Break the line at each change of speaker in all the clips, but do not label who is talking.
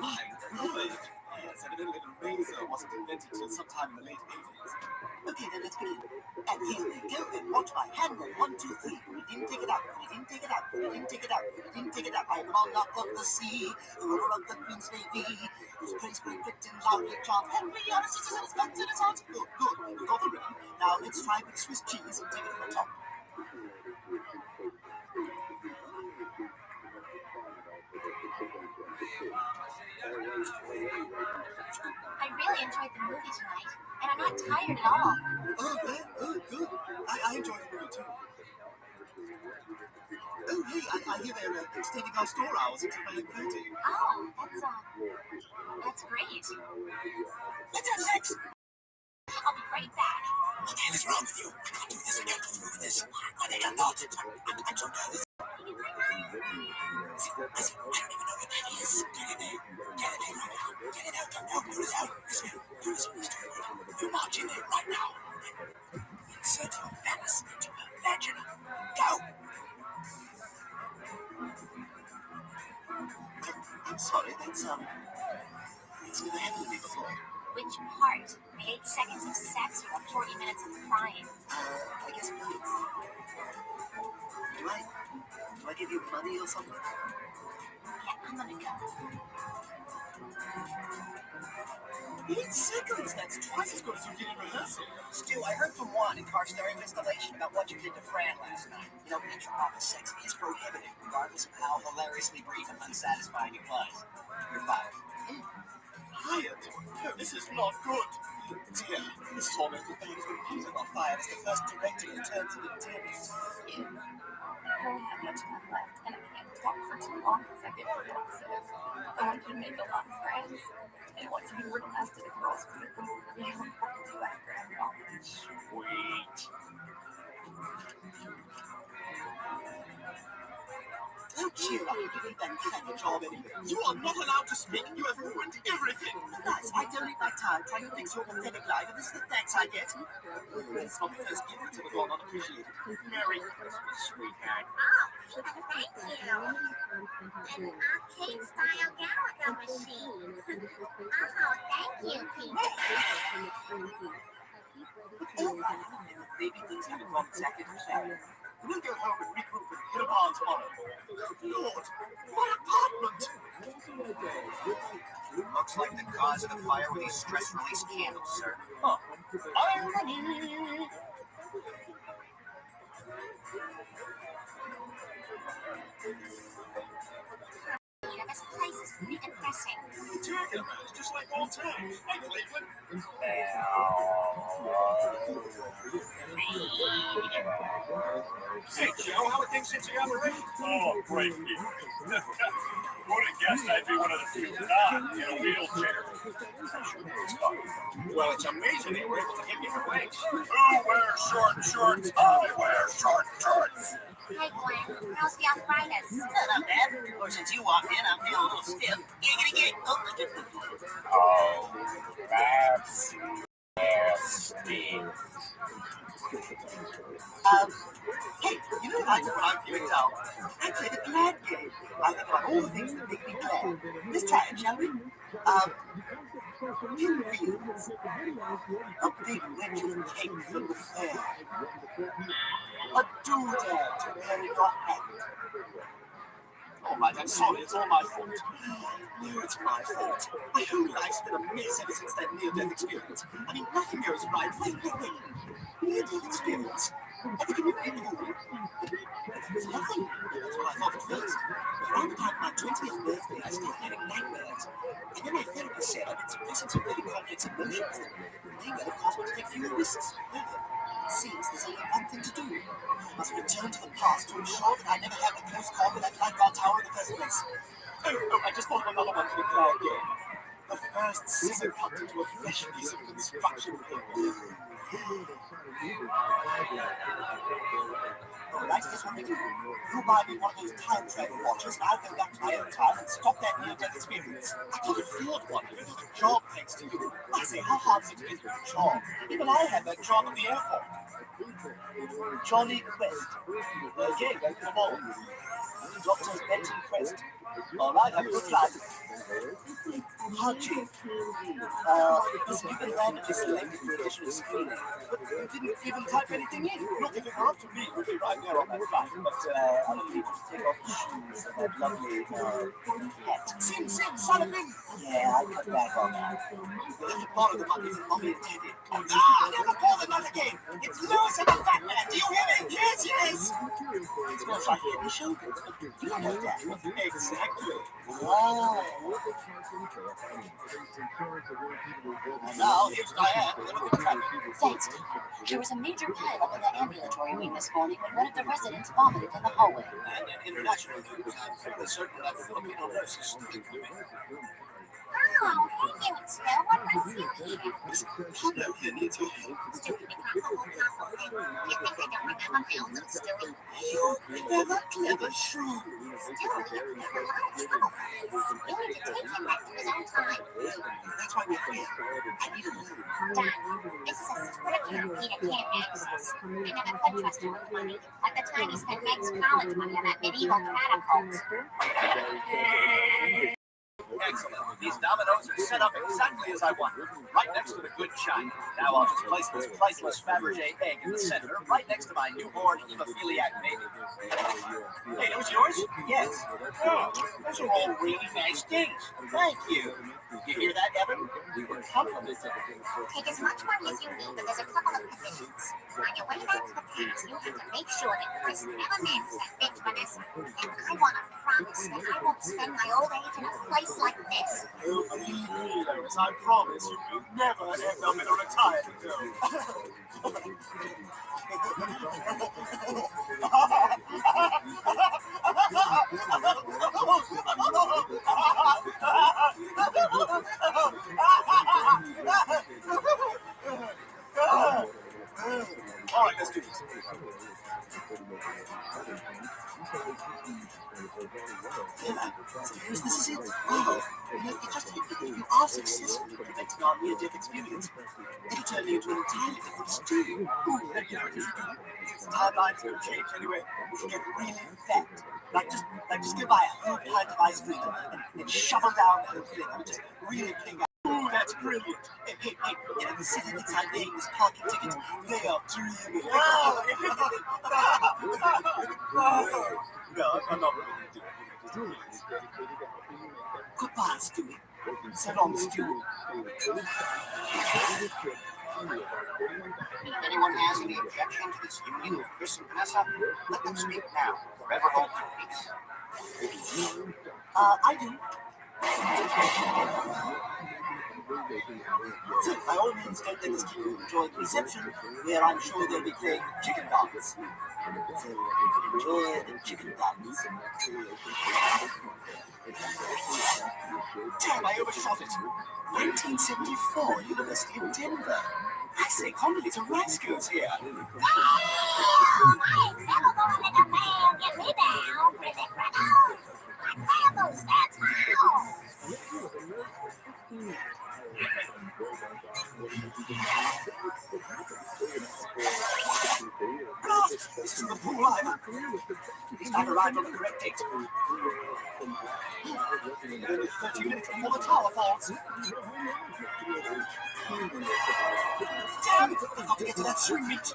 My word! Yes, evidently the razor wasn't invented till sometime in the late 80s. Okay, then let's begin. And here we go, then watch my hand roll. 1, 2, 3. Put it in, take it out. Put it in, take it out. Put it in, take it out. Put it in, take it out. I am on top of the sea, the ruler of the Queen's Navy, whose praise great Britain loudly chants. Henry, our citizen is back to the chance. Good, good. You got the rhythm. Now let's try with Swiss cheese and take it from the top.
I really enjoyed the movie tonight, and I'm not tired at all.
Oh, good, good. I enjoyed the movie too. Oh, hey, I hear they're extending our store hours until 9:30.
Oh, that's great.
Let's have sex!
I'll be right back.
What the hell is wrong with you? I can't do this, I can't do this. I think I'm not. I'm so nervous. See, listen, I don't even know what that is. Get in there. Get in there right now. Get it out, don't do it out. Listen, you march in there right now. Insert your phallus into her vagina. Go! I'm sorry, that's never happened to me before.
Which part? The 8 seconds of sex or the 40 minutes of crying?
I guess both. Do I give you money or something?
Yeah, I'm gonna go.
8 seconds? That's twice as good as you did in rehearsal.
Stu, I heard from Juan in Car's during installation about what you did to Fran last night. You know, intraproper sex is prohibited, regardless of how hilariously brief and unsatisfying it was. You're fired.
Fired? No, this is not good. Dear, Mrs. Horner, the thing is when Peter got fired as the first director in terms of intent.
I don't have much time left, and I can't talk for too long because I get really upset. I want you to make a lot of friends, and I want you to be real nice to the girls because it's really important to you after having all this.
Sweet. Oh, cheer up. You did that kind of job anyway. You are not allowed to speak. You have ruined everything. Nice. I donate my time trying to fix your pathetic life, and this is the thanks I get. It's not the first gift that's ever gone unappreciated. Merry Christmas, sweetheart.
Oh, thank you. An arcade-style Gallagher machine. Oh, thank you, Peter.
Maybe things haven't gone exactly to plan. We'll go home and regroup and hit a bar tomorrow. Lord, my apartment!
Looks like the cause of the fire were these stress release candles, sir.
Huh. Irony!
This place is pretty depressing.
It's just like old times. Like Cleveland. Hey, Joe, how are things since you operated?
Oh, great, Pete. Would have guessed I'd be one of the few not in a wheelchair.
Well, it's amazing they were able to get me for legs.
Who wears short shorts? I wear short shorts.
Hey, Glenn, how's the arthritis?
Not bad. Or since you walked in, I'm feeling a little stiff. Giggity.
Oh, that's nasty.
Hey, you know I know what I'm feeling now. I play the glad game. I think about all the things that make me glad. Let's try it, shall we? Pin wheels. A big wedge of cake from the fair. A doodad to wear in your hand. All right, I'm sorry, it's all my fault. No, it's my fault. My whole life's been a mess ever since that near-death experience. I mean, nothing goes right. Wait. Near-death experience? At the community pool? It's nothing. That's what I thought at first. But around the time of my 20th birthday, I started having nightmares. And then my therapist said I'd been suppressing some really complex emotions. Nightmare, of course, would take fewer risks. It seems there's only one thing to do. I must return to the past to ensure that I never had a close call with that lifeguard tower in the first place. Oh, I just thought of another one for the crowd game. The first scissor cut into a fresh piece of construction paper. Alright, here's what we do. You buy me one of those time travel watches, and I'll go back to my own time and stop that near-death experience. I can't afford one. I don't have a job thanks to you. I say, how hard is it to get a job? Even I had that job at the airport.
Johnny Quest. Okay, come on. Dr. Benton Quest. All right, have a good flight. Haji. Listen, you've been randomly selected for additional screening, but you didn't even type anything in. Look, if it were up to me, we'd be right there on that flight. But I don't need you to take off your shoes and that lovely hat. Sim, Sullivan! Yeah, I cut back on that. You'll have to borrow the money from Mommy and Teddy. Ah, never call the nut again! It's Lewis and the Fat Man! Do you hear me? Yes, yes! It smells like head and shoulders. You don't know that. Exactly. Wow. And now, here's Diane with a look at traffic.
Thanks, Tom. There was a major pileup in the ambulatory wing this morning when one of the residents vomited in the hallway.
And in international news, I'm fairly certain that Filipino nurse is still coming.
Oh, hey, you two. What brings you here?
Who down here needs your help?
Stewie, it's not the whole couple thing. You think I don't remember my own little Stewie?
You clever, clever shrew.
Stewie, it's never a lot of trouble for us. You need to take him back to his own time.
That's why we're here. I need a loan.
Dad, this is a secret account Peter can't access. I never could trust him with money, like the time he spent Meg's college money on that medieval catapult.
Excellent. These dominoes are set up exactly as I want. Right next to the good china. Now I'll just place this priceless Fabergé egg in the center, right next to my newborn hemophiliac baby. Hey, those yours? Yes. Oh, those are all really nice things. Thank you. You hear that, Evan? We were complimented.
Take as much money as you need, but there's a couple of conditions. On your way back to the palace, you have to make sure that Chris never marries that bitch Vanessa. And I want to promise that I won't spend my old age in a place like this.
Oh, believe me, Lois, I promise you will never end up in a retired home. All right, let's do this. Serious, this is it. Oh, if you are successful in preventing our near-death experience, it'll turn you into an entirely different stew. Ooh, you know what it is, the timelines will change anyway. You can get really fat. Like just go buy a whole pint of ice cream and shovel down the whole thing and just really ping out. Ooh, that's brilliant. Hey, you know, the city thinks I'm paying this parking ticket. They are dreaming. No, I'm not really going to do it. Goodbye, Stewie. So long, Stewie.
If anyone has any objection to this union of Chris and Vanessa, let them speak now. Forever hold their peace.
I do. So, by all means, don't let us keep you enjoying the reception, where I'm sure they'll be playing chicken dance. So, enjoy the chicken dance. Damn, I overshot it. 1974, University of Denver. I say, Condoleezza Rice goes here.
I ain't never gonna let a man get me down, pretty brother. My Vandals, that's how.
God, this is the pool line. He's not arrived on the correct date. Only 30 minutes before the tower falls. Damn it! I've got to get to that swing meet.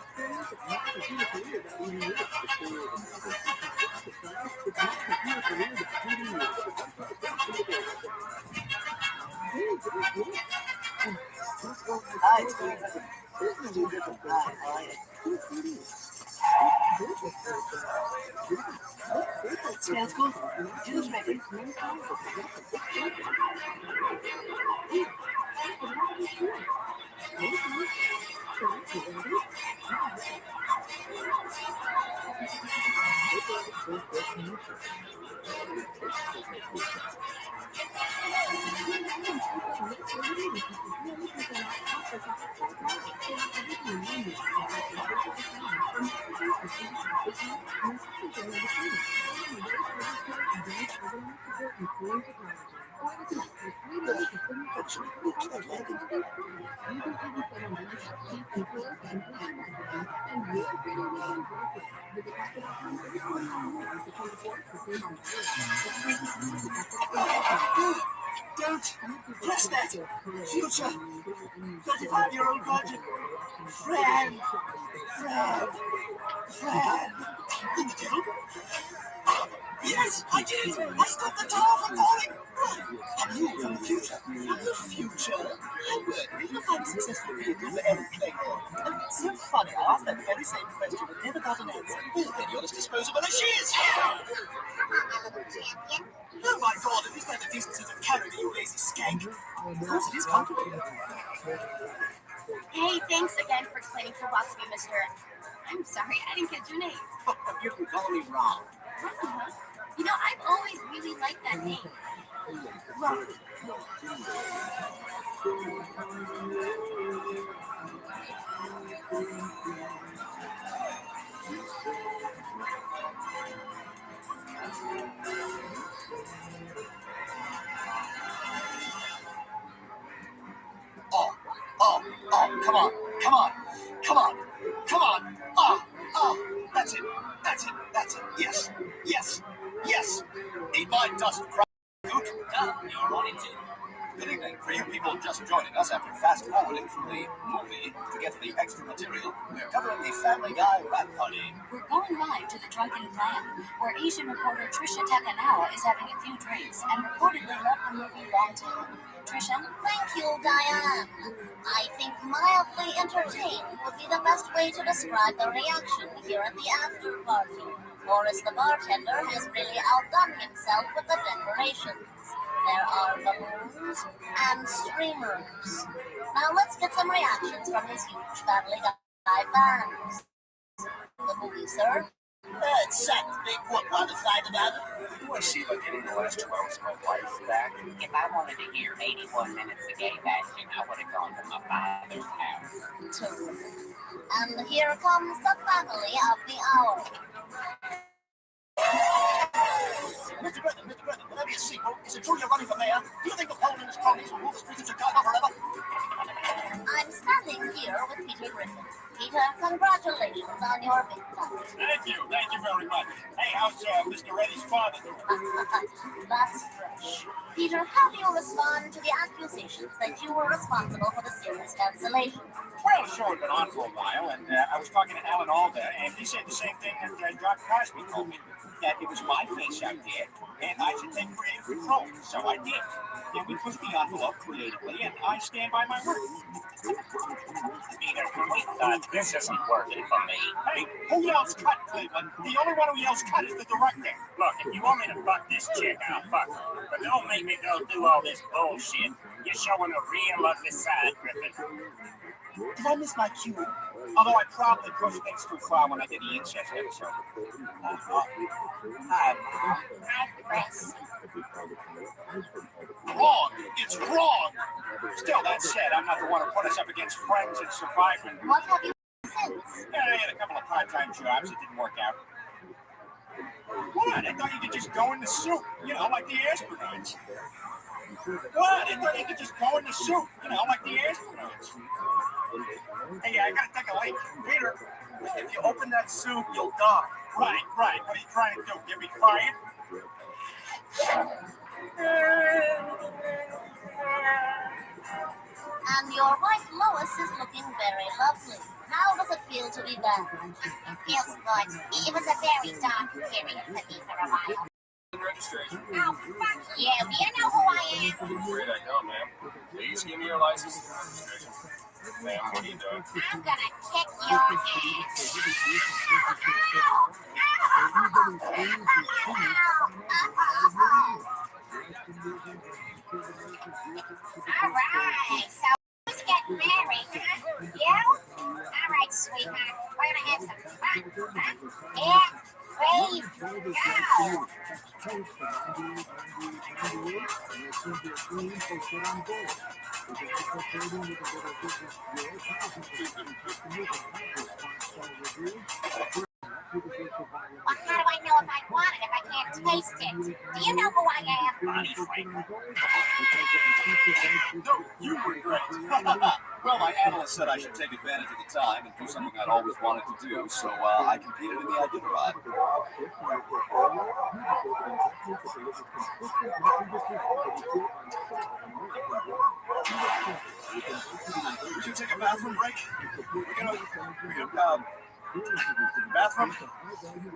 Hi, Steve. Hi. Smells good. Dinner's ready. actually looked that legend. Don't press that! Future 35-year-old virgin! Fran! In the devil? Yes, I did! I stopped the tower from falling! And you from the future? From the future? I work in a highly successful vehicle for every playboy. It's so funny, I asked that very same question and never got an answer. Well, then you're as disposable as she is!
Come on, my little champion.
Oh my god, at least I have the decency to carry me, you lazy skank! Of course it is comfortable.
Hey, thanks again for explaining toolbox to me, mister. I'm sorry, I didn't get your name.
You can call me Rob.
Huh? You know, I've always really liked that name. Rob.
Oh, come on. That's it. Yes. Eat my dust, crap. Good. You're on it too. Good evening. For you people just joining us after fast forwarding from the movie to get to the extra material, we're covering the Family Guy rap party.
We're going live to the Drunken Clam, where Asian reporter Trisha Takanawa is having a few drinks and reportedly left the movie long time. Trisha?
Thank you, Diane. I think mildly entertained would be the best way to describe the reaction here at the after party. Morris the bartender has really outdone himself with the decorations. There are balloons and streamers. Now let's get some reactions from his huge Family Guy fans. The movie, sir?
That sacked big whoop on the side about it. Do I see by getting the last 2 hours of my life back?
If I wanted to hear 81 minutes of gay bashing, I would have gone to my father's house.
Terrific. And here comes the family of the hour.
Mr. Brennan, will there be a sequel? Is it true you're running for mayor? Do you think the Poland is cronies will rule the streets of Chicago forever?
I'm standing here with Peter Griffin. Peter, congratulations on your victory.
Thank you very much. Hey, how's Mr. Reddy's father doing?
That's fresh. Peter, how do you respond to the accusations that you were responsible for the series cancellation?
Well, the show had been on for a while, and I was talking to Alan Alda, and he said the same thing that Doc Cosby told me, that it was my face out there, and I should take creative control. So I did. And we pushed the envelope creatively, and I stand by my word.
Peter, wait, this isn't working for me.
Hey, who yells cut, Cleveland? The only one who yells cut is the director. Look, if you want me to fuck this chick, I'll fuck her. But don't make me go do all this bullshit. You're showing a real ugly side, Griffin.
Did I miss my cue? Although I probably pushed things too far when I did the incest episode.
Hi, Chris.
Wrong! It's wrong! Still, that said, I'm not the one who put us up against friends and surviving.
What have you since?
Yeah, I had a couple of part-time jobs that didn't work out. What? I thought you could just go in the suit, you know, like the astronauts. What? I thought you could just go in the suit, you know, like the astronauts. Hey, I gotta take a leak. Peter, if you open that suit, you'll die. Right. What are you trying to do? Get me fired?
And your wife Lois is looking very lovely. How does it feel to be back?
It feels good. It was a very dark period for me for a while.
Registration.
Oh, fuck you. Do you know who I am?
I'm afraid I don't, ma'am. Please give me your license and registration. Ma'am, what are you doing?
I'm gonna kick your ass. Alright, so let's get married, huh? You? Alright, sweetheart. We're gonna have some fun, huh? Yeah. 3, go! Well, how do I know if I want it? if I can't taste it. Do you know who I am?
Bonnie Franklin. No, you were great. Well, my analyst said I should take advantage of the time and do something I'd always wanted to do, so I competed in the Iditarod. Would you take a bathroom break? We're gonna bathroom?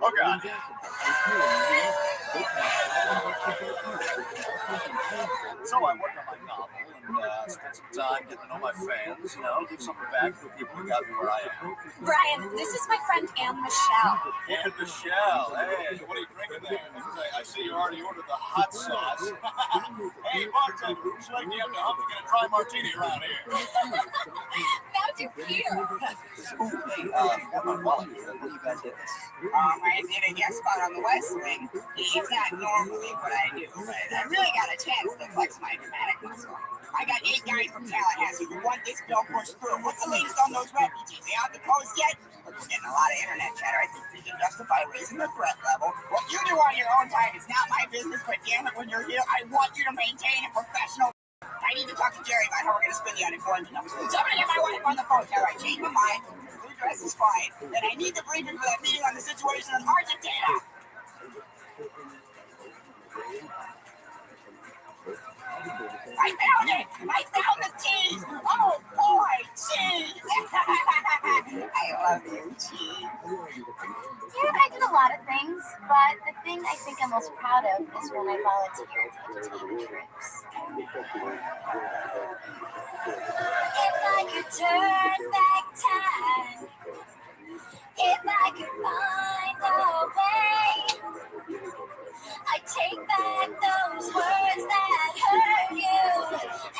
Oh, God. So I worked on my novel and spent some time getting to know my fans, give something back to the people who got me where I am.
Brian, this is my friend Anne Michelle.
And Michelle, hey, what are you drinking there? I see you already ordered the hot sauce. Hey, bartender, who's like me up to hump to get a dry martini around here?
How'd you feel?
Ooh, hey, got my wallet here. What do you guys get this?
I did a guest spot on the West Wing. It's not normally what I do, but I really got a chance to flex my dramatic muscle. I got 8 guys from Tallahassee who want this bill pushed through. What's the latest on those refugees? They on the coast yet? We're just getting a lot of internet chatter. I think we can justify raising the threat level. What you do on your own time is not my business, but damn it, when you're here, I want you to maintain a professional. I need to talk to Jerry about how we're going to spend the unemployment numbers. Somebody get my wife on the phone. Tell her I changed my mind. Blue dress is fine. Then I need the briefing for that meeting on the situation in Argentina. I found it! I found the cheese! Oh boy, cheese! I love you, cheese.
Yeah, I did a lot of things, but the thing I think I'm most proud of is when I volunteered to entertain troops.
If I could turn back time, if I could find a way, I'd take back those words that hurt you,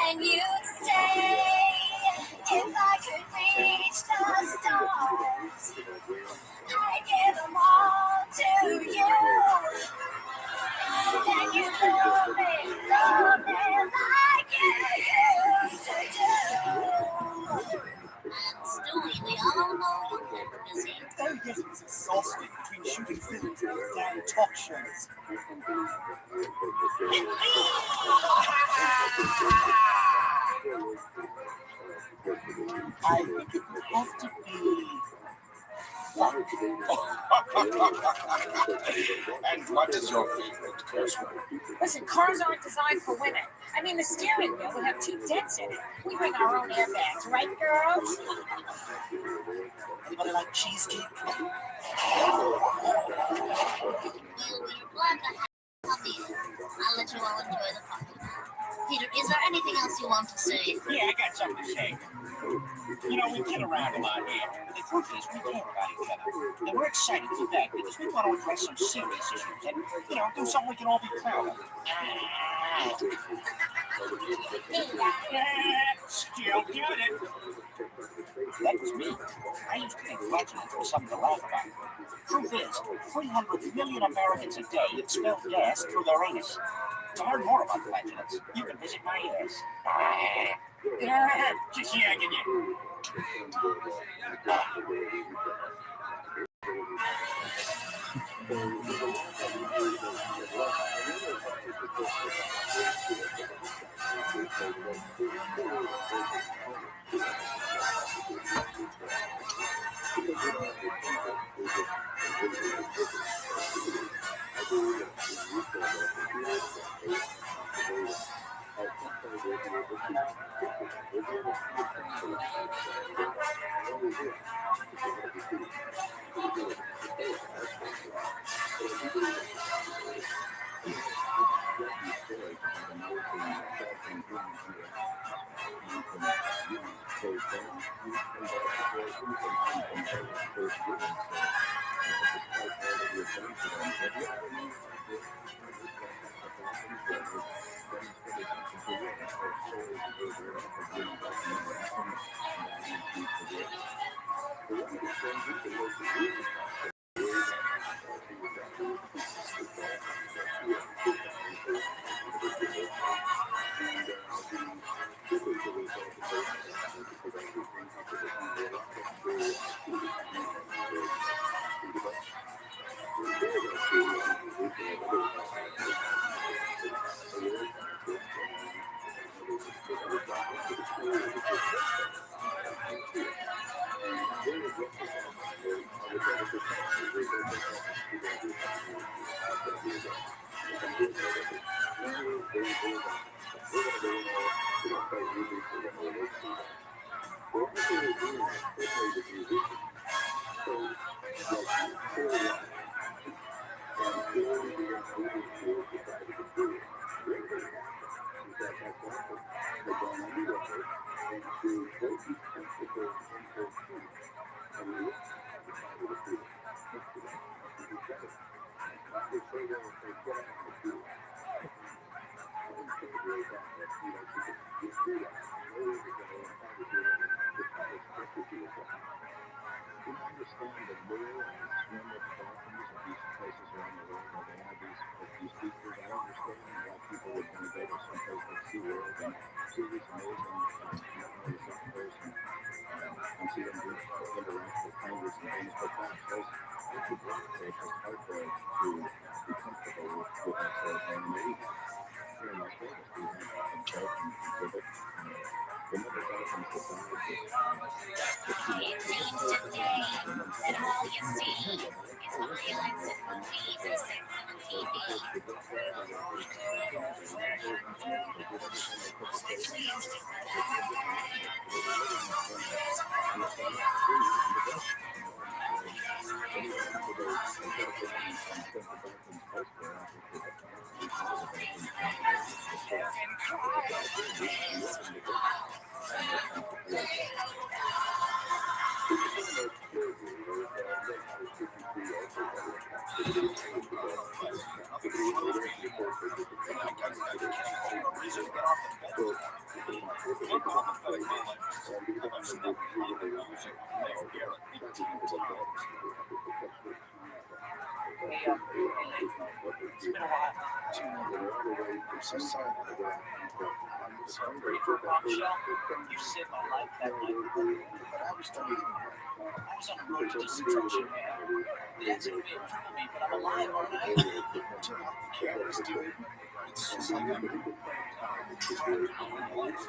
and you'd stay. If I could reach the stars, I'd give them all to you. Then you love me like you used to do.
Stewie, we all know you're never busy.
Oh, yes, it's exhausting between shooting films and damn talk shows. I think it would have to be fun.
And what is your favorite curse word?
Listen, cars aren't designed for women. I mean, the steering wheel would have 2 dents in it. We bring our own airbags, right, girls?
Anybody like cheesecake?
We'll plug the puppy in. I'll let you all enjoy the puppy. Peter, is there anything else you want to say?
Yeah, I got something to say. We kid around a lot here, but the truth is we care about each other. And we're excited to be back because we want to address some serious issues and, do something we can all be proud of. Still got it. That was me. I used to think flatulence was something to laugh about. Truth is, 300 million Americans a day expel gas through their anus. To learn more about flatulence, you can visit my ass. Just yanking you.
It seems today that all you see is violence and movies and sex on TV.
It's been a while. I'm so sorry. So I'm ready for a bombshell. You saved my life that night, but I was done. I was on the road to destruction, man. The accident may have crippled me, but I'm alive, aren't I? Turn off the cameras, dude. It's just like I'm trying to live my life.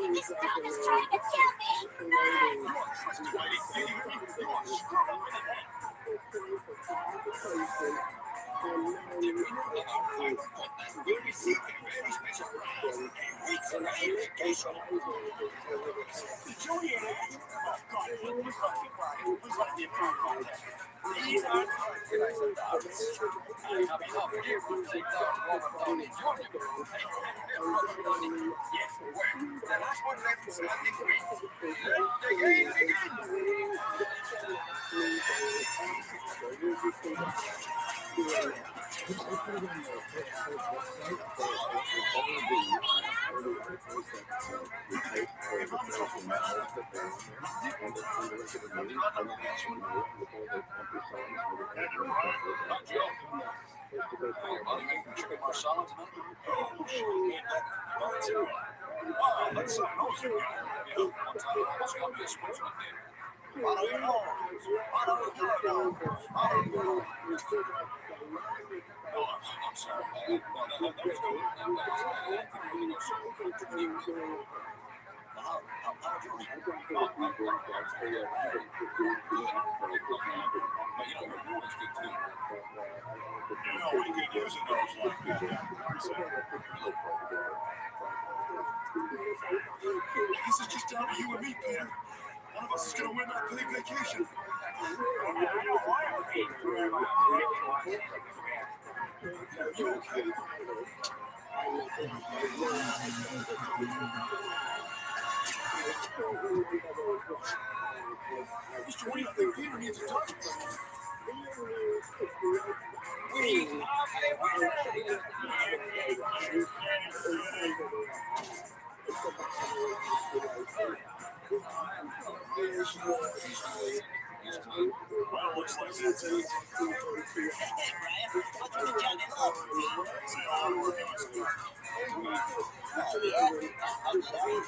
This dog is trying to kill me.
The last one left standing wins. Let the game begin. Chicken marsala tonight? Oh, shit. Let's see. One time I was going to be a sportsman there. Follow your nose. Follow your nose. Follow your nose. Oh, I'm sorry. No, that was good. That was I think we're going to go somewhere. How would you read? Oh, I was good. Good. But you know, your mood is good too. You know, we could use a nose like that. I guess it's just down to you and me, Peter. One of us is going to win that paid vacation. I don't want to pay forever. You okay? Mr. Wayne, I think Peter needs a talk. We are a winner. Well, looks like that's it.
Hey, Brian, what's with the jug and love routine?
See how we're doing.
Oh, yeah? How good are you?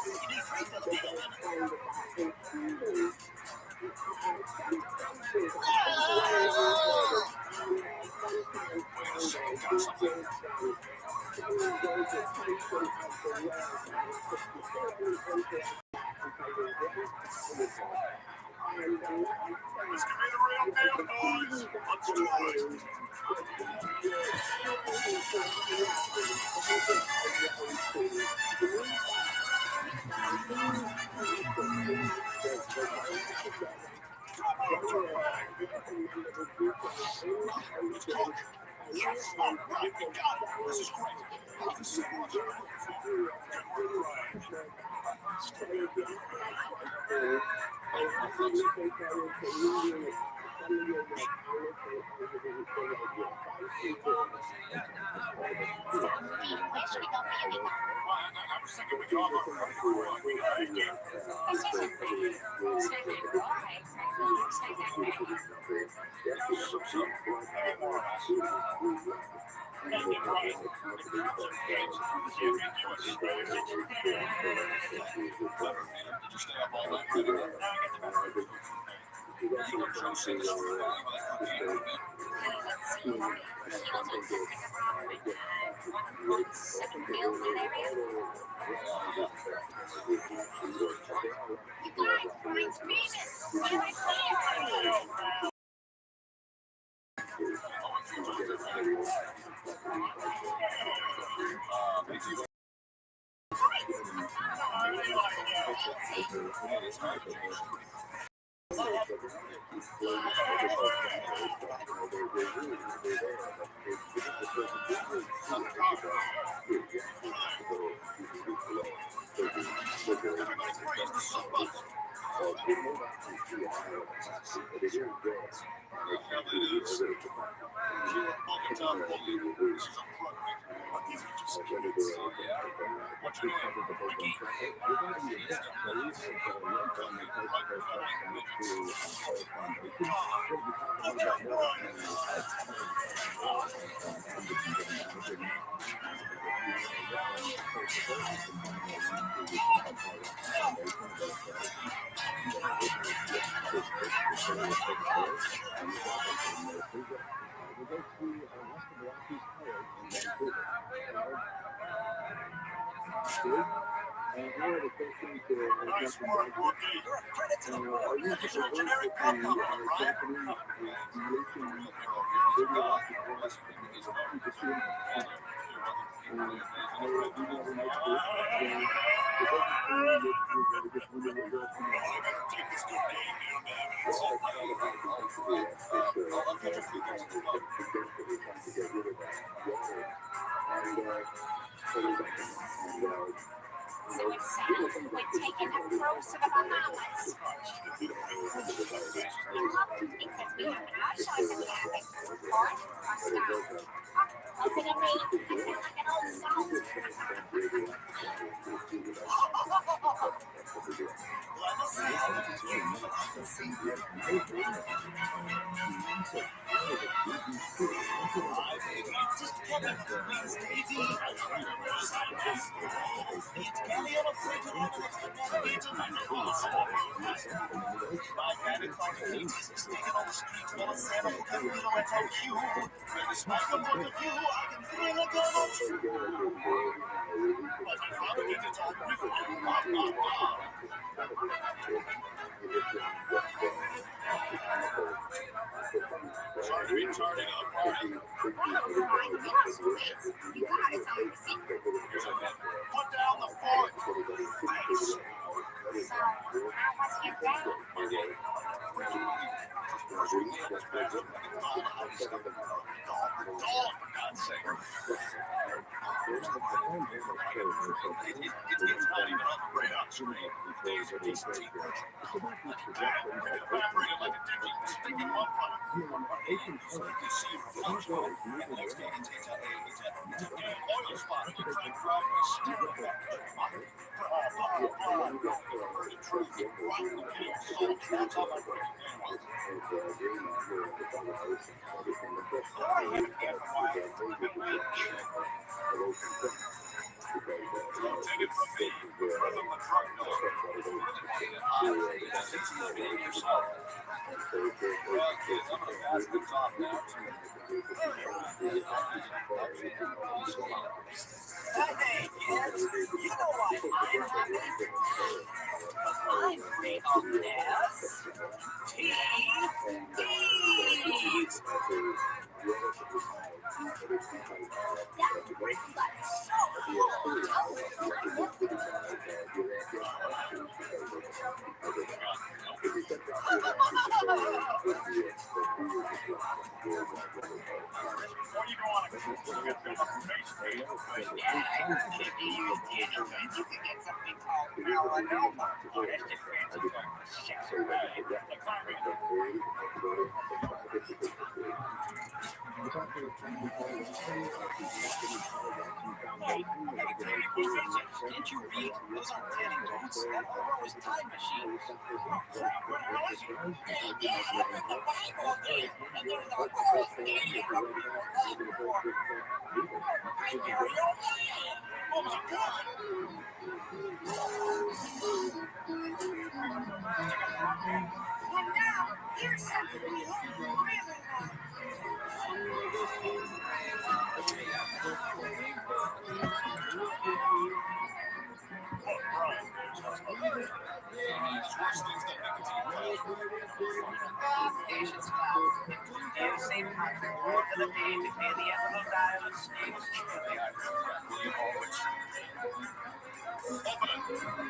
You need refills, do you, women?
This could be the real deal, boys. Let's do it. Let's go. Yes, all right, we got it. This is great. This is what I'm looking for. Good work, Brian. I was thinking we could all go running for like we did. Nice work, rookie.
You're a credit to the board.
You're just a generic pop number, Brian.
So it's sad we're taking a cruise to the Bahamas. Because we have our choice of cabin, port or star. Open a read, I feel like an old soul.
Sorry to be tardy on the party.
You got it, on receipt.
Put down the fork.
So, how was your day?
It's not even on the radar screen. These are decent teamwork. Evaporated like a sticky mud puddle. So you can see reflection. And the next thing it's a oil spot. You try to drive a steer effect. The truth. That's all I'm breaking Take it from me, brother McCartney. Yourself. Well, kids, I'm gonna pass this off now to
Hey, kids, you know why I'm happy? I'm free of this. TVs. That brick light's so cool.
You can get something called melanoma. Oh, that's just fancy for sex or
Didn't you read? Those aren't tanning boots. That arrow is time machines.
Hey, Dad, I read the Bible again, and there's a whole thing here of people waiting for primary land.
oh my God!
And now, here's something we hope you really like.
Patience, pal. Do the same contact for the day to pay the envelope dial and snakes.
Open it!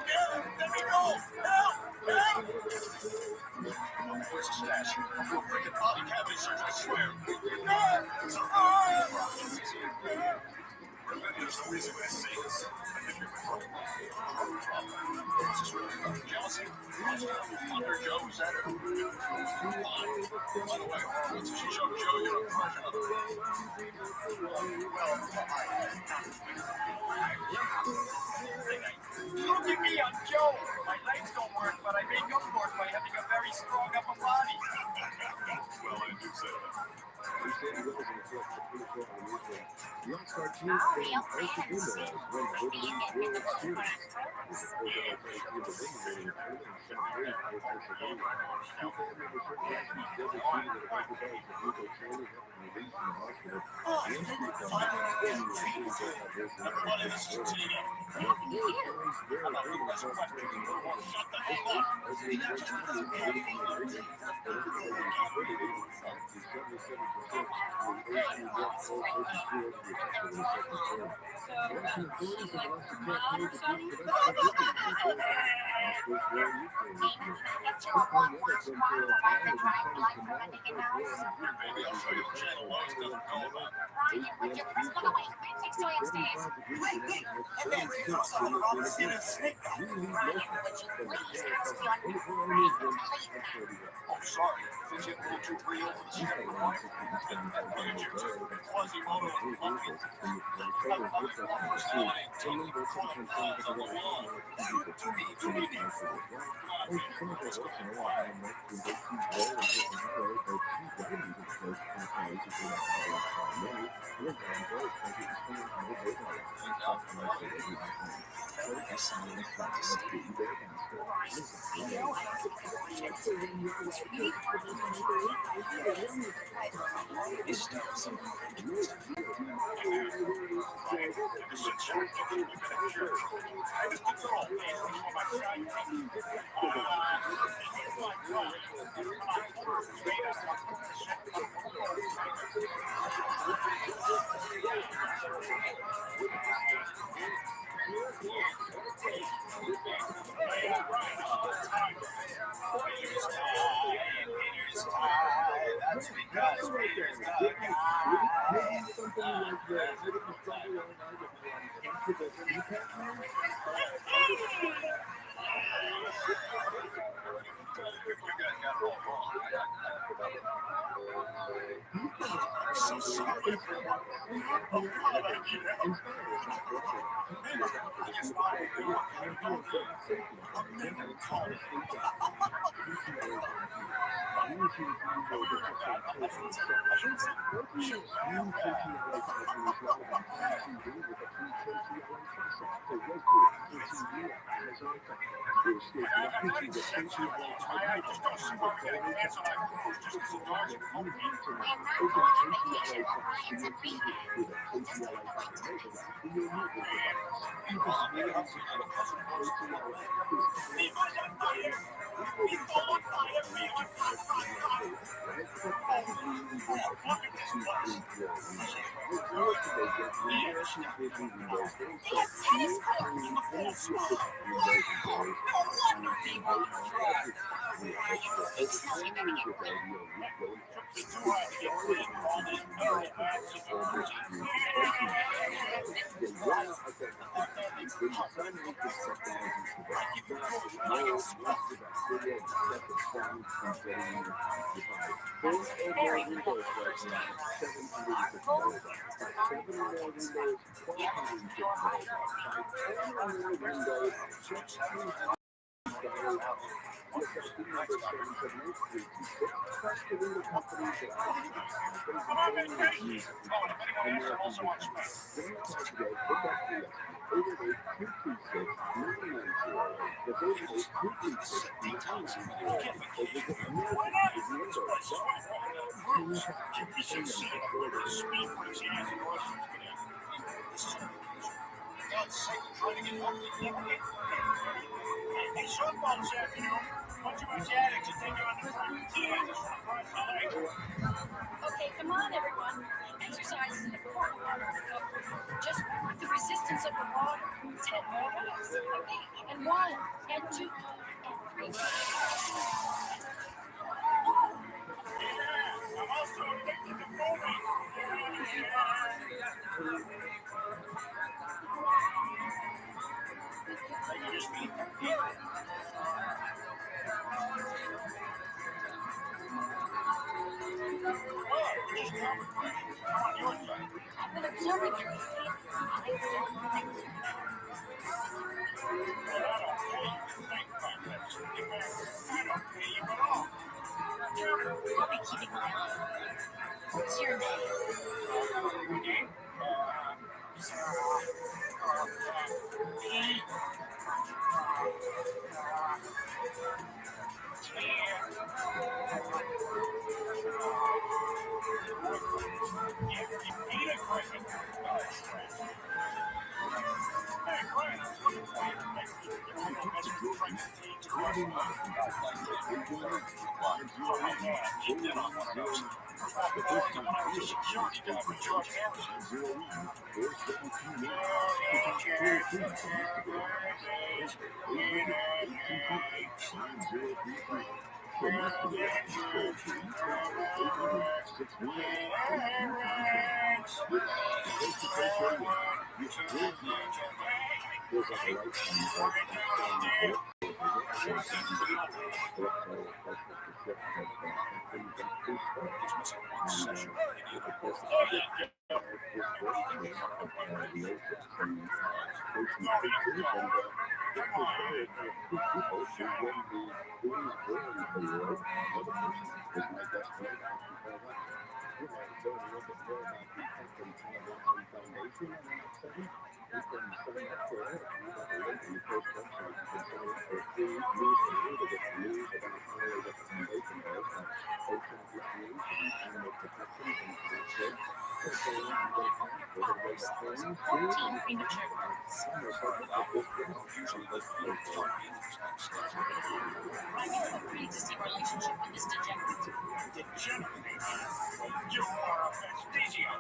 Yeah, let me go! Help! Help! Where's the stash? I'm for a freaking body cavity search, I swear! There's no reason to say this. I think you're right. This is really jealousy. Under Joe, is that her? By the way, Horowitz, she showed Joe your version of
Look at me, I'm Joe. My legs don't work, but I make up for it by having a very strong upper body.
Well, I do say that.
Our real fans see being invisible for us.
Everybody, this is Tina.
What happened to you?
I'm not reading
question. Well, shut the hell up. Maybe I'll show you a channel most doesn't know about.
Would you please go away? I'm next to upstairs.
Wait, and then throw some rocks in a snake.
Would you please ask your new friend to leave now?
Oh, sorry. Things get a little too real for the second one. Look at you two. Quasimodo and pumpkin. Standing 10 pounds on the lawn. To me. That's because Peter's the so sorry. Hey, softball this afternoon. Bunch of us addicts will take you on the private teenagers from across the lake.
Okay, come on, everyone. Exercise is an important part of the recovery. Just with the resistance of the water. 10 more reps. Okay, and 1, and 2, and 3.
Yeah, I'm also addicted to moving.
I've been observing your behavior. I don't like it. I'll be keeping my eye on you. What's your name?
Security guy for George Harrison. I have a pre-existing relationship with this degenerate. You are a fastidio.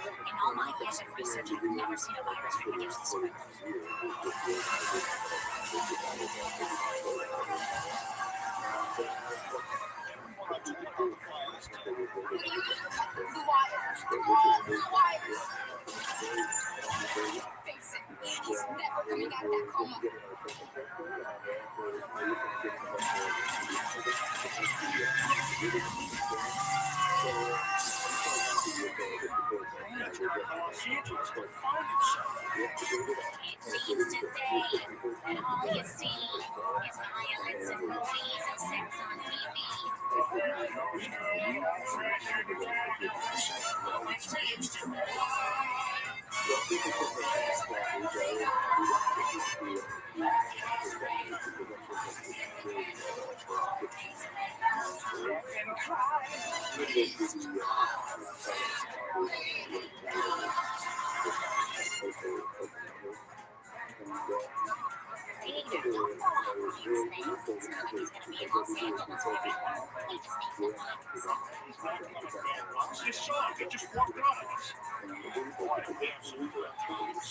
In all my years of research, I've never seen a virus reproduce this quickly.
The wires. The wires. Face it. He's never coming out of that coma.
It seems today that all you see is violence and movies and sex on TV.
Reader, don't fall off Ryan's thing. It's not like he's gonna be in Los Angeles very long. He just needs to find himself.
He's not coming back. It's his son. He just walked out on us. Boy, damn super times.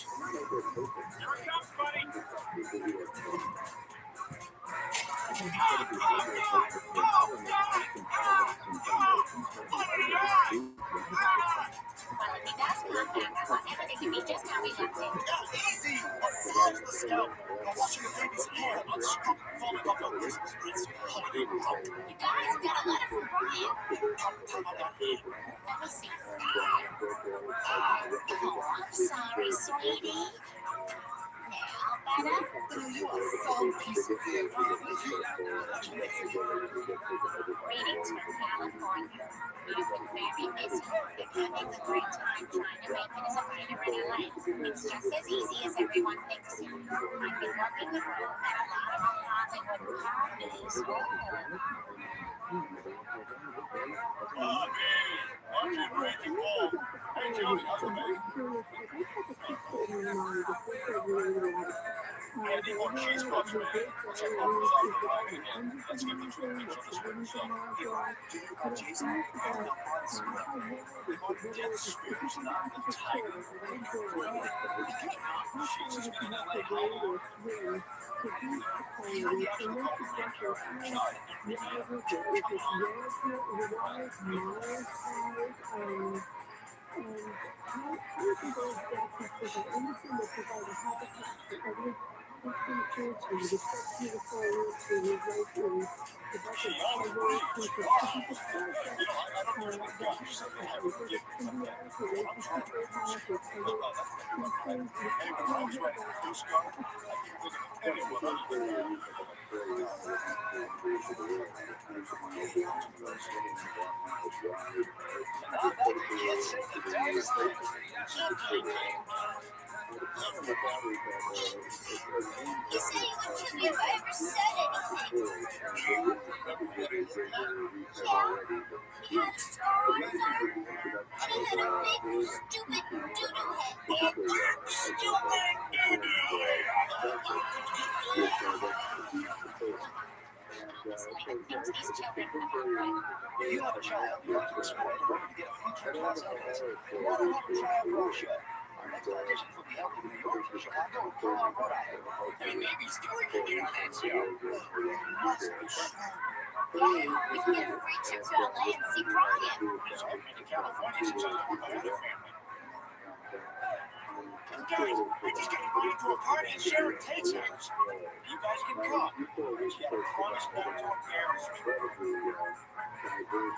Here it comes, buddy.
Well, if he does come back, I want everything to be just how we left it.
Easy! Massage the scalp. You're washing your baby's hair, not scoop falling off your Christmas trees. Holiday rope.
You guys got a letter from Brian.
Time on that head.
Let me see. Oh, I'm sorry, sweetie. Now, better?
You are some piece of hair.
Greetings from California. We've been very busy. We're having a great time trying to make it as a writer in LA. It's just as easy as everyone thinks it. I've been working the room at a lot of Hollywood parties.
I'm getting ready to go. Hey, Johnny, how's it going? Any more cheese puffs, man? Check out those off the wagon again. Let's give the trip picture of this good stuff.
Jason, I'm not on script. We want dead spirits, not the tiger.
She's just been in LA how long?
You the actual couple named Karen. Shot She always breathes. Wow. You know, I don't usually watch, so you'll have to forgive me for that. I'm trying to produce. Anyway, when I was writing Reduce Go, I couldn't think of anyone other than you.
You say you wouldn't have never ever said anything. He had a scar on his arm. And he had a big, stupid doodle head.
A big, stupid doodoo head.
It's like the things these children have right.
If you have a child, you have to explore the way to get a feature in Los Angeles. You want to have a child workshop. Our next audition will be held in New York, Chicago, and Rhode Island.
Hey, maybe Stuart can get on that show.
Yeah, we can get a free trip to LA and see Brian.
He's heading to California since I told my other family. Guys, I just got invited to a party at Sharon Tate's house. You guys can come. She had a promise not to embarrass me.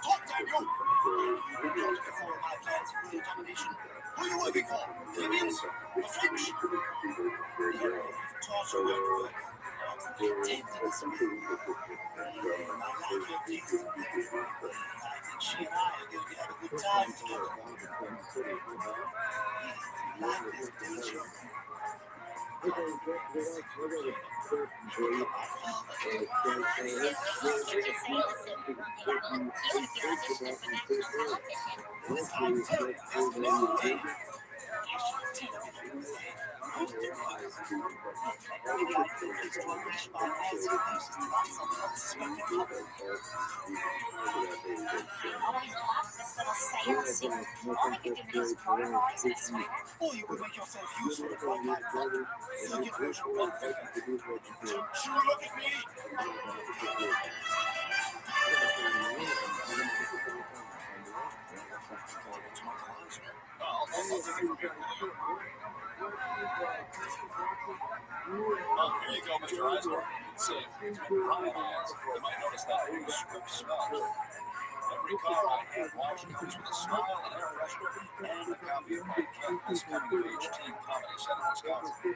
Talk, Daniel! You don't conform my plans for the domination. Who are you working for? The Indians? The French? You've taught your way to work. Get tamed in this room. I like your taste. I think she and I are going to have a good time together. Life is danger. Or you could make yourself useful for my brother. So you push one thing.
Don't you look at me! Oh, here you go, Mr. Eisner. Say, it's been Brian ads. You might notice that new script smells. Every car I have washed comes with a smile and air freshener and a copy of my Canvas coming of age teen comedy set in Wisconsin.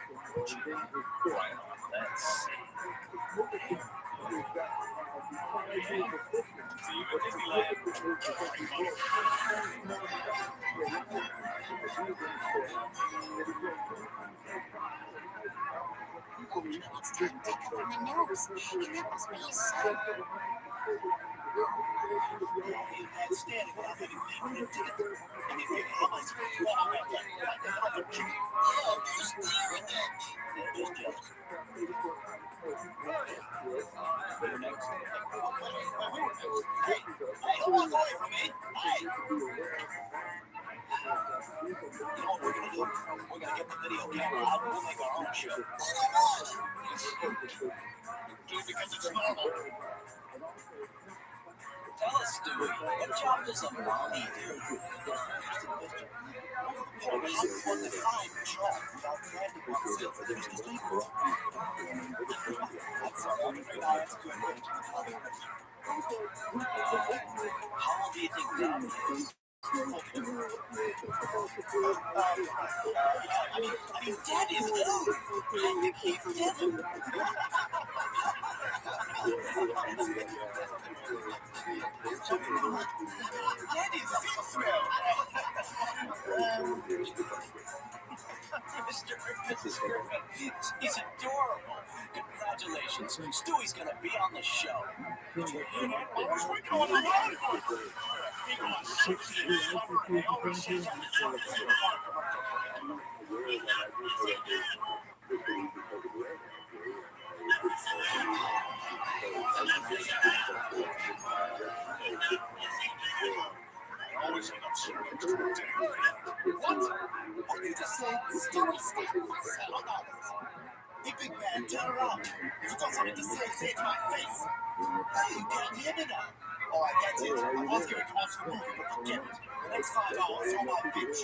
Brian, let's see. See you at Disneyland.
It's time to from the nose, and that must be his son.
man standing without having paid a ticket. I mean, really, how much? Well, I mean, like a chicken. Oh, just deal with it. They're just jealous. We're next. Hey, don't walk away from me. Hey. You know what we're gonna do? We're gonna get the video camera out and we'll make our own show. Because it's normal. Tell us, Stewie, what job does a mommy do? How to define job without branding oneself as a statement? That's a very good answer to a question. How old do you think Dad is? I mean, Dad is old. I think he's 7. Dad is 6 now. Mr. and Mrs. Griffin, he's adorable. Congratulations, Stewie's gonna be on the show. Did you hear that? I was working on the road. He was 6 years summer and he always says I'm the always end up serious. What? What did you just say?
Stewie, stop fussing.
Hey, big man, turn around. If you got something to say it to my face. You can't hear me now. Oh, I get it. I was going to watch the movie, but forget it. The next 5 hours, all my bitch.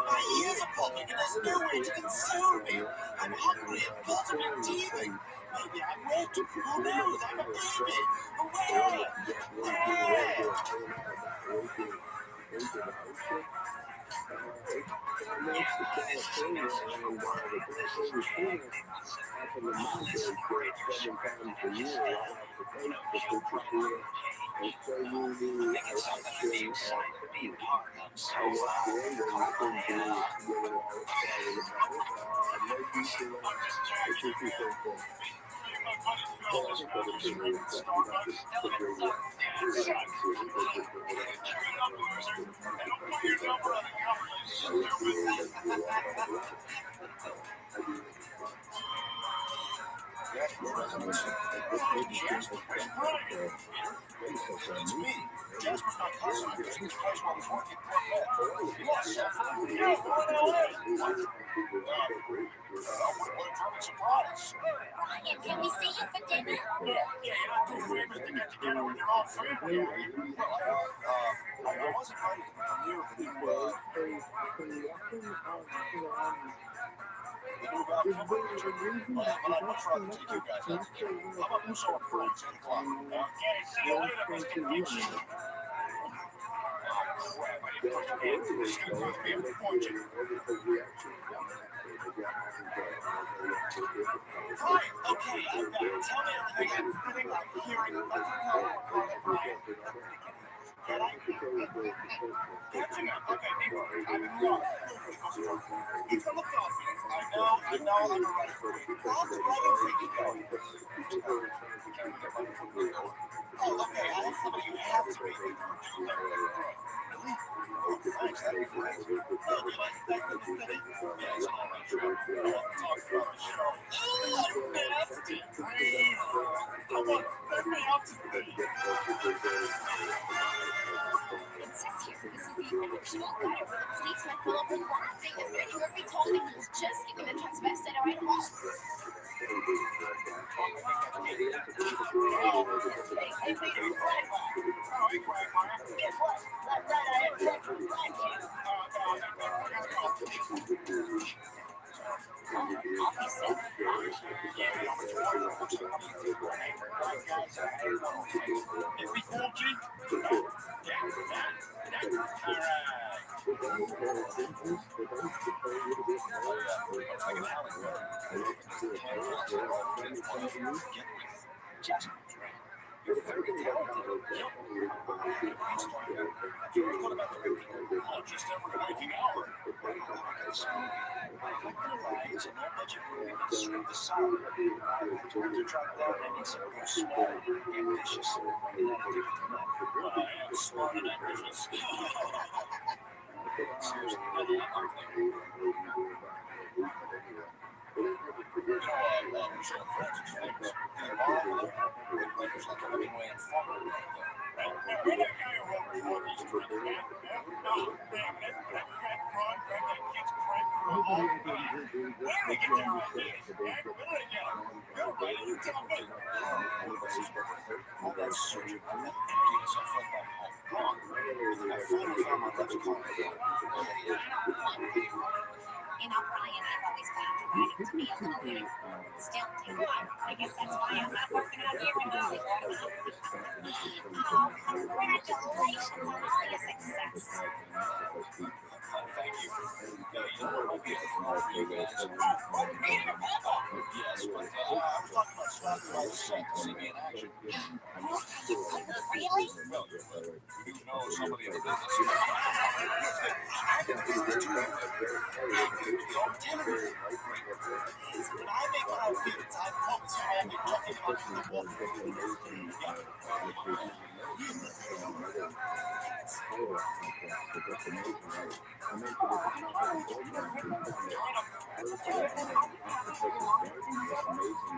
My ears are popping and there's no way to consume me. I'm hungry and bottom and teething. Maybe I'm wet. Who knows? I'm a baby. It's me. Jasper's not customer because he's place while he's working for surprise.
Brian, can we see you for dinner?
Yeah, you're not too famous to get together with your own family. I wasn't ready to come here with you. But I'd much rather take you guys out to dinner. How about you show up for 10 o'clock? Okay, see you later, Mr. Dixon. Crap, I didn't put your hand through the scoop with me. I'm pointing. Right, okay, I'm back. Tell me everything I'm hearing. Brian. Can I? Catching up. Okay, I'm in love. He's on the phone. I know, I'm right. How's the writing freaking going? Oh, okay, I have somebody who has to read me. Really? Oh, thanks, that'd be great. Do you like that kind of thing? Yeah, it's all right, sure. Talk about a show. Oh, nasty. Come on, let me out to me.
It says here, this is the actual letter. Please my pull up and laughing. And ViralRabbi told me he was just giving the transvestite a right off.
Hey, Peter, it's Grandma. Oh, hey, Grandma. Guess what? Last night I had breakfast with grandkids.
You're very talented. Yep. Brainstorming. I've thought about directing just every waking hour. So I realize in that budget movie that sweep the sound. To track that, I need some good, smart, ambitious, and addicted to that. I am smart and ambitious. Seriously, I love everything. Michelle Francis famous. Writers like Hemingway and Faulkner. Remember that guy who wrote Before These Dreams, man? That Craig, that kid's Craig grew up. Where did they get their ideas? Where did they get them? You're right, you tell me. All that searching for that emptiness I felt back home. I finally found my left corner.
You know, Brian, I've always found writing to be a little weird. Still do. I guess that's why I'm not working out here in Hollywood. Oh, congratulations on all your success.
Thank you. You know what might be a thrill for you guys? Yes, but I'm talking about stopping by the set to see me in action.
Really?
Well, you know somebody in the business.
When I make my beats, I focus on all the talking about the book.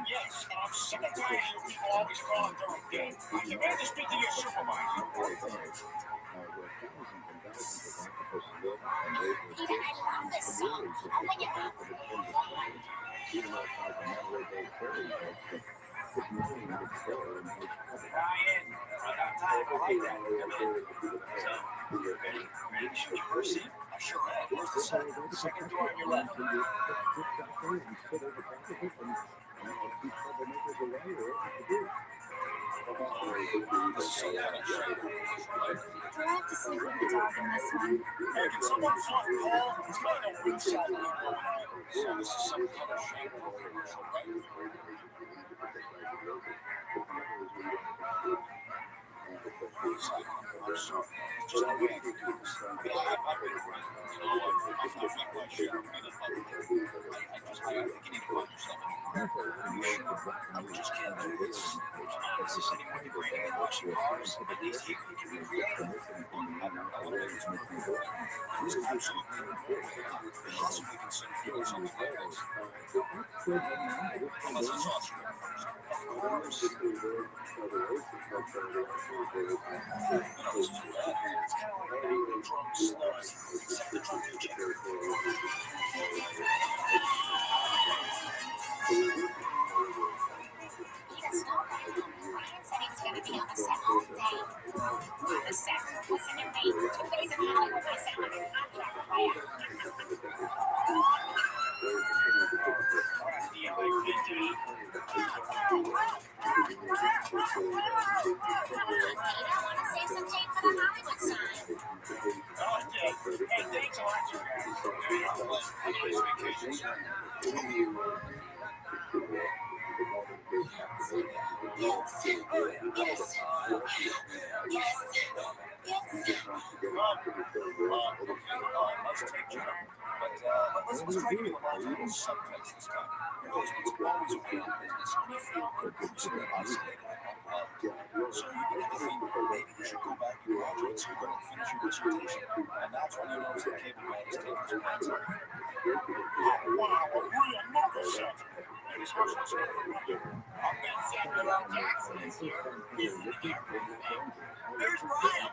Yes, and I'm sick and tired of you people always calling during the day. You better speak to your supervisor.
Peter, I love this song. Open it up.
Ryan, I got time. I like that. Come in. So, you ready? Ready to shoot you for a scene? I sure am. Where's the set? Second door on your left.
Glad to see you the dog in this one.
Hey, can someone find Paul? He's got no ringside legal behind. So this is some kind of shampoo commercial, right? I'm sorry. It's just the way I do this. I've been around. You know, I've met my share of peanut butter. I think you need to find yourself a new career. I just can't do this. Is this anywhere you bring any watching cars? At least here you can be creative. Elevators move forward. Please absolutely possibly consider doing something like this. Unless it's Austria first. Of course. This is bad. It's kind of like that drunk slugs, except the true future.
Brian said he was going to be on the set all day. The set? Listen to me. 2 days in Hollywood, I sound like a contract player. Save some tape for the Hollywood sign.
Oh, yeah. Hey, thanks a lot, you guys. Have a nice vacation, sir. Let's take Jenna. But let's try to get a lot of subtext this time. Your husband's always away on business, and you feel increasingly isolated and unloved. So you begin to think maybe you should go back to graduate school and finish your dissertation. And that's when you notice the cable man is taking his pants off. Wow, a real mother set. And his house was over. I'll bet Samuel Jackson is here. There's Brian.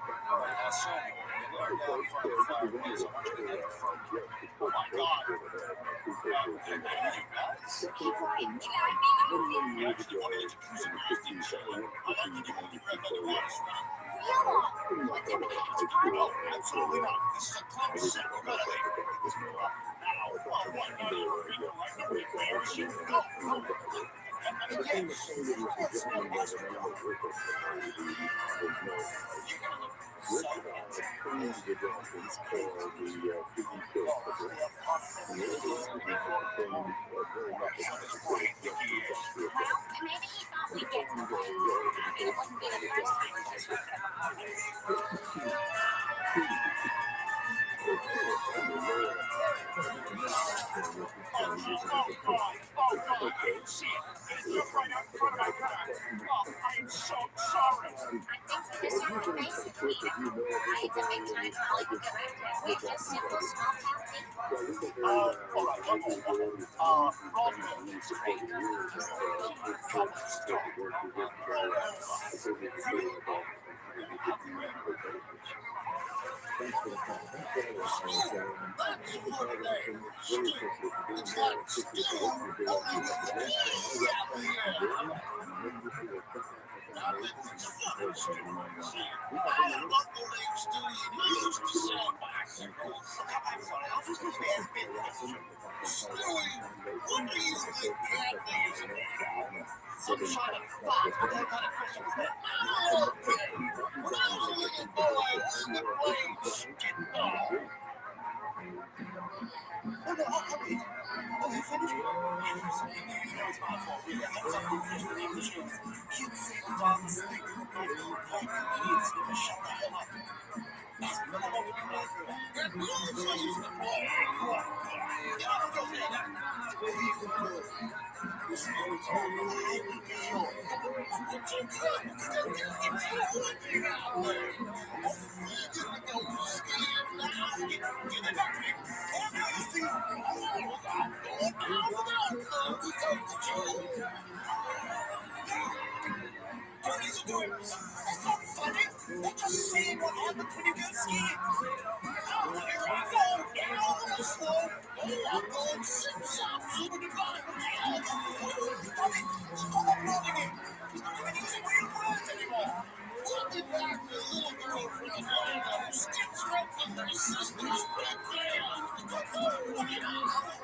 Samuel, you learned that from the fireplace. I want you to get it from. Oh my God. And you guys? You actually wanted to jacuzzi girls, didn't you? I like to give you grandmother water sweater.
What's happening at this party?
Absolutely not. This is a club set. We're gonna break this girl up. Now, what now? You're right. No, where is she? Go. And again, that's not a master girl. You're gonna look so
Well, maybe he thought we'd get to the point. I mean, it wouldn't be the
didn't see it. It jumped right out in front of my car. Oh, I am so sorry.
I think we just have to face it, Peter. It's a big time Hollywood director. We're just simple small town people.
All right, one more. Rodney is great. Come on, stop.
Some trying to fuck. What kind of question is that? Okay. When I was a little boy, I would play skitball. Okay. Okay, finish. You know it's my fault, really. I'm sorry. Finish with English. Kids say the dog is like kids never shut the hell up. That's another one we can go through. That blue face the boy. This is what we told you. I will be sure. But you could. Still get you out there. That's not funny. That's just saying what happens when you get scared. Oh, here I go. Down the slope. Oh, I'm going six hops over the bottom. Stop it. Stop running it. Stop even using real words anymore. We'll be back with a little girl from the line who sticks right with her sister's big man.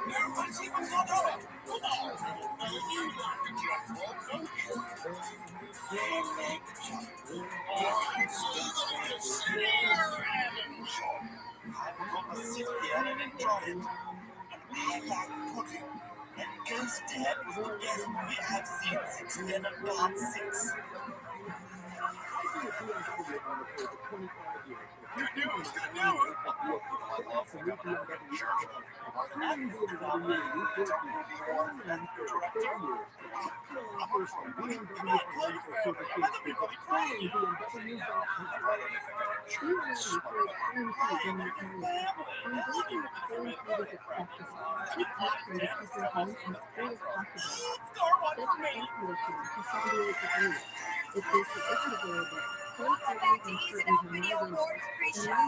Everybody see what's going on? Come on. You like the jump rope, don't you? You make the jump. All right, so you're going to sit here and enjoy. I'm going to sit here and enjoy it. I like pudding. And Ghost Dad was the best movie I've seen since Den of God 6. Good news, good news! I love the church.
Welcome back to Ease It Up Video Awards pre-show.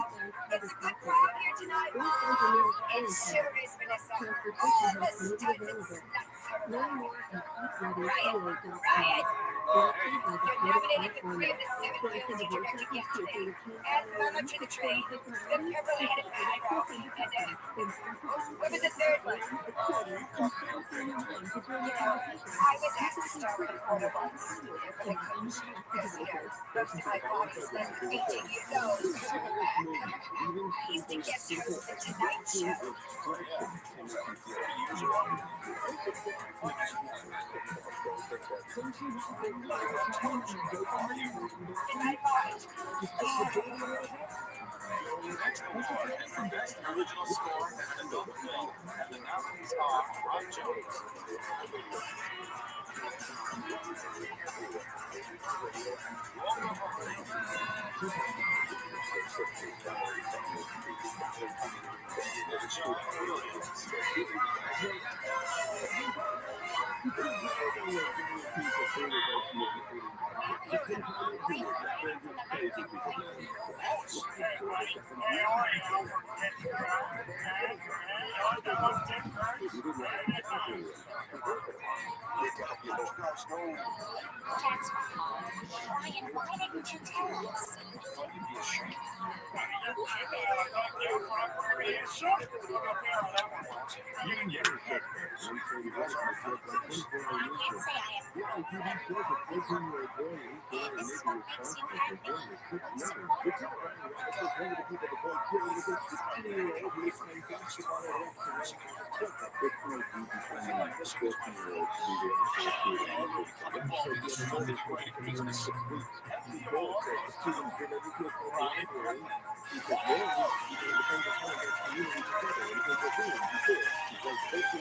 It's a good crowd here tonight, Mom. It sure is, Vanessa. All the studs and sluts are Riot. You're nominated for 3 of the 7 films you directed yesterday. And Mama to the Train, The Carefully Headed Eyebrow, and what was the third one? I was asked to star in a porno once. But I couldn't, because, most of my body's less than 18 years old. Pleased to guest host the Tonight Show. Good night, Bart.
Next award is the Best Original Score and an Adult Film, and the nominees are Rob Jones.
Jack's mom. Ryan, why didn't you tell us?
You can get her pick.
I can't say I am. This is what makes you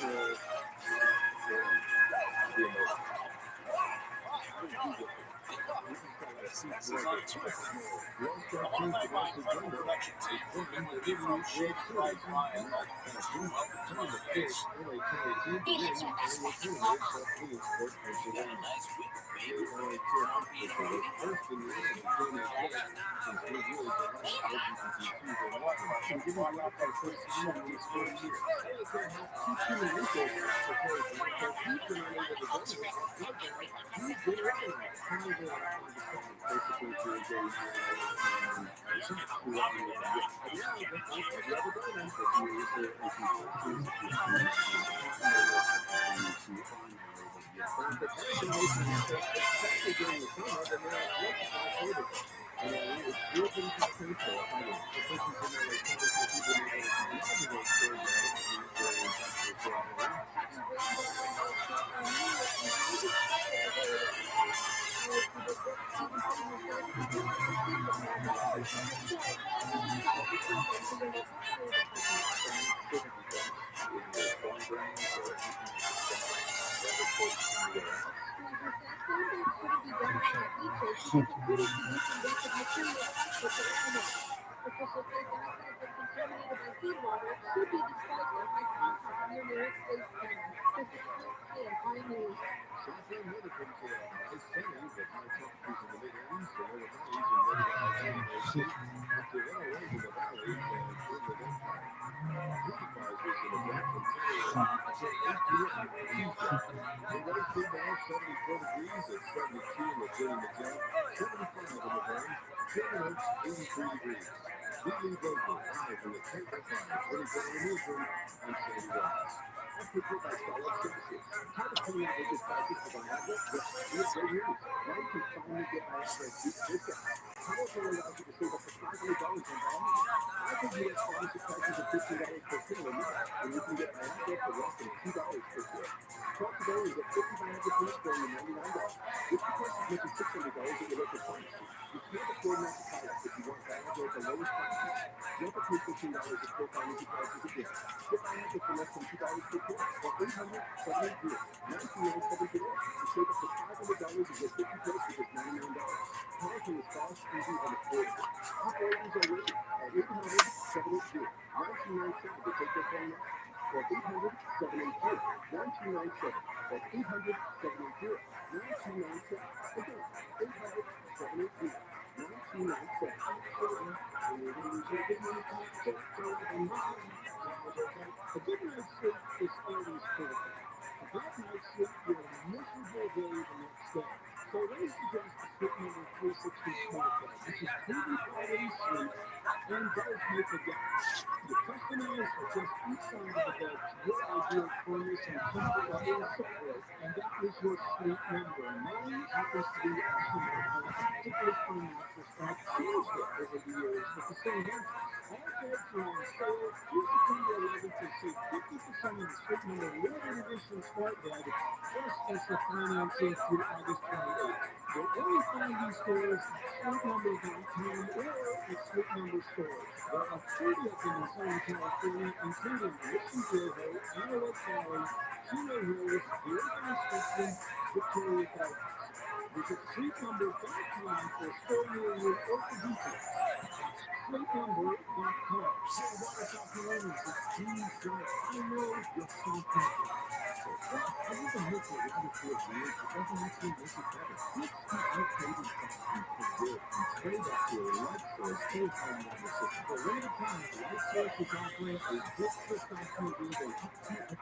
happy.
This is on Twitter. A one night my incredible production team working with people shaped like Ryan like welcome to my face.
Feelings your best friend to fall on.
Got a nice week, baby.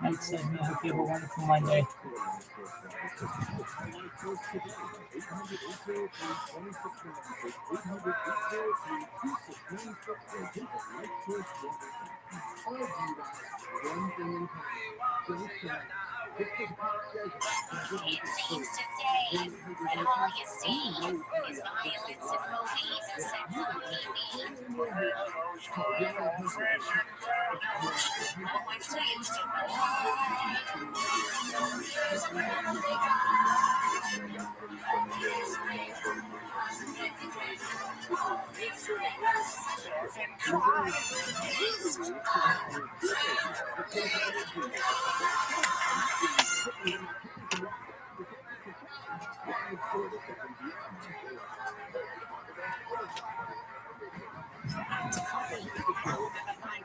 Thanks, and I hope you have a wonderful Monday.
It seems today that all you see is violence and movies and sex on TV. But we're still used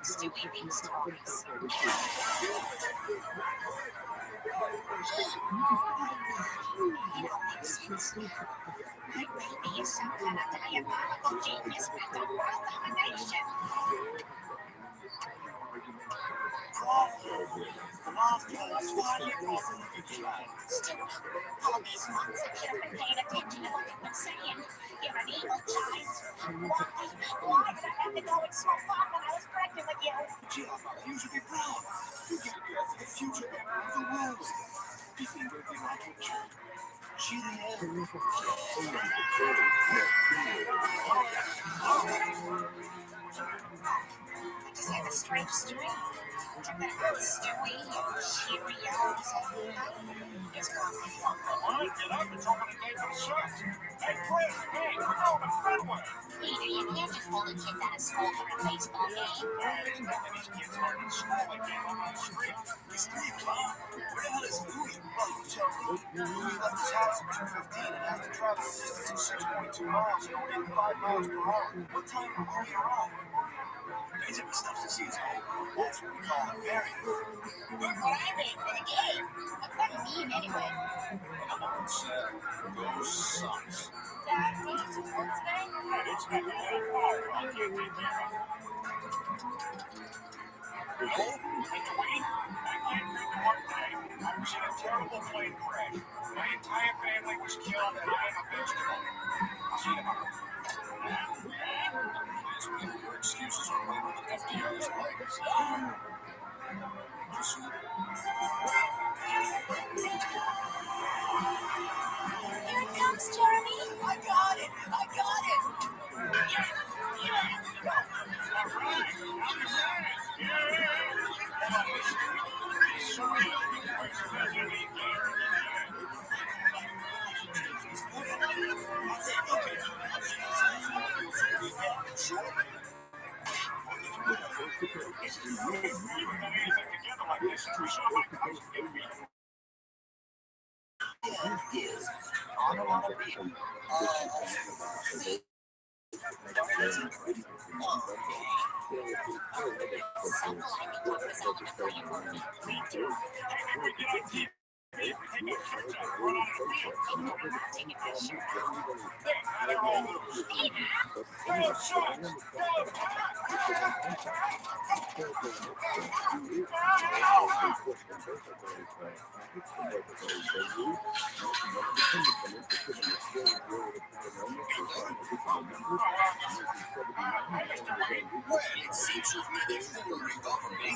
Stewie these stories. Makes sense. That baby is some kind of diabolical genius bent on world domination. Stewie, all these months I should have been paying attention to what you've been saying. You're an evil child. Why did I have to go and smoke pot when I was pregnant with you?
You should be proud. You gave birth to the future emperor of the world. You think you'll be like a kid?
I just had a strange dream. That Stewie and Cheerios and it's gone.
All right, get up. It's open today for the search. Hey, Chris, hey, come on, the front way.
Peter, you can't just pull the kids out of school for a baseball game.
There's nothing these kids learn in school again on the street.
It's 3 o'clock. Where the hell is Louis? Well, you tell me. Louis left his house at 2:15 and has to travel a distance of 6.2 miles and only 5 miles per hour. What time will Louis arrive? He's in the stuff to see his home. That's what we call a variant.
Look what I made for the game. What's that mean anyway?
I'm on set. Those sucks.
Dad, need to support today?
It's been a little hard. I can't take care of it. Hello? Hey, Dwayne? I can't make the work today. I was in a terrible plane crash. My entire family was killed, and I am a vegetable. I'll see you tomorrow.
Your excuses are way with the FDR's legs.
Here it comes, Jeremy. I got it.
It seems you've made a full over me.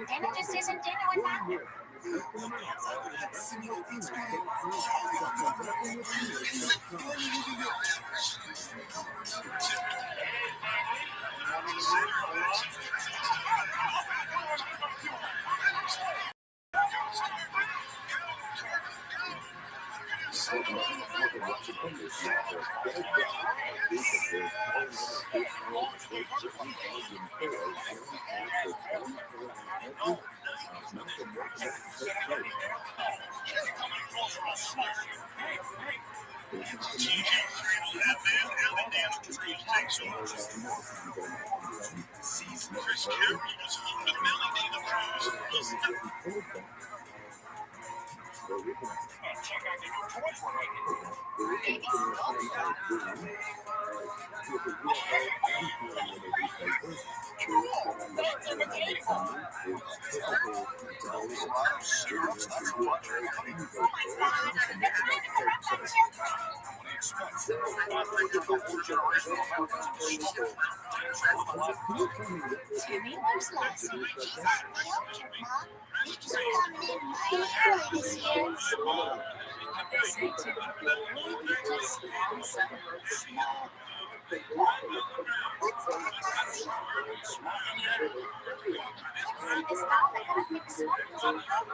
Dinner just isn't dinner without you. Timmy looks lost. She's out in the orchard, Mom. Leaves are coming in mighty early this year. Listen, Timmy, maybe just found some snow. What's that I see? See this ball that got a big smoke on top?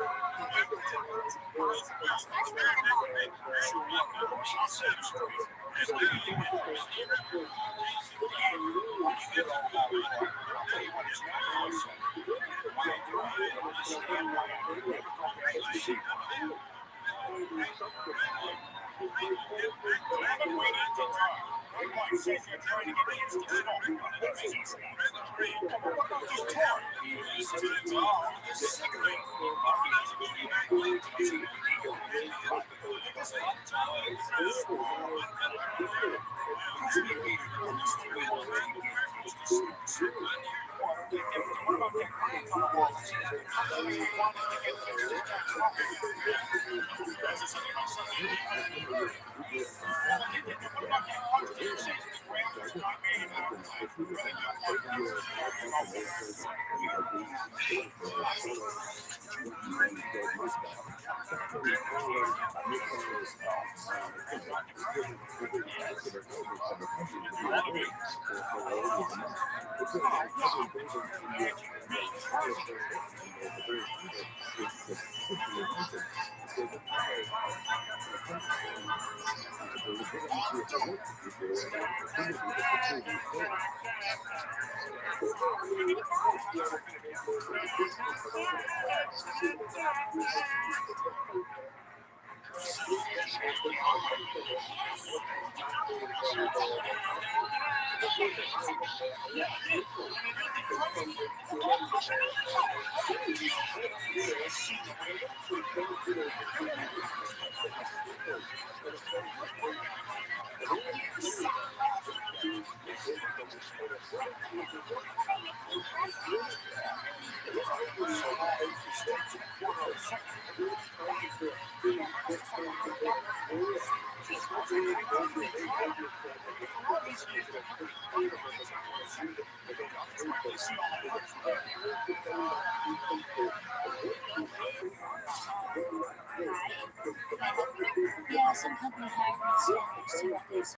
Yeah, some company hired me to see what they say.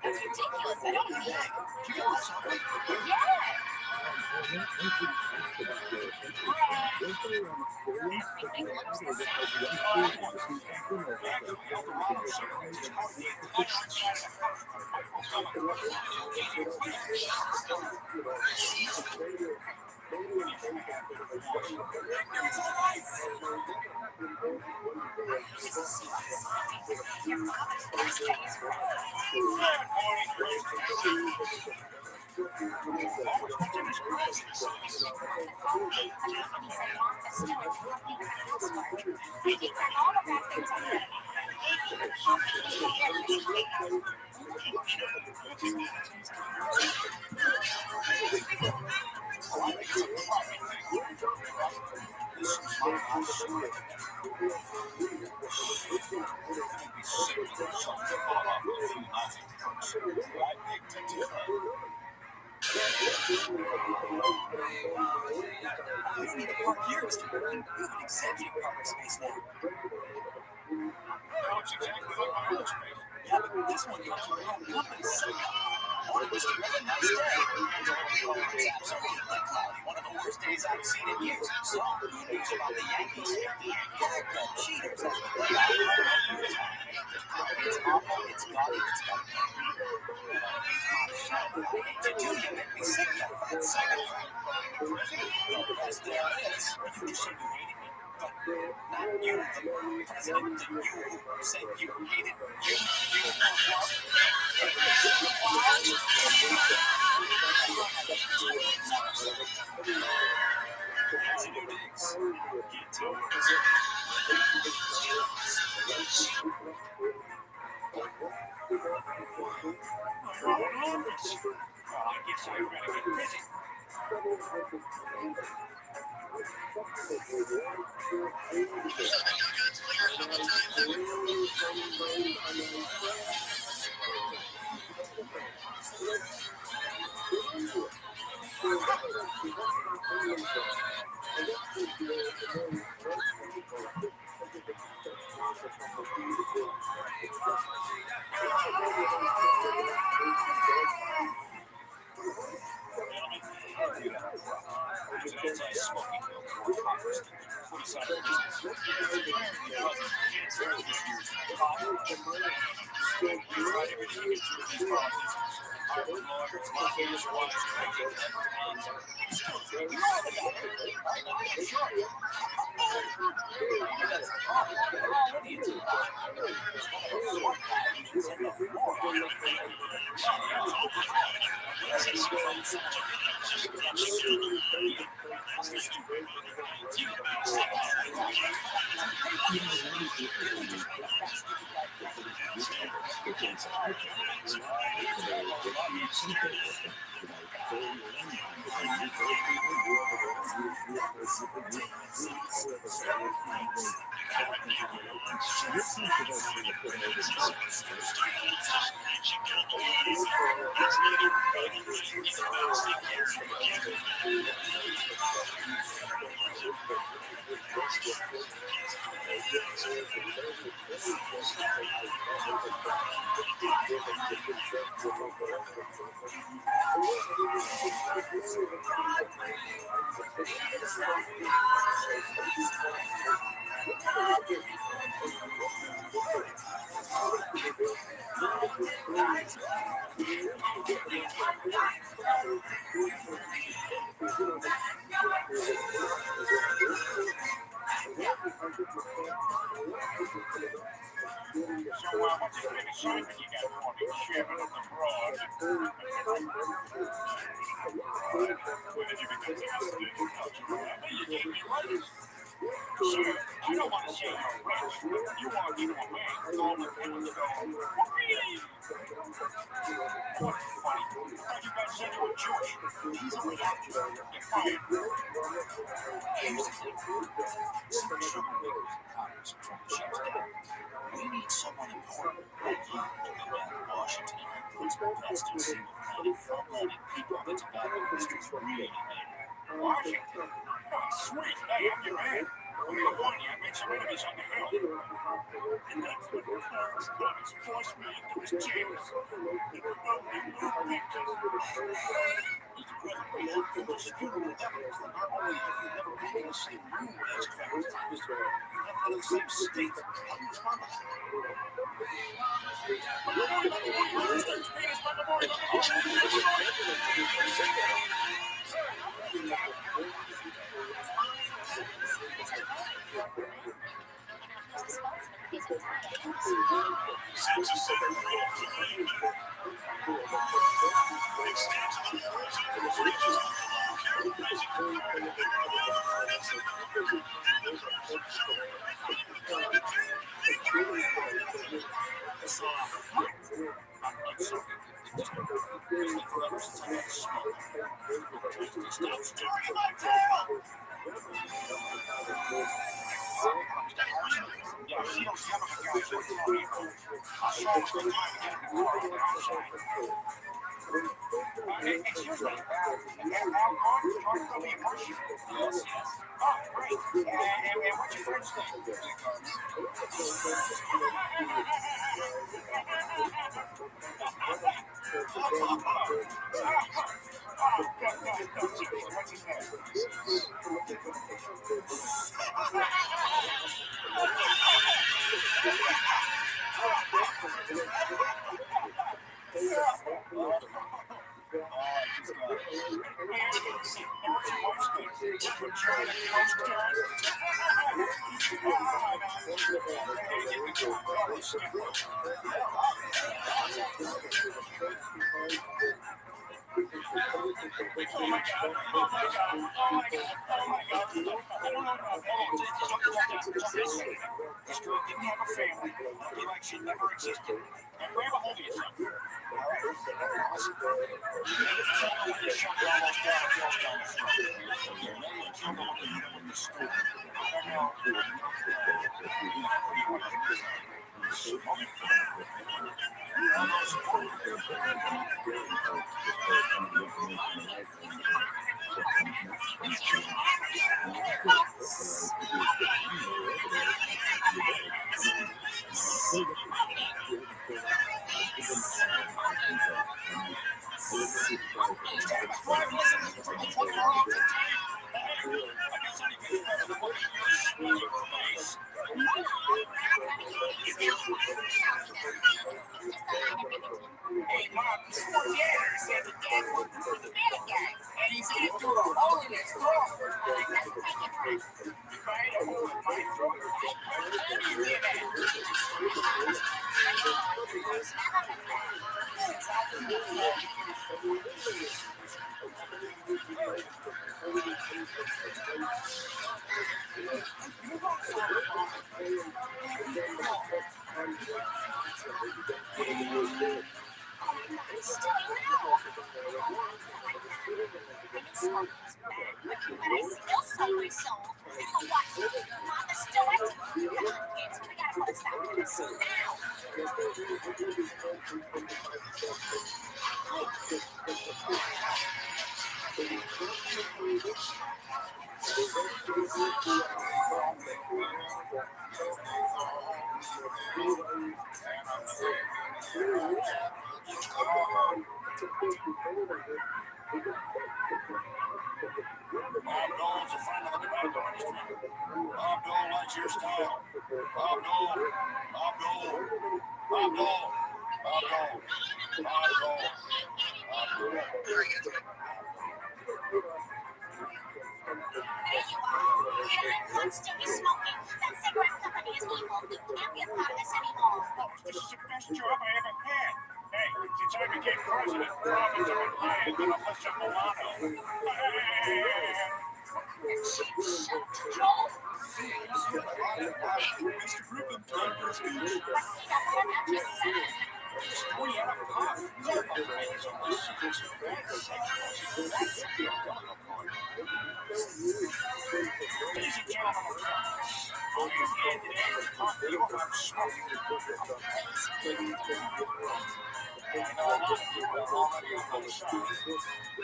That's ridiculous. I don't need it. Yeah. Everything looks the same. I think that all of that things are good.
You don't need to park here, Mr. Griffin. You have an executive parking space now.
That looks exactly like my old space.
Yeah, but this one comes with your own company signal. Morning, Mr. Griffin. Nice day. It's absolutely cloudy. One of the worst days I've seen in years. So, good news about the Yankees. Heck, the cheaters. That's what they are. It's awful. It's gaudy. It's got I hate to do you. Make me sick, you fat sack of crap. The best there is. You just said you hated me. But not you, the president, the you who said you hated you. As you do digs, get to work.
I guess I better get busy. What's the big assignment you got for me, Chairman of the Broad? When did you become the president? You gave me rights. Sir, I don't want to say you're rich, but you want to give them away. All the pennies go, whoopee! What funny? I thought you guys said you were Jewish. He's a reactor. You're fired.
Here's the thing. Some troublemakers in Congress are trying to shut us down. We need someone important like you to go down to Washington and help those best and see what kind of fun-loving people the tobacco industry's really made.
Washington? Oh, sweet. Hey, I'm your man. When we were born, I made some enemies on the hill. And that's when Clarence Thomas forced me into his chambers. He could only move pictures.
Mr. Griffin, we have indisputable evidence that not only have you never been in the same room as Clarence Thomas, you never been in the same state. How do you respond to that?
It's been forever since I had to smoke. Stop staring at my tail!
Yeah, she don't sound like a guy who's going to I saw her one time again in the car on the outside. Excuse me, how long will be a push?
Yes.
Oh, great. And what's your friend's name? What's his name? This girl didn't have a family. Be like she never existed. And grab a hold of yourself. All right. Listen. You shot me almost down the throat. I'm going to hit him with the stool. I don't know. Hey, Mom, this poor janitor said the dad worked for the bad guy, and he's in through a hole in his throat. If I had a hole in my throat, how do you get that?
But I still sold my soul. For what? Mama still at it? Come on, kids. We gotta put a stop to this now.
Abdul's a friend of the tobacco industry. Abdul likes your style. Abdul.
There you are. And I'm constantly smoking. That cigarette company is evil. We can't be a part of this anymore.
This is the best job I ever had. Hey, since I became president, profits have been higher than Alyssa Milano.
Cheap shot, Joel.
Mr. Griffin, time for a speech.
What about your son?
We have a car. Ladies and gentlemen, on your hand today, we're talking to you about smoking. I know a lot of you are already on the side.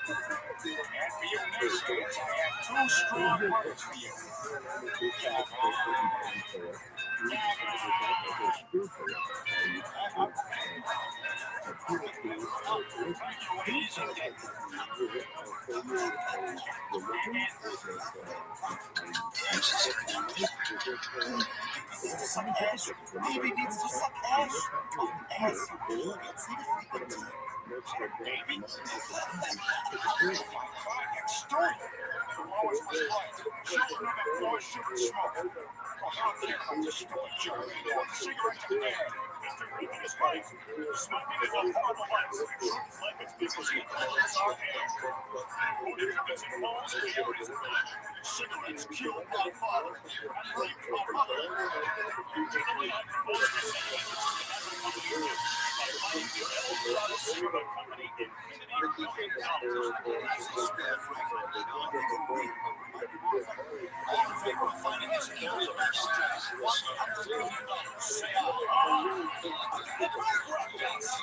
And for you naysayers, I have two strong words for you.
Some ash. Maybe needs to suck ash. Ass. It's
Baby. Start. Always was right. Children on that floor shouldn't smoke. Well, how dare I just stupid jerk? Cigarettes are bad.
Mr. Rabbi is right. Swiping is a horrible vice. It's like it's because the polls are air. Voted convincing polls, calories black. Cigarettes killed my father and raped my mother. Gentlemen, I propose to say that every company is by buying the Eldorado cigarette company infinity million dollars. That's the spirit, Frank. All in favor of finding this illegal extract $100 million. Say aye. It bankrupt us.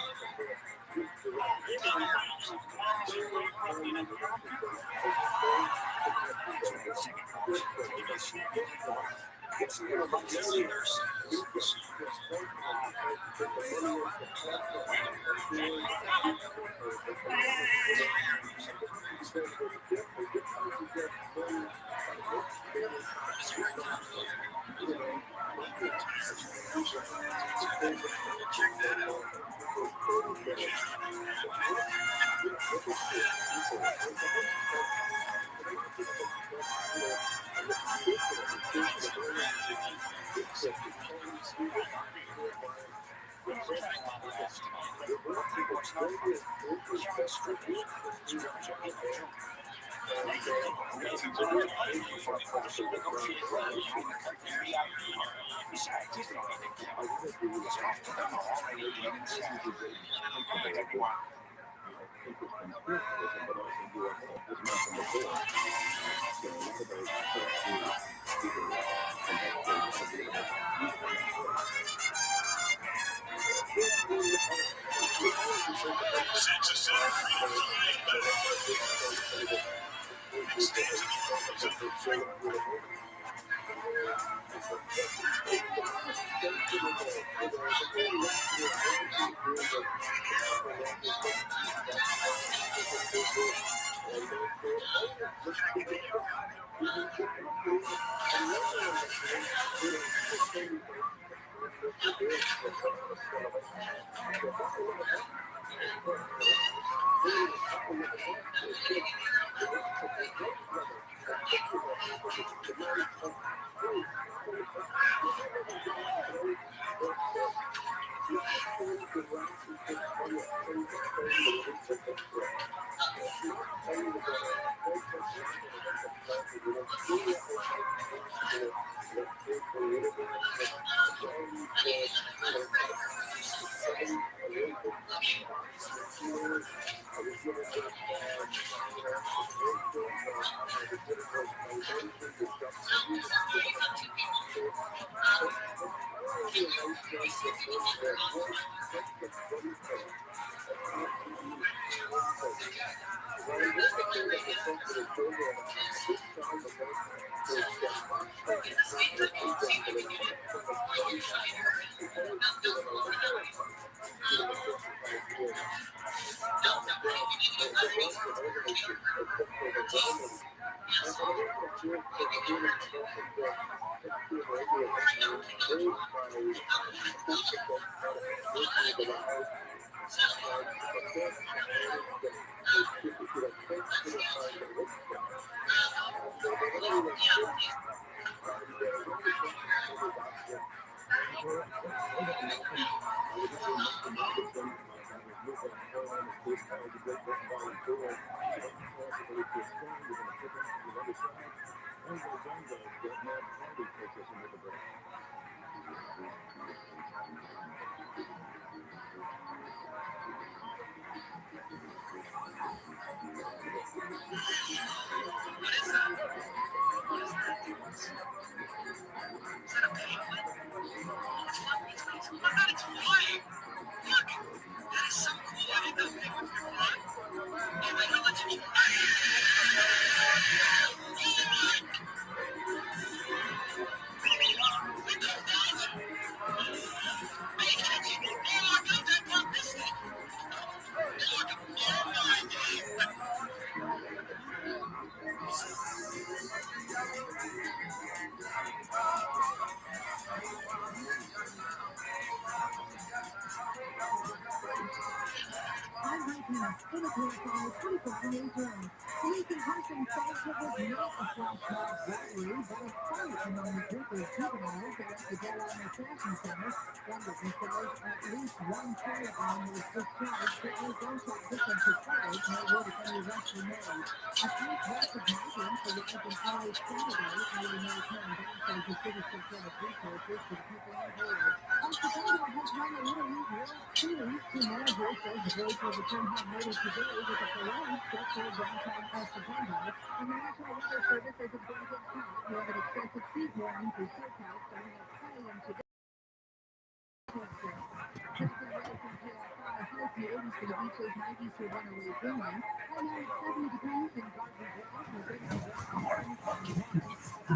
Right now, 24/5, 24/7 enjoy.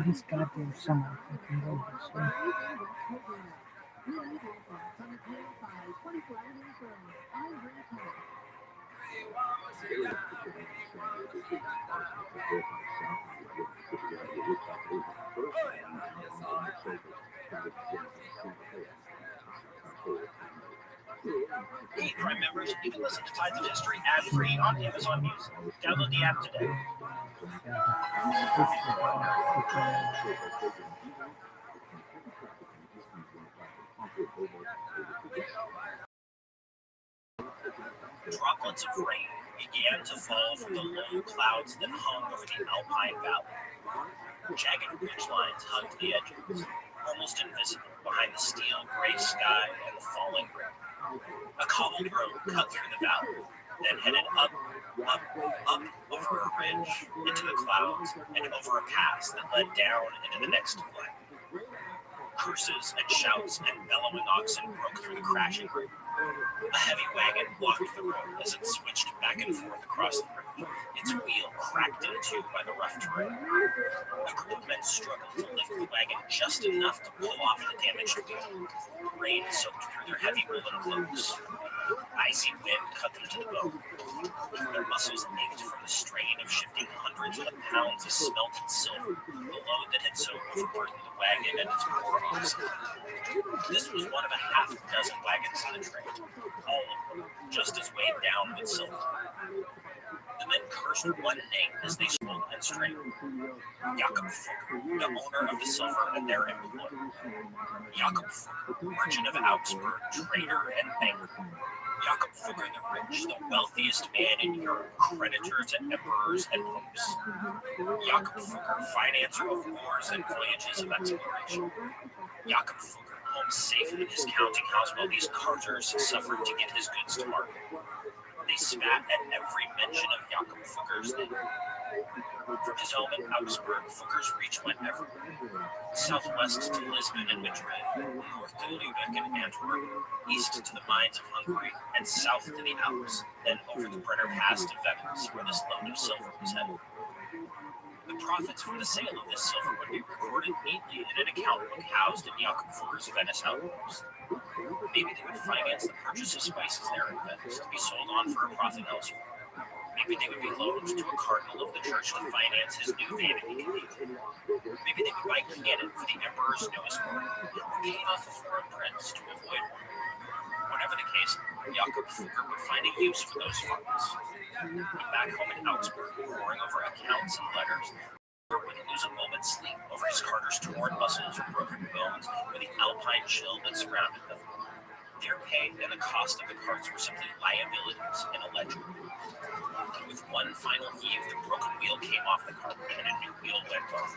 He's goddamn somewhere fucking over this.
Hey, Prime members, you can listen to Tides of History ad-free on Amazon Music. Download the app today. Droplets of rain began to fall from the low clouds that hung over the Alpine Valley. Jagged ridgelines hugged the edges, almost invisible behind the steel gray sky and the falling rain. A cobbled road cut through the valley, then headed up over a ridge, into the clouds, and over a pass that led down into the next glen. Curses and shouts and bellowing oxen broke through the crashing road. A heavy wagon blocked the road as it switched back and forth across the bridge, its wheel cracked in two by the rough terrain. A group of men struggled to lift the wagon just enough to pull off the damaged wheel. Rain soaked through their heavy woolen cloaks. Icy wind cut them to the bone. Their muscles ached from the strain of shifting hundreds of pounds of smelted silver, the load that had so overburdened the wagon and its poor oxen. This was one of a half dozen wagons in the train, all of them just as weighed down with silver. The men cursed one name as they swung and strained. Jakob Fugger, the owner of the silver and their employer. Jakob Fugger, merchant of Augsburg, trader and banker. Jakob Fugger the Rich, the wealthiest man in Europe, creditor to emperors and popes. Jakob Fugger, financer of wars and voyages of exploration. Jakob Fugger, home safe in his counting house while these carters suffered to get his goods to market. They spat at every mention of Jakob Fugger's name. From his home in Augsburg, Fugger's reach went everywhere. Southwest to Lisbon and Madrid, north to Lübeck and Antwerp, east to the mines of Hungary, and south to the Alps, then over the Brenner Pass to Venice, where this load of silver was headed. The profits from the sale of this silver would be recorded neatly in an account book housed in Jakob Fugger's Venice outpost. Maybe they would finance the purchase of spices there in Venice to be sold on for a profit elsewhere. Maybe they would be loaned to a cardinal of the church to finance his new vanity cathedral. Maybe they would buy cannon for the emperor's newest court, or pay off a foreign prince to avoid one. Whatever the case, Jakob Fugger would find a use for those funds. But back home in Augsburg, poring over accounts and letters, Fugger wouldn't lose a moment's sleep over his carter's torn muscles or broken bones, or the alpine chill that surrounded them. Their pay and the cost of the carts were simply liabilities in a ledger. With one final heave, the broken wheel came off the cart and a new wheel went on.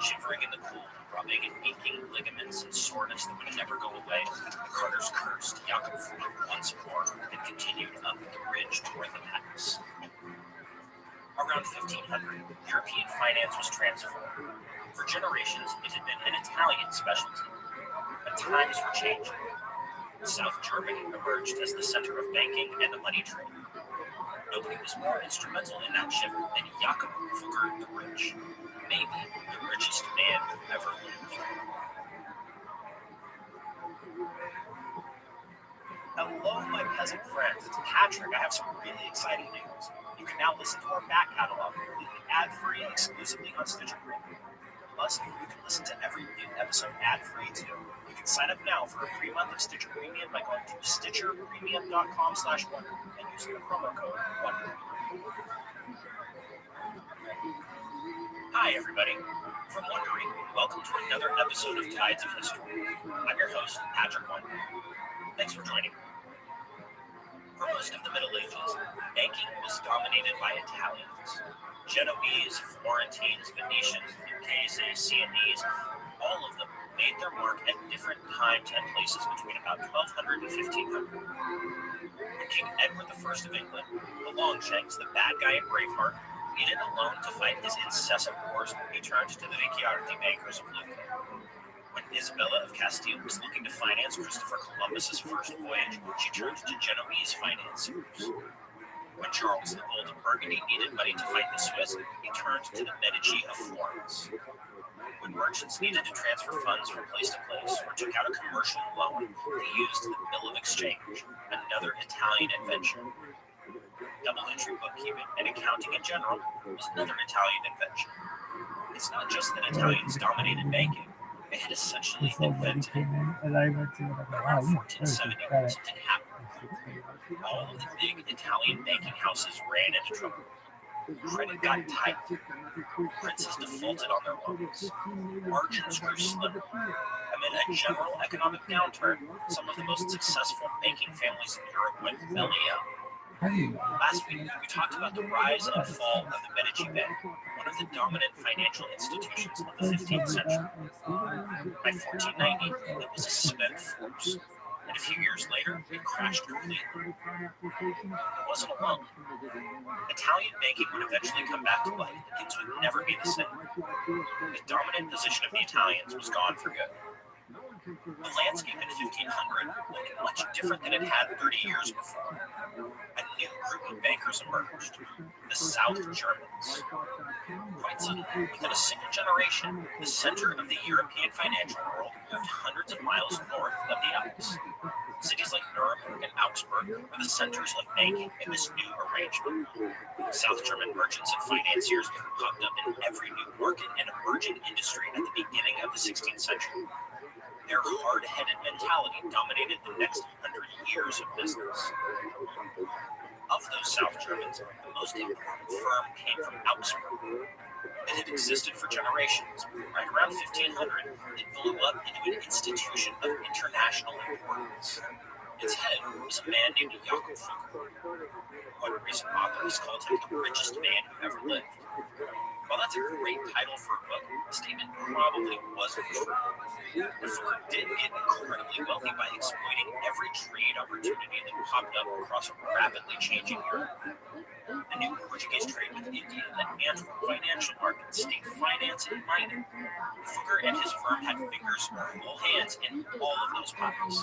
Shivering in the cold, rubbing and aching ligaments and soreness that would never go away, the carters cursed Jakob Fugger once more and continued up the ridge toward the pass. Around 1500, European finance was transformed. For generations, it had been an Italian specialty. But times were changing. South Germany emerged as the center of banking and the money trade. Nobody was more instrumental in that shift than Jakob Fugger the Rich, maybe the richest man who ever lived. Hello, my peasant friends. It's Patrick. I have some really exciting news. You can now listen to our back catalog completely ad-free and exclusively on Stitcher Premium. Plus, you can listen to every new episode ad-free too. You can sign up now for a free month of Stitcher Premium by going to stitcherpremium.com/wonder and using the promo code WONDER. Hi, everybody. From Wondering, welcome to another episode of Tides of History. I'm your host, Patrick Wonder. Thanks for joining me. For most of the Middle Ages, banking was dominated by Italians. Genoese, Florentines, Venetians, Lucchese, Sienese, all of them made their mark at different times and places between about 1200 and 1500. When King Edward I of England, the Longshanks, the bad guy in Braveheart, needed a loan to fight his incessant wars, he turned to the Ricciardi bankers of Lucca. When Isabella of Castile was looking to finance Christopher Columbus's first voyage, she turned to Genoese financiers. When Charles the Bold of Burgundy needed money to fight the Swiss, he turned to the Medici of Florence. When merchants needed to transfer funds from place to place or took out a commercial loan, they used the bill of exchange, another Italian invention. Double-entry bookkeeping and accounting in general was another Italian invention. It's not just that Italians dominated banking. They had essentially invented it. Around 1470, something happened. All of the big Italian banking houses ran into trouble. Credit got tight. Princes defaulted on their loans. Margins grew slimmer. Amid a general economic downturn, some of the most successful banking families in Europe went belly up. Last week, we talked about the rise and fall of the Medici Bank, one of the dominant financial institutions of the 15th century. By 1490, it was a spent force, and a few years later, it crashed completely. It wasn't alone. Italian banking would eventually come back to life, and things would never be the same. The dominant position of the Italians was gone for good. The landscape in 1500 looked much different than it had 30 years before. A new group of bankers emerged, the South Germans. Quite suddenly, within a single generation, the center of the European financial world moved hundreds of miles north of the Alps. Cities like Nuremberg and Augsburg were the centers of banking in this new arrangement. South German merchants and financiers popped up in every new market and emerging industry at the beginning of the 16th century. Their hard-headed mentality dominated the next 100 years of business. Of those South Germans, the most important firm came from Augsburg. It had existed for generations. Right around 1500, it blew up into an institution of international importance. Its head was a man named Jakob Fugger. One recent author has called him the richest man who ever lived. While that's a great title for a book, the statement probably wasn't true. But Fugger did get incredibly wealthy by exploiting every trade opportunity that popped up across a rapidly changing Europe. The new Portuguese trade with India, the Antwerp financial market, state finance, and mining. Fugger and his firm had fingers or whole hands in all of those pockets.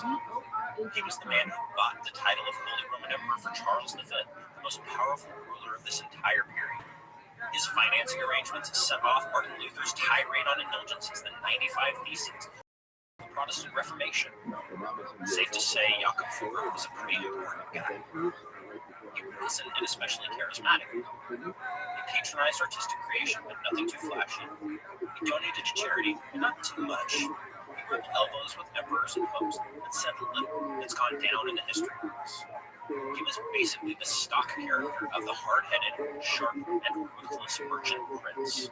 He was the man who bought the title of Holy Roman Emperor for Charles V, the most powerful ruler of this entire period. His financing arrangements set off Martin Luther's tirade on indulgences, the 95 Theses, the Protestant Reformation. Safe to say, Jakob Fugger was a pretty important guy. He wasn't an especially charismatic. He patronized artistic creation, but nothing too flashy. He donated to charity, but not too much. He rubbed elbows with emperors and popes, and said little that's gone down in the history books. He was basically the stock character of the hard-headed, sharp, and ruthless merchant prince.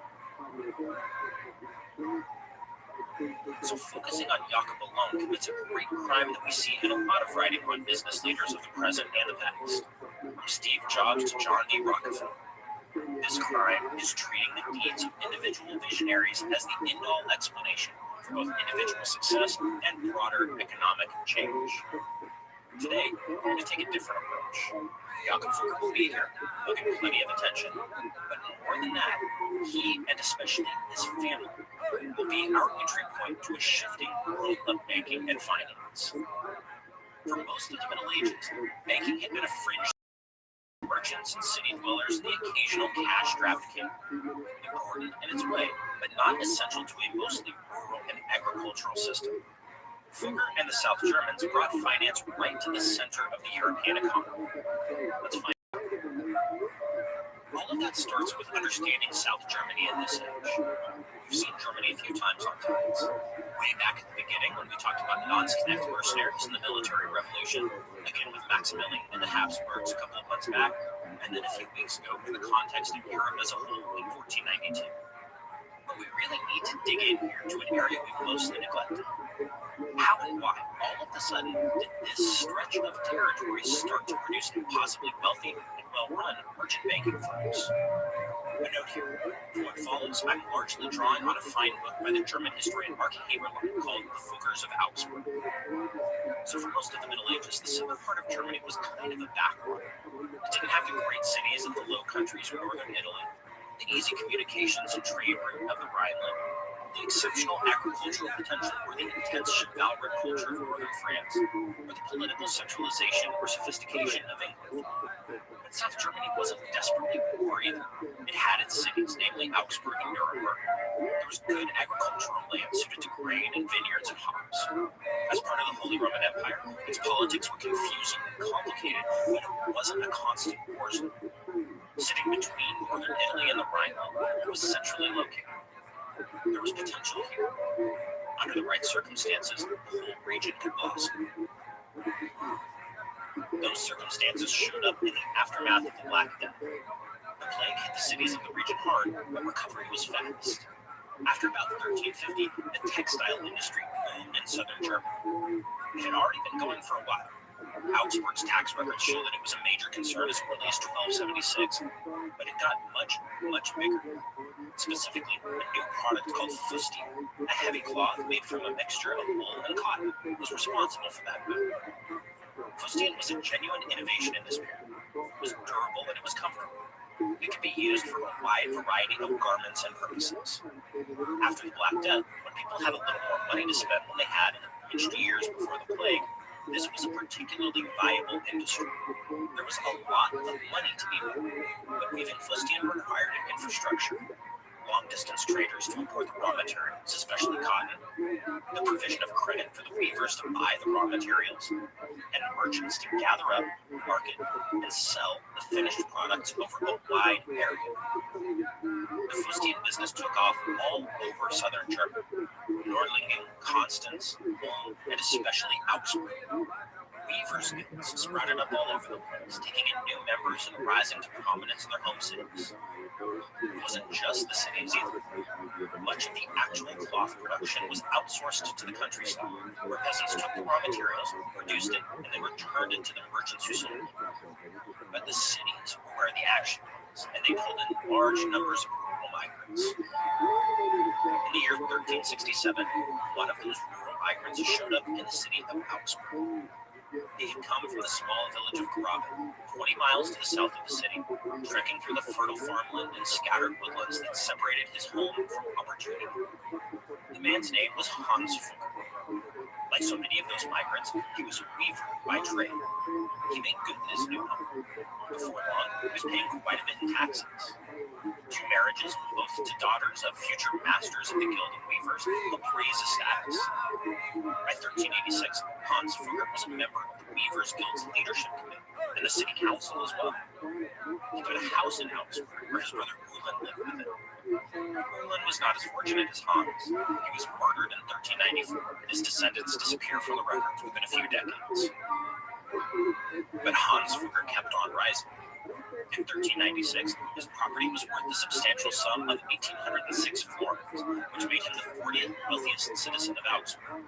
So focusing on Jakob alone commits a great crime that we see in a lot of writing on business leaders of the present and the past, from Steve Jobs to John D. Rockefeller. This crime is treating the deeds of individual visionaries as the end-all explanation for both individual success and broader economic change. Today, we're going to take a different approach. Jakob Fugger will be here. He'll get plenty of attention. But more than that, he, and especially his family, will be our entry point to a shifting world of banking and finance. For most of the Middle Ages, banking had been a fringe of merchants and city dwellers, the occasional cash-strapped king. Important in its way, but not essential to a mostly rural and agricultural system. Fugger and the South Germans brought finance right to the center of the European economy. Let's find out. All of that starts with understanding South Germany in this age. We've seen Germany a few times on Tides. Way back at the beginning when we talked about Landsknecht mercenaries and the military revolution, again with Maximilian and the Habsburgs a couple of months back, and then a few weeks ago in the context of Europe as a whole in 1492. But we really need to dig in here to an area we've mostly neglected. How and why, all of a sudden, did this stretch of territory start to produce impossibly wealthy and well-run merchant banking firms? A note here. For what follows, I'm largely drawing on a fine book by the German historian Mark Haberlein called The Fuggers of Augsburg. So for most of the Middle Ages, the southern part of Germany was kind of a backwater. It didn't have the great cities of the Low Countries or northern Italy, the easy communications and trade route of the Rhineland, the exceptional agricultural potential or the intense chivalric culture of northern France, or the political centralization or sophistication of England. But South Germany wasn't desperately poor either. It had its cities, namely Augsburg and Nuremberg. There was good agricultural land suited to grain and vineyards and hops. As part of the Holy Roman Empire, its politics were confusing and complicated, but it wasn't a constant war zone. Sitting between northern Italy and the Rhineland, it was centrally located. There was potential here. Under the right circumstances, the whole region could blossom. Those circumstances showed up in the aftermath of the Black Death. The plague hit the cities of the region hard, but recovery was fast. After about 1350, the textile industry boomed in southern Germany. It had already been going for a while. Augsburg's tax records show that it was a major concern as early as 1276, but it got much, much bigger. Specifically, a new product called fustian, a heavy cloth made from a mixture of wool and cotton, was responsible for that boom. Fustian was a genuine innovation in this period. It was durable and it was comfortable. It could be used for a wide variety of garments and purposes. After the Black Death, when people had a little more money to spend than they had in the privileged years before the plague, this was a particularly viable industry. There was a lot of money to be made, but weaving fustian required an infrastructure. Long-distance traders to import the raw materials, especially cotton, the provision of credit for the weavers to buy the raw materials, and merchants to gather up, market, and sell the finished products over a wide area. The fustian business took off all over southern Germany. Nordlingen, Constance, Ulm, and especially Augsburg. Weavers' guilds sprouted up all over the place, taking in new members and rising to prominence in their home cities. It wasn't just the cities either. Much of the actual cloth production was outsourced to the countryside, where peasants took the raw materials, produced it, and they returned it to the merchants who sold it. But the cities were where the action was, and they pulled in large numbers of rural migrants. In the year 1367, one of those rural migrants showed up in the city of Augsburg. He had come from the small village of Rabbi, 20 miles to the south of the city, trekking through the fertile farmland and scattered woodlands that separated his home from opportunity. The man's name was Hans Fugger. Like so many of those migrants, he was a weaver by trade. He made good in his new home. Before long, he was paying quite a bit in taxes. 2 marriages, both to daughters of future masters of the Guild of Weavers, helped raise his status. By 1386, Hans Fugger was a member of the Weavers Guild's leadership committee and the city council as well. He got a house in Augsburg where his brother Ulan lived with him. Ulan was not as fortunate as Hans. He was murdered in 1394, and his descendants disappeared from the records within a few decades. But Hans Fugger kept on rising. In 1396, his property was worth the substantial sum of 1,806 florins, which made him the 40th wealthiest citizen of Augsburg.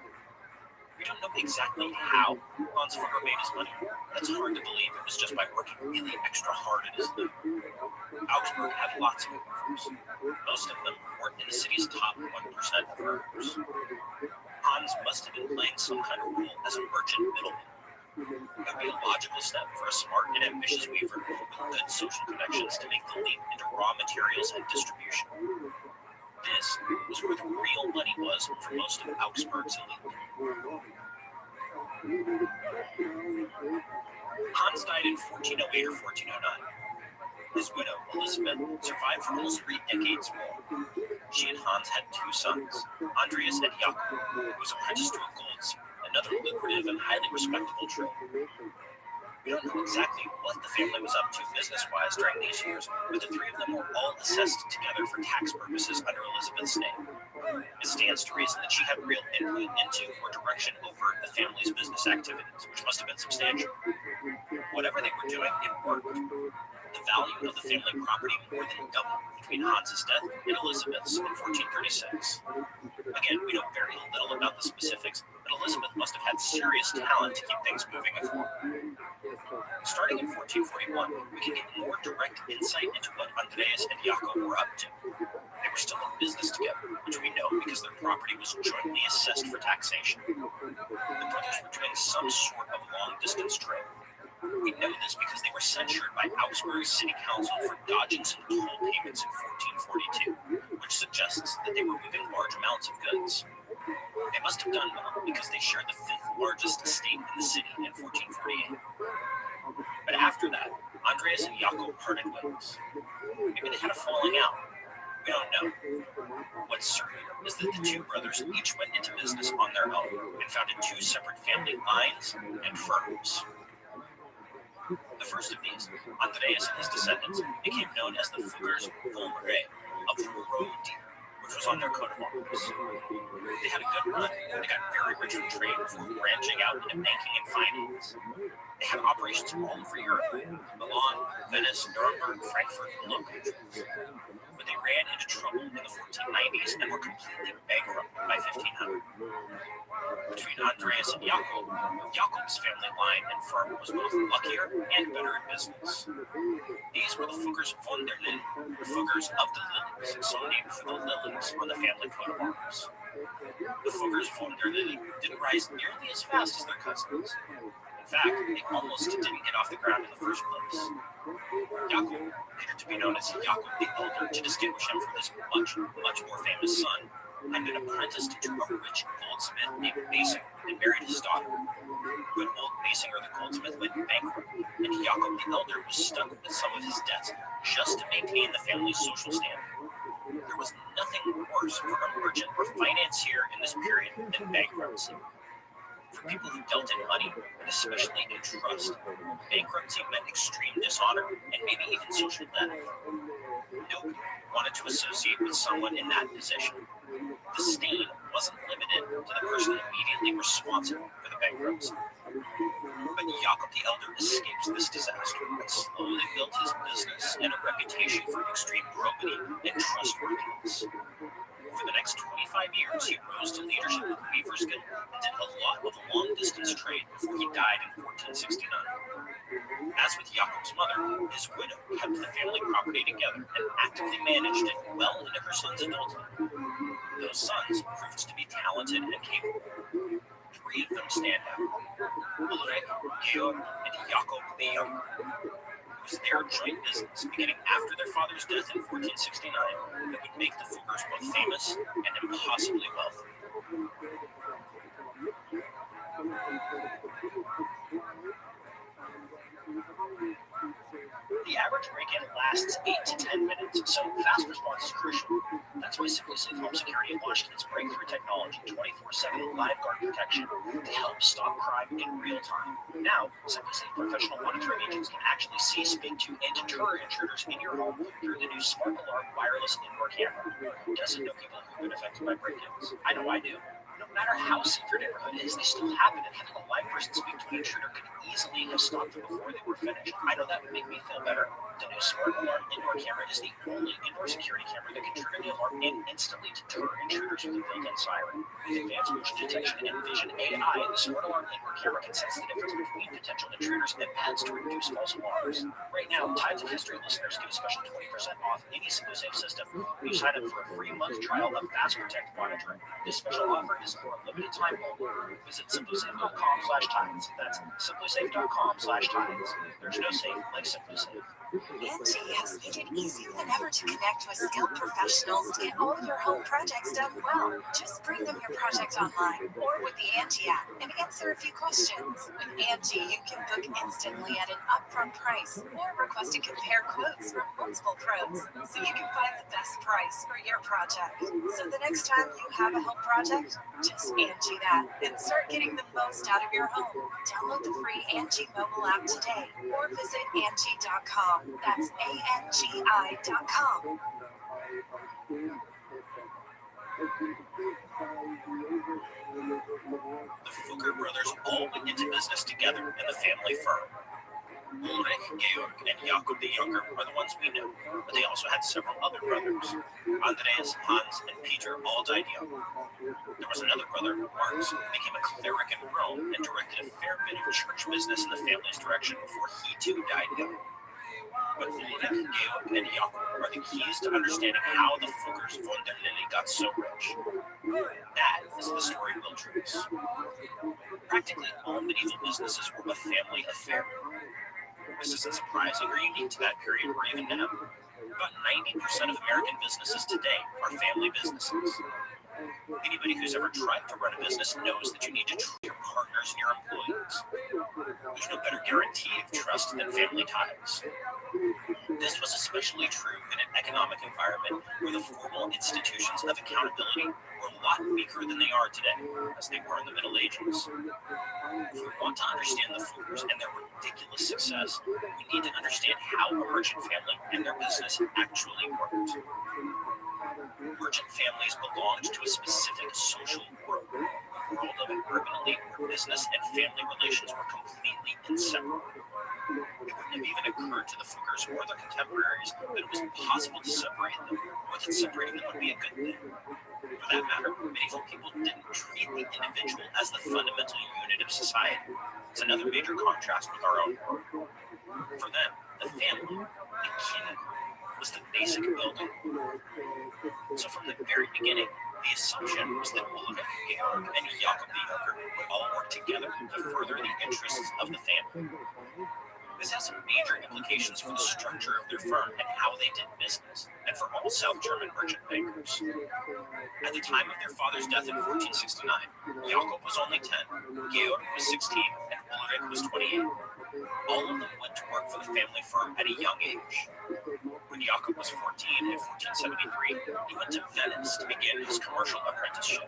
We don't know exactly how Hans Fugger made his money. It's hard to believe it was just by working really extra hard at his loot. Augsburg had lots of weavers. Most of them worked in the city's top 1% of earners. Hans must have been playing some kind of role as a merchant middleman. It would be a logical step for a smart and ambitious weaver with good social connections to make the leap into raw materials and distribution. This was where the real money was for most of Augsburg's elite. Hans died in 1408 or 1409. His widow, Elizabeth, survived for almost 3 decades more. She and Hans had 2 sons, Andreas and Jakob, who was apprenticed to a goldsmith, another lucrative and highly respectable trade. We don't know exactly what the family was up to business-wise during these years, but the three of them were all assessed together for tax purposes under Elizabeth's name. It stands to reason that she had real input into or direction over the family's business activities, which must have been substantial. Whatever they were doing, it worked. The value of the family property more than doubled between Hans's death and Elizabeth's in 1436. Again, we know very little about the specifics, but Elizabeth must have had serious talent to keep things moving forward. Starting in 1441, we can get more direct insight into what Andreas and Jacob were up to. They were still in business together, which we know because their property was jointly assessed for taxation. The brothers were doing some sort of long-distance trade. We know this because they were censured by Augsburg City Council for dodging some toll payments in 1442, which suggests that they were moving large amounts of goods. They must have done well because they shared the fifth largest estate in the city in 1448. But after that, Andreas and Jacob parted ways. Maybe they had a falling out. We don't know. What's certain is that the two brothers each went into business on their own and founded two separate family lines and firms. The first of these, Andreas and his descendants, became known as the Fuggers Volmere of ROTHSCHILD, which was on their coat of arms. They had a good run. They got very rich from trade before branching out into banking and finance. They had operations all over Europe: Milan, Venice, Nuremberg, Frankfurt, and low countries. But they ran into trouble in the 1490s and were completely bankrupt by 1500. Between Andreas and Jacob, Jacob's family line and firm was both luckier and better in business. These were the Fuggers von der Linden, the Fuggers of the Lilies, so named for the lilies on the family coat of arms. The Fuggers von der Linden didn't rise nearly as fast as their cousins. In fact, they almost didn't get off the ground in the first place. Jacob, later to be known as Jacob the Elder to distinguish him from his much more famous son, had been apprenticed to a rich goldsmith named Basinger and married his daughter. But old Basinger the goldsmith went bankrupt, and Jacob the Elder was stuck with some of his debts just to maintain the family's social standing. There was nothing worse for a merchant or financier in this period than bankruptcy. For people who dealt in money, and especially in trust, bankruptcy meant extreme dishonor and maybe even social death. Nobody wanted to associate with someone in that position. The stain wasn't limited to the person immediately responsible for the bankruptcy. But Jacob the Elder escaped this disaster and slowly built his business and a reputation for extreme probity and trustworthiness. For the next 25 years, he rose to leadership of the Weavers Guild and did a lot of long-distance trade before he died in 1469. As with Jacob's mother, his widow kept the family property together and actively managed it well into her son's adulthood. Those sons proved to be talented and capable. Three of them stand out: Ulrich, Georg, and Jacob the Younger. It was their joint business, beginning after their father's death in 1469, that would make the Fuggers both famous and impossibly wealthy. The average break-in lasts 8 to 10 minutes, so fast response is crucial. That's why SimpliSafe Home Security launched its breakthrough technology, 24/7 live guard protection, to help stop crime in real time. Now, SimpliSafe professional monitoring agents can actually see, speak to, and deter intruders in your home through the new Smart Alarm wireless indoor camera. Who doesn't know people who've been affected by break-ins? I know I do. No matter how safe your neighborhood is, they still happen, and having a live person speak to an intruder could easily have stopped them before they were finished. I know that would make me feel better. The new Smart Alarm indoor camera is the only indoor security camera that can trigger the alarm and instantly deter intruders with a built-in siren. With advanced motion detection and vision AI, the Smart Alarm indoor camera can sense the difference between potential intruders and pets to reduce false alarms. Right now, Tides of History listeners get a special 20% off any SimpliSafe system when you sign up for a free month trial of Fast Protect monitoring. This special offer is for a limited time only. Visit SimpliSafe.com/Tides. That's SimpliSafe.com/Tides. There's no safe like SimpliSafe.
Angie has made it easier than ever to connect with skilled professionals to get all your home projects done well. Just bring them your project online or with the Angie app and answer a few questions. With Angie, you can book instantly at an upfront price or request and compare quotes from multiple pros so you can find the best price for your project. So the next time you have a home project, just Angie that and start getting the most out of your home. Download the free Angie mobile app today or visit Angie.com. That's ANGI.com.
The Fugger brothers all went into business together in the family firm. Ulrich, Georg, and Jakob the Younger are the ones we know, but they also had several other brothers. Andreas, Hans, and Peter all died young. There was another brother, Marx, who became a cleric in Rome and directed a fair bit of church business in the family's direction before he too died young. But Ulrich, Georg, and Jakob are the keys to understanding how the Fuggers von der Lilly got so rich. That is the story we'll trace. Practically all medieval businesses were a family affair. This isn't surprising or unique to that period or even now. About 90% of American businesses today are family businesses. Anybody who's ever tried to run a business knows that you need to trust your partners and your employees. There's no better guarantee of trust than family ties. This was especially true in an economic environment where the formal institutions of accountability were a lot weaker than they are today, as they were in the Middle Ages. If we want to understand the Fuggers and their ridiculous success, we need to understand how a merchant family and their business actually worked. Merchant families belonged to a specific social world, a world of an urban elite where business and family relations were completely inseparable. It wouldn't have even occurred to the Fuggers or their contemporaries that it was possible to separate them, or that separating them would be a good thing. For that matter, medieval people didn't treat the individual as the fundamental unit of society. It's another major contrast with our own world. For them, the family, the kin group, was the basic building. So from the very beginning, the assumption was that Ulrich, Georg, and Jakob the Younger would all work together to further the interests of the family. This has some major implications for the structure of their firm and how they did business, and for all South German merchant bankers. At the time of their father's death in 1469, Jakob was only 10, Georg was 16, and Ulrich was 28. All of them went to work for the family firm at a young age. When Jakob was 14 in 1473, he went to Venice to begin his commercial apprenticeship.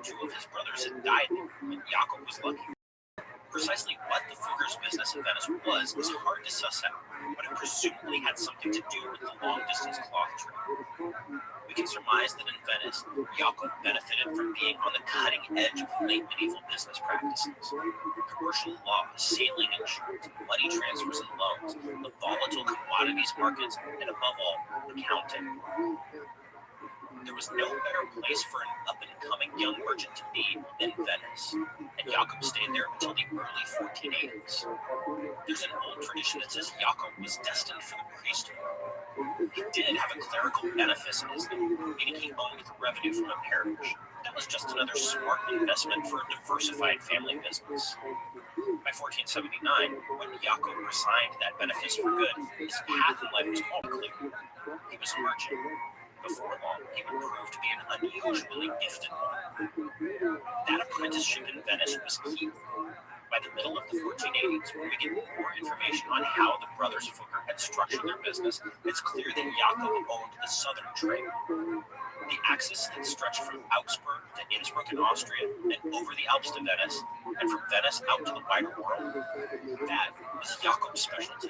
Two of his brothers had died there, and Jakob was lucky. Precisely what the Fuggers' business in Venice was is hard to suss out, but it presumably had something to do with the long-distance cloth trade. We can surmise that in Venice, Jakob benefited from being on the cutting edge of late medieval business practices. Commercial law, sailing insurance, money transfers and loans, the volatile commodities markets, and above all, accounting. There was no better place for an up-and-coming young merchant to be than Venice, and Jakob stayed there until the early 1480s. There's an old tradition that says Jakob was destined for the priesthood. He did have a clerical benefice in his name, meaning he owned the revenue from a parish. That was just another smart investment for a diversified family business. By 1479, when Jakob resigned that benefice for good, his path in life was all clear. He was a merchant. Before long, he would prove to be an unusually gifted one. That apprenticeship in Venice was key. By the middle of the 1480s, when we get more information on how the brothers Fugger had structured their business, it's clear that Jakob owned the southern trade. The axis that stretched from Augsburg to Innsbruck in Austria, and over the Alps to Venice, and from Venice out to the wider world. That was Jakob's specialty.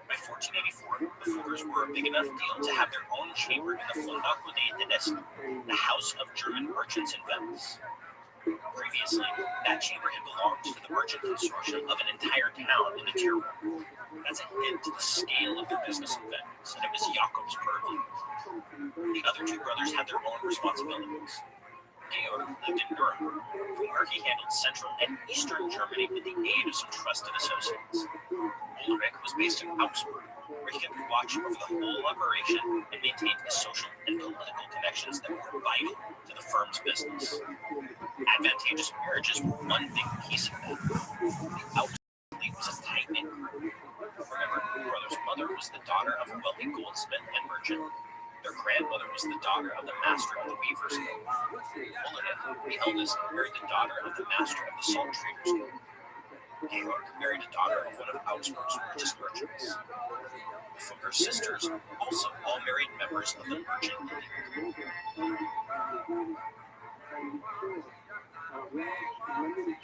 By 1484, the Fuggers were a big enough deal to have their own chamber in the photooftheday, the House of German Merchants in Venice. Previously, that chamber had belonged to the merchant consortium of an entire town in the Tyrol. That's a hint to the scale of their business in Venice, and it was Jakob's purview. The other two brothers had their own responsibilities. Georg lived in Nuremberg, from where he handled central and eastern Germany with the aid of some trusted associates. Ulrich was based in Augsburg, where he kept watch over the whole operation and maintained the social and political connections that were vital to the firm's business. Advantageous marriages were one big piece of that. The Augsburg was a tight-knit group. Remember, wealthy goldsmith and merchant. Their grandmother was the daughter of the master of the weavers' guild. Ulrich, the eldest, married the daughter of the master of the salt traders' guild. Georg married a daughter of one of Augsburg's richest merchants. The Fugger's sisters also all married members of the merchant elite.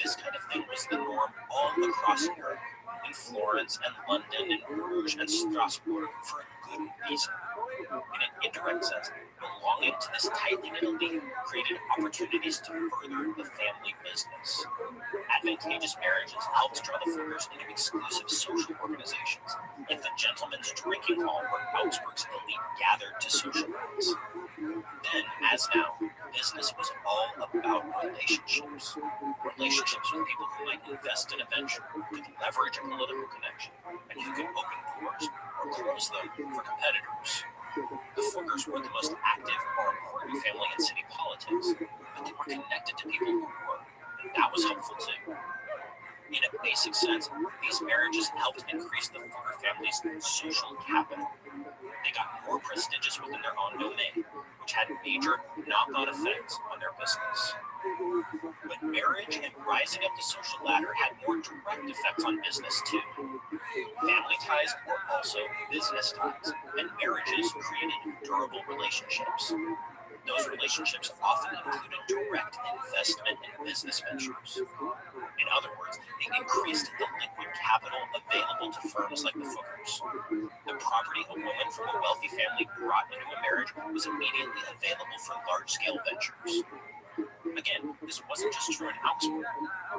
This kind of thing was the norm all across Europe, in Florence and London and Bruges and Strasbourg, for a good reason. In an indirect sense, belonging to this tightly knit elite created opportunities to further the family business. Advantageous marriages helped draw the Fuggers into exclusive social organizations, like the Gentlemen's Drinking Hall where Augsburg's elite gathered to socialize. Then, as now, business was all about relationships. Relationships with people who might invest in a venture, who could leverage a political connection, and who could open doors or close them for competitors. The Fuggers were the most active or important family in city politics, but they were connected to people who were, and that was helpful too. In a basic sense, these marriages helped increase the Fugger family's social capital. They got more prestigious within their own domain, which had major knock-on effects on their business. But marriage and rising up the social ladder had more direct effects on business too. Family ties were also business ties, and marriages created durable relationships. Those relationships often included direct investment in business ventures. In other words, they increased the liquid capital available to firms like the Fuggers. The property a woman from a wealthy family brought into a marriage was immediately available for large-scale ventures. Again, this wasn't just true in Augsburg.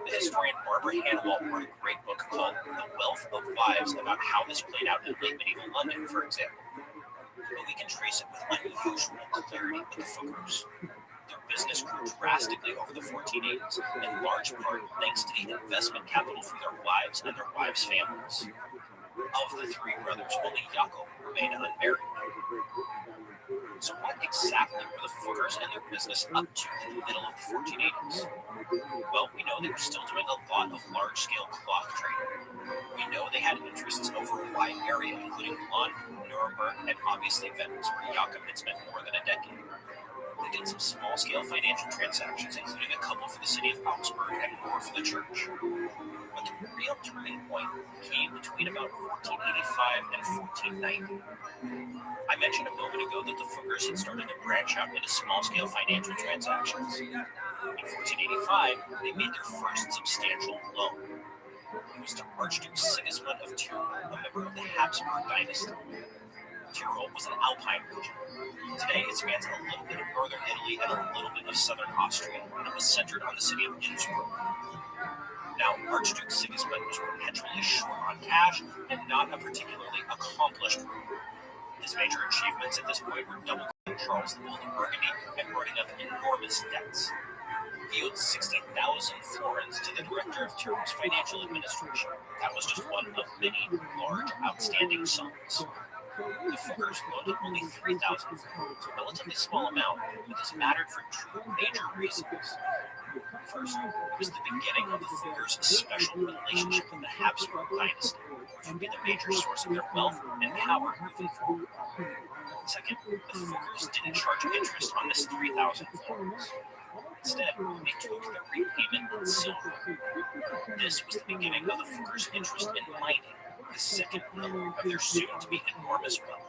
The historian Barbara Hanwalt wrote a great book called The Wealth of Wives about how this played out in late medieval London, for example. But we can trace it with unusual clarity with the Fuggers. Their business grew drastically over the 1480s, in large part thanks to the investment capital from their wives and their wives' families. Of the three brothers, only Jakob remained unmarried. So what exactly were the Fuggers and their business up to in the middle of the 1480s? Well, we know they were still doing a lot of large-scale cloth trading. We know they had interests over a wide area, including Milan, Nuremberg, and obviously Venice, where Jakob had spent more than a decade. They did some small-scale financial transactions, including a couple for the city of Augsburg and more for the church. But the real turning point came between about 1485 and 1490. I mentioned a moment ago that the Fuggers had started to branch out into small-scale financial transactions. In 1485, they made their first substantial loan. It was to Archduke Sigismund of Tyrol, a member of the Habsburg dynasty. Tyrol was an alpine region. Today, it spans a little bit of northern Italy and a little bit of southern Austria, and it was centered on the city of Innsbruck. Now, Archduke Sigismund was perpetually short on cash and not a particularly accomplished ruler. His major achievements at this point were doubling Charles the Bold of Burgundy and writing up enormous debts. He owed 60,000 florins to the director of Tyrol's financial administration. That was just one of many large outstanding sums. The Fuggers loaned him only 3,000 florins, a relatively small amount, but this mattered for two major reasons. First, it was the beginning of the Fuggers' special relationship with the Habsburg dynasty, which would be the major source of their wealth and power moving forward. Second, the Fuggers didn't charge interest on this 3,000 florins. Instead, they took their repayment in silver. This was the beginning of the Fuggers' interest in mining, the second pillar of their soon-to-be enormous wealth.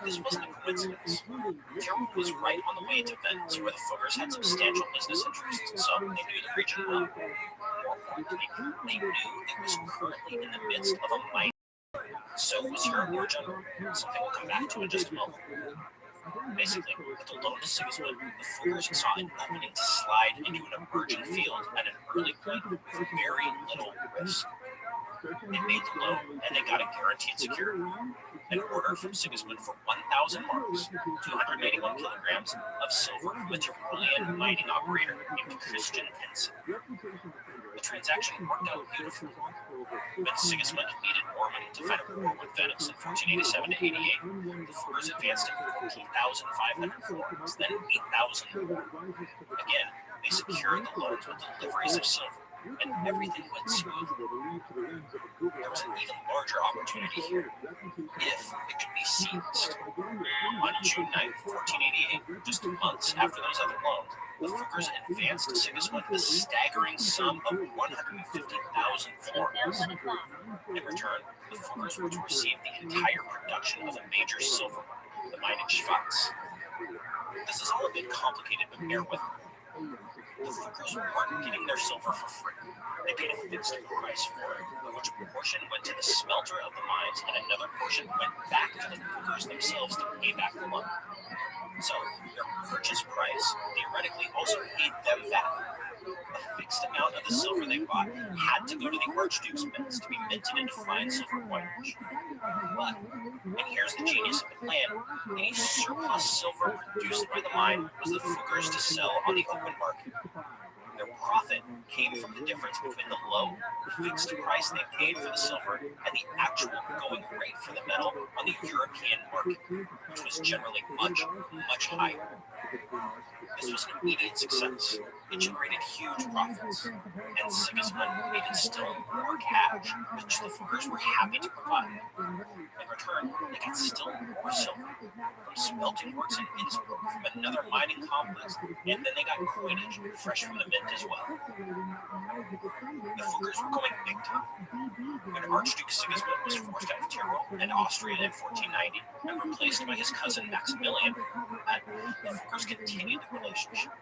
This wasn't a coincidence. Tyrol was right on the way to Venice, where the Fuggers had substantial business interests, so they knew the region well. More importantly, they knew it was currently in the midst of a mining. So was Europe more general, something we'll come back to in just a moment. Basically, with the loan to Sigismund, the Fuggers saw an opening to slide into an emerging field at an early point with very little risk. They made the loan, and they got a guaranteed security. An order from Sigismund for 1,000 marks, 281 kilograms of silver from a Tyrolean mining operator named Christian Hensen. The transaction worked out beautifully. When Sigismund needed more money to fight a war with Venice in 1487 to 88, the Fuggers advanced him 14,500 florins, then 8,000 more. Again, they secured the loans with deliveries of silver, and everything went smoothly. There was an even larger opportunity here, if it could be seized. On June 9, 1488, just months after those other loans, the Fookers advanced Sigismund the staggering sum of 150,000 florins. In return, the Fookers were to receive the entire production of a major silver mine, the mine in Schwarz. This is all a bit complicated, but bear with me. The Fookers weren't getting their silver for free. They paid a fixed price for it, of which a portion went to the smelter of the mines and another portion went back to the Fookers themselves to pay back the loan. So, their purchase price theoretically also paid them back. A fixed amount of the silver they bought had to go to the Archduke's mints to be minted into fine silver coinage. But, and here's the genius of the plan, any surplus silver produced by the mine was the Fookers to sell on the open market. Their profit came from the difference between the low, fixed price they paid for the silver and the actual going rate for the metal on the European market, which was generally much, much higher. This was an immediate success. It generated huge profits, and Sigismund made still more cash, which the Fookers were happy to provide. In return, they got still more silver from smelting works in Innsbruck, from another mining complex, and then they got coinage fresh from the mint as well. The Fookers were going big time. When Archduke Sigismund was forced out of Tyrol and Austria in 1490 and replaced by his cousin Maximilian, the Fookers continued the relationship.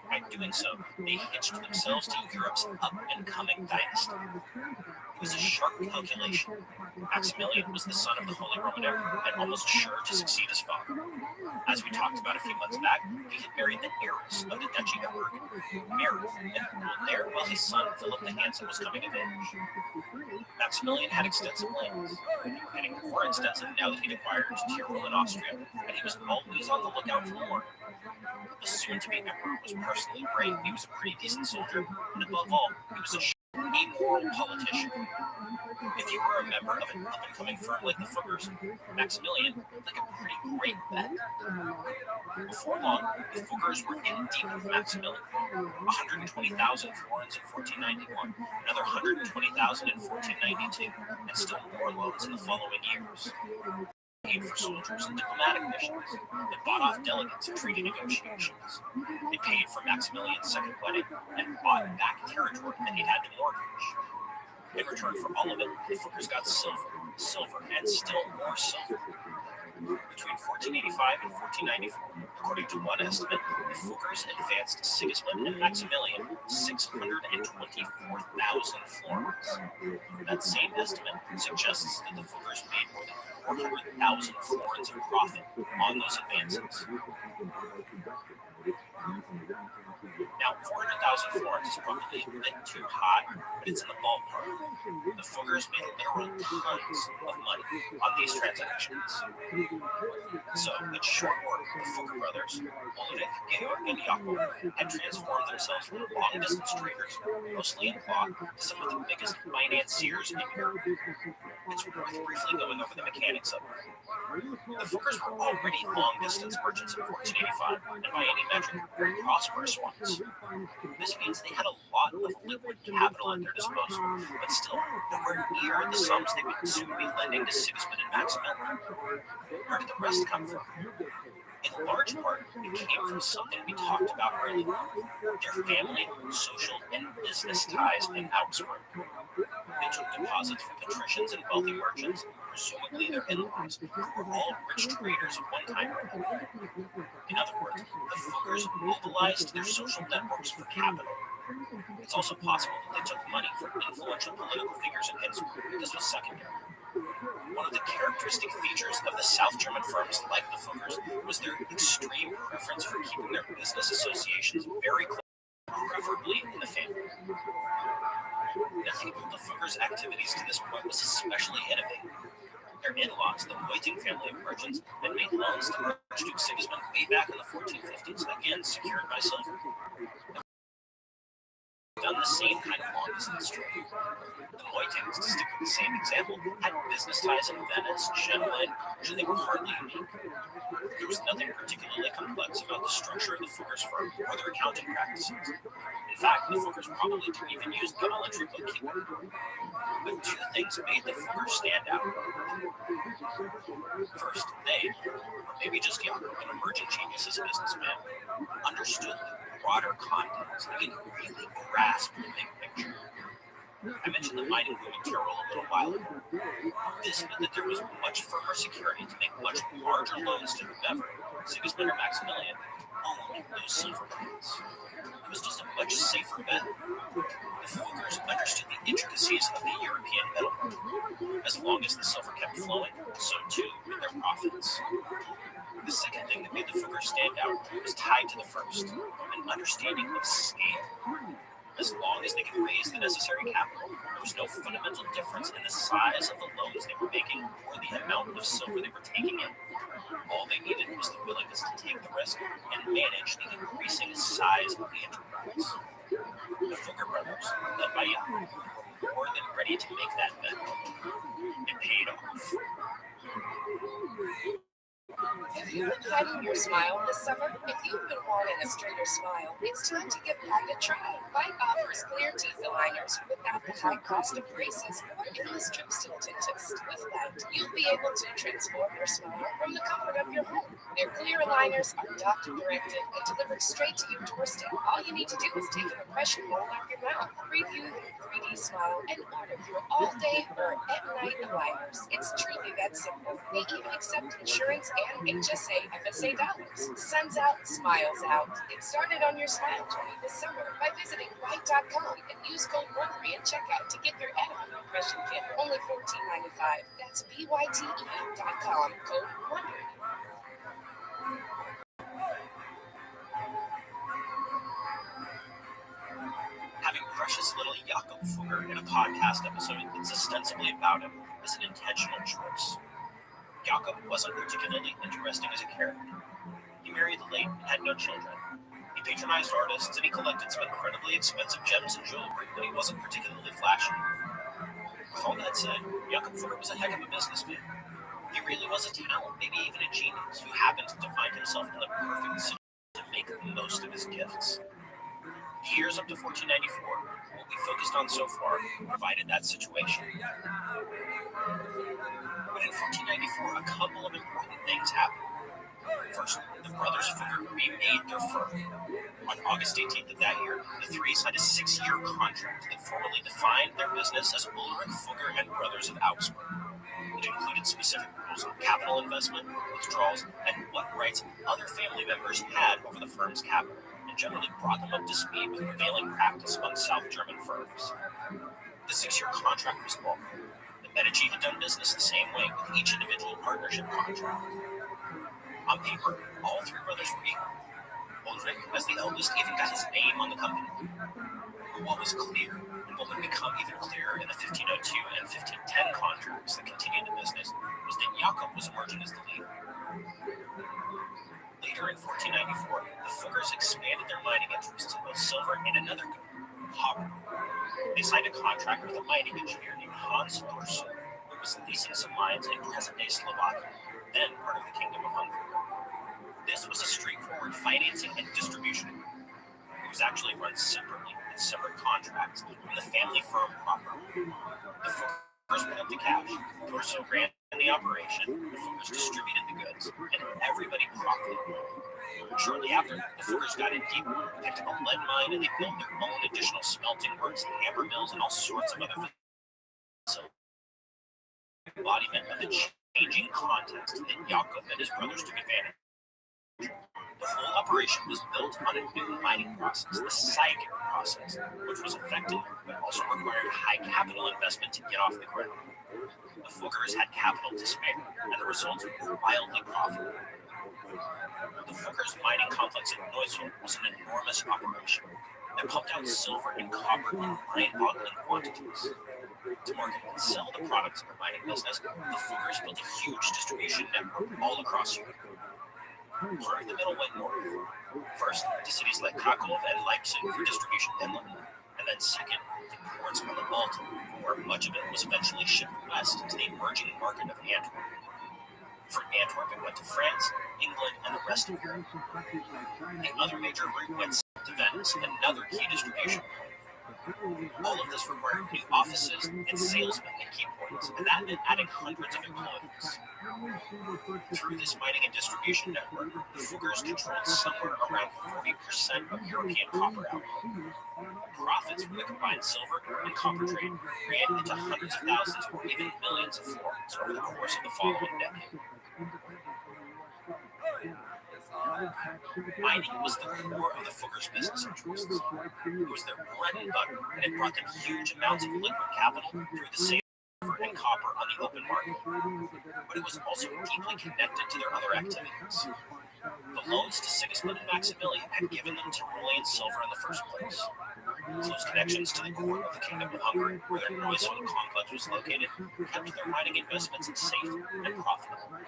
By doing so, they hitched themselves to Europe's up-and-coming dynasty. It was a sharp calculation. Maximilian was the son of the Holy Roman Emperor and almost sure to succeed his father. As we talked about a few months back, he had married the heiress of the Duchy of Burgundy, Mary, and ruled there while his son Philip the Handsome was coming of age. Maximilian had extensive lands. They were getting more extensive now that he'd acquired Tyrol and Austria, and he was always on the lookout for more. The soon-to-be emperor was personally brave, he was a pretty decent soldier, and above all, he was a amoral politician. If you were a member of an up-and-coming firm like the Fookers, Maximilian looked like a pretty great bet. Before long, the Fookers were in deep with Maximilian. 120,000 florins in 1491, another 120,000 in 1492, and still more loans in the following years. Paid for soldiers and diplomatic missions. They bought off delegates in treaty negotiations. They paid for Maximilian's second wedding and bought back territory that he'd had to mortgage. In return for all of it, the Fookers got silver, and still more silver. Between 1485 and 1494, according to one estimate, the Fookers advanced Sigismund and Maximilian 624,000 florins. That same estimate suggests that the Fookers made more than 400,000 florins in profit on those advances. Now, 400,000 florins is probably a bit too high, but it's in the ballpark. The Fookers made literal tons of money on these transactions. So, in short order, the Fooker brothers, Ulrich, Georg, and Jakob, had transformed themselves from long-distance traders, mostly in cloth, to some of the biggest financiers in Europe. It's worth briefly going over the mechanics of it. The Fookers were already long-distance merchants in 1485, and by any metric, very prosperous ones. This means they had a lot of liquid capital at their disposal, but still nowhere near the sums they would soon be lending to Sigismund and Maximilian. Where did the rest come from? In large part, it came from something we talked about earlier: their family, social, and business ties in Augsburg. They took deposits from patricians and wealthy merchants, presumably their in-laws, who were all rich traders of one kind or another. In other words, the Fookers mobilized their social networks for capital. It's also possible that they took money from influential political figures in Innsbruck, but this was secondary. One of the characteristic features of the South German firms like the Fookers was their extreme preference for keeping their business associations very close, preferably in the family. Nothing about the Fookers' activities to this point was especially innovative. Their in-laws, the Whiting family of merchants, had made loans to Archduke Sigismund way back in the 1450s, again secured by silver. Done the same kind of long-distance trade. The Whitings, to stick with the same example, had business ties in Venice, Genoa, and Persia. They were hardly unique. There was nothing particularly complex about the structure of the Fookers firm or their accounting practices. In fact, the Fookers probably didn't even use good elementary bookkeeping. But two things made the Fookers stand out. First, they, or maybe just Jakob, an emerging genius as a businessman, understood the broader context and really grasped the big picture. I mentioned the mining boom in Tyrol a little while ago. This meant that there was much firmer security to make much larger loans to whoever, Sigismund or Maximilian, owned those silver mines. It was just a much safer bet. The Fookers understood the intricacies of the European metal market. As long as the silver kept flowing, so too would their profits. The second thing that made the Fookers stand out was tied to the first, an understanding of scale. As long as they could raise the necessary capital, there was no fundamental difference in the size of the loans they were making or the amount of silver they were taking in. All they needed was the willingness to take the risk and manage the increasing size of the enterprise. The Fooker brothers, led by Jakob, were more than ready to make that bet. It paid off.
Have you been hiding your smile this summer? If you've been wanting a straighter smile, it's time to give Bite a try. Bite offers clear teeth aligners without the high cost of braces or endless trips to the dentist. With Bite, you'll be able to transform your smile from the comfort of your home. Their clear aligners are doctor-directed and delivered straight to your doorstep. All you need to do is take an impression mold off your mouth, preview your 3D smile, and order your all-day or at-night aligners. It's truly that simple. They even accept insurance and HSA FSA dollars. Sun's out, smiles out. Get started on your smile journey this summer by visiting Bite.com and use code WONDERY at checkout to get your add-on impression kit for only $14.95. That's BYTE.com, code WONDERY.
Having precious little Jakob Fooker in a podcast episode that's ostensibly about him is an intentional choice. Jakob wasn't particularly interesting as a character. He married late and had no children. He patronized artists and he collected some incredibly expensive gems and jewelry, but he wasn't particularly flashy. With all that said, Jakob Fooker was a heck of a businessman. He really was a talent, maybe even a genius, who happened to find himself in the perfect situation to make the most of his gifts. Years up to 1494, what we focused on so far, provided that situation. But in 1494, a couple of important things happened. First, the brothers Fooker remade their firm. On August 18th of that year, the three signed a 6-year contract that formally defined their business as Ulrich Fooker and Brothers of Augsburg. It included specific rules on capital investment, withdrawals, and what rights other family members had over the firm's capital, and generally brought them up to speed with prevailing practice among South German firms. The 6-year contract was long. The Medici had done business the same way with each individual partnership contract. On paper, all three brothers were equal. Ulrich, as the eldest, even got his name on the company. But what was clear, and what would become even clearer in the 1502 and 1510 contracts that continued the business, was that Jakob was emerging as the leader. Later in 1494, the Fookers expanded their mining interests in both silver and another good, copper. They signed a contract with a mining engineer named Hans Thorson, who was leasing some mines in present-day Slovakia, then part of the Kingdom of Hungary. This was a straightforward financing and distribution agreement. It was actually run separately in separate contracts from the family firm proper. The Fookers put up the cash, Thorson ran the operation, the Fookers distributed the goods, and everybody profited. Shortly after, the Fookers got in deep, picked up a lead mine, and they built their own additional smelting works, hammer mills, and all sorts of other things. So, embodiment of the changing context that Jakob and his brothers took advantage of. The whole operation was built on a new mining process, the Siger process, which was effective but also required high capital investment to get off the ground. The Fookers had capital to spare, and the results were wildly profitable. The Fookers mining complex in Neufeld was an enormous operation that pumped out silver and copper in mind-boggling quantities. To market and sell the products of their mining business, the Fookers built a huge distribution network all across Europe. Part of the middle went north. First, to cities like Krakow and Leipzig for distribution inland, and then second, to ports on the Baltic, where much of it was eventually shipped west to the emerging market of Antwerp. From Antwerp, it went to France, England, and the rest of Europe. The other major route went to Venice, another key distribution. All of this required new offices and salesmen at key points, and that meant adding hundreds of employees. Through this mining and distribution network, the Fuggers controlled somewhere around 40% of European copper output. Profits from the combined silver and copper trade ran into hundreds of thousands or even millions of florins over the course of the following decade. Mining was the core of the Fuggers' business interests. It was their bread and butter, and it brought them huge amounts of liquid capital through the sale of silver and copper on the open market. But it was also deeply connected to their other activities. The loans to Sigismund and Maximilian had given them Tyrolean silver in the first place. Those connections to the core of the Kingdom of Hungary, where their Neusville complex was located, kept their mining investments safe and profitable.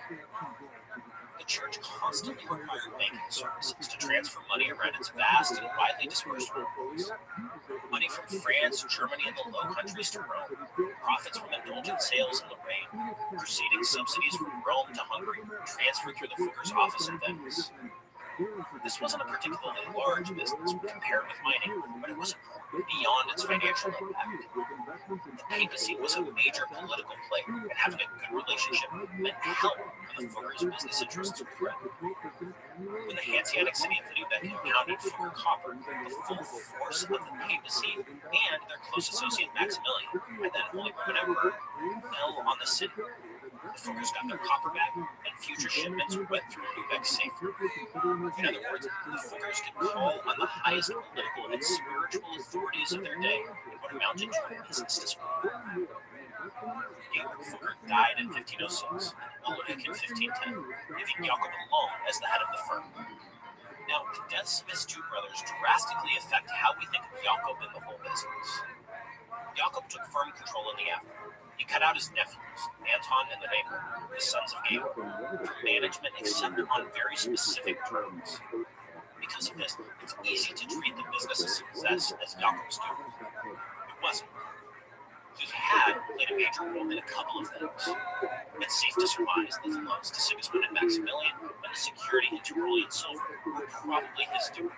The church constantly required banking services to transfer money around its vast and widely dispersed holdings. Money from France, Germany, and the Low Countries to Rome, profits from indulgent sales in Lorraine, crusading subsidies from Rome to Hungary, transferred through the Fuggers' office in Venice. This wasn't a particularly large business compared with mining, but it was important beyond its financial impact. The papacy was a major political player, and having a good relationship meant help when the Fuggers' business interests were threatened. When the Hanseatic city of Lübeck impounded Fugger copper, the full force of the papacy and their close associate Maximilian, and then Holy Roman Emperor, fell on the city. The Fuggers got their copper back, and future shipments went through Lübeck safely. In other words, the Fuggers could call on the highest political and spiritual authorities of their day in what amounted to a business dispute. Georg Fugger died in 1506, and Ulrich in 1510, leaving Jakob alone as the head of the firm. Now, the deaths of his two brothers drastically affect how we think of Jakob and the whole business. Jakob took firm control in the aftermath. He cut out his nephews, Anton and Remo, the sons of Georg, from management except on very specific terms. Because of this, it's easy to treat the business as success as Jakob's doing. It wasn't. He had played a major role in a couple of things. It's safe to surmise that the loans to Sigismund and Maximilian and the security in Tyrolean silver were probably his doing.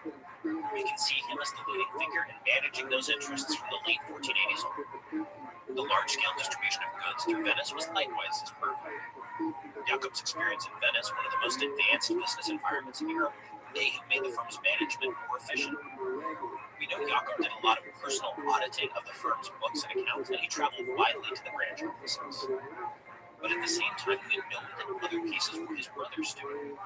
We can see him as the leading figure in managing those interests from the late 1480s on. The large-scale distribution of goods through Venice was likewise his purview. Jakob's experience in Venice, one of the most advanced business environments in Europe, may have made the firm's management more efficient. We know Jakob did a lot of personal auditing of the firm's books and accounts, and he traveled widely to the branch offices. But at the same time, we know that other pieces were his brothers doing.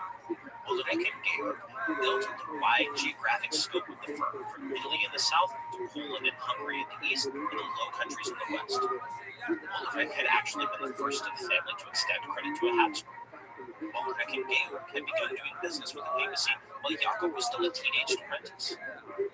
Ulrich and Georg built the wide geographic scope of the firm, from Italy in the south to Poland and Hungary in the east, and the Low Countries in the west. Ulrich had actually been the first of the family to extend credit to a Habsburg. Ulrich and Georg had begun doing business with the papacy while Jakob was still a teenage apprentice.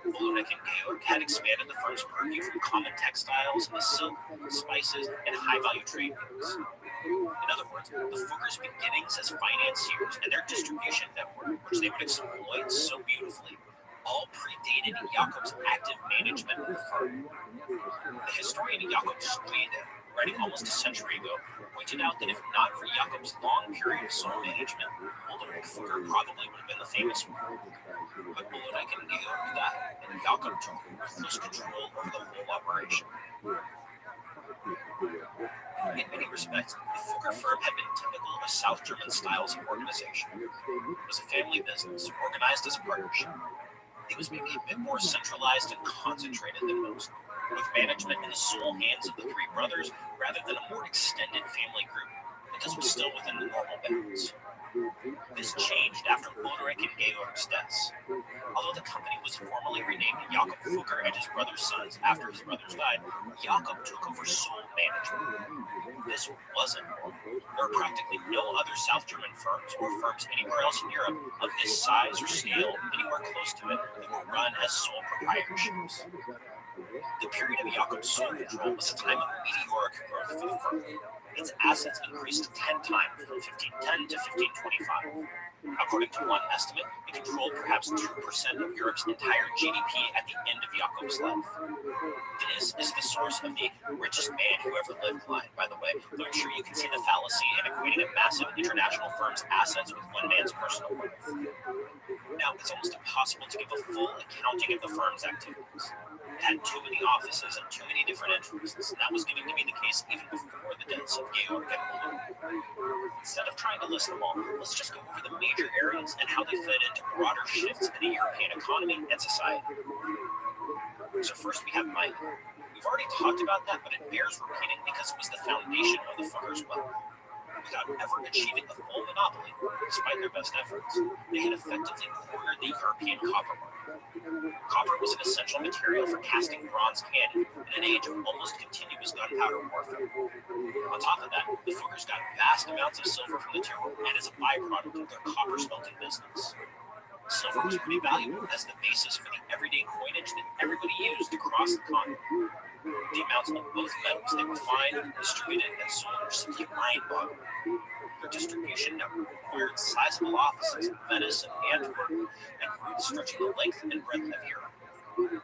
Ulrich and Georg had expanded the firm's purview from common textiles and silk, spices, and high-value trade goods. In other words, the Fuggers' beginnings as financiers and their distribution network, which they would exploit so beautifully, all predated Jakob's active management of the firm. The historian Jakob Strede, writing almost a century ago, pointed out that if not for Jakob's long period of sole management, Ulrich Fugger probably would have been the famous one. But Ulrich and Georg died, and Jakob took ruthless control over the whole operation. In many respects, the Fugger firm had been typical of South German styles of organization. It was a family business, organized as a partnership. It was maybe a bit more centralized and concentrated than most, with management in the sole hands of the three brothers rather than a more extended family group, but this was still within the normal bounds. This changed after Ulrich and Georg's deaths. Although the company was formally renamed Jakob Fugger and his brother's sons after his brothers died, Jakob took over sole management. This wasn't normal. There are practically no other South German firms or firms anywhere else in Europe of this size or scale anywhere close to it that were run as sole proprietorships. The period of Jakob's sole control was a time of meteoric growth for the firm. Its assets increased 10 times from 1510 to 1525. According to one estimate, it controlled perhaps 2% of Europe's entire GDP at the end of Jakob's life. This is the source of the richest man who ever lived line, by the way, though I'm sure you can see the fallacy in equating a massive international firm's assets with one man's personal wealth. Now, it's almost impossible impossible to give a full accounting of the firm's activities. It had too many offices and too many different interests, and that was getting to be the case even before the deaths of Georg and Malone. Instead of trying to list them all, let's just go over the major areas and how they fed into broader shifts in the European economy and society. So first we have mining. We've already talked about that, but it bears repeating because it was the foundation of the fuckers' wealth. Without ever achieving a full monopoly, despite their best efforts, they had effectively cornered the European copper market. Copper was an essential material for casting bronze cannon in an age of almost continuous gunpowder warfare. On top of that, the fuckers got vast amounts of silver from the Tyrol and as a byproduct of their copper smelting business. Silver was pretty valuable as the basis for the everyday coinage that everybody used across the continent. The amounts of both metals they refined, distributed, and sold were simply mind-boggling. Their distribution network required sizable offices in Venice and Antwerp and routes stretching the length and breadth of Europe.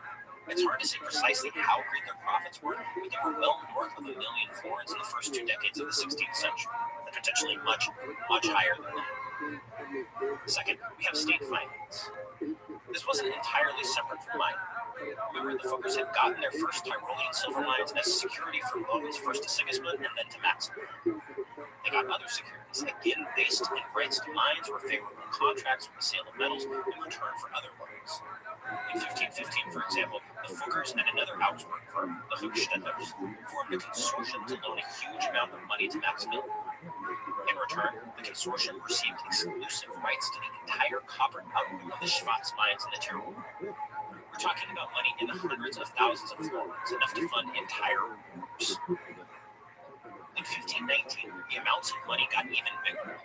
It's hard to say precisely how great their profits were, but they were well north of 1 million florins in the first 2 decades of the 16th century, and potentially much, much higher than that. Second, we have state finance. This wasn't entirely separate from mining. Remember, the fuckers had gotten their first Tyrolean silver mines as security for loans first to Sigismund and then to Maximilian. They got other securities, again based in rights to mines or favorable contracts for the sale of metals in return for other loans. In 1515, for example, the fuckers and another Augsburg firm, the Hochstädters, formed a consortium to loan a huge amount of money to Maximilian. In return, the consortium received exclusive rights to the entire copper output of the Schwarz mines in the Tyrol. We're talking about money in the hundreds of thousands of florins, enough to fund entire wars. In 1519, the amounts of money got even bigger.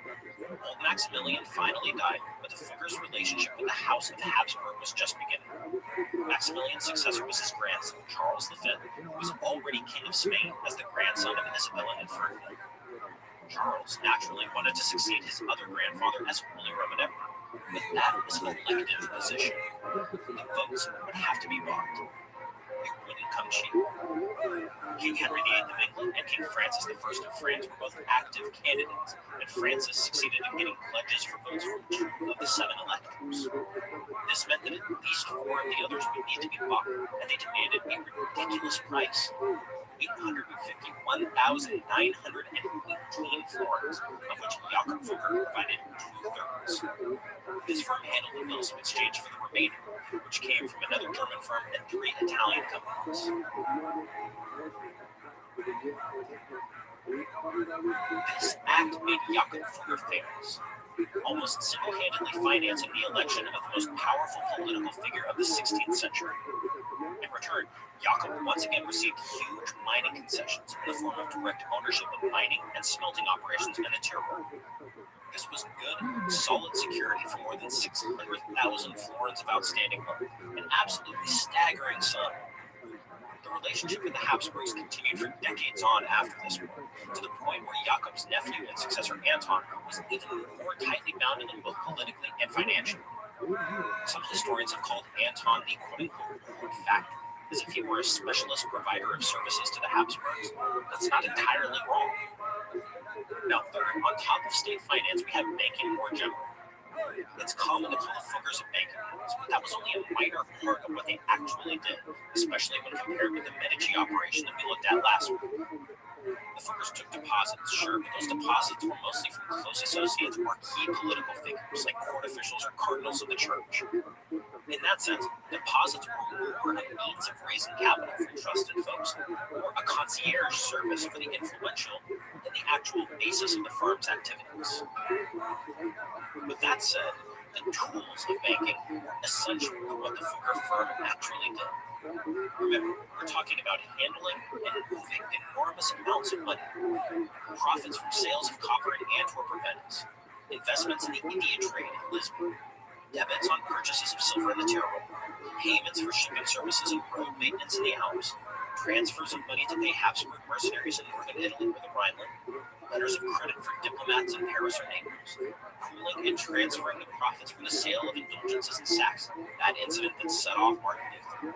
Old Maximilian finally died, but the fuckers' relationship with the House of Habsburg was just beginning. Maximilian's successor was his grandson, Charles V, who was already king of Spain as the grandson of Isabella and Ferdinand. Charles naturally wanted to succeed his other grandfather as Holy Roman Emperor, but that was an elective position. The votes would have to be bought. It wouldn't come cheap. King Henry VIII of England and King Francis I of France were both active candidates, and Francis succeeded in getting pledges for votes from 2 of the 7 electors. This meant that at least 4 of the others would need to be bought, and they demanded a ridiculous price. 851,918 florins, of which Jakob Fugger provided 2/3. His firm handled the bills in exchange for the remainder, which came from another German firm and 3 Italian companies. This act made Jakob Fugger famous, almost single-handedly financing the election of the most powerful political figure of the 16th century. In return, Jakob once again received huge mining concessions in the form of direct ownership of mining and smelting operations in the Tyrol. This was good, solid security for more than 600,000 florins of outstanding loan, an absolutely staggering sum. The relationship with the Habsburgs continued for decades on after this war, to the point where Jakob's nephew and successor Anton was even more tightly bound to them both politically and financially. Some historians have called Anton the quote-unquote factor, as if he were a specialist provider of services to the Habsburgs. That's not entirely wrong. Now, third, on top of state finance, we have banking more generally. It's common to call the fuckers a banking house, but that was only a minor part of what they actually did, especially when compared with the Medici operation that we looked at last week. The fuckers took deposits, sure, but those deposits were mostly from close associates or key political figures, like court officials or cardinals of the church. In that sense, deposits were more a means of raising capital from trusted folks, or a concierge service for the influential, than the actual basis of the firm's activities. With that said, the tools of banking were essential to what the fucker firm actually did. Remember, we're talking about handling and moving enormous amounts of money. Profits from sales of copper in Antwerp or Venice, investments in the India trade in Lisbon, debits on purchases of silver in the Tyrol, payments for shipping services and road maintenance in the Alps, transfers of money to pay Habsburg mercenaries in northern Italy or the Rhineland, letters of credit for diplomats in Paris or Naples, pooling and transferring the profits from the sale of indulgences in Saxony, that incident that set off Martin Luther.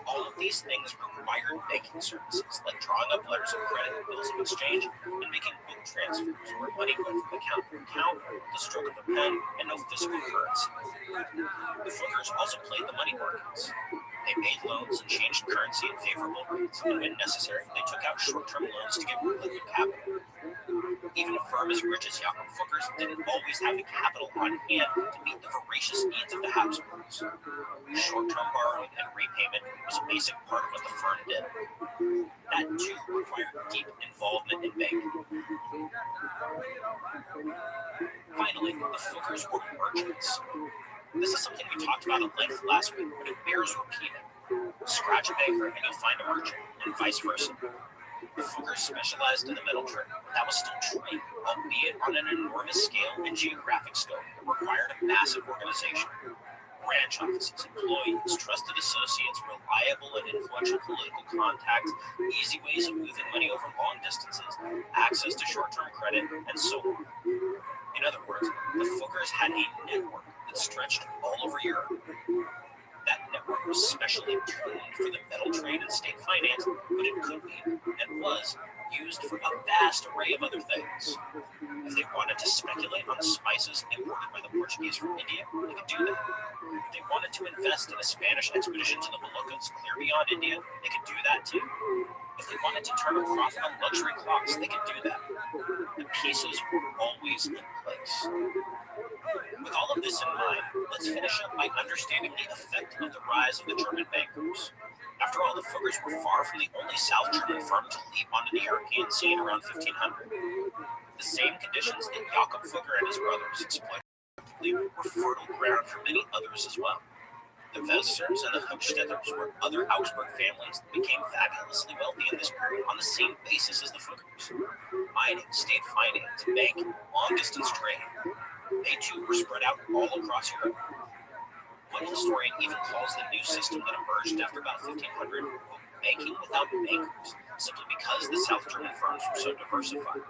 All of these things required banking services, like drawing up letters of credit, bills of exchange, and making book transfers, where money went from account to account, the stroke of a pen, and no physical currency. played the money markets. They made loans and changed currency at favorable rates, and when necessary, they took out short-term loans to get liquid capital. Even a firm as rich as Jakob Fugger's didn't always have the capital on hand to meet the voracious needs of the Habsburgs. Short-term borrowing and repayment was a basic part of what the firm did. That too required deep involvement in banking. Finally, the Fuggers were merchants. This is something we talked about at length last week, but it bears repeating. Scratch a banker and you'll find a merchant, and vice versa. The Fuggers specialized in the metal trade. That was still trade, albeit on an enormous scale and geographic scope that required a massive organization. Branch offices, employees, trusted associates, reliable and influential political contacts, easy ways of moving money over long distances, access to short-term credit, and so on. In other words, the Fuggers had a network that stretched all over Europe. That network was specially tuned for the metal trade and state finance, but it could be, and was, used for a vast array of other things. If they wanted to speculate on the spices imported by the Portuguese from India, they could do that. If they wanted to invest in a Spanish expedition to the Moluccas clear beyond India, they could do that too. If they wanted to turn a profit on luxury clocks, they could do that. The pieces were always in place. With all of this in mind, let's finish up by understanding the effect of the rise of the German bankers. After all, the Fuggers were far from the only South German firm to leap onto the European scene around 1500. The same conditions that Jakob Fugger and his brothers exploited were fertile ground for many others as well. The Welsers and the Hochstädters were other Augsburg families that became fabulously wealthy in this period on the same basis as the Fuggers. Mining, state finance, banking, long-distance trade. They too were spread out all across Europe. One historian even calls the new system that emerged after about 1500 banking without bankers, simply because the South German firms were so diversified.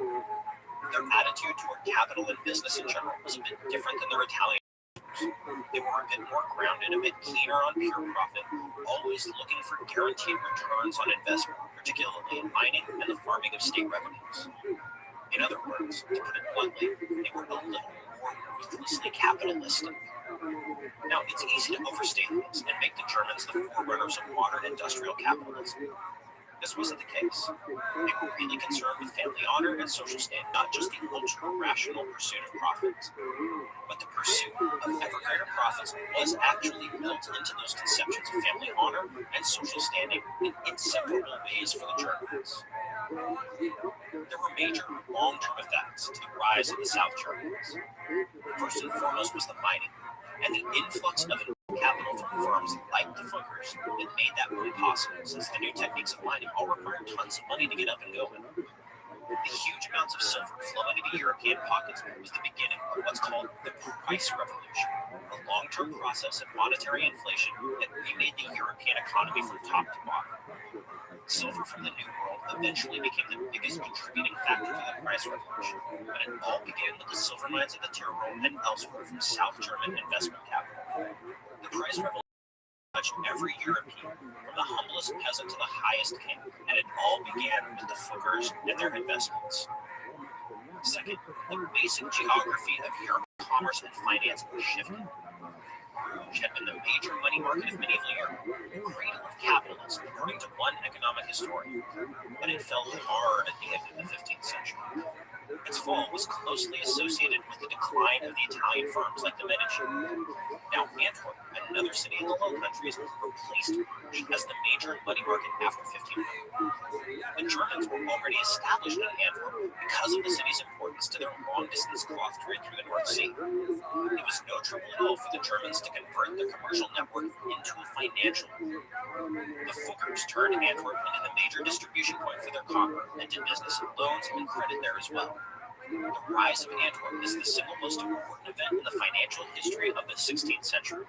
Their attitude toward capital and business in general was a bit different than their Italian firms. They were a bit more grounded, a bit keener on pure profit, always looking for guaranteed returns on investment, particularly in mining and the farming of state revenues. In other words, to put it bluntly, they were a little more ruthlessly capitalistic. Now, it's easy to overstate this and make the Germans the forerunners of modern industrial capitalism. This wasn't the case. They were really concerned with family honor and social standing, not just the ultra-rational pursuit of profits. But the pursuit of ever greater profits was actually built into those conceptions of family honor and social standing in inseparable ways for the Germans. There were major long-term effects to the rise of the South Germans. First and foremost was the mining, and the influx of capital from firms like the Fuggers that made that move possible, since the new techniques of mining all required tons of money to get up and going. The huge amounts of silver flowing into European pockets was the beginning of what's called the price revolution, a long-term process of monetary inflation that remade the European economy from top to bottom. Silver from the New World eventually became the biggest contributing factor to the price revolution, but it all began with the silver mines of the Tyrol and elsewhere from South German investment capital. The price revolution touched every European, from the humblest peasant to the highest king, and it all began with the Fuggers and their investments. Second, the basic geography of European commerce and finance shifted. Bruges had been the major money market of medieval Europe, the cradle of capitalism, according to one economic historian, but it fell hard at the end of the 15th century. Its fall was closely associated with the decline of the Italian firms like the Medici. Now Antwerp, another city in the Low Countries, replaced Bruges as the major money market after 1500. The Germans were already established in Antwerp because of the city's importance to their long-distance cloth trade through the North Sea. It was no trouble at all for the Germans to convert their commercial network into a financial one. The Fuggers turned Antwerp into the major distribution point for their copper and did business in loans and credit there as well. The rise of Antwerp is the single most important event in the financial history of the 16th century.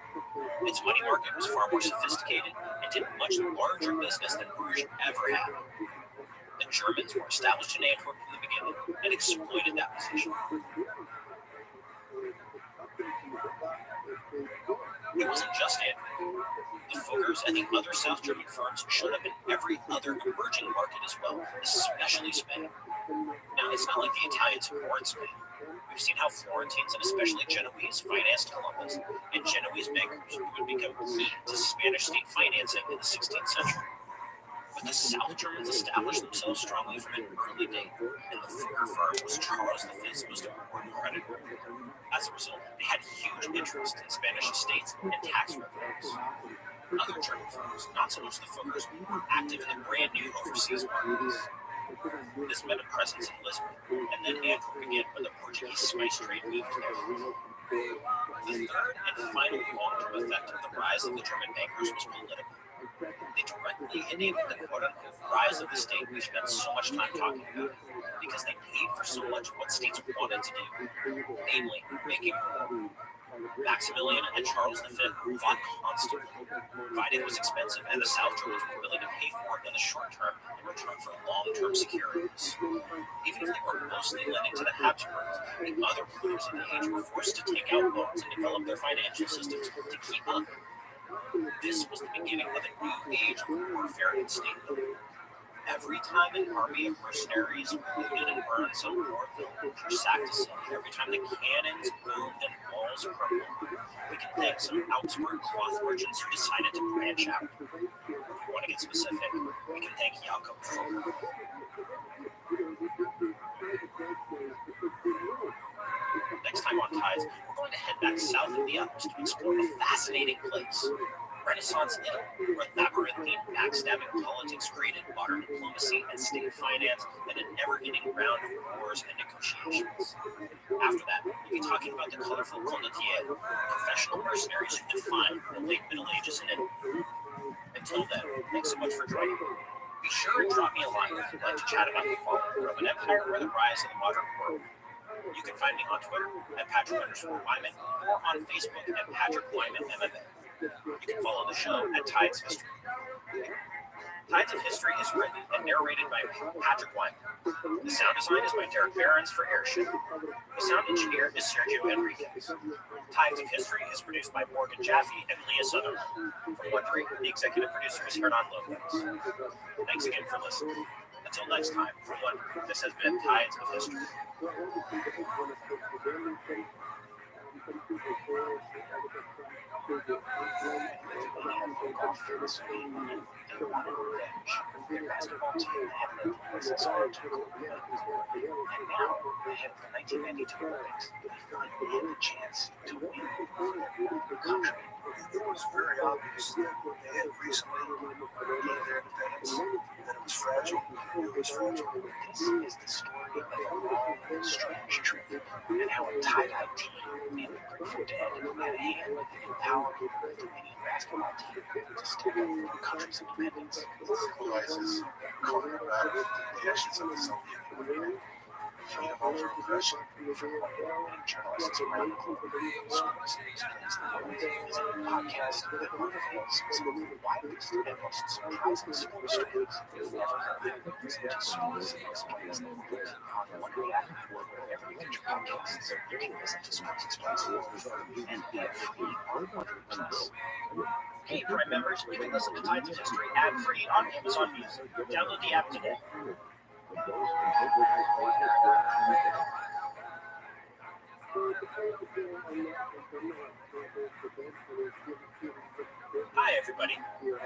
Its money market was far more sophisticated and did much larger business than Bruges ever had. The Germans were established in Antwerp from the beginning and exploited that position. It wasn't just Antwerp. The Fuggers and the other South German firms showed up in every other emerging market as well, especially Spain. Now, it's not like the Italians weren't Spain. We've seen how Florentines and especially Genoese financed Columbus, and Genoese bankers would become key to Spanish state financing in the 16th century. But the South Germans established themselves strongly from an early date, and the Fugger firm was Charles V's most important creditor. As a result, they had huge interest in Spanish estates and tax revenues. Other German firms, not so much the Fuggers, were active in the brand new overseas markets. This meant a presence in Lisbon, and then Antwerp again, where the Portuguese spice trade moved there. The third and final long-term effect of the rise of the German bankers was political. They directly enabled the quote-unquote rise of the state we spent so much time talking about, because they paid for so much of what states wanted to do, namely making war. Maximilian and Charles V fought constantly. Fighting was expensive, and the South Germans were willing to pay for it in the short term in return for long-term securities. Even if they were mostly lending to the Habsburgs, the other rulers of the age were forced to take out loans and develop their financial systems to keep up. This was the beginning of a new age of warfare and state building. Every time an army of mercenaries looted and burned some poor village or sacked a city, every time the cannons boomed and walls crumbled, we can thank some Augsburg cloth merchants who decided to branch out. If we want to get specific, we can thank Jakob Fugger. Next time on Tides, we're going to head back south of the Alps to explore a fascinating place. Renaissance Italy, where labyrinthine, backstabbing politics created modern diplomacy and state finance and a never-ending round of wars and negotiations. After that, we'll be talking about the colorful condottieri, professional mercenaries who defined the late Middle Ages in Italy. Until then, thanks so much for joining me. Be sure to drop me a line if you'd like to chat about the fall of the Roman Empire or the rise of the modern world. You can find me on Twitter at Patrick_Wyman or on Facebook at Patrick Wyman MMA. You can follow the show at Tides History. Tides of History is written and narrated by Patrick Wyman. The sound design is by Derek Behrens for Airship. The sound engineer is Sergio Enriquez. Tides of History is produced by Morgan Jaffe and Leah Sutherland. From Wondery, the executive producer is Hernan Lopez. Thanks again for listening. Until next time, from Wondery, this has been Tides of History. They wanted revenge. Their basketball team had led the USSR to gold medal. And now, ahead of the 1992 Olympics, they finally had the chance to win for their country.
It was very obvious that they had recently gained their independence, that it was fragile. It was fragile.
This is the story of a long, strange trip, and how a tie-dye team named the Grateful Dead had a hand in empowering the winning basketball team to stand up for the country's independence.
It symbolizes coming out of the ashes of the Soviet Union. Freedom over oppression.
And journalists around the globe. Stories that explains the world is a podcast that unveils some of the wildest and most surprising sports stories you've never heard. Listen to Stories that Explains the World on Wondery app or wherever you get your podcasts. You can listen to Sports Explains the World and be free on Wondery Plus. Hey, Prime members, you can listen to Tides of History ad-free on Amazon Music. Download the app today. Hi, everybody.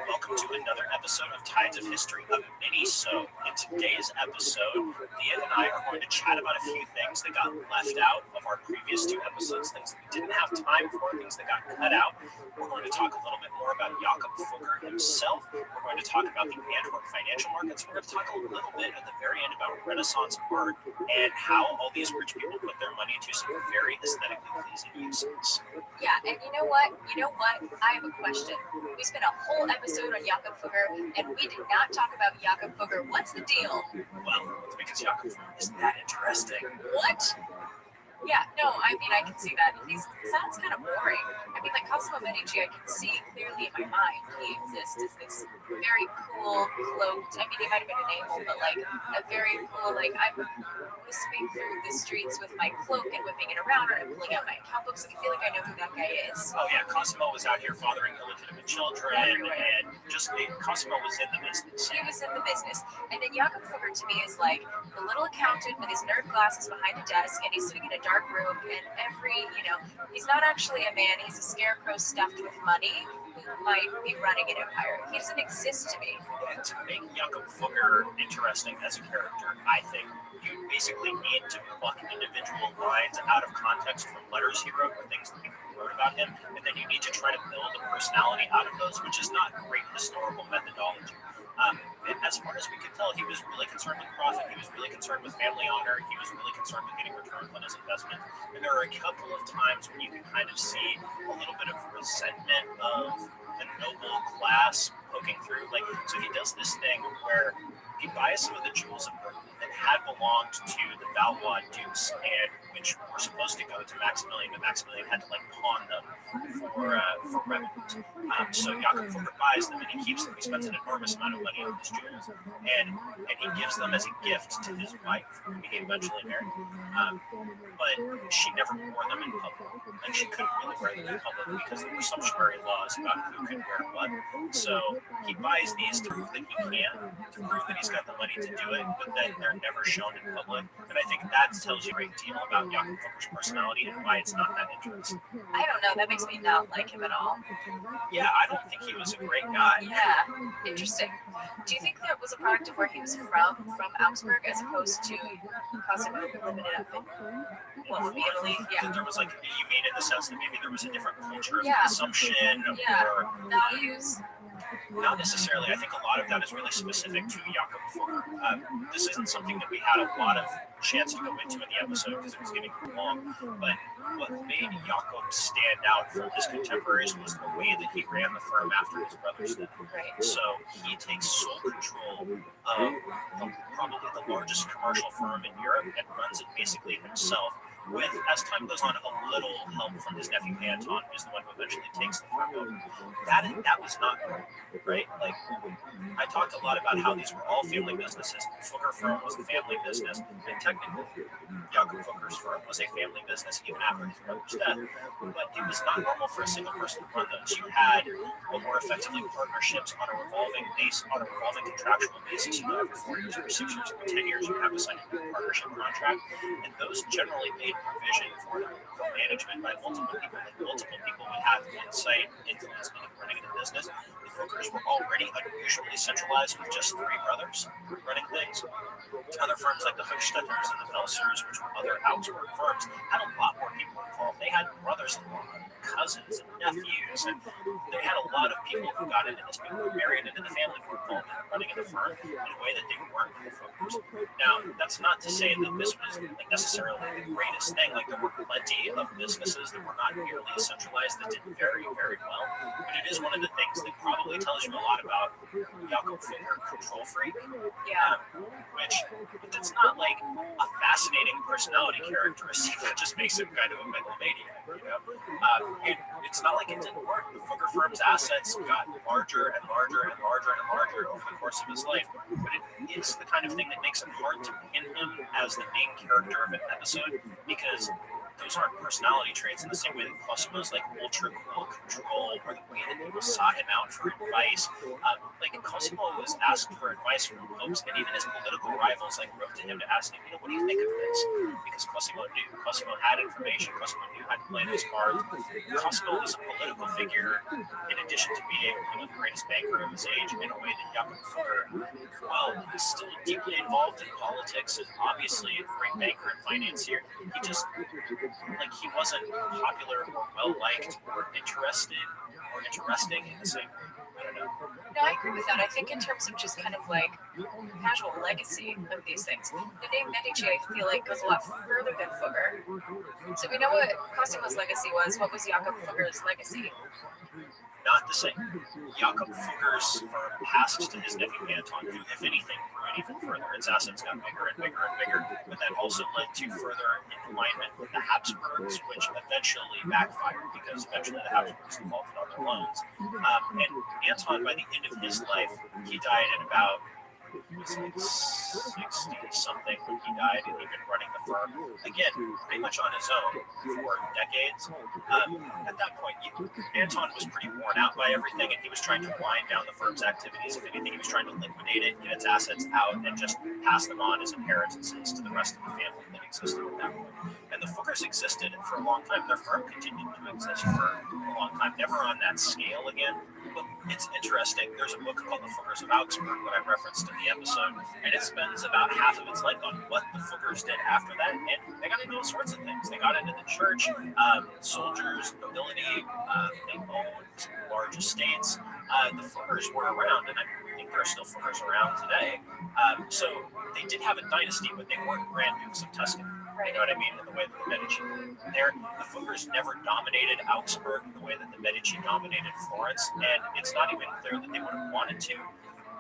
Welcome to another episode of Tides of History, a mini-sode. In today's episode, Leah and I are going to chat about a few things that got left out of our previous two episodes, things that we didn't have time for, things that got cut out. We're going to talk a little bit more about Jakob Fugger himself. We're going to talk about the Antwerp financial markets. We're going to talk a little bit at the very end about Renaissance art and how all these rich people put their money to some very aesthetically pleasing uses.
Yeah, and you know what? I have a question. We spent a whole episode on Jakob Fugger, and we did not talk about Jakob Fugger. What's the deal?
Well, it's because Jakob Fugger isn't that interesting.
What? Yeah, no, I mean, I can see that. He sounds kind of boring. I mean, like Cosimo Medici, I can see clearly in my mind he exists as this very cool, cloaked, I mean, he might have been an angel, but like a very cool, like, I'm wisping through the streets with my cloak and whipping it around, or I'm pulling out my account books, and I feel like I know who that guy is.
Oh, yeah, Cosimo was out here fathering illegitimate children, and just Cosimo was in the business.
He was in the business. And then Jakob Fugger to me is like the little accountant with his nerd glasses behind a desk, and he's sitting in a
dark room, and he's not actually a man, he's a scarecrow stuffed with money who might be running an empire. He doesn't exist to me.
And to make Jakob Fugger interesting as a character, I think you basically need to pluck individual lines out of context from letters he wrote or things that people wrote about him, and then you need to try to build a personality out of those, which is not great historical methodology. And as far as we could tell, he was really concerned with profit. He was really concerned with family honor. He was really concerned with getting returns on his investment. And there are a couple of times when you can kind of see a little bit of resentment of the noble class poking through. Like, so he does this thing where he buys some of the jewels of Britain that had belonged to the Valois dukes, and which were supposed to go to Maximilian, but Maximilian had to pawn them for revenue. So Jakob Fugger buys them and he keeps them. He spends an enormous amount of money on these jewels, and he gives them as a gift to his wife, who he eventually married. But she never wore them in public, and she couldn't really wear them in public because there were sumptuary laws about who could wear what. So he buys these to prove that he can, to prove that he's got the money to do it, but then they're never shown in public. And I think that tells you a great deal about Jakob Fugger's personality and why it's not that interesting.
I don't know, that makes me not like him at all.
Yeah, I don't think he was a great guy.
Yeah, interesting. Do you think that was a product of where he was from Augsburg, as opposed to Cosimo living it up in Italy? Yeah.
There was you mean in the sense that maybe there was a different culture of
Yeah.
consumption or
Values.
Not necessarily. I think a lot of that is really specific to Jakob Fugger. This isn't something that we had a lot of chance to go into in the episode because it was getting too long. But what made Jakob stand out from his contemporaries was the way that he ran the firm after his brother's death.
Right.
So he takes sole control of probably the largest commercial firm in Europe and runs it basically himself, with, as time goes on, a little help from his nephew Anton, who's the one who eventually takes the firm over. That was not good, right? I talked a lot about how these were all family businesses. Fugger firm was a family business, and technically, Jakob Fugger's firm was a family business even after his brother's death. But it was not normal for a single person to run those. You had more effectively partnerships on a revolving contractual basis. Every 4 years, every 6 years, every 10 years, you have to sign a partnership contract, and those generally made provision for management by multiple people. Multiple people would have insight, influence in the running of the business. The Fuggers were already unusually centralized with just 3 brothers running things. Other firms like the Hochsteters and the Melsers, which were other Augsburg firms, had a lot more people involved. They had brothers-in-law, cousins, and nephews, and they had a lot of people who got into this. People who married into the family who were involved in the running of the firm in a way that they weren't with the Fuggers. Now, that's not to say that this was necessarily the greatest thing. There were plenty of businesses that were not nearly as centralized that did very, very well. But it is one of the things that probably tells you a lot about Jakob Fugger, control freak.
Yeah.
Which it's not a fascinating personality characteristic that just makes him kind of a megalomaniac, And it's not like it didn't work. The Fugger firm's assets got larger and larger and larger and larger over the course of his life. But it is the kind of thing that makes it hard to pin him as the main character of an episode, because those aren't personality traits in the same way that Cosimo's ultra cool control, or the way that people sought him out for advice. Cosimo was asked for advice from popes, and even his political rivals wrote to him to ask him, what do you think of this? Because Cosimo knew. Cosimo had information. Cosimo knew how to play those cards. Cosimo was a political figure in addition to being the greatest banker of his age, in a way that Jakob Fugger, he's still deeply involved in politics and obviously a great banker and financier. He just he wasn't popular or well-liked or interested or interesting in the same way. I don't know.
No, I agree with that. I think in terms of just kind of casual legacy of these things, the name Medici, I feel goes a lot further than Fugger. So we know what Cosimo's legacy was. What was Jakob Fugger's legacy?
Not the same. Jakob Fugger's firm passed to his nephew Anton, who, if anything, grew it even further. Its assets got bigger and bigger and bigger, but that also led to further alignment with the Habsburgs, which eventually backfired because eventually the Habsburgs defaulted on their loans. And Anton, by the end of his life, he died at about 60-something when he died, and he'd been running the firm, again, pretty much on his own for decades. At that point, Anton was pretty worn out by everything, and he was trying to wind down the firm's activities. If anything, he was trying to liquidate it, get its assets out, and just pass them on as inheritances to the rest of the family that existed at that point. And the Fookers existed for a long time. Their firm continued to exist for a long time, never on that scale again. But it's interesting. There's a book called The Fookers of Augsburg that I referenced in the episode, and it spends about half of its length on what the Fookers did after that. And they got into all sorts of things. They got into the church, soldiers, nobility, they owned large estates. The Fookers were around, and I think there are still Fookers around today. So they did have a dynasty, but they weren't Grand Dukes of Tuscany. You know what I mean? In the way that the Medici there, the Fookers never dominated Augsburg the way that the Medici dominated Florence, and it's not even clear that they would have wanted to.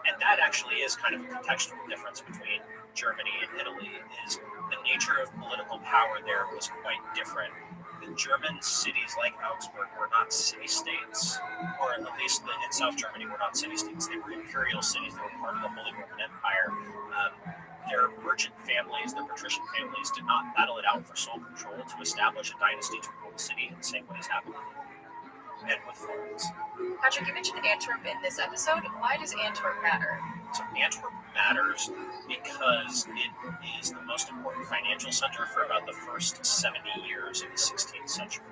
And that actually is kind of a contextual difference between Germany and Italy, is the nature of political power there was quite different. The German cities like Augsburg were not city-states, or at least in South Germany were not city-states. They were imperial cities. They were part of the Holy Roman Empire. Their merchant families, their patrician families, did not battle it out for sole control to establish a dynasty to rule the city in the same way as happened and with Florence.
Patrick, you mentioned Antwerp in this episode. Why does Antwerp matter?
So Antwerp matters because it is the most important financial center for about the first 70 years of the 16th century.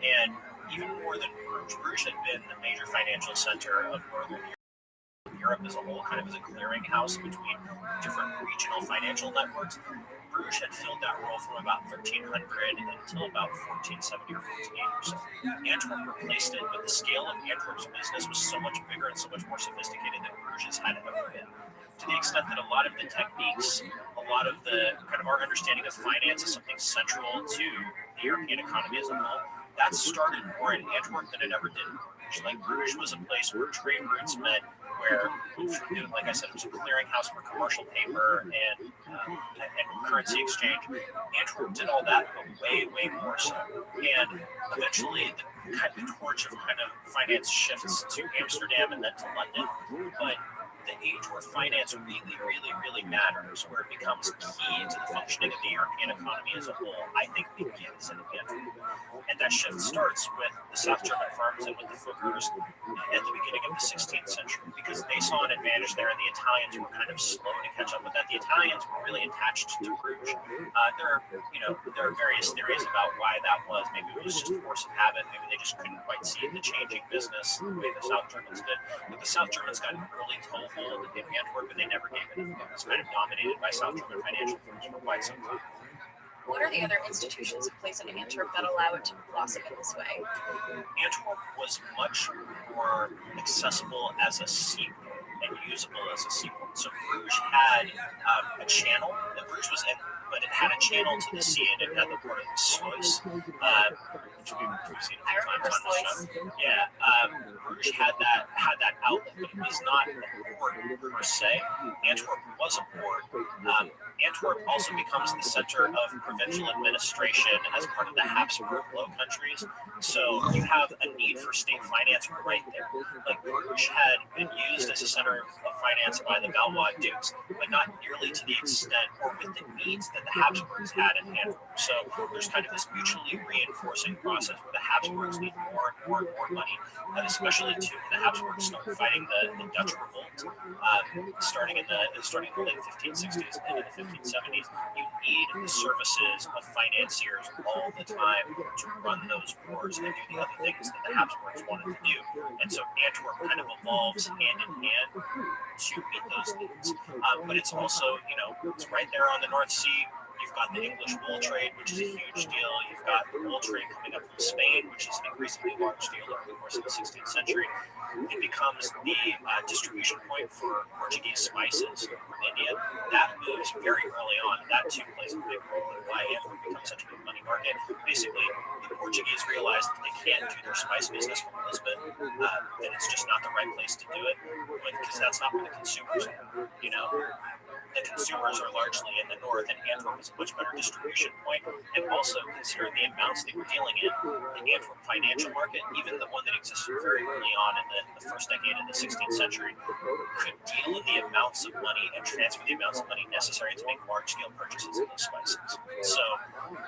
And even more than Bruges, Bruges had been the major financial center of Northern Europe as a whole, kind of as a clearinghouse between different regional financial networks. Bruges had filled that role from about 1300 until about 1470 or 1480 or so. Antwerp replaced it, but the scale of Antwerp's business was so much bigger and so much more sophisticated than Bruges had ever been. To the extent that a lot of the techniques, a lot of the kind of our understanding of finance is something central to the European economy as a whole, that started more in Antwerp than it ever did in Bruges. Like Bruges was a place where trade routes met, where, like I said, it was a clearinghouse for commercial paper and currency exchange. Antwerp did all that, but way, way more so. And eventually, the torch of kind of finance shifts to Amsterdam and then to London. But the age where finance really, really, really matters, where it becomes key to the functioning of the European economy as a whole, I think begins in Antwerp. And that shift starts with the South German firms and with the Fookers at the beginning of the 16th century, because they saw an advantage there, and the Italians were kind of slow to catch up with that. The Italians were really attached to Bruges. There are various theories about why that was. Maybe it was just force of habit. Maybe they just couldn't quite see the changing business the way the South Germans did. But the South Germans got an early toehold in Antwerp, and they never gave it up. It was kind of dominated by South German financial firms for quite some time.
What are the other institutions in place in Antwerp that allow it to blossom in this way?
Antwerp was much more accessible as a seaport and usable as a seaport. So Bruges had a channel that Bruges was in, but it had a channel to the sea, and it had the port of Sluis, which we've seen a few times on the show. Yeah, Bruges had that outlet, but it was not a port per se. Antwerp was a port. Antwerp also becomes the center of provincial administration as part of the Habsburg Low Countries. So you have a need for state finance right there. Like Bruges had been used as a center of finance by the Valois dukes, but not nearly to the extent or with the needs that the Habsburgs had in Antwerp. So there's kind of this mutually reinforcing process where the Habsburgs need more and more and more money, and especially too when the Habsburgs start fighting the Dutch revolt, starting in the late 1560s and into the 1570s. You need the services of financiers all the time to run those wars and do the other things that the Habsburgs wanted to do. And so Antwerp kind of evolves hand in hand to meet those needs. But it's also, it's right there on the North Sea. You've got the English wool trade, which is a huge deal. You've got the wool trade coming up from Spain, which is an increasingly large deal over the course of the 16th century. It becomes the distribution point for Portuguese spices from India. That moves very early on. That too plays a big role in why Antwerp becomes such a big money market. Basically, the Portuguese realize that they can't do their spice business from Lisbon, that it's just not the right place to do it, because that's not where the consumers are. The consumers are largely in the north, and Antwerp is a much better distribution point. And also, considering the amounts they were dealing in, the Antwerp financial market, even the one that existed very early on in the first decade of the 16th century, could deal in the amounts of money and transfer the amounts of money necessary to make large-scale purchases of those spices. So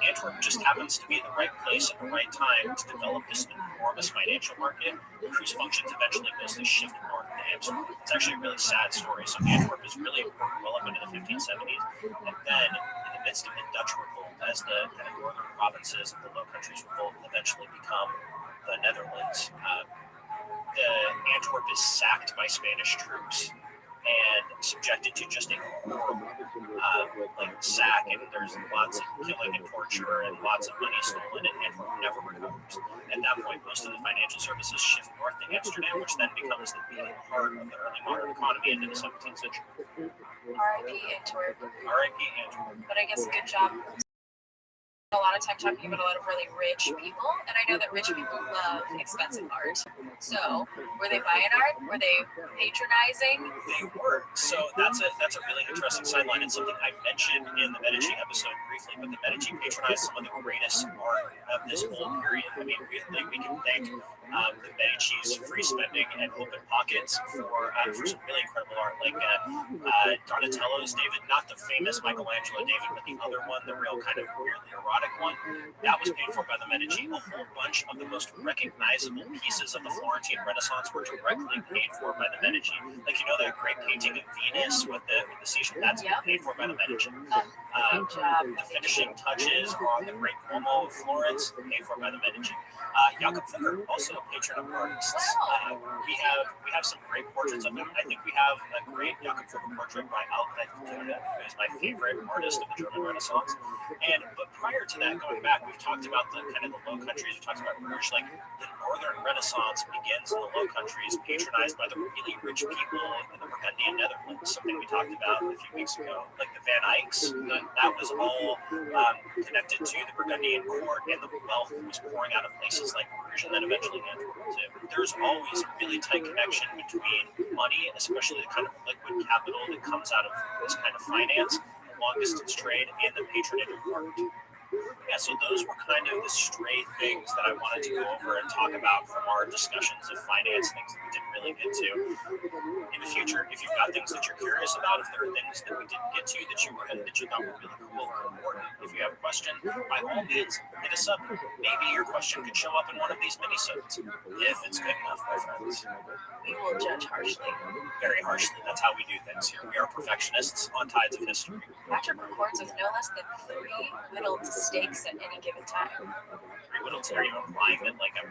Antwerp just happens to be the right place at the right time to develop this enormous financial market, whose functions eventually mostly shift north
Amsterdam. It's actually a really sad story. So Antwerp is really important well up into the 1570s, and then in the midst of the Dutch revolt, as the kind of northern provinces of the Low Countries revolt eventually become the Netherlands, Antwerp is sacked by Spanish troops and subjected to just a horrible sack, and there's lots of killing and torture and lots of money stolen, and Antwerp never recovers. At that point, most of the financial services shift north to Amsterdam, which then becomes the beating heart of the early modern economy into the 17th century.
R.I.P. Antwerp.
R.I.P. Antwerp.
But I guess good job. A lot of time talking about a lot of really rich people, and I know that rich people love expensive art. So, were they buying art? Were they patronizing?
They were. So that's a really interesting sideline. It's something I mentioned in the Medici episode briefly, but the Medici patronized some of the greatest art of this whole period. I mean, we can thank the Medici's free spending and open pockets for some really incredible art, like Donatello's David, not the famous Michelangelo David, but the other one, the real kind of weirdly erotic one. That was paid for by the Medici. A whole bunch of the most recognizable pieces of the Florentine Renaissance were directly paid for by the Medici. Like, you know, that great painting of Venus with the seashore, that's paid for by the Medici. The finishing touches on the Great Duomo of Florence, paid for by the Medici. Jakob Fugger, also a patron of artists. We have some great portraits of him. I think we have a great Jakob Fugger portrait by Albrecht Dürer, who is my favorite artist of the German Renaissance. But prior to that, going back, we've talked about the kind of the Low Countries. We talked about Bruges, like the Northern Renaissance begins in the Low Countries, patronized by the really rich people in the Burgundian Netherlands. Something we talked about a few weeks ago, like the Van Eycks. That was all connected to the Burgundian court, and the wealth was pouring out of places like Bruges and then eventually Antwerp too. There's always a really tight connection between money, especially the kind of liquid capital that comes out of this kind of finance, the long distance trade, and the patronage of art. Yeah, so those were kind of the stray things that I wanted to go over and talk about from our discussions of finance, things that we didn't really get to. In the future, if you've got things that you're curious about, if there are things that we didn't get to that you thought were really cool or important, if you have a question, by all means, hit us up. Maybe your question could show up in one of these mini-sodes, if it's good enough, my friends.
We will judge harshly.
Very harshly. That's how we do things here. We are perfectionists on Tides of History.
Patrick records with no less than 3 whittled steaks at any given time.
3 whittled, are you implying that, like, I'm...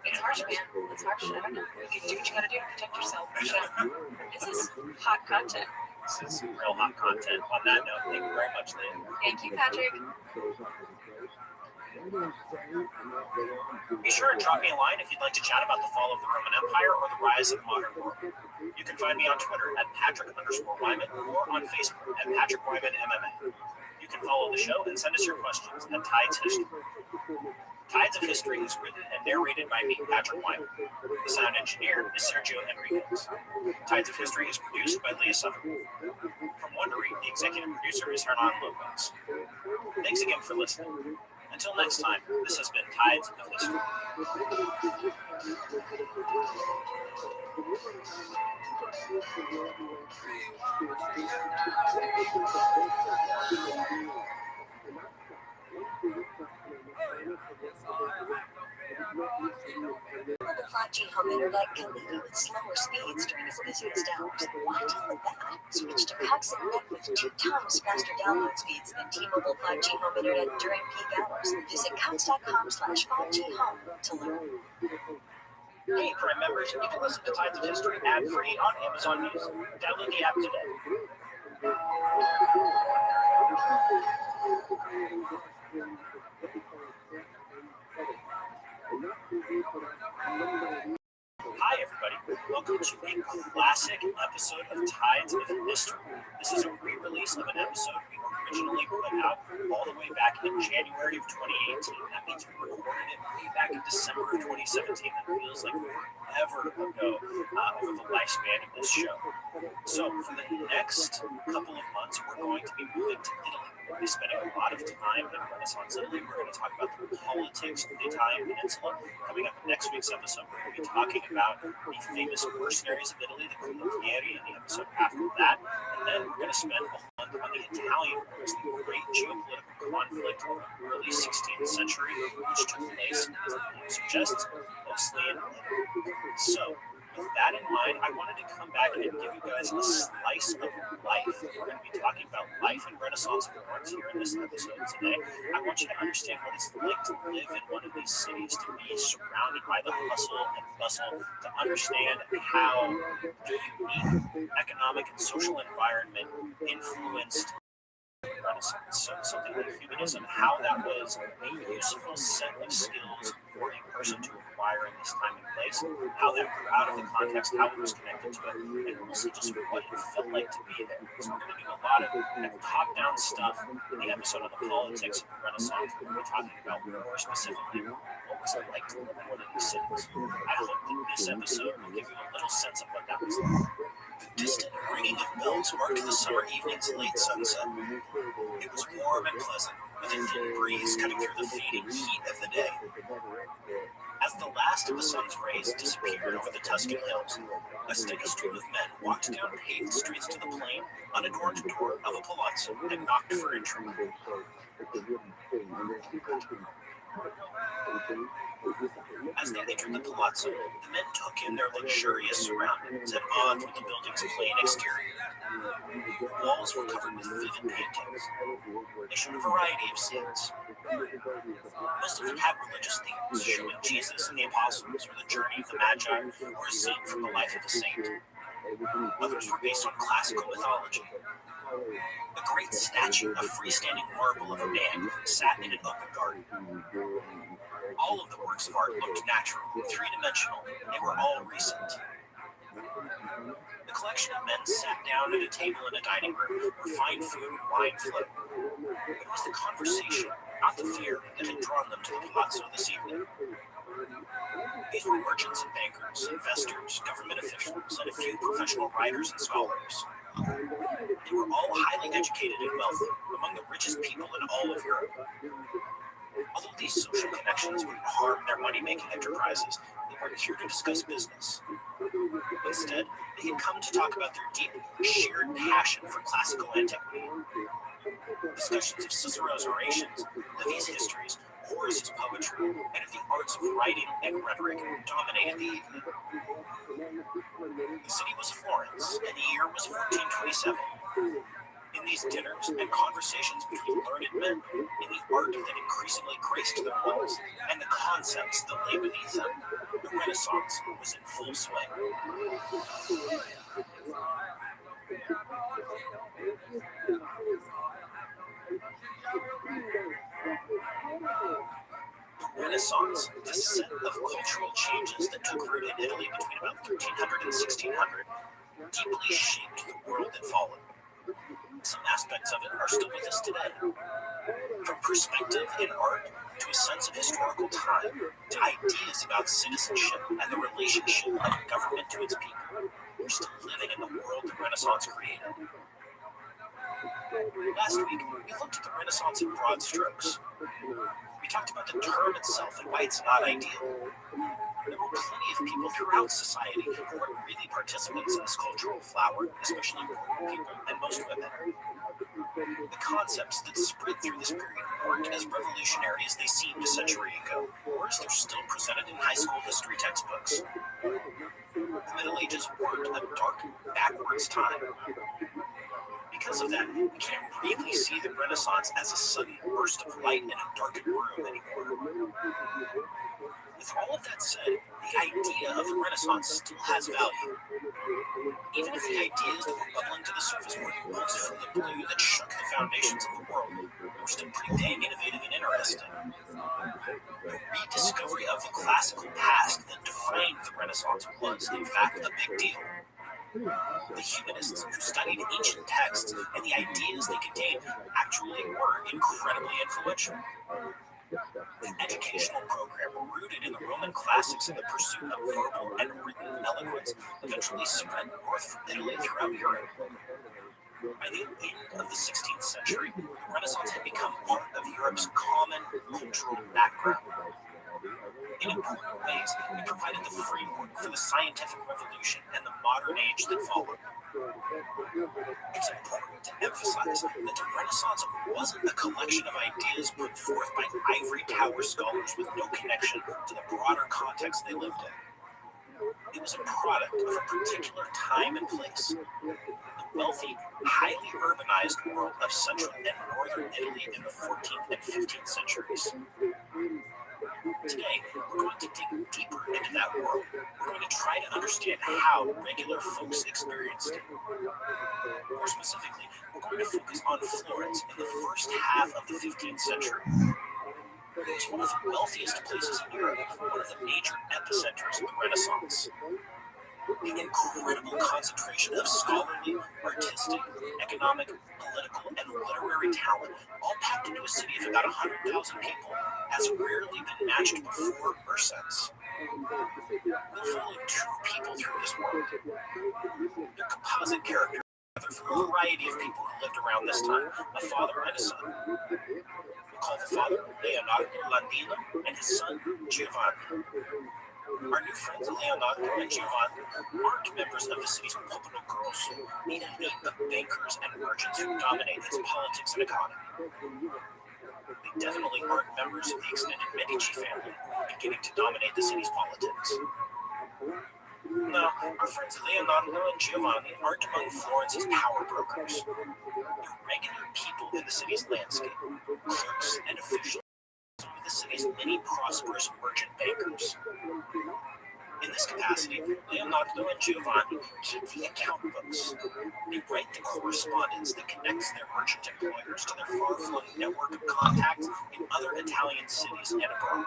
It's harsh, man. It's harsh. I don't know. You can do what you gotta do to protect yourself. This is hot content.
This is real hot content. On that note, thank you very much, Lynn.
Thank you, Patrick.
Be sure to drop me a line if you'd like to chat about the fall of the Roman Empire or the rise of the modern world. You can find me on Twitter at Patrick_Wyman or on Facebook at Patrick Wyman MMA. You can follow the show and send us your questions at Tides History. Tides of History is written and narrated by me, Patrick Wyman. The sound engineer is Sergio Enriquez. Tides of History is produced by Leah Sutherland. From Wondery, the executive producer is Hernan Lopez. Thanks again for listening. Until next time, this has been Tides of History.
The 5G home internet can leave you with slower speeds during its busiest hours. Why deal with that? Switch to Cox Internet with 2 times faster download speeds than T-Mobile 5G home internet during peak hours. Visit Cox.com/5G home to learn.
Hey, Prime members, you can listen to Tides of History ad-free on Amazon Music. Download the app today. Hi, everybody. Welcome to a classic episode of Tides of History. This is a re-release of an episode we originally put out all the way back in January of 2018. That means we recorded it way back in December of 2017. That feels like forever ago over the lifespan of this show. So for the next couple of months, we're going to be moving to Italy. We're going to be spending a lot of time in Renaissance Italy. We're going to talk about the politics of the Italian peninsula. Coming up in next week's episode, we're going to be talking about the famous mercenaries of Italy, the Picoftheday, in the episode after that. And then we're going to spend a month on the Italian Wars, the great geopolitical conflict of the early 16th century, which took place, as the name suggests, mostly in Italy. So, with that in mind, I wanted to come back and give you guys a slice of life. We're going to be talking about life in Renaissance Florence here in this episode today. I want you to understand what it's like to live in one of these cities, to be surrounded by the hustle and bustle, to understand how the unique economic and social environment influenced Renaissance. So something like humanism, how that was a useful set of skills for a person to acquire in this time and place, how that grew out of the context, how it was connected to it, and also just what it felt like to be there. So we're going to do a lot of top-down stuff in the episode on the politics of the Renaissance. We're going to be talking about more specifically what was it like to live in one of these cities. I hope that this episode will give you a little sense of what that was like.
The distant ringing of bells marked the summer evening's late sunset. It was warm and pleasant, with a thin breeze cutting through the fading heat of the day. As the last of the sun's rays disappeared over the Tuscan hills, a steady stream of men walked down paved streets to the plain, unadorned door of a palazzo, and knocked for entry. As they entered the palazzo, the men took in their luxurious surroundings at odds with the building's plain exterior. The walls were covered with vivid paintings. They showed a variety of scenes. Most of them had religious themes, showing Jesus and the apostles, or the journey of the Magi, or a scene from the life of a saint. Others were based on classical mythology. A great statue of freestanding marble of a man sat in an open garden. All of the works of art looked natural, three-dimensional. They were all recent. The collection of men sat down at a table in a dining room where fine food and wine flowed. It was the conversation, not the fear, that had drawn them to the palazzo this evening. These were merchants and bankers, investors, government officials, and a few professional writers and scholars. They were all highly educated and wealthy, among the richest people in all of Europe. Although these social connections wouldn't harm their money-making enterprises, they weren't here to discuss business. Instead, they had come to talk about their deep, shared passion for classical antiquity. Discussions of Cicero's orations, Livy's histories, Horace's poetry, and of the arts of writing and rhetoric dominated the evening. The city was Florence, and the year was 1427. In these dinners and conversations between learned men, in the art that increasingly graced their walls, and the concepts that lay beneath them, the Renaissance was in full swing. The Renaissance, the set of cultural changes that took root in Italy between about 1300 and 1600, deeply shaped the world that followed. Some aspects of it are still with us today. From perspective in art to a sense of historical time, to ideas about citizenship and the relationship of government to its people, we're still living in the world the Renaissance created. Last week, we looked at the Renaissance in broad strokes. We talked about the term itself and why it's not ideal. There were plenty of people throughout society who weren't really participants in this cultural flower, especially poor people and most women. The concepts that spread through this period weren't as revolutionary as they seemed a century ago, or as they're still presented in high school history textbooks. The Middle Ages weren't a dark, backwards time. Because of that, we can't really see the Renaissance as a sudden burst of light in a darkened room anymore. With all of that said, the idea of the Renaissance still has value. Even if the ideas that were bubbling to the surface weren't bolts from the blue that shook the foundations of the world, they were still pretty dang innovative and interesting. The rediscovery of the classical past that defined the Renaissance was, in fact, a big deal. The humanists who studied ancient texts and the ideas they contained actually were incredibly influential. The educational program rooted in the Roman classics and the pursuit of verbal and written eloquence eventually spread north from Italy throughout Europe. By the end of the 16th century, the Renaissance had become part of Europe's common cultural background. In important ways, it provided the framework for the scientific revolution and the modern age that followed. It's important to emphasize that the Renaissance wasn't a collection of ideas put forth by ivory tower scholars with no connection to the broader context they lived in. it was a product of a particular time and place. The wealthy, highly urbanized world of central and northern Italy in the 14th and 15th centuries. Today, we're going to dig deeper into that world. We're going to try to understand how regular folks experienced it. More specifically, we're going to focus on Florence in the first half of the 15th century. It was one of the wealthiest places in Europe, one of the major epicenters of the Renaissance. The incredible concentration of scholarly, artistic, economic, political, and literary talent, all packed into a city of about 100,000 people, has rarely been matched before or since. We'll follow two people through this world. Their composite characters gathered from a variety of people who lived around this time, a father and a son. We'll call the father Leonardo Landino and his son Giovanni. Our new friends Leonardo and Giovanni aren't members of the city's Popolo Grosso, the elite of bankers and merchants who dominate its politics and economy. They definitely aren't members of the extended Medici family who are beginning to dominate the city's politics. No, our friends Leonardo and Giovanni aren't among Florence's power brokers. They're regular people in the city's landscape, clerks and officials of the city's many prosperous merchant bankers. In this capacity, Leonardo and Giovanni keep the account books. They write the correspondence that connects their merchant employers to their far-flung network of contacts in other Italian cities and abroad.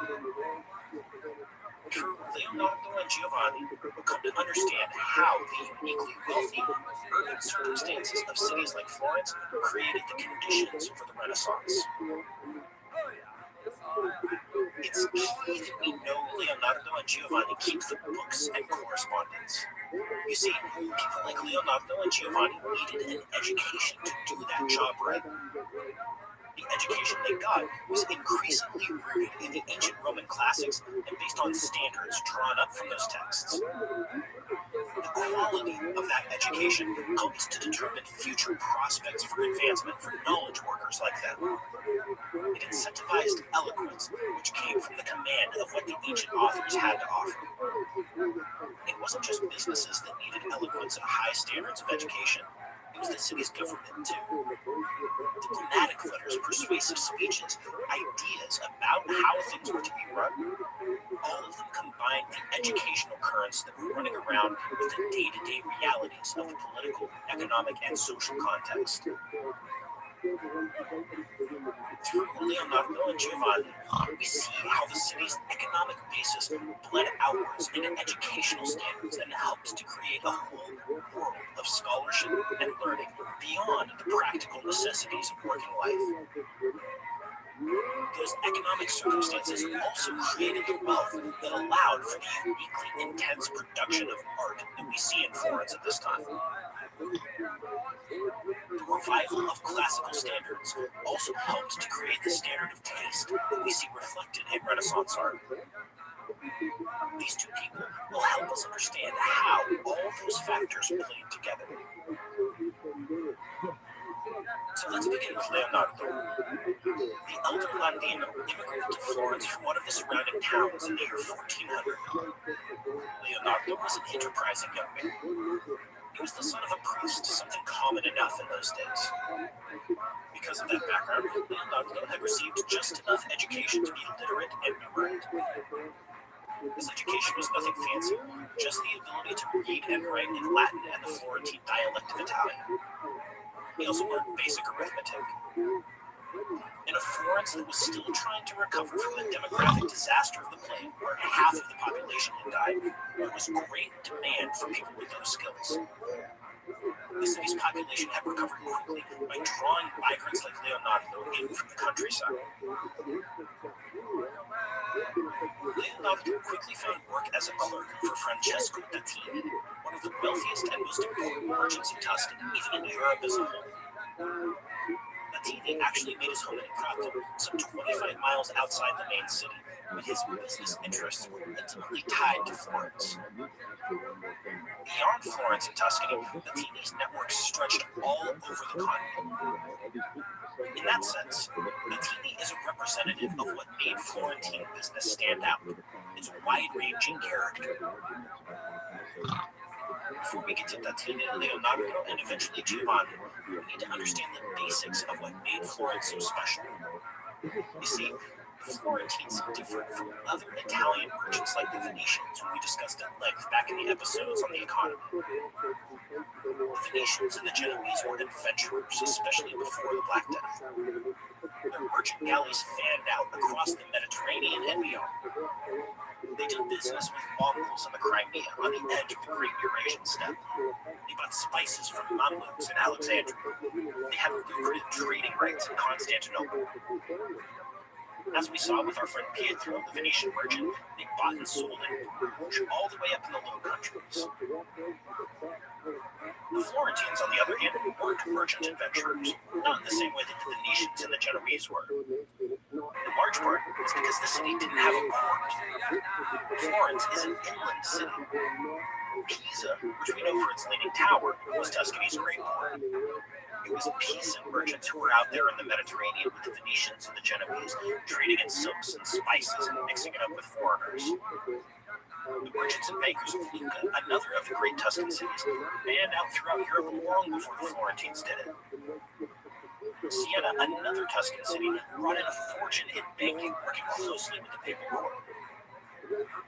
Through Leonardo and Giovanni, we'll come to understand how the uniquely wealthy urban circumstances of cities like Florence created the conditions for the Renaissance. It's key that we know Leonardo and Giovanni keep the books and correspondence. You see, people like Leonardo and Giovanni needed an education to do that job right. The education they got was increasingly rooted in the ancient Roman classics and based on standards drawn up from those texts. The quality of that education helps to determine future prospects for advancement for knowledge workers like them. It incentivized eloquence, which came from the command of what the ancient authors had to offer. It wasn't just businesses that needed eloquence and high standards of education. It was the city's government, too. Diplomatic letters, persuasive speeches, ideas about how things were to be run, all of them combined the educational currents that were running around with the day-to-day realities of the political, economic, and social context. Through Leonardo and Giovanni, we see how the city's economic basis bled outwards into educational standards and helped to create a whole world of scholarship and learning beyond the practical necessities of working life. Those economic circumstances also created the wealth that allowed for the uniquely intense production of art that we see in Florence at this time. The revival of classical standards also helped to create the standard of taste that we see reflected in Renaissance art. These two people will help us understand how all those factors played together. So let's begin with Leonardo. The elder Landino immigrated to Florence from one of the surrounding towns in the year 1400. Leonardo was an enterprising young man. He was the son of a priest, something common enough in those days. Because of that background, Leonardo had received just enough education to be literate and numerate. His education was nothing fancy, just the ability to read and write in Latin and the Florentine dialect of Italian. He also learned basic arithmetic. In a Florence that was still trying to recover from the demographic disaster of the plague, where half of the population had died, there was great demand for people with those skills. The city's population had recovered quickly by drawing migrants like Leonardo in from the countryside. Leonardo quickly found work as a clerk for Francesco Datini, one of the wealthiest and most important merchants in Tuscany, even in Europe as a whole. Datini actually made his home in Prato, some 25 miles outside the main city, but his business interests were intimately tied to Florence. Beyond Florence and Tuscany, Datini's network stretched all over the continent. In that sense, Datini is a representative of what made Florentine business stand out, its wide-ranging character.
Before we get to Datini, Leonardo, and eventually Giovanni, we need to understand the basics of what made Florence so special. You see, the Florentines differed from other Italian merchants like the Venetians, who we discussed at length back in the episodes on the economy. The Venetians and the Genoese were adventurers, especially before the Black Death. Their merchant galleys fanned out across the Mediterranean and beyond. They did business with Mongols in the Crimea on the edge of the Great Eurasian Steppe. They bought spices from Mamluks in Alexandria. They had lucrative trading rights in Constantinople. As we saw with our friend Pietro, the Venetian merchant, they bought and sold in Bruges all the way up in the Low Countries. The Florentines, on the other hand, weren't merchant adventurers, not in the same way that the Venetians and the Genoese were. In large part, it's because the city didn't have a port. Florence is an inland city. Pisa, which we know for its leaning tower, was Tuscany's great port. It was Pisan merchants who were out there in the Mediterranean with the Venetians and the Genoese, trading in silks and spices and mixing it up with foreigners. The merchants and bankers of Lucca, another of the great Tuscan cities, fanned out throughout Europe long before the Florentines did it. Siena, another Tuscan city, brought in a fortune in banking, working closely with the papal court.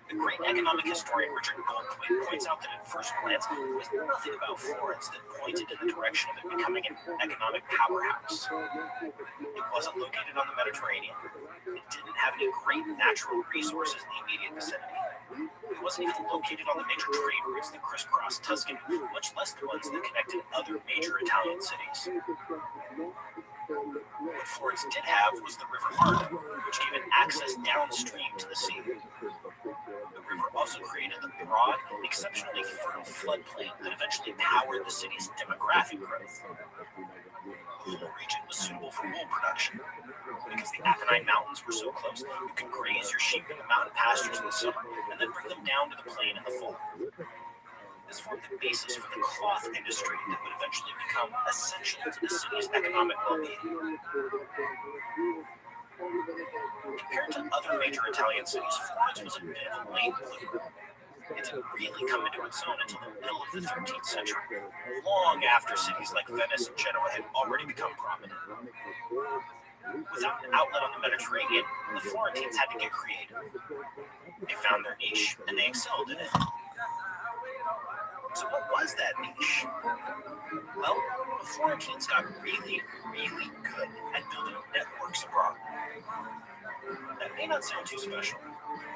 The great economic historian Richard Goldthwait points out that at first glance, there was nothing about Florence that pointed in the direction of it becoming an economic powerhouse. It wasn't located on the Mediterranean. It didn't have any great natural resources in the immediate vicinity. It wasn't even located on the major trade routes that crisscrossed Tuscany, much less the ones that connected other major Italian cities. What Florence did have was the River Arno, which gave it access downstream to the sea. The river also created the broad, exceptionally fertile floodplain that eventually powered the city's demographic growth. The whole region was suitable for wool production. Because the Apennine Mountains were so close, you could graze your sheep in the mountain pastures in the summer and then bring them down to the plain in the fall. This formed the basis for the cloth industry that would eventually become essential to the city's economic well-being. Compared to other major Italian cities, Florence was a bit of a late bloomer. It didn't really come into its own until the middle of the 13th century, long after cities like Venice and Genoa had already become prominent. Without an outlet on the Mediterranean, the Florentines had to get creative. They found their niche, and they excelled in it. So what was that niche? Well, the Florentines got really, really good at building networks abroad. That may not sound too special.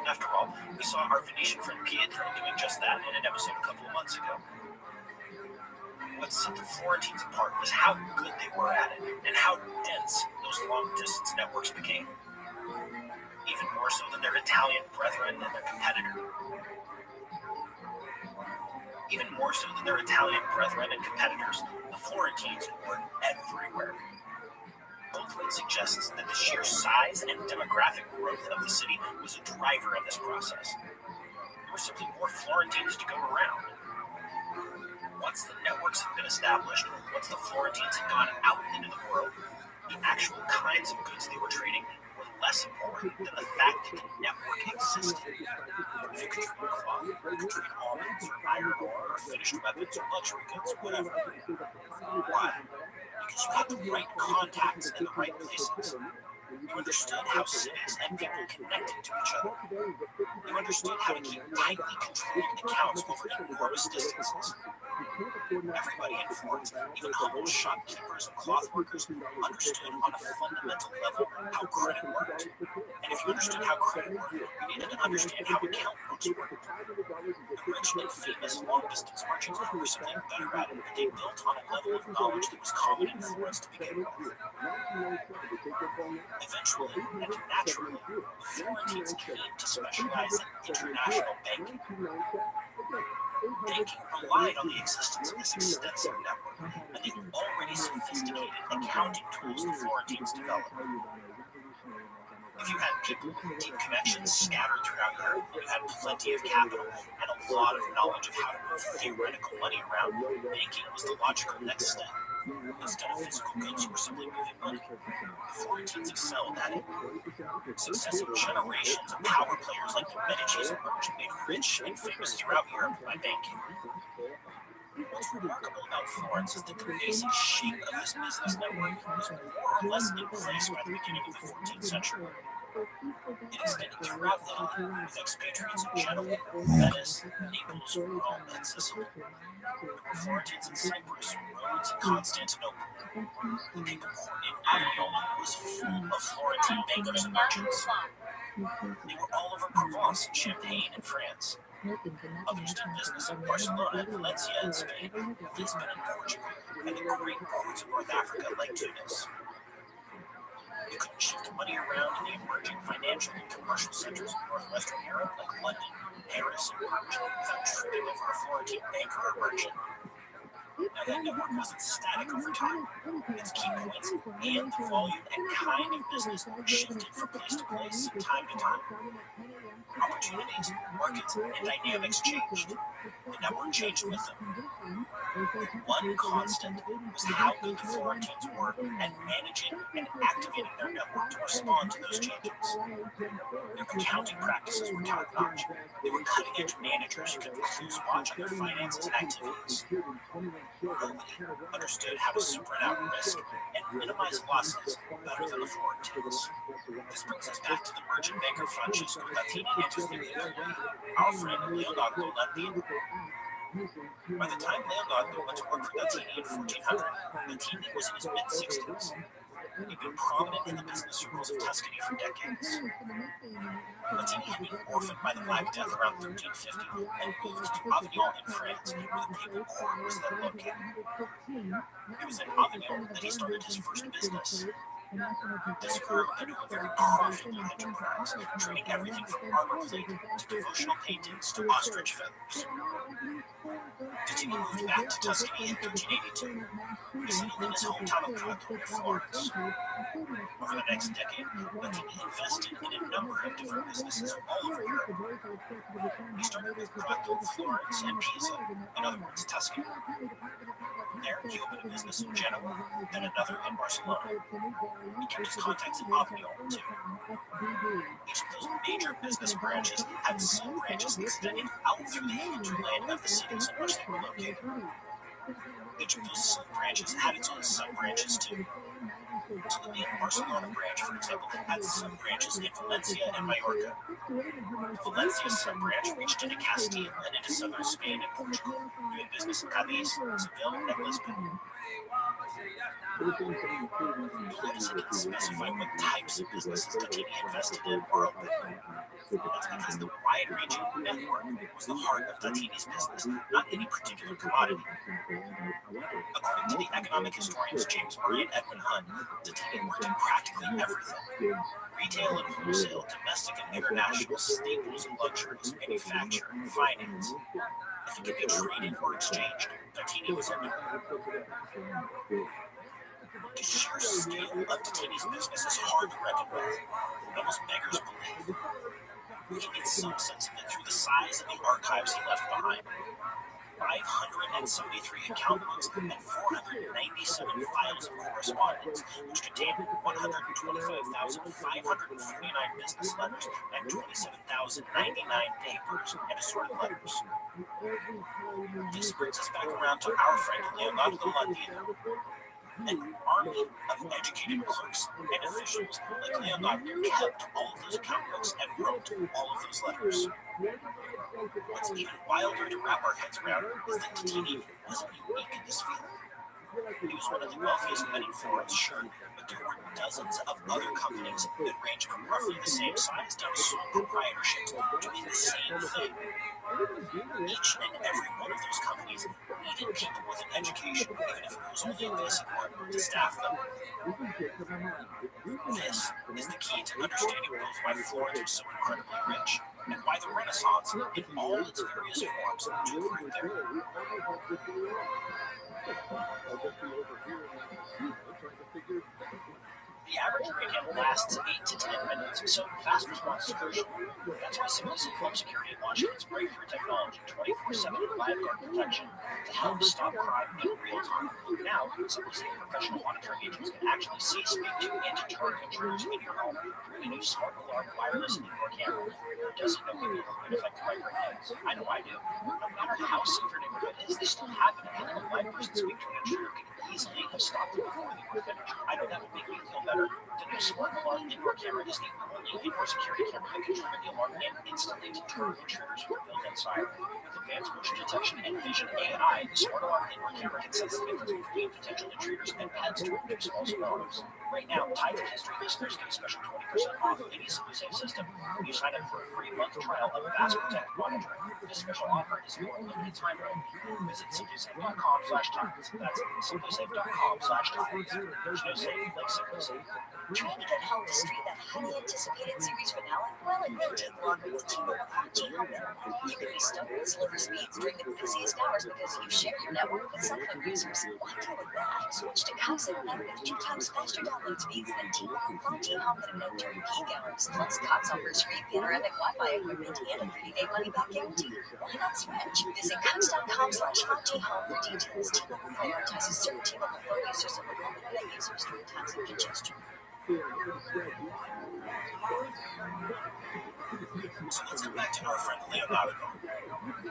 After all, we saw our Venetian friend Pietro doing just that in an episode a couple of months ago. What set the Florentines apart was how good they were at it, and how dense those long-distance networks became. Even more so than their Italian brethren and their competitors. The Florentines were everywhere. Goldthwait suggests that the sheer size and demographic growth of the city was a driver in this process. There were simply more Florentines to go around. Once the networks had been established, once the Florentines had gone out into the world, the actual kinds of goods they were trading were less important than the fact that the network existed. If you could trade cloth, you could trade almonds or iron ore or finished weapons or luxury goods, whatever. Why? Because you had the right contacts in the right places. You understood how cities and people connected to each other. You understood how to keep tightly controlled accounts over enormous distances. Everybody in Florence, even humble shopkeepers and cloth workers, understood on a fundamental level how credit worked. And if you understood how credit worked, you needed to understand how account books worked. The rich and famous long-distance merchants were simply better at it, but they built on a level of knowledge that was common in Florence to begin with. Eventually, and naturally, the Florentines came to specialize in international banking. Banking relied on the existence of this extensive network and the already sophisticated accounting tools the Florentines developed. If you had people with deep connections scattered throughout Europe, you had plenty of capital and a lot of knowledge of how to move theoretical money around, banking was the logical next step.
Instead of physical goods, you were simply moving money. The Florentines excelled at it. Successive generations of power players like the Medici's emerged, made rich and famous throughout Europe by banking. What's remarkable about Florence is that the basic shape of this business network was more or less in place by the beginning of the 14th century. It extended throughout Italy, with expatriates in Genoa, Venice, Naples, Rome, and Sicily. There were Florentines in Cyprus, Rhodes, and Constantinople. The papal court in Avignon was full of Florentine bankers and merchants. They were all over Provence and Champagne in France. Others did business in Barcelona, Valencia in Spain, Lisbon in Portugal, and the great ports of North Africa like Tunis. You couldn't shift money around in the emerging financial and commercial centers of northwestern Europe like London, Paris, and Bruges without tripping over a Florentine banker or merchant. Now that network wasn't static over time. Its key points and the volume and kind of business shifted from place to place and time to time. Opportunities, markets, and dynamics changed. The network changed with them. One constant was how good the Florentines were at managing and activating their network to respond to those changes. Their accounting practices were top-notch. They were cutting-edge managers who kept a close watch on their finances and activities. Nobody understood how to spread out risk and minimize losses better than the Florentines. This brings us back to the merchant banker Francesco Latini and his new employee, our friend Leonardo Latini. By the time Leonardo went to work for Latini in 1400, Latini was in his mid-60s. He'd been prominent in the business circles of Tuscany for decades. Latini had been orphaned by the Black Death around 1350 and moved to Avignon in France, where the papal court was then located. It was in Avignon that he started his first business. This grew into a very profitable enterprise, trading everything from armor plate to devotional paintings to ostrich feathers. Latini moved back to Tuscany in 1382, resettled in his hometown of Prato near Florence. Over the next decade, Latini invested in a number of different businesses all over Europe. He started with Prato, Florence, and Pisa, in other words, Tuscany. From there, he opened a business in Genoa, then another in Barcelona. He kept his contacts in Avignon, too. Each of those major business branches had sub-branches extending out through the hinterland of the cities in which they were located. Each of those sub-branches had its own sub-branches, too. So the main Barcelona branch, for example, had sub-branches in Valencia and Mallorca. The Valencia sub-branch reached into Castile and into southern Spain and Portugal, doing business in Cadiz, Seville, and Lisbon. You'll notice I didn't specify what types of businesses Latini invested in or opened. That's because the wide-ranging network was the heart of Latini's business, not any particular commodity. According to the economic historians James Murray and Edwin Hunt, Latini worked in practically everything. Retail and wholesale, domestic and international, staples and luxuries, manufacturing, finance. If it could be traded or exchanged, Latini was in there. The sheer scale of Latini's business is hard to reckon with. It almost beggars belief. We can get some sense of it through the size of the archives he left behind. 573 account books and 497 files of correspondence, which contain 125,549 business letters and 27,099 papers and assorted letters. This brings us back around to our friend Leonardo Latini. An army of educated clerks and officials like Leonardo kept all of those account books and wrote all of those letters. What's even wilder to wrap our heads around is that Latini wasn't unique in this field. He was one of the wealthiest men in Florence, sure, but there were dozens of other companies that ranged from roughly the same size down to sole proprietorships doing the same thing. Each and every one of those companies needed people with an education, even if it was only a basic one, to staff them. This is the key to understanding both why Florence was so incredibly rich and why the Renaissance, in all its various forms, took root there.
The average break-in lasts 8 to 10 minutes, so fast response is crucial. That's why Simply Safe Home Security launched its breakthrough technology, 24/7 lifeguard protection, to help stop crime in real time. Now, Simply Safe professional monitoring agents can actually see, speak to, and deter intruders in your home through the new smart alarm wireless indoor camera. Who doesn't know people who've been affected by break-ins? I know I do. No matter how safe your neighborhood is, they still happen, and having a live person speak to an intruder can easily have stopped them before they were finished. I know that would make you feel better. The new smart alarm indoor camera is the only indoor security camera that can trigger the alarm and instantly deter intruders who are built inside. With advanced motion detection and vision AI, the smart alarm indoor camera can sense the difference between potential intruders and pets to reduce false alarms. Right now, Tides of History listeners get a special 20% off any Simply Safe system when you sign up for a free month trial of Fast Protect monitoring. This special offer is for a limited time only. Visit simplysafe.com/tides. That's simplysafe.com/tides. There's no safe like Simply Safe.
Trying to get home to stream that highly anticipated series finale? Well, it may take longer with T-Mobile 5G home internet. You can be stuck with slower speeds during the busiest hours because you share your network with cell phone users. Why deal with that? Switch to Cox Internet with 2 times faster download speeds than T-Mobile 5G home internet during peak hours. Plus, Cox offers free panoramic Wi-Fi equipment and a 30-day money-back guarantee. Why not switch? Visit Cox.com/5G home for details. T-Mobile prioritizes certain T-Mobile phone users over home internet users during times of congestion.
So let's get back to our friend Leonardo.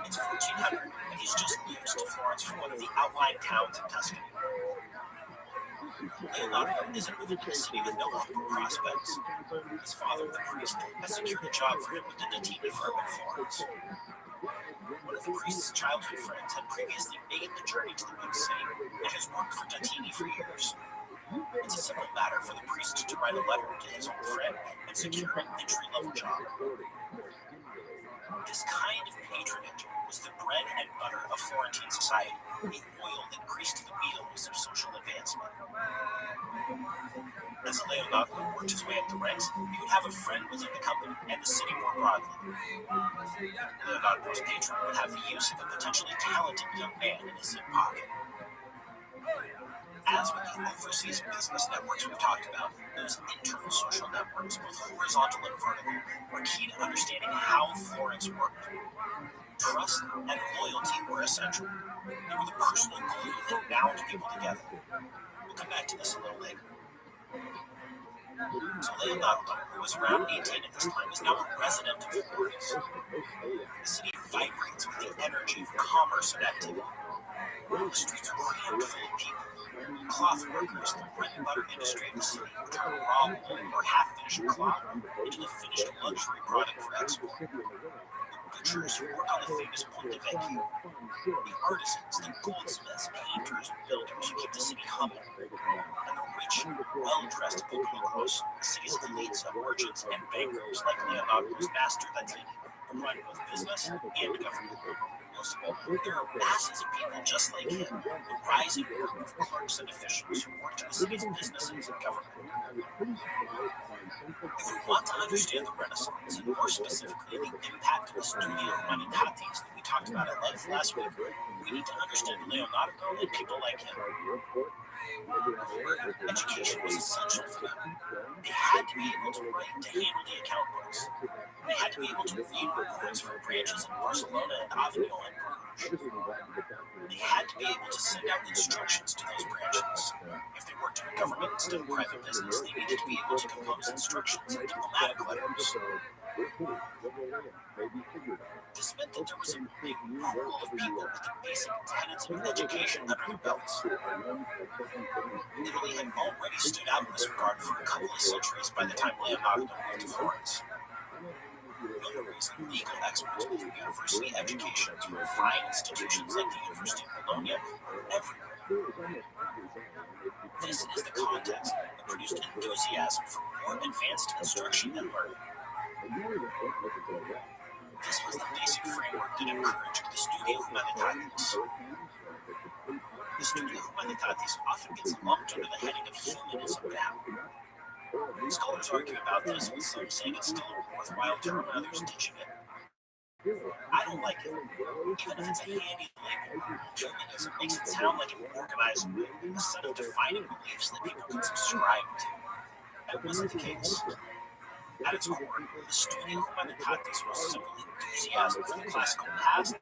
It's 1400, and he's just moved to Florence from one of the outlying towns in Tuscany. Leonardo isn't moving to a city with no upward prospects. His father, the priest, has secured a job for him with the Datini firm in Florence. One of the priest's childhood friends had previously made the journey to the big city and has worked for Datini for years. It's a simple matter for the priest to write a letter to his old friend and secure an entry-level job. This kind of patronage was the bread and butter of Florentine society, the oil that greased the wheels of social advancement. As Leonardo worked his way up the ranks, he would have a friend within the company and the city more broadly. Leonardo's patron would have the use of a potentially talented young man in his hip pocket. As with the overseas business networks we've talked about, those internal social networks, both horizontal and vertical, were key to understanding how Florence worked. Trust and loyalty were essential. They were the personal glue that bound people together. We'll come back to this a little later. So Leonardo, who was around 18 at this time, is now a resident of Florence. The city vibrates with the energy of commerce and activity. The streets are crammed full of people. Cloth workers, the bread and butter industry of the city, who turn raw wool or half-finished cloth into the finished luxury product for export. The butchers who work on the famous Ponte Vecchio. The artisans, the goldsmiths, painters, builders who keep the city humming. And the rich, well-dressed Popolocros, the city's elites of merchants and bankers like Leonardo's master Datini, who run both business and government. Most of all, there are masses of people just like him, the rising group of clerks and officials who work in the city's businesses and government. If we want to understand the Renaissance, and more specifically the impact of the Studio Humanitatis that we talked about at length last week, we need to understand Leonardo and people like him. Education was essential for them. They had to be able to write to handle the account books. They had to be able to read reports from branches in Barcelona and Avignon and Bruges. They had to be able to send out instructions to those branches. If they worked in a government instead of private business, they needed to be able to compose instructions and diplomatic letters. This meant that there was a big pool of people with the basic tenets of education under their belts. Italy had already stood out in this regard for a couple of centuries by the time Leonardo moved to Florence. Another reason legal experts with university educations from fine institutions like the University of Bologna everywhere. This is the context that produced enthusiasm for more advanced instruction and learning. This was the basic framework that encouraged the Studio Humanitatis. The Studio Humanitatis often gets lumped under the heading of humanism now. Scholars argue about this, with some saying it's still a worthwhile term and others ditching it. I don't like it. Even if it's a handy label, humanism makes it sound like an organized movement, a set of defining beliefs that people can subscribe to. That wasn't the case. At its core, the studio Humanitatis was simple enthusiasm for the classical past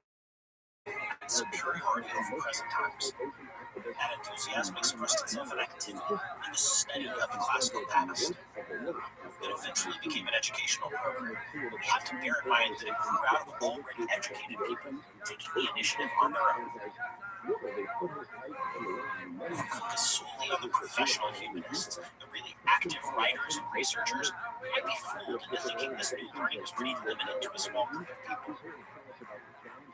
and superiority over present times. That enthusiasm expressed itself in activity and the study of the classical past. It eventually became an educational program, but we have to bear in mind that it grew out of already educated people taking the initiative on their own. If we focus solely on the professional humanists, the really active writers and researchers, we might be fooled into thinking this new learning was pretty limited to a small group of people.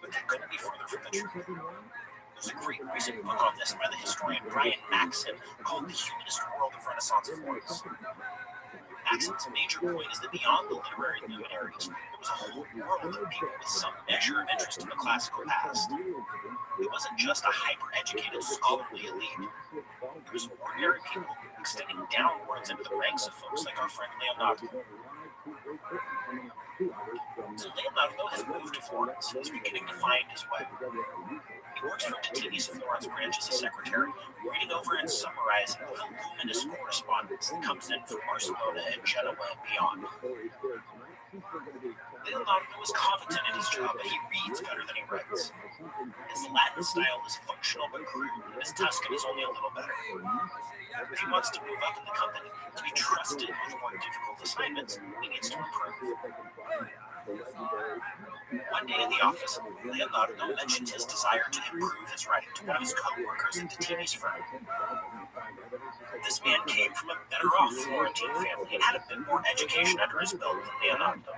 But that couldn't be further from the truth. There's a great recent book on this by the historian Brian Maxon called The Humanist World of Renaissance Florence. Maxon's major point is that beyond the literary luminaries, there was a whole world of people with some measure of interest in the classical past. It wasn't just a hyper-educated scholarly elite. There was ordinary people extending downwards into the ranks of folks like our friend Leonardo. So Leonardo has moved to Florence and is beginning to find his way. He works for Tatini's Florence branch as a secretary, reading over and summarizing the voluminous correspondence that comes in from Barcelona and Genoa and beyond. Leonardo is competent in his job, but he reads better than he writes. His Latin style is functional but crude, and his Tuscan is only a little better. If he wants to move up in the company, to be trusted with more difficult assignments, he needs to improve. One day in the office, Leonardo mentioned his desire to improve his writing to one of his co-workers in Tatini's firm. This man came from a better-off Florentine family and had a bit more education under his belt than Leonardo.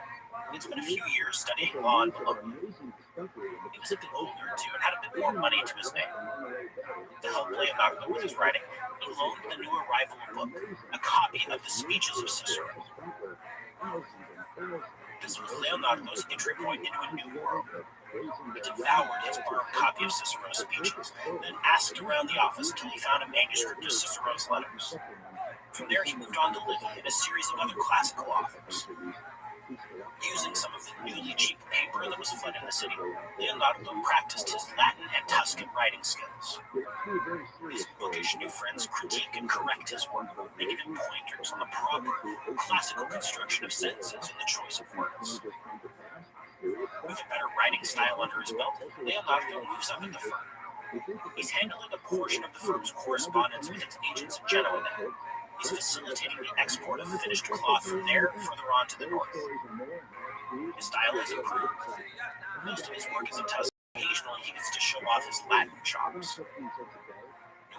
He'd spent a few years studying law in Bologna. He was a bit older, too, and had a bit more money to his name. To help Leonardo with his writing, he loaned the new arrival a book, a copy of the speeches of Cicero. This was Leonardo's entry point into a new world. He devoured his borrowed copy of Cicero's speeches, then asked around the office until he found a manuscript of Cicero's letters. From there, he moved on to Livy and a series of other classical authors. Using some of the newly cheap paper that was flooding the city, Leonardo practiced his Latin and Tuscan writing skills. His bookish new friends critique and correct his work, making him pointers on the proper classical construction of sentences and the choice of words. With a better writing style under his belt, Leonardo moves up in the firm. He's handling a portion of the firm's correspondence with its agents in Genoa now. He's facilitating the export of finished cloth from there further on to the north. His style has improved. Most of his work is in Tuscan. Occasionally, he gets to show off his Latin chops.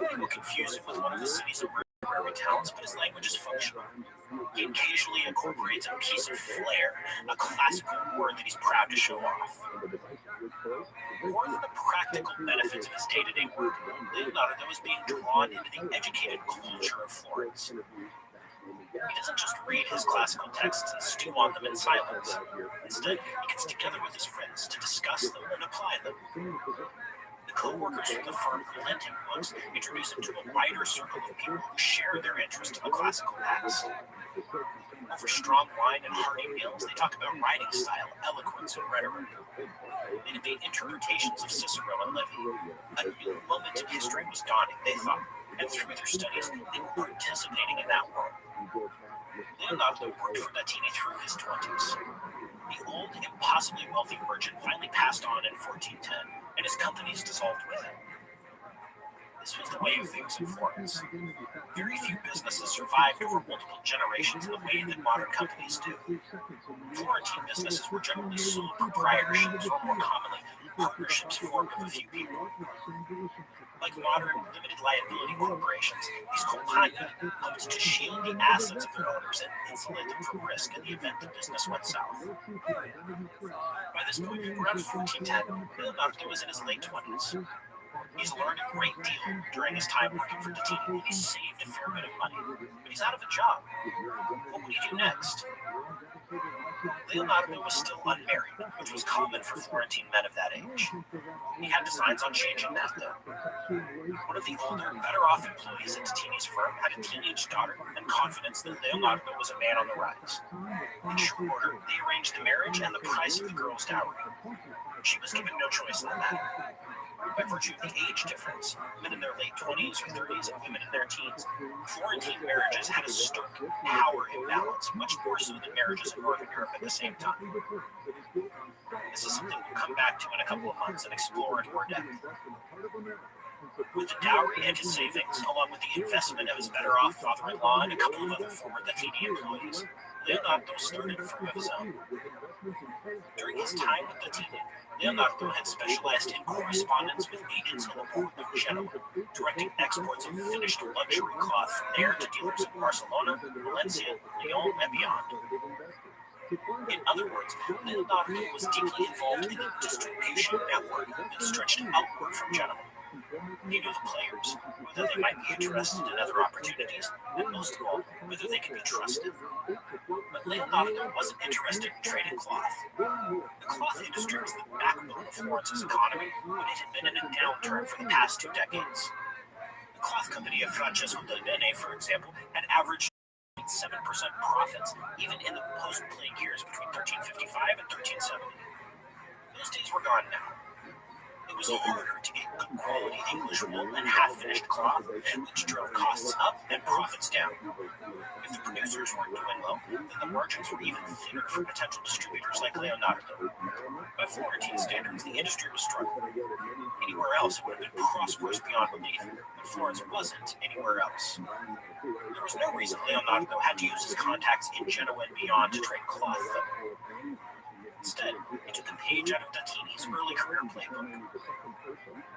Nobody will confuse him with one of the city's literary talents, but his language is functional. He occasionally incorporates a piece of flair, a classical word that he's proud to show off. More than the practical benefits of his day-to-day work, Leonardo is being drawn into the educated culture of Florence. He doesn't just read his classical texts and stew on them in silence. Instead, he gets together with his friends to discuss them and apply them. The co-workers from the firm who lent him books introduce him to a wider circle of people who share their interest in the classical past. Over strong wine and hearty meals, they talk about writing style, eloquence, and rhetoric. They debate interpretations of Cicero and Livy. A new moment in history was dawning, they thought, and through their studies, they were participating in that world. Leonardo worked for Tatini through his 20s. The old, impossibly wealthy merchant finally passed on in 1410, and his companies dissolved with him. This was the way of things in Florence. Very few businesses survived over multiple generations in the way that modern companies do. Florentine businesses were generally sole proprietorships, or more commonly, partnerships formed of a few people. Like modern limited liability corporations, these compagni hoped to shield the assets of their owners and insulate them from risk in the event the business went south. By this point, around 1410, Leonardo was in his late 20s. He's learned a great deal during his time working for Tatini, and he's saved a fair bit of money. But he's out of a job. What would he do next? Leonardo was still unmarried, which was common for Florentine men of that age. He had designs on changing that, though. One of the older, better-off employees at Tatini's firm had a teenage daughter and confidence that Leonardo was a man on the rise. In short order, they arranged the marriage and the price of the girl's dowry. She was given no choice in the matter. By virtue of the age difference, men in their late 20s or 30s and women in their teens, Florentine marriages had a stark power imbalance, much more so than marriages in Northern Europe at the same time. This is something we'll come back to in a couple of months and explore in more depth. With the dowry and his savings, along with the investment of his better-off father-in-law and a couple of other former Dazzini employees, Leonardo started a firm of his own. During his time with Dazzini, Leonardo had specialized in correspondence with agents in the port of Genoa, directing exports of finished luxury cloth from there to dealers in Barcelona, Valencia, Lyon, and beyond. In other words, Leonardo was deeply involved in the distribution network that stretched outward from Genoa. He knew the players, whether they might be interested in other opportunities, and most of all, whether they could be trusted. But Leonardo wasn't interested in trading cloth. The cloth industry was the backbone of Florence's economy, but it had been in a downturn for the past 2 decades. The cloth company of Francesco del Bene, for example, had averaged 7% profits, even in the post-plague years between 1355 and 1370. Those days were gone now. It was harder to get good quality English wool and half-finished cloth, which drove costs up and profits down. If the producers weren't doing well, then the margins were even thinner for potential distributors like Leonardo. By Florentine standards, the industry was struggling. Anywhere else, it would have been prosperous beyond belief, but Florence wasn't anywhere else. There was no reason Leonardo had to use his contacts in Genoa and beyond to trade cloth, though. Instead, he took a page out of Dazzini's early career playbook.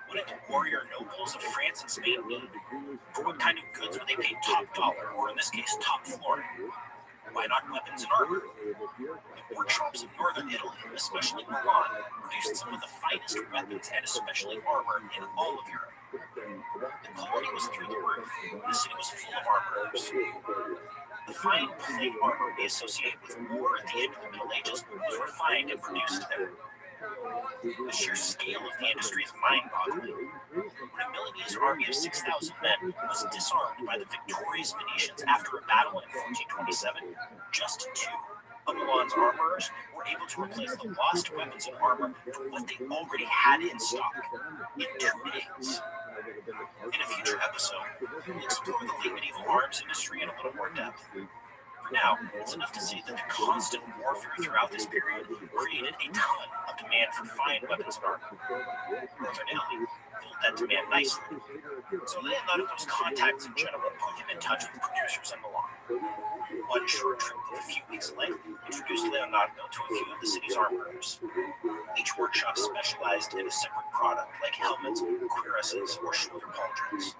What did the warrior nobles of France and Spain need? For what kind of goods would they pay top dollar, or in this case, top florin? Why not weapons and armor? The workshops of northern Italy, especially Milan, produced some of the finest weapons and especially armor in all of Europe. The quality was through the roof, and the city was full of armorers. The fine plate armor we associate with war at the end of the Middle Ages was refined and produced there. The sheer scale of the industry is mind-boggling. When a Milanese army of 6,000 men was disarmed by the victorious Venetians after a battle in 1427, just 2 of Milan's armorers were able to replace the lost weapons and armor for what they already had in stock in 2 days. In a future episode, we'll explore the late medieval arms industry in a little more depth. For now, it's enough to say that the constant warfare throughout this period created a ton of demand for fine weapons and armor. Northern Italy filled that demand nicely, so Leonardo's contacts in Genoa put him in touch with producers in Milan. One short trip of a few weeks' length introduced Leonardo to a few of the city's armorers. Each workshop specialized in a separate product, like helmets, cuirasses, or shoulder pauldrons.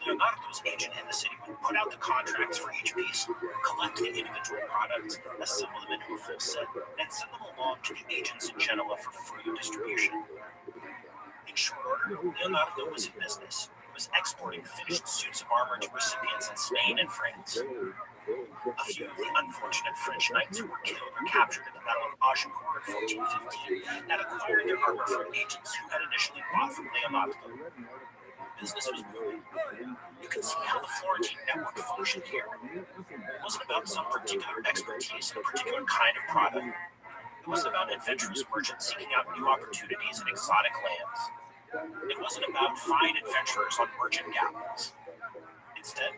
Leonardo's agent in the city would put out the contracts for each piece, collect the individual products, assemble them into a full set, and send them along to the agents in Genoa for further distribution. In short order, Leonardo was in business. He was exporting finished suits of armor to recipients in Spain and France. A few of the unfortunate French knights who were killed or captured at the Battle of Agincourt in 1415 had acquired their armor from agents who had initially bought from Leonardo. Business was booming. You can see how the Florentine network functioned here. It wasn't about some particular expertise in a particular kind of product. It wasn't about adventurous merchants seeking out new opportunities in exotic lands. It wasn't about fine adventurers on merchant galleons. Instead,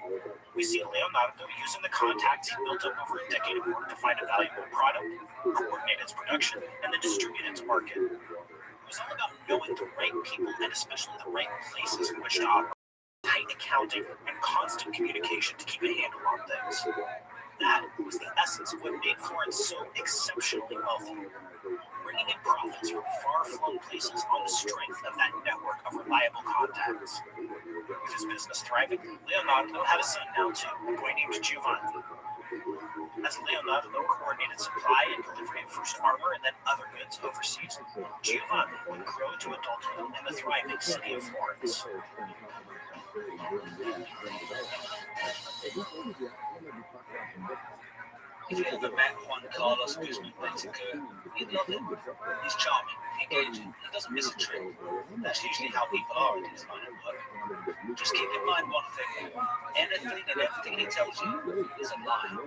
we see Leonardo using the contacts he built up over a decade of work to find a valuable product, coordinate its production, and then distribute it to market. It was all about knowing the right people and especially the right places in which to operate. Tight accounting and constant communication to keep a handle on things. That was the essence of what made Florence so exceptionally wealthy. Bringing in profits from far-flung places on the strength of that network of reliable contacts. With his business thriving, Leonardo had a son now too, a boy named Giovanni. As Leonardo coordinated supply and delivery of first armor and then other goods overseas, Giovanni would grow to adulthood in the thriving city of Florence.
If you ever met Juan Carlos Guzman Betancur, you'd love him. He's charming, engaging, he doesn't miss a trick. That's usually how people are in his line of work. Just keep in mind one thing. Anything and everything he tells you is a lie.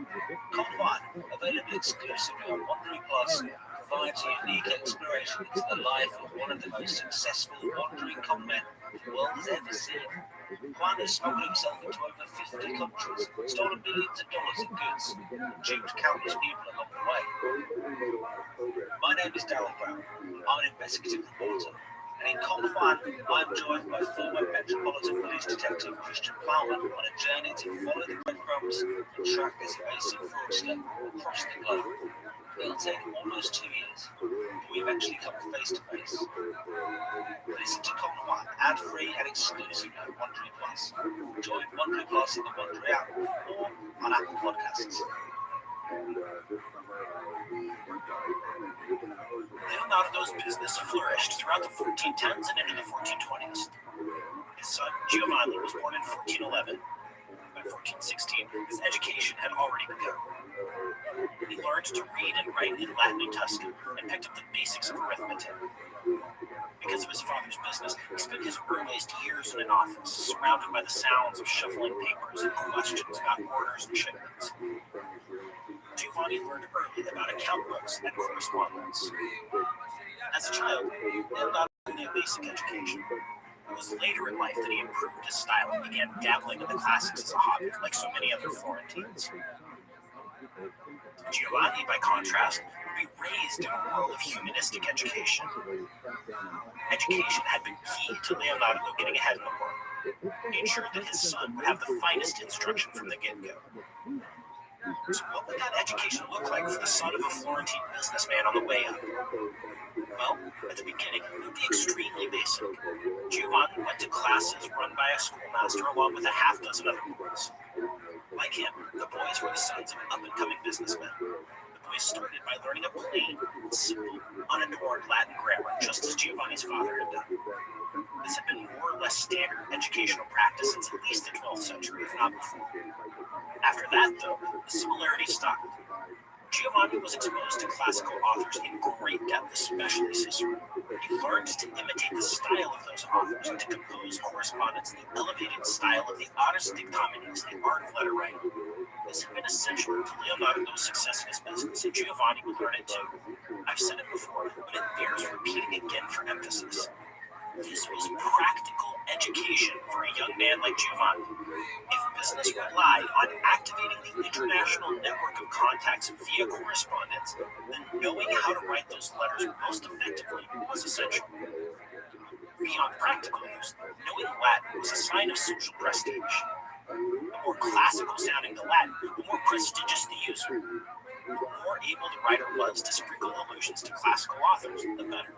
Call Juan, available exclusively on 13 Plus, provides a unique exploration into the life of one of the most successful wandering con men the world has ever seen. Juan has smuggled himself into over 50 countries, stolen millions of dollars in goods, and duped countless people along the way. My name is Darryl Brown. I'm an investigative reporter, and in Con Juan, I'm joined by former Metropolitan Police Detective Christian Plowman on a journey to follow the breadcrumbs and track this evasive fraudster across the globe. It'll take almost 2 years, but we eventually come face to face. Listen to Con Juan ad-free and exclusively on Wondery Plus. Join Wondery Plus in the Wondery app or on Apple Podcasts. Leonardo's business flourished throughout the 1410s and into the 1420s. His son Giovanni was born in 1411. By 1416, his education had already begun. He learned to read and write in Latin and Tuscan and picked up the basics of arithmetic. Because of his father's business, he spent his earliest years in an office, surrounded by the sounds of shuffling papers and questions about orders and shipments. Giovanni learned early about account books and correspondence. As a child, Leonardo had a basic education. It was later in life that he improved his style and began dabbling in the classics as a hobby, like so many other Florentines. Giovanni, by contrast, would be raised in a world of humanistic education. Education had been key to Leonardo getting ahead in the world. He ensured that his son would have the finest instruction from the get-go. So what would that education look like for the son of a Florentine businessman on the way up? Well, at the beginning, it would be extremely basic. Giovanni went to classes run by a schoolmaster along with a half dozen other boys. Like him, the boys were the sons of up-and-coming businessmen. The boys started by learning a plain, simple, unadorned Latin grammar, just as Giovanni's father had done. This had been more or less standard educational practice since at least the 12th century, if not before. After that, though, the similarity stopped. Giovanni was exposed to classical authors in great depth, especially Cicero. He learned to imitate the style of those authors and to compose correspondence in the elevated style of the Ars Dictaminis, the art of letter writing. This had been essential to Leonardo's success in his business, and Giovanni would learn it too. I've said it before, but it bears repeating again for emphasis. This was practical education for a young man like Giovanni. If business relied on activating the international network of contacts via correspondence, then knowing how to write those letters most effectively was essential. Beyond practical use, knowing Latin was a sign of social prestige. The more classical sounding the Latin, the more prestigious the user. The more able the writer was to sprinkle allusions to classical authors, the better.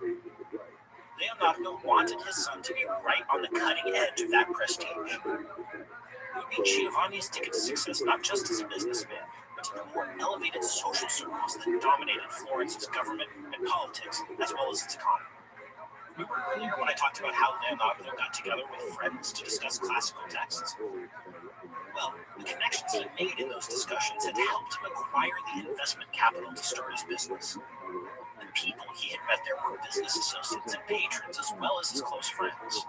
Leonardo wanted his son to be right on the cutting edge of that prestige. It would be Giovanni's ticket to success not just as a businessman, but to the more elevated social circles that dominated Florence's government and politics, as well as its economy. Remember earlier when I talked about how Leonardo got together with friends to discuss classical texts? Well, the connections he made in those discussions had helped him acquire the investment capital to start his business. The people he had met there were business associates and patrons as well as his close friends.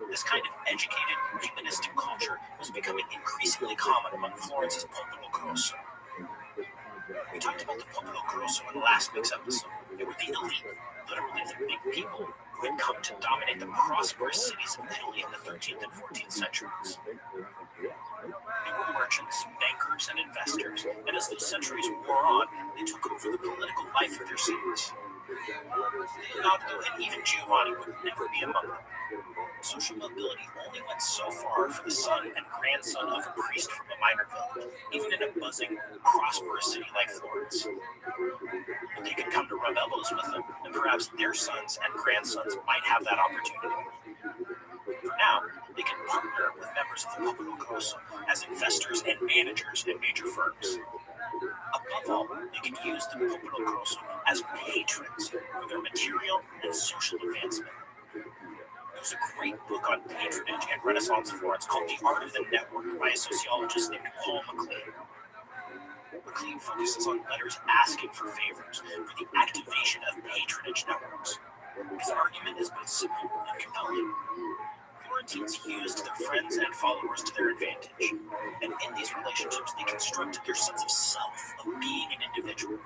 This kind of educated, humanistic culture was becoming increasingly common among Florence's popolo grosso. We talked about the popolo grosso in last week's episode. They were the elite, literally the big people, who had come to dominate the prosperous cities of Italy in the 13th and 14th centuries. They were merchants, bankers, and investors, and as those centuries wore on, they took over the political life of their cities. Leonardo and even Giovanni would never be among them. Social mobility only went so far for the son and grandson of a priest from a minor village, even in a buzzing, prosperous city like Florence. But they could come to rub elbows with them, and perhaps their sons and grandsons might have that opportunity. For now, they could partner with members of the popolo grosso as investors and managers in major firms. Above all, they could use the popolo grosso as patrons for their material and social advancement. There's a great book on patronage and Renaissance Florence called The Art of the Network by a sociologist named Paul MacLean. MacLean focuses on letters asking for favors for the activation of patronage networks. His argument is both simple and compelling. Florentines used their friends and followers to their advantage, and in these relationships they constructed their sense of self, of being an individual.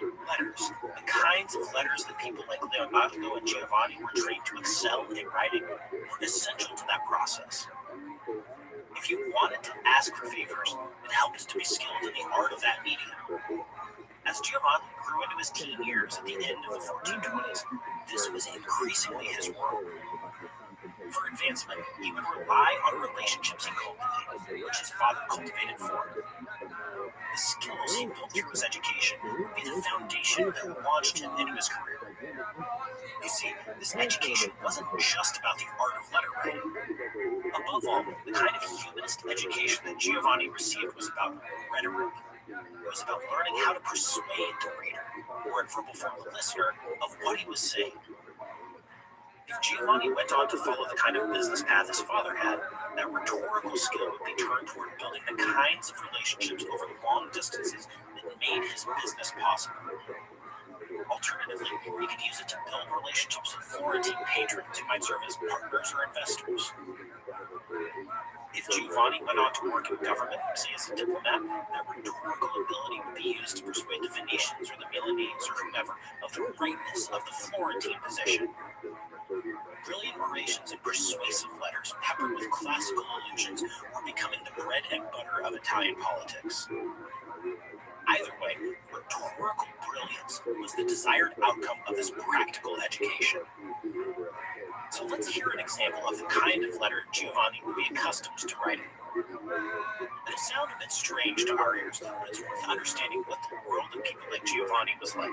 Letters, the kinds of letters that people like Leonardo and Giovanni were trained to excel in writing, were essential to that process. If you wanted to ask for favors, it helped to be skilled in the art of that medium. As Giovanni grew into his teen years at the end of the 1420s, this was increasingly his world. For advancement, he would rely on relationships he cultivated, which his father cultivated for him. The skills he built through his education would be the foundation that launched him into his career. You see, this education wasn't just about the art of letter writing. Above all, the kind of humanist education that Giovanni received was about rhetoric. It was about learning how to persuade the reader, or in verbal form the listener, of what he was saying. If Giovanni went on to follow the kind of business path his father had, that rhetorical skill would be turned toward building the kinds of relationships over long distances that made his business possible. Alternatively, he could use it to build relationships with Florentine patrons who might serve as partners or investors. If Giovanni went on to work in government, say as a diplomat, that rhetorical ability would be used to persuade the Venetians or the Milanese or whomever of the rightness of the Florentine position. Brilliant orations and persuasive letters peppered with classical allusions were becoming the bread and butter of Italian politics. Either way, rhetorical brilliance was the desired outcome of this practical education. So let's hear an example of the kind of letter Giovanni would be accustomed to writing. It'll sound a bit strange to our ears, but it's worth understanding what the world of people like Giovanni was like.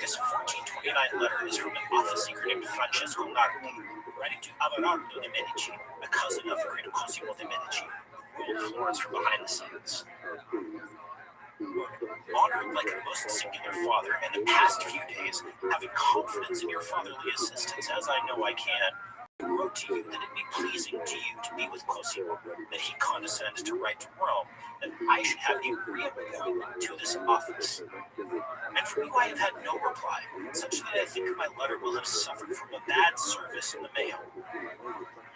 This 1429 letter is from an office seeker named Francesco Nardi, writing to Averardo de' Medici, a cousin of the great Cosimo de' Medici, who ruled Florence from behind the scenes. Honored like a most singular father, in the past few days, having confidence in your fatherly assistance, as I know I can, I wrote to you that it be pleasing to you to be with Cosimo, that he condescends to write to Rome, that I should have a reappointment to this office. And from you I have had no reply, such that I think my letter will have suffered from a bad service in the mail.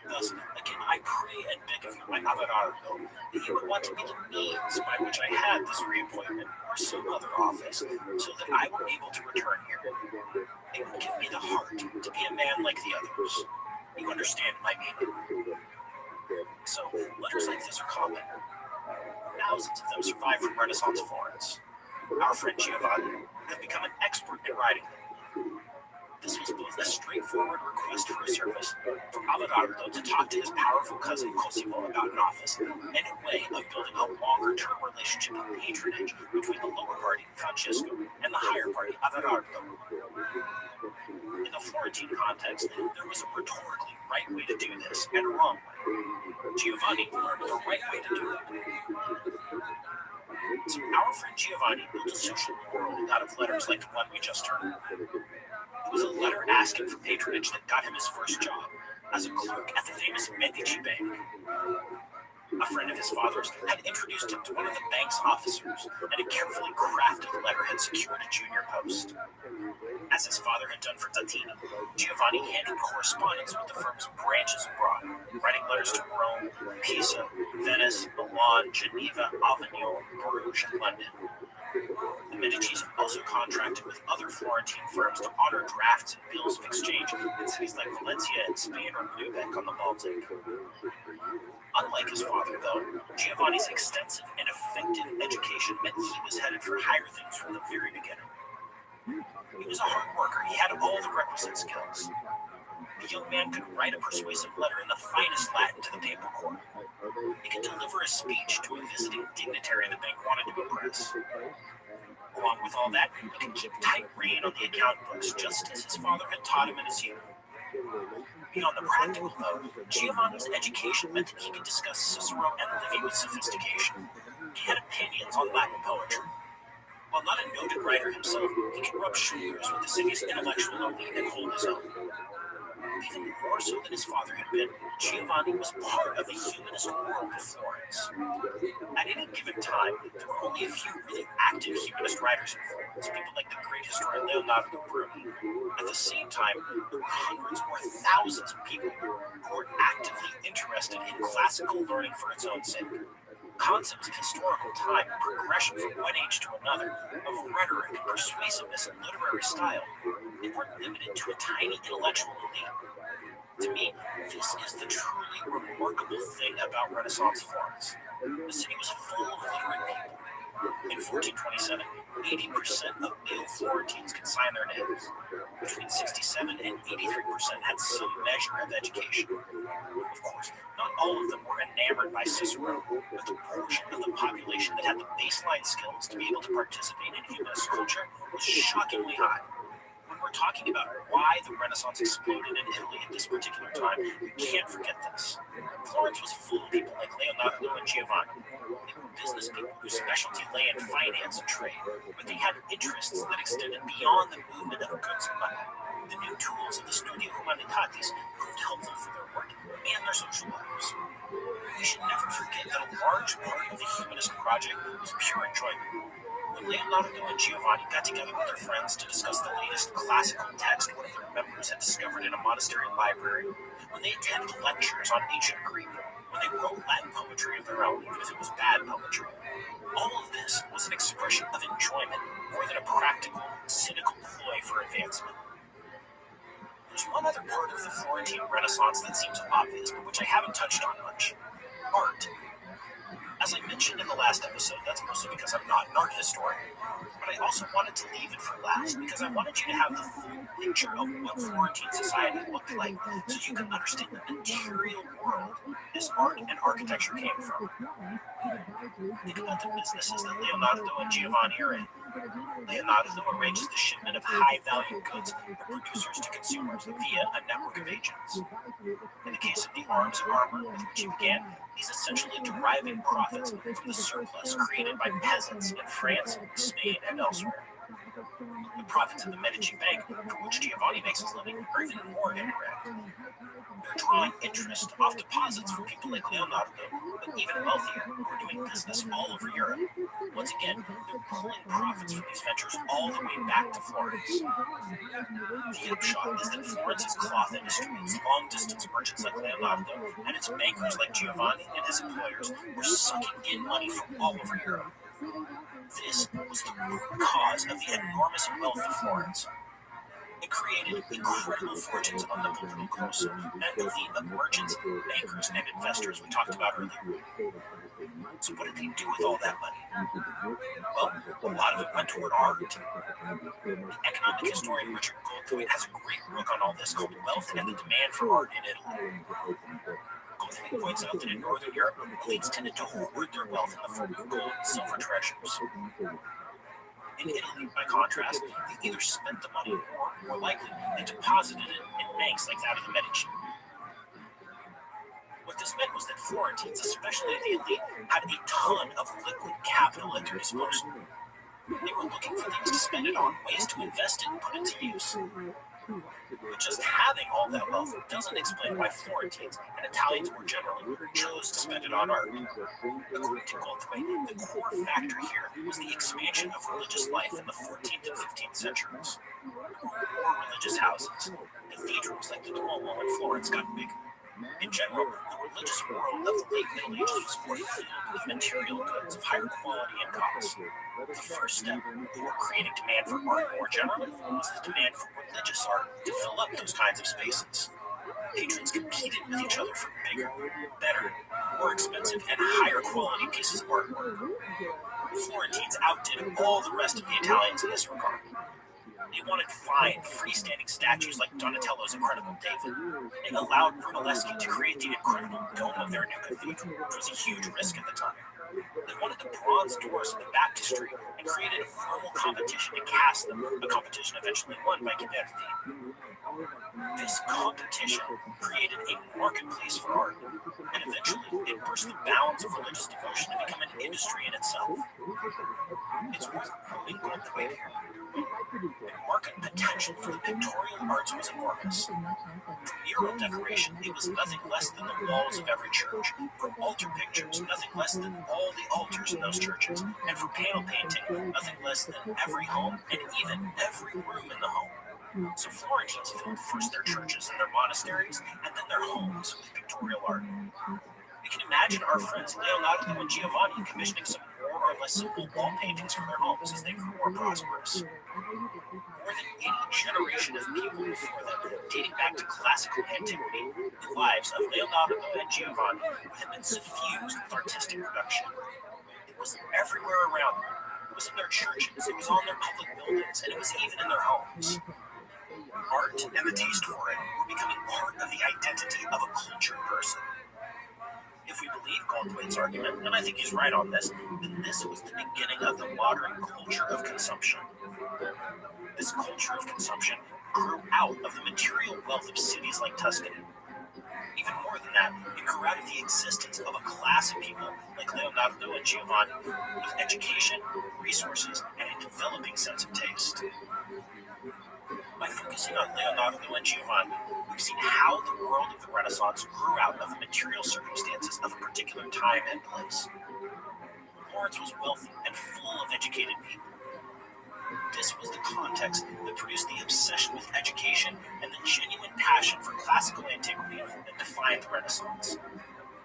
Thus, again, I pray and beg of you, my Averardo, that you would want to be the means by which I had this reappointment, or some other office, so that I were able to return here. It would give me the heart to be a man like the others. You understand my meaning. So, letters like this are common. Thousands of them survive from Renaissance Florence. Our friend Giovanni had become an expert in writing them. This was both a straightforward request for a service from Averardo to talk to his powerful cousin Cosimo about an office, and a way of building a longer-term relationship of patronage between the lower party, Francesco, and the higher party, Averardo. In the Florentine context, there was a rhetorically right way to do this, and a wrong way. Giovanni learned the right way to do it. So our friend Giovanni built a social world out of letters like the one we just heard. It was a letter asking for patronage that got him his first job as a clerk at the famous Medici Bank. A friend of his father's had introduced him to one of the bank's officers, and a carefully crafted letter had secured a junior post. As his father had done for Tattini, Giovanni handled correspondence with the firm's branches abroad, writing letters to Rome, Pisa, Venice, Milan, Geneva, Avignon, Bruges, and London. The Medicis also contracted with other Florentine firms to honor drafts and bills of exchange in cities like Valencia in Spain or Lübeck on the Baltic. Unlike his father, though, Giovanni's extensive and effective education meant he was headed for higher things from the very beginning. He was a hard worker. He had all the requisite skills. The young man could write a persuasive letter in the finest Latin to the papal court. He could deliver a speech to a visiting dignitary the bank wanted to impress. Along with all that, he could keep tight rein on the account books, just as his father had taught him in his youth. Beyond the practical, though, Giovanni's education meant that he could discuss Cicero and Livy with sophistication. He had opinions on Latin poetry. While not a noted writer himself, he could rub shoulders with the city's intellectual elite and hold his own. Even more so than his father had been, Giovanni was part of the humanist world of Florence. At any given time, there were only a few really active humanist writers in Florence, people like the great historian Leonardo Bruni. At the same time, there were hundreds or thousands of people who were actively interested in classical learning for its own sake. Concepts of historical time and progression from one age to another, of rhetoric, persuasiveness, and literary style, they weren't limited to a tiny intellectual elite. To me, this is the truly remarkable thing about Renaissance Florence. The city was full of literate people. In 1427, 80% of male Florentines could sign their names. Between 67 and 83% had some measure of education. Of course, not all of them were enamored by Cicero, but the portion of the population that had the baseline skills to be able to participate in humanist culture was shockingly high. When we're talking about why the Renaissance exploded in Italy at this particular time, we can't forget this. Florence was full of people like Leonardo and Giovanni. They were business people whose specialty lay in finance and trade, but they had interests that extended beyond the movement of goods and money. The new tools of the Studio Humanitatis proved helpful for their work and their social lives. We should never forget that a large part of the humanist project was pure enjoyment. When Leonardo and Giovanni got together with their friends to discuss the latest classical text one of their members had discovered in a monastery library, when they attended lectures on ancient Greek, when they wrote Latin poetry of their own, even if it was bad poetry, all of this was an expression of enjoyment more than a practical, cynical ploy for advancement. There's one other part of the Florentine Renaissance that seems obvious, but which I haven't touched on much: art. As I mentioned in the last episode, that's mostly because I'm not an art historian, but I also wanted to leave it for last because I wanted you to have the full picture of what Florentine society looked like, so you can understand the material world this art and architecture came from. Think about the businesses that Leonardo and Giovanni are in. Leonardo arranges the shipment of high-value goods from producers to consumers via a network of agents. In the case of the arms and armor with which he began, he's essentially deriving profits from the surplus created by peasants in France, Spain, and elsewhere. The profits of the Medici Bank, from which Giovanni makes his living, are even more indirect. They're drawing interest off deposits from people like Leonardo, but even wealthier, who are doing business all over Europe. Once again, they're pulling profits from these ventures all the way back to Florence. The upshot is that Florence's cloth industry, its long-distance merchants like Leonardo, and its bankers like Giovanni and his employers were sucking in money from all over Europe. This was the root cause of the enormous wealth of Florence. It created incredible fortunes among the political grosso and elite of merchants, bankers, and investors we talked about earlier. So what did they do with all that money? Well, a lot of it went toward art. The economic historian Richard Goldthwait has a great book on all this called Wealth and the Demand for Art in Italy. Goldthwait points out that in Northern Europe, elites tended to hoard their wealth in the form of gold and silver treasures. In Italy, by contrast, they either spent the money or, more likely, they deposited it in banks like that of the Medici. What this meant was that Florentines, especially the elite, had a ton of liquid capital at their disposal. They were looking for things to spend it on, ways to invest it and put it to use. But just having all that wealth doesn't explain why Florentines, and Italians more generally, chose to spend it on art. According to Goldthwait, the core factor here was the expansion of religious life in the 14th and 15th centuries. More religious houses. Cathedrals like the Duomo in Florence got bigger. In general, the religious world of the late Middle Ages was more filled with material goods of higher quality and cost. The first step toward creating demand for art more generally was the demand for religious art to fill up those kinds of spaces. Patrons competed with each other for bigger, better, more expensive, and higher quality pieces of artwork. The Florentines outdid all the rest of the Italians in this regard. They wanted fine, freestanding statues like Donatello's incredible David. They allowed Brunelleschi to create the incredible dome of their new cathedral, which was a huge risk at the time. They wanted the bronze doors of the baptistry and created a formal competition to cast them, a competition eventually won by Ghiberti. This competition created a marketplace for art, and eventually it burst the bounds of religious devotion to become an industry in itself. It's worth quoting Goldthwait here. The market potential for the pictorial arts was enormous. For mural decoration, it was nothing less than the walls of every church. For altar pictures, nothing less than all the altars in those churches. And for panel painting, nothing less than every home and even every room in the home. So Florentines filled first their churches and their monasteries, and then their homes with pictorial art. We can imagine our friends Leonardo and Giovanni commissioning some more or less simple wall paintings for their homes as they grew more prosperous. More than any generation of people before them, dating back to classical antiquity, the lives of Leonardo and Giovanni have been suffused with artistic production. It was everywhere around them. It was in their churches, it was on their public buildings, and it was even in their homes. Art and the taste for it were becoming part of the identity of a cultured person. If we believe Goldthwait's argument, and I think he's right on this, then this was the beginning of the modern culture of consumption. This culture of consumption grew out of the material wealth of cities like Tuscany. Even more than that, it grew out of the existence of a class of people like Leonardo and Giovanni with education, resources, and a developing sense of taste. By focusing on Leonardo and Giovanni, we've seen how the world of the Renaissance grew out of the material circumstances of a particular time and place. Florence was wealthy and full of educated people. This was the context that produced the obsession with education and the genuine passion for classical antiquity that defined the Renaissance.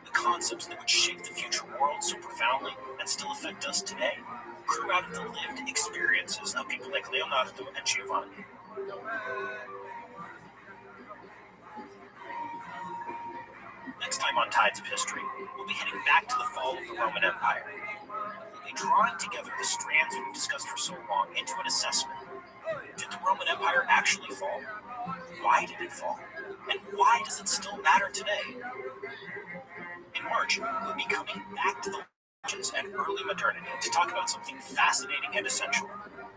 The concepts that would shape the future world so profoundly and still affect us today grew out of the lived experiences of people like Leonardo and Giovanni. Next time on Tides of History, we'll be heading back to the fall of the Roman Empire. We'll be drawing together the strands we've discussed for so long into an assessment. Did the Roman Empire actually fall? Why did it fall? And why does it still matter today? In March, we'll be coming back to the ages and early modernity to talk about something fascinating and essential,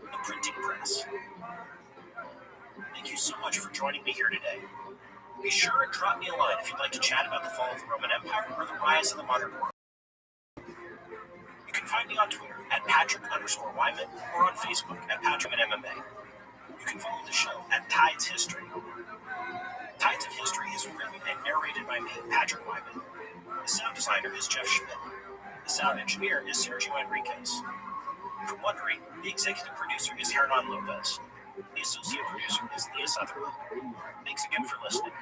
the printing press. Thank you so much for joining me here today. Be sure and drop me a line if you'd like to chat about the fall of the Roman Empire or the rise of the modern world. You can find me on Twitter at Patrick_Wyman or on Facebook at PatrickMMA. You can follow the show at Tides History. Tides of History is written and narrated by me, Patrick Wyman. The sound designer is Jeff Schmidt. The sound engineer is Sergio Enriquez. From Wondery, the executive producer is Hernan Lopez. The associate producer is Leah Sutherland. Thanks again for listening.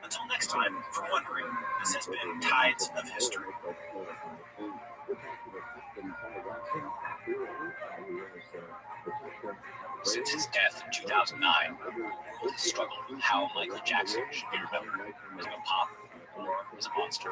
Until next time, from Wondery, this has been Tides of History.
Since his death in 2009, the world has struggled with how Michael Jackson should be remembered, as a pop or as a monster.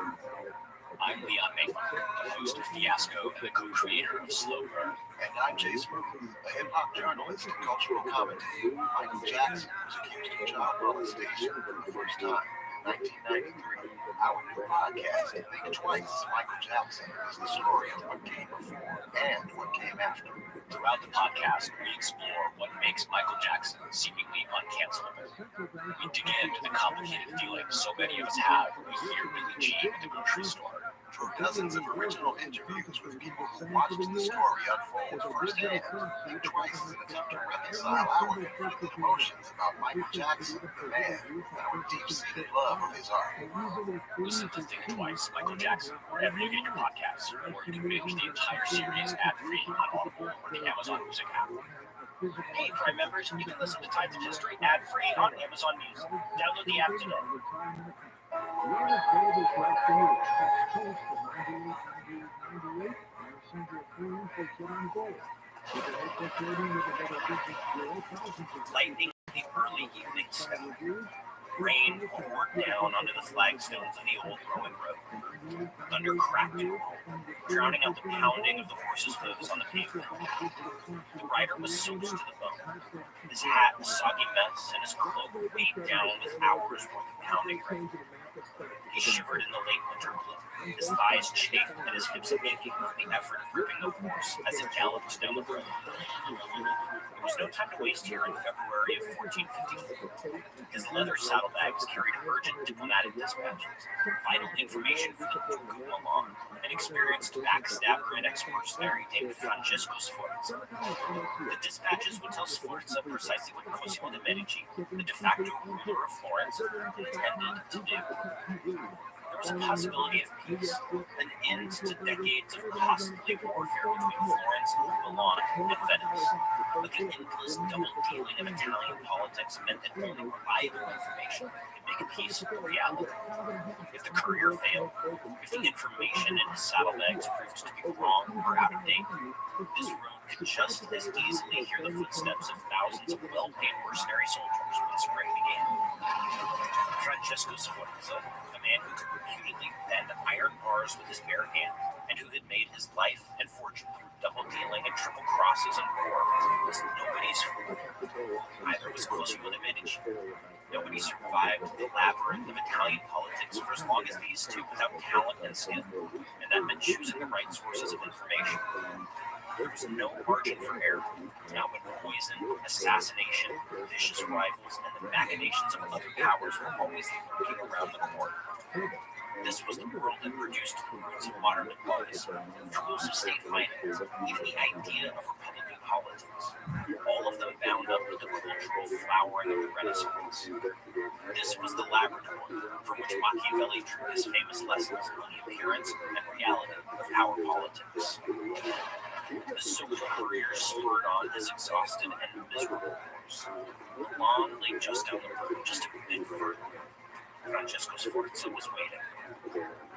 I'm Leon Mayfunk, the host of Fiasco and the co-creator of Slow Burn.
And I'm Jay Smooth, a hip-hop journalist and cultural commentator. Michael Jackson was accused of child molestation for the first time in 1993. Our new podcast, Think Twice, Michael Jackson, is the story of what came before and what came after.
Throughout the podcast, we explore what makes Michael Jackson seemingly uncancelable. We dig into the complicated feelings so many of us have when we hear Billie Jean at the grocery store.
Through dozens of original interviews with people who watched the story unfold firsthand, Think Twice is an attempt to reconcile our conflicting emotions about Michael Jackson, the man, and our deep-seated love of his art.
Listen to Think Twice, Michael Jackson, wherever you get your podcasts, or you can binge the entire series ad-free on Audible or the Amazon Music app.
Hey, Prime members, you can listen to Tides of History ad-free on Amazon Music. Download the app today. Lightning in the early evening sky. Rain poured down onto the flagstones of the old Roman road. Thunder cracked and rolled, drowning out the pounding of the horses' hooves on the pavement. The rider was soaked to the bone. His hat a soggy mess, and his cloak weighed down with hours' worth of pounding rain. He shivered in the late winter glow. His thighs chafed and his hips aching with the effort of gripping the horse as it galloped down the road. There was no time to waste here in February of 1454. His leather saddlebags carried urgent diplomatic dispatches, vital information from Giacomo Milan, an experienced backstabber and ex-mercenary named Francesco Sforza. The dispatches would tell Sforza precisely what Cosimo de' Medici, the de facto ruler of Florence, intended to do. There was a possibility of peace, an end to decades of costly warfare between Florence, Milan, and Venice. But the endless double-dealing of Italian politics meant that only reliable information could make peace a reality. If the courier failed, if the information in his saddlebags proved to be wrong or out of date, this road could just as easily hear the footsteps of thousands of well-paid mercenary soldiers when the spring began. Francesco Sforza, a man who could reputedly bend iron bars with his bare hand, and who had made his life and fortune through double dealing and triple crosses and war, was nobody's fool. Neither was Cosimo de' Medici. Nobody survived the labyrinth of Italian politics for as long as these two without talent and skill, and that meant choosing the right sources of information. There was no margin for error. Now when poison, assassination, vicious rivals, and the machinations of other powers were always lurking around the corner. This was the world that produced the roots of modern diplomacy, tools of state finance, even the idea of republican politics. All of them bound up with the cultural flowering of the Renaissance. This was the laboratory from which Machiavelli drew his famous lessons on the appearance and reality of our politics. The social courier spurred on his exhausted and miserable horse. Milan lay just down the road, just a bit further. Francesco Sforza was waiting.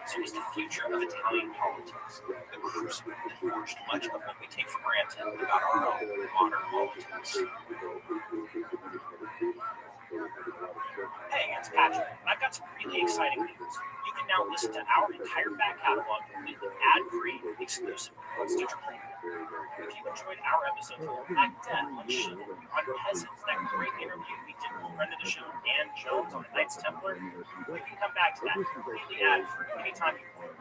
So was the future of Italian politics, the crucible that forged much of what we take for granted about our own modern politics. Hey, it's Patrick, and I've got some really exciting news. You can now listen to our entire back catalog completely ad-free, exclusive on Stitcher Premium. If you enjoyed our episode back 10 on Chivalry, on Peasants, that great interview we did with friend of the show, Dan Jones, on the Knights Templar, you can come back to that completely ad-free anytime you want.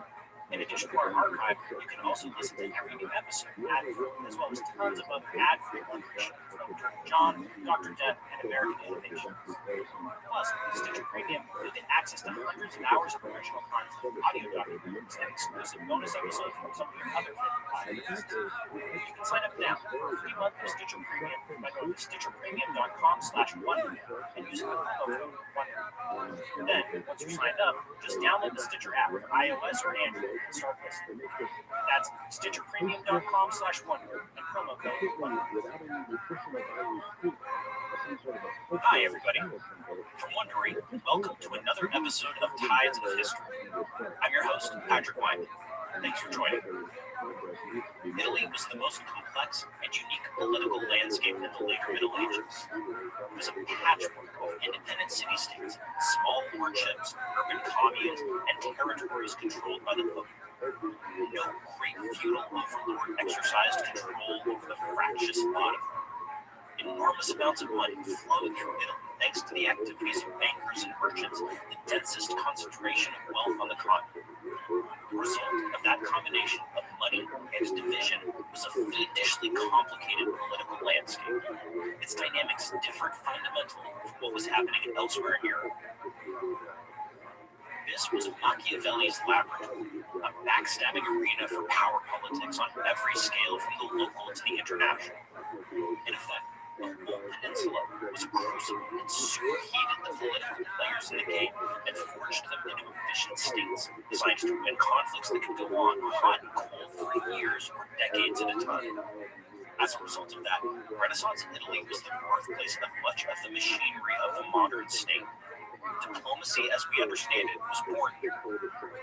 In addition to our archive, you can also listen to every new episode ad-free, as well as tons of other ad-free wonders from John, Dr. Death, and American Innovation. Plus, Stitcher Premium, you'll get access to hundreds of hours of original content, audio documentaries, and exclusive bonus episodes from some of your other favorite podcasts. You can sign up now for a free month of Stitcher Premium by going to stitcherpremium.com/wonder and using the promo code WONDER. Then, once you're signed up, just download the Stitcher app for iOS or Android and start listening. That's stitcherpremium.com/wonder and promo code WONDER. Hi, everybody. From Wondery, welcome to another episode of Tides of History. I'm your host, Patrick Wyman. Thanks for joining. Italy was the most complex and unique political landscape in the later Middle Ages. It was a patchwork of independent city-states, small lordships, urban communes, and territories controlled by the Pope. No great feudal overlord exercised control over the fractious lot of them. Enormous amounts of money flowed through Italy thanks to the activities of bankers and merchants, the densest concentration of wealth on the continent. The result of that combination of money and division was a fiendishly complicated political landscape. Its dynamics differed fundamentally from what was happening elsewhere in Europe. This was Machiavelli's laboratory, a backstabbing arena for power politics on every scale from the local to the international. In effect, the whole peninsula was a crucible that superheated the political players in the game and forged them into efficient states designed to win conflicts that could go on hot and cold for years or decades at a time. As a result of that, Renaissance Italy was the birthplace of much of the machinery of the modern state. Diplomacy, as we understand it, was born here.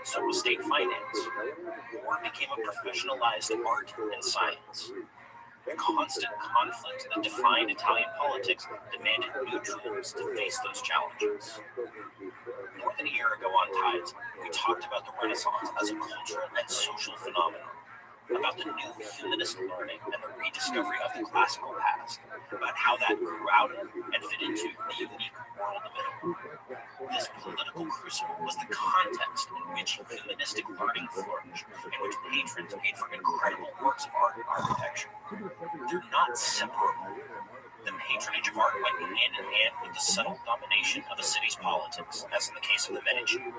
So was state finance. War became a professionalized art and science. The constant conflict that defined Italian politics demanded new tools to face those challenges. More than a year ago on Tides, we talked about the Renaissance as a cultural and social phenomenon, about the new humanist learning and the rediscovery of the classical past, about how that grew out of and fit into the unique world of Italy. This political crucible was the context in which humanistic learning flourished, in which patrons paid for incredible works of art and architecture. They're not separable. The patronage of art went hand in hand with the subtle domination of a city's politics, as in the case of the Medici.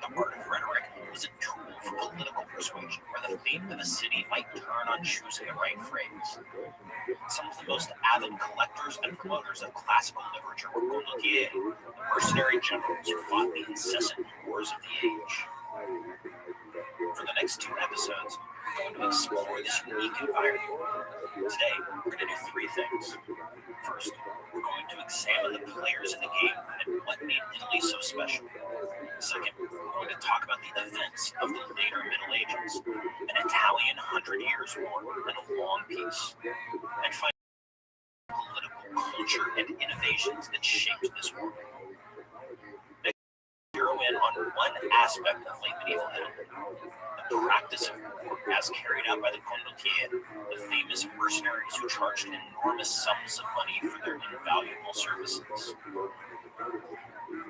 The art of rhetoric was a tool for political persuasion, where the fate of a city might turn on choosing the right phrase. Some of the most avid collectors and promoters of classical literature were gondolieri, the mercenary generals who fought the incessant wars of the age. For the next two episodes, we're going to explore this unique environment. Today, we're going to do three things. First, we're going to examine the players in the game and what made Italy so special. Second, we're going to talk about the events of the later Middle Ages, an Italian 100 Years' War, and a long peace, and find political culture and innovations that shaped this war. Next, zero in on one aspect of late medieval Italy, the practice of war as carried out by the condottieri, the famous mercenaries who charged enormous sums of money for their invaluable services.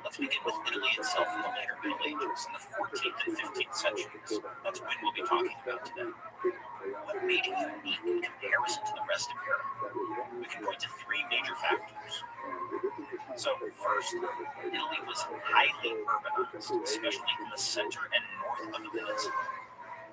Let's begin with Italy itself in the later Middle Ages, in the 14th and 15th centuries. That's when we'll be talking about today. What made it unique in comparison to the rest of Europe? We can point to three major factors. So first, Italy was highly urbanized, especially in the center and north of the peninsula.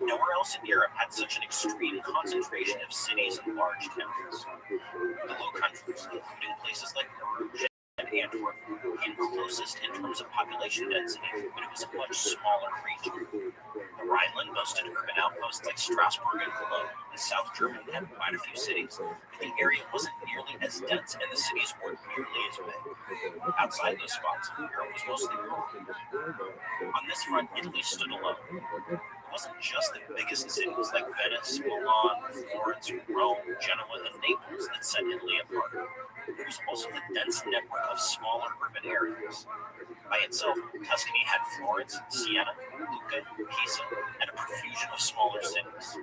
Nowhere else in Europe had such an extreme concentration of cities and large towns. The Low Countries, including places like Bruges and Antwerp, came closest in terms of population density, but it was a much smaller region. The Rhineland boasted urban outposts like Strasbourg and Cologne, and South Germany had quite a few cities, but the area wasn't nearly as dense and the cities weren't nearly as big. Outside those spots, Europe was mostly rural. On this front, Italy stood alone. It wasn't just the biggest cities like Venice, Milan, Florence, Rome, Genoa, and Naples that set Italy apart. There was also the dense network of smaller urban areas. By itself, Tuscany had Florence, Siena, Lucca, Pisa, and a profusion of smaller cities.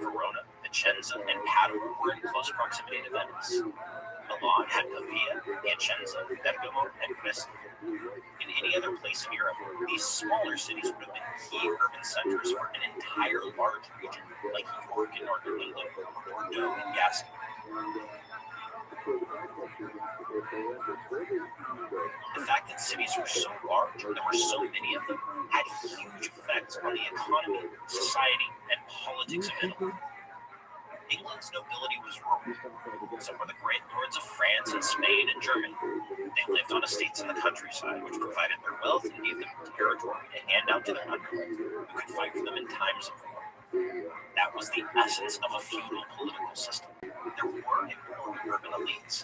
Verona, Vicenza, and Padua were in close proximity to Venice. Milan had Pavia, Piacenza, Bergamo, and Brescia. In any other place in Europe, these smaller cities would have been key urban centers for an entire large region, like York in northern England or Bordeaux in Gascony. The fact that cities were so large, and there were so many of them, had huge effects on the economy, society, and politics of Italy. England's nobility was rural. So were the great lords of France and Spain and Germany. They lived on estates in the countryside, which provided their wealth and gave them territory to hand out to their underlings who could fight for them in times of war. That was the essence of a feudal political system. There were important urban elites,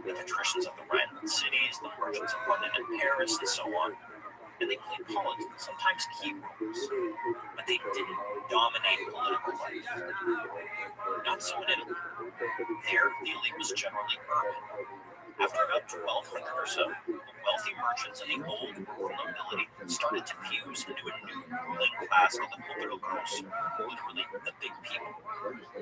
the patricians of the Rhineland cities, the merchants of London and Paris, and so on. And they played politics, sometimes key roles, but they didn't dominate political life. Not so in Italy. There, the elite was generally urban. After about 1200 or so, the wealthy merchants and the old rural nobility started to fuse into a new ruling class called the popolo grosso, literally the big people.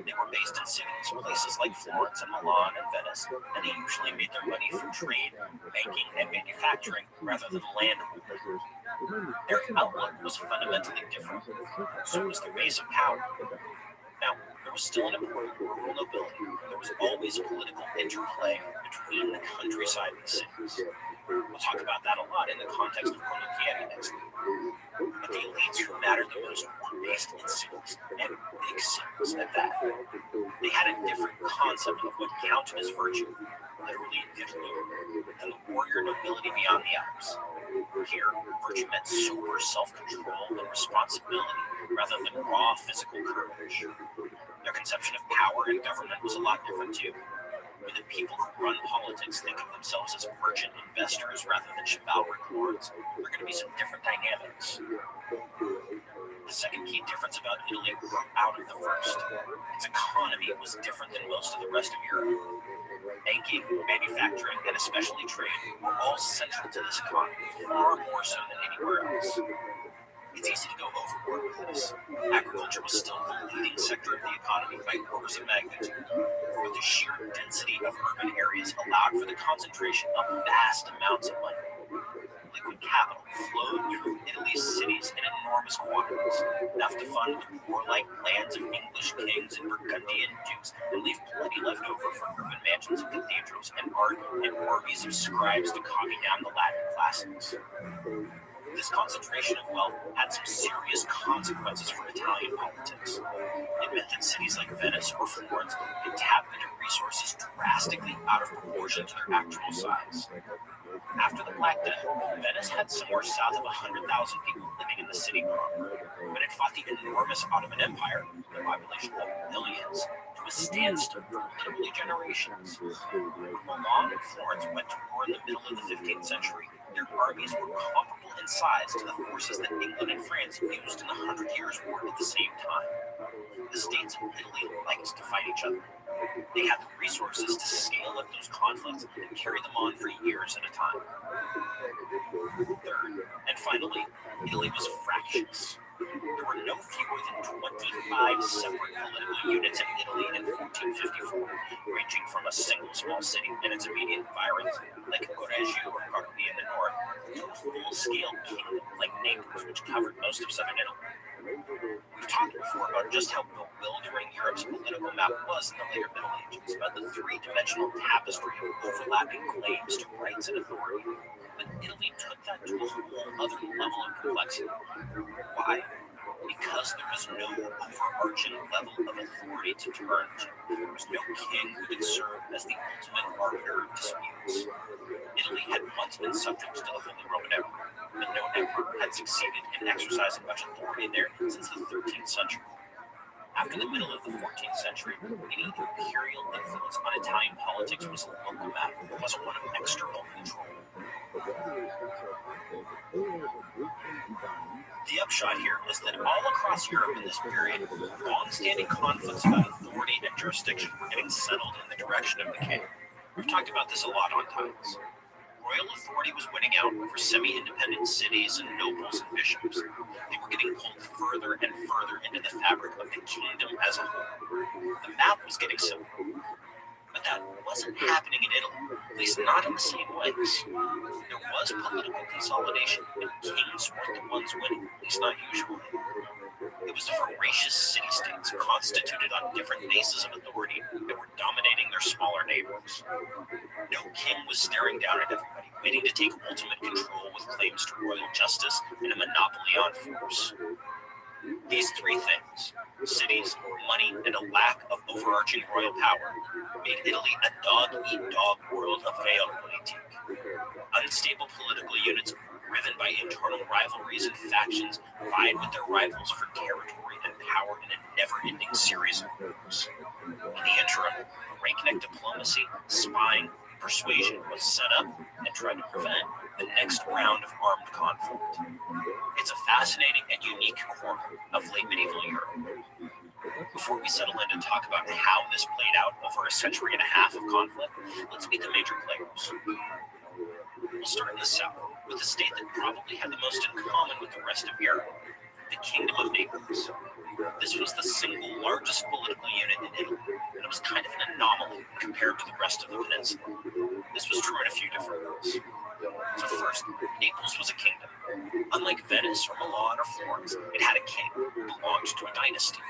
They were based in cities, places like Florence and Milan and Venice, and they usually made their money from trade, banking, and manufacturing rather than land holding. Their outlook was fundamentally different. So was their base of power. Now, there was still an important rural nobility. There was always political interplay between the countryside and the cities. We'll talk about that a lot in the context of condottieri next week. But the elites who mattered the most were based in cities, and big cities at that. They had a different concept of what counted as virtue, literally virtù, than the warrior nobility beyond the Alps. Here, virtue meant sober self-control and responsibility rather than raw physical courage. Their conception of power and government was a lot different too. Where the people who run politics think of themselves as merchant investors rather than chivalric lords, there are going to be some different dynamics. The second key difference about Italy grew out of the first. Its economy was different than most of the rest of Europe. Banking, manufacturing, and especially trade were all central to this economy, far more so than anywhere else. It's easy to go overboard with this. Agriculture was still the leading sector of the economy by orders of magnitude, but the sheer density of urban areas allowed for the concentration of vast amounts of money. Liquid capital flowed through Italy's cities in enormous quantities, enough to fund the warlike plans of English kings and Burgundian dukes, and leave plenty left over for urban mansions and cathedrals and art and armies of scribes to copy down the Latin classics. This concentration of wealth had some serious consequences for Italian politics. It meant that cities like Venice or Florence could tap into resources drastically out of proportion to their actual size. After the Black Death, Venice had somewhere south of 100,000 people living in the city proper, but it fought the enormous Ottoman Empire, with a population of millions, to a standstill for literally generations. Milan and Florence went to war in the middle of the 15th century. Their armies were comparable in size to the forces that England and France used in the 100 Years' War at the same time. The states of Italy liked to fight each other. They had the resources to scale up those conflicts and carry them on for years at a time. Third, and finally, Italy was fractious. There were no fewer than 25 separate political units in Italy in 1454, ranging from a single small city and its immediate environs, like Correggio or Carpi in the north, to a full-scale kingdom like Naples, which covered most of southern Italy. We've talked before about just how bewildering Europe's political map was in the later Middle Ages, about the three-dimensional tapestry of overlapping claims to rights and authority. But Italy took that to a whole other level of complexity. Why? Because there was no overarching level of authority to turn to. There was no king who could serve as the ultimate arbiter of disputes. Italy had once been subject to the Holy Roman Empire, but no emperor had succeeded in exercising much authority there since the 13th century. After the middle of the 14th century, any imperial influence on Italian politics was a local matter. It wasn't one of external control. The upshot here is that all across Europe in this period, long-standing conflicts about authority and jurisdiction were getting settled in the direction of the king. We've talked about this a lot on Titles. Royal authority was winning out over semi-independent cities and nobles and bishops. They were getting pulled further and further into the fabric of the kingdom as a whole. The map was getting simpler. But that wasn't happening in Italy, at least not in the same ways. There was political consolidation, but kings weren't the ones winning, at least not usually. It was voracious city-states constituted on different bases of authority that were dominating their smaller neighbors. No king was staring down at everybody, waiting to take ultimate control with claims to royal justice and a monopoly on force. These three things, cities, money, and a lack of overarching royal power, made Italy a dog-eat-dog world of realpolitik. Unstable political units driven by internal rivalries and factions vied with their rivals for territory and power in a never-ending series of wars. In the interim, breakneck diplomacy, spying, persuasion was set up and tried to prevent the next round of armed conflict. It's a fascinating and unique corner of late medieval Europe. Before we settle in and talk about how this played out over a century and a half of conflict, let's meet the major players. We'll start in the south, with a state that probably had the most in common with the rest of Europe, the Kingdom of Naples. This was the single largest political unit in Italy, and it was kind of an anomaly compared to the rest of the peninsula. This was true in a few different ways. So first, Naples was a kingdom. Unlike Venice or Milan or Florence, it had a king who belonged to a dynasty.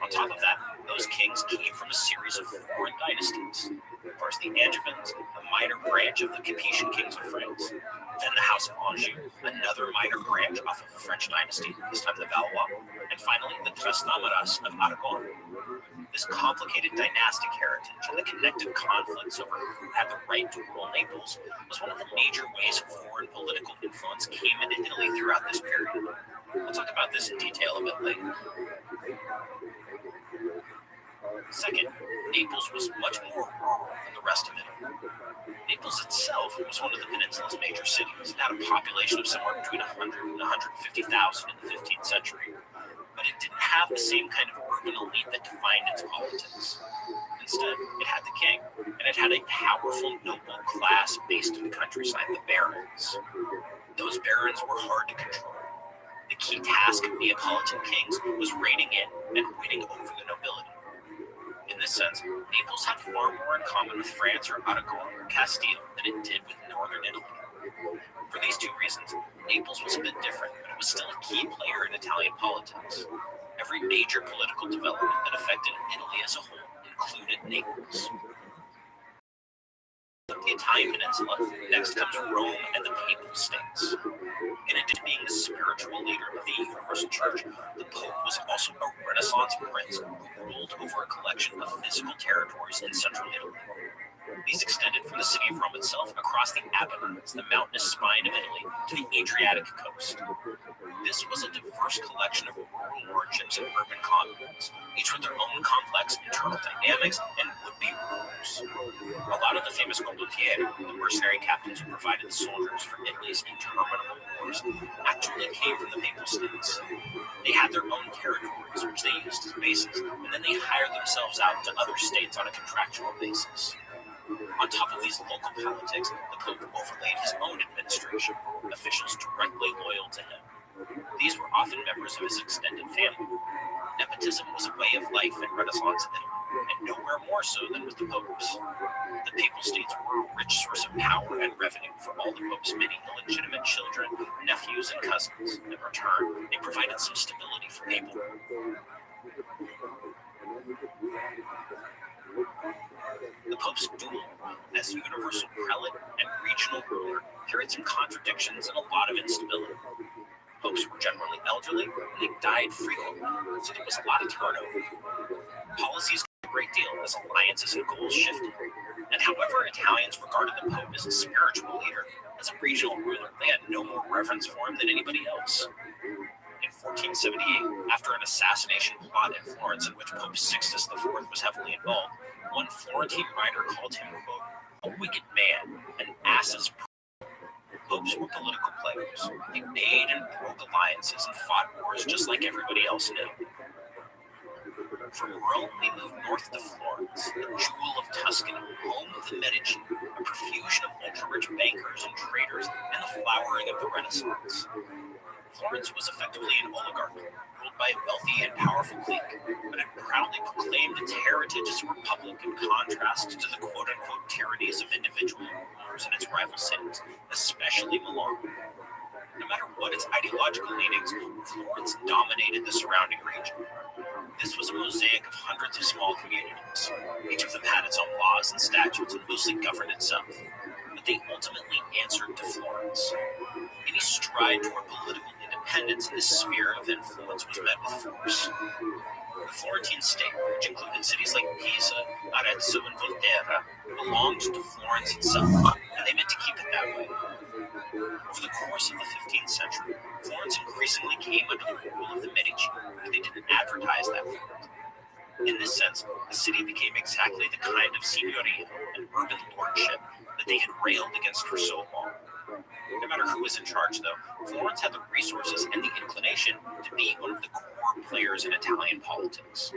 On top of that, those kings came from a series of foreign dynasties. First, the Angevins, a minor branch of the Capetian kings of France. Then the House of Anjou, another minor branch off of the French dynasty, this time the Valois. And finally, the Trastámaras of Aragon. This complicated dynastic heritage and the connected conflicts over who had the right to rule Naples was one of the major ways foreign political influence came into Italy throughout this period. We'll talk about this in detail a bit later. Second, Naples was much more rural than the rest of Italy. Naples itself was one of the peninsula's major cities. It had a population of somewhere between 100 and 150,000 in the 15th century. But it didn't have the same kind of urban elite that defined its politics. Instead, it had the king, and it had a powerful noble class based in the countryside, the barons. Those barons were hard to control. The key task of Neapolitan kings was reigning in and winning over the nobility. In this sense, Naples had far more in common with France or Aragon or Castile than it did with northern Italy. For these two reasons, Naples was a bit different, but it was still a key player in Italian politics. Every major political development that affected Italy as a whole included Naples. The Italian peninsula, next comes Rome and the Papal States. In addition to being the spiritual leader of the Universal Church, the Pope was also a Renaissance prince who ruled over a collection of physical territories in central Italy. These extended from the city of Rome itself across the Apennines, the mountainous spine of Italy, to the Adriatic coast. This was a diverse collection of rural lordships and urban communes, each with their own complex internal dynamics and would-be rulers. A lot of the famous condottieri, the mercenary captains who provided the soldiers for Italy's interminable wars, actually came from the Papal States. They had their own territories, which they used as bases, and then they hired themselves out to other states on a contractual basis. On top of these local politics, the Pope overlaid his own administration, officials directly loyal to him. These were often members of his extended family. Nepotism was a way of life in Renaissance Italy, and nowhere more so than with the popes. The Papal States were a rich source of power and revenue for all the Pope's many illegitimate children, nephews, and cousins. In return, they provided some stability for papal rule. The Pope's dual role as universal prelate and regional ruler carried some contradictions and a lot of instability. Popes were generally elderly, and they died frequently, so there was a lot of turnover. Policies a great deal as alliances and goals shifted. And however Italians regarded the Pope as a spiritual leader, as a regional ruler, they had no more reverence for him than anybody else. In 1478, after an assassination plot in Florence in which Pope Sixtus IV was heavily involved, one Florentine writer called him, quote, a wicked man, an ass's Popes were political players. They made and broke alliances and fought wars just like everybody else in Italy. From Rome, we moved north to Florence, the jewel of Tuscany, home of the Medici, a profusion of ultra-rich bankers and traders, and the flowering of the Renaissance. Florence was effectively an oligarchy, ruled by a wealthy and powerful clique, but it proudly proclaimed its heritage as a republic in contrast to the quote-unquote tyrannies of individual rulers in its rival cities, especially Milan. No matter what its ideological leanings, Florence dominated the surrounding region. This was a mosaic of hundreds of small communities. Each of them had its own laws and statutes and mostly governed itself. But they ultimately answered to Florence. Any stride toward political independence in this sphere of influence was met with force. The Florentine state, which included cities like Pisa, Arezzo, and Volterra, belonged to Florence itself, and they meant to keep it that way. Over the course of the 15th century, Florence increasingly came under the rule of the Medici, but they didn't advertise that for it. In this sense, the city became exactly the kind of signoria, an urban lordship, that they had railed against for so long. No matter who was in charge, though, Florence had the resources and the inclination to be one of the core players in Italian politics.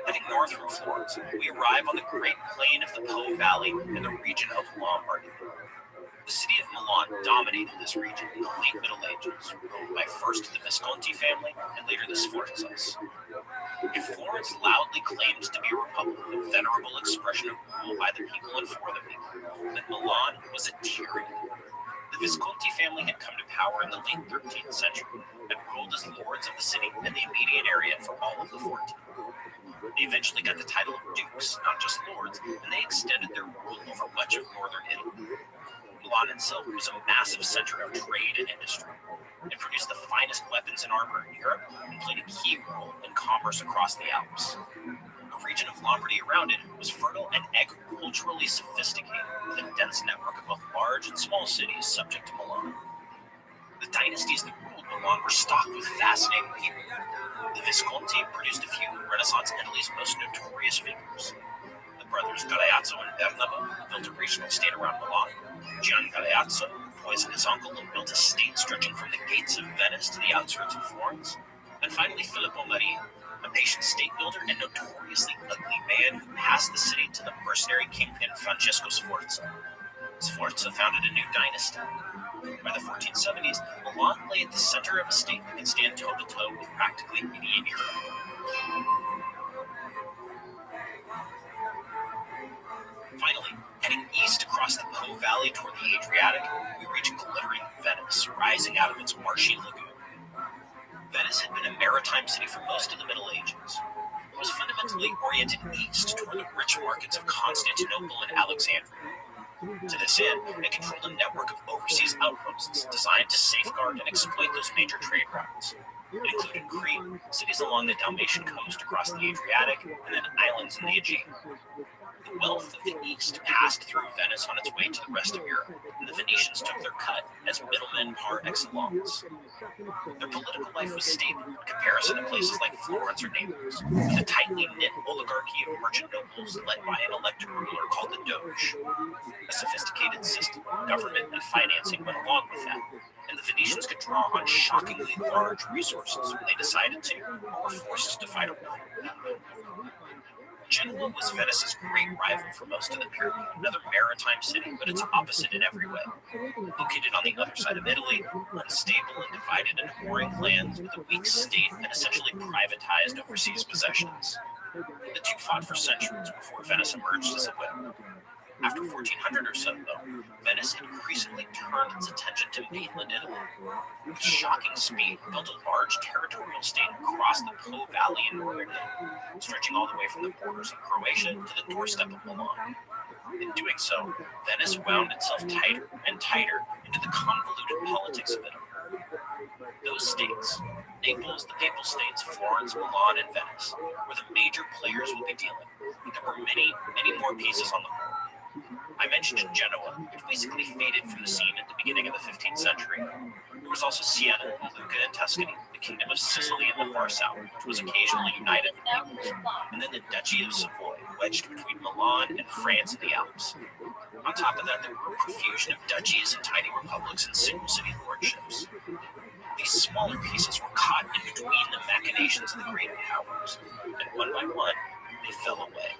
Heading north from Florence, we arrive on the Great Plain of the Po Valley in the region of Lombardy. The city of Milan dominated this region in the late Middle Ages, ruled by first the Visconti family and later the Sforzas. If Florence loudly claimed to be a republic, a venerable expression of rule by the people and for the people, then Milan was a tyranny. The Visconti family had come to power in the late 13th century and ruled as lords of the city and the immediate area for all of the 14th. They eventually got the title of dukes, not just lords, and they extended their rule over much of northern Italy. Milan itself was a massive center of trade and industry. It produced the finest weapons and armor in Europe and played a key role in commerce across the Alps. The region of Lombardy around it was fertile and agriculturally sophisticated, with a dense network of both large and small cities subject to Milan. The dynasties that ruled Milan were stocked with fascinating people. The Visconti produced a few of Renaissance Italy's most notorious figures. The brothers Galeazzo and Bernabo built a regional state around Milan. Gian Galeazzo poisoned his uncle and built a state stretching from the gates of Venice to the outskirts of Florence. And finally, Filippo Maria, a patient state builder and notoriously ugly man who passed the city to the mercenary kingpin Francesco Sforza. Sforza founded a new dynasty. By the 1470s, Milan lay at the center of a state that could stand toe-to-toe with practically any in Europe. Finally, heading east across the Po Valley toward the Adriatic, we reach glittering Venice, rising out of its marshy lagoon. Venice had been a maritime city for most of the Middle Ages. It was fundamentally oriented east toward the rich markets of Constantinople and Alexandria. To this end, it controlled a network of overseas outposts designed to safeguard and exploit those major trade routes. It included Crete, cities along the Dalmatian coast across the Adriatic, and then islands in the Aegean. The wealth of the East passed through Venice on its way to the rest of Europe, and the Venetians took their cut as middlemen par excellence. Their political life was stable in comparison to places like Florence or Naples, with a tightly knit oligarchy of merchant nobles led by an elected ruler called the Doge. A sophisticated system of government and financing went along with that, and the Venetians could draw on shockingly large resources when they decided to, or were forced to fight a war. Genoa was Venice's great rival for most of the period, another maritime city, but its opposite in every way. Located on the other side of Italy, unstable and divided into warring lands with a weak state and essentially privatized overseas possessions. The two fought for centuries before Venice emerged as a winner. After 1400 or so, though, Venice increasingly turned its attention to mainland Italy. With shocking speed, built a large territorial state across the Po Valley in northern Italy, stretching all the way from the borders of Croatia to the doorstep of Milan. In doing so, Venice wound itself tighter and tighter into the convoluted politics of Italy. Those states, Naples, the Papal States, Florence, Milan, and Venice, were the major players we'll be dealing with. There were many, many more pieces on the board. I mentioned Genoa, which basically faded from the scene at the beginning of the 15th century. There was also Siena, Lucca, and Tuscany, the Kingdom of Sicily in the far south, which was occasionally united with Naples, and then the Duchy of Savoy, wedged between Milan and France in the Alps. On top of that, there were a profusion of duchies and tiny republics and single-city lordships. These smaller pieces were caught in between the machinations of the great powers, and one by one, they fell away.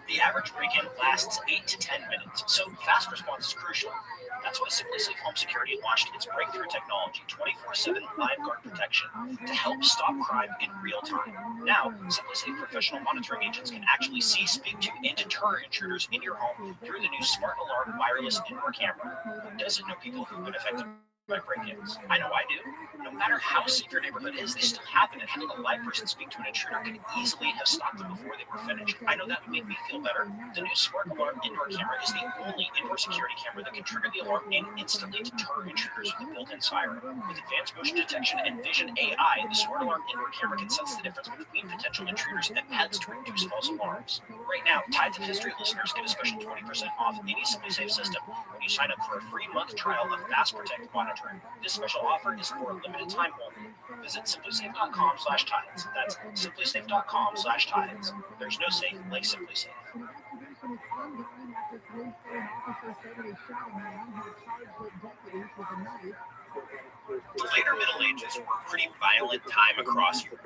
The average break-in lasts 8 to 10 minutes, so fast response is crucial. That's why SimpliSafe Home Security launched its breakthrough technology, 24/7 live guard protection, to help stop crime in real time. Now, SimpliSafe professional monitoring agents can actually see, speak to, and deter intruders in your home through the new Smart Alarm wireless indoor camera. Who doesn't know people who've been affected by break-ins? I know I do. No matter how safe your neighborhood is, they still happen, and having a live person speak to an intruder can easily have stopped them before they were finished. I know that would make me feel better. The new Smart Alarm indoor camera is the only indoor security camera that can trigger the alarm and instantly deter intruders with a built-in siren. With advanced motion detection and vision AI, the Smart Alarm indoor camera can sense the difference between potential intruders and pets to reduce false alarms. Right now, Tides of History listeners get a special 20% off any SimpliSafe system when you sign up for a free month trial of Fast Protect monitoring. This special offer is for a limited time only. Visit simplysafe.com/tides. That's simplysafe.com/tides. There's no safe like SimpliSafe. The later Middle Ages were a pretty violent time across Europe.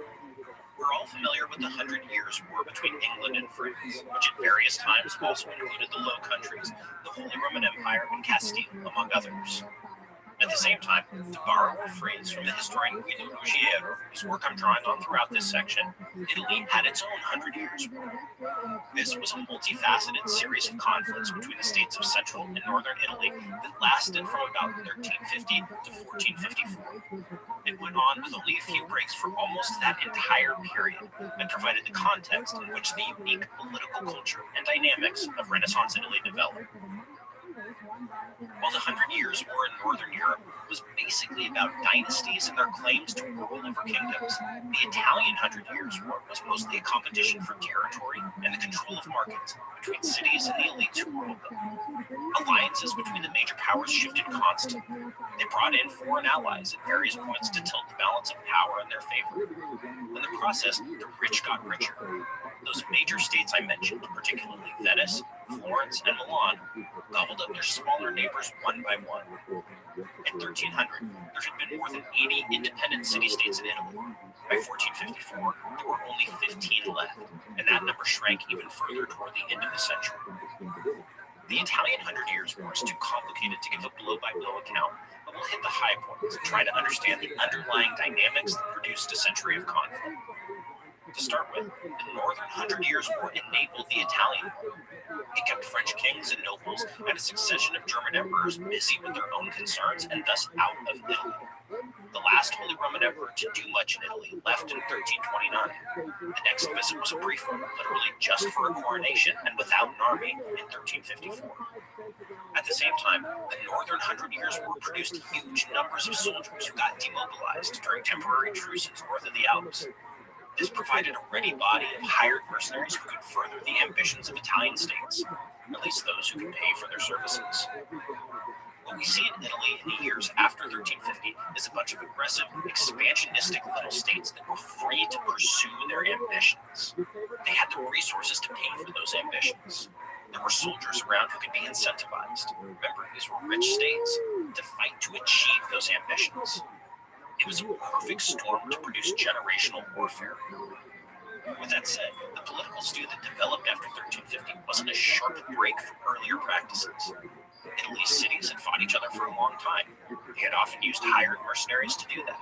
We're all familiar with the 100 Years' War between England and France, which at various times also included the Low Countries, the Holy Roman Empire, and Castile, among others. At the same time, to borrow a phrase from the historian Guido Ruggiero, whose work I'm drawing on throughout this section, Italy had its own 100 Years' War. This was a multifaceted series of conflicts between the states of central and northern Italy that lasted from about 1350 to 1454. It went on with only a few breaks for almost that entire period and provided the context in which the unique political culture and dynamics of Renaissance Italy developed. While the 100 Years' War in Northern Europe was basically about dynasties and their claims to rule over kingdoms, the Italian 100 Years' War was mostly a competition for territory and the control of markets between cities and the elites who ruled them. Alliances between the major powers shifted constantly. They brought in foreign allies at various points to tilt the balance of power in their favor. In the process, the rich got richer. Those major states I mentioned, particularly Venice, Florence, and Milan, gobbled up their smaller neighbors one by one. In 1300, there had been more than 80 independent city-states in Italy. By 1454, there were only 15 left, and that number shrank even further toward the end of the century. The Italian 100 Years' War is too complicated to give a blow-by-blow account, but we'll hit the high points and try to understand the underlying dynamics that produced a century of conflict. To start with, the Northern 100 Years' War enabled the Italian War. It kept French kings and nobles and a succession of German emperors busy with their own concerns and thus out of Italy. The last Holy Roman Emperor to do much in Italy left in 1329. The next visit was a brief one, literally just for a coronation and without an army in 1354. At the same time, the Northern 100 Years' War produced huge numbers of soldiers who got demobilized during temporary truces north of the Alps. This provided a ready body of hired mercenaries who could further the ambitions of Italian states, at least those who could pay for their services. What we see in Italy in the years after 1350 is a bunch of aggressive, expansionistic little states that were free to pursue their ambitions. They had the resources to pay for those ambitions. There were soldiers around who could be incentivized. Remember, these were rich states to fight to achieve those ambitions. It was a perfect storm to produce generational warfare. With that said, the political stew that developed after 1350 wasn't a sharp break from earlier practices. Italy's cities had fought each other for a long time. They had often used hired mercenaries to do that.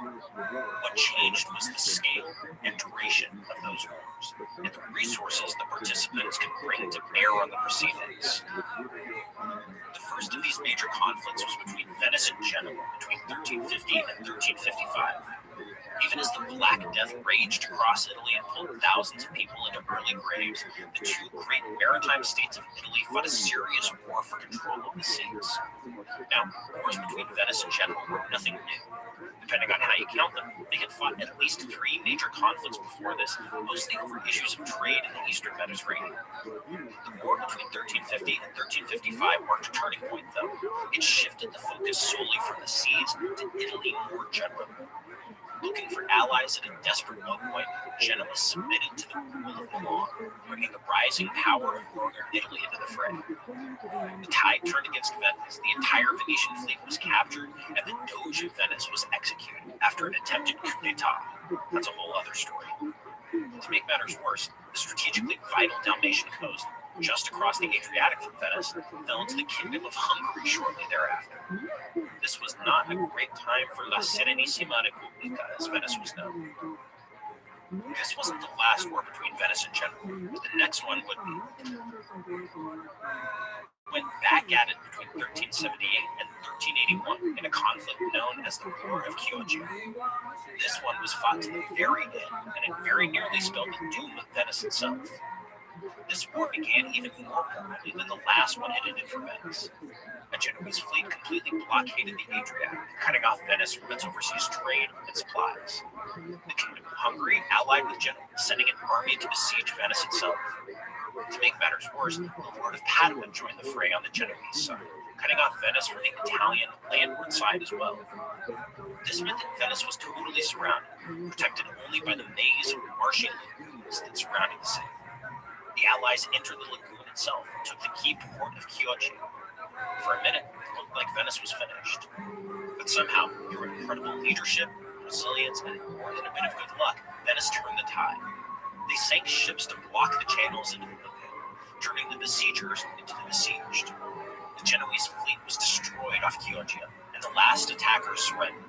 What changed was the scale and duration of those wars, and the resources the participants could bring to bear on the proceedings. The first of these major conflicts was between Venice and Genoa between 1350 and 1355. Even as the Black Death raged across Italy and pulled thousands of people into early graves, the two great maritime states of Italy fought a serious war for control of the seas. Now, wars between Venice and Genoa were nothing new. Depending on how you count them, they had fought at least 3 major conflicts before this, mostly over issues of trade in the eastern Mediterranean. The war between 1350 and 1355 marked a turning point, though. It shifted the focus solely from the seas to Italy more generally. Looking for allies at a desperate point, Genoa submitted to the rule of Milan, bringing the rising power of northern Italy into the fray. The tide turned against Venice. The entire Venetian fleet was captured, and the Doge of Venice was executed after an attempted coup d'etat. That's a whole other story. To make matters worse, the strategically vital Dalmatian coast, just across the Adriatic from Venice, fell into the Kingdom of Hungary shortly thereafter. This was not a great time for La Serenissima Repubblica, as Venice was known. This wasn't the last war between Venice and Genoa, but the next one would be. Went back at it between 1378 and 1381 in a conflict known as the War of Chioggia. This one was fought to the very end, and it very nearly spelled the doom of Venice itself. This war began even more permanently than the last one had ended for Venice. A Genoese fleet completely blockaded the Adriatic, cutting off Venice from its overseas trade and supplies. The Kingdom of Hungary allied with Genoa, sending an army to besiege Venice itself. To make matters worse, the Lord of Padua joined the fray on the Genoese side, cutting off Venice from the Italian landward side as well. This meant that Venice was totally surrounded, protected only by the maze of marshy lagoons that surrounded the city. The Allies entered the lagoon itself and took the key port of Chioggia. For a minute, it looked like Venice was finished. But somehow, through incredible leadership, resilience, and more than a bit of good luck, Venice turned the tide. They sank ships to block the channels into the lagoon, turning the besiegers into the besieged. The Genoese fleet was destroyed off Chioggia, and the last attackers surrendered.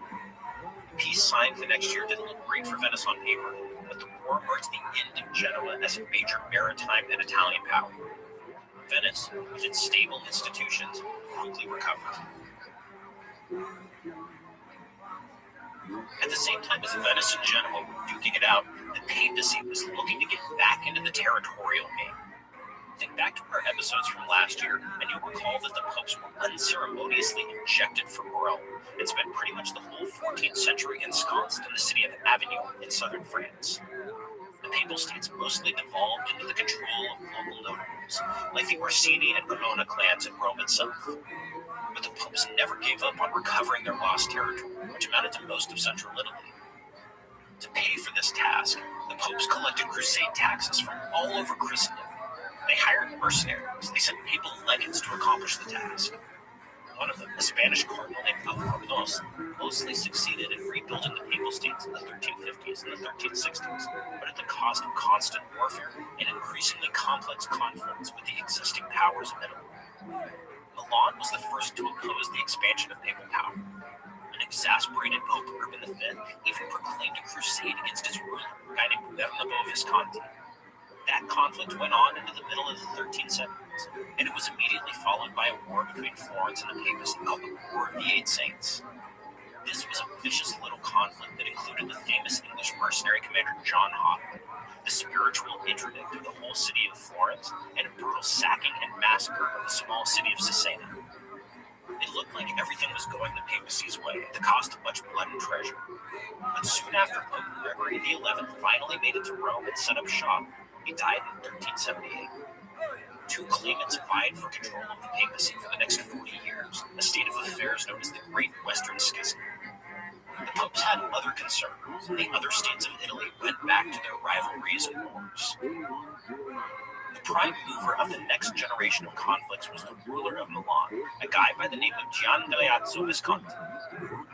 Peace signed the next year didn't look great for Venice on paper, but the war marked the end of Genoa as a major maritime and Italian power. Venice, with its stable institutions, quickly recovered. At the same time as Venice and Genoa were duking it out, the papacy was looking to get back into the territorial game. Think back to our episodes from last year, and you'll recall that the popes were unceremoniously ejected from Rome and spent pretty much the whole 14th century ensconced in the city of Avignon in southern France. The papal states mostly devolved into the control of local notables, like the Orsini and Colonna clans in Rome itself. But the popes never gave up on recovering their lost territory, which amounted to most of central Italy. To pay for this task, the popes collected crusade taxes from all over Christendom. They hired mercenaries. They sent papal legates to accomplish the task. One of them, a Spanish cardinal named Albornoz, mostly succeeded in rebuilding the papal states in the 1350s and the 1360s, but at the cost of constant warfare and increasingly complex conflicts with the existing powers of Italy. Milan was the first to oppose the expansion of papal power. An exasperated Pope Urban V even proclaimed a crusade against his ruler, a guy named Bernabo Visconti. That conflict went on into the middle of the 1370s, and it was immediately followed by a war between Florence and the papacy called the War of the Eight Saints. This was a vicious little conflict that included the famous English mercenary commander John Hotwood, the spiritual interdict of the whole city of Florence, and a brutal sacking and massacre of the small city of Cesena. It looked like everything was going the papacy's way at the cost much blood and treasure. But soon after Pope Gregory XI finally made it to Rome and set up shop, he died in 1378. Two claimants vied for control of the papacy for the next 40 years, a state of affairs known as the Great Western Schism. The popes had other concerns, and the other states of Italy went back to their rivalries and wars. The prime mover of the next generation of conflicts was the ruler of Milan, a guy by the name of Gian Galeazzo Visconti.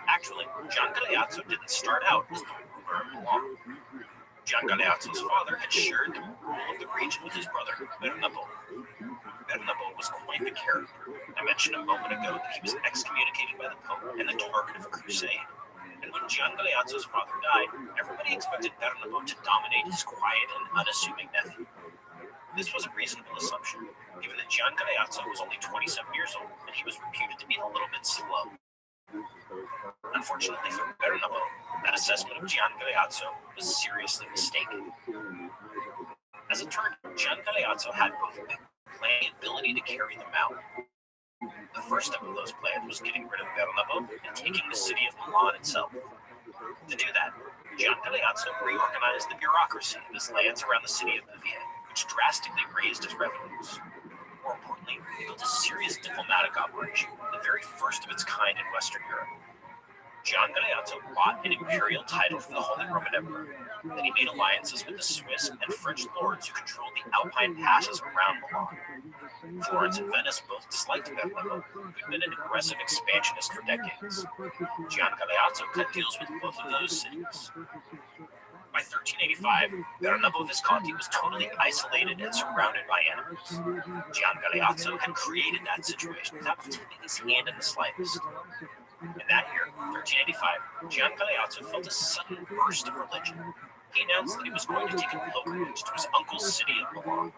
Actually, Gian Galeazzo didn't start out as the ruler of Milan. Gian Galeazzo's father had shared the rule of the region with his brother, Bernabo. Bernabo was quite the character. I mentioned a moment ago that he was excommunicated by the Pope and the target of a crusade. And when Gian Galeazzo's father died, everybody expected Bernabo to dominate his quiet and unassuming nephew. This was a reasonable assumption, given that Gian Galeazzo was only 27 years old and he was reputed to be a little bit slow. Unfortunately for Bernabo, that assessment of Gian Galeazzo was seriously mistaken. As it turned out, Gian Galeazzo had both big plan and ability to carry them out. The first step of those plans was getting rid of Bernabo and taking the city of Milan itself. To do that, Gian Galeazzo reorganized the bureaucracy of his lands around the city of Pavia, which drastically raised his revenues. More importantly, he built a serious diplomatic operation, the very first of its kind in Western Europe. Gian Galeazzo bought an imperial title from the Holy Roman Emperor. Then he made alliances with the Swiss and French lords who controlled the Alpine passes around Milan. Florence and Venice both disliked Bernabo, who'd been an aggressive expansionist for decades. Gian Galeazzo cut deals with both of those cities. By 1385, Bernabo Visconti was totally isolated and surrounded by enemies. Gian Galeazzo had created that situation without tipping his hand in the slightest. In that year, 1385, Gian Galeazzo felt a sudden burst of religion. He announced that he was going to take a pilgrimage to his uncle's city of Milan.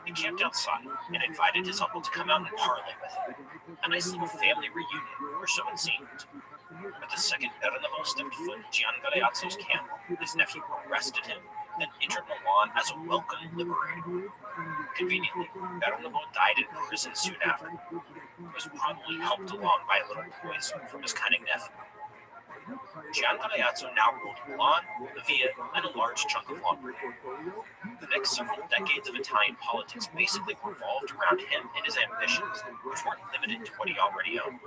He camped outside and invited his uncle to come out and parley with him. A nice little family reunion, or so it seemed. But the second Bernabo stepped foot in Gian Galeazzo's camp, his nephew arrested him, then entered Milan as a welcome liberator. Conveniently, Bernabo died in prison soon after. He was probably helped along by a little poison from his cunning nephew. Gian Galeazzo now ruled Milan, Pavia, and a large chunk of Lombardy. The next several decades of Italian politics basically revolved around him and his ambitions, which weren't limited to what he already owned.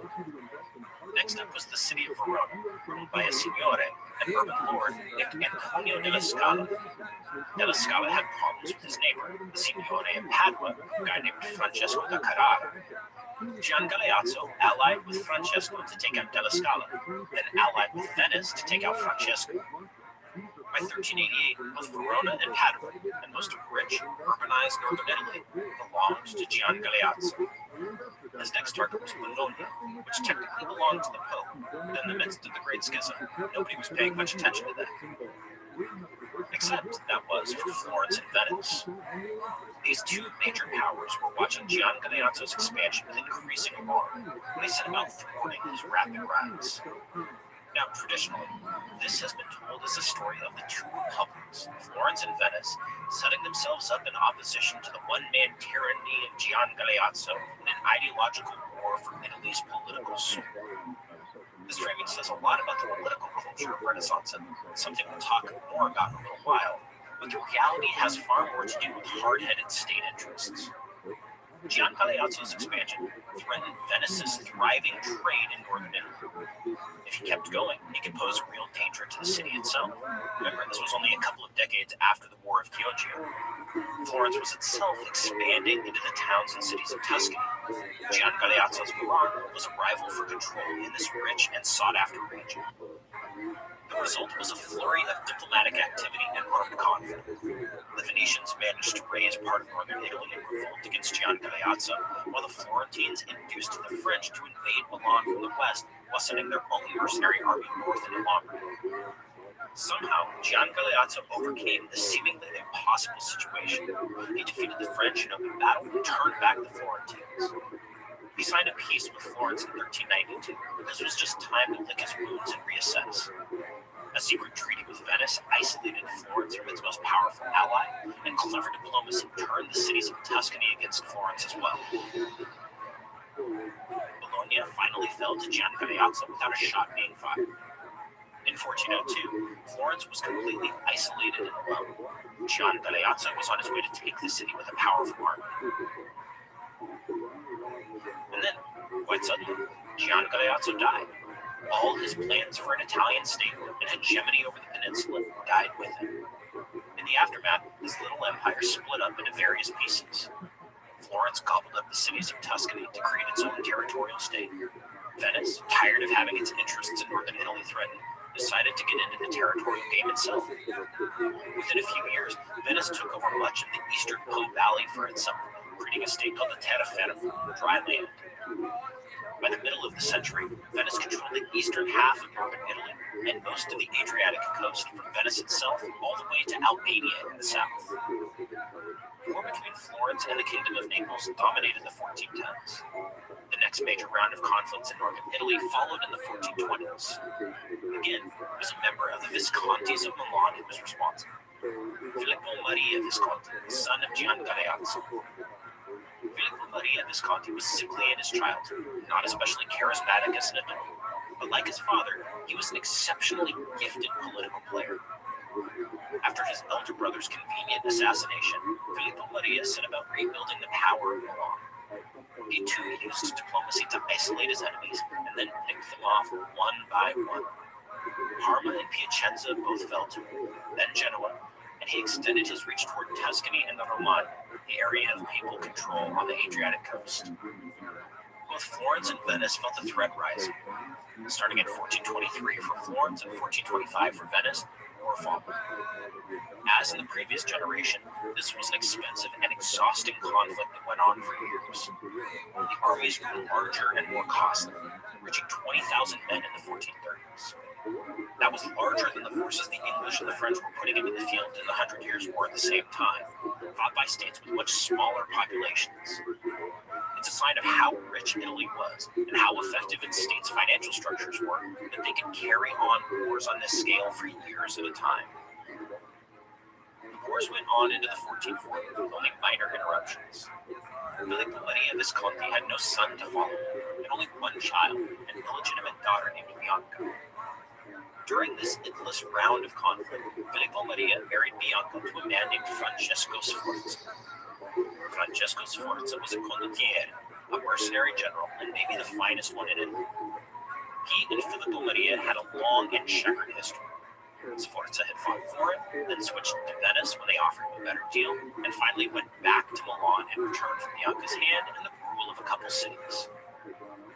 Next up was the city of Verona, ruled by a signore, an urban lord named Antonio della Scala. Della Scala had problems with his neighbor, the signore in Padua, a guy named Francesco da Carrara. Gian Galeazzo allied with Francesco to take out Della Scala, then allied with Venice to take out Francesco. By 1388, both Verona and Padua, and most of rich, urbanized northern Italy, belonged to Gian Galeazzo. His next target was Bologna, which technically belonged to the Pope, but in the midst of the Great Schism, nobody was paying much attention to that. Except that was for Florence and Venice. These two major powers were watching Gian Galeazzo's expansion with increasing alarm, and they set about thwarting his rapid rise. Now, traditionally, this has been told as a story of the two republics, Florence and Venice, setting themselves up in opposition to the one-man tyranny of Gian Galeazzo in an ideological war for Italy's political soul. This framing says a lot about the political culture of Renaissance, and something we'll talk more about in a little while, but the reality has far more to do with hard-headed state interests. Gian Galeazzo's expansion threatened Venice's thriving trade in northern Italy. If he kept going, he could pose a real danger to the city itself. Remember, this was only a couple of decades after the War of Chioggia. Florence was itself expanding into the towns and cities of Tuscany. Gian Galeazzo's Milan was a rival for control in this rich and sought-after region. The result was a flurry of diplomatic activity and armed conflict. The Venetians managed to raise part of northern Italy in revolt against Gian Galeazzo, while the Florentines induced the French to invade Milan from the west while sending their own mercenary army north into Lombardy. Somehow, Gian Galeazzo overcame the seemingly impossible situation. He defeated the French in open battle and turned back the Florentines. He signed a peace with Florence in 1392, but this was just time to lick his wounds and reassess. A secret treaty with Venice isolated Florence from its most powerful ally, and clever diplomacy turned the cities of Tuscany against Florence as well. Bologna Bologna finally fell to Gian Galeazzo without a shot being fired. In 1402, Florence was completely isolated and alone. Gian Galeazzo was on his way to take the city with a powerful army. And then, quite suddenly, Gian Galeazzo died. All his plans for an Italian state and hegemony over the peninsula died with him. In the aftermath, his little empire split up into various pieces. Florence gobbled up the cities of Tuscany to create its own territorial state. Venice, tired of having its interests in northern Italy threatened, decided to get into the territorial game itself. Within a few years, Venice took over much of the eastern Po Valley for itself, creating a state called the Terra Firma, dry land. By the middle of the century, Venice controlled the eastern half of northern Italy and most of the Adriatic coast from Venice itself all the way to Albania in the south. War between Florence and the Kingdom of Naples dominated the 1410s. The next major round of conflicts in northern Italy followed in the 1420s. Again, it was a member of the Viscontis of Milan who was responsible. Filippo Maria Visconti, the son of Gian Galeazzo. Filippo Maria Visconti was sickly in his childhood, not especially charismatic as an adult, but like his father, he was an exceptionally gifted political player. After his elder brother's convenient assassination, Filippo Maria set about rebuilding the power of Milan. He too used diplomacy to isolate his enemies and then picked them off one by one. Parma and Piacenza both fell to him, then Genoa, and he extended his reach toward Tuscany and the Romagna, the area of papal control on the Adriatic coast. Both Florence and Venice felt the threat rising. Starting in 1423 for Florence and 1425 for Venice, war followed. As in the previous generation, this was an expensive and exhausting conflict that went on for years. The armies grew larger and more costly, reaching 20,000 men in the 1430s. That was larger than the forces the English and the French were putting into the field in the 100 Years' War at the same time, fought by states with much smaller populations. It's a sign of how rich Italy was and how effective its state's financial structures were that they could carry on wars on this scale for years at a time. The wars went on into the 1440s with only minor interruptions. Filippo Maria Visconti had no son to follow, and only one child, an illegitimate daughter named Bianca. During this endless round of conflict, Filippo Maria married Bianca to a man named Francesco Sforza. Francesco Sforza was a condottiere, a mercenary general, and maybe the finest one in Italy. He and Filippo Maria had a long and checkered history. Sforza had fought foreign, then switched to Venice when they offered him a better deal, and finally went back to Milan in return for Bianca's hand and the rule of a couple cities.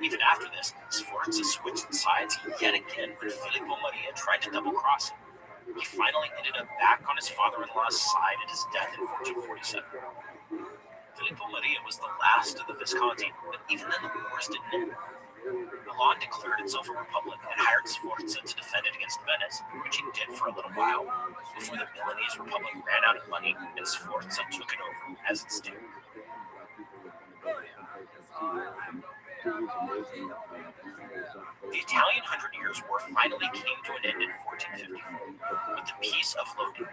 Even after this, Sforza switched sides yet again when Filippo Maria tried to double-cross him. He finally ended up back on his father-in-law's side at his death in 1447. Filippo Maria was the last of the Visconti, but even then the wars didn't end. Milan declared itself a republic and hired Sforza to defend it against Venice, which he did for a little while, before the Milanese Republic ran out of money and Sforza took it over as its due. The Italian 100 Years' War finally came to an end in 1454 with the Peace of Lodi.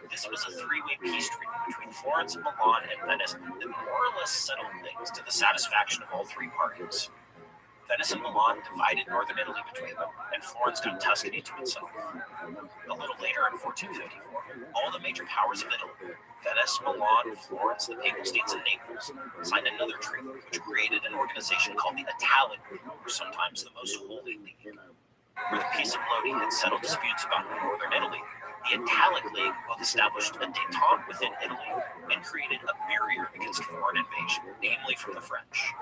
This was a three-way peace treaty between Florence, Milan, and Venice that more or less settled things to the satisfaction of all three parties. Venice and Milan divided northern Italy between them, and Florence got Tuscany to itself. A little later, in 1454, all the major powers of Italy, Venice, Milan, Florence, the Papal States, and Naples, signed another treaty which created an organization called the Italic League, or sometimes the Most Holy League. Where the Peace of Lodi had settled disputes about northern Italy, the Italic League both established a détente within Italy and created a barrier against foreign invasion, namely from the French.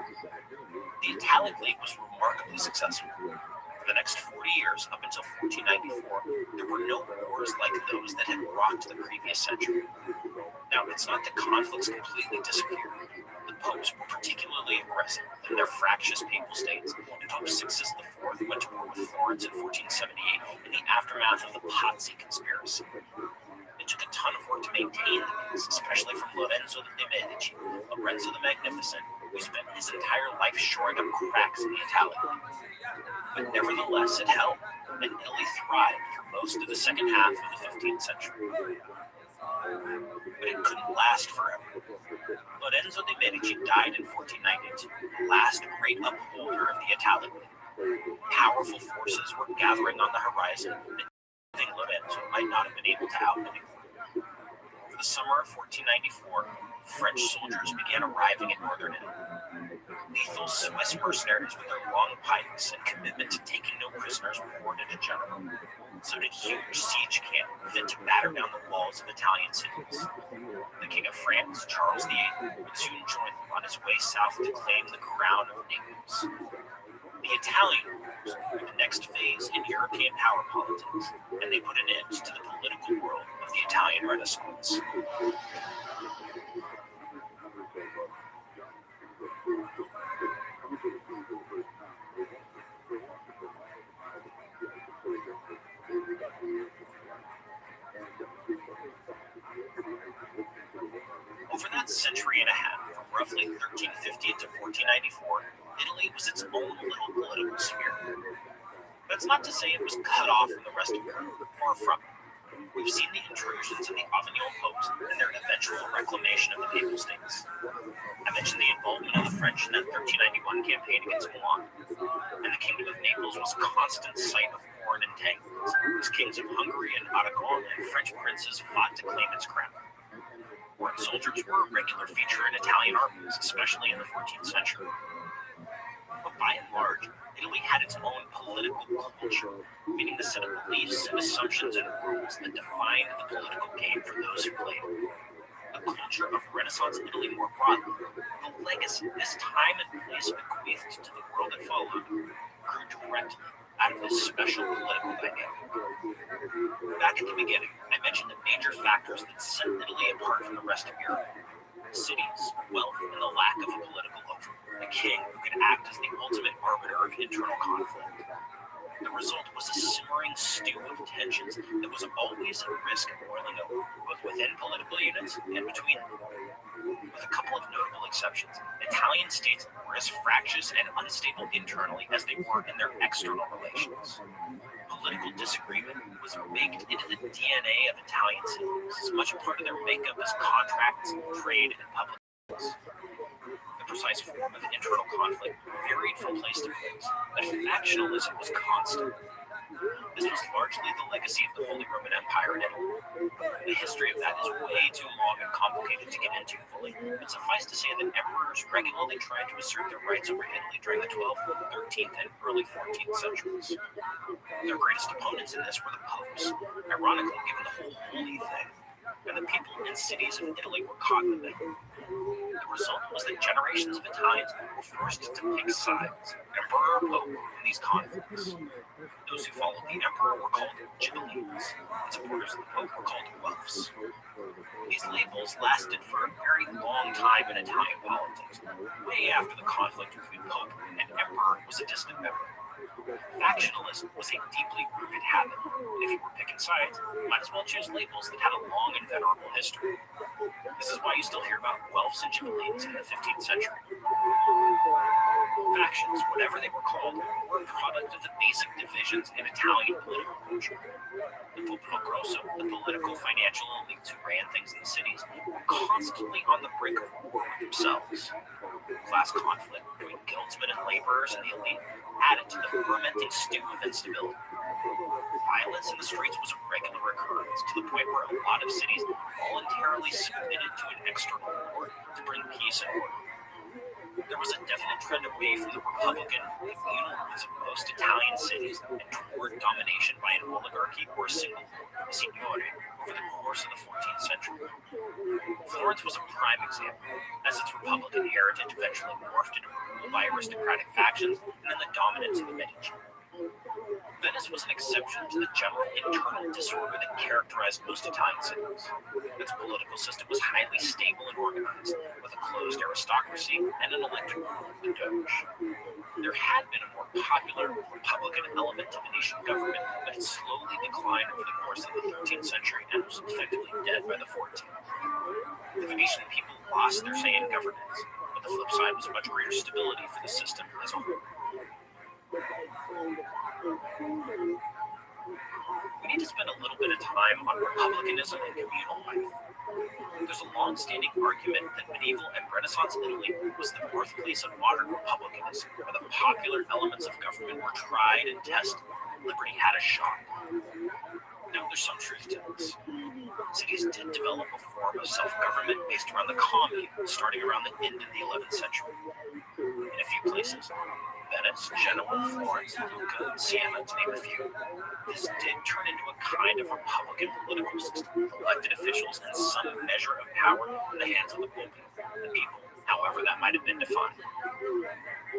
The Italic League was remarkably successful. For the next 40 years, up until 1494, there were no wars like those that had rocked the previous century. Now, it's not that conflicts completely disappeared. The popes were particularly aggressive in their fractious papal states, and Pope Sixtus IV went to war with Florence in 1478 in the aftermath of the Pazzi conspiracy. It took a ton of work to maintain the peace, especially from Lorenzo de' Medici, Lorenzo the Magnificent, who spent his entire life shoring up cracks in the Italic League. But nevertheless, it held, and Italy thrived through most of the second half of the 15th century. But it couldn't last forever. Lorenzo de' Medici died in 1492, the last great upholder of the Italian. Powerful forces were gathering on the horizon, and Lorenzo might not have been able to outmaneuver. For the summer of 1494, French soldiers began arriving in northern Italy. Lethal Swiss mercenaries with their long pikes and commitment to taking no prisoners reported a general. So did huge siege camp fit to batter down the walls of Italian cities. The King of France, Charles VIII, would soon join them on his way south to claim the crown of Naples. The Italian wars were the next phase in European power politics, and they put an end to the political world of the Italian Renaissance. Over that century and a half, from roughly 1350 to 1494, Italy was its own little political sphere. That's not to say it was cut off from the rest of Europe, far from it. We've seen the intrusions of the Avignon popes and their eventual reclamation of the Papal States. I mentioned the involvement of the French in that 1391 campaign against Milan, and the Kingdom of Naples was a constant site of foreign entanglements, as kings of Hungary and Aragon and French princes fought to claim its crown. Foreign soldiers were a regular feature in Italian armies, especially in the 14th century. But by and large, Italy had its own political culture, meaning the set of beliefs and assumptions and rules that defined the political game for those who played it. The culture of Renaissance Italy more broadly, the legacy this time and place bequeathed to the world that followed, grew directly out of this special political dynamic. Back at the beginning, I mentioned the major factors that set Italy apart from the rest of Europe. Cities, wealth, and the lack of a political over. A king who could act as the ultimate arbiter of internal conflict. The result was a simmering stew of tensions that was always at risk of boiling over, both within political units and between them. With a couple of notable exceptions, Italian states were as fractious and unstable internally as they were in their external relations. Political disagreement was baked into the DNA of Italian cities, as much a part of their makeup as contracts, trade, and public goods. The precise form of internal conflict varied from place to place, but factionalism was constant. This was largely the legacy of the Holy Roman Empire in Italy. The history of that is way too long and complicated to get into fully, but suffice to say that emperors regularly tried to assert their rights over Italy during the 12th, 13th, and early 14th centuries. Their greatest opponents in this were the popes, ironically given the whole holy thing, and the people and cities of Italy were caught in the middle. The result was that generations of Italians were forced to pick sides, emperor or pope, in these conflicts. Those who followed the emperor were called Ghibellines, and supporters of the pope were called Guelphs. These labels lasted for a very long time in Italian politics, way after the conflict between pope and emperor was a distant memory. Factionalism was a deeply rooted habit, and if you were picking sides, you might as well choose labels that had a long and venerable history. This is why you still hear about Guelphs and Ghibellines in the 15th century. Factions, whatever they were called, were a product of the basic divisions in Italian political culture. The Popolo Grosso, the political, financial elites who ran things in the cities, were constantly on the brink of war with themselves. Class conflict between guildsmen and laborers and the elite added to the fermenting stew of instability. Violence in the streets was a regular occurrence, to the point where a lot of cities voluntarily submitted to an external war to bring peace and order. There was a definite trend away from the Republican communal roots of most Italian cities and toward domination by an oligarchy or a single signore over the course of the 14th century. Florence was a prime example, as its Republican heritage eventually morphed into rule by aristocratic factions and then the dominance of the Medici. Venice was an exception to the general internal disorder that characterized most Italian cities. Its political system was highly stable and organized, with a closed aristocracy and an elected rule, the Doge. There had been a more popular Republican element to Venetian government, but it slowly declined over the course of the 13th century and was effectively dead by the 14th. The Venetian people lost their say in governance, but the flip side was much greater stability for the system as a whole. We need to spend a little bit of time on republicanism and communal life. There's a long-standing argument that medieval and Renaissance Italy was the birthplace of modern republicanism, where the popular elements of government were tried and tested. Liberty had a shot. Now, there's some truth to this. Cities did develop a form of self-government based around the commune, starting around the end of the 11th century. In a few places, Venice, Genoa, Florence, Lucca, and Siena, to name a few, this did turn into a kind of republican political system, with elected officials and some measure of power in the hands of the people, however that might have been defined.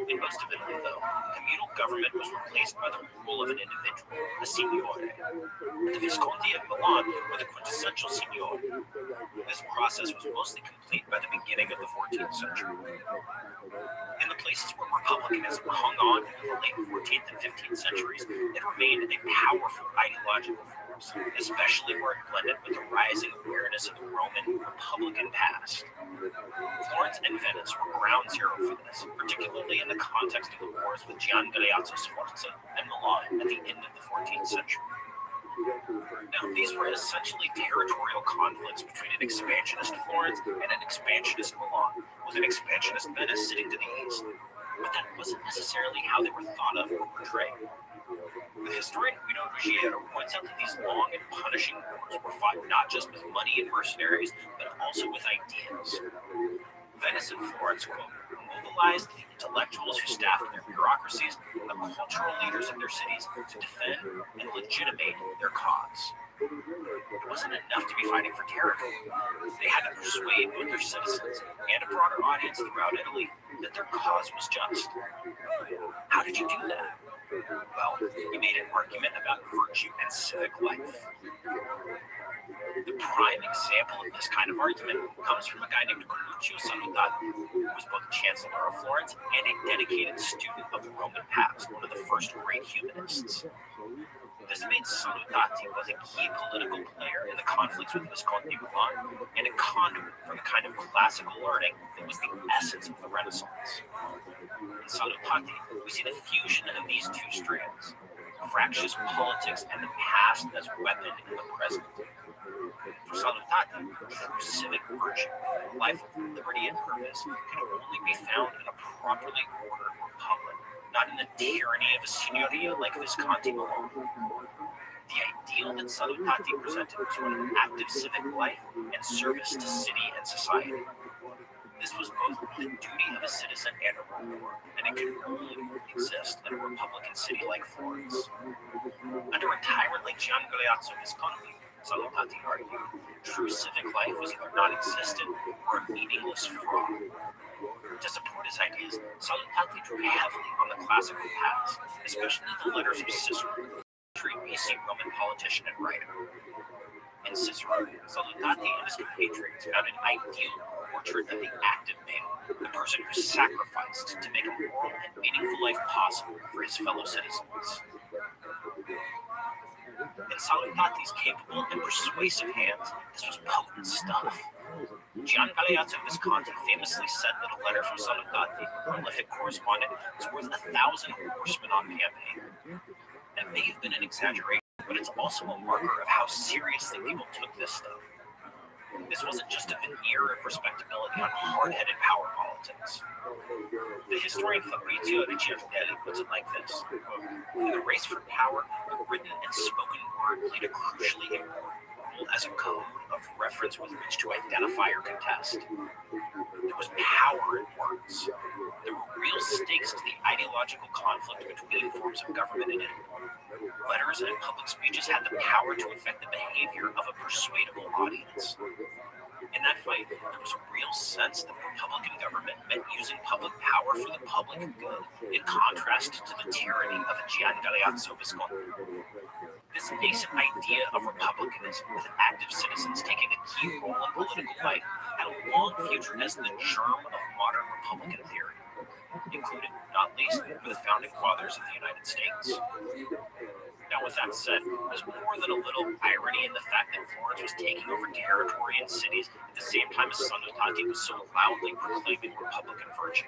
In most of Italy, though, communal government was replaced by the rule of an individual, a signore. The Visconti of Milan were the quintessential signore. This process was mostly complete by the beginning of the 14th century. In the places where republicanism hung on in the late 14th and 15th centuries, it remained a powerful ideological force, especially where it blended with the rising awareness of the Roman Republican past. Florence and Venice were ground zero for this, particularly in the context of the wars with Gian Galeazzo Sforza and Milan at the end of the 14th century. Now, these were essentially territorial conflicts between an expansionist Florence and an expansionist Milan, with an expansionist Venice sitting to the east. But that wasn't necessarily how they were thought of or portrayed. The historian Guido Ruggiero points out that these long and punishing wars were fought not just with money and mercenaries, but also with ideas. Venice and Florence, quote, mobilized the intellectuals who staffed their bureaucracies and the cultural leaders of their cities to defend and legitimate their cause. It wasn't enough to be fighting for territory. They had to persuade both their citizens and a broader audience throughout Italy that their cause was just. How did you do that? Well, you made an argument about virtue and civic life. The prime example of this kind of argument comes from a guy named Coluccio Salutati, who was both Chancellor of Florence and a dedicated student of the Roman past, one of the first great humanists. This made Salutati both a key political player in the conflicts with Visconti Milan and a conduit for the kind of classical learning that was the essence of the Renaissance. In Salutati, we see the fusion of these two strands, fractious politics and the past as weapon in the present. For Salutati, true civic virtue, life of liberty and purpose, can only be found in a properly ordered republic, not in the tyranny of a signoria like Visconti Milan. The ideal that Salutati presented was one of active civic life and service to city and society. This was both the duty of a citizen and a ruler, and it could only exist in a republican city like Florence. Under a tyrant like Gian Galeazzo Visconti, Salutati argued, true civic life was either non-existent or a meaningless fraud. To support his ideas, Salutati drew heavily on the classical past, especially the letters of Cicero, a BC Roman politician and writer. In Cicero, Salutati and his compatriots found an ideal portrait of the active man, the person who sacrificed to make a moral and meaningful life possible for his fellow citizens. In Salutati's capable and persuasive hands, this was potent stuff. Gian Galeazzo Visconti famously said that a letter from Salutati, prolific correspondent, was worth 1,000 horsemen on campaign. That may have been an exaggeration, but it's also a marker of how seriously people took this stuff. This wasn't just a veneer of respectability on hard-headed power politics. The historian Fabrizio Ricciardelli puts it like this: in the race for power, the written and spoken word played a crucially important role as a code of reference with which to identify or contest. There was power in words. There were real stakes to the ideological conflict between forms of government in Italy. Letters and public speeches had the power to affect the behavior of a persuadable audience. In that fight, there was a real sense that Republican government meant using public power for the public good, in contrast to the tyranny of a Gian Galeazzo Visconti. This nascent idea of republicanism, with active citizens taking a key role in political life, had a long future as the germ of modern Republican theory, included, not least, for the founding fathers of the United States. Now, with that said, there's more than a little irony in the fact that Florence was taking over territory and cities at the same time as Salutati was so loudly proclaiming Republican virtue.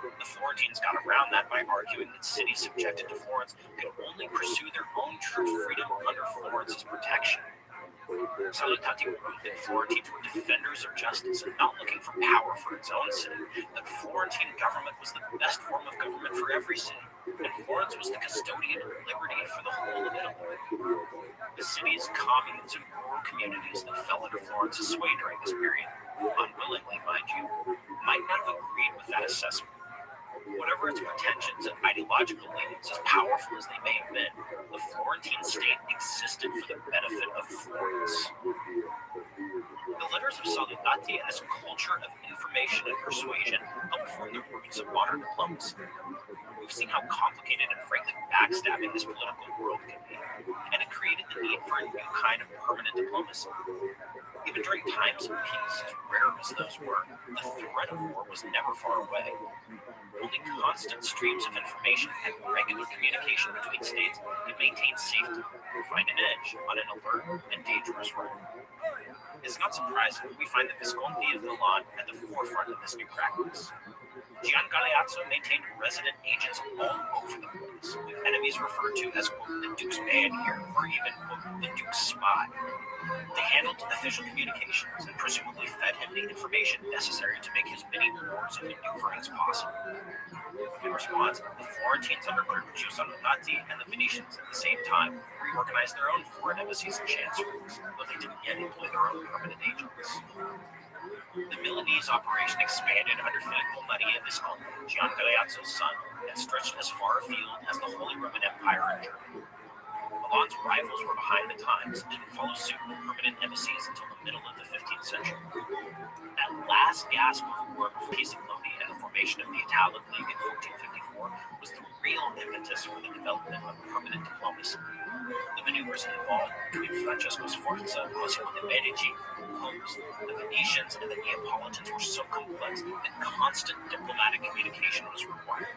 The Florentines got around that by arguing that cities subjected to Florence could only pursue their own true freedom under Florence's protection. Salutati wrote that Florentines were defenders of justice, not looking for power for its own sake, that Florentine government was the best form of government for every city, and Florence was the custodian of liberty for the whole of Italy. The cities, communes, and rural communities that fell under Florence's sway during this period, unwillingly, mind you, might not have agreed with that assessment. Whatever its pretensions and ideological leanings, as powerful as they may have been, the Florentine state existed for the benefit of Florence. The letters of Salutati and this culture of information and persuasion helped form the roots of modern diplomacy. We've seen how complicated and frankly backstabbing this political world can be, and it created the need for a new kind of permanent diplomacy. Even during times of peace, as rare as those were, the threat of war was never far away. Only constant streams of information and regular communication between states can maintain safety, find an edge on an alert and dangerous road. It's not surprising we find the Visconti of Milan at the forefront of this new practice. Gian Galeazzo maintained resident agents all over the place, with enemies referred to as, quote, the Duke's man here, or even, quote, the Duke's spy. They handled official communications and presumably fed him the information necessary to make as many wars and maneuverings possible. In response, the Florentines under Carduccio Salutati and the Venetians at the same time reorganized their own foreign embassies and chancelleries, though they didn't yet employ their own permanent agents. The Milanese operation expanded under Filippo Maria Visconti, Gian Galeazzo's son, and stretched as far afield as the Holy Roman Empire in Germany. Milan's rivals were behind the times and didn't follow suit with permanent embassies until the middle of the 15th century. That last gasp of war before peace of Lodi and the formation of the Italian League in 1454 was the real impetus for the development of permanent diplomacy. The maneuvers involved between Francesco Sforza, Cosimo de' Medici, Popes, the Venetians, and the Neapolitans were so complex that constant diplomatic communication was required.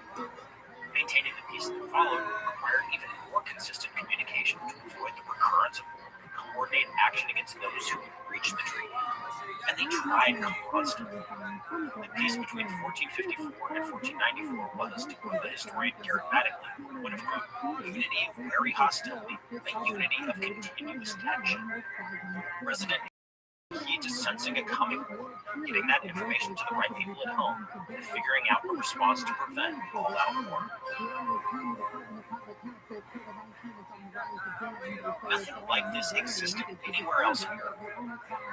Maintaining the peace that followed required even more consistent communication to avoid the recurrence of war and coordinate action against those who would breach the treaty. And they tried constantly. The peace between 1454 and 1494 was, to quote the historian Garrett Mattingly, one of, quote, unity of wary hostility, a unity of continuous tension. Resident key to sensing a coming war, getting that information to the right people at home, and figuring out a response to prevent all-out war. Nothing like this existed anywhere else in Europe.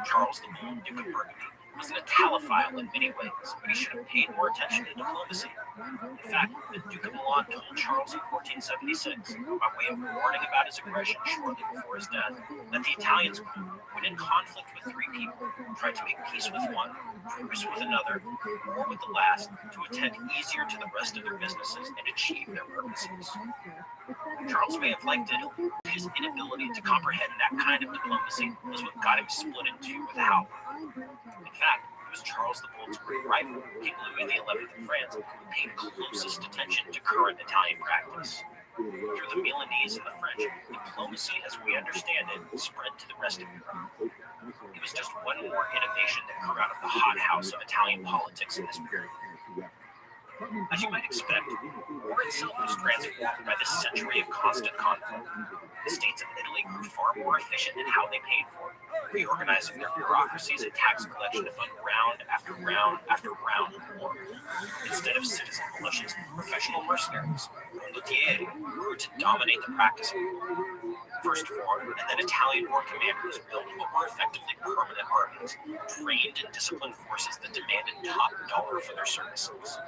Charles the Bold, Duke of Burgundy, was an Italophile in many ways, but he should have paid more attention to diplomacy. In fact, the Duke of Milan told Charles in 1476, by way of warning about his aggression shortly before his death, that the Italians would, when in conflict with three people, try to make peace with one, truce with another, war with the last, to attend easier to the rest of their businesses and achieve their purposes. Charles may have liked Italy. His inability to comprehend that kind of diplomacy was what got him split in two with Albert. In fact, it was Charles the Bold's great rival, King Louis XI of France, who paid closest attention to current Italian practice. Through the Milanese and the French, diplomacy, as we understand it, spread to the rest of Europe. It was just one more innovation that grew out of the hothouse of Italian politics in this period. As you might expect, war itself was transformed by this century of constant conflict. The states of Italy grew far more efficient in how they paid for it, reorganizing their bureaucracies and tax collection to fund round after round after round of war. Instead of citizen militias, professional mercenaries, condottieri, grew to dominate the practice of war. First foreign and then Italian war commanders built what were effectively permanent armies, trained and disciplined forces that demanded top dollar for their services.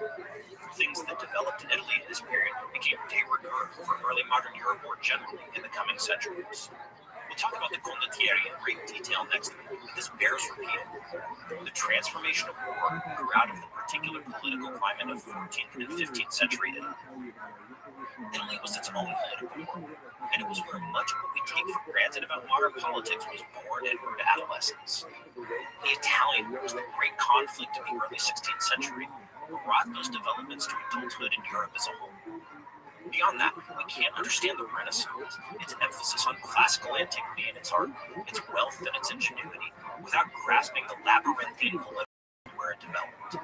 Things that developed in Italy in this period became de rigueur for early modern Europe more generally in the coming centuries. We'll talk about the condottieri in great detail next week, but this bears repeating. The transformation of war grew out of the particular political climate of 14th and 15th century Italy. Italy was its own political world, and it was where much of what we take for granted about modern politics was born and grew to adolescence. The Italian Wars, the great conflict of the early 16th century, brought those developments to adulthood in Europe as a whole. Beyond that, we can't understand the Renaissance, its emphasis on classical antiquity and its art, its wealth and its ingenuity, without grasping the labyrinthine political where it developed.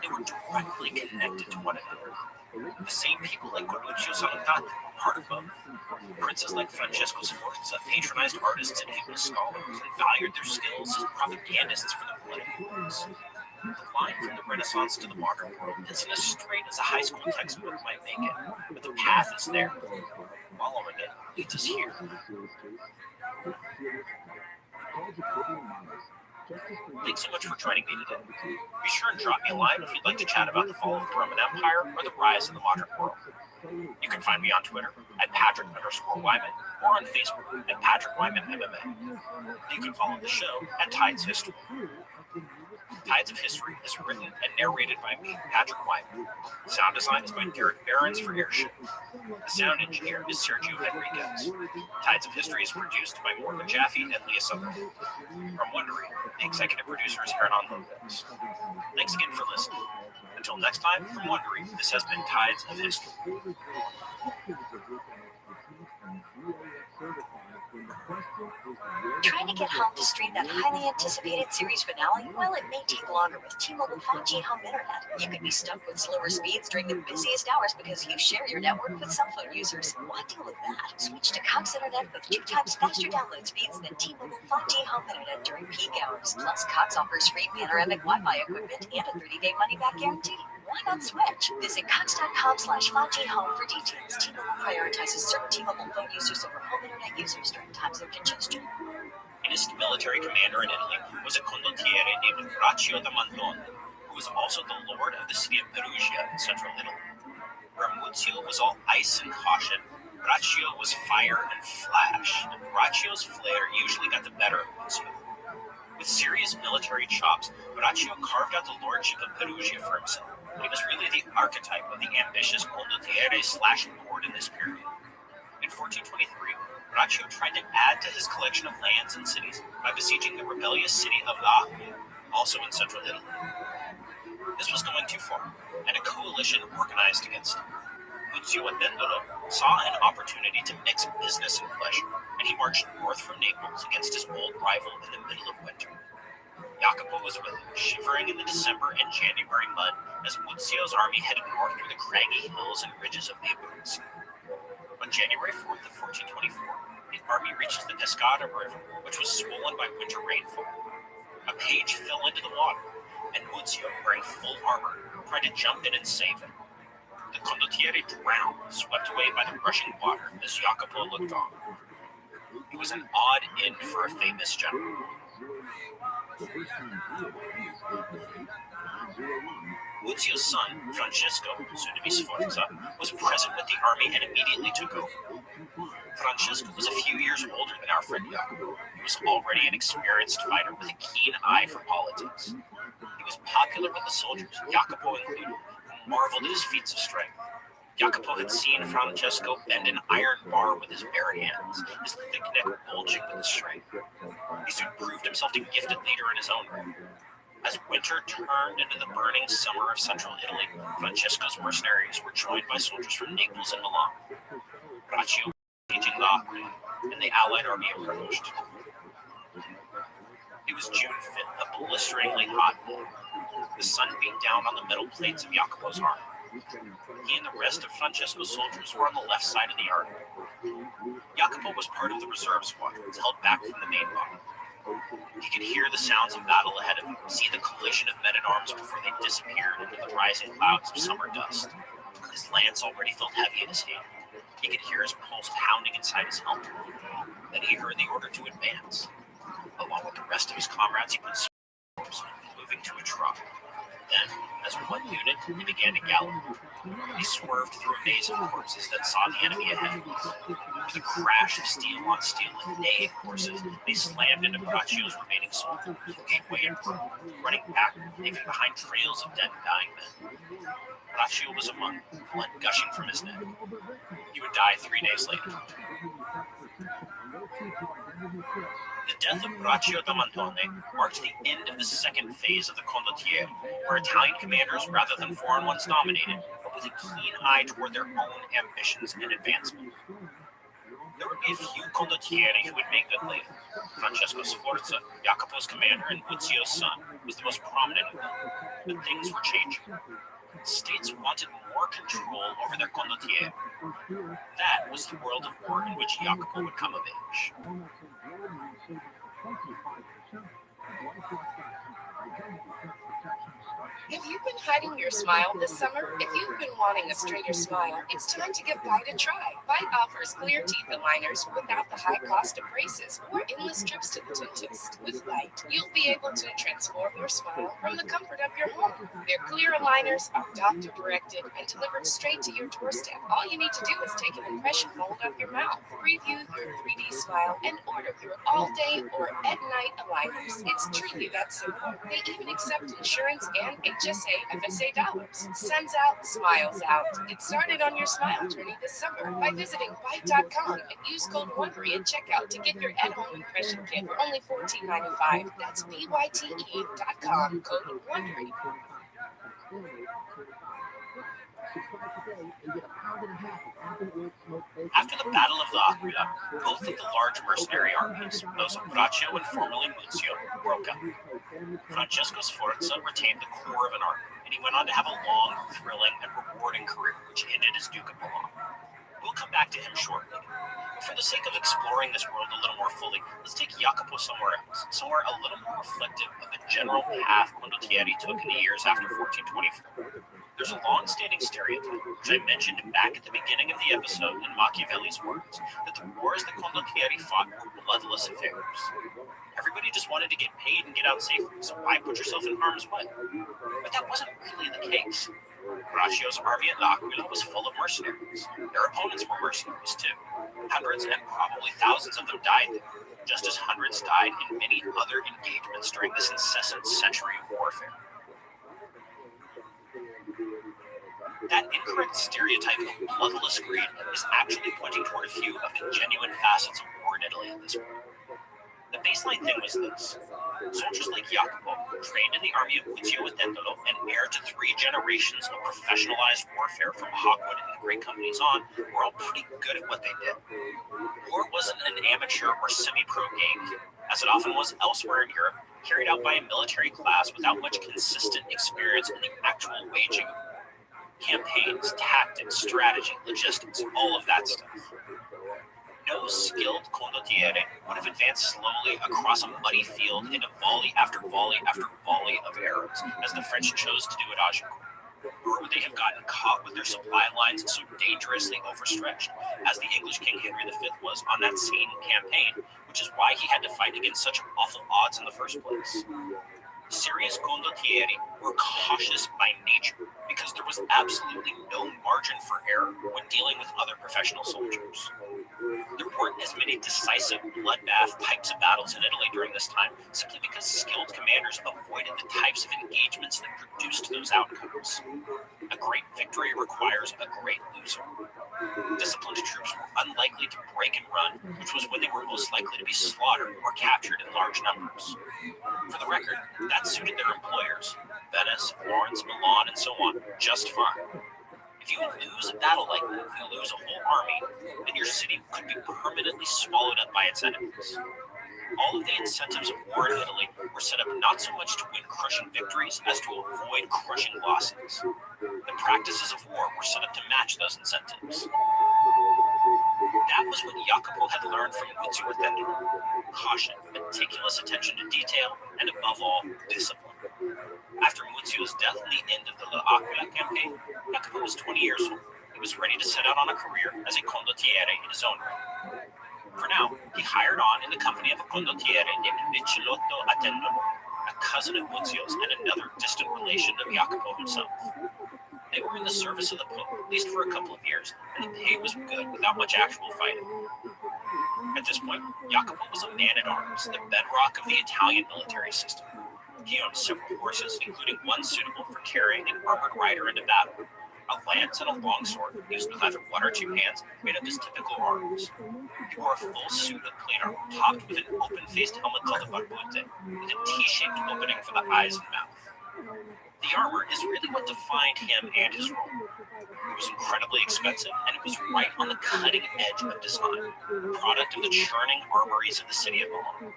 They were directly connected to one another. The same people like Cornuccio Salutati were part of both. Princes like Francesco Sforza patronized artists and human scholars and valued their skills as propagandists for the political groups. The line from the Renaissance to the modern world isn't as straight as a high school textbook might make it, but the path is there. Following it leads us here. Thanks so much for joining me today. Be sure and drop me a line if you'd like to chat about the fall of the Roman Empire or the rise of the modern world. You can find me on Twitter at Patrick_Wyman or on Facebook at Patrick Wyman MMA. You can follow the show at Tides History. Tides of History is written and narrated by me, Patrick Wyman. Sound design is by Derek Behrens for Airship. The sound engineer is Sergio Henriquez. Tides of History is produced by Morgan Jaffe and Leah Sutherland. From Wondery, the executive producer is Hernan Lopez. Thanks again for listening. Until next time, from Wondery, this has been Tides of History.
Trying to get home to stream that highly anticipated series finale? Well, it may take longer with T-Mobile 5G home internet. You could be stuck with slower speeds during the busiest hours because you share your network with cell phone users. Why deal with that? Switch to Cox Internet with 2 times faster download speeds than T-Mobile 5G home internet during peak hours. Plus, Cox offers free panoramic Wi-Fi equipment and a 30-day money-back guarantee. Why not switch? Visit Cox.com/5G home for details. T-Mobile prioritizes certain T-Mobile phone users over home internet users during times of congestion.
Greatest military commander in Italy was a condottiere named Braccio da Montone, who was also the lord of the city of Perugia in central Italy. Where Muzio was all ice and caution, Braccio was fire and flash, and Braccio's flair usually got the better of Muzio. With serious military chops, Braccio carved out the lordship of Perugia for himself. He was really the archetype of the ambitious condottiere/lord in this period. In 1423, Braccio tried to add to his collection of lands and cities by besieging the rebellious city of L'Aquila, also in central Italy. This was going too far, and a coalition organized against him. Muzio Attendolo saw an opportunity to mix business and pleasure, and he marched north from Naples against his old rival in the middle of winter. Jacopo was with him, shivering in the December and January mud as Muzio's army headed north through the craggy hills and ridges of the Abruzzi. On January 4th of 1424, the army reaches the Pescara River, which was swollen by winter rainfall. A page fell into the water, and Muzio, wearing full armor, tried to jump in and save him. The condottiere drowned, swept away by the rushing water as Jacopo looked on. It was an odd end for a famous general. Muzio's son, Francesco, soon to be Sforza, was present with the army and immediately took over. Francesco was a few years older than our friend Jacopo. He was already an experienced fighter with a keen eye for politics. He was popular with the soldiers, Jacopo included, who marveled at his feats of strength. Jacopo had seen Francesco bend an iron bar with his bare hands, his thick neck bulging with his strength. He soon proved himself a gifted leader in his own right. As winter turned into the burning summer of central Italy, Francesco's mercenaries were joined by soldiers from Naples and Milan. Braccio was sieging L'Aquila, and the Allied army approached. It was June 5th, a blisteringly hot day. The sun beat down on the metal plates of Jacopo's army. He and the rest of Francesco's soldiers were on the left side of the army. Jacopo was part of the reserve squadrons held back from the main body. He could hear the sounds of battle ahead of him, see the collision of men-at-arms before they disappeared into the rising clouds of summer dust. His lance already felt heavy in his hand. He could hear his pulse pounding inside his helmet. Then he heard the order to advance. Along with the rest of his comrades, he put spurs, moving to a trot. Then, as one unit, he began to gallop. He swerved through a maze of corpses that saw the enemy ahead. With a crash of steel on steel and neighing horses, they slammed into Braccio's remaining soldiers, who gave way in front, running back, leaving behind trails of dead and dying men. Braccio was among them, blood gushing from his neck. He would die 3 days later. The death of Braccio da Montone marked the end of the second phase of the condottiere, where Italian commanders, rather than foreign ones, dominated, but with a keen eye toward their own ambitions and advancement. There would be a few condottieri who would make good later. Francesco Sforza, Jacopo's commander and Muzio's son, was the most prominent of them, but things were changing. States wanted more control over their condottieri. That was the world of war in which Jacopo would come of age.
Have you been hiding your smile this summer? If you've been wanting a straighter smile, it's time to give Bite a try. Bite offers clear teeth aligners without the high cost of braces or endless trips to the dentist. With Bite, you'll be able to transform your smile from the comfort of your home. Their clear aligners are doctor-directed and delivered straight to your doorstep. All you need to do is take an impression mold of your mouth, preview your 3D smile, and order your all-day or at-night aligners. It's truly that simple. They even accept insurance and HSA FSA dollars. Sends out, smiles out. Get started on your smile journey this summer by visiting Byte.com and use code WONDERY at checkout to get your at-home impression kit for only $14.95. That's BYTE.com, code WONDERY.
After the Battle of the Aquila, both of the large mercenary armies, those of Braccio and formerly Muzio, broke up. Francesco Sforza retained the core of an army, and he went on to have a long, thrilling, and rewarding career, which ended as Duke of Milan. We'll come back to him shortly. But for the sake of exploring this world a little more fully, let's take Jacopo somewhere else, somewhere a little more reflective of the general path condottieri took in the years after 1424. There's a long-standing stereotype, which I mentioned back at the beginning of the episode in Machiavelli's words, that the wars that condottieri fought were bloodless affairs. Everybody just wanted to get paid and get out safely, so why put yourself in harm's way? But that wasn't really the case. Braccio's army at L'Aquila was full of mercenaries. Their opponents were mercenaries too. Hundreds and probably thousands of them died there, just as hundreds died in many other engagements during this incessant century of warfare. That incorrect stereotype of bloodless greed is actually pointing toward a few of the genuine facets of war in Italy at this point. The baseline thing was this. Soldiers like Jacopo, trained in the army of Muzio and Tendolo and heir to 3 generations of professionalized warfare from Hawkwood and the great companies on, were all pretty good at what they did. War wasn't an amateur or semi-pro game, as it often was elsewhere in Europe, carried out by a military class without much consistent experience in the actual waging of war. Campaigns, tactics, strategy, logistics, all of that stuff. No skilled condottiere would have advanced slowly across a muddy field into volley after volley after volley of arrows, as the French chose to do at Agincourt. Nor would they have gotten caught with their supply lines so dangerously overstretched, as the English King Henry V was on that same campaign, which is why he had to fight against such awful odds in the first place. Serious condottieri were cautious by nature because there was absolutely no margin for error when dealing with other professional soldiers. There weren't as many decisive bloodbath types of battles in Italy during this time simply because skilled commanders avoided the types of engagements that produced those outcomes. A great victory requires a great loser. Disciplined troops were unlikely to break and run, which was when they were most likely to be slaughtered or captured in large numbers. For the record, that suited their employers, Venice, Florence, Milan, and so on, just fine. If you lose a battle like that, if you lose a whole army, then your city could be permanently swallowed up by its enemies. All of the incentives of war in Italy were set up not so much to win crushing victories as to avoid crushing losses. The practices of war were set up to match those incentives. That was what Jacopo had learned from Muzio and Tendolo. Caution, meticulous attention to detail, and above all, discipline. After Muzio's death in the end of the L'Aquila campaign, Jacopo was 20 years old. He was ready to set out on a career as a condottiere in his own right. For now, he hired on in the company of a condottiere named Micheletto a Tendolo, a cousin of Muzio's and another distant relation of Jacopo himself. They were in the service of the Pope, at least for a couple of years, and the pay was good without much actual fighting. At this point, Jacopo was a man-at-arms, the bedrock of the Italian military system. He owned several horses, including one suitable for carrying an armored rider into battle. A lance and a longsword, used with either one or two hands, made up his typical arms. He wore a full suit of plain armor, topped with an open-faced helmet called a barbute, with a T-shaped opening for the eyes and mouth. The armor is really what defined him and his role. It was incredibly expensive, and it was right on the cutting edge of design, product of the churning armories of the city of Milan.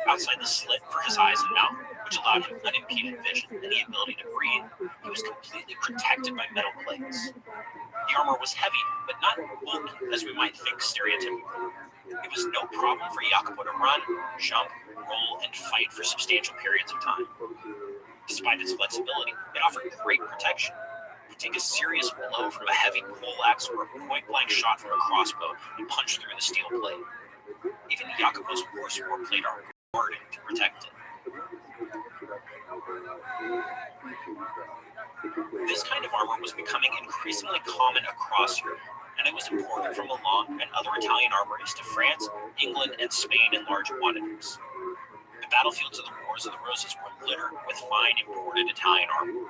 Outside the slit for his eyes and mouth, which allowed him unimpeded vision and the ability to breathe, he was completely protected by metal plates. The armor was heavy, but not bulky, as we might think stereotypically. It was no problem for Jacopo to run, jump, roll, and fight for substantial periods of time. Despite its flexibility, it offered great protection. You could take a serious blow from a heavy poleaxe or a point-blank shot from a crossbow and punch through the steel plate. Even Jacopo's horse wore plate armor, guarding to protect it. This kind of armor was becoming increasingly common across Europe, and it was imported from Milan and other Italian armories to France, England, and Spain in large quantities. The battlefields of the Wars of the Roses were littered with fine imported Italian armor.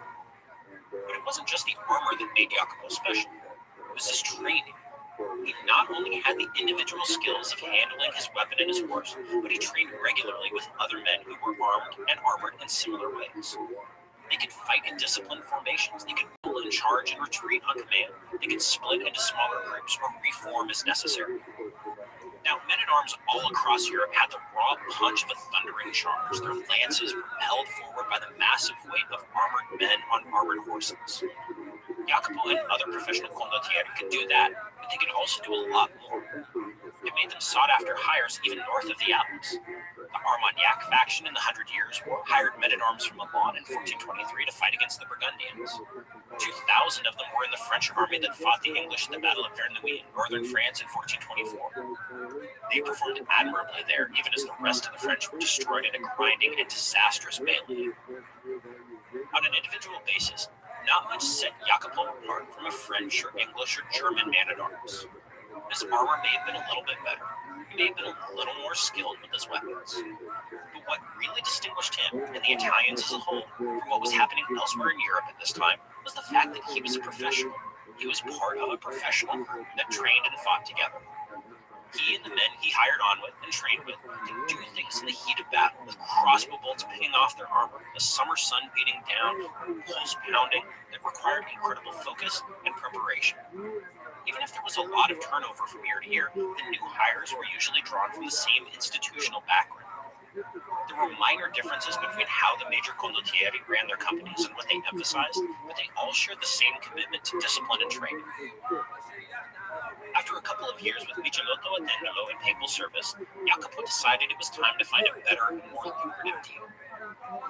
But it wasn't just the armor that made Jacopo special. It was his training. He not only had the individual skills of handling his weapon and his horse, but he trained regularly with other men who were armed and armored in similar ways. They could fight in disciplined formations. They could pull and charge and retreat on command. They could split into smaller groups or reform as necessary. Now, men-at-arms all across Europe had the raw punch of a thundering charge, their lances propelled forward by the massive weight of armored men on armored horses. Jacopo and other professional condottieri could do that, but they could also do a lot more. It made them sought-after hires even north of the Alps. The Armagnac faction in the 100 Years' War hired men-at-arms from Milan in 1423 to fight against the Burgundians. 2,000 of them were in the French army that fought the English at the Battle of Verneuil in northern France in 1424. They performed admirably there, even as the rest of the French were destroyed in a grinding and disastrous melee. On an individual basis, not much set Jacopo apart from a French or English or German man-at-arms. His armor may have been a little bit better. He may have been a little more skilled with his weapons. But what really distinguished him and the Italians as a whole from what was happening elsewhere in Europe at this time was the fact that he was a professional. He was part of a professional group that trained and fought together. He and the men he hired on with and trained with could do things in the heat of battle, with crossbow bolts pinging off their armor, the summer sun beating down, pulse pounding, that required incredible focus and preparation. Even if there was a lot of turnover from year to year, the new hires were usually drawn from the same institutional background. There were minor differences between how the major condottieri ran their companies and what they emphasized, but they all shared the same commitment to discipline and training. After a couple of years with Michelotto at Dandolo in papal service, Jacopo decided it was time to find a better and more lucrative deal.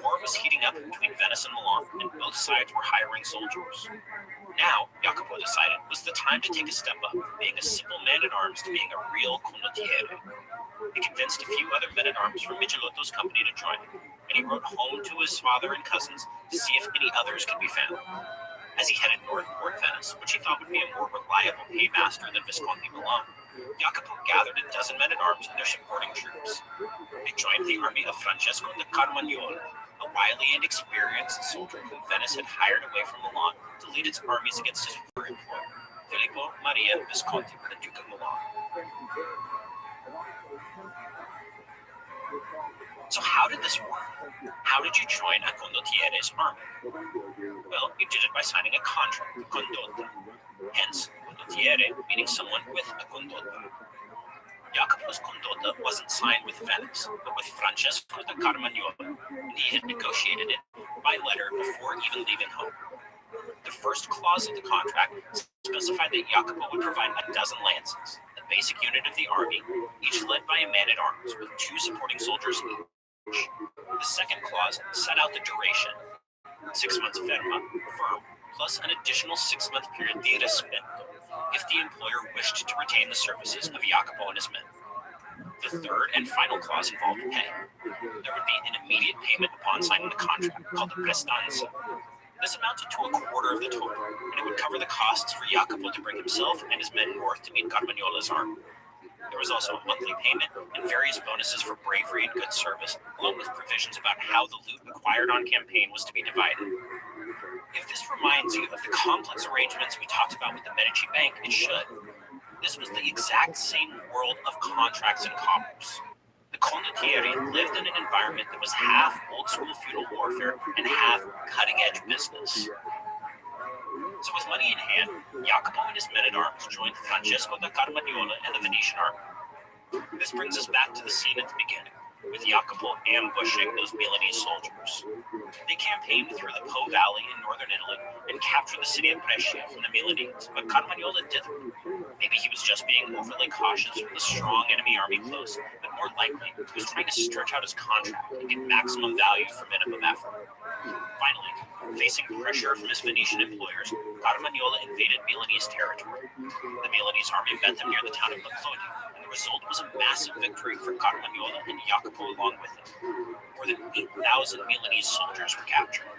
War was heating up between Venice and Milan, and both sides were hiring soldiers. Now, Jacopo decided, was the time to take a step up from being a simple man-at-arms to being a real condottiere. He convinced a few other men-at-arms from Michelotto's company to join him, and he wrote home to his father and cousins to see if any others could be found. As he headed north toward Venice, which he thought would be a more reliable paymaster than Visconti Milan, Jacopo gathered a dozen men-at-arms and their supporting troops. They joined the army of Francesco da Carmagnola, a wily and experienced soldier whom Venice had hired away from Milan to lead its armies against his former employer, Filippo Maria Visconti, the Duke of Milan. So how did this work? How did you join a condottiere's army? Well, you did it by signing a contract, condotta. Hence, condottiere meaning someone with a condotta. Jacopo's condotta wasn't signed with Venice, but with Francesco da Carmagnola, and he had negotiated it by letter before even leaving home. The first clause of the contract specified that Jacopo would provide a dozen lances, the basic unit of the army, each led by a man-at-arms with 2 supporting soldiers each. The second clause set out the duration, 6 months firm, plus an additional 6-month period di rispetto, if the employer wished to retain the services of Jacopo and his men. The third and final clause involved pay. There would be an immediate payment upon signing the contract, called the prestanza. This amounted to a quarter of the total, and it would cover the costs for Jacopo to bring himself and his men north to meet Carmagnola's army. There was also a monthly payment and various bonuses for bravery and good service, along with provisions about how the loot acquired on campaign was to be divided. If this reminds you of the complex arrangements we talked about with the Medici Bank, it should. This was the exact same world of contracts and commerce. The condottieri lived in an environment that was half old-school feudal warfare and half cutting-edge business. So with money in hand, Jacopo and his men-at-arms joined Francesco da Carmagnola and the Venetian army. This brings us back to the scene at the beginning, with Jacopo ambushing those Milanese soldiers. They campaigned through the Po Valley in northern Italy and captured the city of Brescia from the Milanese, but Carmagnola didn't. Maybe he was just being overly cautious with a strong enemy army close, but more likely, he was trying to stretch out his contract and get maximum value for minimum effort. Finally, facing pressure from his Venetian employers, Carmagnola invaded Milanese territory. The Milanese army met them near the town of Lodi, and the result was a massive victory for Carmagnola and Jacopo along with him. More than 8,000 Milanese soldiers were captured.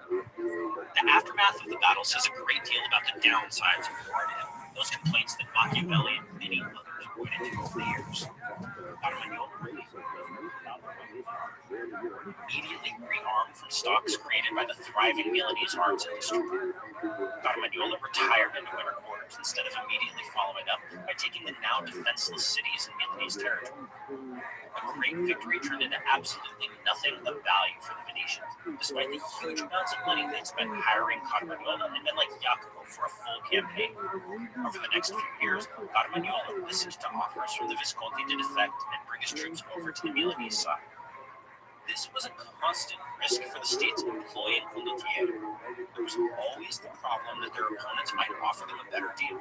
The aftermath of the battle says a great deal about the downsides of war, those complaints that Machiavelli and many others pointed to over the years. Carmagnola immediately rearmed from stocks created by the thriving Milanese arms industry. Carmagnola retired into winter quarters instead of immediately following up by taking the now defenseless cities in Milanese territory. A great victory turned into absolutely nothing of value for the Venetians, despite the huge amounts of money they'd spent hiring Carmagnola and men like Jacopo for a full campaign. Over the next few years, Carmagnola listened to offers from the Visconti to defect and bring his troops over to the Milanese side. This was a constant risk for the states employing condottieri. There was always the problem that their opponents might offer them a better deal.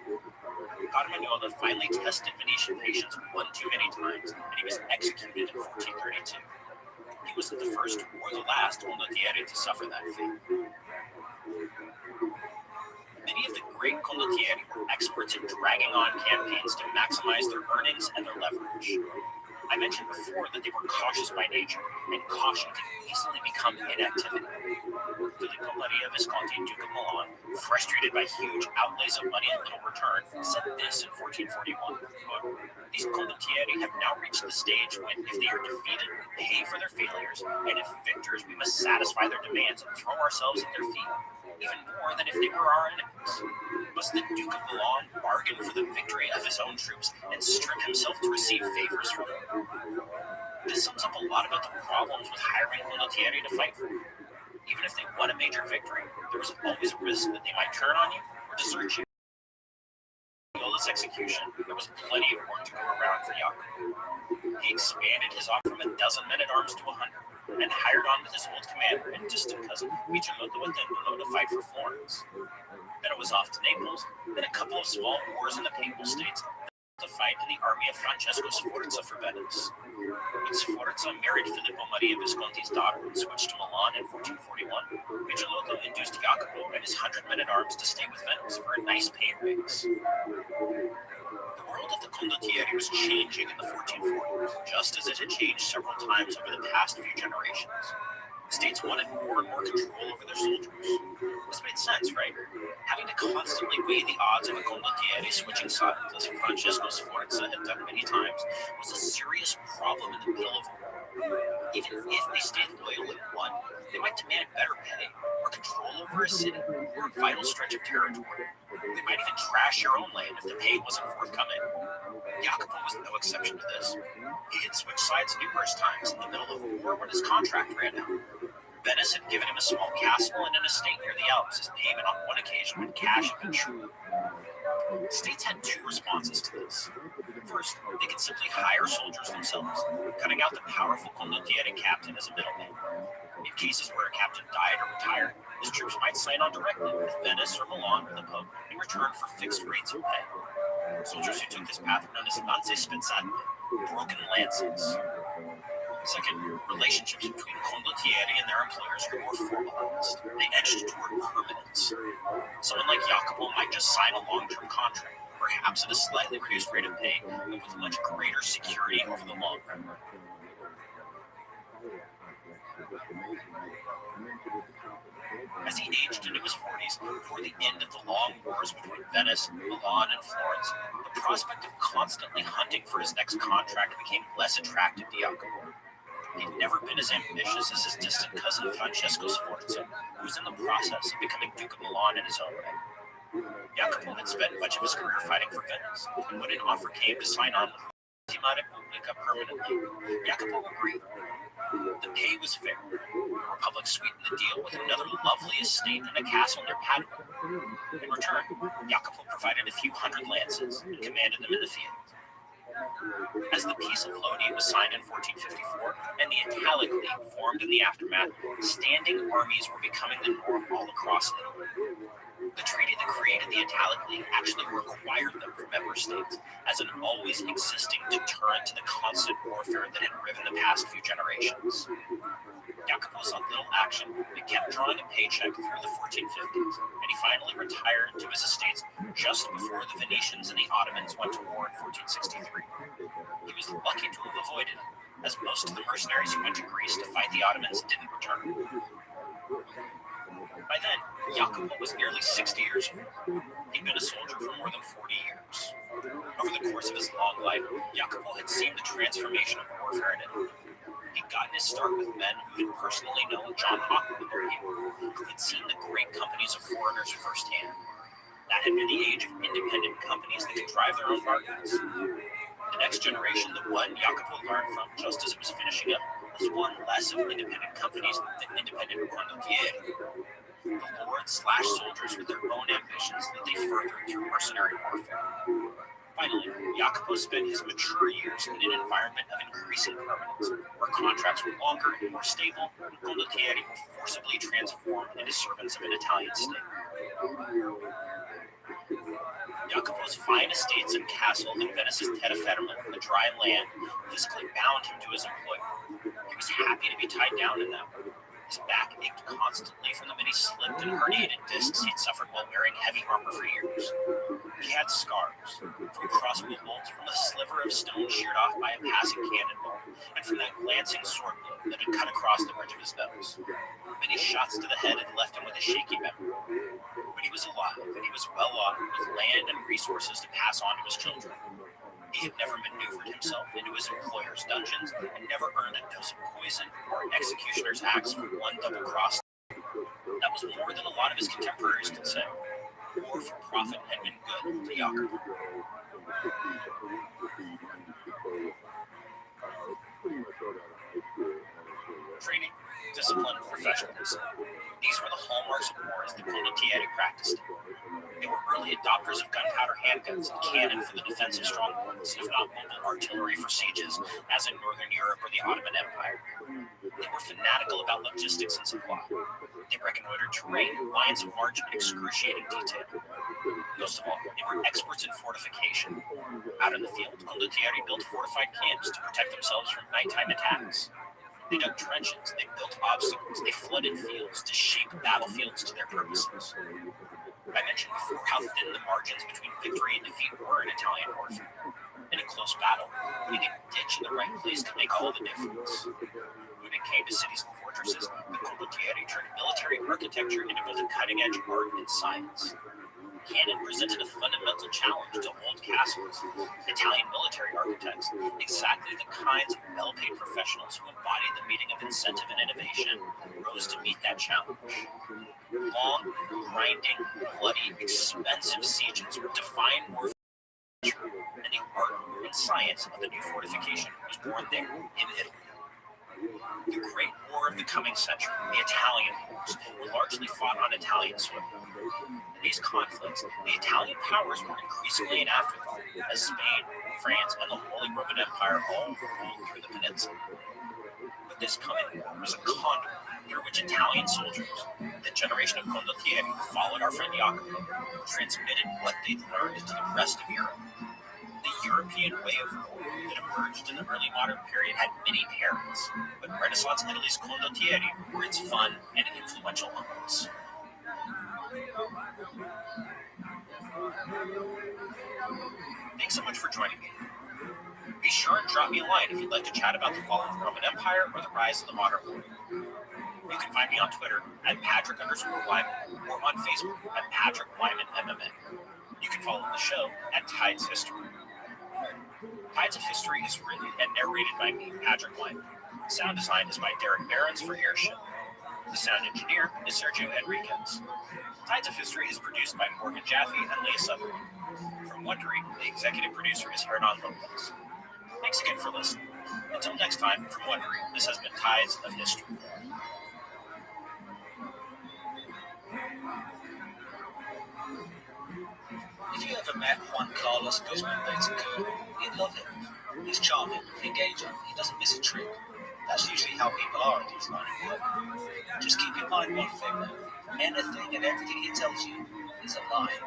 Carmagnola finally tested Venetian patience one too many times, and he was executed in 1432. He wasn't the first or the last condottieri to suffer that fate. Many of the great condottieri were experts at dragging on campaigns to maximize their earnings and their leverage. I mentioned before that they were cautious by nature, and caution can easily become inactivity. Filippo Maria Visconti, Duke of Milan, frustrated by huge outlays of money and little return, said this in 1441, quote, "These condottieri have now reached the stage when, if they are defeated, we pay for their failures, and if victors, we must satisfy their demands and throw ourselves at their feet, even more than if they were our enemies. Must the Duke of Milan bargain for the victory of his own troops and strip himself to receive favors from them?" This sums up a lot about the problems with hiring condottieri to fight for you. Even if they won a major victory, there was always a risk that they might turn on you or desert you. In Carmagnola's execution, there was plenty of work to go around for Jacopo. He expanded his offer from a dozen men-at-arms to 100, and hired on with his old commander and distant cousin, Micheloto Attendolo, to fight for Florence. Then it was off to Naples, then a couple of small wars in the Papal States, to fight in the army of Francesco Sforza for Venice. When Sforza married Filippo Maria Visconti's daughter and switched to Milan in 1441, Micheloto induced Jacopo and his 100 men-at-arms to stay with Venice for a nice pay raise. The world of the condottieri was changing in the 1440s, just as it had changed several times over the past few generations. States wanted more and more control over their soldiers. This made sense, right? Having to constantly weigh the odds of a condottieri switching sides, as Francesco Sforza had done many times, was a serious problem in the middle of war. Even if they stayed loyal and won, they might demand better pay, or control over a city, or a vital stretch of territory. They might even trash your own land if the pay wasn't forthcoming. Jacopo was no exception to this. He had switched sides numerous times in the middle of a war when his contract ran out. Venice had given him a small castle and an estate near the Alps as payment on one occasion when cash had been short. States had two responses to this. First, they could simply hire soldiers themselves, cutting out the powerful condottieri captain as a middleman. In cases where a captain died or retired, his troops might sign on directly with Venice or Milan or the Pope in return for fixed rates of pay. Soldiers who took this path were known as lanze spezzate, broken lances. Second, relationships between condottieri and their employers grew more formalized. They edged toward permanence. Someone like Jacopo might just sign a long-term contract, perhaps at a slightly reduced rate of pay, but with much greater security over the long run. As he aged into his 40s, before the end of the long wars between Venice, Milan, and Florence, the prospect of constantly hunting for his next contract became less attractive to Jacopo. He'd never been as ambitious as his distant cousin Francesco Sforza, who was in the process of becoming Duke of Milan in his own right. Jacopo had spent much of his career fighting for Venice, and when an offer came to sign on with him, he na Repubblica permanently. Jacopo agreed. The pay was fair. The Republic sweetened the deal with another lovely estate and a castle near Padua. In return, Jacopo provided a few hundred lances and commanded them in the field. As the Peace of Lodi was signed in 1454 and the Italic League formed in the aftermath, standing armies were becoming the norm all across Italy. The treaty that created the Italic League actually required them for member states as an always existing deterrent to the constant warfare that had riven the past few generations. Jacopo saw little action but kept drawing a paycheck through the 1450s, and he finally retired to his estates just before the Venetians and the Ottomans went to war in 1463. He was lucky to have avoided it, as most of the mercenaries who went to Greece to fight the Ottomans didn't return. By then, Jacopo was nearly 60 years old. He'd been a soldier for more than 40 years. Over the course of his long life, Jacopo had seen the transformation of warfare in Italy. He'd gotten his start with men who had personally known John Hawking in their youth, who had seen the great companies of foreigners firsthand. That had been the age of independent companies that could drive their own markets. The next generation, the one Jacopo learned from just as it was finishing up, was one less of independent companies than independent condottieri. The lords/soldiers with their own ambitions that they furthered through mercenary warfare. Finally, Jacopo spent his mature years in an environment of increasing permanence, where contracts were longer and more stable, and condottieri were forcibly transformed into servants of an Italian state. Jacopo's fine estates and castle in Venice's Terraferma, the dry land, physically bound him to his employer. He was happy to be tied down in them. His back ached constantly from the many slipped and herniated discs he'd suffered while wearing heavy armor for years. He had scars, from crossbow bolts from a sliver of stone sheared off by a passing cannonball, and from that glancing sword blow that had cut across the bridge of his nose. Many shots to the head had left him with a shaky memory. But he was alive, and he was well off with land and resources to pass on to his children. He had never maneuvered himself into his employer's dungeons and never earned a dose of poison or an executioner's axe for one double cross. That was more than a lot of his contemporaries could say. War for profit had been good to Jacopo. Training, discipline, professionalism. These were the hallmarks of war as the condottieri practiced. They were early adopters of gunpowder handguns and cannon for the defense of strongholds, if not mobile artillery for sieges, as in Northern Europe or the Ottoman Empire. They were fanatical about logistics and supply. They reconnoitered terrain, lines of march, and excruciating detail. Most of all, they were experts in fortification. Out in the field, condottieri built fortified camps to protect themselves from nighttime attacks. They dug trenches, they built obstacles, they flooded fields to shape battlefields to their purposes. I mentioned before how thin the margins between victory and defeat were in Italian warfare. In a close battle, putting a ditch in the right place could make all the difference. When it came to cities and fortresses, the condottieri turned military architecture into both a cutting-edge art and science. Cannon presented a fundamental challenge to old castles. Italian military architects, exactly the kinds of well-paid professionals who embodied the meeting of incentive and innovation, rose to meet that challenge. Long, grinding, bloody, expensive sieges would define warfare, and the art and science of the new fortification was born there in Italy. The Great War of the coming century, the Italian Wars, were largely fought on Italian soil. In these conflicts, the Italian powers were increasingly an afterthought, as Spain, France, and the Holy Roman Empire all rolled through the peninsula. But this coming war was a conduit through which Italian soldiers, the generation of condottieri who followed our friend Jacopo, transmitted what they'd learned to the rest of Europe. The European way of war that emerged in the early modern period had many parents, but Renaissance Italy's condottieri were its fun and influential uncles. Thanks so much for joining me. Be sure and drop me a line if you'd like to chat about the fall of the Roman Empire or the rise of the modern world. You can find me on Twitter at Patrick_Wyman or on Facebook at Patrick Wyman MMA. You can follow the show at Tides History. Tides of History is written and narrated by me, Patrick Wyman. Sound design is by Derek Behrens for Airship. The sound engineer is Sergio Enriquez. Tides of History is produced by Morgan Jaffe and Leah Sutherland. From Wondery, the executive producer is Hernan Lopez. Thanks again for listening. Until next time, from Wondering, this has been Tides of History.
If you ever met Juan Carlos Guzman Betancur, you'd love him. He's charming, engaging, he doesn't miss a trick. That's usually how people are in his line of work. Just keep in mind one thing though. Anything and everything he tells you is a lie.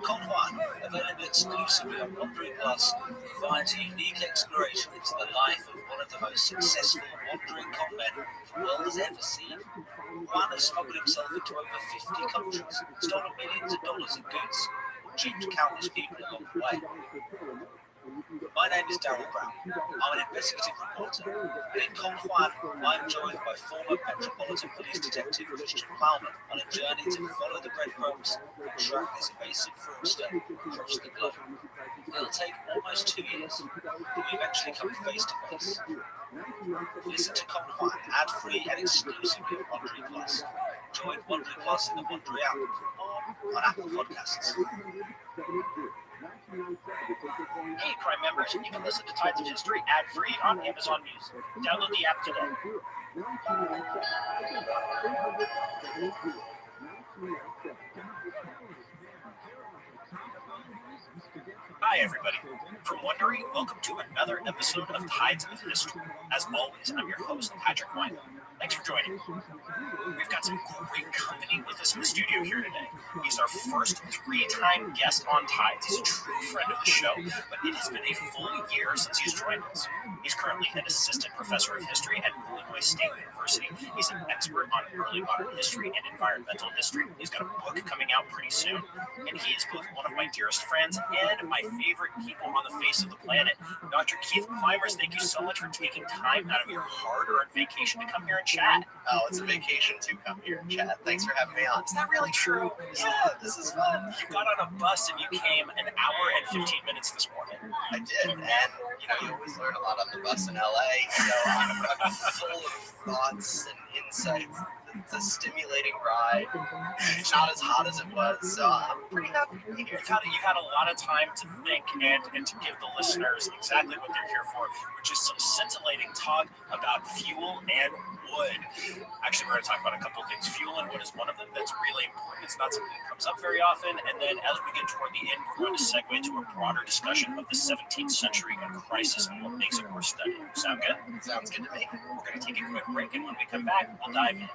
Cold Juan, available exclusively on Wandering Plus, provides a unique exploration into the life of one of the most successful wandering con men the world has ever seen. Juan has smuggled himself into over 50 countries, stolen millions of dollars in goods, and cheated countless people along the way. My name is Daryl Brown. I'm an investigative reporter, and in Con Juan, I'm joined by former Metropolitan Police Detective Christian Plowman on a journey to follow the breadcrumbs and track this evasive fraudster across the globe. It'll take almost 2 years, but we eventually come face to face. Listen to Con Juan ad-free and exclusively on Wandering Plus. Join Wandering Plus in the Wandering app or on Apple Podcasts.
Hey, Crime members, you can listen to Tides of History ad-free on Amazon Music. Download the app today. Hi, everybody. From Wondering, welcome to another episode of Tides of History. As always, I'm your host, Patrick Wine. Thanks for joining. We've got some great company with us in the studio here today. He's our first 3-time guest on Tides. He's a true friend of the show, but it has been a full year since he's joined us. He's currently an assistant professor of history at Illinois State University. He's an expert on early modern history and environmental history. He's got a book coming out pretty soon, and he is both one of my dearest friends and my favorite people on the face of the planet. Dr. Keith Climbers, thank you so much for taking time out of your hard-earned vacation to come here and chat.
Oh, it's a vacation to come here and chat. Thanks for having me on.
Is that really true?
Yeah, this is fun.
You got on a bus and you came an hour and 15 minutes this morning.
I did, and you always learn a lot on the bus in LA. I'm full of thoughts and insights. It's a stimulating ride. It's not as hot as it was, so I'm pretty happy to be here.
You've had a lot of time to think and to give the listeners exactly what they're here for, which is some scintillating talk about fuel and wood. Actually, we're going to talk about a couple of things. Fuel and wood is one of them that's really important. It's not something that comes up very often. And then as we get toward the end, we're going to segue to a broader discussion of the 17th century and crisis and what makes it worth studying. Sound good?
Sounds good to me.
We're going to take a quick break, and when we come back, we'll dive in.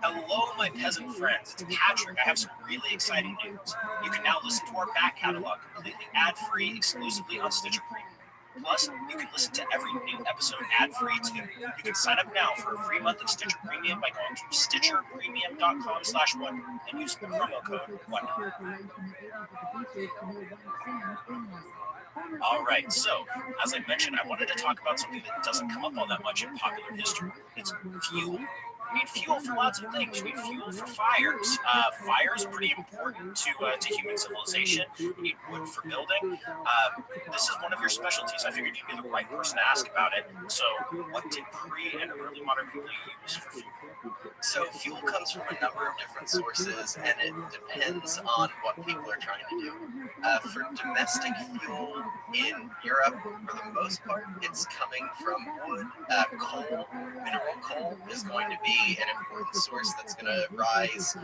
Hello, my peasant friends. It's Patrick. I have some really exciting news. You can now listen to our back catalog completely ad-free, exclusively on Stitcher Premium. Plus, you can listen to every new episode ad-free too. You can sign up now for a free month of Stitcher Premium by going to stitcherpremium.com/wonder and use the promo code WONDER. All right, so as I mentioned, I wanted to talk about something that doesn't come up all that much in popular history. It's fuel. We need fuel for lots of things. We need fuel for fires. Fire is pretty important to human civilization. We need wood for building. This is one of your specialties. I figured you'd be the right person to ask about it. So what did pre- and early modern people use for fuel?
So fuel comes from a number of different sources, and it depends on what people are trying to do. For domestic fuel in Europe, for the most part, it's coming from wood. Coal, mineral coal, is going to be an important source that's going to rise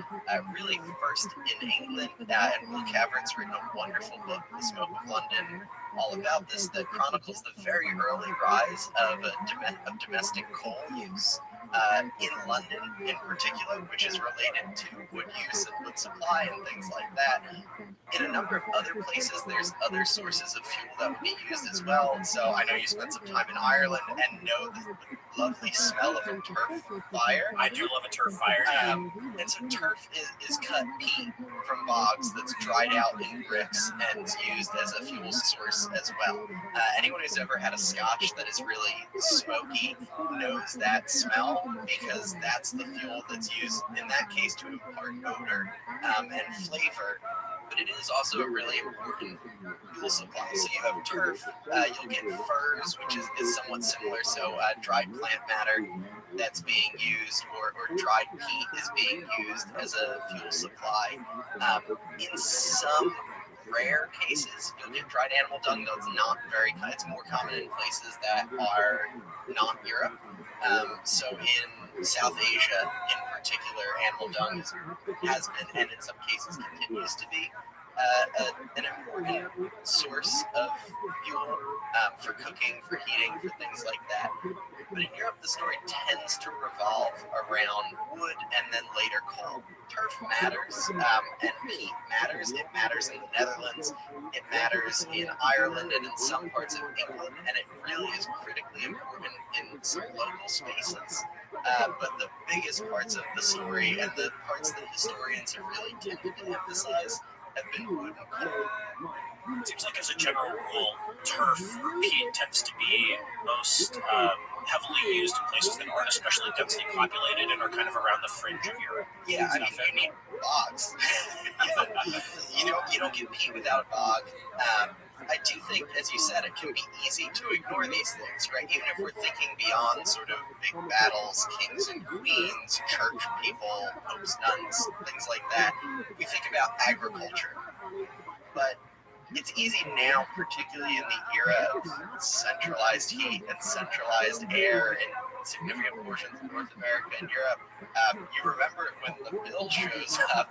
really first in England. And Will Cavern's written a wonderful book, The Smoke of London, all about this, that chronicles the very early rise of domestic coal use in London in particular, which is related to wood use and wood supply and things like that. In a number of other places, there's other sources of fuel that would be used as well. So I know you spent some time in Ireland and know the lovely smell of a turf fire.
I do love a turf fire.
And so turf is cut peat from bogs that's dried out in bricks and is used as a fuel source as well. Anyone who's ever had a scotch that is really smoky knows that smell, because that's the fuel that's used in that case to impart odor and flavor. But it is also a really important fuel supply. So you have turf, you'll get furs, which is somewhat similar. So dried plant matter that's being used, or dried peat is being used as a fuel supply. In some rare cases, you'll get dried animal dung, though it's more common in places that are not Europe. So in South Asia, in particular, animal dung has been, and in some cases continues to be, an important source of fuel for cooking, for heating, for things like that. But in Europe, the story tends to revolve around wood and then later coal. Turf matters, and peat matters. It matters in the Netherlands, it matters in Ireland and in some parts of England, and it really is critically important in some local spaces. But the biggest parts of the story and the parts that historians have really tended to emphasize have been wood and coal.
It seems like, as a general rule, turf or peat tends to be most heavily used in places that aren't especially densely populated and are kind of around the fringe of Europe.
Yeah, I mean, you need bogs. you don't get peat without a bog. I do think, as you said, it can be easy to ignore these things, right? Even if we're thinking beyond sort of big battles, kings and queens, church people, popes, nuns, things like that, we think about agriculture. But it's easy now, particularly in the era of centralized heat and centralized air in significant portions of North America and Europe. You remember it when the bill shows up,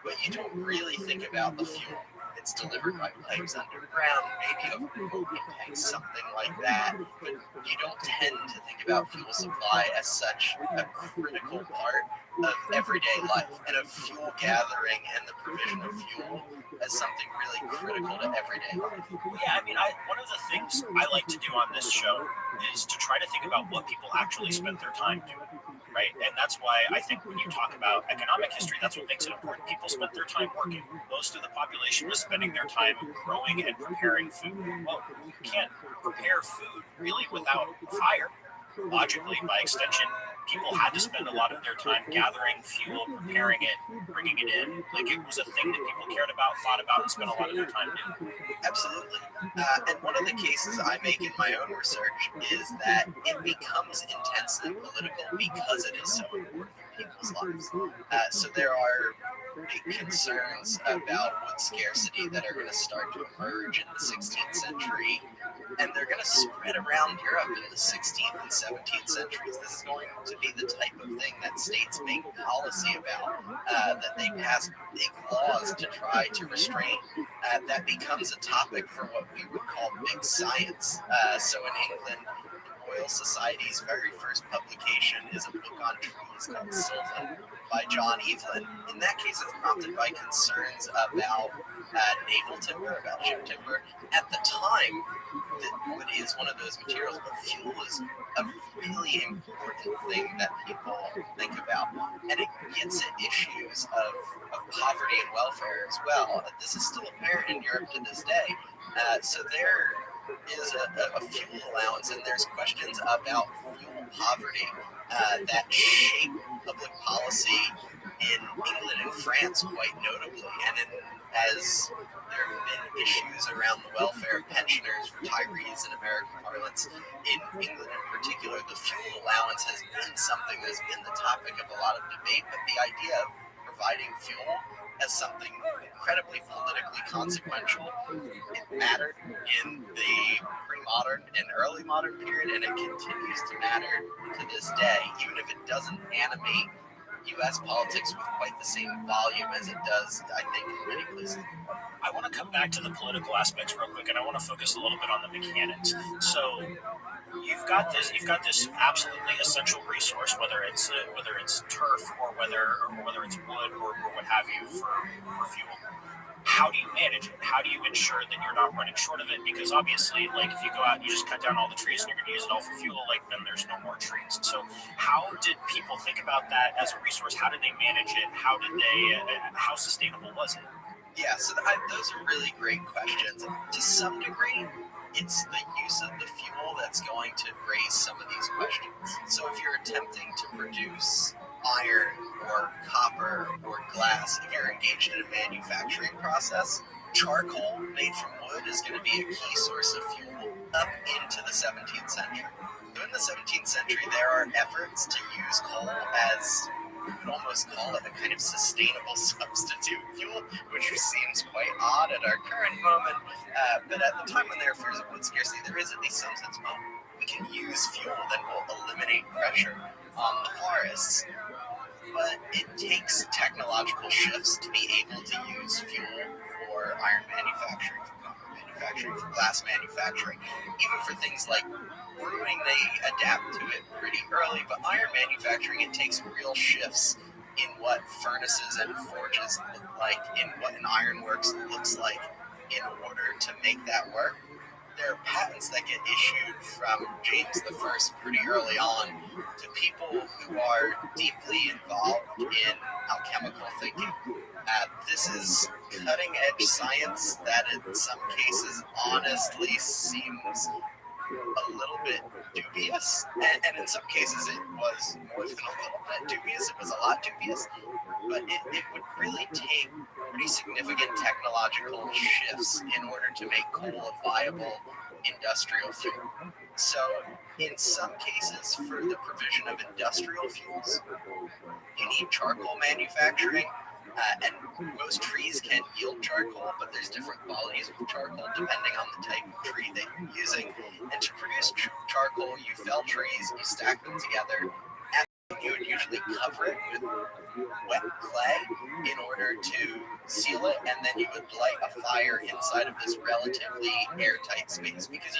but you don't really think about the fuel. It's delivered by pipes underground, maybe a propane tank, something like that. But you don't tend to think about fuel supply as such a critical part of everyday life, and of fuel gathering and the provision of fuel as something really critical to everyday life.
Well, yeah, I mean, one of the things I like to do on this show is to try to think about what people actually spend their time doing, right? And that's why I think when you talk about economic history, that's what makes it important. People spent their time working. Most of the population was spending their time growing and preparing food. Well, you can't prepare food really without fire. Logically, by extension, people had to spend a lot of their time gathering fuel, preparing it, bringing it in. Like, it was a thing that people cared about, thought about, and spent a lot of their time doing.
Absolutely. And one of the cases I make in my own research is that it becomes intensely political because it is so important in people's lives. So there are big concerns about wood scarcity that are going to start to emerge in the 16th century, and they're going to spread around Europe in the 16th and 17th centuries. This is going to be the type of thing that states make policy about, that they pass big laws to try to restrain. That becomes a topic for what we would call big science. So in England, the Royal Society's very first publication is a book on trees called Sylvan by John Evelyn. In that case, it's prompted by concerns about naval timber, about ship timber. At the time, wood is one of those materials, but fuel is a really important thing that people think about. And it gets at issues of poverty and welfare as well. This is still apparent in Europe to this day. So there is a fuel allowance, and there's questions about fuel poverty that shape public policy in England and France quite notably. And as there have been issues around the welfare of pensioners, retirees in American parlance, in England in particular, the fuel allowance has been something that's been the topic of a lot of debate, but the idea of providing fuel as something incredibly politically consequential, it mattered in the pre-modern and early modern period, and it continues to matter to this day, even if it doesn't animate U.S. politics with quite the same volume as it does, I think, in many places.
I want to come back to the political aspects real quick, and I want to focus a little bit on the mechanics. So you've got this absolutely essential resource, whether it's turf or whether it's wood or what have you for fuel. How do you manage it? How do you ensure that you're not running short of it? Because obviously, like, if you go out and you just cut down all the trees and you're going to use it all for fuel, like, then there's no more trees. So how did people think about that as a resource? How did they manage it? How sustainable was it?
Yeah, so those are really great questions. To some degree, it's the use of the fuel that's going to raise some of these questions. So if you're attempting to produce iron or copper or glass, if you're engaged in a manufacturing process, charcoal made from wood is going to be a key source of fuel up into the 17th century. So in the 17th century, there are efforts to use coal as would almost call it a kind of sustainable substitute fuel, which seems quite odd at our current moment. But at the time when there was food scarcity, there is at least some sense of we can use fuel that will eliminate pressure on the forests. But it takes technological shifts to be able to use fuel for iron manufacturing, for copper manufacturing, for glass manufacturing, even for things like brewing. They adapt to it pretty early, but iron manufacturing, it takes real shifts in what furnaces and forges look like, in what an ironworks looks like, in order to make that work. There are patents that get issued from James I pretty early on to people who are deeply involved in alchemical thinking. This is cutting-edge science that in some cases honestly seems a little bit dubious, and in some cases it was more than a little bit dubious, it was a lot dubious, but it would really take pretty significant technological shifts in order to make coal a viable industrial fuel. So in some cases, for the provision of industrial fuels, you need charcoal manufacturing, and most trees can yield charcoal, but there's different qualities of charcoal depending on the type of tree that you're using. And to produce charcoal, you fell trees, you stack them together, and you would usually cover it with wet clay in order to seal it, and then you would light a fire inside of this relatively airtight space, because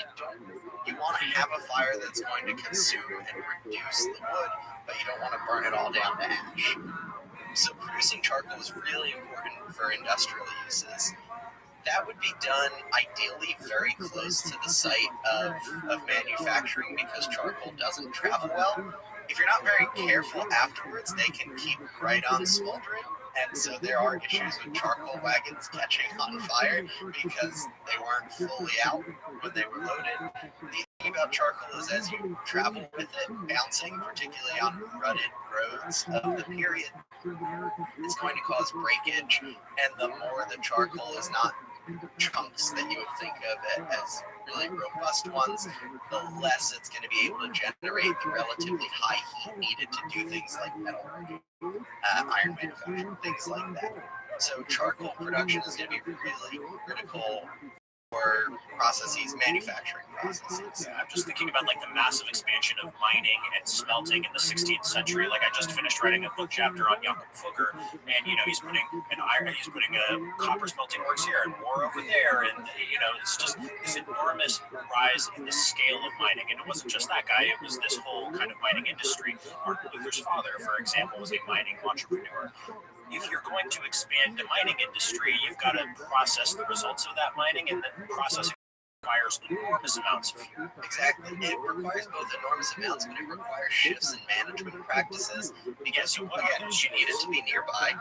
you want to have a fire that's going to consume and reduce the wood, but you don't want to burn it all down to ash. So producing charcoal is really important for industrial uses. That would be done ideally very close to the site of manufacturing, because charcoal doesn't travel well. If you're not very careful afterwards, they can keep right on smoldering. And so there are issues with charcoal wagons catching on fire because they weren't fully out when they were loaded. The thing about charcoal is as you travel with it, bouncing, particularly on rutted roads of the period, it's going to cause breakage. And the more the charcoal is not chunks that you would think of it as really robust ones, the less it's going to be able to generate the relatively high heat needed to do things like metalworking, iron manufacturing, things like that. So charcoal production is going to be really critical for processes, manufacturing processes.
Yeah, I'm just thinking about like the massive expansion of mining and smelting in the 16th century. Like I just finished writing a book chapter on Jakob Fugger, and he's putting a copper smelting works here and more over there, and it's just this enormous rise in the scale of mining. And it wasn't just that guy; it was this whole kind of mining industry. Martin Luther's father, for example, was a mining entrepreneur. If you're going to expand the mining industry, you've got to process the results of that mining, and the processing requires enormous amounts of fuel.
Exactly. It requires both enormous amounts, but it requires shifts in management practices, because you need it to be nearby,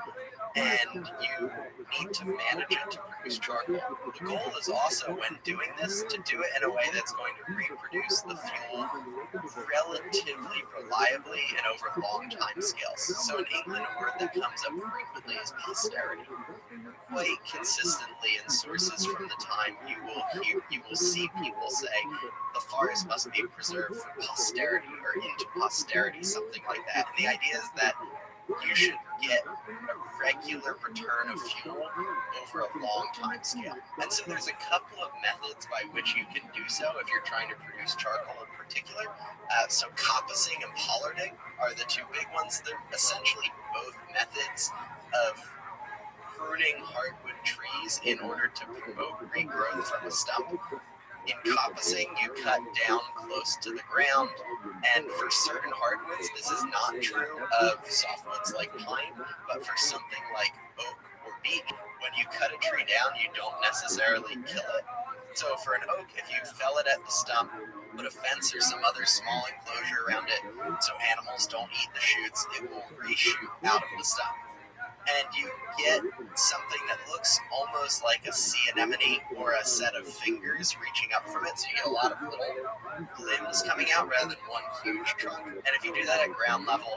and you need to manage it to produce charcoal. The goal is also, when doing this, to do it in a way that's going to reproduce the fuel relatively reliably and over long time scales. So in England, a word that comes up frequently is posterity. Quite consistently in sources from the time, you will see people say the forest must be preserved for posterity or into posterity, something like that. And the idea is that you should get a regular return of fuel over a long time scale. And so there's a couple of methods by which you can do so if you're trying to produce charcoal in particular. So coppicing and pollarding are the two big ones. They're essentially both methods of pruning hardwood trees in order to promote regrowth from a stump. In coppicing, you cut down close to the ground, and for certain hardwoods, this is not true of softwoods like pine, but for something like oak or beech, when you cut a tree down, you don't necessarily kill it. So for an oak, if you fell it at the stump, put a fence or some other small enclosure around it so animals don't eat the shoots, it will reshoot out of the stump. And you get something that looks almost like a sea anemone or a set of fingers reaching up from it. So you get a lot of little limbs coming out rather than one huge trunk. And if you do that at ground level,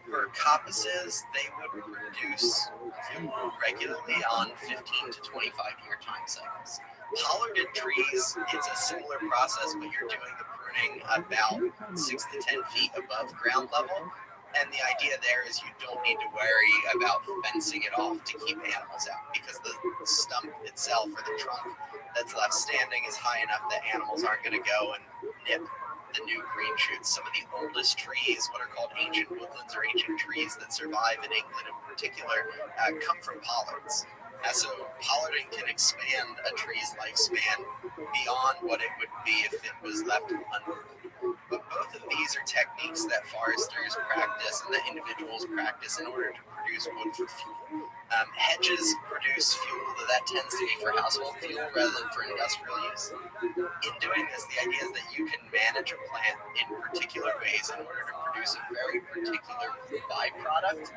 for coppices, they would produce fuel regularly on 15 to 25-year time cycles. Pollarded trees, it's a similar process, but you're doing the pruning about 6 to 10 feet above ground level. And the idea there is you don't need to worry about fencing it off to keep animals out, because the stump itself, or the trunk that's left standing, is high enough that animals aren't going to go and nip the new green shoots. Some of the oldest trees, what are called ancient woodlands or ancient trees that survive in England in particular, come from pollards. So pollarding can expand a tree's lifespan beyond what it would be if it was left unpruned. But both of these are techniques that foresters practice and that individuals practice in order to produce wood for fuel. Hedges produce fuel, though that tends to be for household fuel rather than for industrial use. In doing this, the idea is that you can manage a plant in particular ways in order to produce a very particular byproduct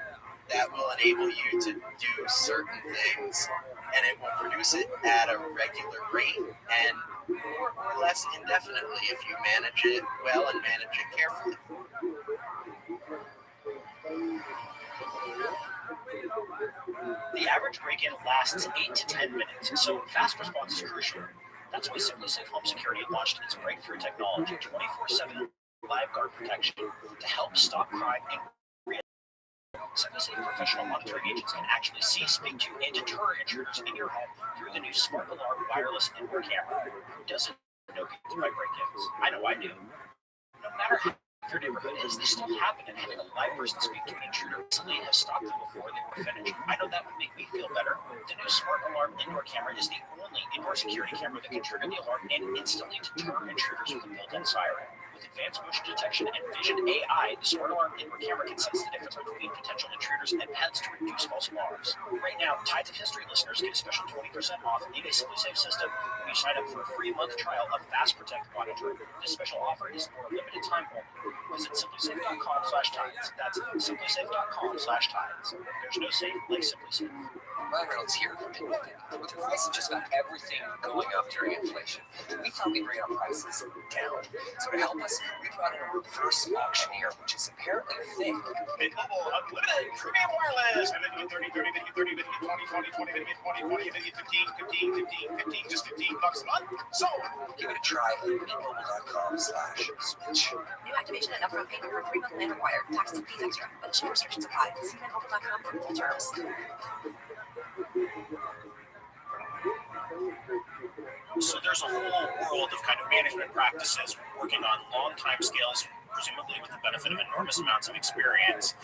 that will enable you to do certain things, and it will produce it at a regular rate and more or less indefinitely if you manage it well and manage it carefully.
The average break-in lasts 8 to 10 minutes, so fast response is crucial. That's why SimpliSafe Home Security launched its breakthrough technology, 24/7 live guard protection, to help stop crime and SimpliSafe professional monitoring agents can actually see, speak to, and deter intruders in your home through the new Smart Alarm wireless indoor camera. Who doesn't know people by break-ins? I know I do. No matter how your neighborhood is, they still happen, and having a live person speak to an intruder recently has stopped them before they were finished. I know that would make me feel better. The new Smart Alarm indoor camera is the only indoor security camera that can trigger the alarm and instantly deter intruders with a built-in siren. With advanced motion detection and vision AI, the Smart Alarm indoor camera can sense the difference between potential intruders and pets to reduce false alarms. Right now, Tides of History listeners get a special 20% off any SimpliSafe system when you sign up for a free month trial of Fast Protect monitoring. This special offer is for a limited time only. Visit SimpliSafe.com/Tides. That's SimpliSafe.com/Tides. There's no safe like SimpliSafe.
Ryan Reynolds here from Midway. With the price of just about everything going up during inflation, we thought we'd bring our prices down. So to help us, we brought in a reverse auctioneer, which is apparently a thing.
Mint Mobile Unlimited Premium Wireless. And then you get 30, 30, then you get 30, then you get 20, 20, 20, then you get 20, 20, then you get 15, 15, 15, 15, just $15 a month. So
give it a try at mintmobile.com/switch.
New activation and upfront payment for 3-month plan required. Taxes and fees extra. Additional restrictions apply. See mintmobile.com for full terms.
So there's a whole world of kind of management practices working on long time scales, presumably with the benefit of enormous amounts of experience,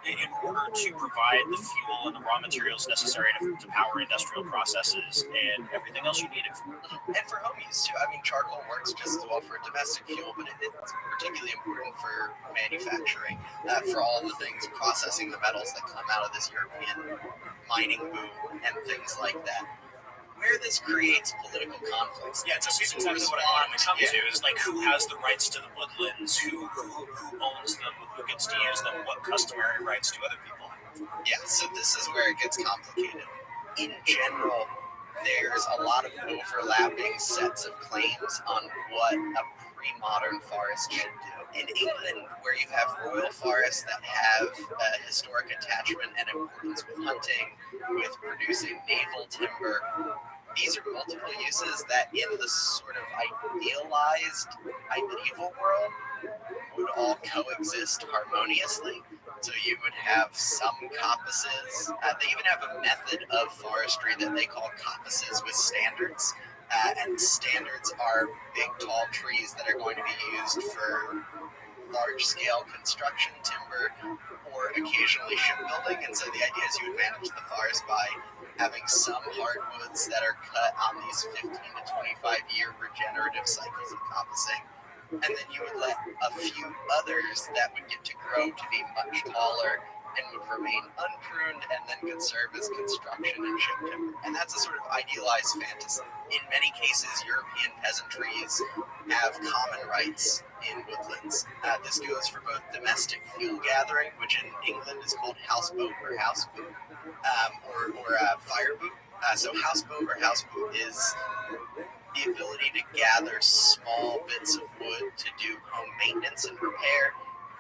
in order to provide the fuel and the raw materials necessary to power industrial processes and everything else you need it for.
And for home use too. I mean, charcoal works just as well for domestic fuel, but it's particularly important for manufacturing, for all the things, processing the metals that come out of this European mining boom and things like that. Where this creates political conflicts.
Yeah, it's exactly what I wanted to come to, is like who has the rights to the woodlands, who owns them, who gets to use them, what customary rights do other people have.
Yeah, so this is where it gets complicated. In general, there's a lot of overlapping sets of claims on what a pre-modern forest should do. In England, where you have royal forests that have a historic attachment and importance with hunting, with producing naval timber, these are multiple uses that in the sort of idealized medieval world would all coexist harmoniously. So you would have some coppices. They even have a method of forestry that they call coppices with standards. And standards are big, tall trees that are going to be used for large-scale construction timber or occasionally shipbuilding. And so the idea is you would manage the forest by having some hardwoods that are cut on these 15 to 25-year regenerative cycles of coppicing. And then you would let a few others that would get to grow to be much taller and would remain unpruned and then could serve as construction and ship timber. And that's a sort of idealized fantasy. In many cases, European peasantries have common rights in woodlands. This goes for both domestic fuel gathering, which in England is called houseboat or houseboot, or fireboot. So houseboat or houseboot is the ability to gather small bits of wood to do home maintenance and repair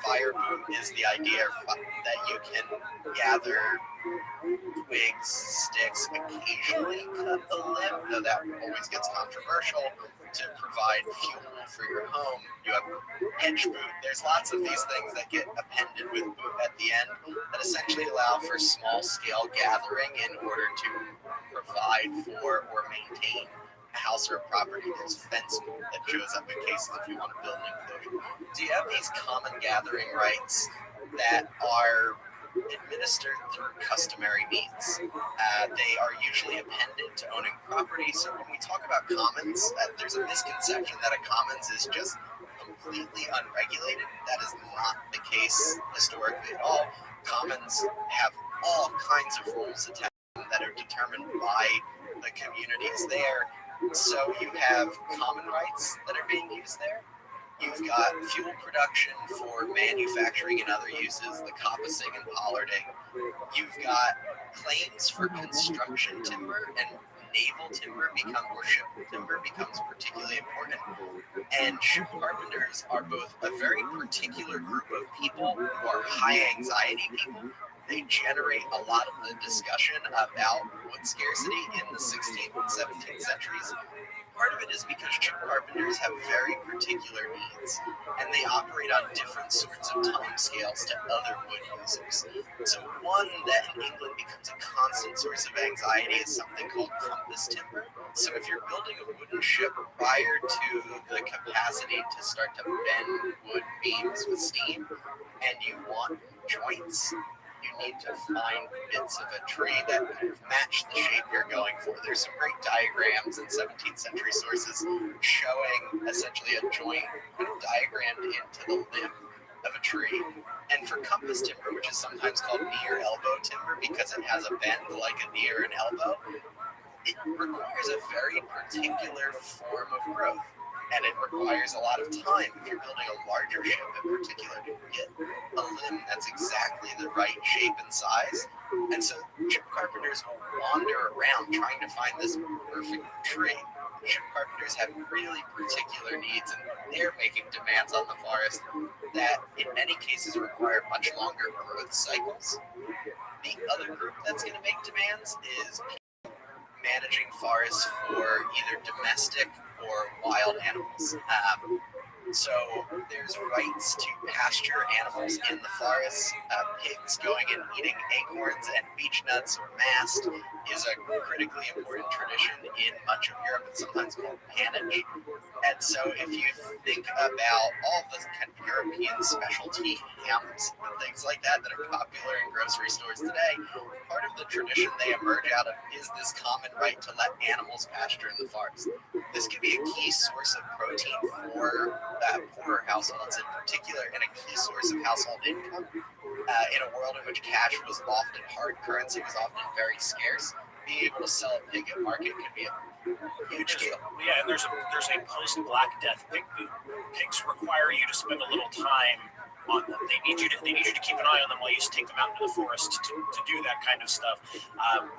fire boom is the idea that you can gather twigs, sticks, occasionally cut a limb, though that always gets controversial, to provide fuel for your home. You have hedge boot. There's lots of these things that get appended with boot at the end that essentially allow for small-scale gathering in order to provide for or maintain a house or a property. There's fence boot that shows up in cases if you want to build an enclosure. So you have these common gathering rights that are administered through customary means. They are usually appended to owning property. So when we talk about commons, there's a misconception that a commons is just completely unregulated. That is not the case historically at all. Commons have all kinds of rules attached to them that are determined by the communities there. So you have common rights that are being used there. You've got fuel production for manufacturing and other uses, the coppicing and pollarding. You've got claims for construction timber, and naval timber or ship timber becomes particularly important. And ship carpenters are both a very particular group of people who are high anxiety people. They generate a lot of the discussion about wood scarcity in the 16th and 17th centuries. Part of it is because ship carpenters have very particular needs, and they operate on different sorts of time scales to other wood users. So one that in England becomes a constant source of anxiety is something called compass timber. So if you're building a wooden ship prior to the capacity to start to bend wood beams with steam, and you want joints, you need to find bits of a tree that kind of match the shape you're going for. There's some great diagrams in 17th century sources showing essentially a joint kind of diagrammed into the limb of a tree. And for compass timber, which is sometimes called knee or elbow timber because it has a bend like a knee or an elbow, it requires a very particular form of growth. And it requires a lot of time if you're building a larger ship in particular to get a limb that's exactly the right shape and size. And so ship carpenters will wander around trying to find this perfect tree. Ship carpenters have really particular needs, and they're making demands on the forest that in many cases require much longer growth cycles. The other group that's going to make demands is managing forests for either domestic or wild animals. So there's rights to pasture animals in the forests. Pigs going and eating acorns and beech nuts or mast is a critically important tradition in much of Europe. It's sometimes called pannage. And so if you think about all the kind of European specialty hams and things like that that are popular in grocery stores today, part of the tradition they emerge out of is this common right to let animals pasture in the forest. This can be a key source of protein for poorer households in particular, and a key source of household income. In a world in which cash was often hard currency, was often very scarce, being able to sell a pig at market could be a huge deal.
Yeah, and there's a post-Black Death pig boom. Pigs require you to spend a little time on them. They need you to keep an eye on them while you take them out into the forest to do that kind of stuff.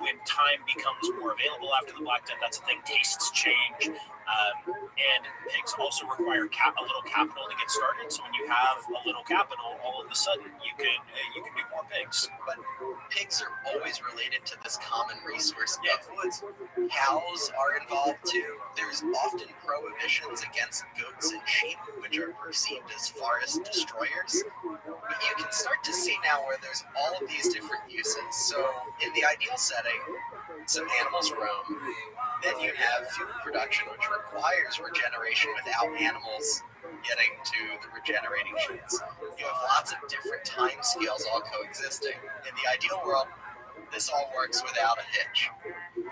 When time becomes more available after the Black Death, that's the thing. Tastes change, and pigs also require a little capital to get started. So when you have a little capital, all of a sudden you can do more pigs.
But pigs are always related to this common resource of woods. Cows are involved too. There's often prohibitions against goats and sheep, which are perceived as forest destroyers. But you can start to see now where there's all of these different uses. So in the ideal setting, some animals roam. Then you have fuel production, which requires regeneration without animals getting to the regenerating shoots. You have lots of different time scales all coexisting. In the ideal world, this all works without a hitch. In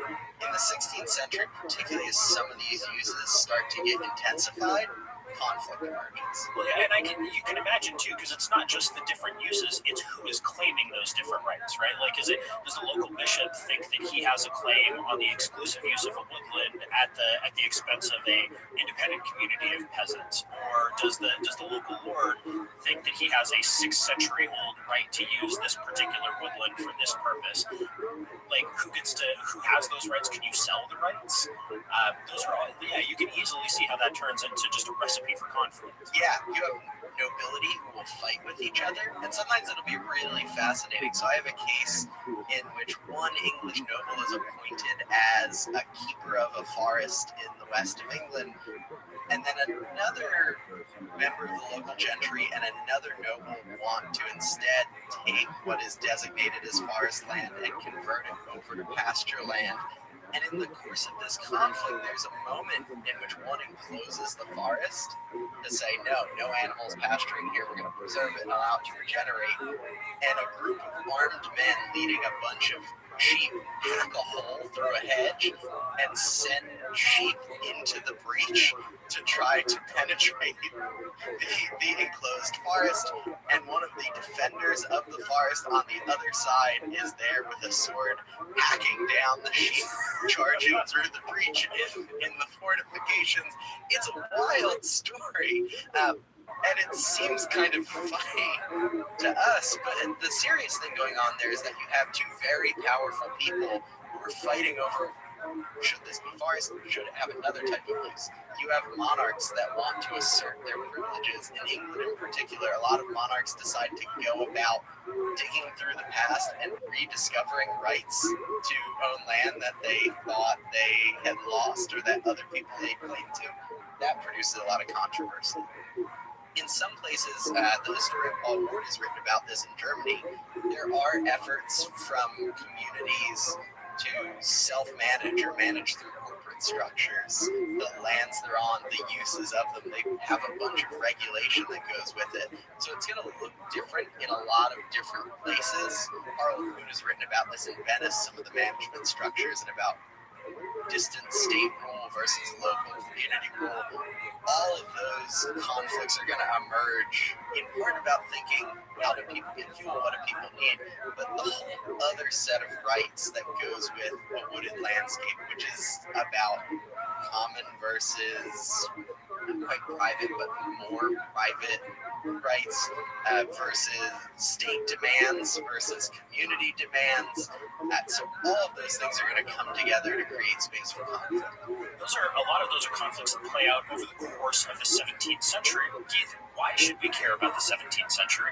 the 16th century, particularly as some of these uses start to get intensified, conflict emerges.
Well, yeah, and you can imagine too, because it's not just the different uses; it's who is claiming those different rights, right? Like, does the local bishop think that he has a claim on the exclusive use of a woodland at the expense of a independent community of peasants, or does the local lord think that he has a 6th century old right to use this particular woodland for this purpose? Like, who has those rights? Can you sell the rights? Those are all, you can easily see how that turns into just a recipe for conflict.
Yeah, you have nobility who will fight with each other, and sometimes it'll be really fascinating. So I have a case in which one English noble is appointed as a keeper of a forest in the west of England, and then another member of the local gentry and another noble want to instead take what is designated as forest land and convert it over to pasture land. And in the course of this conflict, there's a moment in which one encloses the forest to say, no animals pasturing here, we're going to preserve it and allow it to regenerate. And a group of armed men leading a bunch of sheep hack a hole through a hedge and send sheep into the breach to try to penetrate the enclosed forest. And one of the defenders of the forest on the other side is there with a sword hacking down the sheep charging through the breach in the fortifications. It's a wild story. And it seems kind of funny to us, but the serious thing going on there is that you have two very powerful people who are fighting over, should this be forest, should it have another type of use? You have monarchs that want to assert their privileges. In England in particular, a lot of monarchs decide to go about digging through the past and rediscovering rights to own land that they thought they had lost or that other people laid claim to. That produces a lot of controversy. In some places, the historian Paul Ward has written about this in Germany. There are efforts from communities to self-manage or manage through corporate structures the lands they're on, the uses of them. They have a bunch of regulation that goes with it. So it's going to look different in a lot of different places. Harlan Kuhn has written about this in Venice, some of the management structures, and about distant state rule versus local community rule. All of those conflicts are going to emerge in part about thinking, how do people get fuel, what do people need, but the whole other set of rights that goes with a wooded landscape, which is about common versus not quite private, but more private rights versus state demands versus community demands. So all of those things are going to come together to create space for conflict.
A lot of those are conflicts that play out over the course of the 17th century. Keith, why should we care about the 17th century?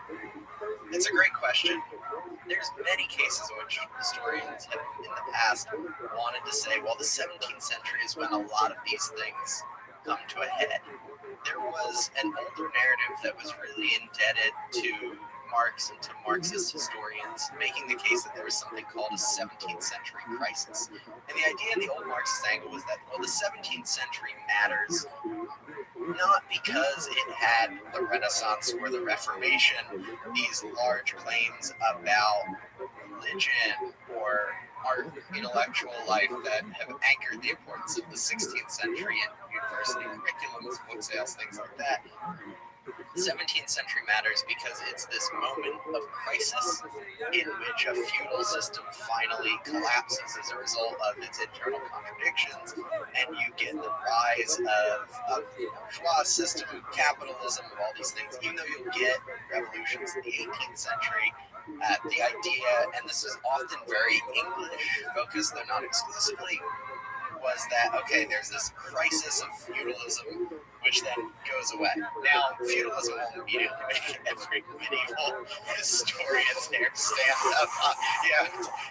It's a great question. There's many cases in which historians have in the past wanted to say, well, the 17th century is when a lot of these things come to a head. There was an older narrative that was really indebted to Marx and to Marxist historians, making the case that there was something called a 17th century crisis. And the idea in the old Marxist angle was that, well, the 17th century matters not because it had the Renaissance or the Reformation, these large claims about religion or our intellectual life that have anchored the importance of the 16th century in university curriculums, book sales, things like that. The 17th century matters because it's this moment of crisis in which a feudal system finally collapses as a result of its internal contradictions, and you get the rise of a bourgeois system, capitalism, of all these things. Even though you'll get revolutions in the 18th century, the idea, and this is often very English focused, though not exclusively, was that, okay, there's this crisis of feudalism, which then goes away. Now, feudalism won't immediately make every medieval historian's hair stand up.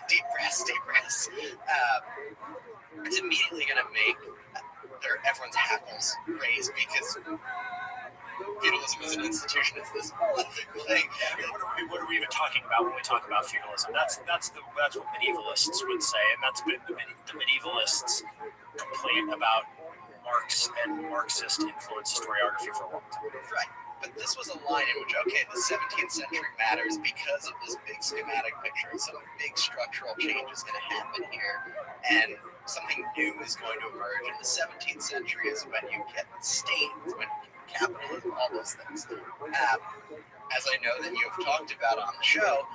Deep breaths. It's immediately going to make everyone's hackles raise because feudalism as an institution is this prolific thing.
What are we even talking about when we talk about feudalism? That's what medievalists would say, and that's been the medievalists complain about Marx and Marxist influence historiography for a long time.
Right. But this was a line in which, okay, the 17th century matters because of this big schematic picture, and some big structural change is going to happen here, and something new is going to emerge. In the 17th century is when you get the state, when capitalism, all those things. As I know that you have talked about on the show,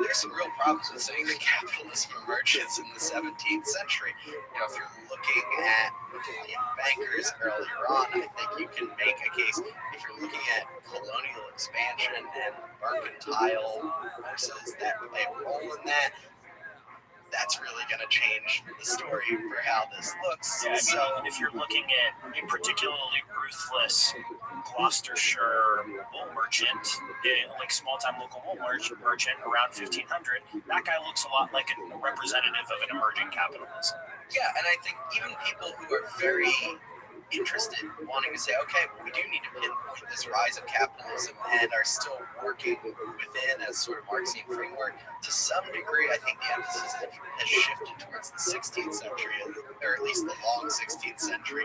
there's some real problems with saying that capitalism emerges in the 17th century. If you're looking at Italian bankers earlier on, I think you can make a case. If you're looking at colonial expansion and mercantile forces that play a role in that, that's really going to change the story for how this looks.
Yeah, I mean, even if you're looking at a particularly ruthless Gloucestershire wool merchant, like small-time local wool merchant around 1500, that guy looks a lot like a representative of an emerging capitalism.
Yeah, and I think even people who are very interested, wanting to say, okay, well, we do need to pinpoint this rise of capitalism and are still working within a sort of Marxian framework. To some degree, I think the emphasis has shifted towards the 16th century, or at least the long 16th century,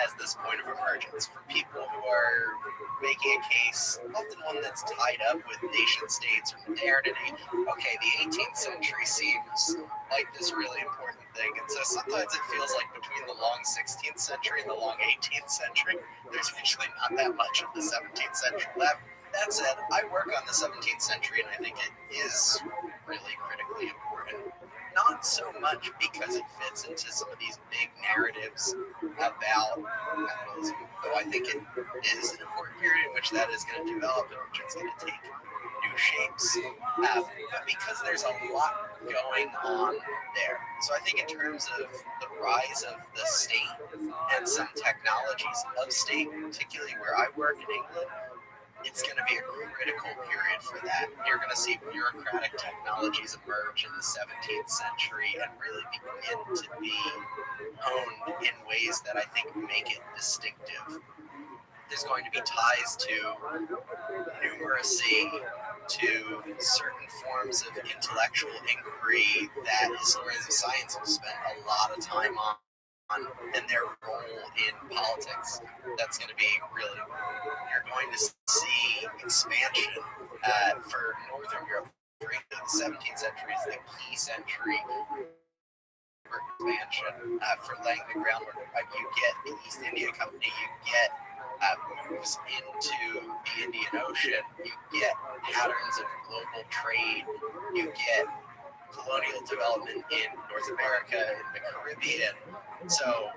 as this point of emergence for people who are making a case, often one that's tied up with nation states or modernity. Okay, the 18th century seems like this really important thing, and so sometimes it feels like between the long 16th century and the long 18th century, there's actually not that much of the 17th century left. That said, I work on the 17th century, and I think it is really critically important. Not so much because it fits into some of these big narratives about capitalism, though I think it is an important period in which that is going to develop and which it's going to take new shapes, but because there's a lot going on there. So I think in terms of the rise of the state and some technologies of state, particularly where I work in England, it's going to be a critical period for that. You're going to see bureaucratic technologies emerge in the 17th century and really begin to be honed in ways that I think make it distinctive. There's going to be ties to numeracy, to certain forms of intellectual inquiry that historians of science have spent a lot of time on, and their role in politics. That's going to be really important. You're going to see expansion for Northern Europe. The 17th century is the key century for expansion, for laying the groundwork. You get the East India Company, you get moves into the Indian Ocean, you get patterns of global trade, you get colonial development in North America, in the Caribbean. So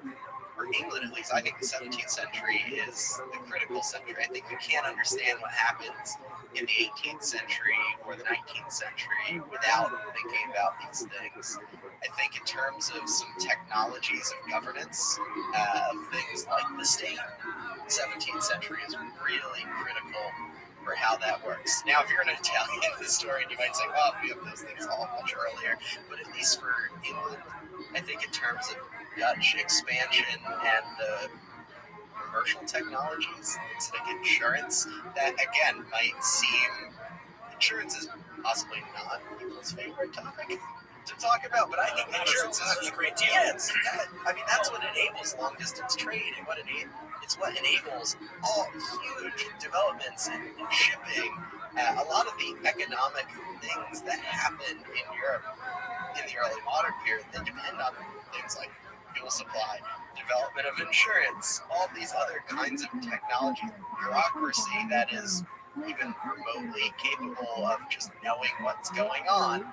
for England, at least, I think the 17th century is the critical century. I think you can't understand what happens in the 18th century or the 19th century without thinking about these things. I think in terms of some technologies of governance, things like the state, the 17th century is really critical for how that works. Now, if you're an Italian historian, you might say, well, we have those things all much earlier, but at least for England, I think in terms of Dutch expansion and the commercial technologies, things like insurance, that again might seem, insurance is possibly not people's favorite topic to talk about, but I think insurance is a great deal. Yeah, that's what enables long distance trade, and it's what enables all huge developments in shipping. A lot of the economic things that happened in Europe in the early modern period, they depend on things like fuel supply, development of insurance, all these other kinds of technology, bureaucracy that is even remotely capable of just knowing what's going on.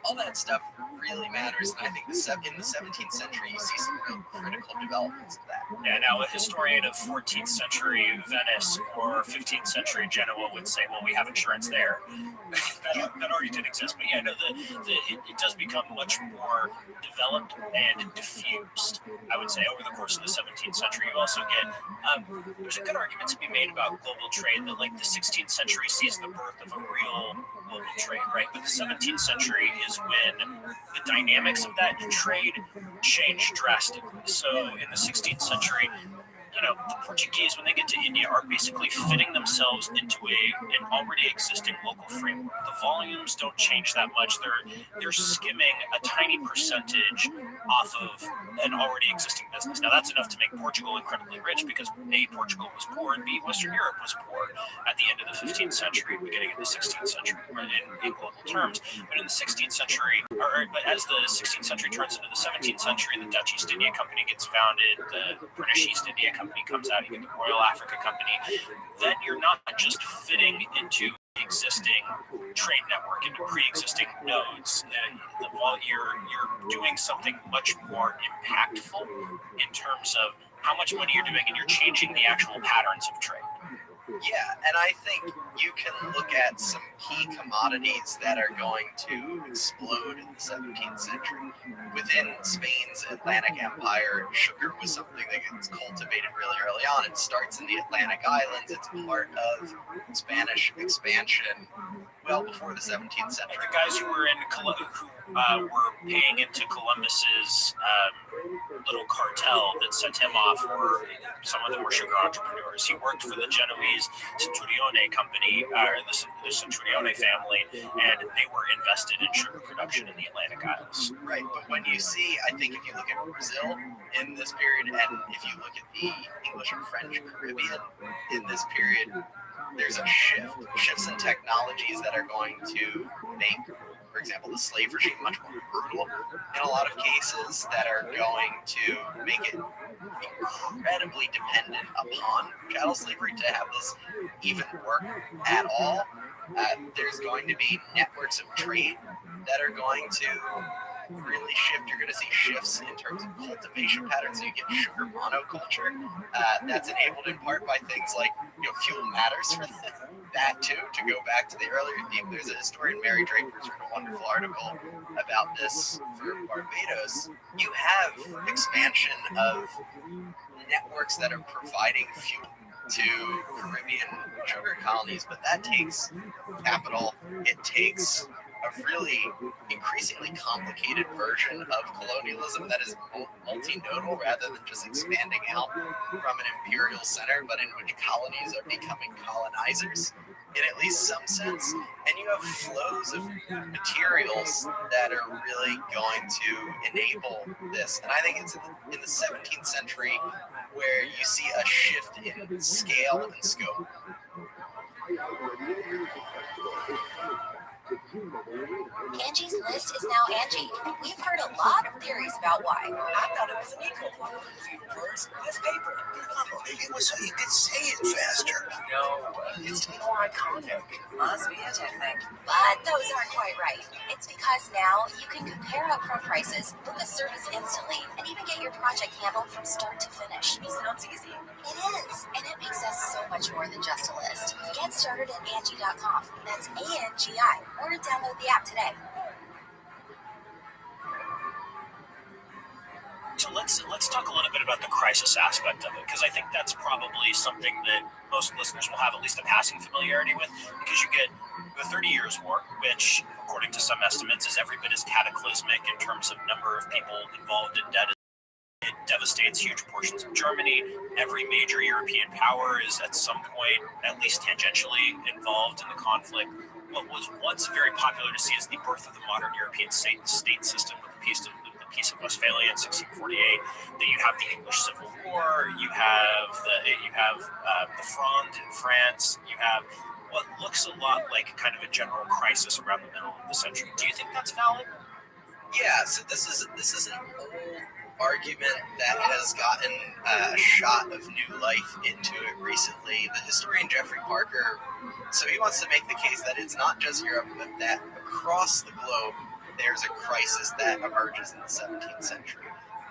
All that stuff really matters, and I think in the 17th century you see some real critical developments of that.
Yeah, now a historian of 14th century Venice or 15th century Genoa would say, well, we have insurance there. that already did exist, but yeah, no, it does become much more developed and diffused, I would say, over the course of the 17th century. You also get, there's a good argument to be made about global trade, that like the 16th century sees the birth of a real global trade, right? But the 17th century is when the dynamics of that trade change drastically. So in the 16th century, the Portuguese, when they get to India, are basically fitting themselves into an already existing local framework. The volumes don't change that much. They're skimming a tiny percentage off of an already existing business. Now, that's enough to make Portugal incredibly rich because A, Portugal was poor, and B, Western Europe was poor at the end of the 15th century, beginning of the 16th century, in global terms. But in the 16th century, but as the 16th century turns into the 17th century, the Dutch East India Company gets founded, the British East India Company comes out, you get the Royal Africa Company, then you're not just fitting into the existing trade network, into pre-existing nodes. While you're doing something much more impactful in terms of how much money you're doing, and you're changing the actual patterns of trade.
Yeah, and I think you can look at some key commodities that are going to explode in the 17th century. Within Spain's Atlantic Empire, sugar was something that gets cultivated really early on. It starts in the Atlantic Islands. It's part of Spanish expansion well before the 17th century.
The guys who were in who were paying into Columbus's little cartel that sent him off were some of them were sugar entrepreneurs. He worked for the Genoese Centurione company, or the Centurione family, and they were invested in sugar production in the Atlantic Isles.
Right, but when you see, I think if you look at Brazil in this period, and if you look at the English and French Caribbean in this period, there's a shifts in technologies that are going to make, for example, the slave regime much more brutal in a lot of cases, that are going to make it incredibly dependent upon chattel slavery to have this even work at all. There's going to be networks of trade that are going to really shift. You're going to see shifts in terms of cultivation patterns. So you get sugar monoculture. That's enabled in part by things like, fuel matters for that too. To go back to the earlier theme, there's a historian, Mary Draper, who's written a wonderful article about this for Barbados. You have expansion of networks that are providing fuel to Caribbean sugar colonies, but that takes capital. It takes a really increasingly complicated version of colonialism that is multinodal rather than just expanding out from an imperial center, but in which colonies are becoming colonizers in at least some sense. And you have flows of materials that are really going to enable this. And I think it's in the 17th century where you see a shift in scale and scope.
Angie's List is now Angie. We've heard a lot of theories about why.
I thought it was an equal one. Words, less paper. It was so you could say it faster.
No, it's more iconic. Must be a tech thing.
But those aren't quite right. It's because now you can compare upfront prices, book a service instantly, and even get your project handled from start to finish.
Sounds easy.
It is, and it makes us so much more than just a list. Get started at Angie.com. That's ANGI, or download the app today.
So let's talk a little bit about the crisis aspect of it, because I think that's probably something that most listeners will have at least a passing familiarity with, because you get the 30 Years' War, which, according to some estimates, is every bit as cataclysmic in terms of number of people involved in debt. It devastates huge portions of Germany. Every major European power is at some point at least tangentially involved in the conflict. What was once very popular to see as the birth of the modern European state system with the Peace of Westphalia in 1648. Then you have the English Civil War. You have the Fronde in France. You have what looks a lot like kind of a general crisis around the middle of the century. Do you think that's valid?
Yeah. So this is an old argument that has gotten a shot of new life into it recently. The historian Jeffrey Parker, so he wants to make the case that it's not just Europe, but that across the globe there's a crisis that emerges in the 17th century.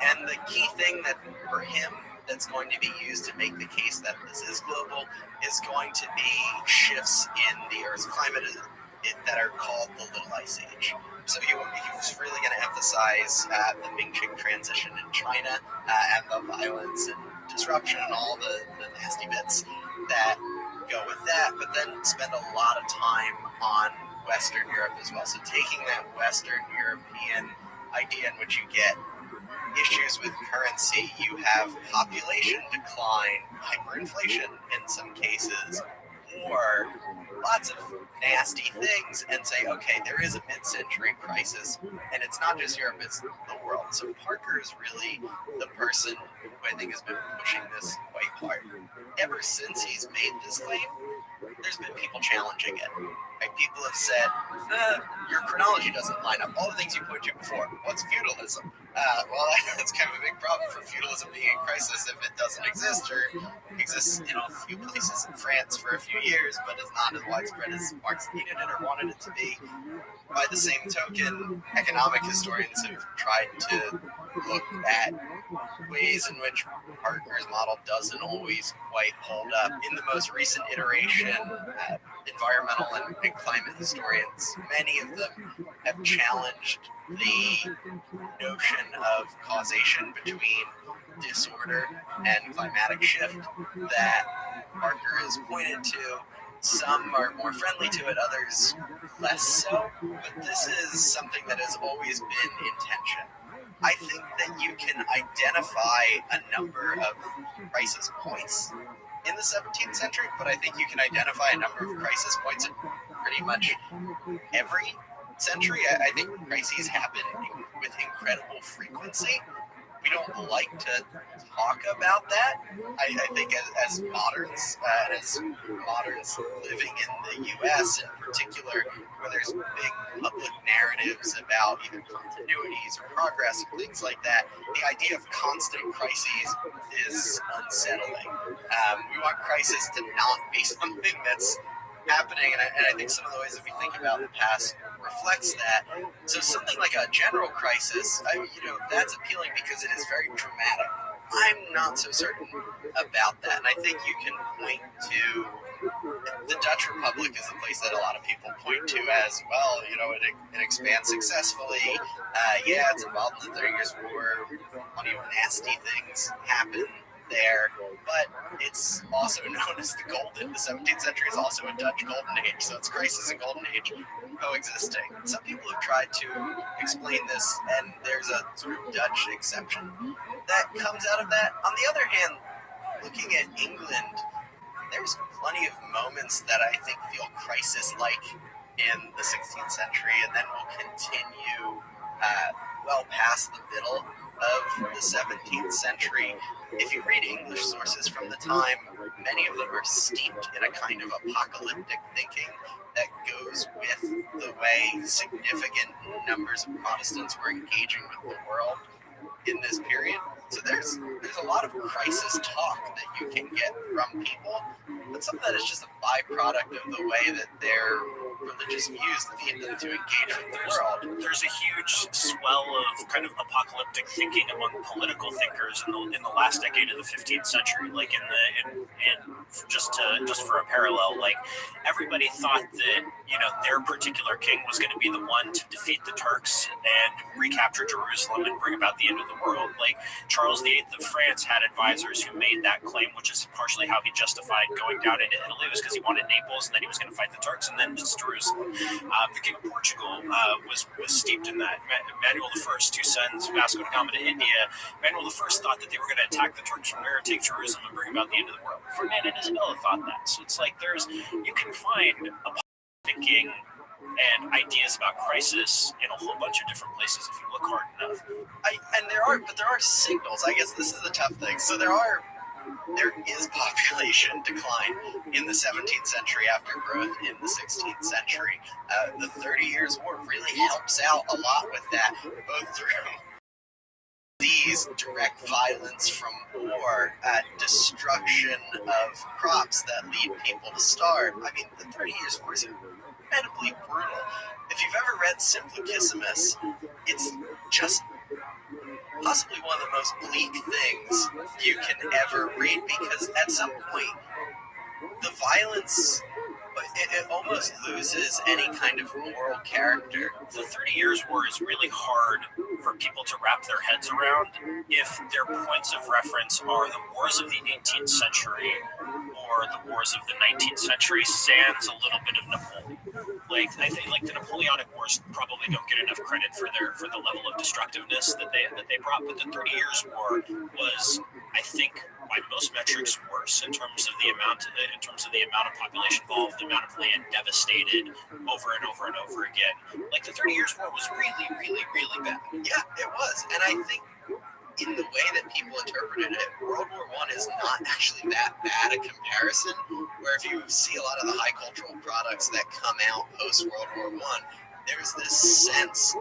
And the key thing that for him that's going to be used to make the case that this is global is going to be shifts in the Earth's climate that are called the Little Ice Age. So he was really going to emphasize the Ming-Qing transition in China and the violence and disruption and all the nasty bits that go with that, but then spend a lot of time on Western Europe as well. So taking that Western European idea in which you get issues with currency, you have population decline, hyperinflation in some cases, or lots of nasty things, and say, okay, there is a mid-century crisis, and it's not just Europe, it's the world. So Parker is really the person who I think has been pushing this quite hard. Ever since he's made this claim, there's been people challenging it. Right? People have said, your chronology doesn't line up. All the things you pointed to before. What's feudalism? Well, that's kind of a big problem for feudalism being in crisis if it doesn't exist or exists in a few places in France for a few years, but is not as widespread as Marx needed it or wanted it to be. By the same token, economic historians have tried to look at ways in which Parker's model doesn't always quite hold up. In the most recent iteration, environmental and climate historians, many of them have challenged the notion of causation between disorder and climatic shift that Parker has pointed to. Some are more friendly to it, others less so, but this is something that has always been in tension. I think that you can identify a number of crisis points in the 17th century, but I think you can identify a number of crisis points in pretty much every century. I think crises happen with incredible frequency. We don't like to talk about that. I think as moderns, living in the U.S. in particular, where there's big public narratives about either continuities or progress or things like that, the idea of constant crises is unsettling. We want crisis to not be something that's happening, and I think some of the ways that we think about the past reflects that. So something like a general crisis, that's appealing because it is very dramatic. I'm not so certain about that, and I think you can point to the Dutch Republic is a place that a lot of people point to as, well, it expands successfully. It's involved in the 30 Years' War. Plenty of nasty things happen there, but it's also known as the 17th century is also a Dutch golden age, so it's crisis and golden age coexisting. Some people have tried to explain this, and there's a sort of Dutch exception that comes out of that. On the other hand, looking at England, there's plenty of moments that I think feel crisis-like in the 16th century, and then will continue well past the middle of the 17th century. If you read English sources from the time, many of them are steeped in a kind of apocalyptic thinking that goes with the way significant numbers of Protestants were engaging with the world in this period. So there's a lot of crisis talk that you can get from people, but some of that is just a byproduct of the way that their religious views lead them to engage with the world.
There's a huge swell of kind of apocalyptic thinking among political thinkers in the last decade of the 15th century. Like just for a parallel, like everybody thought that their particular king was going to be the one to defeat the Turks and recapture Jerusalem and bring about the end of the world. Like Charles VIII of France had advisors who made that claim, which is partially how he justified going down into Italy, was because he wanted Naples and then he was going to fight the Turks and then just Jerusalem. The King of Portugal was steeped in that. Manuel I, who sends Vasco da Gama to India, Manuel I thought that they were going to attack the Turks from there, take Jerusalem, and bring about the end of the world. Ferdinand and Isabella thought that. So it's like you can find thinking and ideas about crisis in a whole bunch of different places if you look hard enough.
There are signals. I guess this is the tough thing. So there is population decline in the 17th century after growth in the 16th century. The 30 Years' War really helps out a lot with that, both through these direct violence from war, destruction of crops that lead people to starve. I mean, the 30 Years' War is incredibly brutal. If you've ever read Simplicissimus, it's just possibly one of the most bleak things you can ever read, because at some point, the violence, it almost loses any kind of moral character.
The 30 Years' War is really hard for people to wrap their heads around if their points of reference are the wars of the 18th century or the wars of the 19th century, sans a little bit of Napoleon. Like, I think the Napoleonic Wars probably don't get enough credit for the level of destructiveness that they brought, but the 30 Years' War was, I think, by most metrics, worse in terms of the amount of population involved, the amount of land devastated over and over and over again. Like, the 30 Years' War was really, really, really bad.
Yeah, it was, and I think in the way that people interpreted it, World War I is not actually that bad a comparison, where if you see a lot of the high cultural products that come out post-World War I, there's this sense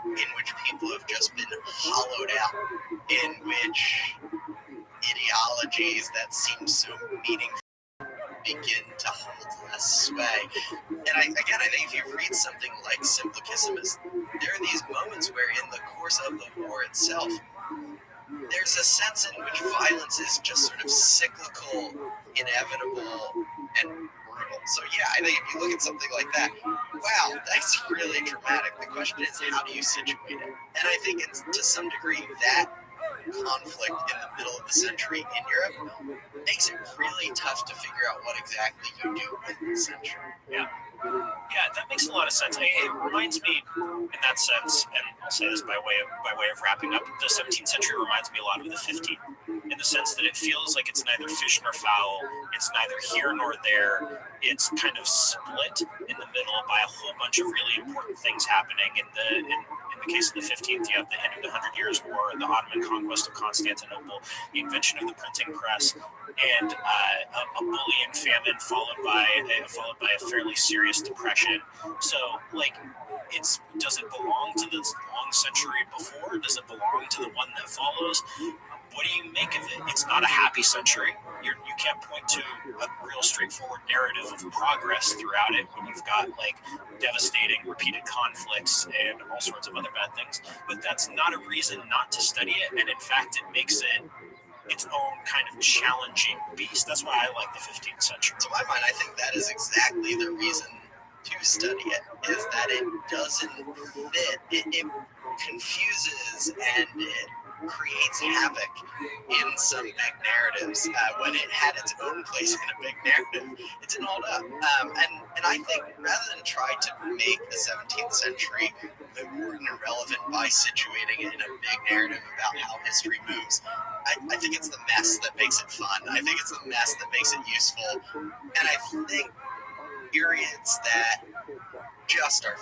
in which people have just been hollowed out, in which ideologies that seem so meaningful begin to hold less sway. And I think if you read something like Simplicissimus, there are these moments where in the course of the war itself, there's a sense in which violence is just sort of cyclical, inevitable, and brutal. So yeah, I think if you look at something like that, wow, that's really dramatic. The question is, how do you situate it? And I think it's, to some degree, that conflict in the middle of the century in Europe makes it really tough to figure out what exactly you do with the century.
Yeah, that makes a lot of sense. It reminds me, in that sense, and I'll say this by way of wrapping up, the 17th century reminds me a lot of the 15th, in the sense that it feels like it's neither fish nor fowl, it's neither here nor there, it's kind of split in the middle by a whole bunch of really important things happening. In the case of the 15th, you have the end of the 100 Years' War, the Ottoman conquest of Constantinople, the invention of the printing press, and a bullying famine followed by a fairly serious depression. So, does it belong to this long century before? Does it belong to the one that follows? What do you make of it? It's not a happy century. You can't point to a real straightforward narrative of progress throughout it when you've got devastating repeated conflicts and all sorts of other bad things. But that's not a reason not to study it, and in fact, it makes it its own kind of challenging beast. That's why I like the 15th century.
To my mind, I think that is exactly the reason to study it, is that it doesn't fit. It confuses and it creates havoc in some big narratives when it had its own place in a big narrative. It didn't hold up. And I think rather than try to make the 17th century important and relevant by situating it in a big narrative about how history moves, I think it's the mess that makes it fun. I think it's the mess that makes it useful. And I think periods that just are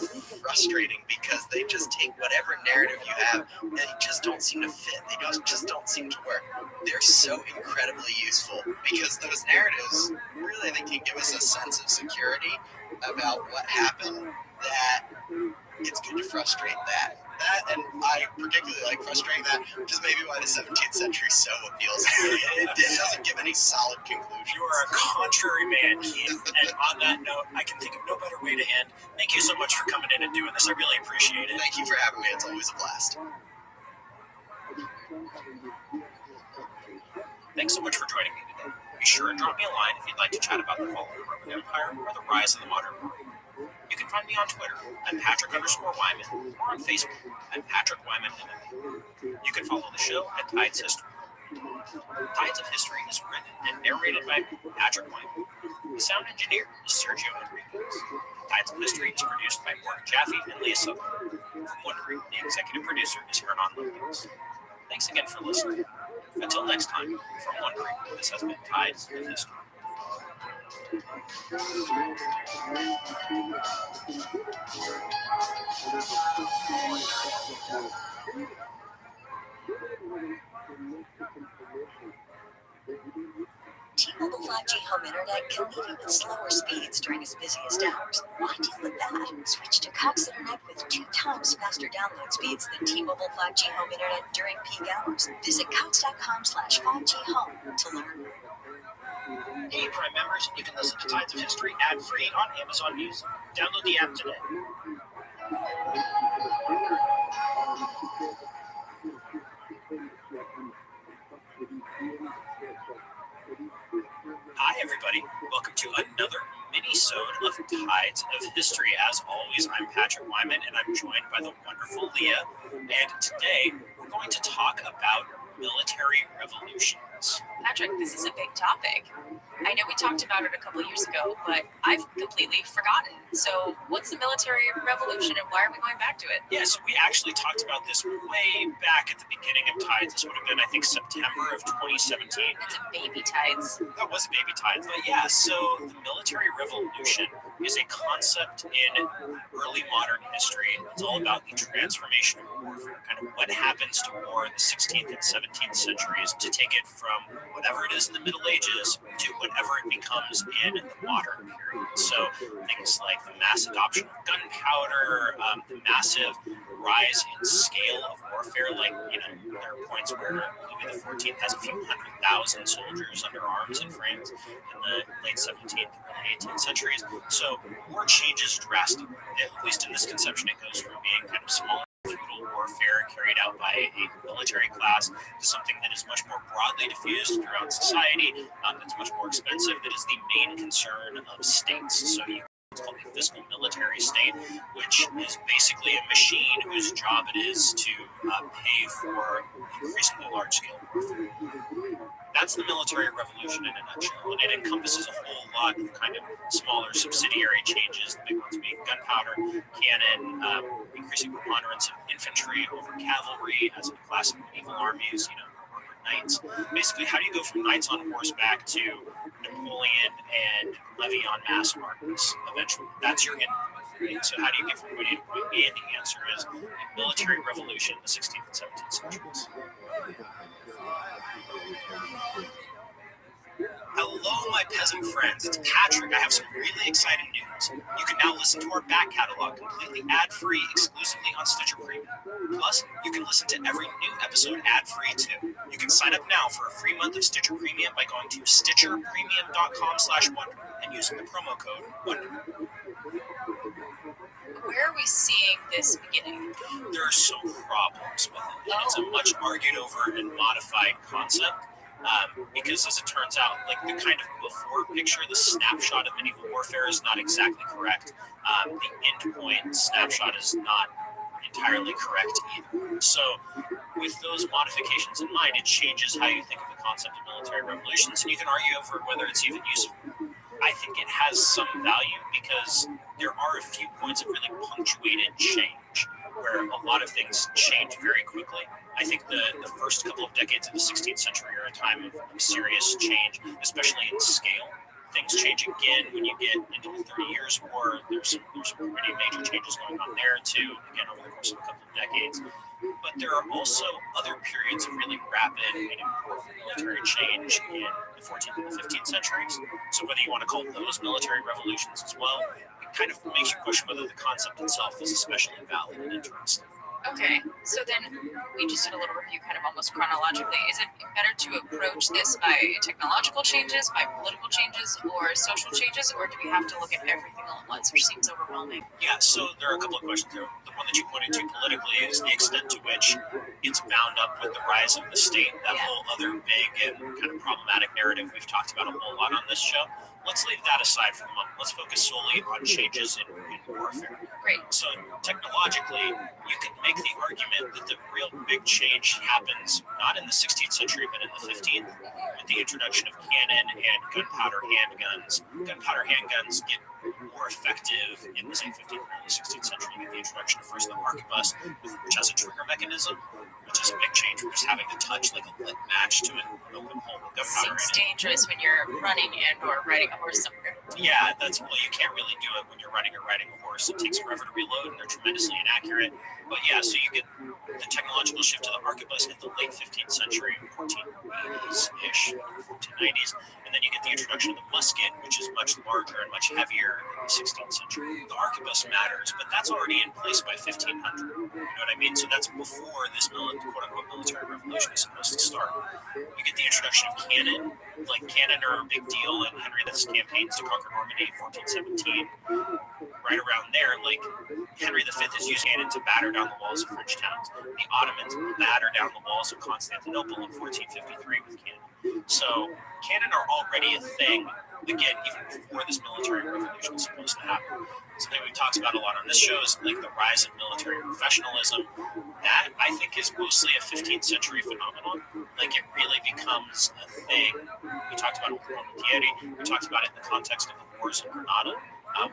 frustrating because they just take whatever narrative you have and they just don't seem to fit. They just don't seem to work. They're so incredibly useful because those narratives really, I think, can give us a sense of security about what happened, that it's good to frustrate that. And I particularly like frustrating that, which is maybe why the 17th century so appeals to me. It doesn't give any solid conclusion.
You are a contrary man, Keith. And on that note, I can think of no better way to end. Thank you so much for coming in and doing this. I really appreciate it.
Thank you for having me. It's always a blast.
Thanks so much for joining me today. Be sure and drop me a line if you'd like to chat about the fall of the Roman Empire or the rise of the modern world. You can find me on Twitter at Patrick_Wyman or on Facebook at Patrick Wyman MMA. You can follow the show at Tides History. Tides of History is written and narrated by Patrick Wyman. The sound engineer is Sergio Enriquez. Tides of History is produced by Morgan Jaffe and Leah Sutherland. From Wondery, the executive producer is Hernan Lopez. Thanks again for listening. Until next time, from Wondery, this has been Tides of History.
T-Mobile 5G home internet can leave you with slower speeds during its busiest hours. Why deal with that? Switch to Cox Internet with 2 times faster download speeds than T-Mobile 5G home internet during peak hours. Visit Cox.com/5G home to learn.
Hey, Prime members, you can listen to Tides of History ad-free on Amazon Music. Download the app today. Hi, everybody. Welcome to another mini-sode of Tides of History. As always, I'm Patrick Wyman, and I'm joined by the wonderful Leah. And today, we're going to talk about military revolutions.
Patrick, this is a big topic. I know we talked about it a couple years ago, but I've completely forgotten. So what's the military revolution and why are we going back to it?
Yeah, so we actually talked about this way back at the beginning of Tides. This would have been, I think, September of 2017.
That's a baby Tides.
That was a baby Tides. But yeah, so the military revolution is a concept in early modern history. It's all about the transformation of warfare, kind of what happens to war in the 16th and 17th centuries to take it from whatever it is in the Middle Ages to whatever it becomes in the modern period. So things like the mass adoption of gunpowder, the massive rise in scale of warfare, like, there are points where Louis XIV has a few 100,000 soldiers under arms in France in the late 17th and early 18th centuries. So war changes drastically. At least in this conception, it goes from being kind of smaller feudal warfare carried out by a military class to something that is much more broadly diffused throughout society, that's much more expensive, that is the main concern of states. So it's called the fiscal military state, which is basically a machine whose job it is to pay for increasingly large-scale warfare. That's the military revolution in a nutshell, and it encompasses a whole lot of kind of smaller subsidiary changes, the big ones being gunpowder, cannon, increasing preponderance of infantry over cavalry, as in classic medieval armies, armored knights. Basically, how do you go from knights on horseback to Napoleon and levy on mass armies eventually? That's your end point, right? So how do you get from point A to point B? And the answer is a military revolution in the 16th and 17th centuries. Hello, my peasant friends. It's Patrick. I have some really exciting news. You can now listen to our back catalog completely ad-free exclusively on Stitcher Premium. Plus, you can listen to every new episode ad-free too. You can sign up now for a free month of Stitcher Premium by going to stitcherpremium.com/wonder and using the promo code WONDER.
Where are we seeing this beginning?
There are some problems with it, and it's a much argued over and modified concept. Because as it turns out, like the kind of before picture, the snapshot of medieval warfare is not exactly correct. The endpoint snapshot is not entirely correct either. So with those modifications in mind, it changes how you think of the concept of military revolutions, and you can argue over whether it's even useful. I think it has some value because there are a few points of really punctuated change where a lot of things change very quickly. I think the first couple of decades of the 16th century are a time of serious change, especially in scale. Things change again when you get into the 30 Years' War. There's some pretty major changes going on there too, again over the course of a couple of decades. But there are also other periods of really rapid and important military change in the 14th and the 15th centuries. So whether you want to call those military revolutions as well, it kind of makes you question whether the concept itself is especially valid and interesting.
Okay, so then we just did a little review kind of almost chronologically. Is it better to approach this by technological changes, by political changes, or social changes, or do we have to look at everything all at once, which seems overwhelming?
Yeah, so there are a couple of questions there. The one that you pointed to politically is the extent to which it's bound up with the rise of the state, that whole other big and kind of problematic narrative we've talked about a whole lot on this show. Let's leave that aside for the moment. Let's focus solely on changes in warfare.
Great.
So technologically, you can make the argument that the real big change happens not in the 16th century, but in the 15th, with the introduction of cannon and gunpowder handguns. Gunpowder handguns get more effective in the same 15th and early 16th century. You get the introduction of first the arquebus, which has a trigger mechanism, which is a big change from just having to touch like a lit match to an open hole with gunpowder in it.
Seems dangerous when you're running and or riding a horse somewhere.
Yeah, you can't really do it when you're running or riding a horse. It takes forever to reload and they're tremendously inaccurate. But yeah, so you get the technological shift to the arquebus in the late 15th century, 1480s-ish, 1490s, and then you get the introduction of the musket, which is much larger and much heavier in the 16th century. The arquebus matters, but that's already in place by 1500. You know what I mean? So that's before this quote-unquote military revolution is supposed to start. You get the introduction of cannon. Like, cannon are a big deal in Henry V's campaigns to conquer Normandy, 1417. Right around there, like, Henry V is using cannon to batter down the walls of French towns. The Ottomans batter down the walls of Constantinople in 1453 with cannon. So cannon are already a thing, again, even before this military revolution is supposed to happen. Something we've talked about a lot on this show is like the rise of military professionalism. That, I think, is mostly a 15th century phenomenon. Like, it really becomes a thing. We talked about it with Romatieri. We talked about it in the context of the wars in Granada,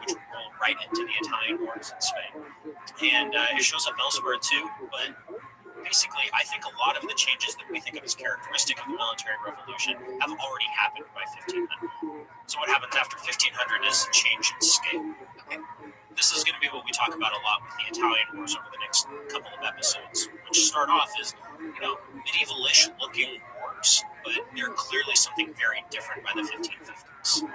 which rolled right into the Italian wars in Spain. And it shows up elsewhere too, but basically, I think a lot of the changes that we think of as characteristic of the military revolution have already happened by 1500. So what happens after 1500 is a change in scale. Okay. This is going to be what we talk about a lot with the Italian wars over the next couple of episodes, which start off as, medievalish looking wars, but but they're clearly something very different by the 1550s.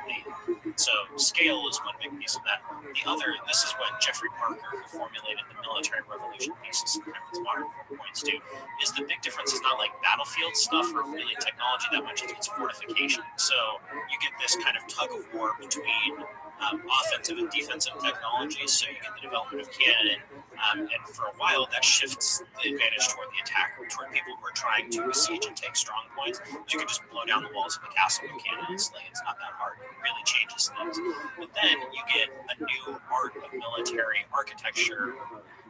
So scale is one big piece of that. The other, this is what Jeffrey Parker, who formulated the military revolution thesis in kind of its modern points to, is the big difference is not like battlefield stuff or really technology that much, it's fortification. So you get this kind of tug of war between offensive and defensive technologies. So you get the development of cannon, and for a while that shifts the advantage toward the attacker, toward people who are trying to besiege and take strong points. You can just blow down the walls of a castle with cannons. Like, it's not that hard. It really changes things. But then you get a new art of military architecture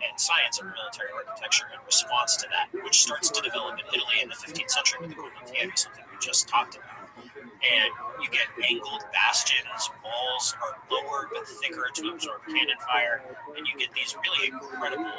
and science of military architecture in response to that, which starts to develop in Italy in the 15th century with the condottieri, something we just talked about. And you get angled bastions, walls are lower but thicker to absorb cannon fire, and you get these really incredible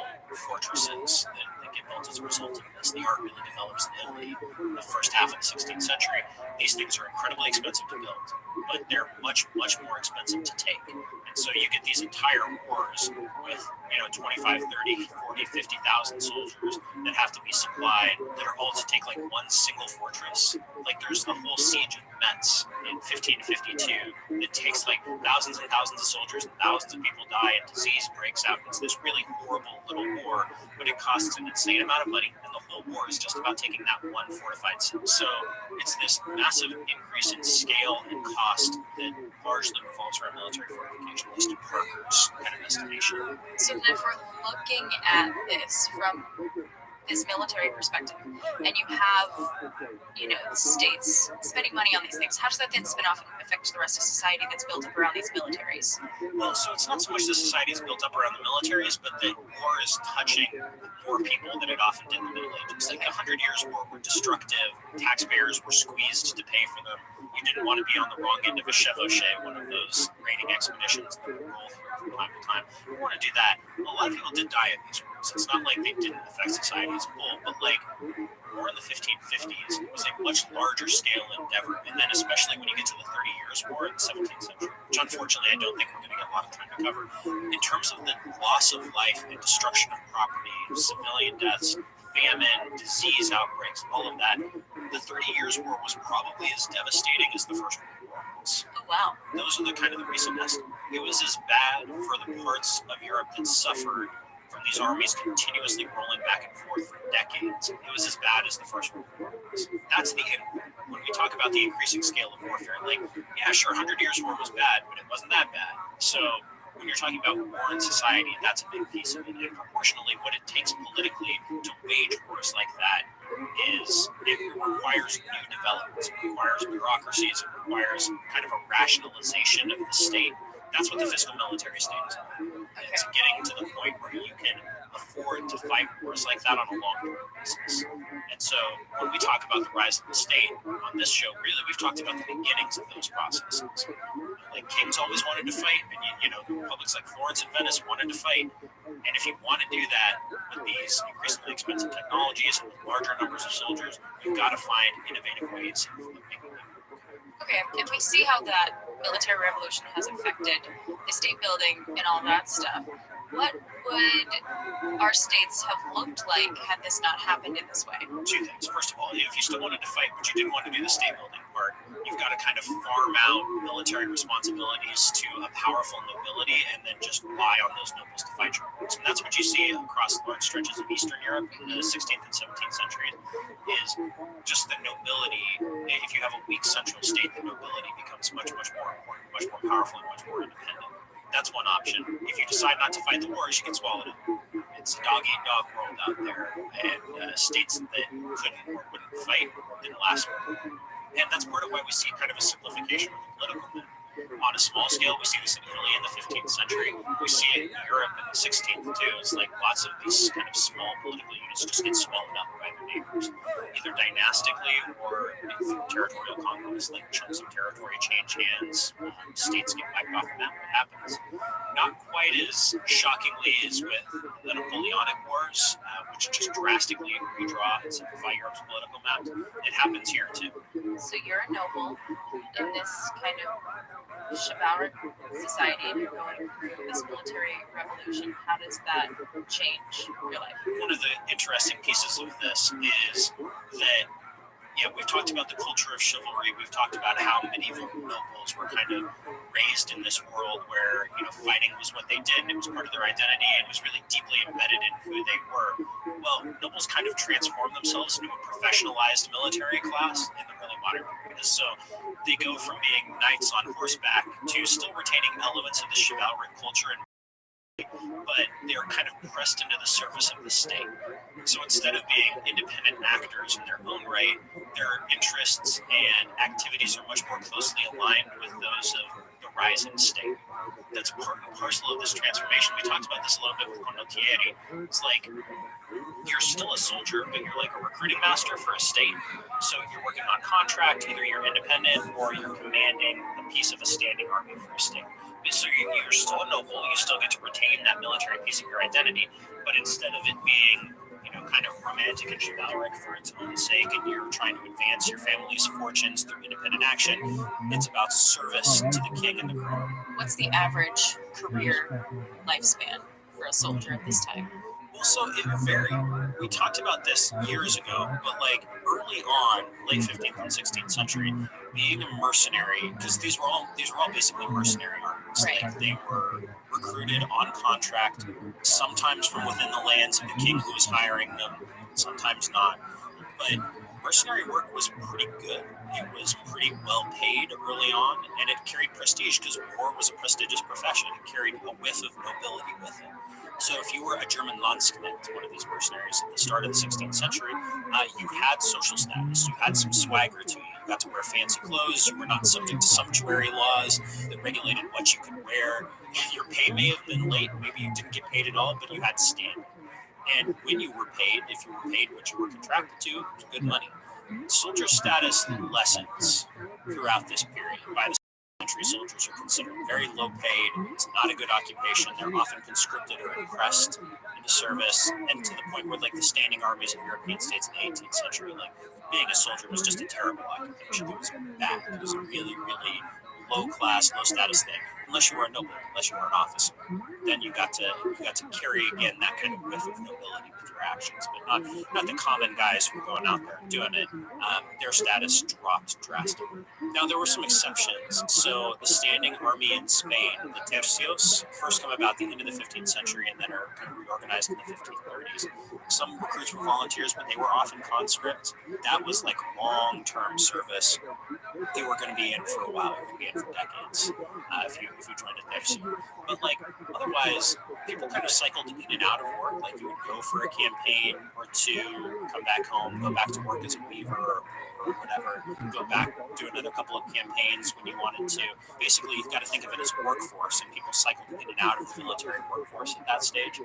fortresses that get built as a result of this. The art really develops in Italy in the first half of the 16th century. These things are incredibly expensive to build, but they're much, much more expensive to take. And so you get these entire wars with, 25, 30, 40, 50,000 soldiers that have to be supplied, that are all to take like one single fortress. Like, there's the whole siege of Metz in 1552 that takes like thousands and thousands of soldiers, and thousands of people die, and disease breaks out. It's this really horrible little war, but it costs an insane amount of money, and the whole war is just about taking that one fortified city. So it's this massive increase in scale and cost that largely revolves around military fortification, at least in Parker's kind of estimation.
So then if we're looking at this from this military perspective, and you have, states spending money on these things, how does that then spin off and affect the rest of society that's built up around these militaries?
Well, so it's not so much the society is built up around the militaries, but the war is touching more people than it often did in the Middle Ages. Like, the 100 Years' War were destructive. Taxpayers were squeezed to pay for them. You didn't want to be on the wrong end of a chevauchee, one of those raiding expeditions that would roll through from time to time. You want to do that. A lot of people did die in these wars. It's not like they didn't affect society as a whole, but like, war in the 1550s was a much larger scale endeavor. And then especially when you get to the 30 Years' War in the 17th century, which unfortunately I don't think we're going to get a lot of time to cover, in terms of the loss of life and destruction of property, civilian deaths, famine, disease outbreaks, all of that, the 30 Years' War was probably as devastating as the First World War was.
Oh, wow.
Those are the kind of the recent estimates. It was as bad for the parts of Europe that suffered from these armies continuously rolling back and forth for decades. It was as bad as the First World War was. That's the end. When we talk about the increasing scale of warfare, like, yeah, sure, 100 Years' War was bad, but it wasn't that bad. So when you're talking about war in society, that's a big piece of it. And proportionally, what it takes politically to wage wars like that is it requires new developments. It requires bureaucracies. It requires kind of a rationalization of the state. That's what the fiscal military state is about. It's getting to the point where you can afford to fight wars like that on a long-term basis. And so when we talk about the rise of the state on this show, really we've talked about the beginnings of those processes. Like, kings always wanted to fight, and the republics like Florence and Venice wanted to fight. And if you want to do that with these increasingly expensive technologies and with larger numbers of soldiers, you've got to find innovative ways of making them.
Okay, and we see how that military revolution has affected the state building and all that stuff. What would our states have looked like had this not happened in this way?
Two things. First of all, if you still wanted to fight, but you didn't want to do the state building part, you've got to kind of farm out military responsibilities to a powerful nobility and then just rely on those nobles to fight your wars. And that's what you see across large stretches of Eastern Europe in the 16th and 17th centuries, is just the nobility. If you have a weak central state, the nobility becomes much, much more important, much more powerful, and much more independent. That's one option. If you decide not to fight the wars, you get swallowed up. It's a dog-eat-dog world out there, and states that couldn't or wouldn't fight didn't last very long. And that's part of why we see kind of a simplification of the political myth. On a small scale, we see this in Italy in the 15th century. We see it in Europe in the 16th too. It's like lots of these kind of small political units just get swallowed up by their neighbors, either dynastically or through territorial conquest, like chunks of territory change hands, states get wiped off the map. What happens? Not quite as shockingly as with the Napoleonic Wars, which just drastically redraw and simplify Europe's political map. It happens here too.
So you're a noble in this kind of chivalric society, and you're going through this military revolution. How does that change your life?
One of the interesting pieces of this is that Yeah, we've talked about the culture of chivalry. We've talked about how medieval nobles were kind of raised in this world where, fighting was what they did, and it was part of their identity, and it was really deeply embedded in who they were. Well, nobles kind of transformed themselves into a professionalized military class in the early modern period. So they go from being knights on horseback to still retaining elements of the chivalric culture, but they're kind of pressed into the surface of the state. So instead of being independent actors in their own right, their interests and activities are much more closely aligned with those of the rising state. That's part and parcel of this transformation. We talked about this a little bit with condottieri. It's like you're still a soldier, but you're like a recruiting master for a state. So you're working on contract, either you're independent or you're commanding a piece of a standing army for a state. So you're still a noble, you still get to retain that military piece of your identity, but instead of it being, kind of romantic and chivalric for its own sake, and you're trying to advance your family's fortunes through independent action, it's about service to the king and the crown.
What's the average career lifespan for a soldier at this time?
Well, so it varied. We talked about this years ago, but like early on, late 15th and 16th century, being a mercenary, because these were all basically mercenary armies.
Right.
Like they were recruited on contract, sometimes from within the lands of the king who was hiring them, sometimes not. But mercenary work was pretty good. It was pretty well paid early on, and it carried prestige because war was a prestigious profession. It carried a whiff of nobility with it. So if you were a German Landsknecht, one of these mercenaries at the start of the 16th century, you had social status. You had some swagger to you. You got to wear fancy clothes. You were not subject to sumptuary laws that regulated what you could wear. Your pay may have been late. Maybe you didn't get paid at all, but you had standing. And when you were paid, if you were paid what you were contracted to, it was good money. Soldier status lessens throughout this period. By the century, soldiers are considered very low paid. It's not a good occupation. They're often conscripted or impressed into service, and to the point where like the standing armies of European states in the 18th century, like being a soldier was just a terrible occupation. It was bad. It was a really, really low class, low status thing. Unless you were a noble, unless you were an officer, then you got to carry again that kind of whiff of nobility with your actions, but not the common guys who were going out there and doing it. Their status dropped drastically. Now there were some exceptions. So the standing army in Spain, the tercios, first come about at the end of the 15th century and then are kind of reorganized in the 1530s. Some recruits were volunteers, but they were often conscripts. That was like long-term service. They were going to be in for a while. They were going to be in for decades if you joined a tercio. But like otherwise, people kind of cycled in and out of work. Like you would go for a campaign or two, come back home, go back to work as a weaver or whatever, go back, do another couple of campaigns when you wanted to. Basically, you've got to think of it as a workforce, and people cycled in and out of the military workforce at that stage,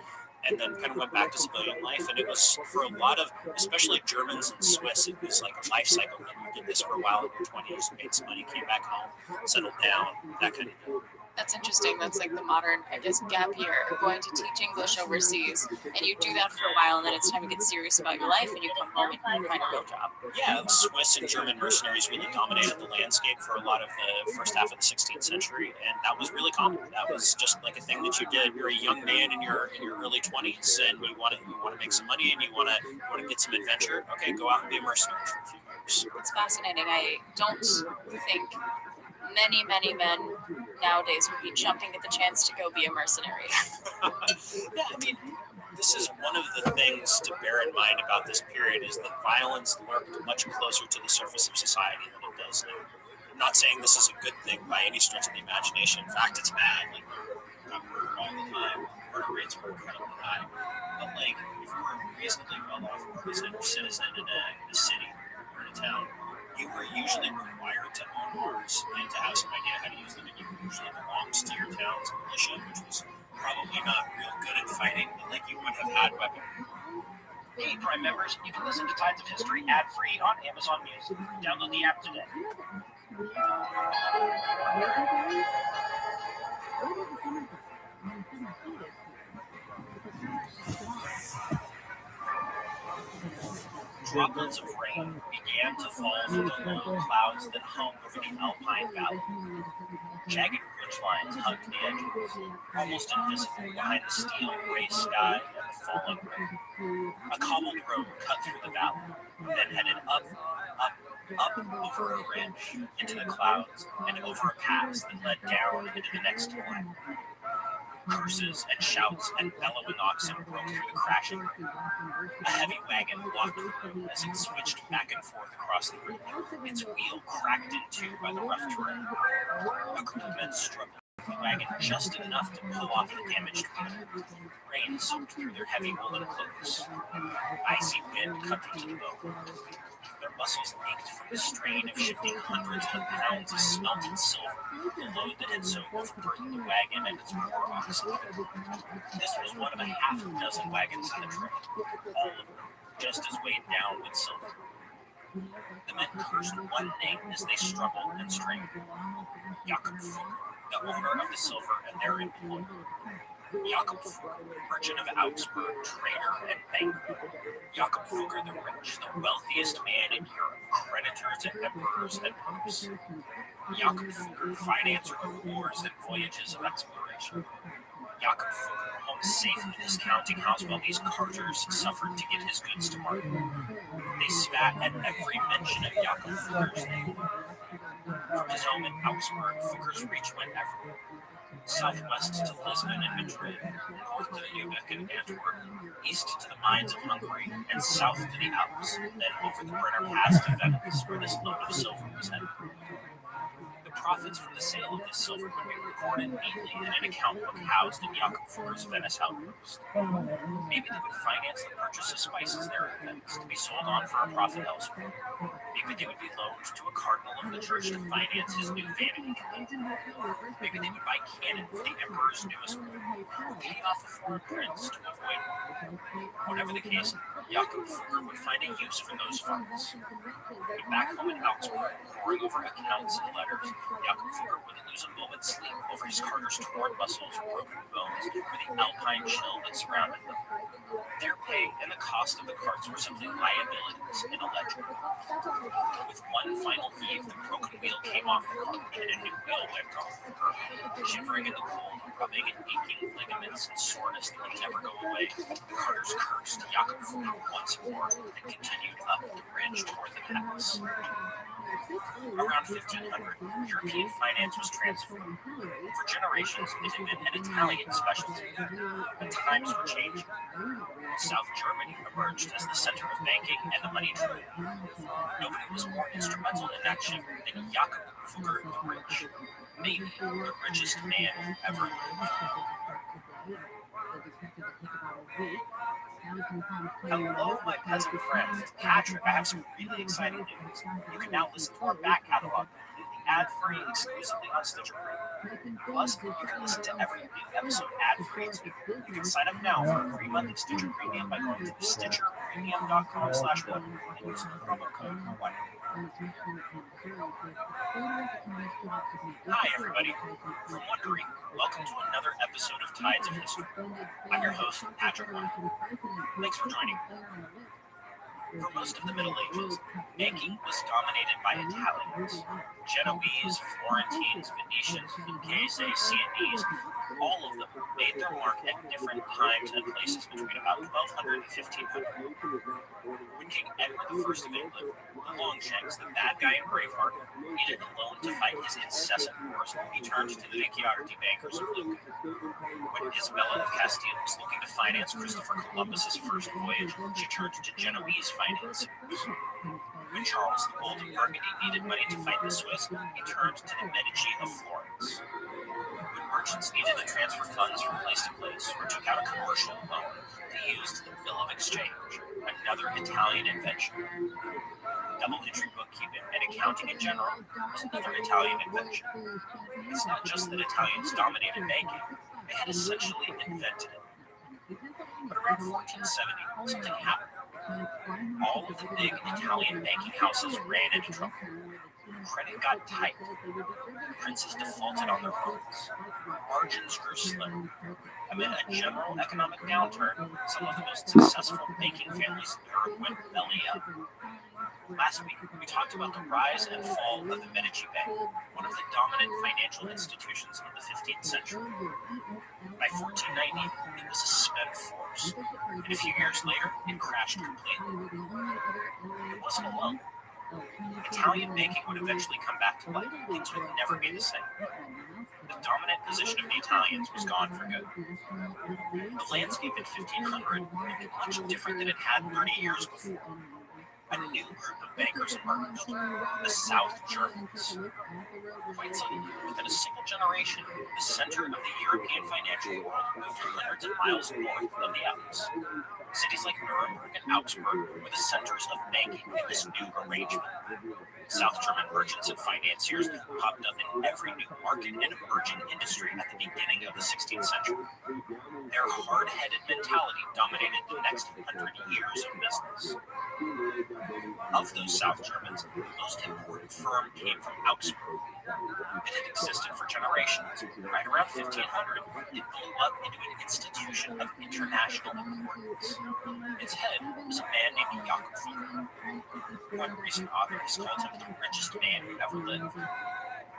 and then kind of went back to civilian life. And it was, for a lot of, especially Germans and Swiss, it was like a life cycle. And you did this for a while in your 20s, made some money, came back home, settled down, that kind of thing.
That's interesting. That's like the modern, I guess, gap year, going to teach English overseas, and you do that for a while, and then it's time to get serious about your life, and you come home and you find a real job.
Yeah, Swiss and German mercenaries really dominated the landscape for a lot of the first half of the 16th century, and that was really common. That was just like a thing that you did. You're a young man in your early 20s, and you want to make some money, and you want to get some adventure. Okay, go out and be a mercenary for a few years.
It's fascinating. I don't think many men nowadays would be jumping at the chance to go be a mercenary.
Yeah, I mean, this is one of the things to bear in mind about this period is that violence lurked much closer to the surface of society than it does now. I'm not saying this is a good thing by any stretch of the imagination. In fact, it's bad. Like, you got murder all the time. Murder rates were incredibly high. But like, if you were a reasonably well-off artisan or citizen in a city or in a town, you were usually required to own arms and to have some idea how to use them, and you usually belonged to your town's militia, which was probably not real good at fighting, but like you would have had weaponry.
Hey, Prime members, you can listen to Tides of History ad-free on Amazon Music. Download the app today.
Droplets of rain began to fall from the low clouds that hung over the Alpine Valley. Jagged ridge lines hugged the edges, almost invisible behind the steel gray sky and the falling rain. A cobbled road cut through the valley, then headed up, over a ridge, into the clouds, and over a pass that led down into the next line. Curses and shouts and bellowing oxen broke through the crashing road. A heavy wagon blocked the road as it switched back and forth across the ridge, its wheel cracked in two by the rough terrain. A group of men struggled with the wagon just enough to pull off the damaged wheel. Rain soaked through their heavy woolen cloaks. Icy wind cut them to the bone. Their muscles ached from the strain of shifting hundreds of pounds of smelted silver, the load that had so overburdened the wagon and its poor oxen. This was one of a half a dozen wagons in the train, all of them just as weighed down with silver. The men cursed one name as they struggled and strained. Jakob Fugger, the owner of the silver and their employer. Jakob Fugger, merchant of Augsburg, trader and banker. Jakob Fugger the rich, the wealthiest man in Europe, creditors and emperors and popes. Jakob Fugger, financer of wars and voyages of exploration. Jakob Fugger, home safe in his counting house while these carters suffered to get his goods to market. They spat at every mention of Jakob Fugger's name. From his home in Augsburg, Fugger's reach went everywhere. Southwest to Lisbon and Madrid, north to Lübeck and Antwerp, east to the mines of Hungary, and south to the Alps, then over the Brenner Pass to Venice, where this load of silver was headed. The profits from the sale of this silver would be recorded neatly in an account book housed in Jakob Fugger's Venice outpost. Maybe they would finance the purchase of spices there at Venice to be sold on for a profit elsewhere. Maybe they would be loaned to a cardinal of the church to finance his new vanity collection. Maybe they would buy cannon for the emperor's newest war, or pay off a foreign prince to avoid war. Whatever the case, Jakob Fugger would find a use for those funds. But back home in Augsburg, poring over accounts and letters, Jakob Fugger would lose a moment's sleep over his carter's torn muscles, broken bones, or the alpine chill that surrounded them. Their pay and the cost of the carts were simply liabilities in a ledger. With one final heave, the broken wheel came off the cart and a new wheel went on. Shivering in the cold, rubbing and aching ligaments and soreness that would never go away, the carters cursed Jakob Fugger once more and continued up the ridge toward the pass. Around 1500, European finance was transformed. For generations, it had been an Italian specialty. But times were changing. South Germany emerged as the center of banking and the money trade. Nobody was more instrumental in that shift than Jakob Fugger the Rich, maybe the richest man ever lived.
Hello, my peasant friends. It's Patrick. I have some really exciting news. You can now listen to our back catalog completely ad-free exclusively on Stitcher Premium. Plus, you can listen to every new episode ad-free too. You can sign up now for a free month of Stitcher Premium by going to StitcherPremium.com/one and using the promo code ONE. Hi, everybody. From Wondering, welcome to another episode of Tides of History. I'm your host, Patrick Wine. Thanks for joining me. For most of the Middle Ages, banking was dominated by Italians. Genoese, Florentines, Venetians, Lucchese, Sienese, all of them made their mark at different times and places between about 1200 and 1500. When King Edward I of England, the Longshanks, the bad guy in Braveheart, needed a loan to fight his incessant wars, he turned to the Vecchiardi bankers of Lucca. When Isabella of Castile was looking to finance Christopher Columbus's first voyage, she turned to Genoese financiers. When Charles the Bold of Burgundy needed money to fight the Swiss, he turned to the Medici of Florence. When merchants needed to transfer funds from place to place or took out a commercial loan, they used the bill of exchange, another Italian invention. Double entry bookkeeping and accounting in general was another Italian invention. It's not just that Italians dominated banking, they had essentially invented it. But around 1470, something happened. All of the big Italian banking houses ran into trouble. Credit got tight. Princes defaulted on their loans. Margins grew slim. Amid a general economic downturn, some of the most successful banking families in Europe went belly up.
Last week, we talked about the rise and fall of the Medici Bank, one of the dominant financial institutions of the 15th century. By 1490, it was a spent force, and a few years later, it crashed completely. It wasn't alone. Italian banking would eventually come back to life. Things would never be the same. The dominant position of the Italians was gone for good. The landscape in 1500 would be much different than it had 30 years before. A new group of bankers emerged, the South Germans. Quite suddenly, within a single generation, the center of the European financial world moved hundreds of miles north of the Alps. Cities like Nuremberg and Augsburg were the centers of banking in this new arrangement. South German merchants and financiers popped up in every new market and emerging industry at the beginning of the 16th century. Their hard-headed mentality dominated the next 100 years of business. Of those South Germans, the most important firm came from Augsburg. It had existed for generations. Right around 1500, it blew up into an institution of international importance. Its head was a man named Jakob. One recent author has called him the richest man who ever lived.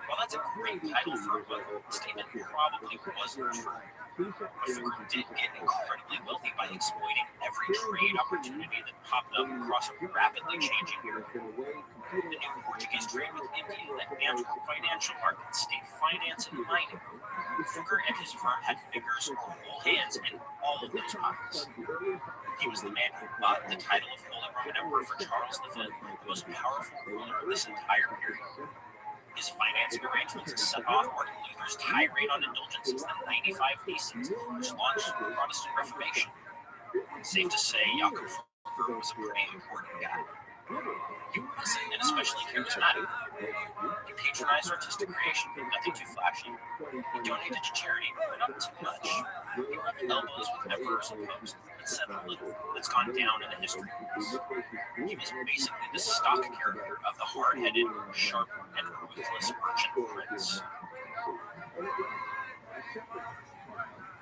While that's a great title for a book, the statement probably wasn't true. Fugger did get incredibly wealthy by exploiting every trade opportunity that popped up across a rapidly changing Europe. The new Portuguese trade with India and Antwerp financial markets, state finance, and mining. Fugger and his firm had fingers or whole hands in all of those pockets. He was the man who bought the title of Holy Roman Emperor for Charles V, the most powerful ruler of this entire period. His financing arrangements set off Martin Luther's tirade on indulgences, the 95 Theses, which launched the Protestant Reformation. Safe to say, Jakob Fugger was a pretty important guy. He wasn't and especially charismatic. He patronized artistic creation, but nothing too flashy. He donated to charity, but not too much. He rubbed elbows with emperors and popes, and said a little that's gone down in the history books. He was basically the stock character of the hard-headed, sharp, and ruthless merchant prince.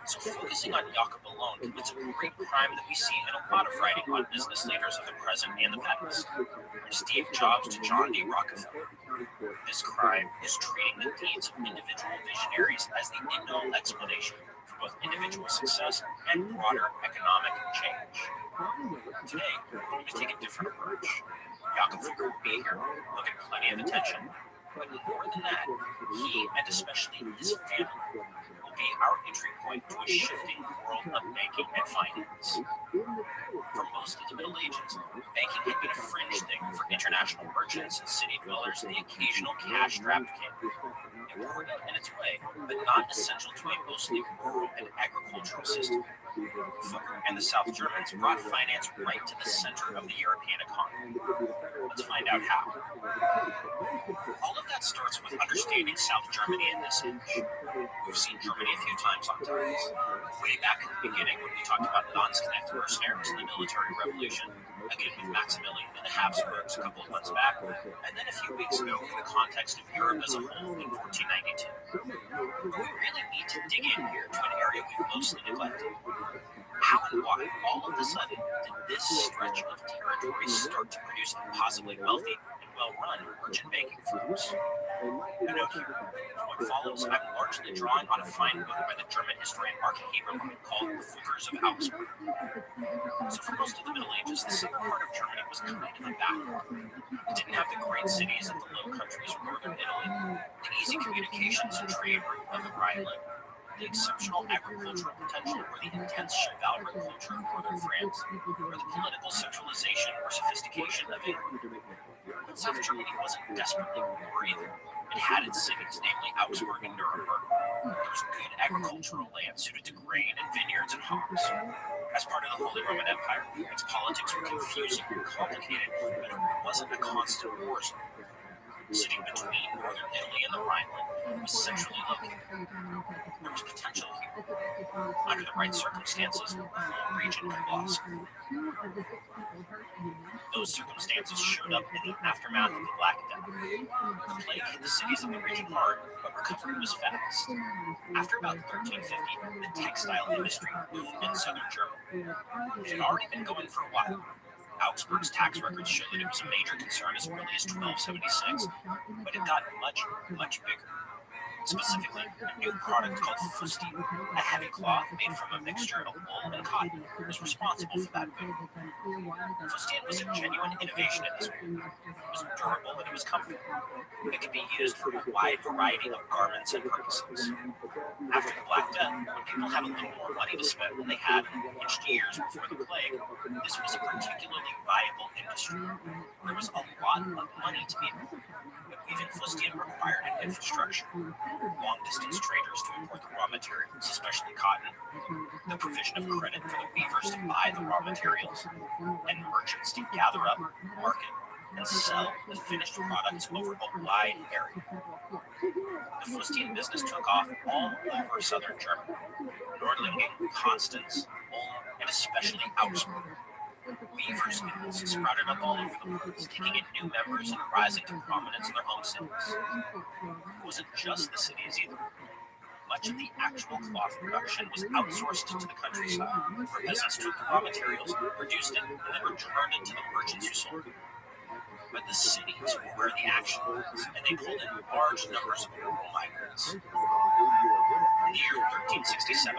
So focusing on Jakob alone commits a great crime that we see in a lot of writing on business leaders of the present and the past, from Steve Jobs to John D. Rockefeller. This crime is treating the deeds of individual visionaries as the end-all explanation for both individual success and broader economic change. Today, we're going to take a different approach. Jakob Fugger will be here, he'll get plenty of attention, but more than that, he and especially his family be our entry point to a shifting world of banking and finance. For most of the Middle Ages, banking had been a fringe thing for international merchants and city dwellers and the occasional cash-strapped king. Important in its way, but not essential to a mostly rural and agricultural system. Fugger and the South Germans brought finance right to the center of the European economy. Let's find out how. All of that starts with understanding South Germany in this age. We've seen Germany a few times on television. Way back in the beginning when we talked about Landsknecht mercenaries in the military revolution, again with Maximilian and the Habsburgs a couple of months back, and then a few weeks ago in the context of Europe as a whole in 1492. But we really need to dig in here to an area we've mostly neglected. How and why, all of a sudden, did this stretch of territory start to produce impossibly wealthy and well-run merchant banking firms? A note here. For what follows, I'm largely drawing on a fine book by the German historian Mark Haberlein called The Fuggers of Augsburg. So for most of the Middle Ages, the southern part of Germany was kind of a backwater. It didn't have the great cities of the Low Countries or northern Italy, the easy communications and trade route of the Rhineland, the exceptional agricultural potential or the intense chivalric culture of northern France, or the political centralization or sophistication of England. But South Germany wasn't desperately poor either. It had its cities, namely Augsburg and Nuremberg. There was good agricultural land suited to grain and vineyards and hogs. As part of the Holy Roman Empire, its politics were confusing and complicated, but it wasn't a constant war zone. Sitting between northern Italy and the Rhineland, it was centrally located. There was potential here. Under the right circumstances, the whole region could blossom. Those circumstances showed up in the aftermath of the Black Death. The plague hit the cities of the region hard, but recovery was fast. After about 1350, the textile industry boomed in southern Germany. It had already been going for a while. Augsburg's tax records show that it was a major concern as early as 1276, but it got much, much bigger. Specifically, a new product called fustian, a heavy cloth made from a mixture of wool and cotton, was responsible for that boom. Fustian was a genuine innovation in this field. It was durable and it was comfortable. It could be used for a wide variety of garments and purposes. After the Black Death, when people had a little more money to spend than they had in years before the plague, this was a particularly viable industry. There was a lot of money to be made. But weaving fustian required an infrastructure, long-distance traders to import the raw materials, especially cotton, the provision of credit for the weavers to buy the raw materials, and merchants to gather up, market, and sell the finished products over a wide area. The fustian business took off all over southern Germany, Nordlingen, Constance, Ulm, and especially Augsburg. Weavers' guilds sprouted up all over the place, taking in new members and rising to prominence in their home cities. It wasn't just the cities either. Much of the actual cloth production was outsourced to the countryside, where peasants took the raw materials, produced it, and then returned it to the merchants who sold it. But the cities were where the action was, and they pulled in large numbers of rural migrants. In the year 1367,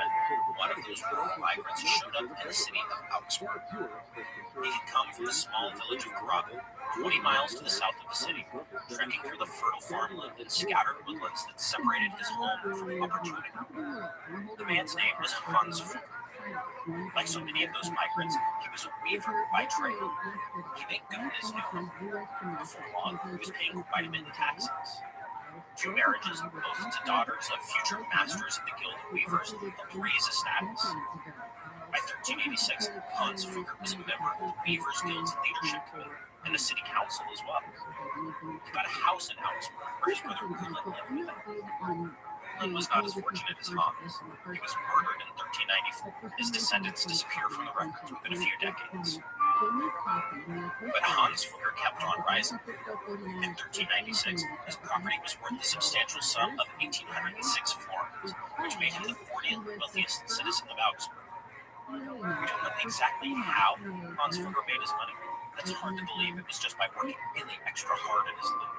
one of those rural migrants showed up in the city of Augsburg. He had come from the small village of Rabbi, 20 miles to the south of the city, trekking through the fertile farmland and scattered woodlands that separated his home from opportunity. The man's name was Hans Fuchs. Like so many of those migrants, he was a weaver by trade. He made good in his new home. Before long, he was paying quite a bit in taxes. 2 marriages, both to daughters of future masters of the Guild of Weavers, helped raise his status. By 1386, Hans Fuchs was a member of the Weavers Guild's leadership committee and the city council as well. He got a house in Augsburg where his brother Kulin lived with him. Kulin was not as fortunate as Hans. He was murdered in 1394. His descendants disappeared from the records within a few decades. But Hans Fuchs kept on rising. In 1396, his property was worth the substantial sum of 1,806 florins, which made him the 40th wealthiest citizen of Augsburg. We don't know exactly how Hans Fuchs made his money. It's hard to believe it was just by working really extra hard at his living.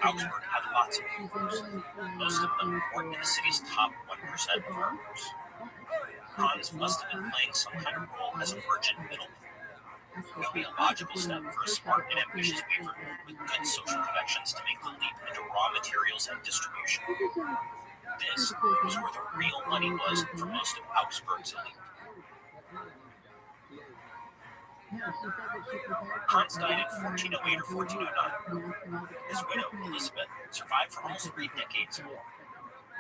Augsburg had lots of weavers. Most of them weren't in the city's top 1% of workers. Hans must have been playing some kind of role as a merchant middleman. It would be a logical step for a smart and ambitious weaver with good social connections to make the leap into raw materials and distribution. This was where the real money was for most of Augsburg's elite. Hans died in 1408 or 1409. His widow, Elizabeth, survived for almost 3 decades more.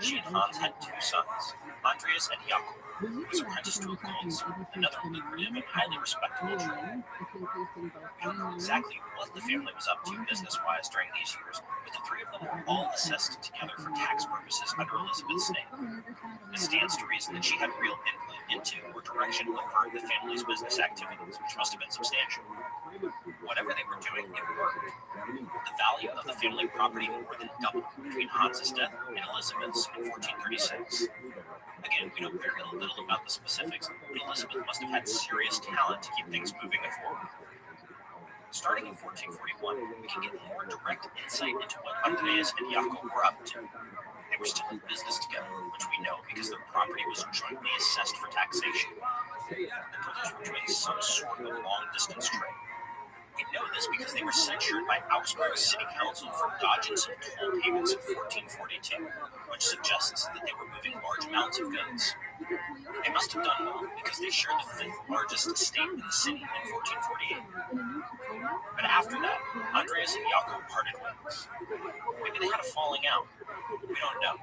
She and Hans had 2 sons, Andreas and Jakob, who was apprenticed to a goldsmith, another lucrative and highly respectable trade. We don't know exactly what the family was up to business-wise during these years, but the 3 of them were all assessed together for tax purposes under Elizabeth's name. It stands to reason that she had real input into or direction over the family's business activities, which must have been substantial. Whatever they were doing, it worked. The value of the family property more than doubled between Hans's death and Elizabeth's in 1436. Again, we know very little about the specifics, but Elizabeth must have had serious talent to keep things moving forward. Starting in 1441, we can get more direct insight into what Andreas and Jakob were up to. They were still in business together, which we know because their property was jointly assessed for taxation. The brothers were doing some sort of long-distance trade. We know this because they were censured by Augsburg's city council for dodging some toll payments in 1442, which suggests that they were moving large amounts of goods. They must have done well because they shared the 5th largest estate in the city in 1448. But after that, Andreas and Jakob parted ways. Maybe they had a falling out. We don't know.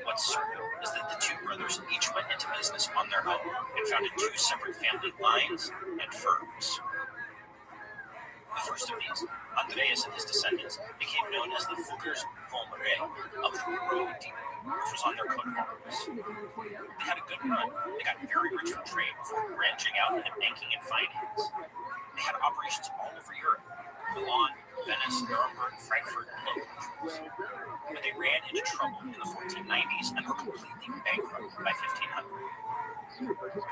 What's certain is that the 2 brothers each went into business on their own and founded 2 separate family lines and firms. The first of these, Andreas and his descendants, became known as the Fuchs vom Reh of ROTHSCHILD, which was on their coat of arms. They had a good run. They got very rich from trade before branching out into banking and finance. They had operations all over Europe, Milan, Venice, Nuremberg, Frankfurt, and local countries. But they ran into trouble in the 1490s and were completely bankrupt by 1500.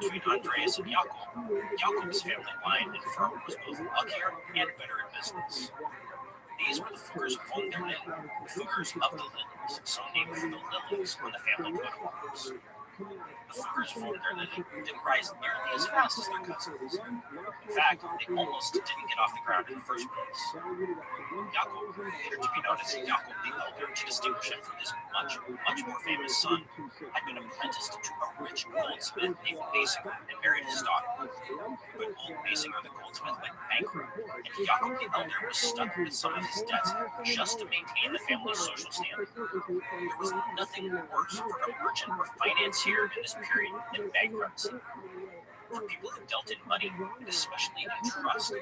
Between Andreas and Jakob's family line and firm was both luckier and better at business. These were the Fuggers von der Linden, Fuggers of the Lindens, so named for the lilies on the family coat of arms. The Fuggers von der Linden didn't rise nearly as fast as their cousins. In fact, they almost didn't get off the ground in the first place. Jakob, later to be known as Jakob the Elder to distinguish him from his much more famous son, had been apprenticed to a rich goldsmith named Basinger and married his daughter. But old Basinger the goldsmith went bankrupt, and Jakob the Elder was stuck with some of his debts just to maintain the family's social standing. There was nothing worse for a merchant or financier in this period than bankruptcy. For people who dealt in money, and especially in trust,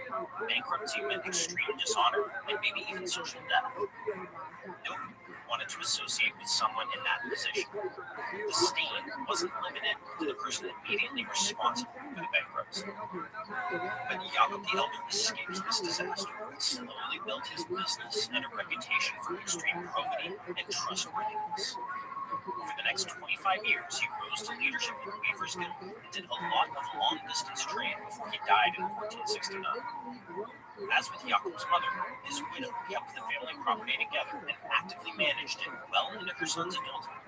bankruptcy meant extreme dishonor and maybe even social death. Nobody wanted to associate with someone in that position. The stain wasn't limited to the person immediately responsible for the bankruptcy. But Jakob the Elder escaped this disaster and slowly built his business and a reputation for extreme probity and trustworthiness. For the next 25 years, he rose to leadership in Weaver's Guild and did a lot of long-distance trade before he died in 1469. As with Jakob's mother, his widow kept the family property together and actively managed it well into her son's adulthood.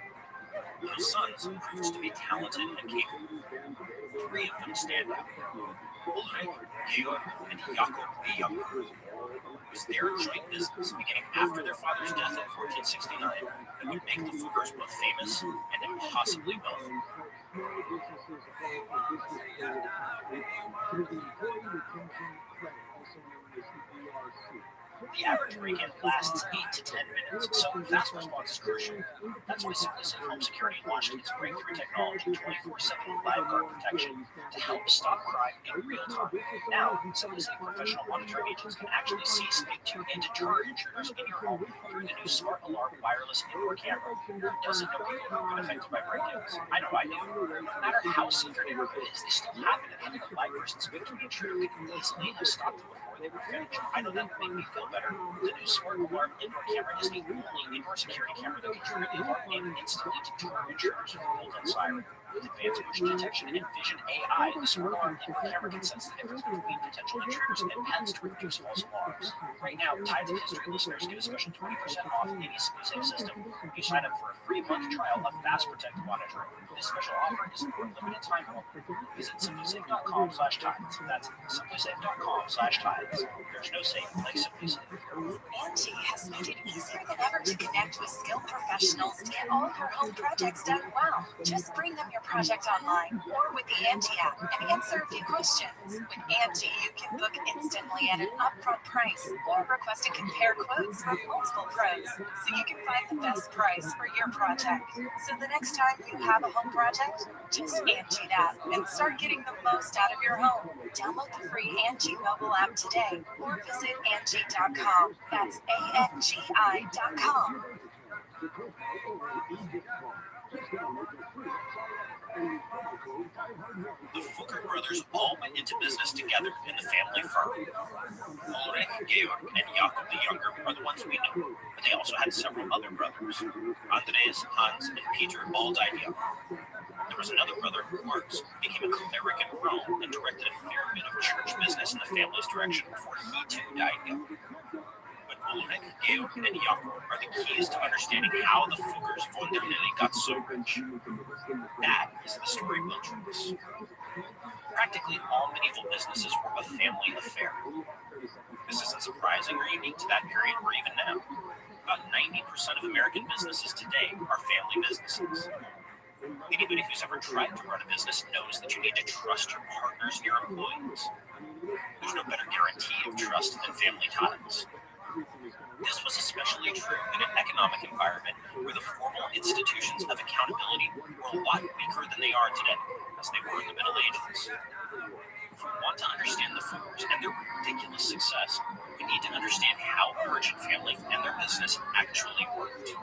Those sons proved to be talented and capable. 3 of them stand out: Ulrich, Georg, and Jakob the Younger. It was their joint business, beginning after their father's death in 1469, that would make the Fuggers both famous and impossibly wealthy. The average break-in lasts 8 to 10 minutes, so fast response is crucial. That's why Simplicity Home Security launched its breakthrough technology 24/7 lifeguard protection to help stop crime in real time. Now, Simplicity professional monitoring agents can actually see, speak to, and deter intruders in your home through the new Smart Alarm wireless indoor camera. Doesn't know people who have been affected by break-ins? I know I do. No matter how secretive it is, they still happen, and having a live person speak to an intruder could easily have stopped them before they were finished. I know that would make me feel better. The new Smart Alarm indoor camera is the only indoor security camera that can trigger the alarm and instantly deter intruders with a built-in siren. With advanced motion detection and Vision AI, the Smart Alarm indoor camera can sense the difference between potential intruders and pets to reduce false alarms. Right now, Tides of History listeners get a special 20% off any Simplicity system if you sign up for a free month trial of Fast Protect monitoring. This special offer is for a limited time only. Visit simplysafe.com/tides. That's simplysafe.com/tides. There's no safe like SimpliSafe.
Angie has made it easier than ever to connect with skilled professionals to get all your home projects done well. Just bring them your project online or with the Angie app and answer a few questions. With Angie, you can book instantly at an upfront price or request and compare quotes from multiple pros so you can find the best price for your project. So the next time you have a home project, just Angie that and start getting the most out of your home. Download the free Angie mobile app today or visit Angie.com. That's ANGI.com.
The Fugger brothers all went into business together in the family firm. Ulrich, Georg, and Jakob the Younger are the ones we know, but they also had several other brothers. Andreas, Hans, and Peter all died young. There was another brother, Marx, who became a cleric in Rome and directed a fair bit of church business in the family's direction before he too died young. But Ulrich, Georg, and Jakob are the keys to understanding how the Fuggers von der Linden got so rich. That is the story we'll trace. Practically all medieval businesses were a family affair. This isn't surprising or unique to that period or even now. About 90% of American businesses today are family businesses. Anybody who's ever tried to run a business knows that you need to trust your partners and your employees. There's no better guarantee of trust than family ties. This was especially true in an economic environment where the formal institutions of accountability were a lot weaker than they are today, as they were in the Middle Ages. If we want to understand the Fuggers and their ridiculous success, we need to understand how a merchant family and their business actually worked.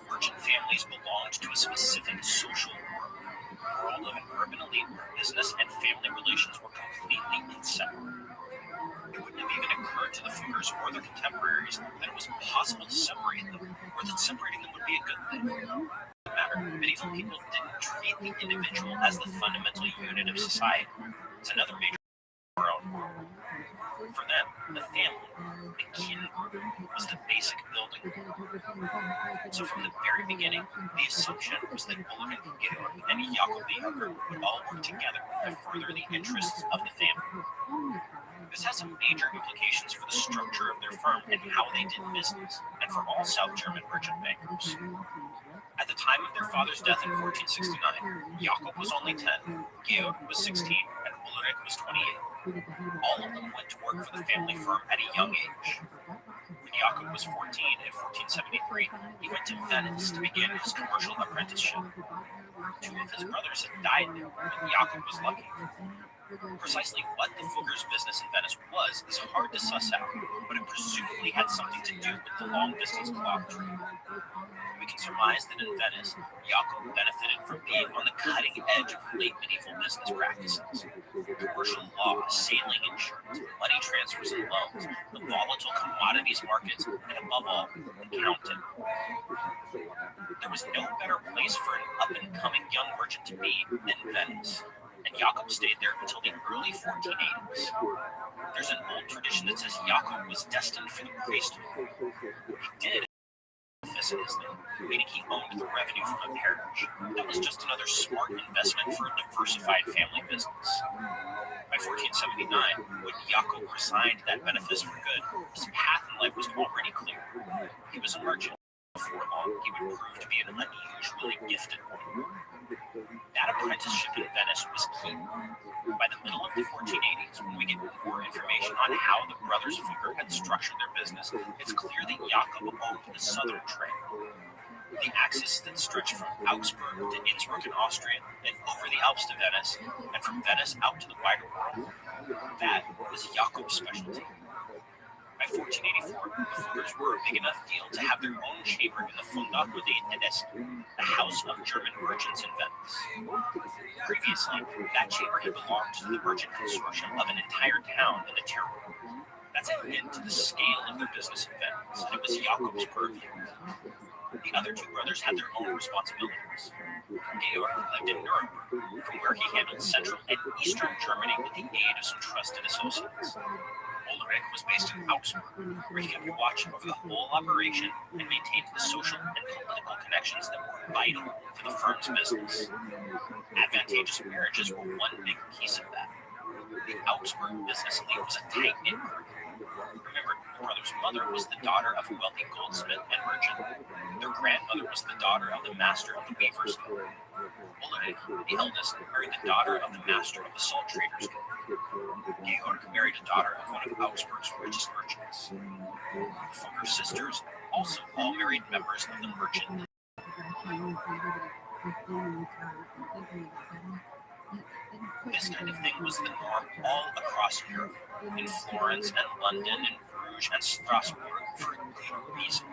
Merchant families belonged to a specific social world. The world of an urban elite where business and family relations were completely inseparable. It wouldn't have even occurred to the Fuggers or their contemporaries that it was possible to separate them, or that separating them would be a good thing. Medieval people didn't treat the individual as the fundamental unit of society. It's another major for our own. For them, the family, the kin, was the basic building. So from the very beginning, the assumption was that Ulrich, Georg, and Jakob the Younger would all work together to further the interests of the family. This has some major implications for the structure of their firm and how they did business, and for all South German merchant bankers. At the time of their father's death in 1469, Jakob was only 10, Georg was 16, and Ulrich was 28. All of them went to work for the family firm at a young age. When Jakob was 14 in 1473, he went to Venice to begin his commercial apprenticeship. Two of his brothers had died there, but Jakob was lucky. Precisely what the Fuggers' business in Venice was is hard to suss out, but it presumably had something to do with the long-distance cloth trade. We can surmise that in Venice, Jakob benefited from being on the cutting edge of late medieval business practices. Commercial law, sailing insurance, money transfers and loans, the volatile commodities markets, and above all, accounting. There was no better place for an up-and-coming young merchant to be than Venice, and Jakob stayed there until the early 1480s. There's an old tradition that says Jakob was destined for the priesthood. He did office in his name, meaning he owned the revenue from a parish. That was just another smart investment for a diversified family business. By 1479, when Jakob resigned that benefice for good, his path in life was already clear. He was a merchant. Before long, he would prove to be an unusually gifted one. That apprenticeship in Venice was key. By the middle of the 1480s, when we get more information on how the brothers Fugger had structured their business, it's clear that Jakob owned the southern trade. The axis that stretched from Augsburg to Innsbruck in Austria, and over the Alps to Venice, and from Venice out to the wider world, that was Jakob's specialty. By 1484, the Fuggers were a big enough deal to have their own chamber in the photooftheday, the house of German merchants in Venice. Previously, that chamber had belonged to the merchant consortium of an entire town in the Tyrol. That's a hint to the scale of their business in Venice, and it was Jakob's purview. The other two brothers had their own responsibilities. Georg lived in Nuremberg, from where he handled central and eastern Germany with the aid of some trusted associates. Ulrich was based in Augsburg, where he kept watch over the whole operation and maintained the social and political connections that were vital to the firm's business. Advantageous marriages were one big piece of that. The Augsburg business elite was a tight-knit group. Remember, the brother's mother was the daughter of a wealthy goldsmith and merchant. Their grandmother was the daughter of the master of the weaver's guild. Ulrich, the eldest, married the daughter of the master of the salt traders' guild. Georg married a daughter of one of Augsburg's richest merchants. The Fugger sisters also all married members of the merchant. This kind of thing was the norm all across Europe, in Florence and London and Bruges and Strasbourg, for good reason.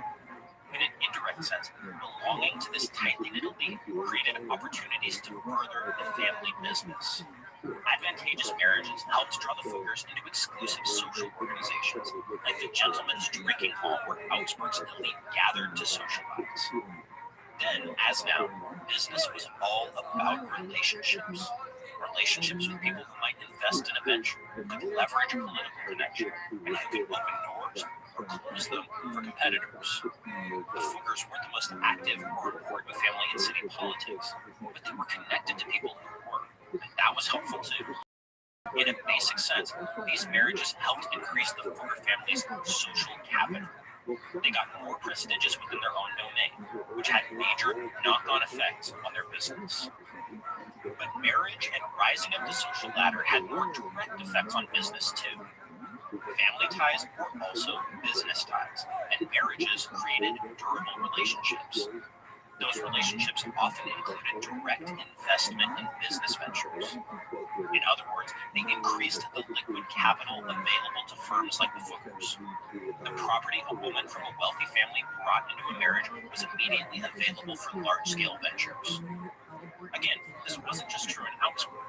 In an indirect sense, belonging to this tightly knit elite created opportunities to further the family business. Advantageous marriages helped draw the Fuggers into exclusive social organizations, like the Gentlemen's Drinking Hall where Augsburg's elite gathered to socialize. Then, as now, business was all about relationships. Relationships with people who might invest in a venture, who could leverage a political connection, and who could open doors or close them for competitors. The Fuggers weren't the most active or important family in city politics, but they were connected to people who were, and that was helpful too. In a basic sense, these marriages helped increase the Fugger family's social capital. They got more prestigious within their own domain, which had major knock-on effects on their business. But marriage and rising up the social ladder had more direct effects on business too. Family ties were also business ties, and marriages created durable relationships. Those relationships often included direct investment in business ventures. In other words, they increased the liquid capital available to firms like the Fuggers. The property a woman from a wealthy family brought into a marriage was immediately available for large-scale ventures. Again, this wasn't just true in Augsburg.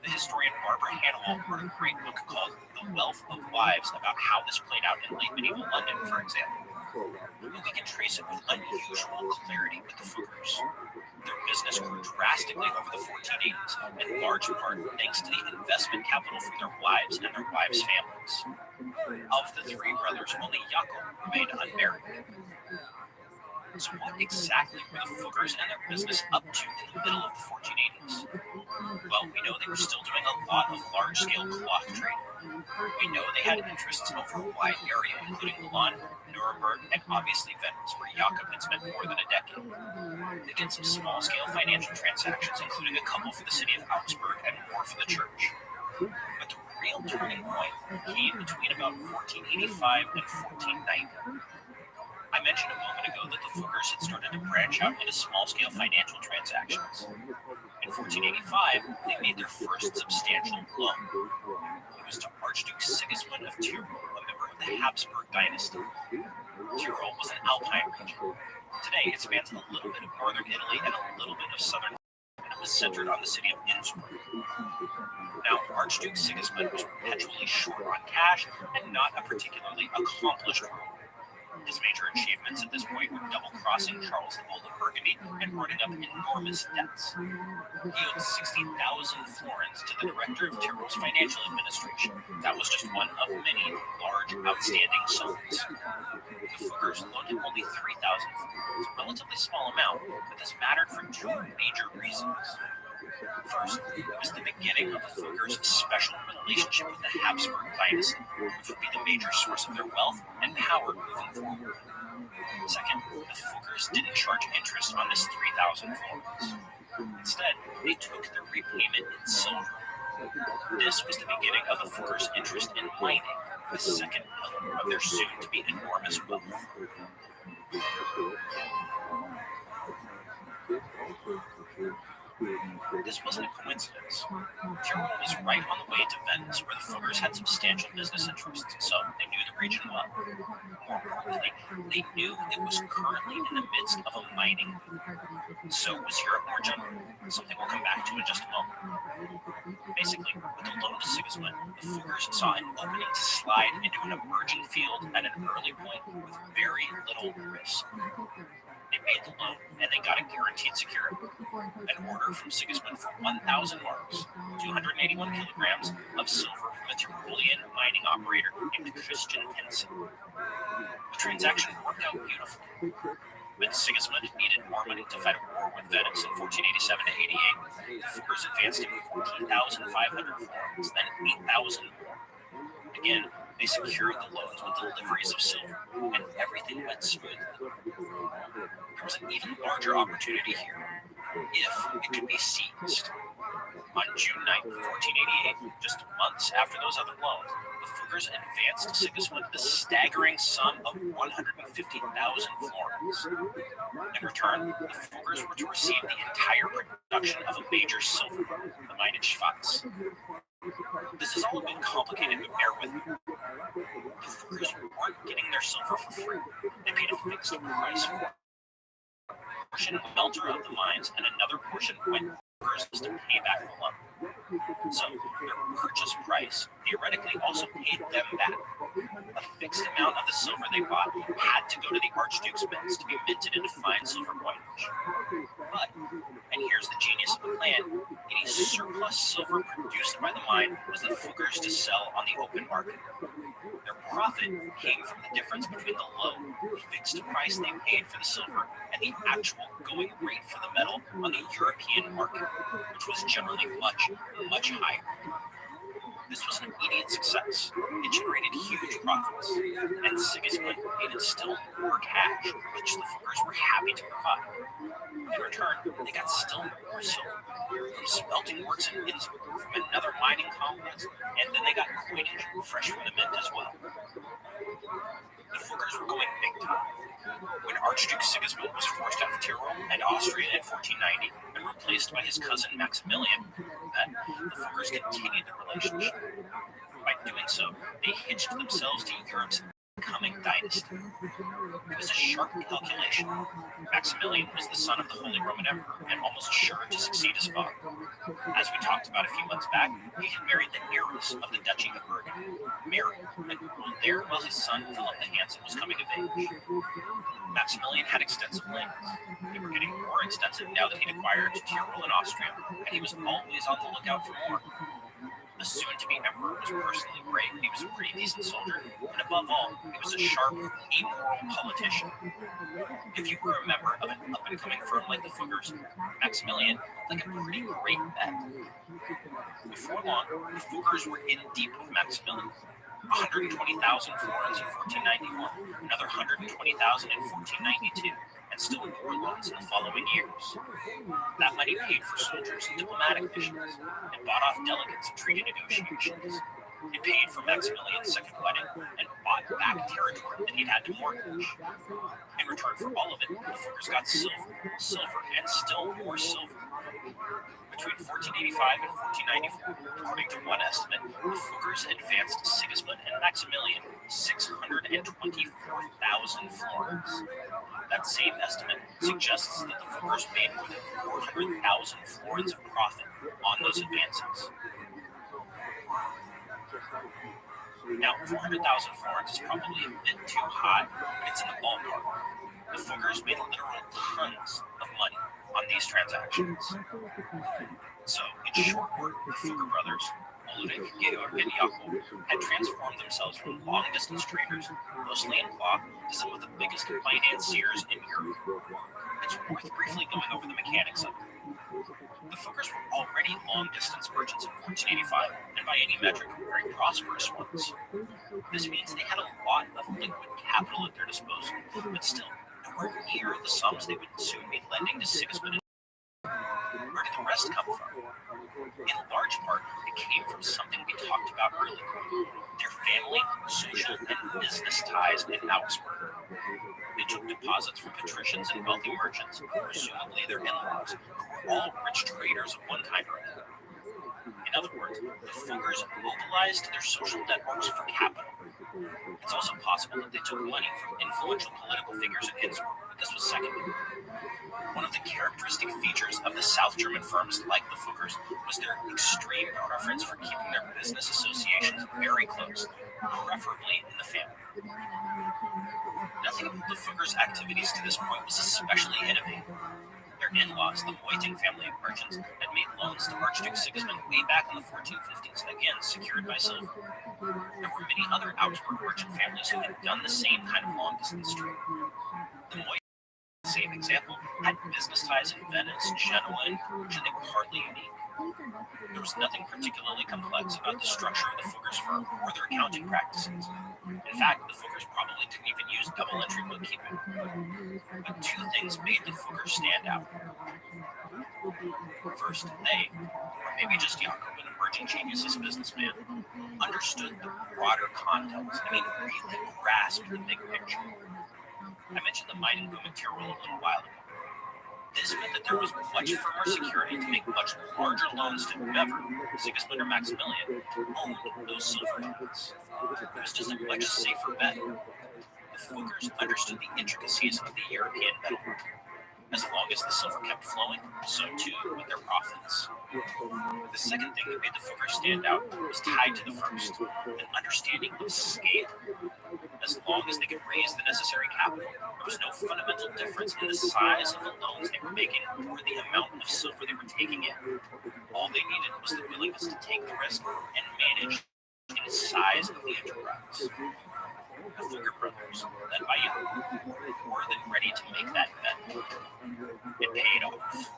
The historian Barbara Hannawalt wrote a great book called The Wealth of Wives about how this played out in late medieval London, for example. We can trace it with unusual clarity with the Fookers. Their business grew drastically over the 1480s, in large part thanks to the investment capital from their wives and their wives' families. Of the three brothers, only Jakob remained unmarried. So what exactly were the Fookers and their business up to in the middle of the 1480s? Well, we know they were still doing a lot of large-scale cloth trading. We know they had interests over a wide area, including Milan, Nuremberg, and obviously Venice, where Jakob had spent more than a decade. They did some small-scale financial transactions, including a couple for the city of Augsburg and more for the church. But the real turning point came between about 1485 and 1490. I mentioned a moment ago that the Fookers had started to branch out into small-scale financial transactions. In 1485, they made their first substantial loan. It was to Archduke Sigismund of Tyrol, a member of the Habsburg dynasty. Tyrol was an alpine region. Today, it spans a little bit of northern Italy and a little bit of southern, and it was centered on the city of Innsbruck. Now, Archduke Sigismund was perpetually short on cash and not a particularly accomplished ruler. His major achievements at this point were double-crossing Charles the Bold of Burgundy and running up enormous debts. He owed 60,000 florins to the director of Tyrol's financial administration. That was just one of many large, outstanding sums. The Fookers loaned him only 3,000 florins, a relatively small amount, but this mattered for two major reasons. First, it was the beginning of the Fookers' special relationship with the Habsburg dynasty, which would be the major source of their wealth and power moving forward. Second, the Fookers didn't charge interest on this 3,000 florins. Instead, they took their repayment in silver. This was the beginning of the Fookers' interest in mining, the second pillar of their soon-to-be enormous wealth. This wasn't a coincidence. Tyrol was right on the way to Venice, where the Fookers had substantial business interests, so they knew the region well. More importantly, they knew it was currently in the midst of a mining boom. So was Europe more generally, something we'll come back to in just a moment. Basically, with the loan to Sigismund, the Fookers saw an opening to slide into an emerging field at an early point with very little risk. They made the loan, and they got a guaranteed security. An order from Sigismund for 1,000 marks, 281 kilograms of silver from a Tyrolean mining operator named Christian Hensen. The transaction worked out beautifully. When Sigismund needed more money to fight a war with Venice in 1487 to 88, the Fookers advanced him 14,500 florins, then 8,000 more. Again, they secured the loans with deliveries of silver, and everything went smoothly. There was an even larger opportunity here, if it could be seized. On June 9, 1488, just months after those other loans, the Fookers advanced Sigismund a staggering sum of 150,000 florins. In return, the Fookers were to receive the entire production of a major silver mine, the mine in Schwaz. This is all a bit complicated, but bear with me. The Fookers weren't getting their silver for free. They paid a fixed price for it. A portion melter of the mines, and another portion went to Fookers to pay back the loan. So their purchase price theoretically also paid them back. A fixed amount of the silver they bought had to go to the Archduke's mints to be minted into fine silver coinage. But, and here's the genius of the plan, any surplus silver produced by the mine was the Fookers to sell on the open market. Their profit came from the difference between the low, fixed price they paid for the silver and the actual going rate for the metal on the European market, which was generally much, much higher. This was an immediate success. It generated huge profits, and Sigismund needed still more cash, which the Fookers were happy to provide. In return, they got still more silver from smelting works in Innsbruck, from another mining complex, and then they got coinage fresh from the mint as well. The Fookers were going big time. When Archduke Sigismund was forced out of Tyrol and Austria in 1490 and replaced by his cousin Maximilian, the Fookers continued their relationship. By doing so, they hitched themselves to Europe's coming dynasty. It was a sharp calculation. Maximilian was the son of the Holy Roman Emperor and almost sure to succeed his father. As we talked about a few months back, he had married the heiress of the Duchy of Burgundy, Mary, and ruled there while his son Philip the Handsome was coming of age. Maximilian had extensive lands. They were getting more extensive now that he'd acquired Tyrol in Austria, and he was always on the lookout for more. The soon-to-be emperor was personally brave, he was a pretty decent soldier, and above all, he was a sharp, amoral politician. If you were a member of an up-and-coming firm like the Fuggers, Maximilian looked like a pretty great bet. Before long, the Fuggers were in deep with Maximilian. 120,000 florins in 1491, another 120,000 in 1492, and still more loans in the following years. That money paid for soldiers and diplomatic missions. It bought off delegates and treaty negotiations. It paid for Maximilian's second wedding and bought back territory that he'd had to mortgage. In return for all of it, the Fuggers got silver, and still more silver. Between 1485 and 1494, according to one estimate, the Fuggers advanced Sigismund and Maximilian 624,000 florins. That same estimate suggests that the Fuggers made more than 400,000 florins of profit on those advances. Now, 400,000 florins is probably a bit too high, but it's in the ballpark. The Fuggers made literal tons of money on these transactions. So, in short order, the Fugger brothers, Ulrich, Georg, and Jakob, had transformed themselves from long-distance traders, mostly in cloth, to some of the biggest financiers in Europe. It's worth briefly going over the mechanics of it. The Fuggers were already long-distance merchants in 1485, and by any metric, very prosperous ones. This means they had a lot of liquid capital at their disposal, but still, nowhere near the sums they would soon be lending to Sigismund. Where did the rest come from? In large part, it came from something we talked about earlier: their family, social, and business ties in Augsburg. They took deposits from patricians and wealthy merchants, presumably their in-laws, who were all rich traders of one kind or another. In other words, the Fuggers mobilized their social networks for capital. It's also possible that they took money from influential political figures in Innsbruck, but this was secondary. One of the characteristic features of the South German firms like the Fuggers was their extreme preference for keeping their business associations very close, preferably in the family. Nothing about the Fuggers' activities to this point was especially innovative. Their in-laws, the Moiting family of merchants, had made loans to Archduke Sigismund way back in the 1450s, again secured by silver. There were many other Augsburg merchant families who had done the same kind of long-distance trade. The Moiting, same example, had business ties in Venice, Genoa, and Bruges, and they were hardly unique. There was nothing particularly complex about the structure of the Fuggers firm or their accounting practices. In fact, the Fuggers probably didn't even use double-entry bookkeeping. But two things made the Fuggers stand out. First, they, or maybe just Jakob, an emerging genius as a businessman, understood the broader context. I mean, really grasped the big picture. I mentioned the mining boom in Tyrol a little while ago. This meant that there was much firmer security to make much larger loans to whoever, Sigismund or Maximilian, owned those silver mines. It was just a much safer bet. The Fuggers understood the intricacies of the European metal market. As long as the silver kept flowing, so too would their profits. The second thing that made the Fuggers stand out was tied to the first, an understanding of scale. As long as they could raise the necessary capital, there was no fundamental difference in the size of the loans they were making or the amount of silver they were taking in. All they needed was the willingness to take the risk and manage the size of the enterprise. The Fugger brothers, led by Jakob, were more than ready to make that bet. It paid off.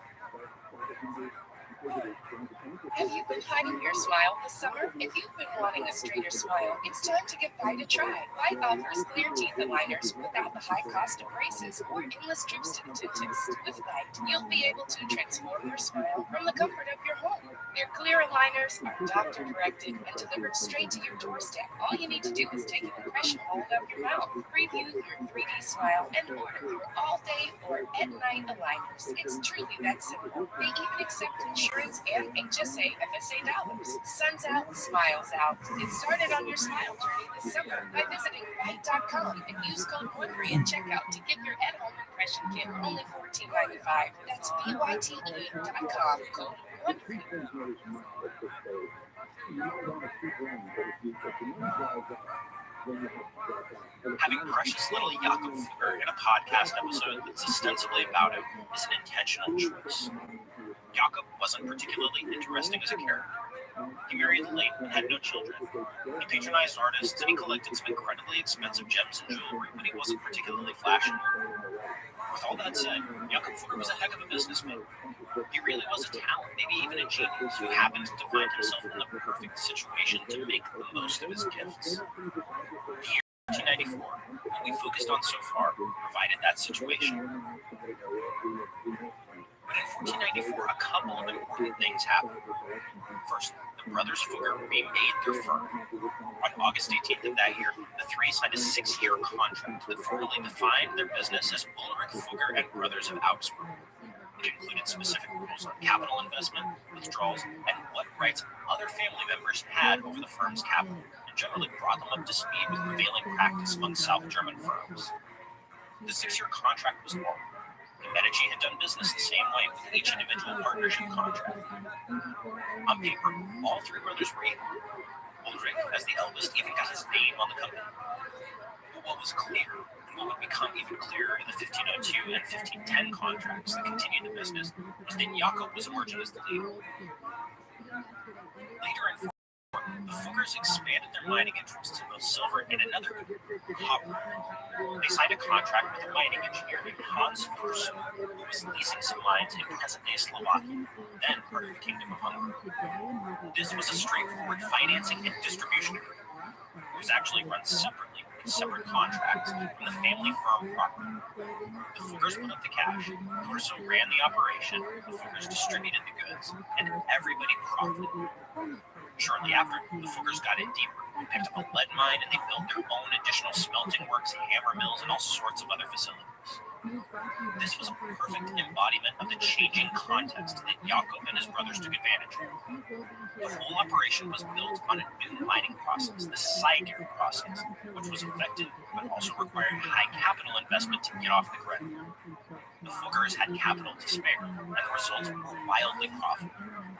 Have you been hiding your smile this summer? If you've been wanting a straighter smile, it's time to give Bite a try. Bite offers clear teeth aligners without the high cost of braces or endless trips to the dentist. With Bite, you'll be able to transform your smile from the comfort of your home. Their clear aligners are doctor-corrected and delivered straight to your doorstep. All you need to do is take an impression mold of your mouth, preview your 3D smile, and order your all-day or at-night aligners. It's truly that simple. They even accept insurance and and HSA FSA dollars. Suns out, smiles out. Get started on your smile journey this summer by visiting Byte.com and use code Wondery at checkout to get your at-home impression kit for only $14.95. That's BYTE.com, code Wondery.
Having precious little Jakob Fugger in a podcast episode that's ostensibly about him is an intentional choice. Jakob wasn't particularly interesting as a character. He married late and had no children. He patronized artists and he collected some incredibly expensive gems and jewelry, but he wasn't particularly flashy. With all that said, Jakob Fugger was a heck of a businessman. He really was a talent, maybe even a genius, who happened to find himself in the perfect situation to make the most of his gifts. The year 1994, what we focused on so far, provided that situation. But in 1494, a couple of important things happened. First, the brothers Fugger remade their firm. On August 18th of that year, the three signed a 6-year contract that formally defined their business as Ulrich Fugger and Brothers of Augsburg. It included specific rules on capital investment, withdrawals, and what rights other family members had over the firm's capital, and generally brought them up to speed with prevailing practice among South German firms. The 6-year contract was normal. The Medici had done business the same way with each individual partnership contract. On paper, all three brothers were equal. Ulrich, as the eldest, even got his name on the company. But what was clear, and what would become even clearer in the 1502 and 1510 contracts that continued the business, was that Jakob was emerging as the leader. Later in the Fuggers expanded their mining interests in both silver and another copper. They signed a contract with a mining engineer named Hans Pursu, who was leasing some mines in present-day Slovakia, then part of the Kingdom of Hungary. This was a straightforward financing and distribution agreement. It was actually run separately with separate contracts from the family firm proper. The Fuggers put up the cash, Pursu ran the operation, the Fuggers distributed the goods, and everybody profited. Shortly after, the Fuggers got in deeper. They picked up a lead mine and they built their own additional smelting works, hammer mills, and all sorts of other facilities. This was a perfect embodiment of the changing context that Jakob and his brothers took advantage of. The whole operation was built on a new mining process, the Siger process, which was effective but also required high capital investment to get off the ground. The Fuggers had capital to spare, and the results were wildly profitable.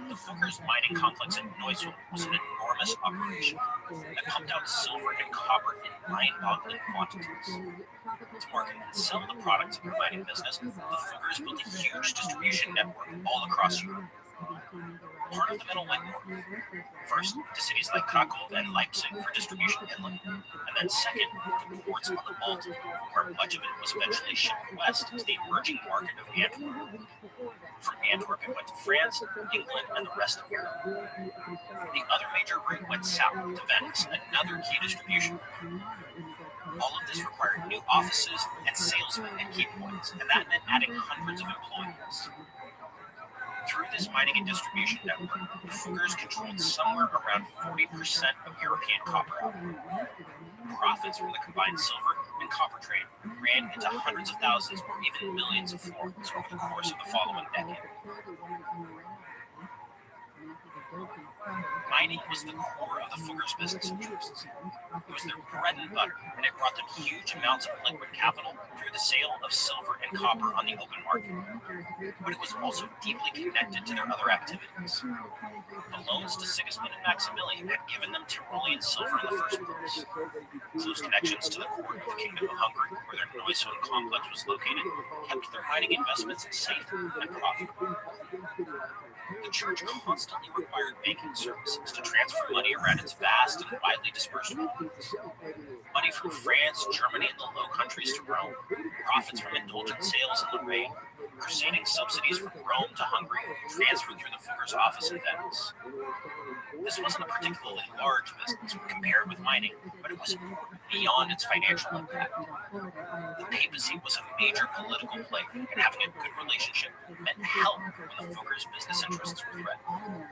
The Fuggers mining complex in Neusel was an enormous operation that pumped out silver and copper in mind-boggling quantities. To market and sell the products of their mining business, the Fuggers built a huge distribution network all across Europe. Part of the metal went north. First, to cities like Krakow and Leipzig for distribution inland, and then second, to ports on the Baltic, where much of it was eventually shipped west to the emerging market of Antwerp. From Antwerp, it went to France, England, and the rest of Europe. The other major route went south to Venice, another key distribution. All of this required new offices and salesmen at key points, and that meant adding hundreds of employees. Through this mining and distribution network, the Fuggers controlled somewhere around 40% of European copper output. Profits from the combined silver and copper trade ran into hundreds of thousands or even millions of florins over the course of the following decade. Mining was the core of the Fuggers' business interests. It was their bread and butter, and it brought them huge amounts of liquid capital through the sale of silver and copper on the open market. But it was also deeply connected to their other activities. The loans to Sigismund and Maximilian had given them Tyrolean silver in the first place. Close connections to the court of the Kingdom of Hungary, where their Neusel complex was located, kept their mining investments safe and profitable. The church constantly required banking services to transfer money around its vast and widely dispersed holdings. Money from France, Germany, and the Low Countries to Rome, profits from indulgent sales in Lorraine, crusading subsidies from Rome to Hungary, transferred through the Fuggers' office in Venice. This wasn't a particularly large business when compared with mining, but it was important beyond its financial impact. The papacy was a major political player, and having a good relationship meant help when the Fuggers' business interests were threatened.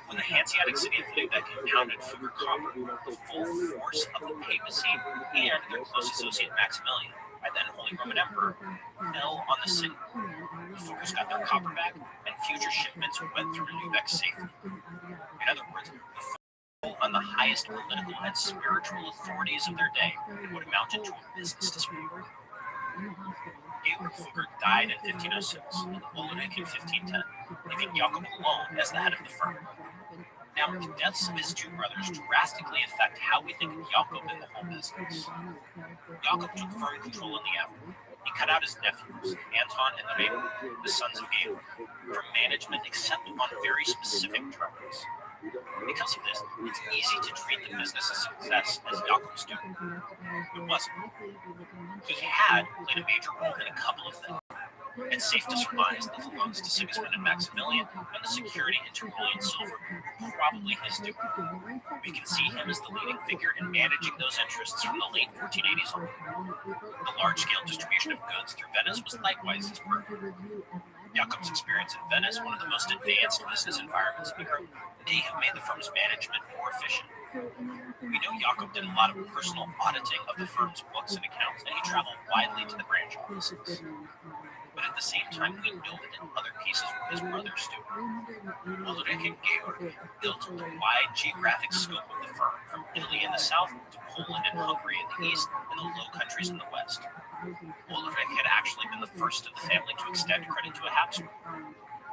When the Hanseatic city of Lübeck impounded Fugger copper, the full force of the papacy and their close associate Maximilian, by then Holy Roman Emperor, fell on the city. The Fuggers got their copper back, and future shipments went through Lübeck safely. In other words, the focus on the highest political and spiritual authorities of their day would amounted to a business dispute. Georg Fugger died in 1506 and Ulrich in 1510, leaving Jakob alone as the head of the firm. Now, the deaths of his two brothers drastically affect how we think of Jakob in the whole business. Jakob took firm control in the effort. He cut out his nephews, Anton and Rabbi, the sons of Georg, from management except on very specific terms. Because of this, it's easy to treat the business as success as Jakob's doing. It wasn't, because he had played a major role in a couple of things. It's safe to surmise that the loans to Sigismund and Maximilian and the security into gold and silver were probably his doing. We can see him as the leading figure in managing those interests from the late 1480s on. The large-scale distribution of goods through Venice was likewise his purview. Jakob's experience in Venice, one of the most advanced business environments in Europe, may have made the firm's management more efficient. We know Jakob did a lot of personal auditing of the firm's books and accounts, and he traveled widely to the branch offices. But at the same time, we know that in other cases were his brothers doing. Ulrich and Georg built the wide geographic scope of the firm, from Italy in the south to Poland and Hungary in the east and the Low Countries in the west. Ulrich had actually been the first of the family to extend credit to a Habsburg.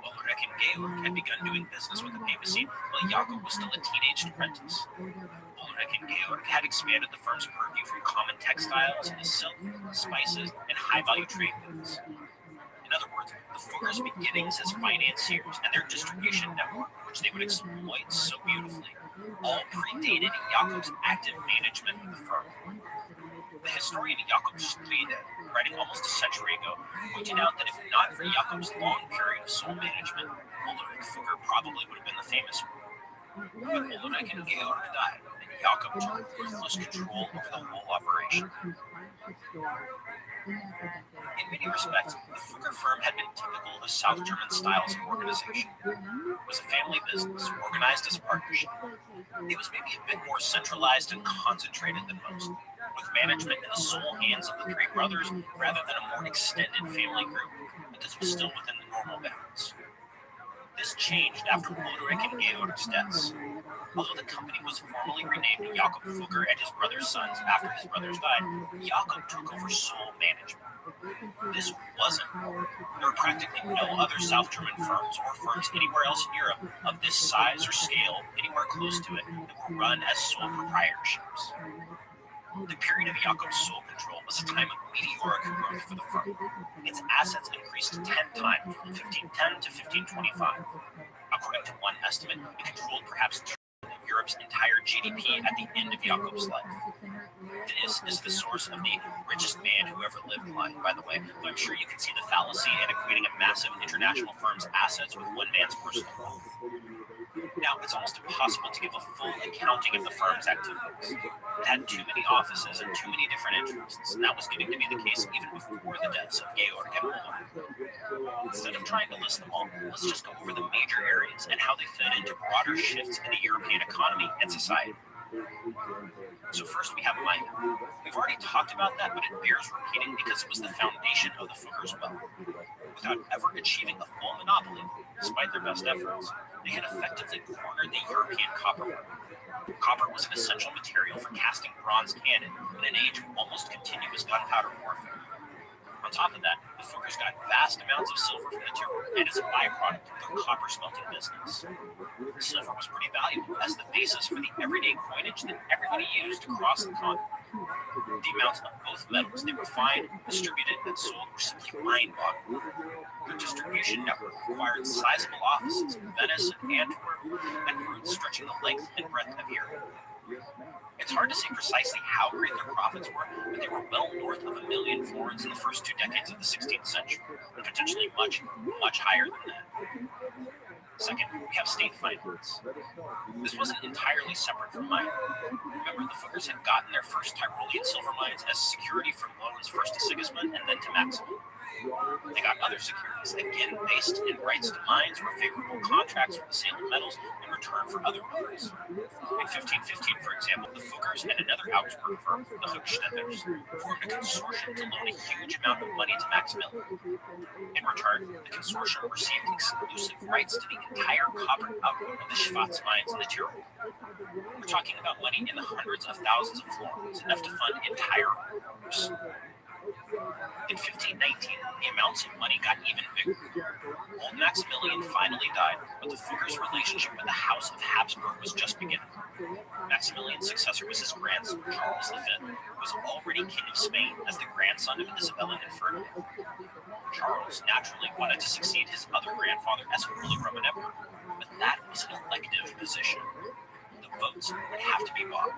Ulrich and Georg had begun doing business with the papacy while Jakob was still a teenage apprentice. Ulrich and Georg had expanded the firm's purview from common textiles to silk, spices, and high-value trade goods. In other words, the Fuggers' beginnings as financiers and their distribution network, which they would exploit so beautifully, all predated Jakob's active management of the firm. The historian Jakob Schliede, writing almost a century ago, pointed out that if not for Jakob's long period of sole management, Ulrich Fugger probably would have been the famous one. But Ulrich and Georg died, and Jakob took ruthless control over the whole operation. In many respects, the Fugger firm had been typical of South German styles of organization. It was a family business, organized as a partnership. It was maybe a bit more centralized and concentrated than most, with management in the sole hands of the three brothers rather than a more extended family group, but this was still within the normal bounds. This changed after Ulrich and Georg's deaths. Although the company was formally renamed Jakob Fugger and his brother's sons after his brothers died, Jakob took over sole management. This wasn't. There were practically no other South German firms or firms anywhere else in Europe of this size or scale, anywhere close to it, that were run as sole proprietorships. The period of Jakob's sole control was a time of meteoric growth for the firm. Its assets increased 10 times from 1510 to 1525. According to one estimate, it controlled perhaps Europe's entire GDP at the end of Jakob's life. This is the source of the richest man who ever lived line, by the way, but I'm sure you can see the fallacy in equating a massive international firm's assets with one man's personal wealth. Now, it's almost impossible to give a full accounting of the firm's activities. It had too many offices and too many different interests, and that was getting to be the case even before the deaths of Georg and Ulrich. Instead of trying to list them all, let's just go over the major areas and how they fit into broader shifts in the European economy and society. So first we have mining. We've already talked about that, but it bears repeating because it was the foundation of the Fuggers' wealth. Without ever achieving a full monopoly, despite their best efforts, they had effectively cornered the European copper market. Copper was an essential material for casting bronze cannon in an age of almost continuous gunpowder warfare. On top of that, the Fuggers got vast amounts of silver from the Tyrol, and as a byproduct of their copper smelting business. Silver was pretty valuable as the basis for the everyday coinage that everybody used across the continent. The amounts of both metals they refined, distributed, and sold were simply mind-boggling. Their distribution network required sizable offices in Venice and Antwerp, and routes stretching the length and breadth of Europe. It's hard to say precisely how great their profits were, but they were well north of 1 million florins in the first 2 decades of the 16th century, and potentially much, much higher than that. Second, we have state finance. This wasn't entirely separate from mining. Remember, the Fuggers had gotten their first Tyrolean silver mines as security for loans first to Sigismund and then to Maximilian. They got other securities, again based in rights to mines or favorable contracts for the sale of metals in return for other mines. In 1515, for example, the Fuggers and another Augsburg firm, the Hochstädters, formed a consortium to loan a huge amount of money to Maximilian. In return, the consortium received exclusive rights to the entire copper output of the Schwarz mines in the Tyrol. We're talking about money in the hundreds of thousands of florins, enough to fund entire wars. In 1519, the amounts of money got even bigger. Old Maximilian finally died, but the Fuggers' relationship with the House of Habsburg was just beginning. Maximilian's successor was his grandson, Charles V, who was already king of Spain as the grandson of Isabella and Ferdinand. Charles naturally wanted to succeed his other grandfather as Holy Roman Emperor, but that was an elective position. The votes would have to be bought.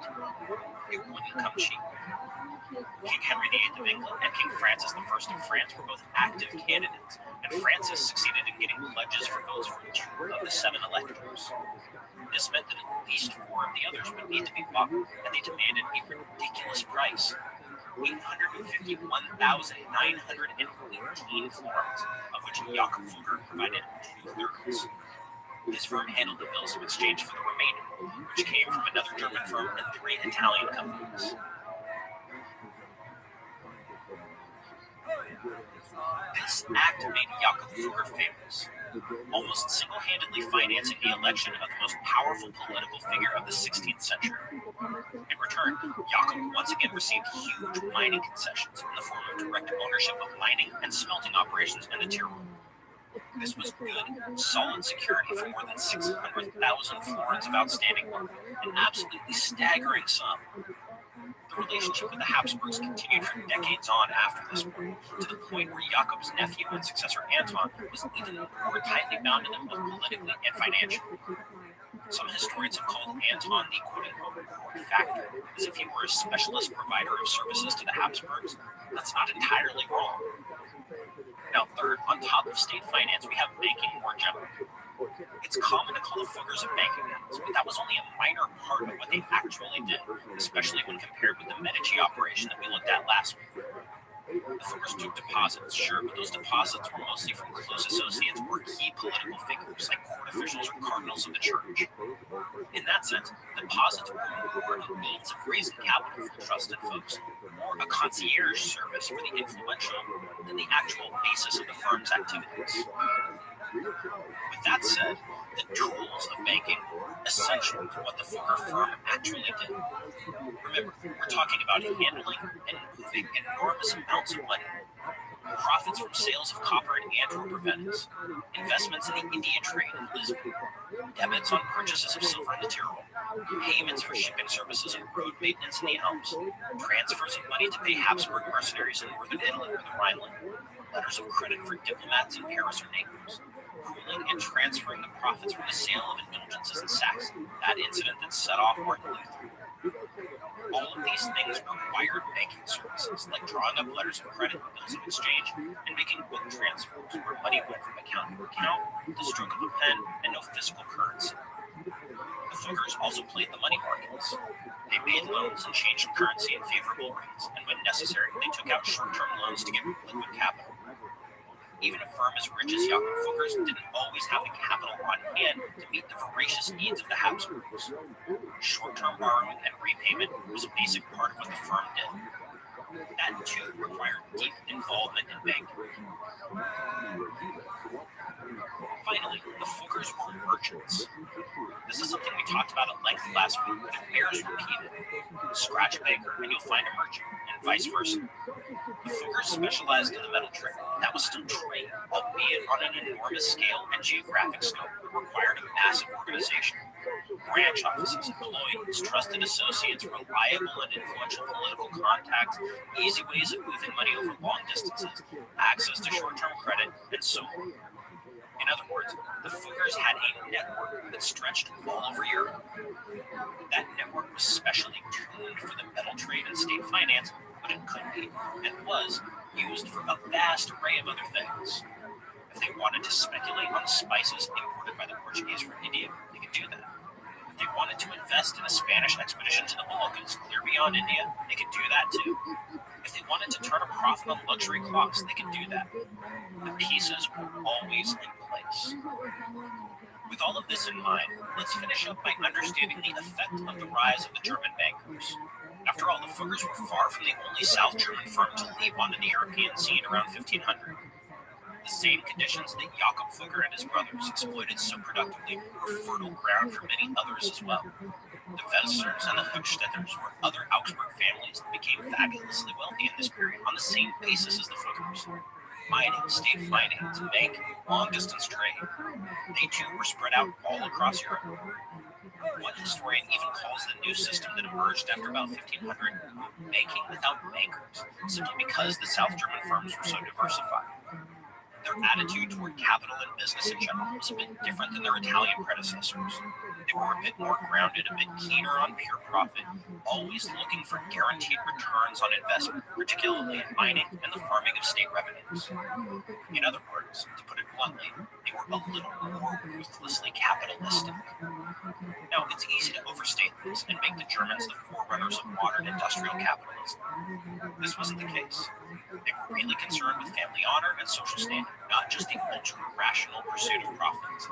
It wouldn't come cheap. King Henry VIII of England and King Francis I of France were both active candidates, and Francis succeeded in getting pledges for votes from 2 of the 7 electors. This meant that at least 4 of the others would need to be bought, and they demanded a ridiculous price: 851,918 florins, of which Jakob Fugger provided 2/3. His firm handled the bills of exchange for the remaining, which came from another German firm and 3 Italian companies. This act made Jakob Fugger famous, almost single-handedly financing the election of the most powerful political figure of the 16th century. In return, Jakob once again received huge mining concessions in the form of direct ownership of mining and smelting operations in the Tyrol. This was good, solid security for more than 600,000 florins of outstanding loan, an absolutely staggering sum. The relationship with the Habsburgs continued for decades on after this war, to the point where Jakob's nephew and successor Anton was even more tightly bound to them both politically and financially. Some historians have called Anton the quote-unquote court factor, as if he were a specialist provider of services to the Habsburgs. That's not entirely wrong. Now, third, on top of state finance, we have banking more generally. It's common to call the Fuggers a banking house, but that was only a minor part of what they actually did, especially when compared with the Medici operation that we looked at last week. The Fuggers took deposits, sure, but those deposits were mostly from close associates or key political figures, like court officials or cardinals of the church. In that sense, deposits were more a means of raising capital for trusted folks, more a concierge service for the influential, than the actual basis of the firm's activities. With that said, the tools of banking were essential to what the Fugger firm actually did. Remember, we're talking about handling and moving enormous amounts of money. Profits from sales of copper in Antwerp or Venice, investments in the Indian trade in Lisbon, debits on purchases of silver in the Tyrol, payments for shipping services and road maintenance in the Alps, transfers of money to pay Habsburg mercenaries in northern Italy or the Rhineland, letters of credit for diplomats in Paris or Naples, pooling and transferring the profits from the sale of indulgences in Saxony, that incident that set off Martin Luther. All of these things required banking services, like drawing up letters of credit, bills of exchange, and making book transfers, where money went from account to account, with the stroke of a pen, and no physical currency. The Fuggers also played the money markets. They made loans and changed currency at favorable rates, and when necessary, they took out short-term loans to get liquid capital. Even a firm as rich as Jakob Fugger's didn't always have the capital on hand to meet the voracious needs of the Habsburgs. Short-term borrowing and repayment was a basic part of what the firm did. That, too, required deep involvement in banking. Finally, the Fuggers were merchants. This is something we talked about at length last week, but it bears repeating. Scratch a banker and you'll find a merchant, and vice versa. The Fuggers specialized in the metal trade. That was still trade, albeit on an enormous scale and geographic scope that required a massive organization. Branch offices, employees, trusted associates, reliable and influential political contacts, easy ways of moving money over long distances, access to short-term credit, and so on. In other words, the Fuggers had a network that stretched all over Europe. That network was specially tuned for the metal trade and state finance, but it could be, and was, used for a vast array of other things. If they wanted to speculate on the spices imported by the Portuguese from India, they could do that. If they wanted to invest in a Spanish expedition to the Moluccas clear beyond India, they could do that too. If they wanted to turn a profit on luxury clocks, they could do that. The pieces were always in place. With all of this in mind, let's finish up by understanding the effect of the rise of the German bankers. After all, the Fuggers were far from the only South German firm to leap onto the European scene around 1500. The same conditions that Jakob Fugger and his brothers exploited so productively were fertile ground for many others as well. The Welsers and the Hochstädters were other Augsburg families that became fabulously wealthy in this period on the same basis as the Fuggers. Mining, state finance, banking, long-distance trade. They too were spread out all across Europe. One historian even calls the new system that emerged after about 1500 banking without bankers, simply because the South German firms were so diversified. Their attitude toward capital and business in general was a bit different than their Italian predecessors. They were a bit more grounded, a bit keener on pure profit, always looking for guaranteed returns on investment, particularly in mining and the farming of state revenues. In other words, to put it bluntly, they were a little more ruthlessly capitalistic. Now, it's easy to overstate this and make the Germans the forerunners of modern industrial capitalism. This wasn't the case. They were really concerned with family honor and social standing, not just the ultra-rational pursuit of profits.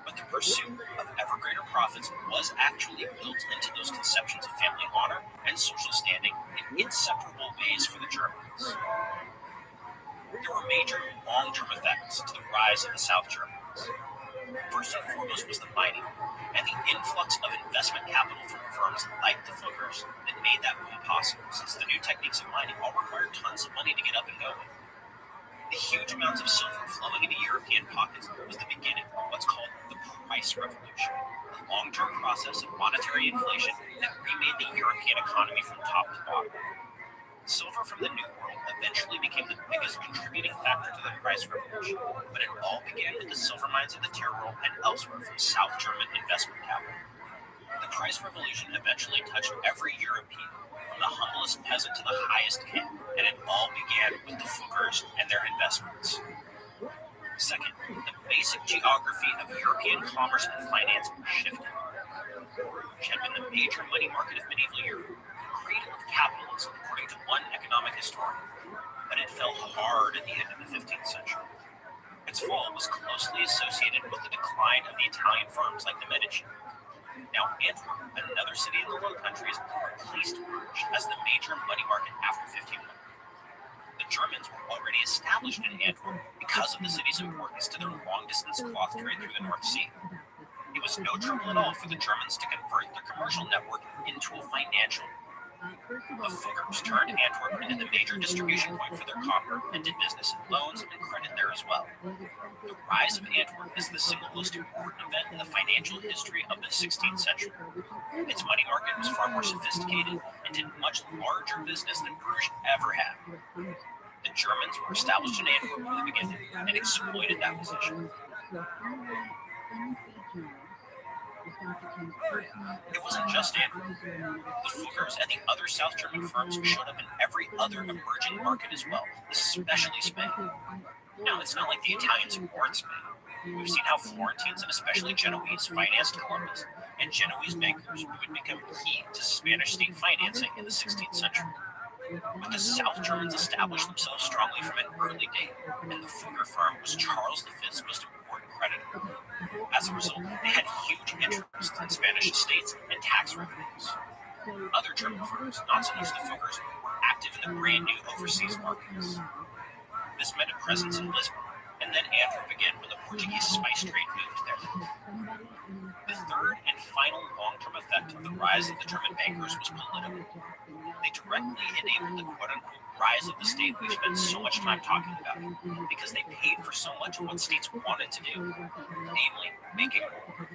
But the pursuit of ever greater profits was actually built into those conceptions of family honor and social standing in inseparable ways for the Germans. There were major long-term effects to the rise of the South Germans. First and foremost was the mining, and the influx of investment capital from firms like the Fuggers that made that boom possible, since the new techniques of mining all required tons of money to get up and going. The huge amounts of silver flowing into European pockets was the beginning of what's called the price revolution, a long-term process of monetary inflation that remade the European economy from top to bottom. Silver from the New World eventually became the biggest contributing factor to the price revolution, but it all began with the silver mines of the Tyrol and elsewhere from South German investment capital. The price revolution eventually touched every European, from the humblest peasant to the highest king, and it all began with the Fuggers and their investments. Second, the basic geography of European commerce and finance shifted. Bruges had been the major money market of medieval Europe, cradle of capitalism, according to one economic historian, but it fell hard at the end of the 15th century. Its fall was closely associated with the decline of the Italian firms like the Medici. Now, Antwerp, another city in the Low Countries, replaced Bruges as the major money market after 1500. The Germans were already established in Antwerp because of the city's importance to their long-distance cloth trade through the North Sea. It was no trouble at all for the Germans to convert their commercial network into a financial one. The Fuggers turned Antwerp into the major distribution point for their copper and did business in loans and credit there as well. The rise of Antwerp is the single most important event in the financial history of the 16th century. Its money market was far more sophisticated and did much larger business than Bruges ever had. The Germans were established in Antwerp from the beginning and exploited that position. It wasn't just Antwerp. The Fuggers and the other South German firms showed up in every other emerging market as well, especially Spain. Now, it's not like the Italians weren't Spain. We've seen how Florentines and especially Genoese financed Columbus, and Genoese bankers who would become key to Spanish state financing in the 16th century. But the South Germans established themselves strongly from an early date, and the Fugger firm was Charles V's most important creditor. As a result, they had huge interest in Spanish estates and tax revenues. Other German firms, not so much the Fuggers, were active in the brand new overseas markets. This meant a presence in Lisbon, and then Antwerp again when the Portuguese spice trade moved there. The third and final long-term effect of the rise of the German bankers was political. They directly enabled the quote-unquote rise of the state we've spent so much time talking about, because they paid for so much of what states wanted to do, namely making war.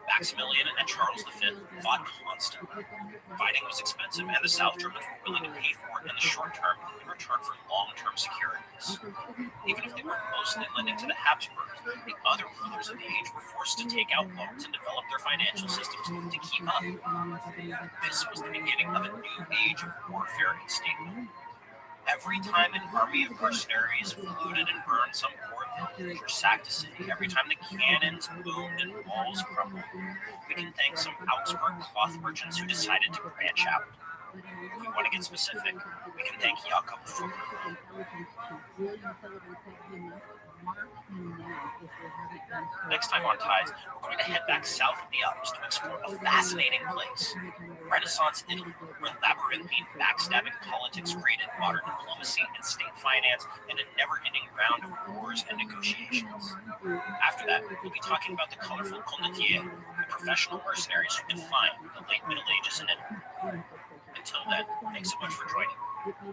Maximilian and Charles V fought constantly. Fighting was expensive, and the South Germans were willing to pay for it in the short term in return for long-term securities. Even if they were mostly lending to the Habsburgs, the other rulers of the age were forced to take out loans and develop their financial systems to keep up. This was the beginning of a new age of warfare and statehood. Every time an army of mercenaries looted and burned some poor village or sacked a city, every time the cannons boomed and walls crumbled, we can thank some Augsburg cloth merchants who decided to branch out. If we want to get specific, we can thank Jakob Fugger. Next time on Tides, we're going to head back south of the Alps to explore a fascinating place, Renaissance Italy, where labyrinthine backstabbing politics raided modern diplomacy and state finance in a never-ending round of wars and negotiations. After that, we'll be talking about the colorful condottieri, the professional mercenaries who defined the late Middle Ages in Italy. Until then, thanks so much for joining.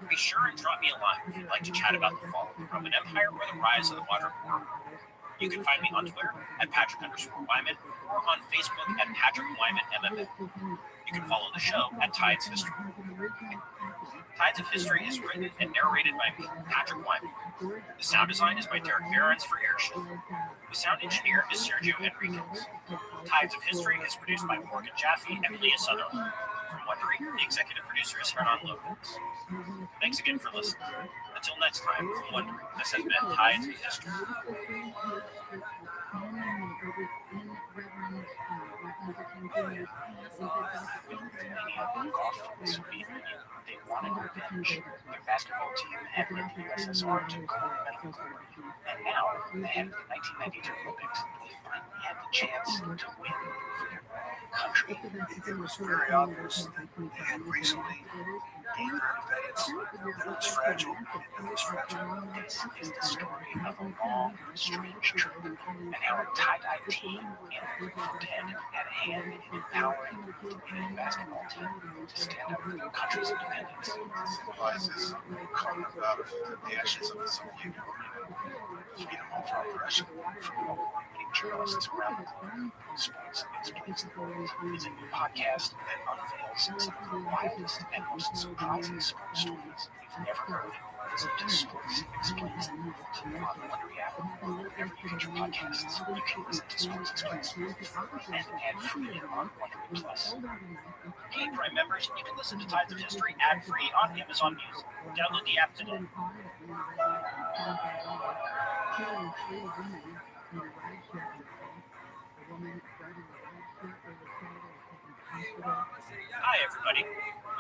Be sure and drop me a line if you'd like to chat about the fall of the Roman Empire or the rise of the modern world. You can find me on Twitter at Patrick_Wyman or on Facebook at Patrick Wyman MMA. You can follow the show at Tides History. Tides of History is written and narrated by me, Patrick Wyman. The sound design is by Derek Behrens for Airship. The sound engineer is Sergio Enriquez. Tides of History is produced by Morgan Jaffe and Leah Sutherland. From Wondery, the executive producer is Hernan Lopez. Thanks again for listening. Until next time, from Wondery, this has been Tides of History. They wanted revenge. Their basketball team had led the USSR to gold medal glory. And now, ahead of the 1992 Olympics, they finally had the chance to win for their country.
It was very obvious that they had recently gained their independence, that it was fragile, and it was fragile.
This is the story of a long, strange trip, and how a tie-dye team and Footend had a hand in empowering the women's basketball team to stand up for their country's independence.
Symbolizes carving out of the ashes of the Soviet Union, freedom over oppression from
Winning journalists around the globe. Sports Explains the World is a new podcast that unveils some of the wildest and most surprising sports stories you've never heard. Visit Sports Explains the World on Wondery app or wherever you get your podcasts. You can listen to Sports Explains the World and ad-free on Wondery Plus. Hey, Prime members, you can listen to Tides of History ad-free on Amazon Music. Download the app today. Hi, everybody.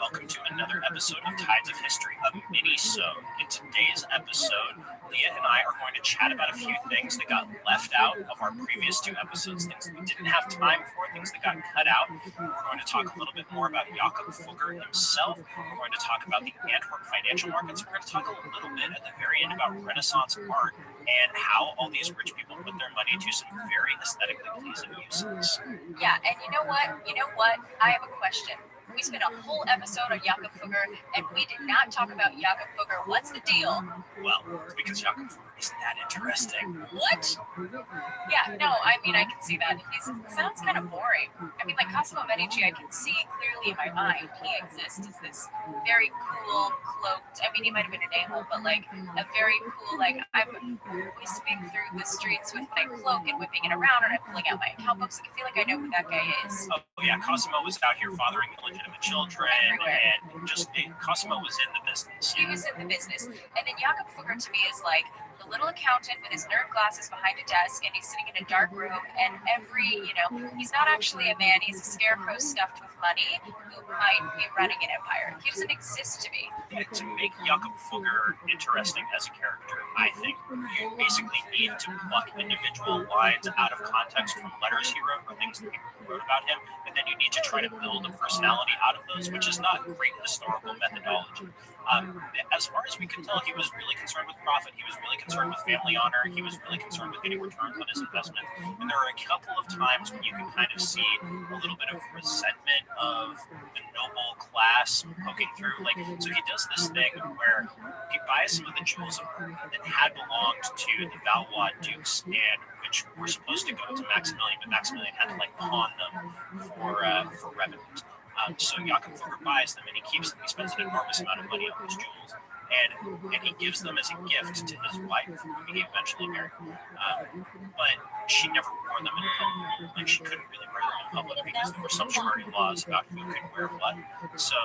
Welcome to another episode of Tides of History, a mini-sode. In today's episode, Leah and I are going to chat about a few things that got left out of our previous two episodes, things that we didn't have time for, things that got cut out. We're going to talk a little bit more about Jakob Fugger himself. We're going to talk about the Antwerp financial markets. We're going to talk a little bit at the very end about Renaissance art and how all these rich people put their money to some very aesthetically pleasing uses.
Yeah, and you know what? I have a question. We spent a whole episode on Jakob Fugger, and we did not talk about Jakob Fugger. What's the deal?
Well, it's because Jakob Fugger isn't that interesting.
What? Yeah, no, I mean, I can see that. He sounds kind of boring. I mean, like Cosimo Medici, I can see clearly in my mind he exists as this very cool, cloaked, I mean, he might have been an a-hole, but like a very cool, like, I'm wisping through the streets with my cloak and whipping it around, and I'm pulling out my account books. I feel like I know who that guy is.
Oh, yeah, Cosimo was out here fathering illegitimate children, and just Cosimo was in the business.
He was in the business. And then Jakob Fugger to me is like the little accountant with his nerd glasses behind a desk, and he's sitting in a dark room, and he's not actually a man, he's a scarecrow stuffed with money who might be running an empire. He doesn't exist to me.
To make Jakob Fugger interesting as a character, I think you basically need to pluck individual lines out of context from letters he wrote or things that people wrote about him, and then you need to try to build a personality out of those, which is not great historical methodology. As far as we could tell, he was really concerned with profit. He was really concerned with family honor. He was really concerned with getting returns on his investment. And there are a couple of times when you can kind of see a little bit of resentment of the noble class poking through. Like, so he does this thing where he buys some of the jewels that had belonged to the Valois dukes and which were supposed to go to Maximilian, but Maximilian had to like pawn them for revenue. So Jakob Fugger buys them and he keeps them. He spends an enormous amount of money on these jewels, and he gives them as a gift to his wife, who he eventually married. But she never wore them in public. Like, she couldn't really wear them in public because there were sumptuary laws about who could wear what. So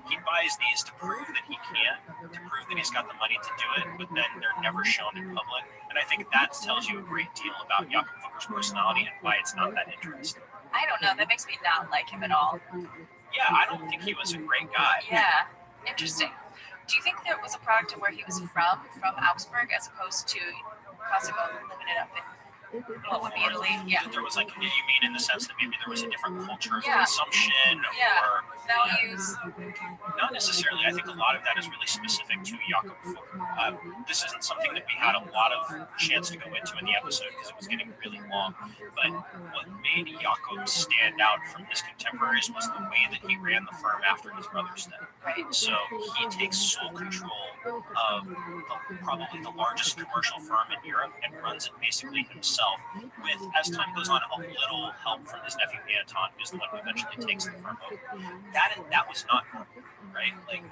he buys these to prove that he can, to prove that he's got the money to do it, but then they're never shown in public. And I think that tells you a great deal about Jakob Fugger's personality and why it's not that interesting.
I don't know, that makes me not like him at all.
Yeah, I don't think he was a great guy.
Yeah, interesting. Do you think that was a product of where he was from Augsburg, as opposed to Cosimo living it up in what would be Italy? Yeah.
There was like, you mean in the sense that maybe there was a different culture of
Yeah.
consumption or
values?
Not necessarily. I think a lot of that is really specific to Jakob Fugger. This isn't something that we had a lot of chance to go into in the episode because it was getting really long. But what made Jakob stand out from his contemporaries was the way that he ran the firm after his brother's death.
Right.
So he takes sole control of probably the largest commercial firm in Europe and runs it basically himself with, as time goes on, a little help from his nephew Anton, who's the one who eventually takes the firm over. That was not normal, right? Like,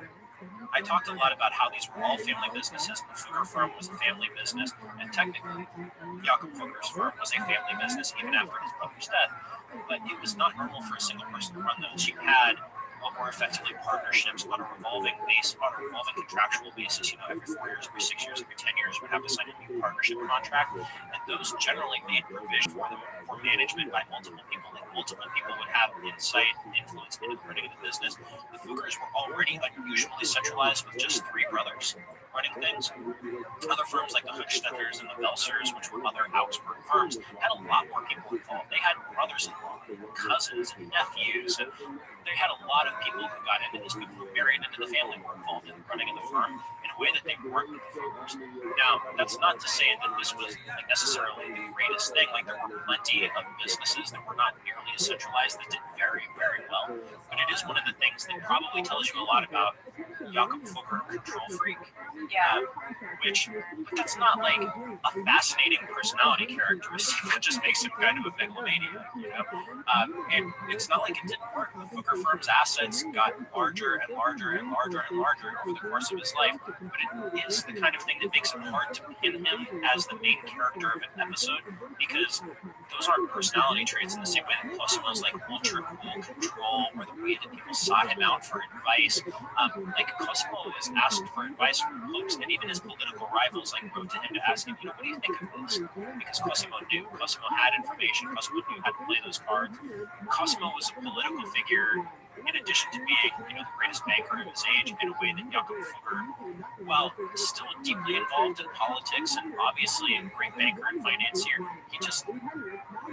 I talked a lot about how these were all family businesses. The Fugger firm was a family business, and technically, Jakob Fugger's firm was a family business even after his brother's death. But it was not normal for a single person to run those. You had what were effectively partnerships on a revolving contractual basis. You know, every 4 years, every 6 years, every 10 years, would have to sign a new partnership contract, and those generally made provision for management by multiple people. Like, multiple people would have insight and influence in the running of the business. The Fuggers were already unusually centralized with just 3 brothers running things. Other firms like the Hochstädters and the Welsers, which were other Augsburg firms, had a lot more people involved. They had brothers-in-law, cousins, and nephews, and they had a lot of people who got into this. People who married into the family were involved in running of the firm in a way that they weren't with the Fuggers. Now, that's not to say that this was like necessarily the greatest thing. Like, there were plenty of businesses that were not nearly as centralized that did very, very well. But it is one of the things that probably tells you a lot about Jakob Fugger, control freak.
Yeah.
But that's not like a fascinating personality characteristic that just makes him kind of a megalomaniac, you know? And it's not like it didn't work. The Fugger firm's assets got larger and larger and larger and larger over the course of his life, but it is the kind of thing that makes it hard to pin him as the main character of an episode, because those aren't personality traits in the same way that Cosimo's like ultra cool control, or the way that people sought him out for advice. Like, Cosimo was asked for advice from popes, and even his political rivals like wrote to him to ask him, you know, what do you think of this? Because Cosimo knew, Cosimo had information, Cosimo knew how to play those cards. Cosimo was a political figure in addition to being, you know, the greatest banker of his age, in a way that Jakob Fugger, while still deeply involved in politics and obviously a great banker and financier, he just,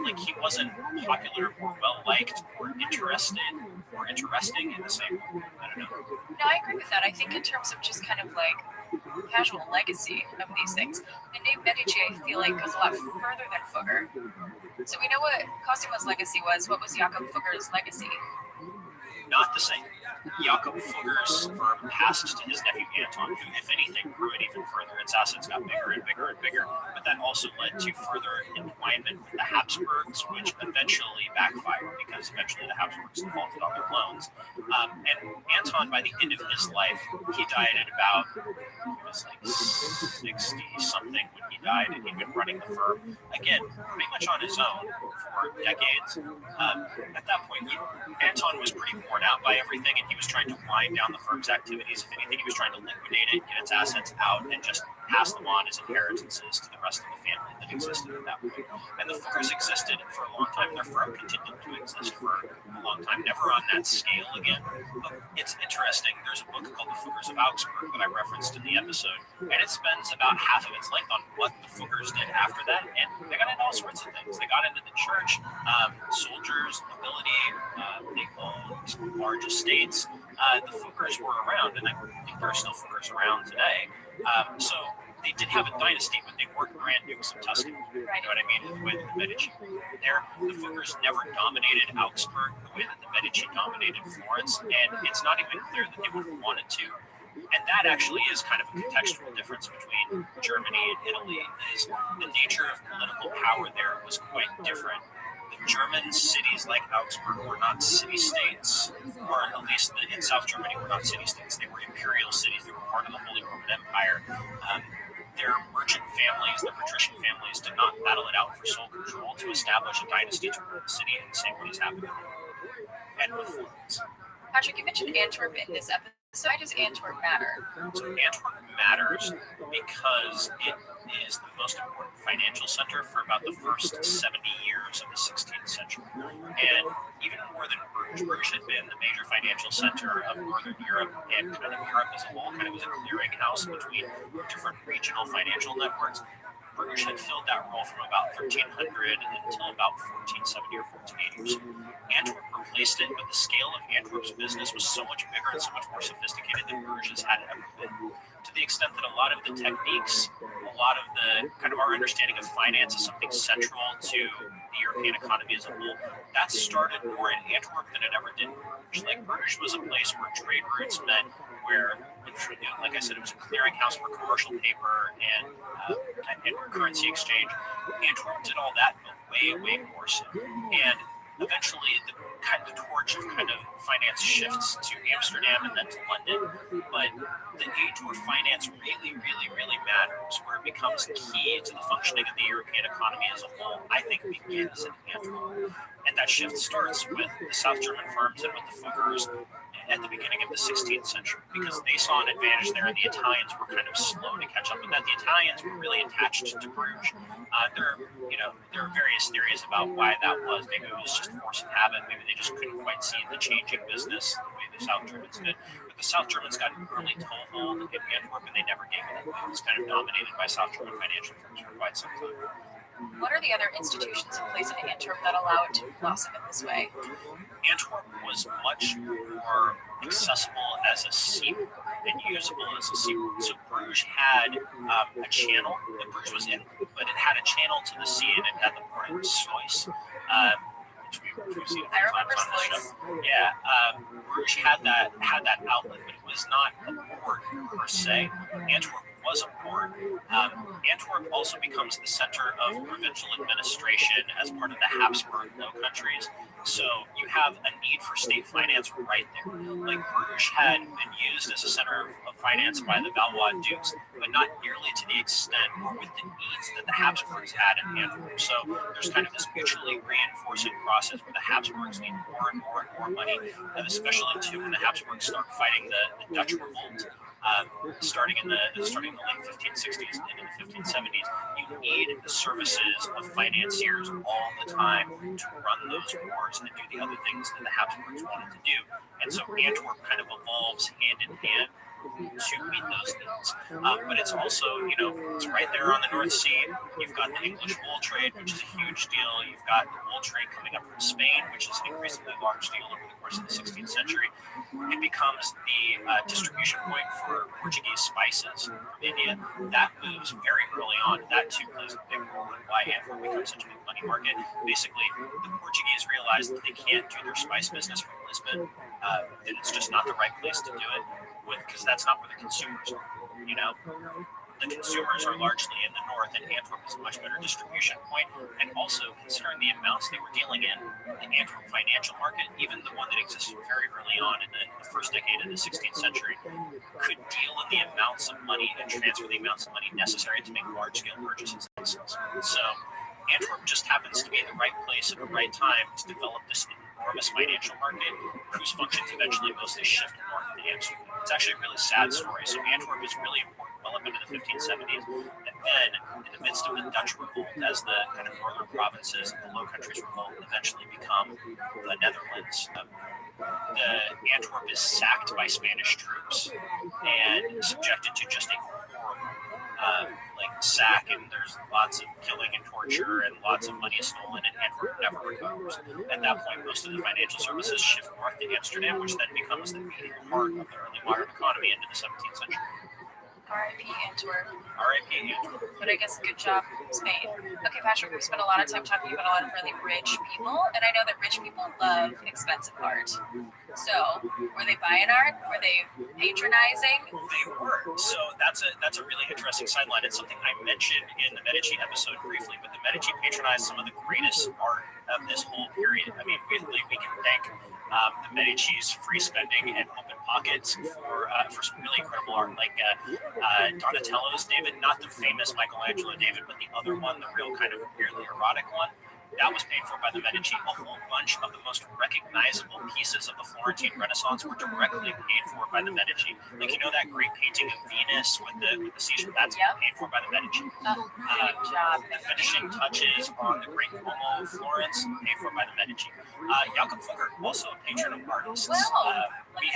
like, he wasn't popular or well-liked or interested or interesting in the same way. I don't know.
No, I agree with that. I think in terms of just kind of like casual legacy of these things, the name Medici, I feel like, goes a lot further than Fugger. So we know what Cosimo's legacy was. What was Jakob Fugger's legacy?
Not the same. Jakob Fugger's firm passed to his nephew Anton, who, if anything, grew it even further. Its assets got bigger and bigger and bigger, but that also led to further entwinement with the Habsburgs, which eventually backfired because eventually the Habsburgs defaulted on their loans. And Anton, by the end of his life, he died at about, he was like 60-something when he died, and he'd been running the firm, again, pretty much on his own for decades. At that point, Anton was pretty worn out by everything, and he was trying to wind down the firm's activities. If anything, he was trying to liquidate it, get its assets out, and just pass them on as inheritances to the rest of the family that existed at that point. And the Fuggers existed for a long time. Their firm continued to exist for a long time, never on that scale again. But it's interesting. There's a book called The Fuggers of Augsburg that I referenced in the episode, and it spends about half of its length on what the Fuggers did after that, and they got into all sorts of things. They got into the church, soldiers, nobility, they owned large estates. The Fuggers were around, and I think there are still Fuggers around today. So they did have a dynasty, but they weren't Grand Dukes of Tuscany. You know what I mean? The way that the Medici were there. The Fuggers never dominated Augsburg the way that the Medici dominated Florence, and it's not even clear that they would have wanted to. And that actually is kind of a contextual difference between Germany and Italy, is the nature of political power there was quite different. The German cities like Augsburg were not city-states, or at least in South Germany were not city-states. They were imperial cities. They were part of the Holy Roman Empire. Their merchant families, their patrician families, did not battle it out for sole control to establish a dynasty to rule the city in the same way as happened and with Florence.
Patrick, you mentioned Antwerp in this episode. Why does Antwerp matter?
So Antwerp matters because it is the most important financial center for about the first 70 years of the 16th century. And even more than Bruges had been the major financial center of Northern Europe and kind of Europe as a whole, kind of was a clearinghouse between different regional financial networks. Bruges had filled that role from about 1300 until about 1470 or 1480 or so. Antwerp replaced it, but the scale of Antwerp's business was so much bigger and so much more sophisticated than Bruges had ever been, to the extent that a lot of the techniques, a lot of the kind of our understanding of finance as something central to the European economy as a whole, that started more in Antwerp than it ever did in Bruges. Like, Bruges was a place where trade routes met, where, like I said, it was a clearinghouse for commercial paper and currency exchange. Antwerp did all that, but way more so. And eventually, the torch of kind of finance shifts to Amsterdam and then to London. But the age where finance really matters, where it becomes key to the functioning of the European economy as a whole, I think begins in Antwerp. And that shift starts with the South German firms and with the Fuggers at the beginning of the 16th century, because they saw an advantage there, and the Italians were kind of slow to catch up with that. The Italians were really attached to Bruges. There are various theories about why that was. Maybe it was just force of habit. Maybe they just couldn't quite see the changing business the way the South Germans did. But the South Germans got an early toehold in Antwerp, and they never gave it up. It was kind of dominated by South German financial firms for quite some time.
What are the other institutions in place in Antwerp that allow it to blossom in this way?
Antwerp was much more accessible as a seaport and usable as a seaport. So Bruges had a channel that Bruges was in, but it had a channel to the sea, and it had the port of Sluis, which we've seen a few times on the show. Yeah, Bruges had that outlet, but it was not a port per se. Antwerp was a port. Antwerp also becomes the center of provincial administration as part of the Habsburg Low Countries. So you have a need for state finance right there. Like, Bruges had been used as a center of finance by the Valois dukes, but not nearly to the extent or with the needs that the Habsburgs had in Antwerp. So there's kind of this mutually reinforcing process where the Habsburgs need more and more money, and especially too when the Habsburgs start fighting the Dutch revolt. Starting in the late 1560s and into the 1570s, you need the services of financiers all the time to run those wars and do the other things that the Habsburgs wanted to do. And so Antwerp kind of evolves hand in hand to meet those needs. But it's also, it's right there on the North Sea. You've got the English wool trade, which is a huge deal. You've got the wool trade coming up from Spain, which is an increasingly large deal over the course of the 16th century. It becomes the distribution point for Portuguese spices from India. That moves very early on. That too plays a big role in why Antwerp becomes such a big money market. Basically, the Portuguese realize that they can't do their spice business from Lisbon, that it's just not the right place to do it, because that's not where the consumers are. The consumers are largely in the north, and Antwerp is a much better distribution point. And also, considering the amounts they were dealing in, the Antwerp financial market, even the one that existed very early on in the first decade of the 16th century, could deal in the amounts of money and transfer the amounts of money necessary to make large-scale purchases themselves. So Antwerp just happens to be in the right place at the right time to develop this enormous financial market, whose functions eventually mostly shift north to Amsterdam. It's actually a really sad story. So Antwerp is really important well up into the 1570s, and then in the midst of the Dutch revolt, as the kind of northern provinces and the Low Countries revolt eventually become the Netherlands, Antwerp is sacked by Spanish troops and subjected to just a horrible sack, and there's lots of killing and torture and lots of money is stolen, and Antwerp never recovers. At that point, most of the financial services shift north to Amsterdam, which then becomes the beating heart of the early modern economy into the 17th century.
R.I.P. Antwerp.
R.I.P. Antwerp.
But I guess good job, Spain. Okay, Patrick, we spent a lot of time talking about a lot of really rich people, and I know that rich people love expensive art. So, were they buying art? Were they patronizing?
They were. So that's a really interesting sideline. It's something I mentioned in the Medici episode briefly, but the Medici patronized some of the greatest art of this whole period. I mean, we can thank the Medici's free spending and open pockets for some really incredible art, like Donatello's David, not the famous Michelangelo David, but the other one, the real kind of weirdly erotic one. That was paid for by the Medici. A whole bunch of the most recognizable pieces of the Florentine Renaissance were directly paid for by the Medici. Like, you know that great painting of Venus with the seashore? That's paid for by the Medici.
Great job.
The finishing touches on the Great Duomo of Florence, paid for by the Medici. Jakob Fugger, also a patron of artists. We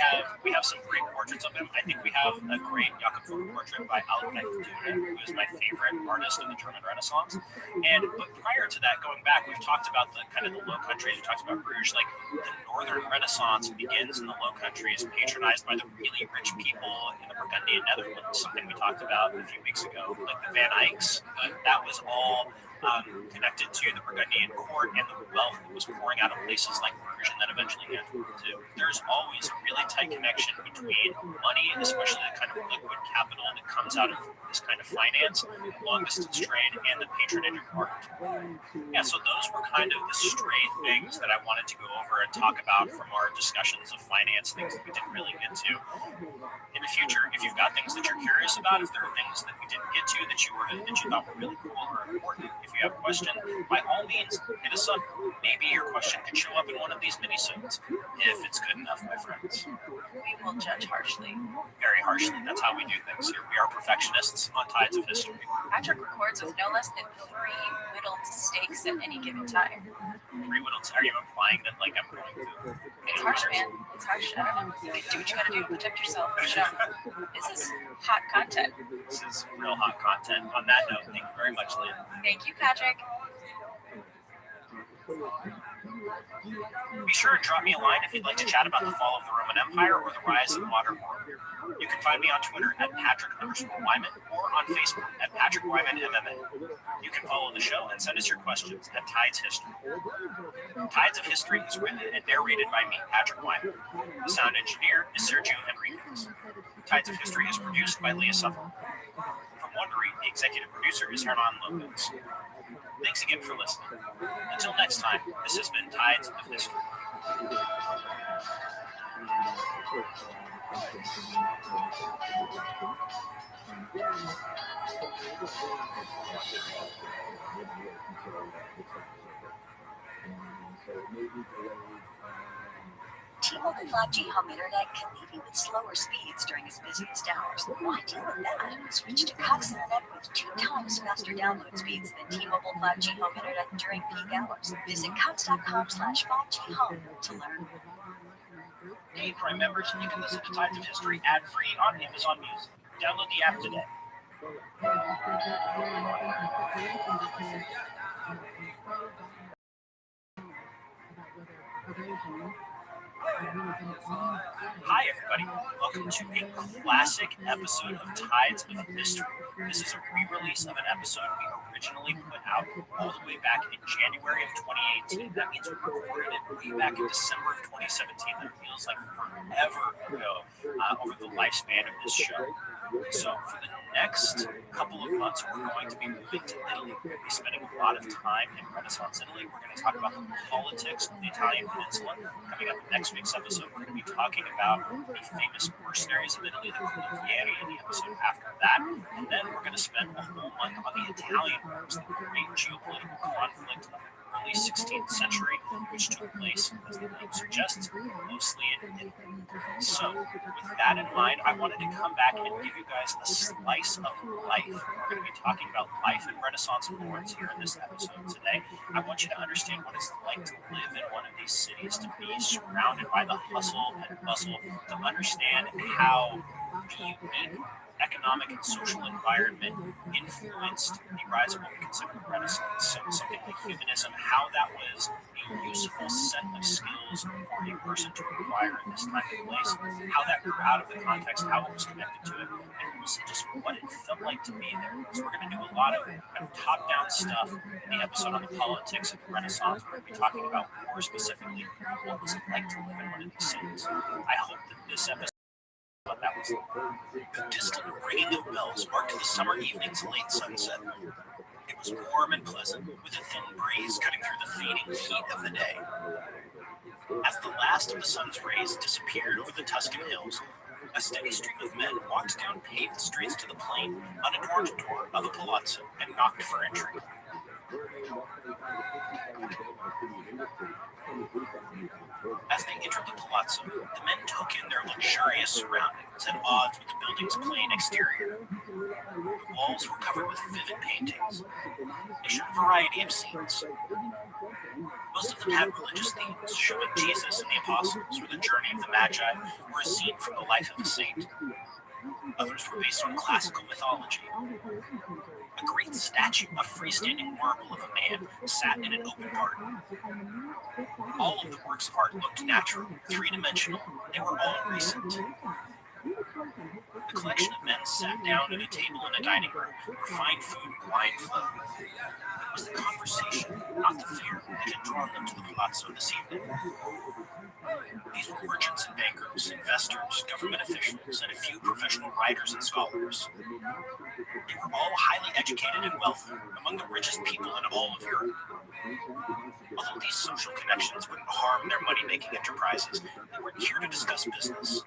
have some great portraits of him. I think we have a great Jakob Fugger portrait by Albrecht Dürer, who is my favorite artist of the German Renaissance. But prior to that, going back, we've talked about the kind of the Low Countries. We talked about Bruges. Like, the Northern Renaissance begins in the Low Countries, patronized by the really rich people in the Burgundian Netherlands, something we talked about a few weeks ago, like the Van Eycks. That was all connected to the Burgundian court and the wealth that was pouring out of places like Bruges and then eventually Antwerp too. There's always a really tight connection between money, especially the kind of liquid capital that comes out of this kind of finance, long distance trade, and the patronage of art. Yeah, so those were kind of the stray things that I wanted to go over and talk about from our discussions of finance, things that we didn't really get to. In the future, if you've got things that you're curious about, if there are things that we didn't get to that you thought were really cool or important, if you have a question, by all means, hit us up. Maybe your question could show up in one of these mini-sodes, if it's good enough, my friends.
We will judge harshly.
Very harshly. That's how we do things here. We are perfectionists on Tides of History.
Patrick records with no less than 3 whittled steaks at any given time.
3 whittled? Are you implying that, like, I'm going to...
It's harsh, man. It's harsh. I don't know. You can do what you gotta do to protect yourself. But, this is hot content.
This is real hot content. On that note, thank you very much, Lynn.
Thank you, Patrick.
Be sure to drop me a line if you'd like to chat about the fall of the Roman Empire or the rise of the modern world. You can find me on Twitter at Patrick_Wyman or on Facebook at Patrick Wyman MMA. You can follow the show and send us your questions at Tides History. Tides of History is written and narrated by me, Patrick Wyman. The sound engineer is Sergio Enriquez. Tides of History is produced by Leah Suffolk. From Wondery, the executive producer is Hernan Lopez. Thanks again for listening. Until next time, this has been Tides of History.
T-Mobile 5G home internet can leave you with slower speeds during its busiest hours. Why deal with that? Switch to Cox Internet with 2 times faster download speeds than T-Mobile 5G home internet during peak hours. Visit Cox.com/5G home to learn.
Hey, Prime members, you can listen to Tides of History ad-free on Amazon Music. Download the app today. Hi, everybody. Welcome to a classic episode of Tides of History. This is a re-release of an episode we originally put out all the way back in January of 2018. That means we recorded it way back in December of 2017. That feels like forever ago over the lifespan of this show. So for the next couple of months, we're going to be moving to Italy. We're going to be spending a lot of time in Renaissance Italy. We're going to talk about the politics of the Italian peninsula. Coming up in next week's episode, we're going to be talking about the famous mercenaries of Italy, the Coloquieri, in the episode after that. And then we're going to spend a whole month on the Italian Wars, the great geopolitical conflict of the early 16th century, which took place, as the name suggests, mostly in Italy. So, with that in mind, I wanted to come back and give you guys a slice of life. We're going to be talking about life in Renaissance Florence here in this episode today. I want you to understand what it's like to live in one of these cities, to be surrounded by the hustle and bustle, to understand how the unique economic and social environment influenced the rise of what we consider the Renaissance. So something like humanism, how that was a useful set of skills for a person to acquire in this time and place, how that grew out of the context, how it was connected to it, and also just what it felt like to be there. So we're going to do a lot of kind of top-down stuff in the episode on the politics of the Renaissance. We're going to be talking about more specifically what was it like to live in one of these cities. I hope that this episode what that was like. The distant ringing of bells marked the summer evening's late sunset. It was warm and pleasant, with a thin breeze cutting through the fading heat of the day. As the last of the sun's rays disappeared over the Tuscan hills, a steady stream of men walked down paved streets to the plain, unadorned door of a palazzo, and knocked for entry. As they entered the palazzo, the men took in their luxurious surroundings at odds with the building's plain exterior. The walls were covered with vivid paintings. They showed a variety of scenes. Most of them had religious themes, showing Jesus and the apostles, or the journey of the Magi, or a scene from the life of a saint. Others were based on classical mythology. A great statue of freestanding marble of a man sat in an open part. All of the works of art looked natural, three-dimensional. They were all recent. The collection of men sat down at a table in a dining room where fine food and wine flowed. It was the conversation, not the fear, that had drawn them to the palazzo this evening. These were merchants and bankers, investors, government officials, and a few professional writers and scholars. They were all highly educated and wealthy, among the richest people in all of Europe. Although these social connections wouldn't harm their money-making enterprises, they weren't here to discuss business.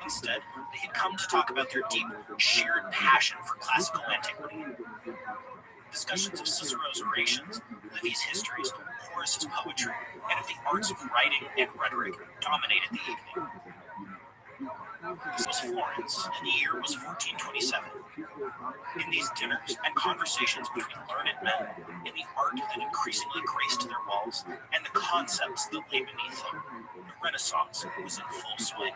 Instead, they had come to talk about their deep, shared passion for classical antiquity. Discussions of Cicero's orations, Livy's histories, Horace's poetry, and of the arts of writing and rhetoric dominated the evening. This was Florence, and the year was 1427. In these dinners and conversations between learned men, in the art that increasingly graced their walls, and the concepts that lay beneath them, the Renaissance was in full swing.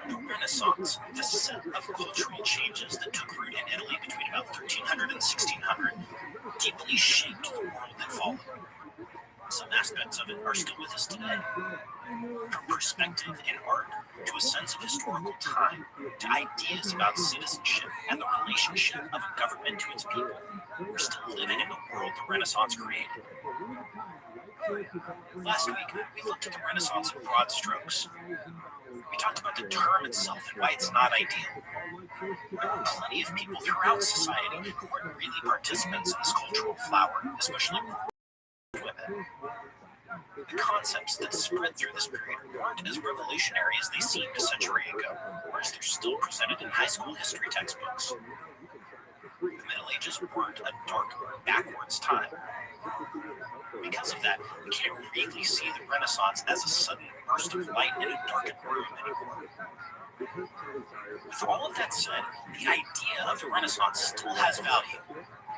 The Renaissance, the set of cultural changes that took root in Italy between about 1300 and 1600, deeply shaped the world that followed. Some aspects of it are still with us today. From perspective in art, to a sense of historical time, to ideas about citizenship and the relationship of a government to its people, we're still living in the world the Renaissance created. Last week, we looked at the Renaissance in broad strokes. We talked about the term itself and why it's not ideal. There were plenty of people throughout society who weren't really participants in this cultural flower, especially women. The concepts that spread through this period weren't as revolutionary as they seemed a century ago, or as they're still presented in high school history textbooks. The Middle Ages weren't a dark, backwards time. Because of that, we can't really see the Renaissance as a sudden burst of light in a darkened room anymore. With all of that said, the idea of the Renaissance still has value.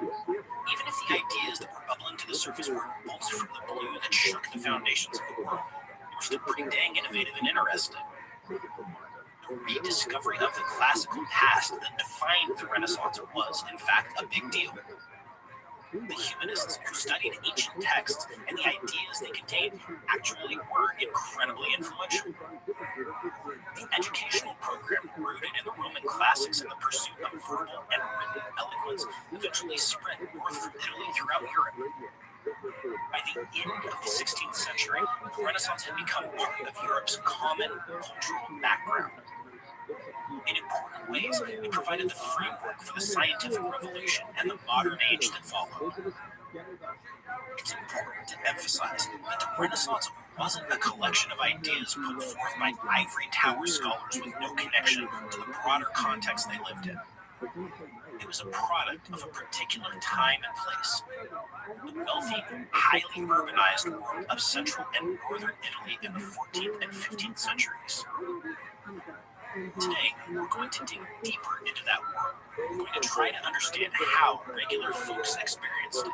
Even if the ideas that were bubbling to the surface were bolts from the blue that shook the foundations of the world, they were still pretty dang innovative and interesting. The rediscovery of the classical past that defined the Renaissance was, in fact, a big deal. The humanists who studied ancient texts and the ideas they contained actually were incredibly influential. The educational program rooted in the Roman classics and the pursuit of verbal and written eloquence eventually spread north from Italy throughout Europe. By the end of the 16th century, the Renaissance had become part of Europe's common cultural background. In important ways, it provided the framework for the scientific revolution and the modern age that followed. It's important to emphasize that the Renaissance wasn't a collection of ideas put forth by ivory tower scholars with no connection to the broader context they lived in. It was a product of a particular time and place. The wealthy, highly urbanized world of central and northern Italy in the 14th and 15th centuries. Today, we're going to dig deeper into that world. We're going to try to understand how regular folks experienced it.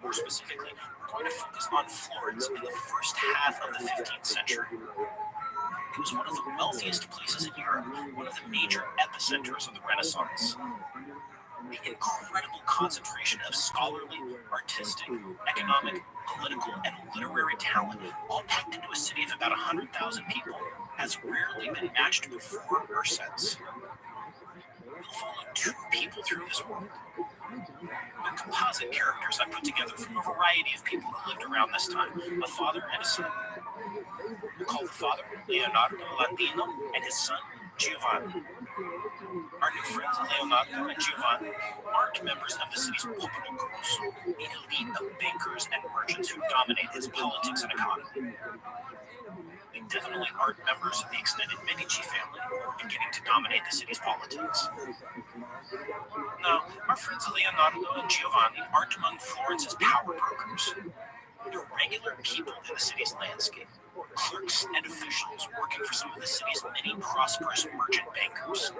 More specifically, we're going to focus on Florence in the first half of the 15th century. It was one of the wealthiest places in Europe, one of the major epicenters of the Renaissance. The incredible concentration of scholarly, artistic, economic, political, and literary talent, all packed into a city of about 100,000 people, has rarely been matched before or since. We'll follow two people through this world. The composite characters I put together from a variety of people who lived around this time, a father and a son. We'll call the father Leonardo Landino and his son Giovanni. Our new friends Leonardo and Giovanni aren't members of the city's popolo grosso, the elite of bankers and merchants who dominate its politics and economy. They definitely aren't members of the extended Medici family beginning to dominate the city's politics. No, our friends Leonardo and Giovanni aren't among Florence's power brokers. They're regular people in the city's landscape, clerks and officials working for some of the city's many prosperous merchant bankers.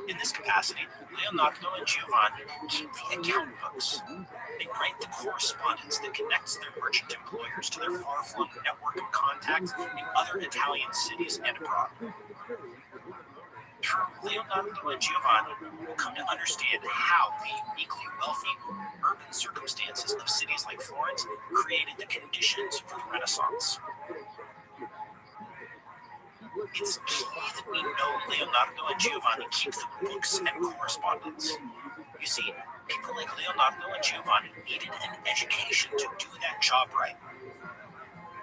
In this capacity, Leonardo and Giovanni keep the account books. They write the correspondence that connects their merchant employers to their far-flung network of contacts in other Italian cities and abroad. Through Leonardo and Giovanni, we'll come to understand how the uniquely wealthy urban circumstances of cities like Florence created the conditions for the Renaissance. It's key that we know Leonardo and Giovanni keep the books and correspondence. You see, people like Leonardo and Giovanni needed an education to do that job right.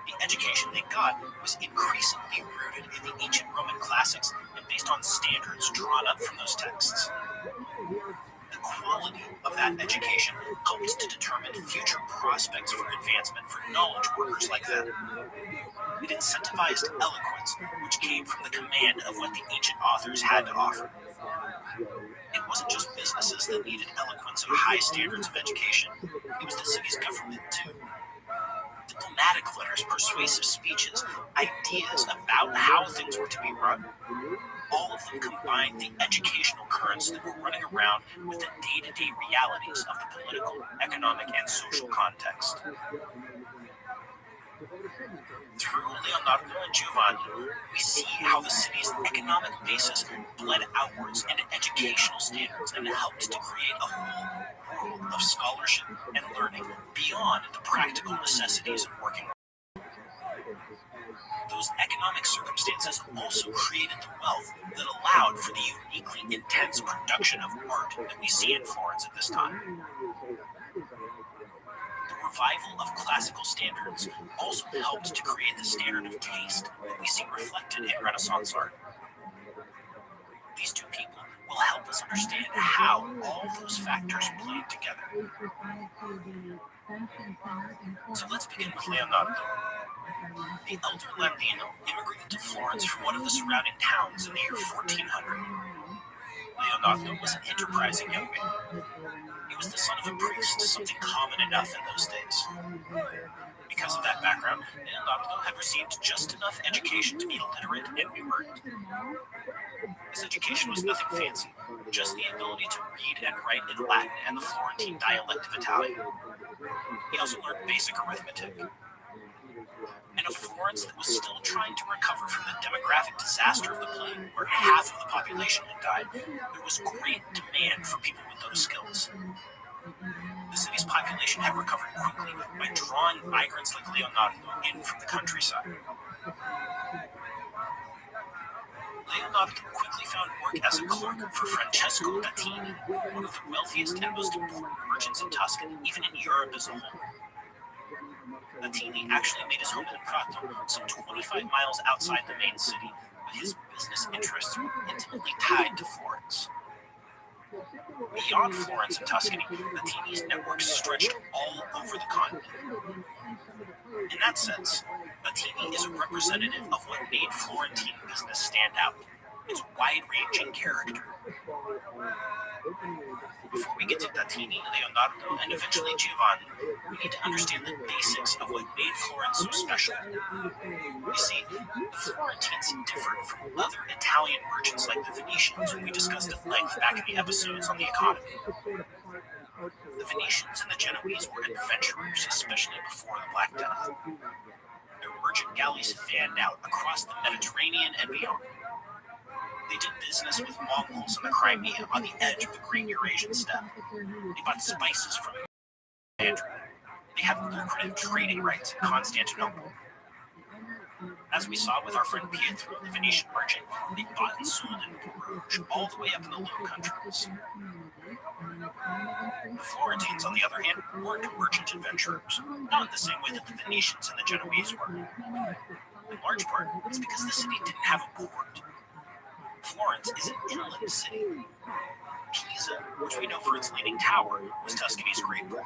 The education they got was increasingly rooted in the ancient Roman classics and based on standards drawn up from those texts. The quality of that education helps to determine future prospects for advancement for knowledge workers like them. It incentivized eloquence, which came from the command of what the ancient authors had to offer. It wasn't just businesses that needed eloquence and high standards of education. It was the city's government, too. Diplomatic letters, persuasive speeches, ideas about how things were to be run. All of them combined the educational currents that were running around with the day-to-day realities of the political, economic, and social context. Through Leonardo and Giovanni, we see how the city's economic basis bled outwards into educational standards and helped to create a whole world of scholarship and learning beyond the practical necessities of working. Those economic circumstances also created the wealth that allowed for the uniquely intense production of art that we see in Florence at this time. The revival of classical standards also helped to create the standard of taste that we see reflected in Renaissance art. These two people will help us understand how all those factors played together. So let's begin with Leonardo. The elder Latino immigrated to Florence from one of the surrounding towns in the year 1400. Leonardo was an enterprising young man. He was the son of a priest, something common enough in those days. Because of that background, Leonardo had received just enough education to be literate and numerate. His education was nothing fancy, just the ability to read and write in Latin and the Florentine dialect of Italian. He also learned basic arithmetic. In a Florence that was still trying to recover from the demographic disaster of the plague, where half of the population had died, there was great demand for people with those skills. The city's population had recovered quickly by drawing migrants like Leonardo in from the countryside. Leonardo quickly found work as a clerk for Francesco Bettini, one of the wealthiest and most important merchants in Tuscany, even in Europe as a whole. Bettini actually made his home in Prato, some 25 miles outside the main city, but his business interests were intimately tied to Florence. Beyond Florence and Tuscany, Bettini's network stretched all over the continent. In that sense, Bettini is a representative of what made Florentine business stand out, its wide-ranging character. Before we get to Bettini, Leonardo, and eventually Giovanni, we need to understand the basics of what made Florence so special. You see, the Florentines differed from other Italian merchants like the Venetians, who we discussed at length back in the episodes on the economy. The Venetians and the Genoese were adventurers, especially before the Black Death. Their merchant galleys fanned out across the Mediterranean and beyond. They did business with Mongols in the Crimea on the edge of the Great Eurasian Steppe. They bought spices from Alexandria. They had lucrative trading rights in Constantinople. As we saw with our friend Pietro, the Venetian merchant, they bought and sold in Bruges, all the way up in the Low Countries. The Florentines, on the other hand, weren't merchant adventurers, not in the same way that the Venetians and the Genoese were. In large part, it's because the city didn't have a port. Florence is an inland city. Pisa, which we know for its leaning tower, was Tuscany's great port.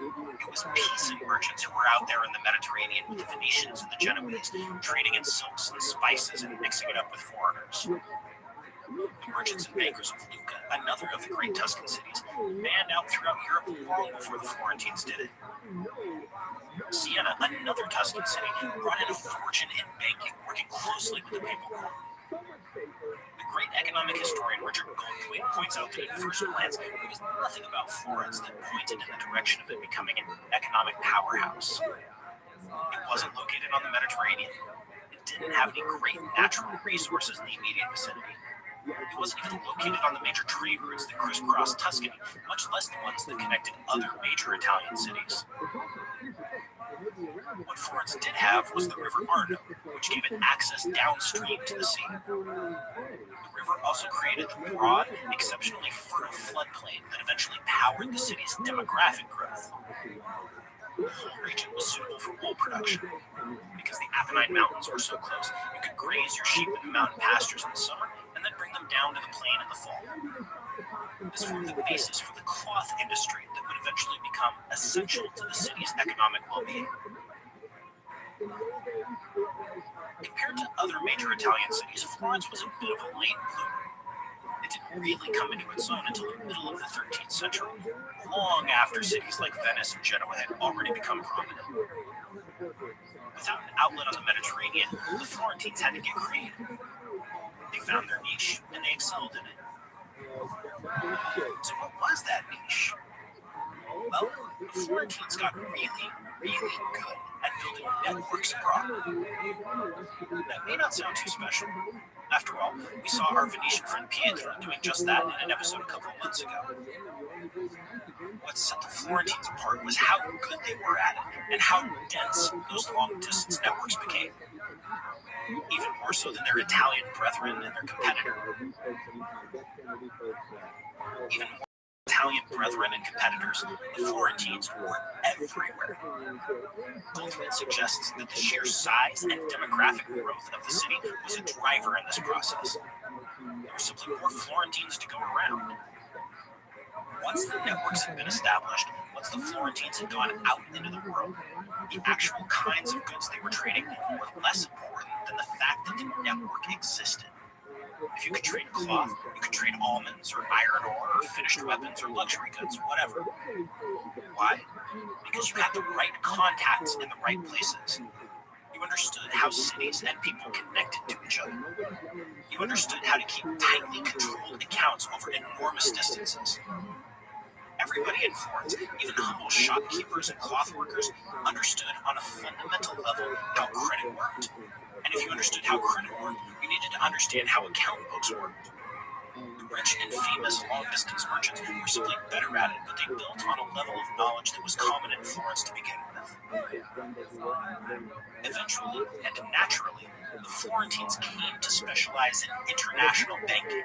It was peasant merchants who were out there in the Mediterranean with the Venetians and the Genoese, trading in silks and spices and mixing it up with foreigners. The merchants and bankers of Lucca, another of the great Tuscan cities, manned out throughout Europe long before the Florentines did it. Siena, another Tuscan city, brought in a fortune in banking, working closely with the papal court. The great economic historian Richard Goldthwait points out that at first glance, there was nothing about Florence that pointed in the direction of it becoming an economic powerhouse. It wasn't located on the Mediterranean. It didn't have any great natural resources in the immediate vicinity. It wasn't even located on the major trade routes that crisscrossed Tuscany, much less the ones that connected other major Italian cities. What Florence did have was the river Arno, which gave it access downstream to the sea. The river also created the broad, exceptionally fertile floodplain that eventually powered the city's demographic growth. The whole region was suitable for wool production. Because the Apennine Mountains were so close, you could graze your sheep in the mountain pastures in the summer and then bring them down to the plain in the fall. This formed the basis for the cloth industry that would eventually become essential to the city's economic well-being. Compared to other major Italian cities, Florence was a bit of a late bloomer. It didn't really come into its own until the middle of the 13th century, long after cities like Venice and Genoa had already become prominent. Without an outlet on the Mediterranean, the Florentines had to get creative. They found their niche, and they excelled in it. So what was that niche? Well, the Florentines got really, really good at building networks abroad. That may not sound too special. After all, we saw our Venetian friend Pietro doing just that in an episode a couple of months ago. What set the Florentines apart was how good they were at it, and how dense those long-distance networks became. Even more so than their Italian brethren and their competitors. The Florentines were everywhere. Goldthwait suggests that the sheer size and demographic growth of the city was a driver in this process. There were simply more Florentines to go around. Once the networks had been established, once the Florentines had gone out into the world, the actual kinds of goods they were trading were less important than the fact that the network existed. If you could trade cloth, you could trade almonds or iron ore or finished weapons or luxury goods, whatever. Why? Because you had the right contacts in the right places. You understood how cities and people connected to each other. You understood how to keep tightly controlled accounts over enormous distances. Everybody in Florence, even humble shopkeepers and cloth workers, understood on a fundamental level how credit worked. And if you understood how credit worked, you needed to understand how account books worked. The rich and famous long-distance merchants were simply better at it, but they built on a level of knowledge that was common in Florence to begin with. Eventually, and naturally, the Florentines came to specialize in international banking.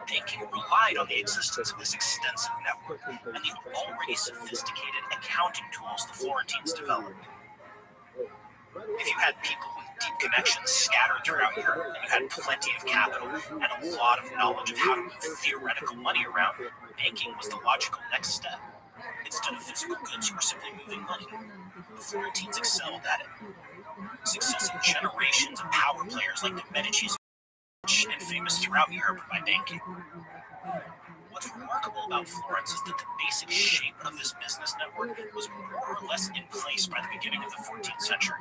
Banking relied on the existence of this extensive network and the already sophisticated accounting tools the Florentines developed. If you had people with deep connections scattered throughout Europe, and you had plenty of capital and a lot of knowledge of how to move theoretical money around, banking was the logical next step. Instead of physical goods, you were simply moving money. The Florentines excelled at it. Successive generations of power players like the Medicis were rich and famous throughout Europe by banking. What's remarkable about Florence is that the basic shape of this business network was more or less in place by the beginning of the 14th century.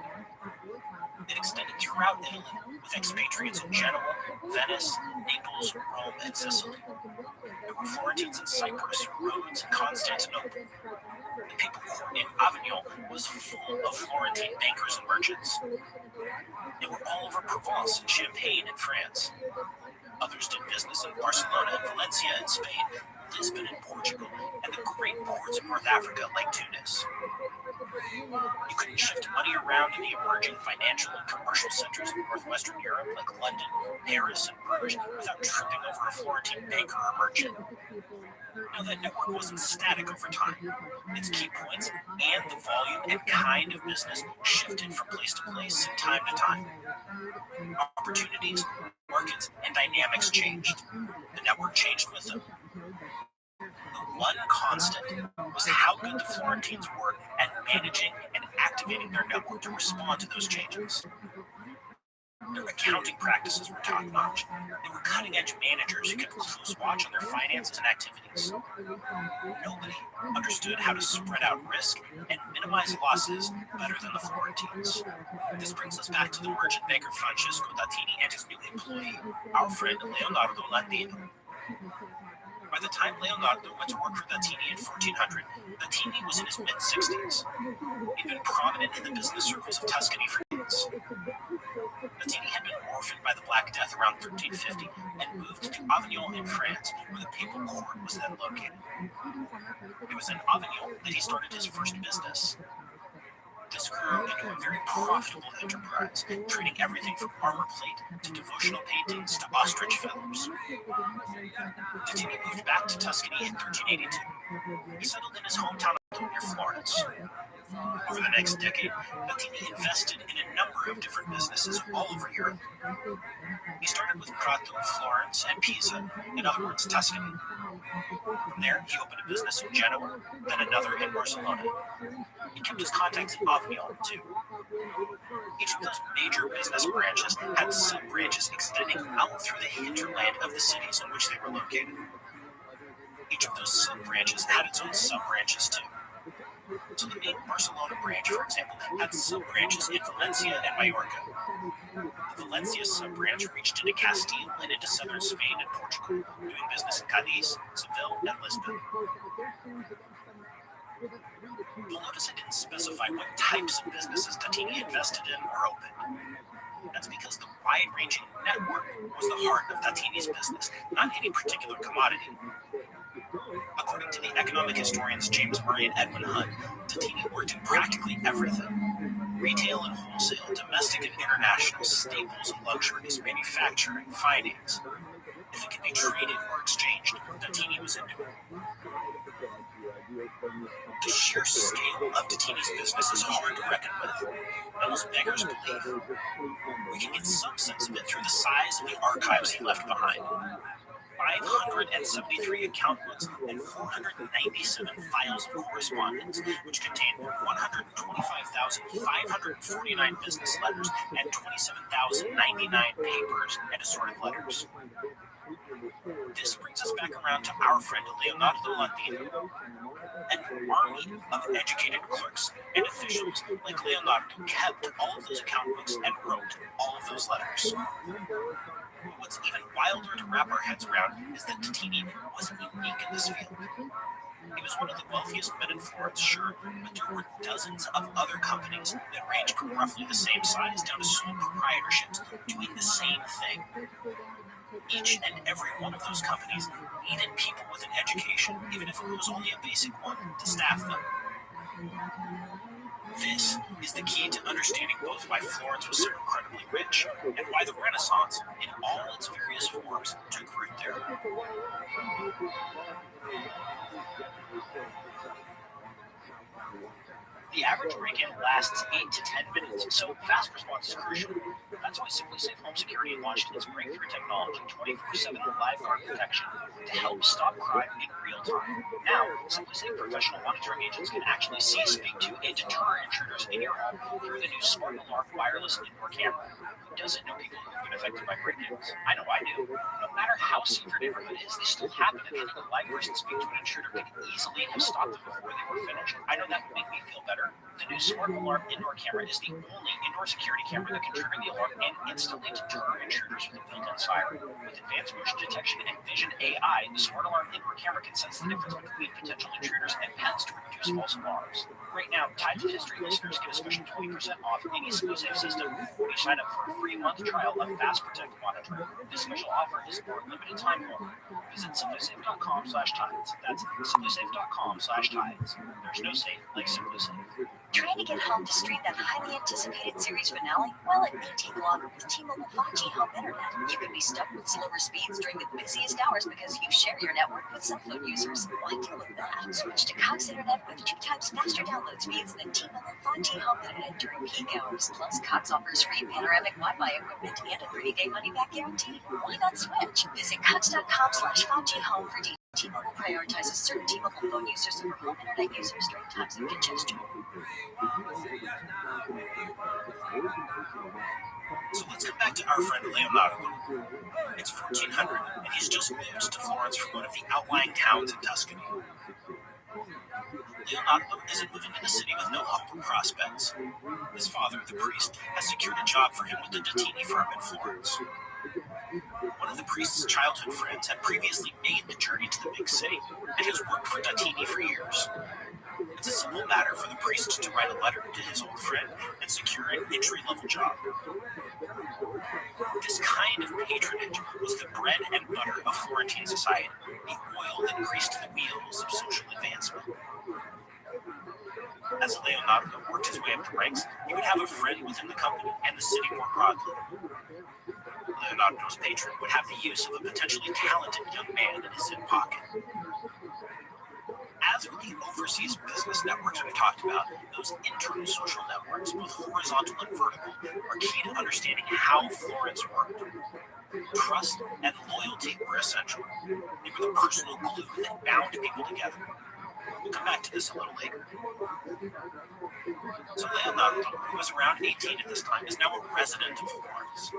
It extended throughout Italy, with expatriates in Genoa, Venice, Naples, Rome, and Sicily. There were Florentines in Cyprus, Rhodes, and Constantinople. The papal court in Avignon was full of Florentine bankers and merchants. They were all over Provence and Champagne in France. Others did business in Barcelona and Valencia in Spain, Lisbon in Portugal, and the great ports of North Africa like Tunis. You couldn't shift money around in the emerging financial and commercial centers of northwestern Europe like London, Paris, and Bruges without tripping over a Florentine banker or merchant. Now, that network wasn't static over time. Its key points and the volume and kind of business shifted from place to place and time to time. Opportunities, markets, and dynamics changed. The network changed with them. The one constant was how good the Florentines were at managing and activating their network to respond to those changes. Their accounting practices were top-notch. They were cutting-edge managers who kept close watch on their finances and activities. Nobody understood how to spread out risk and minimize losses better than the Florentines. This brings us back to the merchant banker Francesco Dattini and his new employee, our friend Leonardo Landino. By the time Leonardo went to work for Dattini in 1400, Dattini was in his mid-60s. He'd been prominent in the business circles of Tuscany for years. Dattini had been orphaned by the Black Death around 1350 and moved to Avignon in France, where the papal court was then located. It was in Avignon that he started his first business. This grew into a very profitable enterprise, trading everything from armor plate to devotional paintings to ostrich feathers. Dattini moved back to Tuscany in 1382. He settled in his hometown near Florence. Over the next decade, Dattini invested in a number of different businesses all over Europe. He started with Prato, Florence, and Pisa, in other words, Tuscany. From there, he opened a business in Genoa, then another in Barcelona. He kept his contacts in Avignon, too. Each of those major business branches had sub-branches extending out through the hinterland of the cities in which they were located. Each of those sub-branches had its own sub-branches, too. So the main Barcelona branch, for example, had sub-branches in Valencia and Majorca. The Valencia sub-branch reached into Castile and into southern Spain and Portugal, doing business in Cadiz, Seville, and Lisbon. You'll notice I didn't specify what types of businesses Dattini invested in or opened. That's because the wide-ranging network was the heart of Dattini's business, not any particular commodity. According to the economic historians James Murray and Edwin Hunt, Dattini worked in practically everything. Retail and wholesale, domestic and international, staples and luxuries, manufacturing, finance. If it could be traded or exchanged, Dattini was into it. The sheer scale of Dattini's business is hard to reckon with. Most beggars believe. We can get some sense of it through the size of the archives he left behind. 573 account books and 497 files of correspondence, which contain 125,549 business letters and 27,099 papers and assorted letters. This brings us back around to our friend Leonardo Landino. An army of educated clerks and officials like Leonardo kept all of those account books and wrote all of those letters. What's even wilder to wrap our heads around is that Dattini wasn't unique in this field. He was one of the wealthiest men in Florence, sure, but there were dozens of other companies that ranged from roughly the same size down to sole proprietorships doing the same thing. Each and every one of those companies needed people with an education, even if it was only a basic one, to staff them. This is the key to understanding both why Florence was so incredibly rich and why the Renaissance, in all its various forms, took root there. The average break-in lasts 8 to 10 minutes, so fast response is crucial. That's why SimpliSafe Home Security launched its breakthrough technology, 24/7 live guard protection, to help stop crime in real time. Now, SimpliSafe professional monitoring agents can actually see, speak to, and deter intruders in your home through the new Smart Alarm wireless indoor camera. Who doesn't know people who've been affected by break-ins? I know I do. No matter how safe your neighborhood is, they still happen, and having a live person speak to an intruder can easily have stopped them before they were finished. I know that would make me feel better. The new Smart Alarm indoor camera is the only indoor security camera that can trigger the alarm and instantly deter intruders with a built-in siren. With advanced motion detection and Vision AI, the Smart Alarm indoor camera can sense the difference between potential intruders and pets to reduce false alarms. Right now, Tides of History listeners get a special 20% off any SimpliSafe system when you sign up for a free month trial of Fast Protect monitoring. This special offer is for a limited time only. Visit SimpliSafe.com/tides. That's SimpliSafe.com/tides. There's no safe like SimpliSafe.
Trying to get home to stream that highly anticipated series finale? Well, it may take longer with T-Mobile 5G Home Internet. You could be stuck with slower speeds during the busiest hours because you share your network with cell phone users. Why deal with that? Switch to Cox Internet with 2 times faster download speeds than T-Mobile 5G Home Internet during peak hours. Plus, Cox offers free panoramic Wi-Fi equipment and a 30-day money-back guarantee. Why not switch? Visit Cox.com/5G Home for details.
T-Mobile prioritizes certain T-Mobile phone users over home internet users during times of congestion.
So let's come back to our friend Leonardo. It's 1400, and he's just moved to Florence from one of the outlying towns in Tuscany. Leonardo isn't moving to the city with no upward prospects. His father, the priest, has secured a job for him with the Datini firm in Florence. One of the priest's childhood friends had previously made the journey to the big city and has worked for Datini for years. It's a simple matter for the priest to write a letter to his old friend and secure an entry-level job. This kind of patronage was the bread and butter of Florentine society, the oil that greased the wheels of social advancement. As Leonardo worked his way up the ranks, he would have a friend within the company and the city more broadly. Leonardo's patron would have the use of a potentially talented young man in his hip pocket. As with the overseas business networks we've talked about, those internal social networks, both horizontal and vertical, are key to understanding how Florence worked. Trust and loyalty were essential. They were the personal glue that bound people together. We'll come back to this a little later. So Leonardo, who was around 18 at this time, is now a resident of Florence.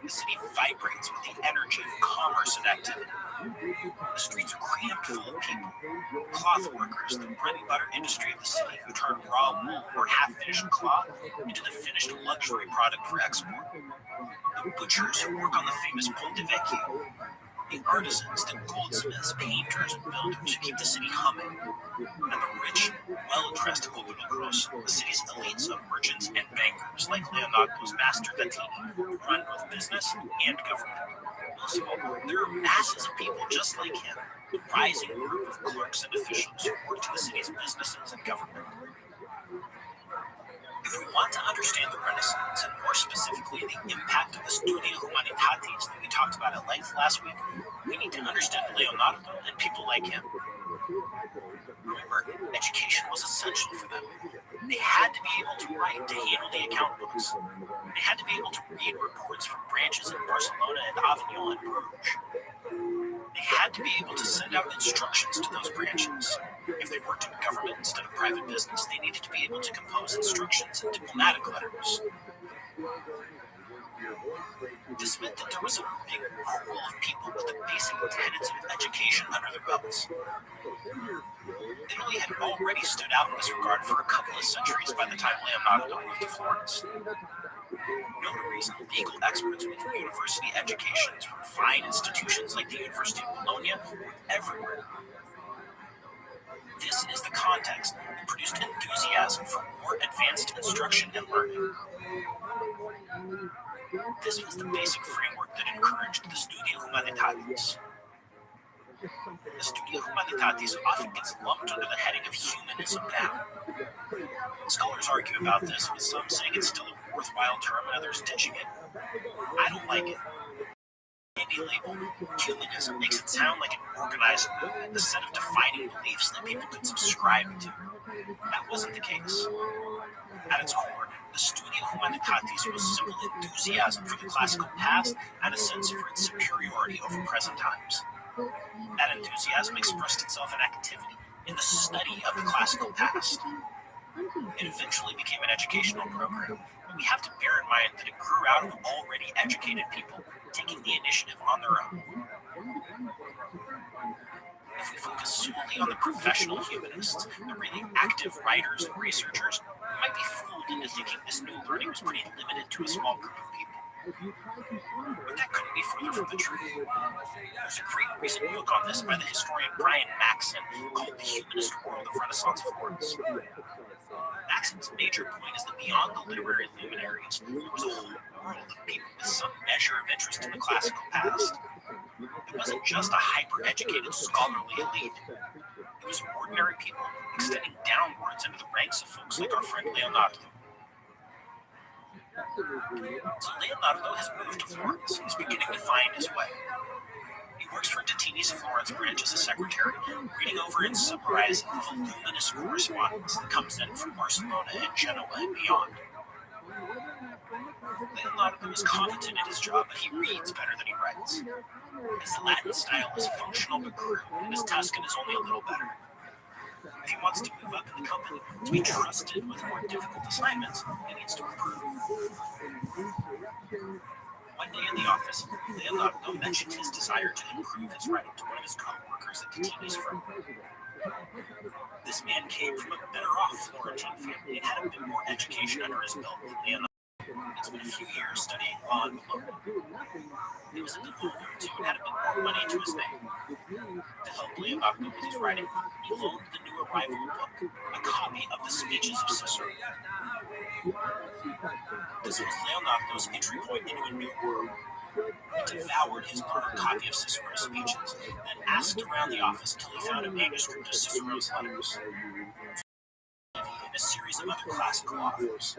The city vibrates with the energy of commerce and activity. The streets are crammed full of people. Cloth workers, the bread and butter industry of the city, who turn raw wool or half-finished cloth into the finished luxury product for export. The butchers who work on the famous Ponte Vecchio. The artisans, the goldsmiths, painters, and builders who keep the city humming. And the rich, well-dressed Popolocros, the city's elites of merchants and bankers, like Leonardo's master Datini, who run both business and government. Most of all, there are masses of people just like him, the rising group of clerks and officials who work to the city's businesses and government. If we want to understand the Renaissance, and more specifically the impact of the Studia Humanitatis that we talked about at length last week, we need to understand Leonardo and people like him. Remember, education was essential for them. They had to be able to write, to handle the account books. They had to be able to read reports from branches in Barcelona and Avignon and Bruges. They had to be able to send out instructions to those branches. If they worked in government instead of private business, they needed to be able to compose instructions in diplomatic letters. This meant that there was a big pool of people with the basic tenets of education under their belts. Italy had already stood out in this regard for a couple of centuries by the time Leonardo moved to Florence. Notaries and legal experts with university educations from fine institutions like the University of Bologna were everywhere. This is the context that produced enthusiasm for more advanced instruction and learning. This was the basic framework that encouraged the Studia Humanitatis. The Studia Humanitatis often gets lumped under the heading of humanism now. Scholars argue about this, with some saying it's still a worthwhile term and others ditching it. I don't like it. The label humanism makes it sound like an organized movement, the set of defining beliefs that people could subscribe to. That wasn't the case. At its core, the Studia Humanitatis was simple enthusiasm for the classical past and a sense for its superiority over present times. That enthusiasm expressed itself in activity, in the study of the classical past. It eventually became an educational program, but we have to bear in mind that it grew out of already educated people taking the initiative on their own. If we focus solely on the professional humanists, the really active writers and researchers, we might be fooled into thinking this new learning was pretty limited to a small group of people. But that couldn't be further from the truth. There's a great recent book on this by the historian Brian Maxon called The Humanist World of Renaissance Florence. Maxon's major point is that beyond the literary luminaries, there was a whole world of people with some measure of interest in the classical past. It wasn't just a hyper-educated scholarly elite. It was ordinary people extending downwards into the ranks of folks like our friend Leonardo. So Leonardo has moved to Florence. He's beginning to find his way. He works for Datini's Florence branch as a secretary, reading over and summarizing the voluminous correspondence that comes in from Barcelona and Genoa and beyond. Leonardo is competent at his job, but he reads better than he writes. His Latin style is functional but crude, and his Tuscan is only a little better. If he wants to move up in the company, to be trusted with more difficult assignments, he needs to improve. One day in the office, Leonardo mentioned his desire to improve his writing to one of his co-workers at the TV's firm. This man came from a better-off Florentine family and had a bit more education under his belt than Leonardo. He spent a few years studying law in Bologna. He was a bit older, too, and had a bit more money to his name. To help Leonardo with his writing, he loaned the new arrival book, a copy of the speeches of Cicero. This was Leonardo's entry point into a new world. He devoured his borrowed copy of Cicero's speeches, then asked around the office until he found a manuscript of Cicero's letters, and a series of other classical authors.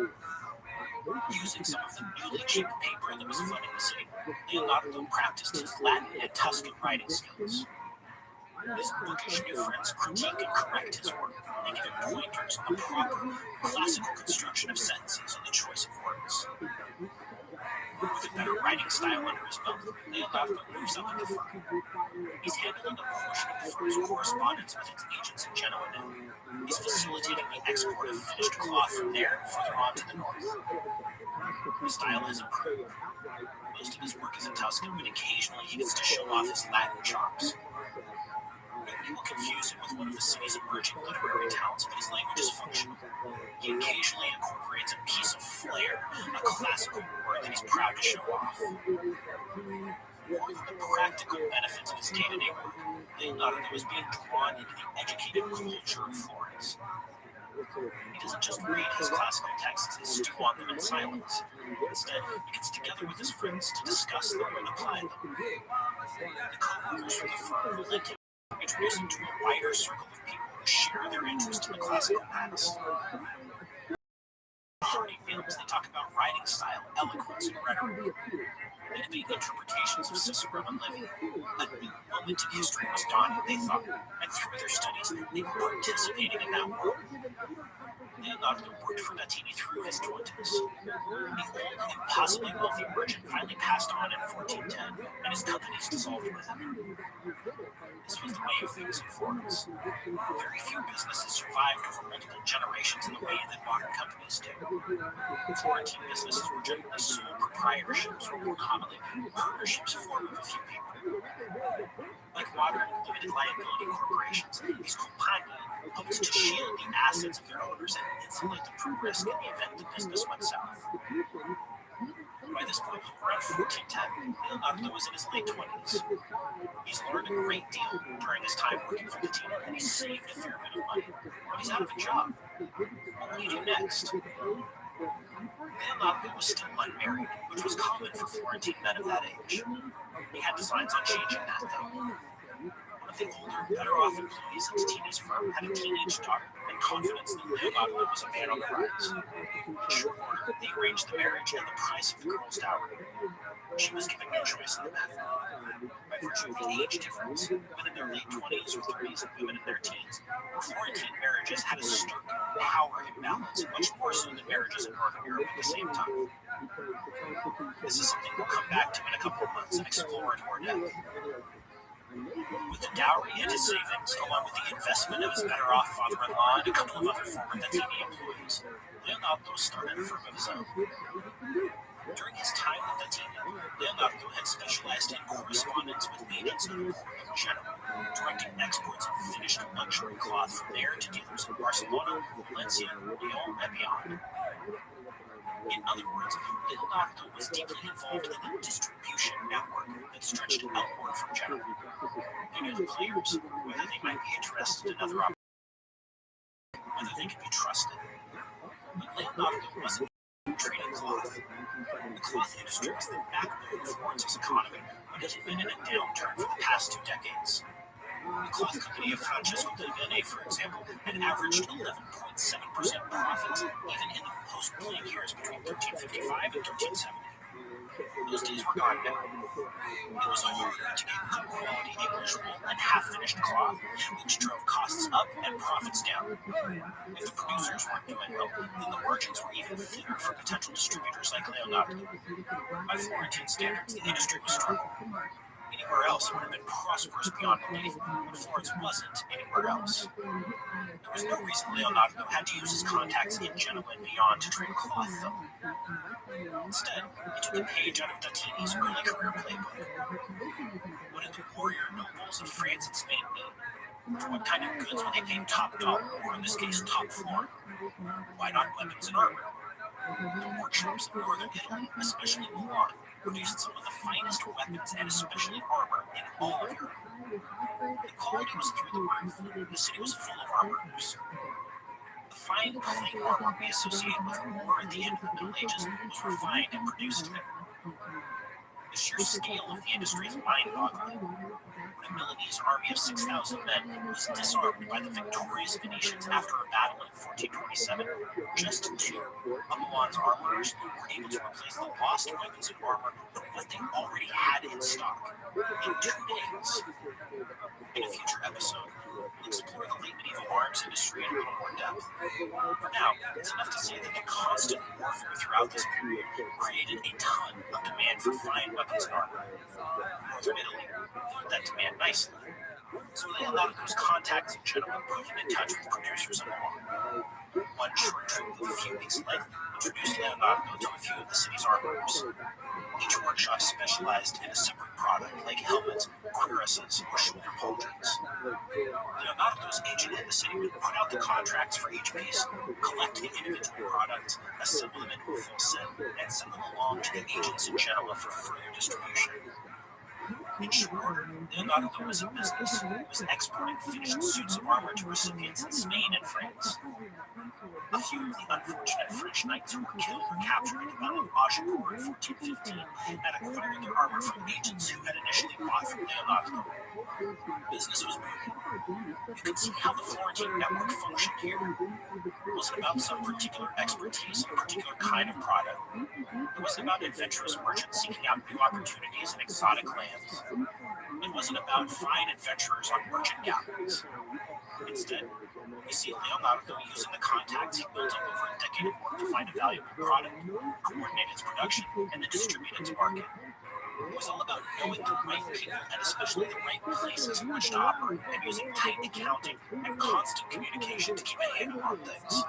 Using some of the newly cheap paper that was flooding the city, Leonardo practiced his Latin and Tuscan writing skills. His bookish new friends critique and correct his work. They give him pointers on the proper classical construction of sentences and the choice of words. With a better writing style under his belt, Leonardo moves up in the firm. He's handling a portion of the firm's correspondence with its agents in Genoa now. He's facilitating the export of finished cloth from there and further on to the north. His style has improved. Most of his work is in Tuscan, but occasionally he gets to show off his Latin chops. People confuse him with one of the city's emerging literary talents, but his language is functional. He occasionally incorporates a piece of flair, a classical word that he's proud to show off. More than the practical benefits of his day-to-day work, Leonardo is being drawn into the educated culture of Florence. He doesn't just read his classical texts and stew on them in silence. Instead, he gets together with his friends to discuss them and apply them. The co-workers from the firm will let him introduce him to a wider circle of people who share their interest in the classical past. Hardy films, they talk about writing style, eloquence, and rhetoric. They debate interpretations of Cicero and Livy. A new moment in history was dawning, they thought, and through their studies, they were participating in that world. Leonardo worked for Bettini through his 20s. The old, impossibly wealthy merchant finally passed on in 1410, and his companies dissolved with him. This was the way of things in Florence. Very few businesses survived over multiple generations in the way that modern companies do. Florentine businesses were generally sole proprietorships, or more commonly, partnerships formed of a few people. Like modern limited liability corporations, these compagni helped to shield the assets of their owners and insulate the true risk in the event the business went south. By this point, around 1410, Leonardo was in his late 20s. He's learned a great deal during his time working for the team, and he's saved a fair bit of money. But he's out of a job. What will he do next? Leonardo was still unmarried, which was common for Florentine men of that age. He had designs on changing that, though. One of the older, better-off employees at Bettini's firm had a teenage daughter, and confidence that Leonardo was a man on the rise. In short order, they arranged the marriage and the price of the girl's dowry. She was given no choice in the matter. By virtue of the age difference, men in their late 20s or 30s and women in their teens, Florentine marriages had a stark power imbalance, much more so than marriages in Northern Europe at the same time. This is something we'll come back to in a couple of months and explore in more depth. With the dowry and his savings, along with the investment of his better-off father-in-law and a couple of other former Bettini employees, Leonardo started a firm of his own. During his time at Bettini, Leonardo had specialized in correspondence with maidens in the court of Genoa, directing exports of finished luxury cloth from there to dealers in Barcelona, Valencia, Lyon, and beyond. In other words, Leonardo was deeply involved in the distribution network that stretched outward from Genoa. He knew the players, whether they might be interested in other opportunities, whether they could be trusted. But Leonardo wasn't trading cloth. The cloth industry was the backbone of Florence's economy, but it had been in a downturn for the past 2 decades. The cloth company of Francesco del Bene, for example, had averaged 11.7% profits, even in the post-plague years between 1355 and 1370. Those days were gone now. It was harder to get good quality igers wool and half-finished cloth, which drove costs up and profits down. If the producers weren't doing well, then the margins were even thinner for potential distributors like Leonardo. By Florentine standards, the industry was strong. Anywhere else would have been prosperous beyond belief, but Florence wasn't anywhere else. There was no reason Leonardo had to use his contacts in Genoa and beyond to trade cloth, though. Instead, he took a page out of Dattini's early career playbook. What did the warrior nobles of France and Spain need? For what kind of goods would they pay top dollar, or in this case, top floor? Why not weapons and armor? The workshops of northern Italy, especially Milan, produced some of the finest weapons and especially armor in all of Europe. The quality was through the roof. The city was full of armorers. The fine plate armor we associate with war at the end of the Middle Ages was refined and produced there. The sheer scale of the industry is mind-boggling. When a Milanese army of 6,000 men was disarmed by the victorious Venetians after a battle in 1427, just 2 of Milan's armorers were able to replace the lost weapons and armor with what they already had in stock in 2 days. In a future episode, we'll explore the late medieval arms industry in a little more depth. For now, it's enough to say that the constant warfare throughout this period created a ton of demand for fine weapons and armor. Northern Italy filled that demand nicely, so Leonardo's contacts in Genoa put him in touch with producers in Milan. One short trip of a few weeks length introduced Leonardo to a few of the city's armorers. Each workshop specialized in a separate product, like helmets, cuirasses, or shoulder pauldrons. Leonardo's agent in the city would put out the contracts for each piece, collect the individual products, assemble them into a full set, and send them along to the agents in Genoa for further distribution. In short, Leonardo was in business. He was exporting finished suits of armor to recipients in Spain and France. A few of the unfortunate French knights who were killed or captured in the Battle of Agincourt in 1415 had acquired their armor from agents who had initially bought from Leonardo. Business was booming. You could see how the Florentine network functioned here. It wasn't about some particular expertise in a particular kind of product. It wasn't about adventurous merchants seeking out new opportunities in exotic lands. It wasn't about fine adventurers on merchant galleys. Instead, we see Leonardo using the contacts he built up over a decade of work to find a valuable product, coordinate its production, and then distribute it to market. It was all about knowing the right people and especially the right places in which to operate, and using tight accounting and constant communication to keep a handle on things.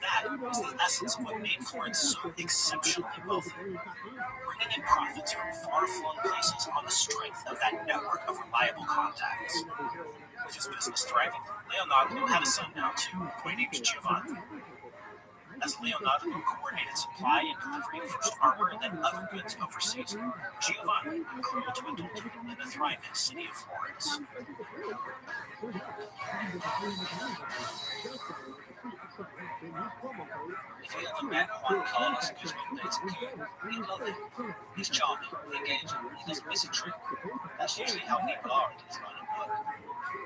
That was the essence of what made Florence so exceptionally wealthy, bringing in profits from far-flung places on the strength of that network of reliable contacts. With his business thriving, Leonardo had a son now too, who he named Giovanni. As Leonardo coordinated supply and delivery of first armor and then other goods overseas, Giovanni grew to adulthood in the thriving city of Florence.
If you ever met Juan Carlos Guzman Betancur, you'd love him. He's charming, engaging, he doesn't miss a trick. That's usually how people are in his line of work.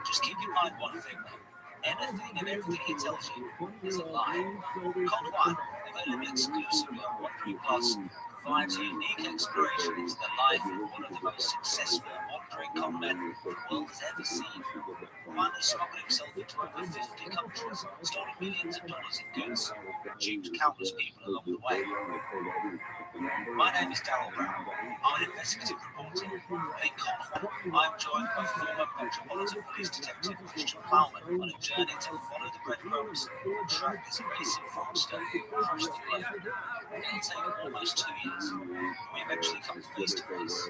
Just keep in mind one thing though. Anything and everything he tells you is a lie. Cold Wine, available exclusively on Wandering Plus, provides a unique exploration into the life of one of the most successful wandering con men the world has ever seen. Wine has smuggled himself into over 50 countries, stolen millions of dollars in goods, and duped countless people along the way. My name is Darryl Brown. I'm an investigative reporter. In Con Juan, I'm joined by former Metropolitan Police Detective Christian Plowman on a journey to follow the breadcrumbs and track this massive fraudster across the globe. It'll take almost 2 years, but we eventually come face to face.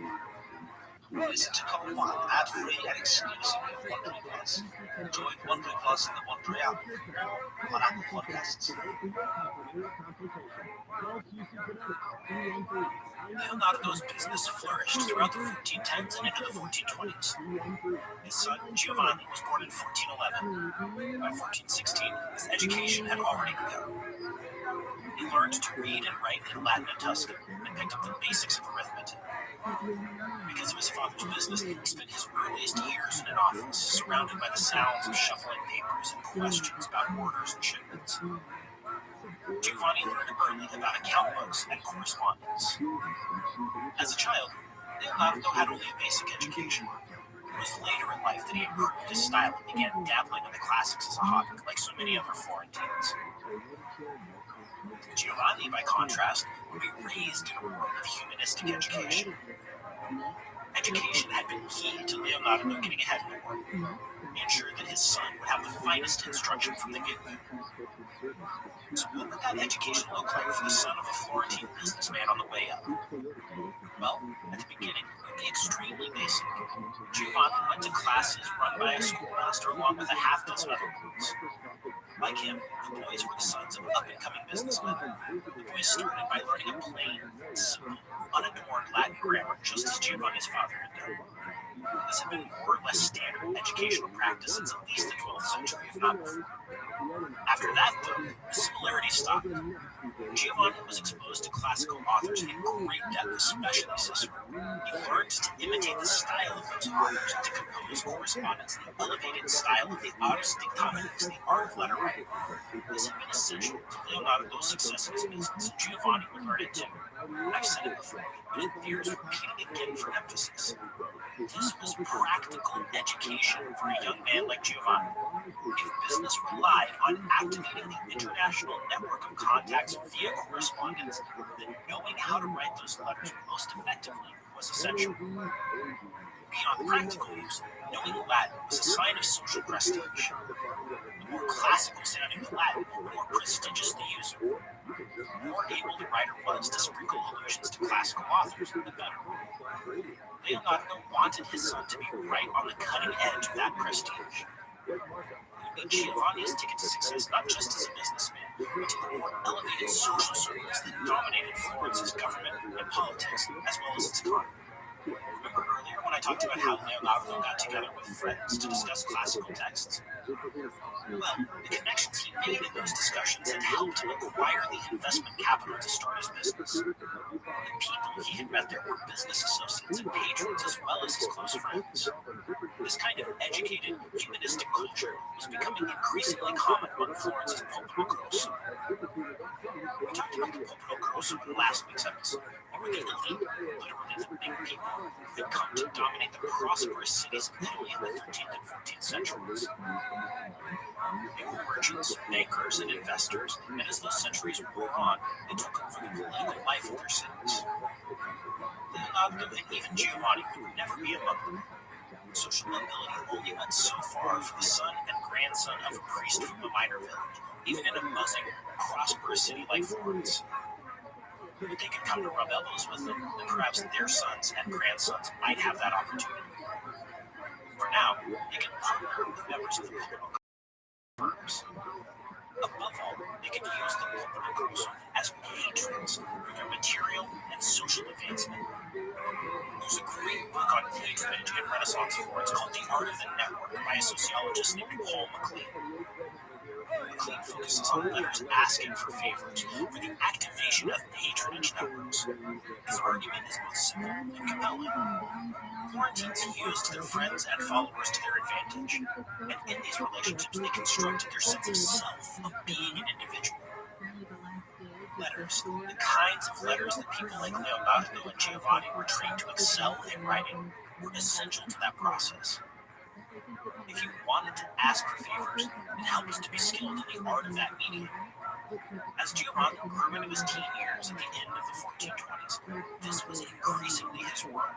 Listen to Con Juan ad-free and exclusively on Wandering Plus. Join Wandering Plus in the Wandering app on Apple Podcasts.
Leonardo's business flourished throughout the 1410s and into the 1420s. His son, Giovanni, was born in 1411. By 1416, his education had already begun. He learned to read and write in Latin and Tuscan, and picked up the basics of arithmetic. Because of his father's business, he spent his earliest years in an office, surrounded by the sounds of shuffling papers and questions about orders and shipments. Giovanni learned early about account books and correspondence. As a child, Leonardo had only a basic education. It was later in life that he improved his style and began dabbling in the classics as a hobby, like so many other Florentines. Giovanni, by contrast, would be raised in a world of humanistic education. Education had been key to Leonardo getting ahead in the world. He ensured that his son would have the finest instruction from the get-go. So what would that education look like for the son of a Florentine businessman on the way up? Well, at the beginning, it would be extremely basic. Giovanni went to classes run by a schoolmaster along with a half dozen other boys. Like him, the boys were the sons of up-and-coming businessmen. The boys started by learning a plain, simple, unadorned Latin grammar, just as Giovanni's father had done. This had been more or less standard educational practice since at least the 12th century, if not before. After that, though, the similarities stopped. Giovanni was exposed to classical authors in great depth, especially Cicero. He learned to imitate the style of those authors and to compose correspondence in the elevated style of the ars dictamens, the art of letter writing. This had been essential to Leonardo's success in his business, and Giovanni would learn it too. I've said it before, but it bears repeating again for emphasis. This was practical education for a young man like Giovanni. If business relied on activating the international network of contacts via correspondence, then knowing how to write those letters most effectively was essential. Beyond practical use, knowing Latin was a sign of social prestige. The more classical sounding the Latin, the more prestigious the user. The more able the writer was to sprinkle allusions to classical authors, the better. Leonardo wanted his son to be right on the cutting edge of that prestige. He made Giovanni's ticket to success not just as a businessman, but to the more elevated social circles that dominated Florence's government and politics, as well as its economy. Remember earlier when I talked about how Leonardo got together with friends to discuss classical texts? Well, the connections he made in those discussions had helped him acquire the investment capital to start his business. The people he had met there were business associates and patrons as well as his close friends. This kind of educated, humanistic culture was becoming increasingly common among Florence's popolo grosso. We talked about the popolo grosso in last week's episode. They were the elite, literally the big people, who had come to dominate the prosperous cities of Italy in the 13th and 14th centuries. They were merchants, bankers, and investors, and as those centuries wore on, they took over the political life of their cities. Leonardo and even Giovanni would never be among them. Social mobility only went so far for the son and grandson of a priest from a minor village, even in a buzzing, prosperous city like Florence. But they could come to rub elbows with them, and perhaps their sons and grandsons might have that opportunity. For now, they could partner with members of the political firms. Above all, they could use the popolo grosso as patrons for their material and social advancement. There's a great book on patronage in Renaissance Florence called The Art of the Network by a sociologist named Paul MacLean. MacLean focuses on letters asking for favors for the activation of patronage networks. His argument is both simple and compelling. Florentines used their friends and followers to their advantage, and in these relationships they constructed their sense of self, of being an individual. Letters, the kinds of letters that people like Leonardo and Giovanni were trained to excel in writing, were essential to that process. If you wanted to ask for favors, it helped to be skilled in the art of that medium. As Giovanni grew into his teen years at the end of the 1420s, this was increasingly his work.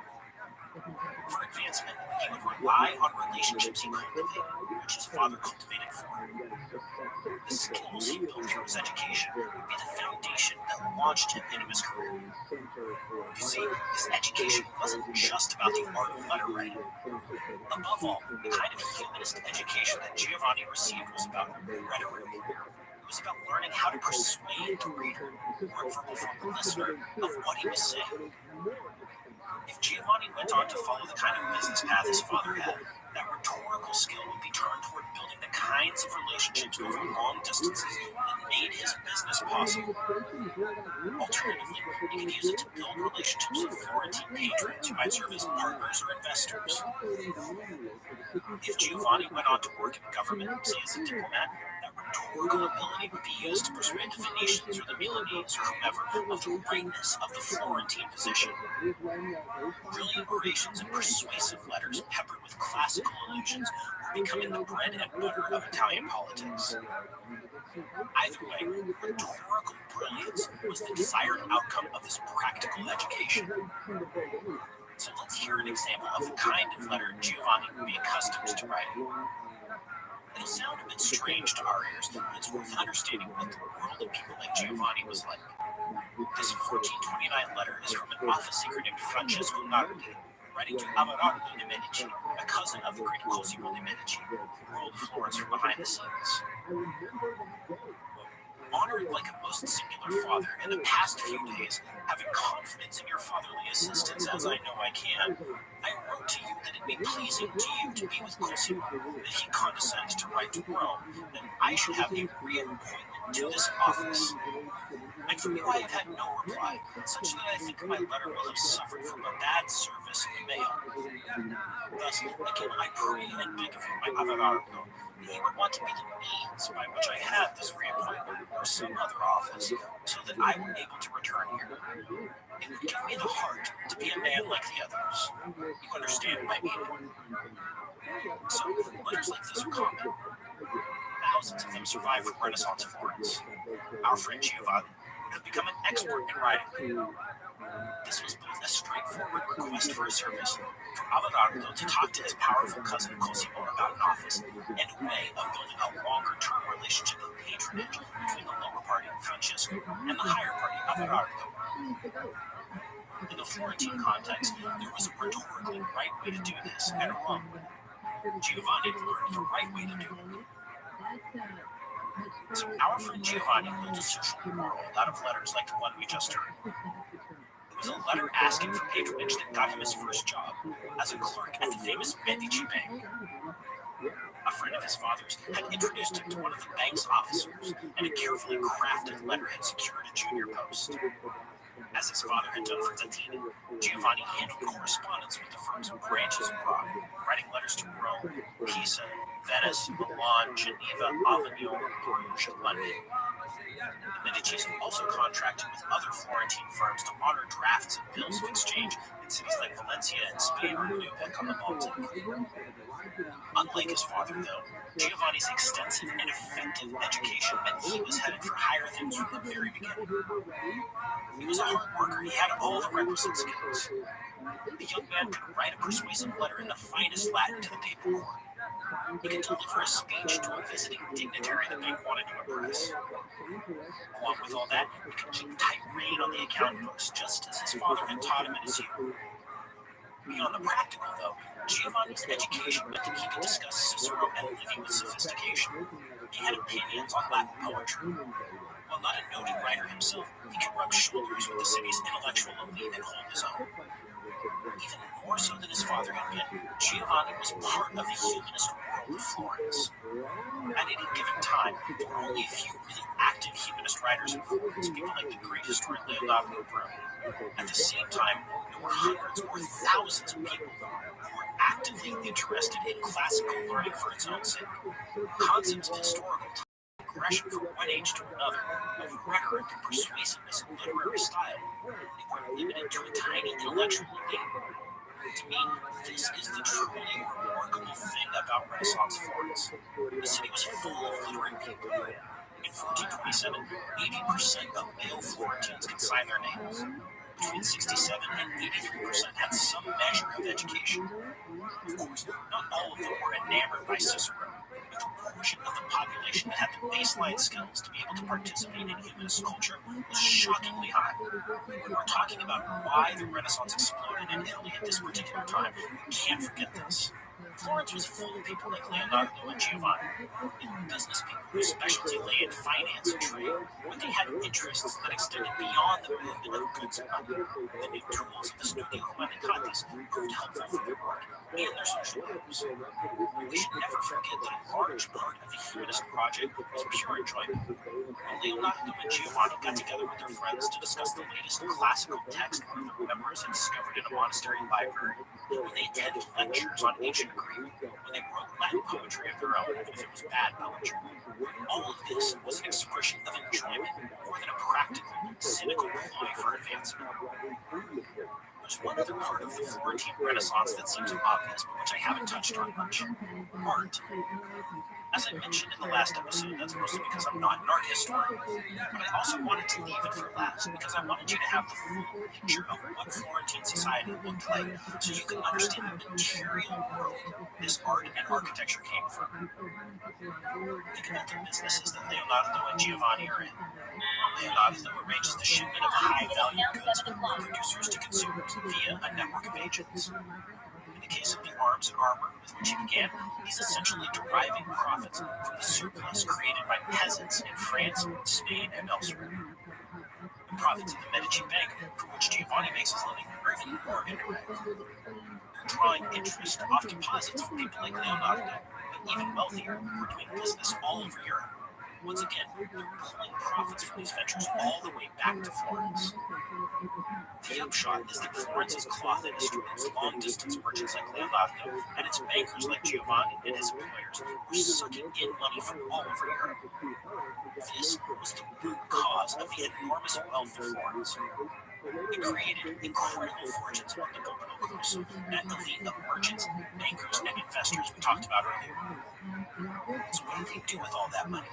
For advancement, he would rely on relationships he cultivated, which his father cultivated for him. The skills he built through his education would be the foundation that launched him into his career. You see, his education wasn't just about the art of letter writing. Above all, the kind of humanist education that Giovanni received was about rhetoric. It was about learning how to persuade the reader, word for the listener, of what he was saying. If Giovanni went on to follow the kind of business path his father had, that rhetorical skill would be turned toward building the kinds of relationships over long distances that made his business possible. Alternatively, he could use it to build relationships with Florentine patrons who might serve as partners or investors. If Giovanni went on to work in government, say as a diplomat, that Rhetorical ability would be used to persuade the Venetians or the Milanese or whomever of the rightness of the Florentine position. Brilliant orations and persuasive letters peppered with classical allusions were becoming the bread and butter of Italian politics. Either way, rhetorical brilliance was the desired outcome of this practical education. So let's hear an example of the kind of letter Giovanni would be accustomed to writing. It'll sound a bit strange to our ears, but it's worth understanding what the world of people like Giovanni was like. This 1429 letter is from an office seeker named Francesco Nardi, writing to Averardo de' Medici, a cousin of the great Cosimo de' Medici, who ruled Florence from behind the scenes. Honored like a most singular father, in the past few days, having confidence in your fatherly assistance as I know I can, I wrote to you that it be pleasing to you to be with Cosimo, that he condescends to write to Rome, that I should have a reappointment to this office. And from you I have had no reply, such that I think my letter will have suffered from a bad service in the mail. Thus, again, I pray and beg of you, my Averardo, that you would want to be the means by which I had this reappointment or some other office, so that I were able to return here. It would give me the heart to be a man like the others. You understand my meaning. So, letters like this are common. Thousands of them survive from Renaissance Florence. Our friend Giovanni would have become an expert in writing. This was both a straightforward request for a service for Averardo to talk to his powerful cousin Cosimo about an office, and a way of building a longer-term relationship of patronage between the lower party, Francesco, and the higher party, Averardo. In the Florentine context, there was a rhetorically right way to do this, and a wrong way. Giovanni learned the right way to do it. So our friend Giovanni built a social world out of letters like the one we just heard. It was a letter asking for patronage that got him his first job as a clerk at the famous Medici Bank. A friend of his father's had introduced him to one of the bank's officers, and a carefully crafted letter had secured a junior post. As his father had done for Tatina, Giovanni handled correspondence with the firm's branches abroad, writing letters to Rome, Pisa, Venice, Milan, Geneva, Avignon, Bruges, and London. The Medicis also contracted with other Florentine firms to honor drafts and bills of exchange in cities like Valencia in Spain or Lübeck on the Baltic. Unlike his father, though, Giovanni's extensive and effective education meant he was headed for higher things from the very beginning. He was a hard worker. He had all the requisite skills. The young man could write a persuasive letter in the finest Latin to the papal court. He could deliver a speech to a visiting dignitary the bank wanted to impress. Along with all that, he could keep tight rein on the account books, just as his father had taught him in his youth. Beyond the practical, though, Giovanni's education meant that he could discuss Cicero and Livy with sophistication. He had opinions on Latin poetry. While not a noted writer himself, he could rub shoulders with the city's intellectual elite and hold his own. Even more so than his father had been, Giovanni was part of the humanist world of Florence. At any given time, there were only a few really active humanist writers in Florence, people like the great historian Leonardo Bruni. At the same time, there were hundreds or thousands of people who were actively interested in classical learning for its own sake. Concepts of historical time, progression from one age to another, of rhetoric and persuasiveness and literary style, they weren't limited to a tiny intellectual elite. To me, this is the truly remarkable thing about Renaissance Florence. The city was full of literate people. In 1427, 80% of male Florentines could sign their names. Between 67 and 83% had some measure of education. Of course, not all of them were enamored by Cicero, but the proportion of the population that had the baseline skills to be able to participate in humanist culture was shockingly high. When we're talking about why the Renaissance exploded in Italy at this particular time, we can't forget this. Florence was full of people like Leonardo and Giovanni. They were business people whose specialty lay in finance and trade, but they had interests that extended beyond the movement of goods and money. The new tools of the Studio Humanitas proved helpful for their work and their social lives. We should never forget that a large part of the humanist project was pure enjoyment. When Leonardo and Giovanni got together with their friends to discuss the latest classical text one of their members had discovered in a monastery library, when they attended lectures on ancient should agree, when they wrote Latin poetry of their own, even if it was bad poetry. All of this was an expression of enjoyment more than a practical, cynical ploy for advancement. There's one other part of the Florentine Renaissance that seems obvious, but which I haven't touched on much. Art. As I mentioned in the last episode, that's mostly because I'm not an art historian, but I also wanted to leave it for last because I wanted you to have the full picture of what Florentine society looked like so you can understand the material world this art and architecture came from. Think about the businesses that Leonardo and Giovanni are in. Leonardo arranges the shipment of high-value goods from producers to consumers via a network of agents. In the case of the arms and armor with which he began, he's essentially deriving profits from the surplus created by peasants in France, Spain, and elsewhere. The profits of the Medici Bank, from which Giovanni makes his living, are even more indirect. They're drawing interest off deposits from people like Leonardo, but even wealthier who are doing business all over Europe. Once again, they're pulling profits from these ventures all the way back to Florence. The upshot is that Florence's cloth industry, its long-distance merchants like Leonardo, and its bankers like Giovanni and his employers were sucking in money from all over Europe. This was the root cause of the enormous wealth of Florence. It created incredible fortunes among the Borbonocos, that elite of merchants, bankers, and investors we talked about earlier. So what did they do with all that money?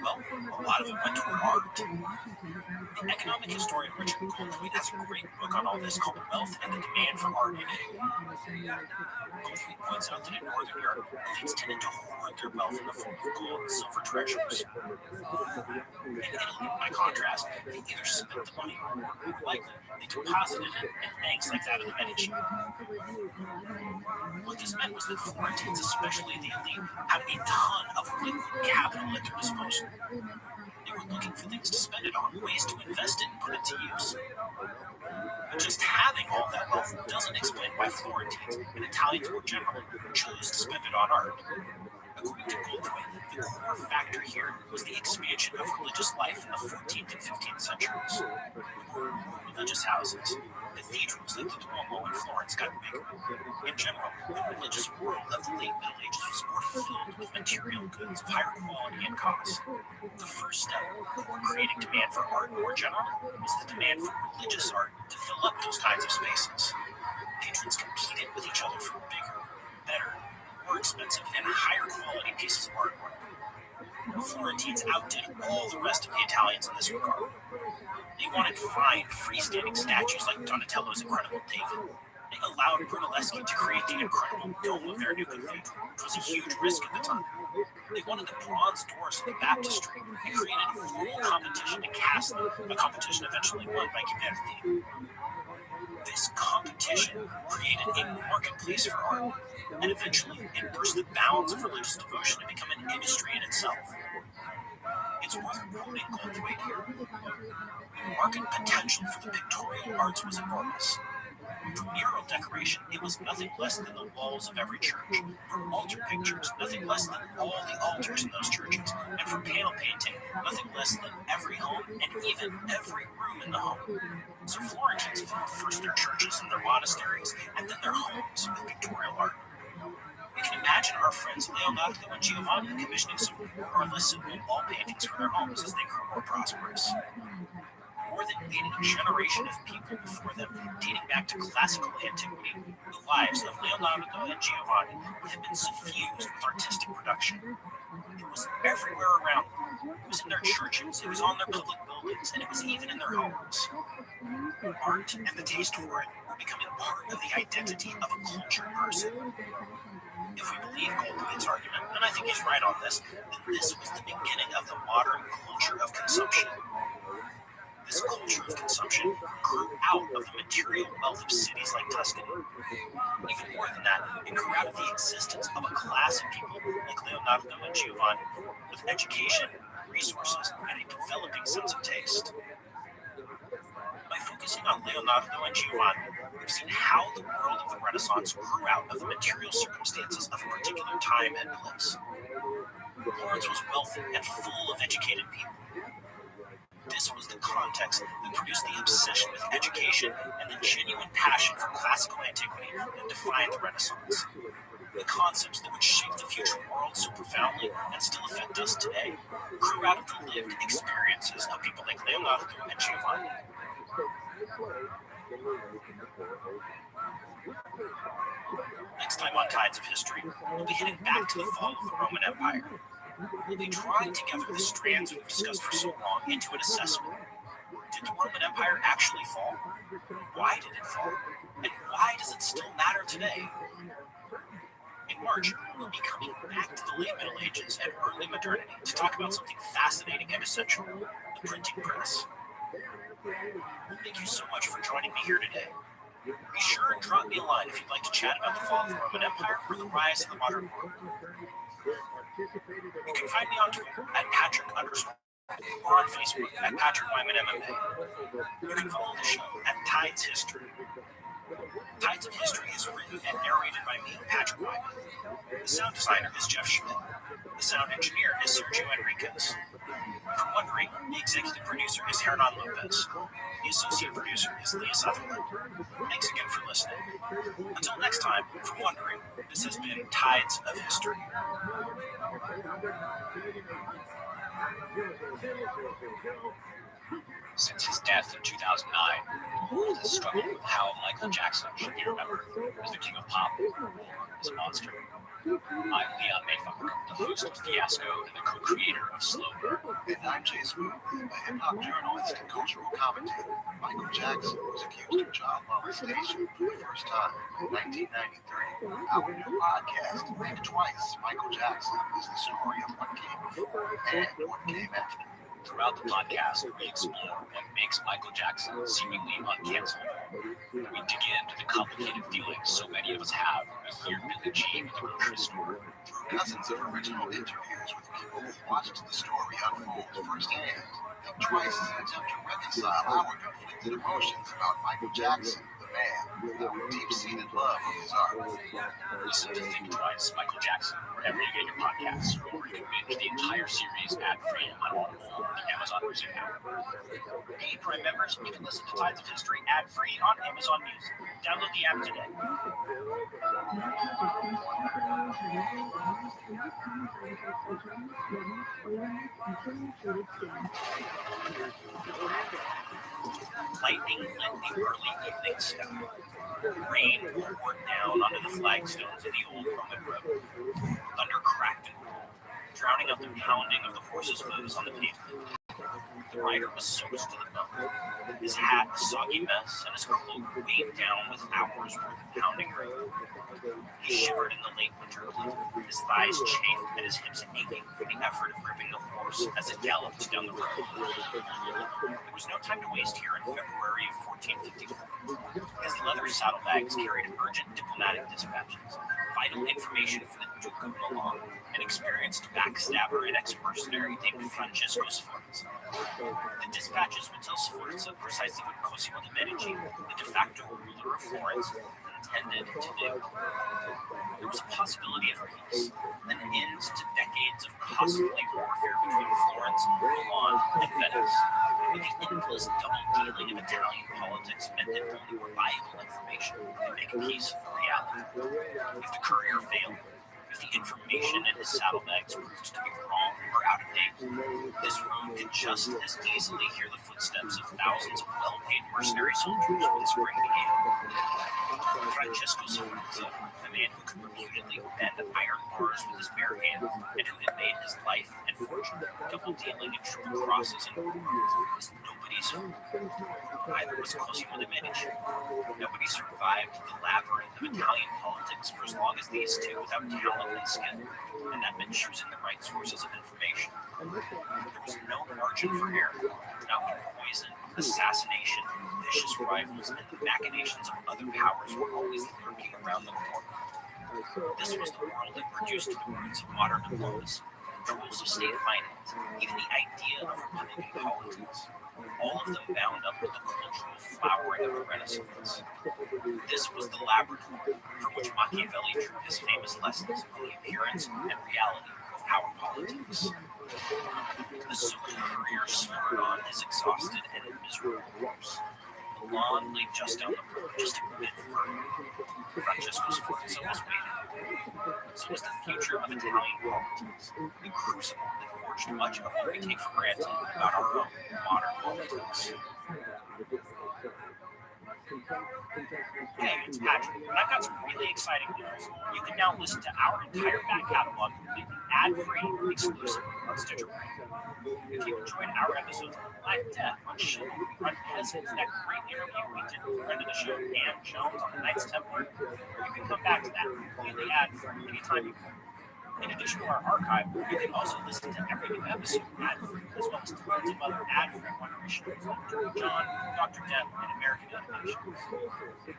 Well, a lot of it went toward art. The economic historian Richard Goldthwait has a great book on all this called Wealth and the Demand for Art in Italy. Goldthwait points out that in Northern Europe, elites tended to hoard their wealth in the form of gold and silver treasures. In Italy, by contrast, they either spent the money or, more likely, they deposited it in banks like that of the Medici. What this meant was that Florentines, especially the elite, had a ton of liquid capital at their disposal. They were looking for things to spend it on, ways to invest it and put it to use. But just having all that wealth doesn't explain why Florentines, and Italians more generally, chose to spend it on art. According to Goldthwait, the core factor here was the expansion of religious life in the 14th and 15th centuries. More religious houses, cathedrals like the Duomo in Florence got bigger. In general, the religious world of the late Middle Ages was more filled with material goods of higher quality and cost. The first step toward creating demand for art more generally was the demand for religious art to fill up those kinds of spaces. Patrons competed with each other for bigger, better, more expensive, and higher quality pieces of artwork. The Florentines outdid all the rest of the Italians in this regard. They wanted fine, freestanding statues like Donatello's incredible David. They allowed Brunelleschi to create the incredible dome of their new cathedral, which was a huge risk at the time. They wanted the bronze doors of the baptistry and created a formal competition to cast them, a competition eventually won by Ghiberti. This competition created a marketplace for art, and eventually it burst the bounds of religious devotion to become an industry in itself. It's worth quoting Goldthwait here. The market potential for the pictorial arts was enormous. For mural decoration, it was nothing less than the walls of every church. For altar pictures, nothing less than all the altars in those churches. And for panel painting, nothing less than every home and even every room in the home. So Florentines filled first their churches and their monasteries, and then their homes with pictorial art. We can imagine our friends Leonardo and Giovanni commissioning some more or less simple wall paintings for their homes as they grew more prosperous. More than a generation of people before them, dating back to classical antiquity, the lives of Leonardo and Giovanni have been suffused with artistic production. It was everywhere around them. It was in their churches, it was on their public buildings, and it was even in their homes. Art and the taste for it were becoming part of the identity of a cultured person. If we believe Goldthwait's argument, and I think he's right on this, then this was the beginning of the modern culture of consumption. This culture of consumption grew out of the material wealth of cities like Tuscany. Even more than that, it grew out of the existence of a class of people like Leonardo and Giovanni, with education, resources, and a developing sense of taste. By focusing on Leonardo and Giovanni, we've seen how the world of the Renaissance grew out of the material circumstances of a particular time and place. Florence was wealthy and full of educated people. This was the context that produced the obsession with education and the genuine passion for classical antiquity that defined the Renaissance. The concepts that would shape the future world so profoundly and still affect us today grew out of the lived experiences of people like Leonardo and Giovanni. Next time on Tides of History, we'll be heading back to the fall of the Roman Empire. We'll be drawing together the strands we've discussed for so long into an assessment. Did the Roman Empire actually fall? Why did it fall? And why does it still matter today? In March, we'll be coming back to the late Middle Ages and early modernity to talk about something fascinating and essential, the printing press. Thank you so much for joining me here today. Be sure and drop me a line if you'd like to chat about the fall of the Roman Empire or the rise of the modern world. You can find me on Twitter at Patrick_, or on Facebook at Patrick Wyman MMA. You can follow the show at Tides History. Tides of History is written and narrated by me, Patrick Wyman. The sound designer is Jeff Schmidt. The sound engineer is Sergio Enriquez. For Wondering, the executive producer is Hernan Lopez. The associate producer is Leah Sutherland. Thanks again for listening. Until next time, for Wondering, this has been Tides of History.
Since his death in 2009, the world has struggled with how Michael Jackson should be remembered as the king of pop or as a monster. I'm Leon Mayfuck, the host of Fiasco and the co-creator of Slow Burn.
And I'm Jay Smooth, a hip-hop journalist and cultural commentator. Michael Jackson was accused of child molestation for the first time in 1993. Our new podcast, Think Twice, Michael Jackson, is the story of what came before and what came after.
Throughout the podcast, we explore what makes Michael Jackson seemingly uncancelable. We dig into the complicated feelings so many of us have when we hear Billie Jean in the grocery store.
Through dozens of original interviews with people who watched the story unfold firsthand, Think Twice is an attempt to reconcile our conflicted emotions about Michael Jackson, the man, our deep-seated love of his art.
Listen to Think Twice, Michael Jackson, wherever you get your podcasts, or you can binge the entire series ad-free on Audible or the Amazon Music app.
Hey, Prime members, you can listen to Tides of History ad-free on Amazon Music. Download the app today. Lightning lit the early evening sky. Rain poured down onto the flagstones of the old Roman road. Thunder cracked and rolled, drowning out the pounding of the horses' hooves on the pavement. The rider was soaked to the bone. His hat a soggy mess, and his cloak weighed down with hours' worth of pounding rain. He shivered in the late winter heat, his thighs chafed and his hips aching from the effort of gripping the horse as it galloped down the road. There was no time to waste here in February of 1454. His leather saddlebags carried urgent diplomatic dispatches, vital information for the Duke of Milan, an experienced backstabber and ex-mercenary named Francesco Sforza. The dispatches would tell Sforza precisely what Cosimo de' Medici, the de facto ruler of Florence, intended to do. There was a possibility of peace, an end to decades of costly warfare between Florence, Milan, and Venice. But the endless double-dealing of Italian politics meant that only reliable information could make peace a reality. If the courier failed, if the information in his saddlebags proved to be wrong or out of date, this road could just as easily hear the footsteps of thousands of well-paid mercenary soldiers when spring began. Francesco Sforza, a man who could reputedly bend iron bars with his bare hands and who had made his life and fortune double-dealing and triple crosses and was nobody's fool. Neither was Cosimo de' Medici. Nobody survived the labyrinth of Italian politics for as long as these two without talent and skill, and that meant choosing the right sources of information. There was no margin for error, not when poison, assassination, vicious rivals, and the machinations of other powers were always lurking around the corner. This was the world that produced the roots of modern diplomacy, the rules of state finance, even the idea of republican politics. All of them bound up with the cultural flowering of the Renaissance. This was the laboratory from which Machiavelli drew his famous lessons on the appearance and reality of power politics. The social career spurred on is exhausted and miserable corpse. The lawn lay just down the road, just a bit further. Francesco's fortune was waiting. So was the future of Italian politics, the crucible that forged much of what we take for granted about our own modern politics. Hey, it's Patrick, and I've got some really exciting news. You can now listen to our entire back catalog completely ad-free, exclusively on Stitcher Premium. If you enjoyed our episodes like Death on Chivalry, on Peasants, that great interview we did with friend of the show, Dan Jones on the Knights Templar, you can come back to that completely ad-free anytime you want. In addition to our archive, you can also listen to every new episode ad-free, as well as tons of other ad-free Wondery shows like Dirty John, Dr. Death, and American Animation.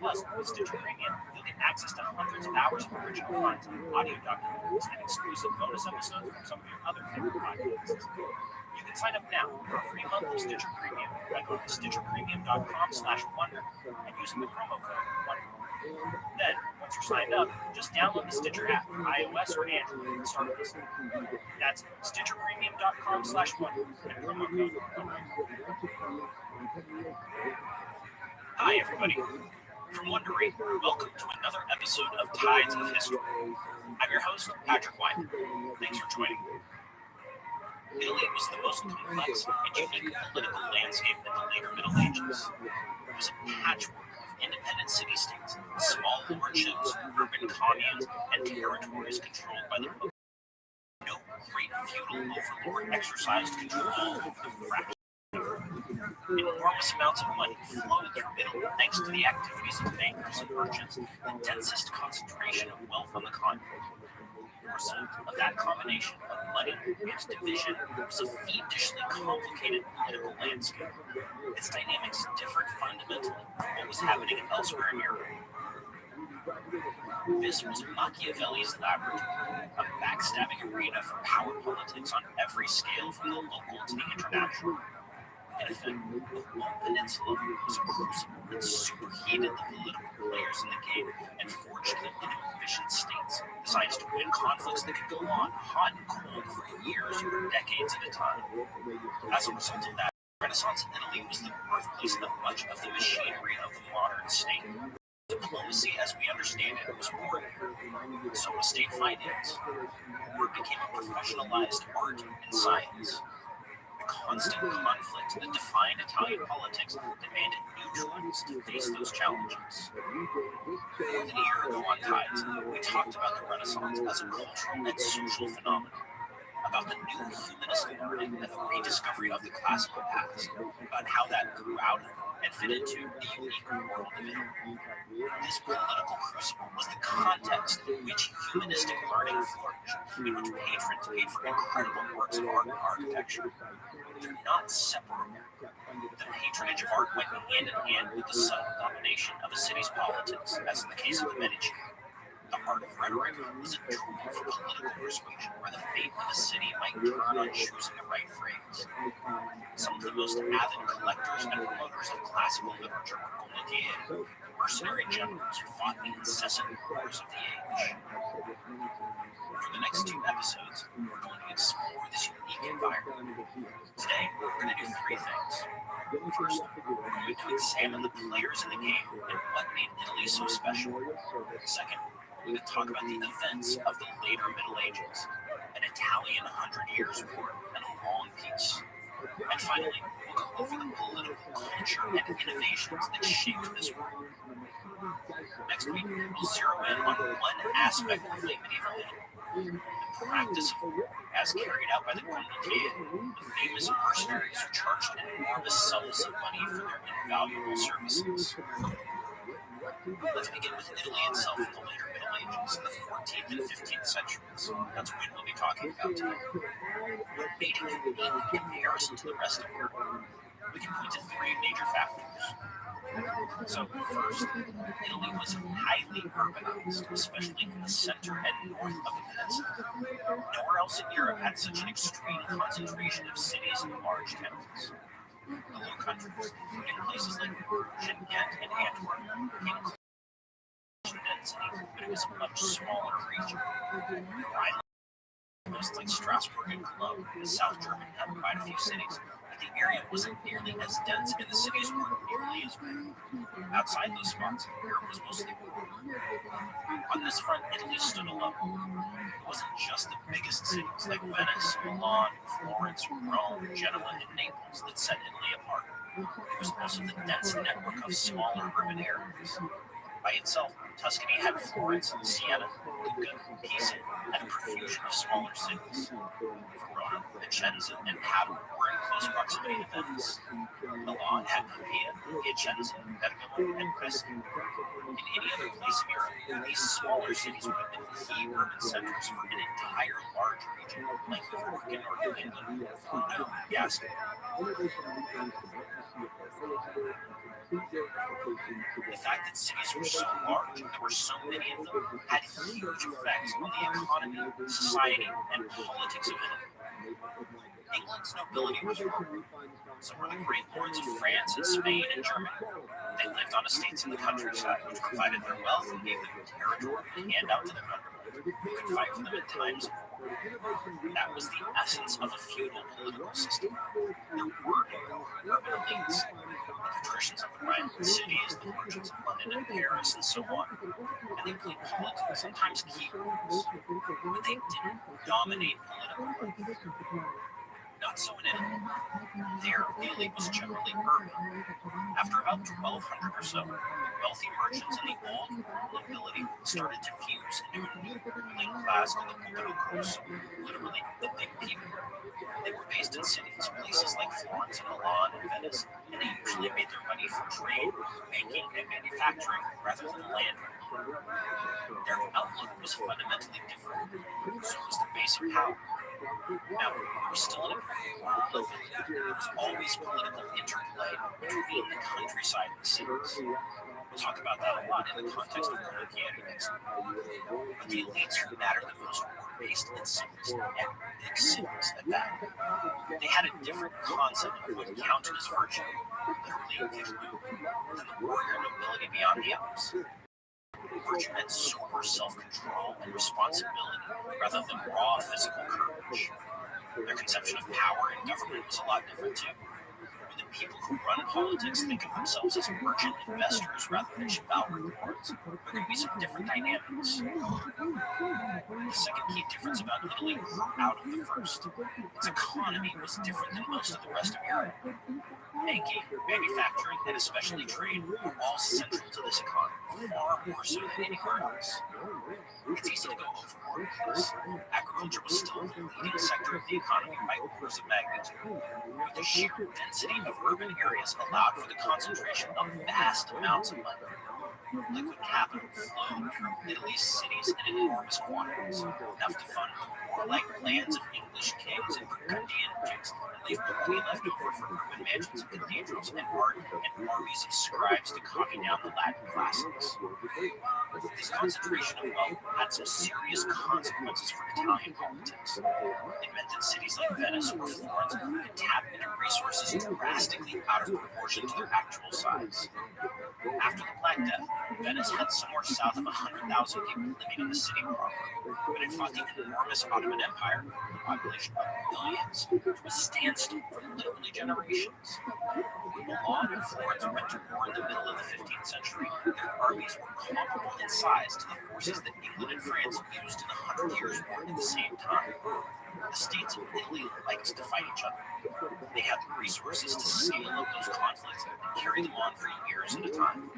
Plus, with Stitcher Premium, you'll get access to hundreds of hours of original content, audio documentaries, and exclusive bonus episodes from some of your other favorite podcasts. You can sign up now for a free month of Stitcher Premium by going to stitcherpremium.com/wonder and using the promo code WONDER. Then, once you're signed up, just download the Stitcher app for iOS or Android and start listening. That's stitcherpremium.com/wonder and promo code WONDER. Hi, everybody. From Wondery, welcome to another episode of Tides of History. I'm your host, Patrick Wyman. Thanks for joining me. Italy was the most complex and unique political landscape in the later Middle Ages. It was a patchwork of independent city-states, small lordships, urban communes, and territories controlled by the Pope. No great feudal overlord exercised control over the fraction. Enormous amounts of money flowed through Italy thanks to the activities of bankers and merchants, the densest concentration of wealth on the continent. The result of that combination of money and division was a fiendishly complicated political landscape. Its dynamics differed fundamentally from what was happening elsewhere in Europe. This was Machiavelli's laboratory, a backstabbing arena for power politics on every scale from the local to the international. In effect, the whole peninsula was a crucible that superheated the political players in the game and forged them into efficient states, designed to win conflicts that could go on hot and cold for years or decades at a time. As a result of that, Renaissance Italy was the birthplace of much of the machinery of the modern state. Diplomacy, as we understand it, was born. So was state finance. War became a professionalized art and science. The constant conflict that defined Italian politics demanded new tools to face those challenges. More than a year ago on Tides, we talked about the Renaissance as a cultural and social phenomenon, about the new humanist learning and the rediscovery of the classical past, about how that grew out of and fit into the unique world of Italy. This political crucible was the context in which humanistic learning flourished, in which patrons paid for incredible works of art and architecture. They're not separable. The patronage of art went hand in hand with the subtle domination of a city's politics, as in the case of the Medici. The art of rhetoric was a tool for political persuasion, where the fate of a city might turn on choosing the right phrase. Some of the most avid collectors and promoters of classical literature were gondolieri, mercenary generals who fought the incessant wars of the age. For the next two episodes, we're going to explore this unique environment. Today, we're going to do three things. First, we're going to examine the players in the game and what made Italy so special. Second, we're going to talk about the events of the later Middle Ages, an Italian 100 Years' War, and a long peace. And finally, we'll go over the political culture and innovations that shaped this world. Next week, we'll zero in on one aspect of late medieval Italy, the practice of war as carried out by the gondolieri, the famous mercenaries who charged enormous sums of money for their invaluable services. Let's begin with Italy itself in the later Middle Ages, in the 14th and 15th centuries. That's when we'll be talking about today. What made it unique in comparison to the rest of Europe? We can point to three major factors. So, first, Italy was highly urbanized, especially in the center and north of the peninsula. Nowhere else in Europe had such an extreme concentration of cities and large towns. The Low Countries, including places like Bruges, Ghent, and Antwerp, became close to density, but it was a much smaller region. The Rhineland, mostly Strasbourg and Cologne. South Germany had quite a few cities, but the area wasn't nearly as dense and the cities weren't nearly as big. Outside those spots, Europe was mostly rural. On this front, Italy stood alone. It wasn't just the biggest cities like Venice, Milan, Florence, Rome, Genoa, and Naples that set Italy apart. It was also the dense network of smaller urban areas. By itself, Tuscany had Florence, Siena, Lucca, Pisa, and a profusion of smaller cities. Verona, Vicenza, and Padua were in close proximity to Venice. Milan had Pavia, Piacenza, Bergamo, and Brescia. In any other place in Europe, these smaller cities would have been key urban centers for an entire large region, like York in northern England, Bordeaux in Gascony. The fact that cities were so large and there were so many of them had huge effects on the economy, society, and politics of Italy. England's nobility was rural. So were the great lords of France and Spain and Germany. They lived on estates in the countryside, which provided their wealth and gave them territory to hand out to their underlings who could fight for them in times of war. That was the essence of a feudal political system. There were urban elites, the patricians of the Rhineland cities, the merchants of London and Paris, and so on. And they played politics, sometimes key roles, but they didn't dominate political life. Not so in Italy. There, the elite was generally urban. After about 1200 or so, the wealthy merchants and the old nobility started to fuse into a new ruling class called the popolocros, literally the big people. They were based in cities, places like Florence and Milan and Venice, and they usually made their money from trade, banking, and manufacturing rather than land. Their outlook was fundamentally different. So was their basic power. Now, there was still an important role of it. There was always political interplay between the countryside and the cities. We'll talk about that a lot in the context of monarchiety next week. But the elites who mattered the most were based in cities, and big cities at that. They had a different concept of what counted as virtue, literally virtue, than the warrior nobility beyond the Alps. Virtue meant sober self-control and responsibility rather than raw physical courage. Their conception of power and government was a lot different too. When the people who run politics think of themselves as merchant investors rather than chivalric lords, there could be some different dynamics. The second key difference about Italy grew out of the first. Its economy was different than most of the rest of Europe. Banking, manufacturing, and especially trade were all central to this economy, far more so than anywhere else. It's easy to go overboard with this. Agriculture was still the leading sector of the economy by orders of magnitude, but the sheer density of urban areas allowed for the concentration of vast amounts of money. Liquid capital flowed through Italy's cities in enormous quantities, enough to fund the warlike plans of English kings and Burgundian dukes, and leave plenty left over for urban mansions and cathedrals and art and armies of scribes to copy down the Latin classics. This concentration of wealth had some serious consequences for Italian politics. It meant that cities like Venice or Florence could tap into resources drastically out of proportion to their actual size. After the Black Death, Venice had somewhere south of 100,000 people living in the city proper, but it fought the enormous Ottoman Empire, with a population of millions, to a standstill for literally generations. When Milan and Florence went to war in the middle of the 15th century, their armies were comparable in size to the forces that England and France used in the 100 Years' War at the same time. The states of Italy liked to fight each other. They had the resources to scale up those conflicts and carry them on for years at a time.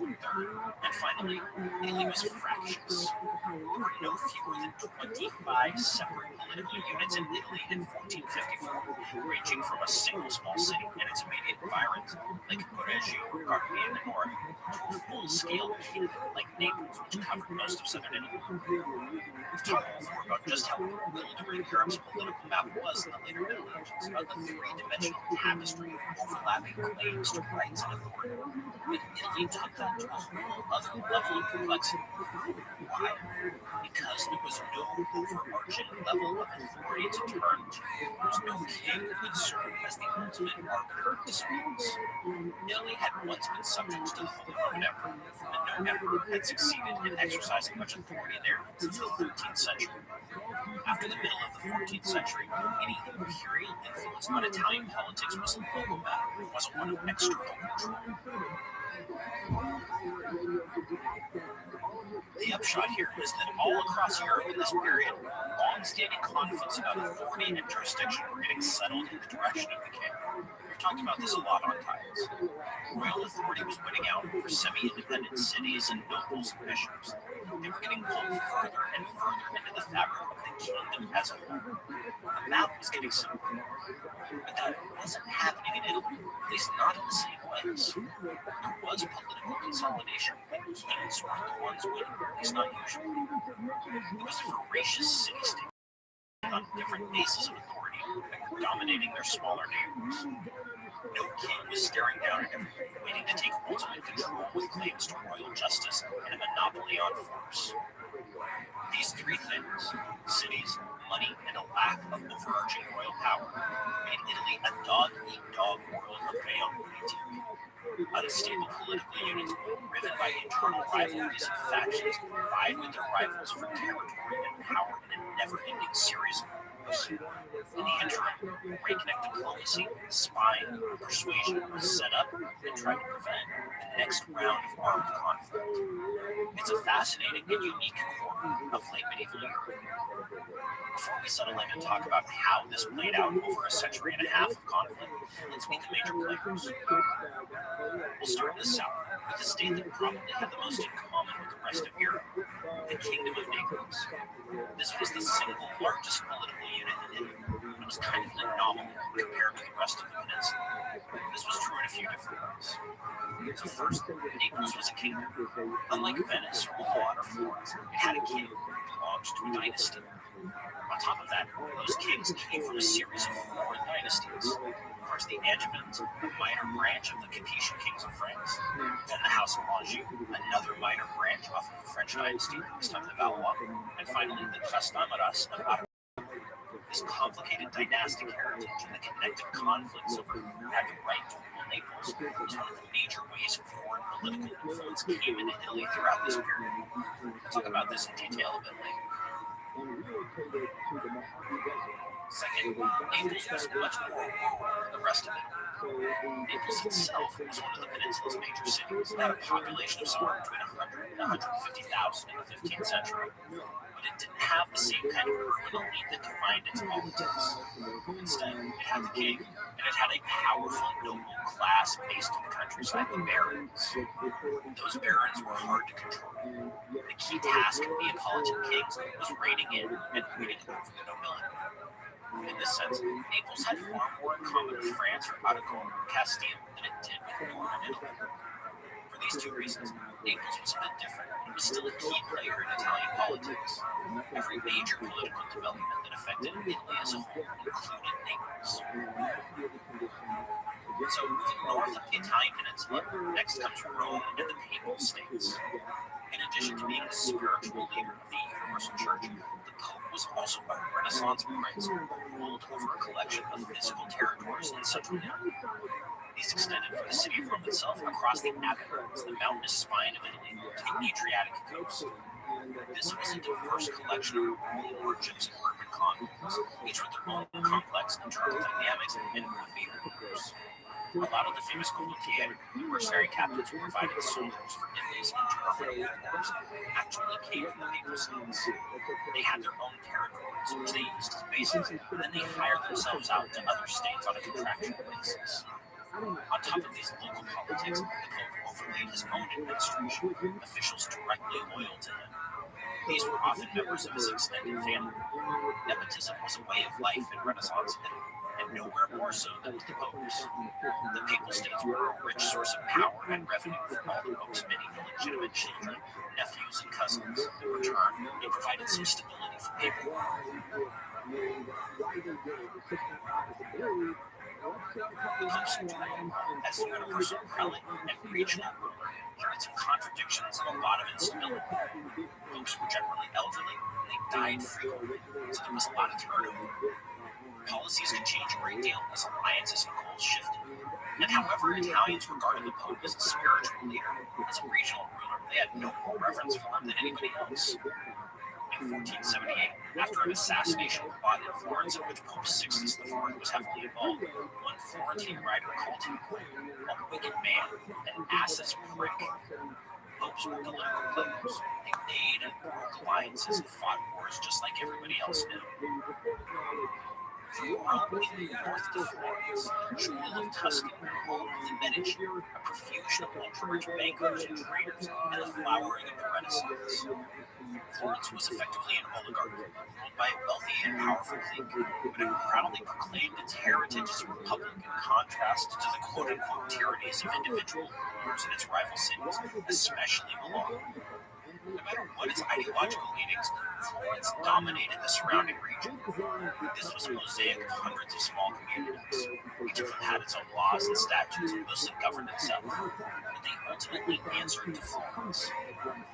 Third, and finally, Italy was fractious. There were no fewer than 25 separate political units in Italy in 1454, ranging from a single small city and its immediate environs, like Correggio or Carpi in the north, to a full-scale kingdom like Naples, which covered most of southern Italy. We've talked before about just how bewildering Europe's political map was in the later Middle Ages, about the three-dimensional tapestry of overlapping claims to rights and authority. But Italy took that to a whole other level of complexity. Why? Because there was no overarching level of authority to turn to. There was no king who could serve as the ultimate arbiter of disputes. Italy had once been subject to the Holy Roman Emperor, and no emperor had succeeded in exercising much authority there since the 13th century. After the middle of the 14th century, any imperial influence on Italian politics was a local matter. It wasn't one of external control. The upshot here is that all across Europe in this period, long-standing conflicts about authority and jurisdiction were getting settled in the direction of the king. We've talked about this a lot on Tides. Royal authority was winning out for semi-independent cities and nobles and bishops. They were getting pulled further and further into the fabric of the kingdom as a whole. The map was getting simpler. But that wasn't happening in Italy, at least not in the same ways. There was political consolidation, but kings were the ones winning, at least not usually. It was voracious city-states on different bases of authority that were dominating their smaller neighbors. No king was staring down at everybody, waiting to take ultimate control with claims to royal justice and a monopoly on force. These three things, cities, money, and a lack of overarching royal power, made Italy a dog-eat-dog world of realpolitik. Unstable political units, driven by internal rivalries and factions, vied with their rivals for territory and power in a never-ending series of wars. In the interim, breakneck diplomacy, spying, persuasion was set up and tried to prevent the next round of armed conflict. It's a fascinating and unique corner of late medieval Europe. Before we settle in and talk about how this played out over a century and a half of conflict, let's meet the major players. We'll start in the south, with the state that probably had the most in common with the rest of Europe, the Kingdom of Naples. This was the single largest political unit in Italy, and it was kind of an anomaly compared to the rest of the peninsula. This was true in a few different ways. So first, Naples was a kingdom. Unlike Venice or Milan or Florence, it had a king who belonged to a dynasty. On top of that, those kings came from a series of four dynasties. First, the Angevins, a minor branch of the Capetian kings of France. Then the House of Anjou, another minor branch off of the French dynasty, this time the Valois. And finally, the Trastámaras of Aragon. This complicated dynastic heritage and the connected conflicts over who had the right to rule Naples was one of the major ways foreign political influence came into Italy throughout this period. We'll talk about this in detail a bit later. Second, Naples was much more rural than the rest of it. Naples itself was one of the peninsula's major cities. It had a population of somewhere between 100 and 150,000 in the 15th century. But it didn't have the same kind of urban elite that defined its politics. Instead, it had the king, and it had a powerful noble class based in the countryside, the barons. Those barons were hard to control. The key task of Neapolitan kings was reigning in and winning over the nobility. In this sense, Naples had far more in common with France or Aragon or Castile than it did with northern Italy. For these two reasons, Naples was a bit different, but it was still a key player in Italian politics. Every major political development that affected Italy as a whole included Naples. So, moving north up the Italian peninsula, next comes Rome and the Papal States. In addition to being the spiritual leader of the Universal Church, the Pope was also a Renaissance prince who ruled over a collection of physical territories in central Italy. These extended from the city of Rome itself across the Apennines, the mountainous spine of Italy, to the Adriatic coast. This was a diverse collection of rural origins and urban communes, each with their own complex internal dynamics and would-be rulers. A lot of the famous condottieri, mercenary captains who provided soldiers for Italy's internal wars, actually came from the Papal States. They had their own territories, which they used as bases, and then they hired themselves out to other states on a contractual basis. On top of these local politics, the Pope overlaid his own administration, officials directly loyal to him. These were often members of his extended family. Nepotism was a way of life in Renaissance Italy, and nowhere more so than with the popes. The Papal States were a rich source of power and revenue for all the Pope's many illegitimate children, nephews, and cousins. In return, it provided some stability for papal rule. The Pope's role as universal prelate and regional ruler carried some contradictions and a lot of instability. Popes were generally elderly, and they died frequently, so there was a lot of turnover. Policies could change a great deal as alliances and goals shifted. And however Italians regarded the Pope as a spiritual leader, As a regional ruler, they had no more reverence for him than anybody else. In 1478, after an assassination plot in Florence in which Pope Sixtus IV was heavily involved, one Florentine writer called him a wicked man, an ass's prick. Popes were political players. They made and broke alliances and fought wars just like everybody else did. From Rome in the north to Florence, jewel of Tuscany, home of the Medici, a profusion of ultra-rich bankers and traders, and the flowering of the Renaissance. Florence was effectively an oligarchy, ruled by a wealthy and powerful clique, but it proudly proclaimed its heritage as a republic in contrast to the quote-unquote tyrannies of individual rulers in its rival cities, especially Milan. No matter what its ideological leanings, Florence dominated the surrounding region. This was a mosaic of hundreds of small communities. Each of them had its own laws and statutes and mostly governed itself, but they ultimately answered to Florence.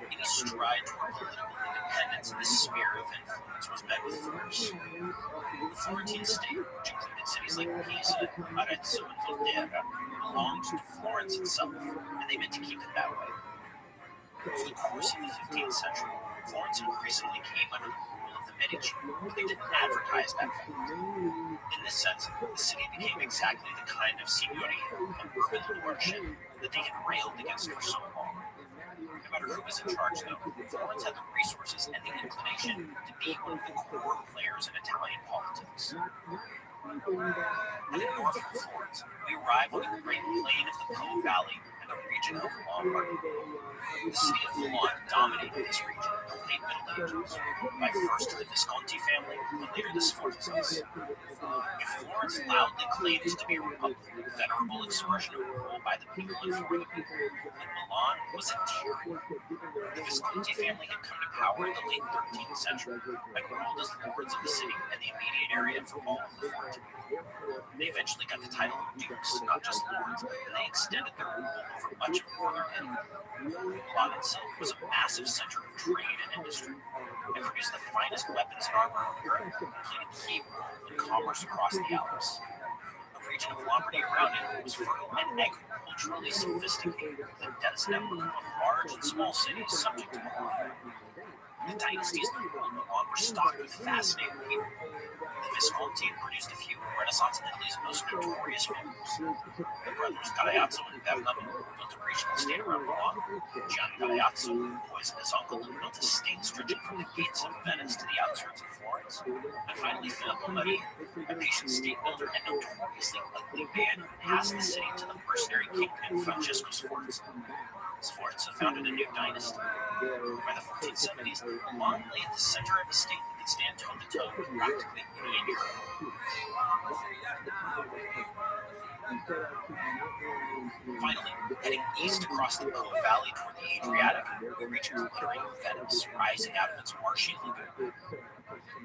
Any stride toward political independence in this sphere of influence was met with force. The Florentine state, which included cities like Pisa, Arezzo, and Volterra, belonged to Florence itself, and they meant to keep it that way. Over the course of the 15th century, Florence increasingly came under the rule of the Medici, but they didn't advertise that fact. In this sense, the city became exactly the kind of signoria, of urban lordship, that they had railed against for so long. No matter who was in charge, though, Florence had the resources and the inclination to be one of the core players in Italian politics. Heading north from Florence, we arrive on the Great Plain of the Po Valley and the region of Lombardy. The city of Milan dominated this region in the late Middle Ages, by first the Visconti family, and later the Sforzas. If Florence loudly claimed to be a republic, a venerable expression of rule by the people and for the people, then Milan was a tyranny. The Visconti family had come to power in the late 13th century and ruled as lords of the city and the immediate area for all of the Florentine. They eventually got the title of dukes, not just lords, and they extended their rule over much of northern Italy. Milan itself was a massive center of trade and industry. It produced the finest weapons and armor in Europe and played a key role in commerce across the Alps. The region of Lombardy around it was fertile and agriculturally sophisticated, with a dense network of large and small cities subject to Milan. The dynasties that ruled Milan were stocked with fascinating people. The Visconti produced a few of Renaissance Italy's most notorious figures. The brothers Galeazzo and Bergamo built a regional state around Milan. Gian Galeazzo poisoned his uncle and built a state stretching from the gates of Venice to the outskirts of Florence. And finally, Filippo Maria, a patient state builder and notoriously ugly man who passed the city to the mercenary kingpin Francesco Sforza. Sforza founded a new dynasty. By the 1470s, Milan lay at the center of a state that could stand toe-to-toe with practically any in Europe. Finally, heading east across the Po Valley toward the Adriatic, we reach a glittering Venice, rising out of its marshy lagoon.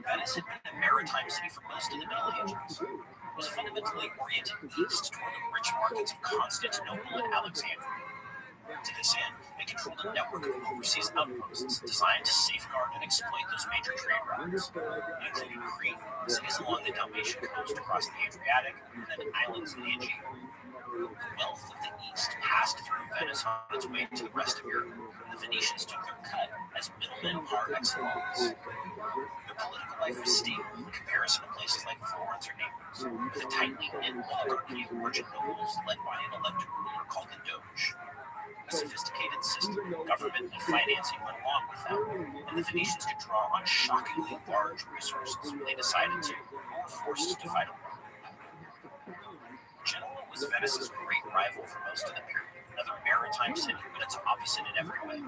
Venice had been a maritime city for most of the Middle Ages. It was fundamentally oriented east toward the rich markets of Constantinople and Alexandria. To this end, they controlled a network of overseas outposts designed to safeguard and exploit those major trade routes, including Crete, cities along the Dalmatian coast across the Adriatic, and then islands in the Aegean. The wealth of the East passed through Venice on its way to the rest of Europe, and the Venetians took their cut as middlemen par excellence. Their political life was stable in comparison to places like Florence or Naples, with a tightly knit oligarchy of merchant nobles led by an elected ruler called the Doge. A sophisticated system of government and financing went along with them, and the Venetians could draw on shockingly large resources when they decided to, or were forced to fight a war. Genoa was Venice's great rival for most of the period, another maritime city, but its opposite in every way.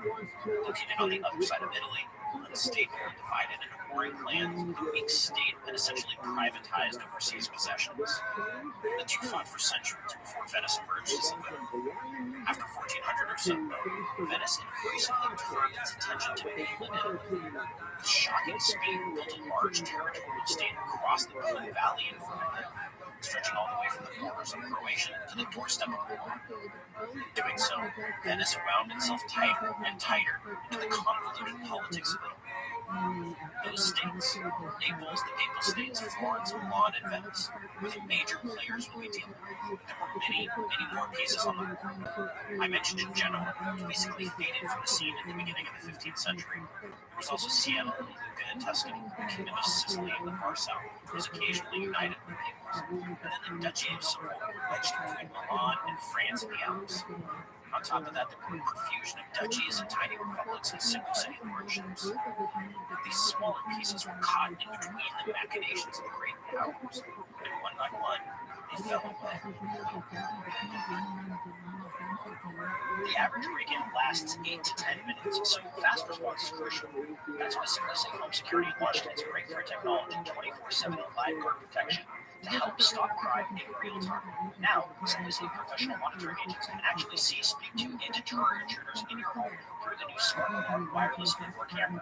Located on the other side of Italy, unstable and divided into warring clans with a weak state and essentially privatized overseas possessions. The two fought for centuries before Venice emerged as the winner. After 1400 or so, though, Venice increasingly turned its attention to mainland Italy. With shocking speed, built a large territorial state across the Po Valley and further, stretching all the way from the borders of Croatia to the doorstep of Milan. Doing so, Venice wound itself tighter and tighter into the convoluted politics of Italy. Those states, Naples, the Papal States, Florence, Milan, and Venice, were the major players when we deal with. There were many, many more pieces on the board. I mentioned in Genoa, which basically faded from the scene at the beginning of the 15th century. There was also Siena, Lucca, and Tuscany, the Kingdom of Sicily in the far south, which was occasionally united with Naples, and then the Duchy of Savoy, wedged between Milan and France and the Alps. On top of that, there were a profusion of duchies and tiny republics and single-city lordships. These smaller pieces were caught in between the machinations of the great powers, and one by one, they fell away. The average break-in lasts 8 to 10 minutes, so fast response is crucial. That's why Simply Safe Home Security launched its breakthrough technology, 24/7 live guard protection, to help stop crime in real time. Now, Simply Safe professional monitoring agents can actually see, speak to, and deter intruders in your home through the new smart home wireless indoor camera.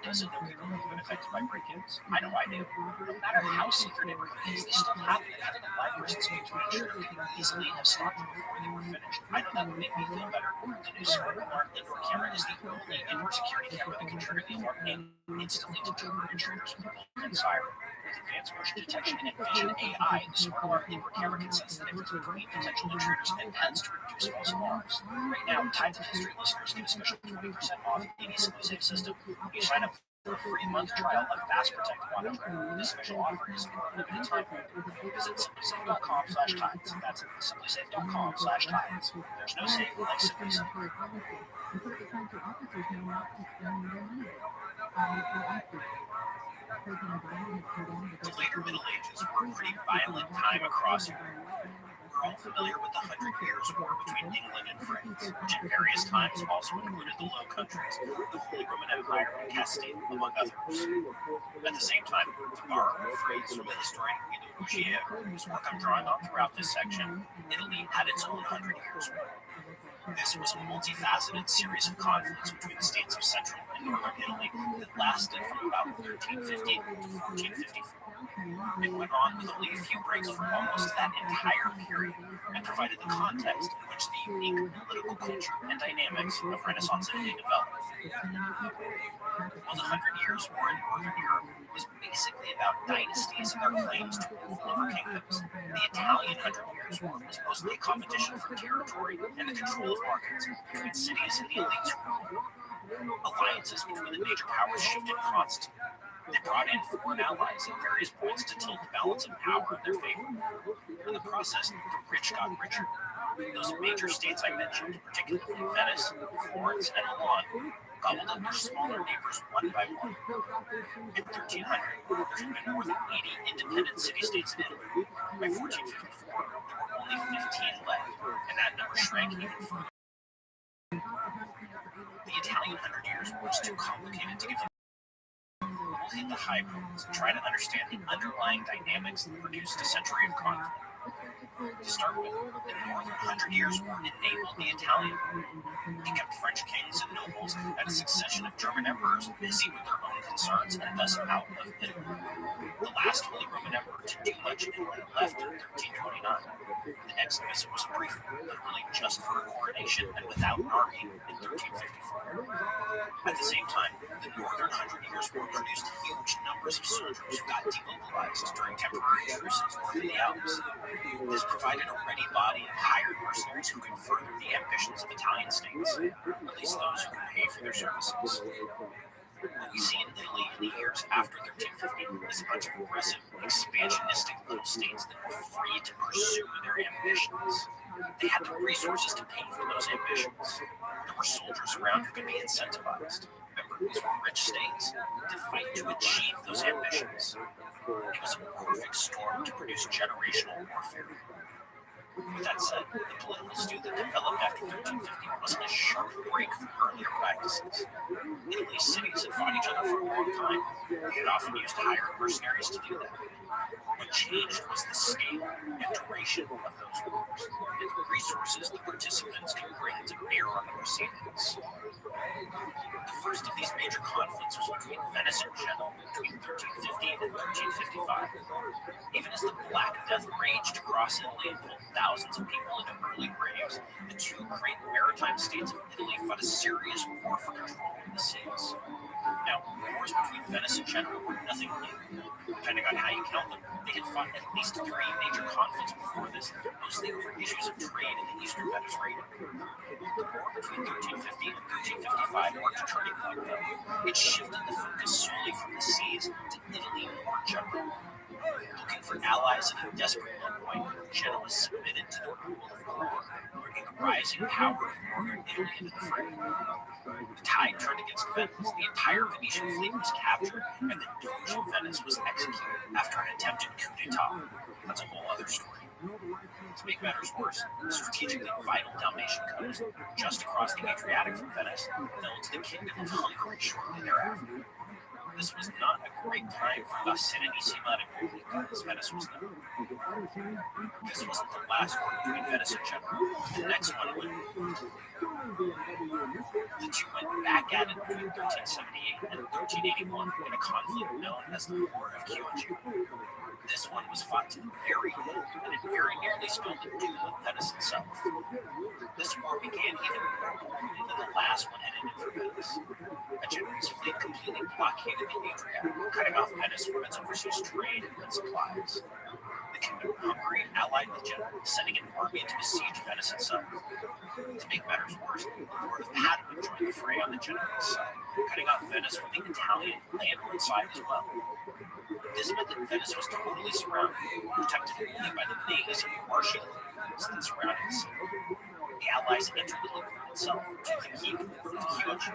Doesn't know people who've been affected by break-ins? I know I do. No matter how secretive it is, they still happen, and having a live person speak to an intruder could easily have stopped them before they were finished. I know that would make me feel better. The new smart alarm indoor camera is the only indoor security camera that can trigger the alarm and instantly deter intruders with a built-in siren. With advanced motion detection and vision AI, the smart alarm indoor camera can sense the difference between potential intruders and pets to reduce false alarms. Right now, Tides of History listeners get a special 20% off any Simply Safe system. You sign up for a free month trial of Fast Protect monitoring. This special offer is for a limited time. Visit simplysafe.com/tides. That's simplysafe.com/tides. There's no safe like Simply Safe. The later Middle Ages were a pretty violent time across Europe. We're all familiar with the 100 Years' War between England and France, which at various times also included the Low Countries, the Holy Roman Empire, and Castile, among others. At the same time, to borrow a phrase from the historian Guido Rougier, whose work I'm drawing on throughout this section, Italy had its own 100 Years' War. This was a multifaceted series of conflicts between the states of central and northern Italy that lasted from about 1350 to 1454. It went on with only a few breaks for almost that entire period, and provided the context in which the unique political culture and dynamics of Renaissance Italy developed. While the 100 Years' War in Northern Europe was basically about dynasties and their claims to rule over kingdoms, the Italian 100 Years' War was mostly a competition for territory and the control of markets between cities and the elites rule. Alliances between the major powers shifted constantly. They brought in foreign allies at various points to tilt the balance of power in their favor. In the process, the rich got richer. Those major states I mentioned, particularly Venice, Florence, and Milan, gobbled up their smaller neighbors one by one. In 1300, there had been more than 80 independent city-states in Italy. By 1454, there were only 15 left, and that number shrank even further. The Italian 100 Years' War was too complicated to give them. We'll hit the high points and try to understand the underlying dynamics that produced a century of conflict. To start with, the Northern 100 Years' War enabled the Italian War. It kept French kings and nobles and a succession of German emperors busy with their own concerns and thus out of Italy. The last Holy Roman Emperor to do much in Italy left in 1329. The next visit was a brief one, literally just for a coronation and without an army in 1354. At the same time, the Northern 100 Years' War produced huge numbers of soldiers who got demobilized during temporary truces north of the Alps. This provided a ready body of hired mercenaries who could further the ambitions of Italian states, at least those who could pay for their services. What we see in Italy in the years after 1350 is a bunch of aggressive, expansionistic little states that were free to pursue their ambitions. They had the resources to pay for those ambitions. There were soldiers around who could be incentivized. Remember, these were rich states to fight to achieve those ambitions. It was a perfect storm to produce generational warfare. With that said, the political stew that developed after 1350 wasn't a sharp break from earlier practices. Italy's cities had fought each other for a long time. They had often used hired mercenaries to do that. What changed was the scale and duration of those wars, and the resources the participants could bring to bear on the proceedings. The first of these major conflicts was between Venice and Genoa between 1350 and 1355. Even as the Black Death raged across Italy and pulled thousands of people into early graves, the two great maritime states of Italy fought a serious war for control of the seas. Now, wars between Venice and Genoa were nothing new. Depending on how you count them, they had fought at least 3 major conflicts before this, mostly over issues of trade in the eastern Mediterranean. The war between 1350 and 1355 marked a turning point, though. It shifted the focus solely from the seas to Italy more generally. Looking for allies at a desperate low point, Genoa submitted to the rule of Cologne, bringing a rising power of northern Italy into the fray. The tide turned against Venice, the entire Venetian fleet was captured, and the Doge of Venice was executed after an attempted coup d'etat. That's a whole other story. To make matters worse, the strategically vital Dalmatian coast, just across the Adriatic from Venice, fell to the Kingdom of Hungary shortly thereafter. This was not a great time for La Serenissima Repubblica, as Venice was known. This wasn't the last war between Venice and Genoa. The next one would. The two went back at it between 1378 and 1381 in a conflict known as the War of Chioggia. This one was fought to the very end, and it very nearly spilled the doom of Venice itself. This war began even more boldly than the last one had ended for Venice. A Genoese fleet completely blockaded the Adriatic, cutting off Venice from its overseas trade and supplies. The Kingdom of Hungary allied with Genoa, sending an army to besiege Venice itself. To make matters worse, the Lord of Padua joined the fray on the Genoese side, cutting off Venice from the Italian landward side as well. This meant that Venice was totally surrounded, protected only by the maze of marshy lagoons that surrounded the city. The Allies entered the lagoon itself, took the keep of Chioggia.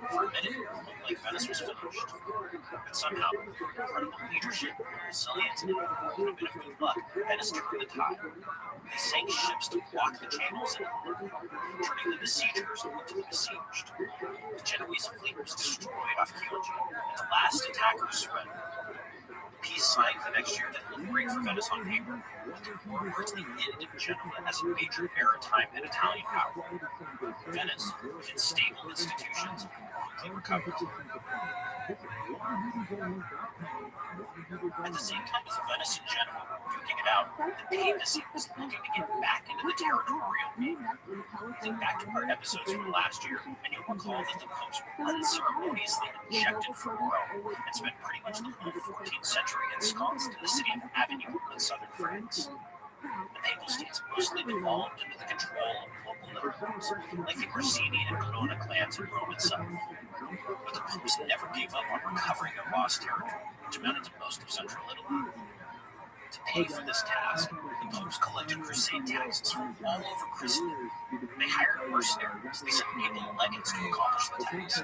For a minute, it looked like Venice was finished. But somehow, through incredible leadership, resilience, and a bit of good luck, Venice turned the tide. They sank ships to block the channels and turning the besiegers into the besieged. The Genoese fleet was destroyed off Chioggia, and the last attackers surrendered. Peace signed the next year that looked great for Venice on paper, but the war marked the end of Genoa as a major maritime and Italian power. Venice, with its stable institutions, quickly recovered. At the same time as Venice and Genoa were duking it out, the papacy was looking to get back into the territorial game. Think back to our episodes from last year, and you'll recall that the popes were unceremoniously ejected from Rome and spent pretty much the whole 14th century ensconced in the city of Avignon in southern France. The papal states mostly devolved under the control of local nobles, like the Orsini and Colonna clans in Rome itself. But the popes never gave up on recovering their lost territory, which amounted to most of central Italy. To pay for this task, the popes collected crusade taxes from all over Christendom. They hired mercenaries. They sent papal legates to accomplish the task.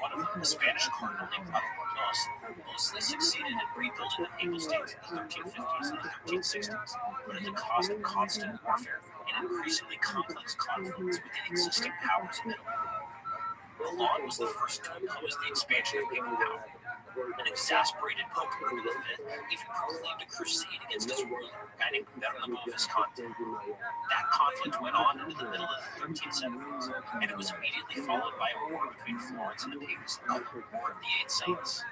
One of them, a Spanish cardinal named Albornoz, mostly succeeded in rebuilding the papal states in the 1350s and the 1360s, but at the cost of constant warfare and increasingly complex conflicts with the existing powers of Italy. Milan was the first to oppose the expansion of papal power. An exasperated Pope Urban V even proclaimed a crusade against his ruler, a guy named Bernabo Visconti. That conflict went on into the middle of the 1370s, and it was immediately followed by a war between Florence and the papacy called the War of the Eight Saints.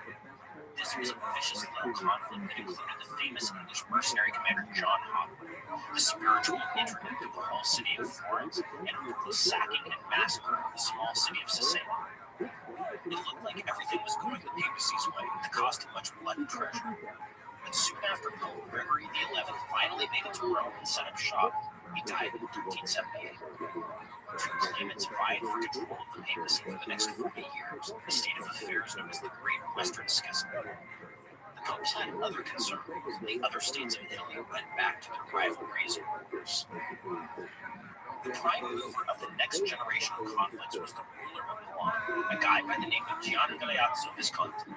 This was a vicious little conflict that included the famous English mercenary commander John Hopwood, the spiritual interdict of the whole city of Florence, and a brutal sacking and massacre of the small city of Cesena. It looked like everything was going the papacy's way at the cost of much blood and treasure. But soon after Pope Gregory XI finally made it to Rome and set up shop, he died in 1378. Two claimants vied for control of the papacy for the next 40 years, a state of affairs known as the Great Western Schism. The popes had other concerns, and the other states of Italy went back to their rivalries and wars. The prime mover of the next generation of conflicts was the ruler of Milan, a guy by the name of Gian Galeazzo Visconti.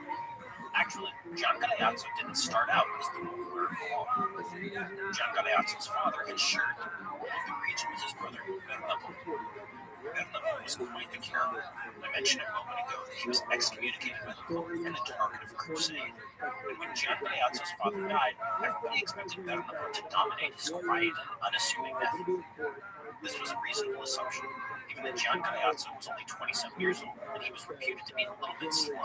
Actually, Gian Galeazzo didn't start out as the ruler of Milan. Gian Galeazzo's father had shared the rule of the region with his brother Bernabo. Bernabo was quite the character. I mentioned a moment ago that he was excommunicated by the Pope and the target of a crusade. And when Gian Galeazzo's father died, everybody expected Bernabo to dominate his quiet and unassuming nephew. This was a reasonable assumption. given that Gian Galeazzo was only 27 years old and he was reputed to be a little bit slow.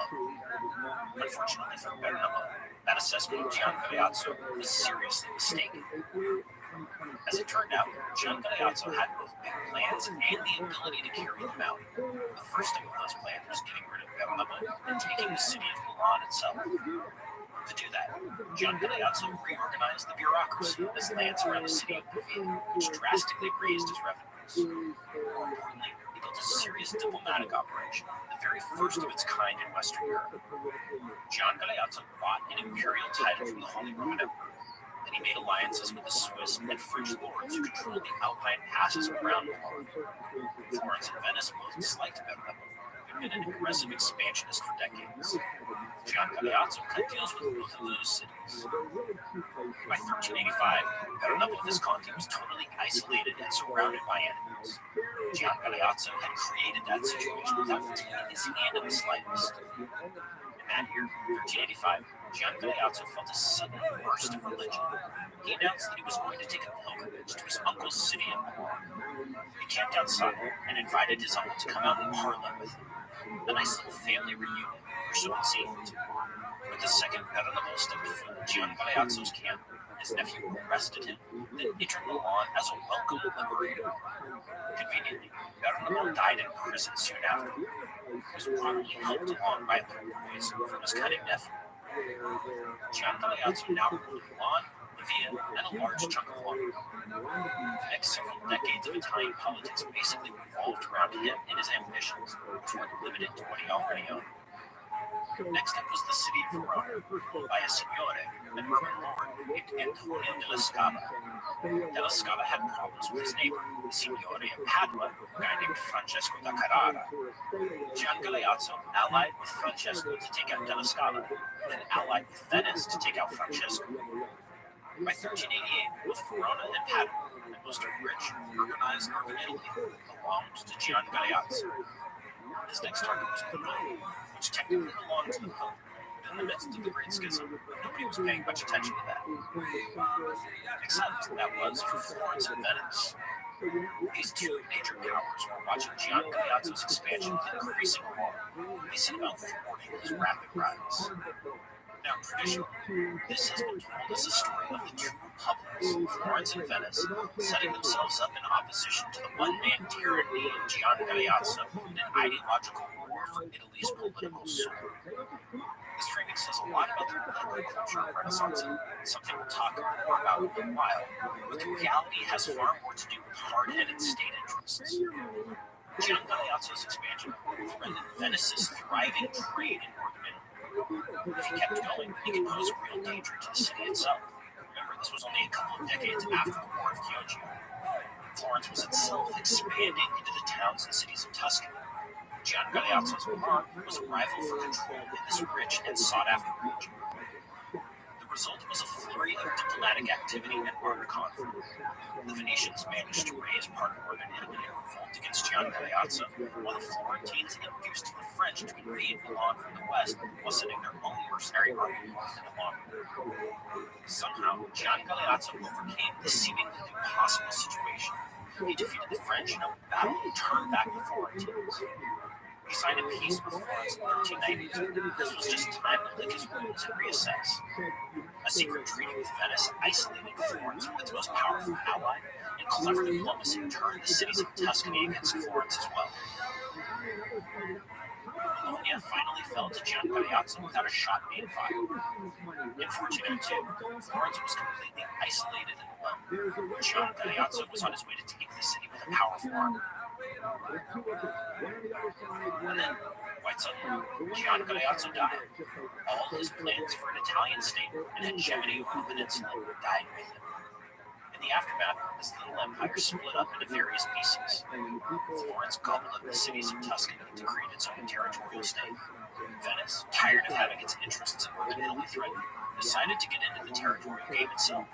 Unfortunately for Bernardo, that assessment of Gian Galeazzo was seriously mistaken. As it turned out, Gian Galeazzo had both big plans and the ability to carry them out. The first of those plans was getting rid of Bernardo and taking the city of Milan itself. To do that, Gian Galeazzo reorganized the bureaucracy as lands around the city of Pavia, which drastically raised his revenues. More importantly, he built a serious diplomatic operation, the very first of its kind in Western Europe. Gian Galeazzo bought an imperial title from the Holy Roman Emperor, and he made alliances with the Swiss and French lords who controlled the Alpine passes around Milan. Florence and Venice both disliked Bernardo, who had been an aggressive expansionist for decades. Gian Galeazzo cut deals with both of those cities. By 1385, Bernardo Visconti was totally isolated and surrounded by enemies. Gian Galeazzo had created that situation without taking his hand in the slightest. In that year, 1385, Gian Galeazzo felt a sudden burst of religion. He announced that he was going to take a pilgrimage to his uncle's city of Milan. He camped outside and invited his uncle to come out and parley with him. A nice little family reunion, or so it seemed. But the second Bernardo stepped foot in Gian Galeazzo's camp, his nephew arrested him, then entered Milan as a welcome liberator. Conveniently, Bernardo died in prison soon after. He was probably helped along by little boys from his cunning nephew. Gian Galeazzo now ruled Milan, Pavia, and a large chunk of Lombardy. The next several decades of Italian politics basically revolved around him and his ambitions, which weren't limited to what he already owned. Next up was the city of Verona, ruled by a signore, an urban lord named Antonio della Scala. Della Scala had problems with his neighbor, the signore of Padua, a guy named Francesco da Carrara. Gian Galeazzo allied with Francesco to take out Della Scala, then allied with Venice to take out Francesco. By 1388, both Verona and Padua, the most rich, urbanized northern Italy, belonged to Gian Galeazzo. His next target was Milan, which technically belonged to the Pope, but in the midst of the Great Schism, nobody was paying much attention to that. Except that was for Florence and Venice. These two major powers were watching Gian Galeazzo's expansion increasing along. They set about thwarting his rapid rise. Now, traditionally, this has been told as a story of the two republics, Florence and Venice, setting themselves up in opposition to the one-man tyranny of Gian Galeazzo in an ideological war for Italy's political soul. This framing says a lot about the political culture of Renaissance, something we'll talk more about in a while, but the reality has far more to do with hard-headed state interests. Gian Galeazzo's expansion threatened Venice's thriving trade in northern Italy. If he kept going, he could pose a real danger to the city itself. Remember, this was only a couple of decades after the War of Chioggia. Florence was itself expanding into the towns and cities of Tuscany. Gian Galeazzo's Milan was a rival for control in this rich and sought-after region. The result was a flurry of diplomatic activity and armed conflict. The Venetians managed to raise part of northern Italy in revolt against Gian Galeazzo, while the Florentines induced the French to invade Milan from the west while sending their own mercenary army north into Lombardy. Somehow, Gian Galeazzo overcame this seemingly impossible situation. He defeated the French in open battle and turned back the Florentines. He signed a peace with Florence in 1392. This was just time to lick his wounds and reassess. A secret treaty with Venice isolated Florence from its most powerful ally, and clever diplomacy turned the cities of Tuscany against Florence as well. Bologna finally fell to Gian Galeazzo without a shot being fired. In 1402, Florence was completely isolated and alone. Gian Galeazzo was on his way to take the city with a powerful army. And then, quite suddenly, Gian Galeazzo died. All his plans for an Italian state and hegemony over the peninsula died with him. In the aftermath, this little empire split up into various pieces. Florence gobbled up the cities of Tuscany to create its own territorial state. Venice, tired of having its interests in northern Italy threatened, decided to get into the territorial game itself.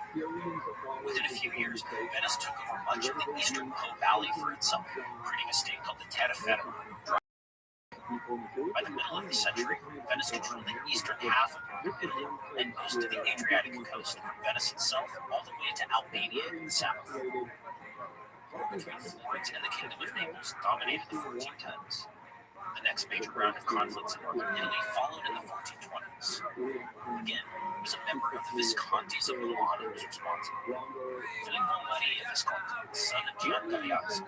Within a few years, Venice took over much of the eastern Po Valley for itself, creating a state called the Terra Firma. By the middle of the century, Venice controlled the eastern half of northern Italy and most of the Adriatic coast, from Venice itself all the way to Albania in the south. War between Florence and the Kingdom of Naples dominated the 1410s. The next major round of conflicts in northern Italy followed in the 1420s. Again, it was a member of the Viscontis of Milan who was responsible. Filippo Maria Visconti, the son of Gian Galeazzi.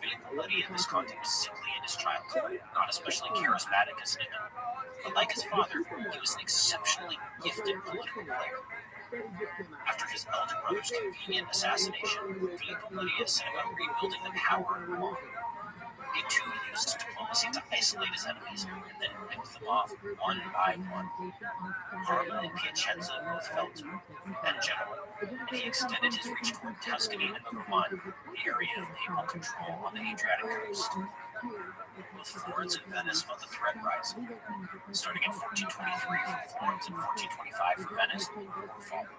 Filippo Maria Visconti was sickly in his childhood, not especially charismatic as an individual. But like his father, he was an exceptionally gifted political player. After his elder brother's convenient assassination, Filippo Maria set about rebuilding the power of Milan. He too used diplomacy to isolate his enemies and then pick them off one by one. Parma and Piacenza both fell to him, and Genoa, and he extended his reach toward Tuscany and the Romagna, the area of papal control on the Adriatic coast. Both Florence and Venice felt the threat rising. Starting in 1423 for Florence and 1425 for Venice, war followed.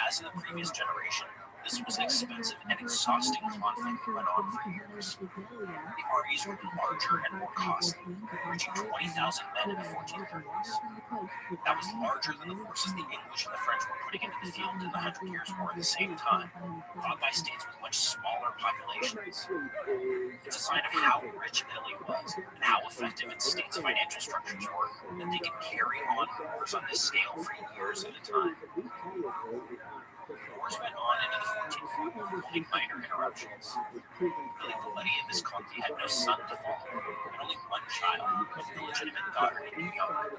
As in the previous generation, this was an expensive and exhausting conflict that went on for years. The armies were larger and more costly, reaching 20,000 men in the 1430s. That was larger than the forces the English and the French were putting into the field in the Hundred Years' War at the same time, fought by states with much smaller populations. It's a sign of how rich Italy was and how effective its state's financial structures were that they could carry on wars on this scale for years at a time. Wars went on into the 1440s with only minor interruptions. Filippo Maria Visconti had no son to follow, and only one child, an illegitimate daughter named Bianca.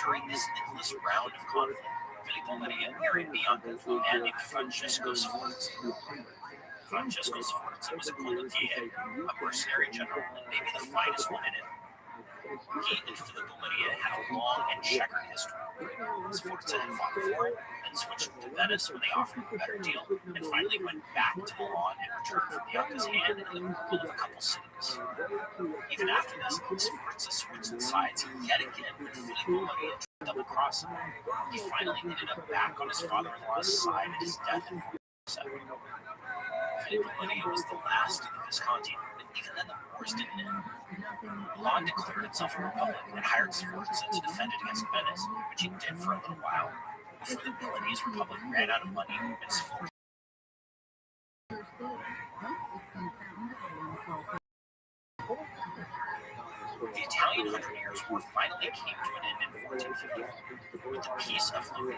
During this endless round of conflict, Filippo Maria married Bianca to a man named Francesco Sforza. Francesco Sforza was a condottiere, a mercenary general, and maybe the finest one in Italy. He and Filippo Maria had a long and checkered history. Sforza had fought for him, then switched to Venice when they offered him a better deal, and finally went back to Milan in return for Bianca's hand in the removal of a couple cities. Even after this, Sforza switched sides yet again when Filippo Maria tried to double-cross him. He finally ended up back on his father-in-law's side at his death in 1407. Filippo Maria was the last of the Visconti, but even then the wars didn't end. Milan declared itself a republic and hired Sforza to defend it against Venice, which he did for a little while, before the Milanese Republic ran out of money and Sforza. The Italian Hundred Years' War finally came to an end in 1454 with the Peace of Lodi.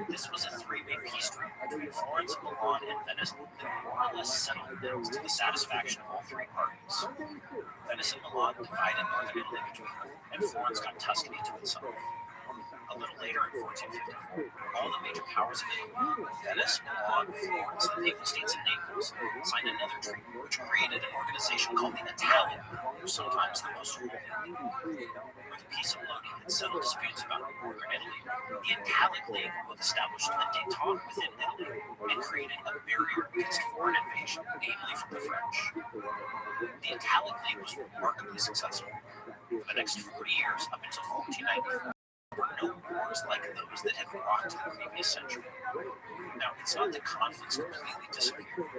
This was a three-way peace treaty between Florence, Milan, and Venice that more or less settled things to the satisfaction of all three parties. Venice and Milan divided northern Italy between them, and Florence got Tuscany to itself. A little later in 1454, all the major powers of Italy, Venice, Milan, Florence, the Papal States, and Naples, signed another treaty which created an organization called the Italian, or sometimes the Most Holy League. Where the Peace of Lodi had settled disputes about northern Italy, the Italic League both established a détente within Italy and created a barrier against foreign invasion, namely from the French. The Italic League was remarkably successful. For the next 40 years, up until 1494, there were no wars like those that had rocked the previous century. Now, it's not that conflicts completely disappeared.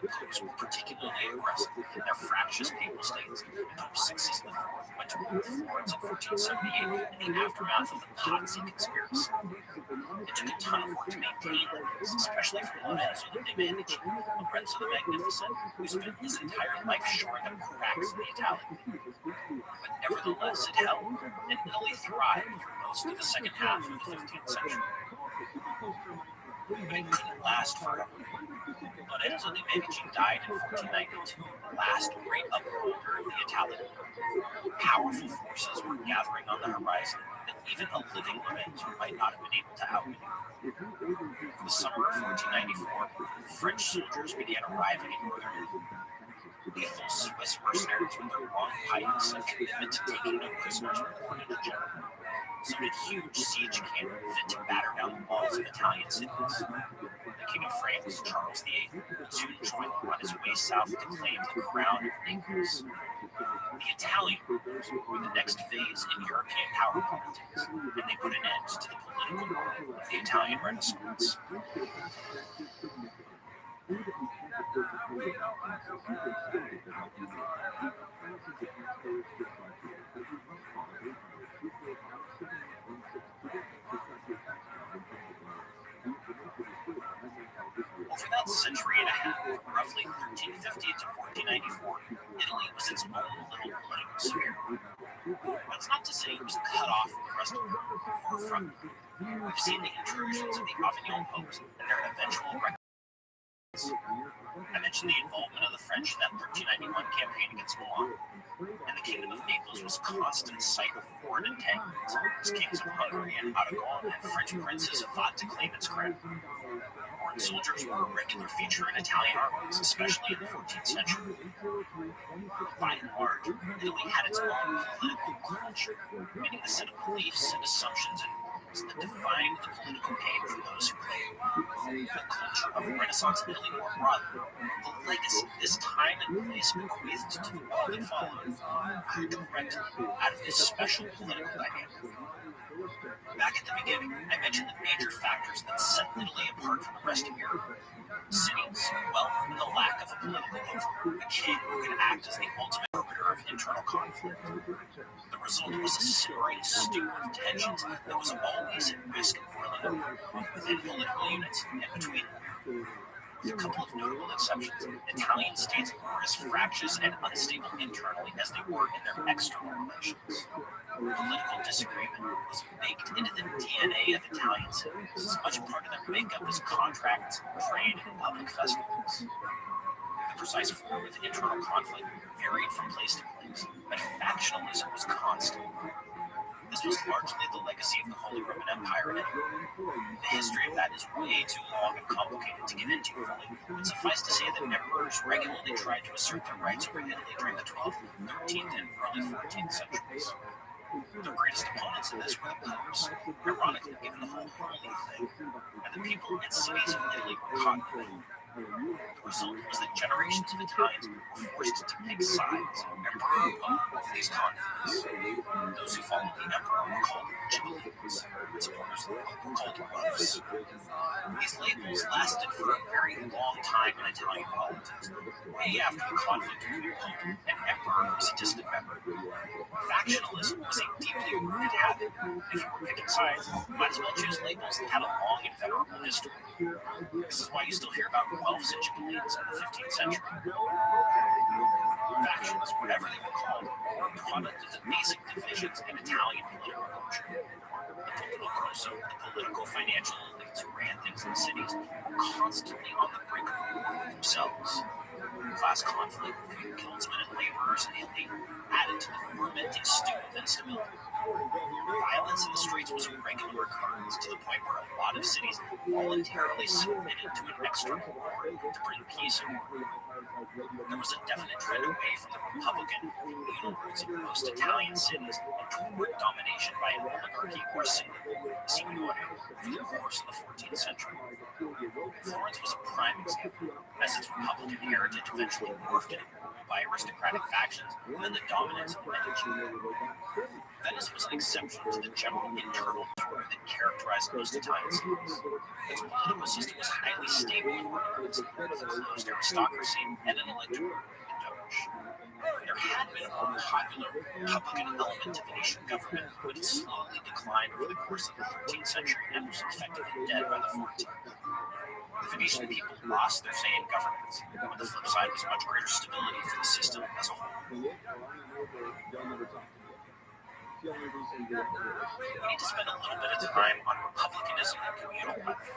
The popes were particularly aggressive in their fractious papal states, and Pope Sixtus IV went to war with Florence in 1478 in the aftermath of the Pazzi conspiracy. It took a ton of work to maintain this, especially for Lorenzo the Medici, Lorenzo the Magnificent, who spent his entire life shoring up cracks in the Italian. But nevertheless, it held, and Italy thrived for most of the second half of the 15th century. But it couldn't last forever. Lorenzo de' Medici died in 1492, the last great upholder of the Italian. Powerful forces were gathering on the horizon that even a living Lorenzo might not have been able to outmaneuver. In the summer of 1494, French soldiers began arriving in northern Italy. Lethal Swiss mercenaries with their long pikes and commitment to taking no prisoners were poured into Genoa. So did huge siege cannon fit to batter down the walls of Italian cities. The King of France, Charles VIII, would soon join them on his way south to claim the crown of Naples. The Italians were the next phase in European power politics, and they put an end to the political world of the Italian Renaissance. Over that century and a half, from roughly 1350 to 1494, Italy was its own little political sphere. That's not to say it was cut off from the rest of Europe. Far from it. We've seen the intrusions of the Avignon popes and their eventual I mentioned the involvement of the French in that 1391 campaign against Milan, and the Kingdom of Naples was a constant site of foreign entanglements as kings of Hungary and Aragon and French princes fought to claim its crown. Foreign soldiers were a regular feature in Italian armies, especially in the 14th century. By and large, Italy had its own political culture, meaning the set of beliefs and assumptions and norms that defined the political game for those who played. The culture of Renaissance Italy more broadly, the legacy this time and place bequeathed to the world that followed, grew directly out of this special political dynamic. Back at the beginning, I mentioned the major factors that set Italy apart from the rest of Europe. Cities, wealth, and the lack of a political over, a king who could act as the ultimate arbiter of internal conflict. The result was a simmering stew of tensions that was always at risk of boiling over, both within political units and between them. With a couple of notable exceptions, Italian states were as fractious and unstable internally as they were in their external relations. Political disagreement was baked into the DNA of Italian citizens, as much part of their makeup as contracts, trade, and public festivals. The precise form of internal conflict varied from place to place, but factionalism was constant. This was largely the legacy of the Holy Roman Empire in Italy. The history of that is way too long and complicated to get into fully, but suffice to say that emperors regularly tried to assert their rights over Italy during the 12th, 13th, and early 14th centuries. Their greatest opponents in this were the popes, ironically given the whole holy thing, and the people and cities of Italy were caught in it. The result was that generations of Italians were forced to pick sides, emperor of these conflicts. Those who followed the emperor were called Ghibellines, and supporters of the pope were called Roths. These labels lasted for a very long time in Italian politics, way after the conflict between pope and emperor was a distant memory. Factionalism was a deeply rooted habit. If you were picking sides, you might as well choose labels that had a long and venerable history. This is why you still hear about Guelphs and Ghibellines in the 15th century. Factions, whatever they were called, were a product of the basic divisions in Italian political culture. The Popolo Grosso, the political financial elites who ran things in the cities, were constantly on the brink of war with themselves. Class conflict between guildsmen and laborers and the elite added to the fermenting stew of instability. Violence in the streets was a regular occurrence, to the point where a lot of cities voluntarily submitted to an external war to bring peace and order. There was a definite trend away from the Republican communal roots of most Italian cities and toward domination by an oligarchy or signore for the course of the 14th century. Florence was a prime example, as its Republican heritage eventually morphed into rule by aristocratic factions and the dominance of the Medici. Venice was an exception to the general internal disorder that characterized most Italian cities. Its political system was highly stable and organized, with a closed aristocracy and an electorate, the Doge. There had been a more popular Republican element to Venetian government, but it slowly declined over the course of the 13th century and was effectively dead by the 14th. The Venetian people lost their say in governance, but the flip side was much greater stability for the system as a whole. We need to spend a little bit of time on republicanism and communal life.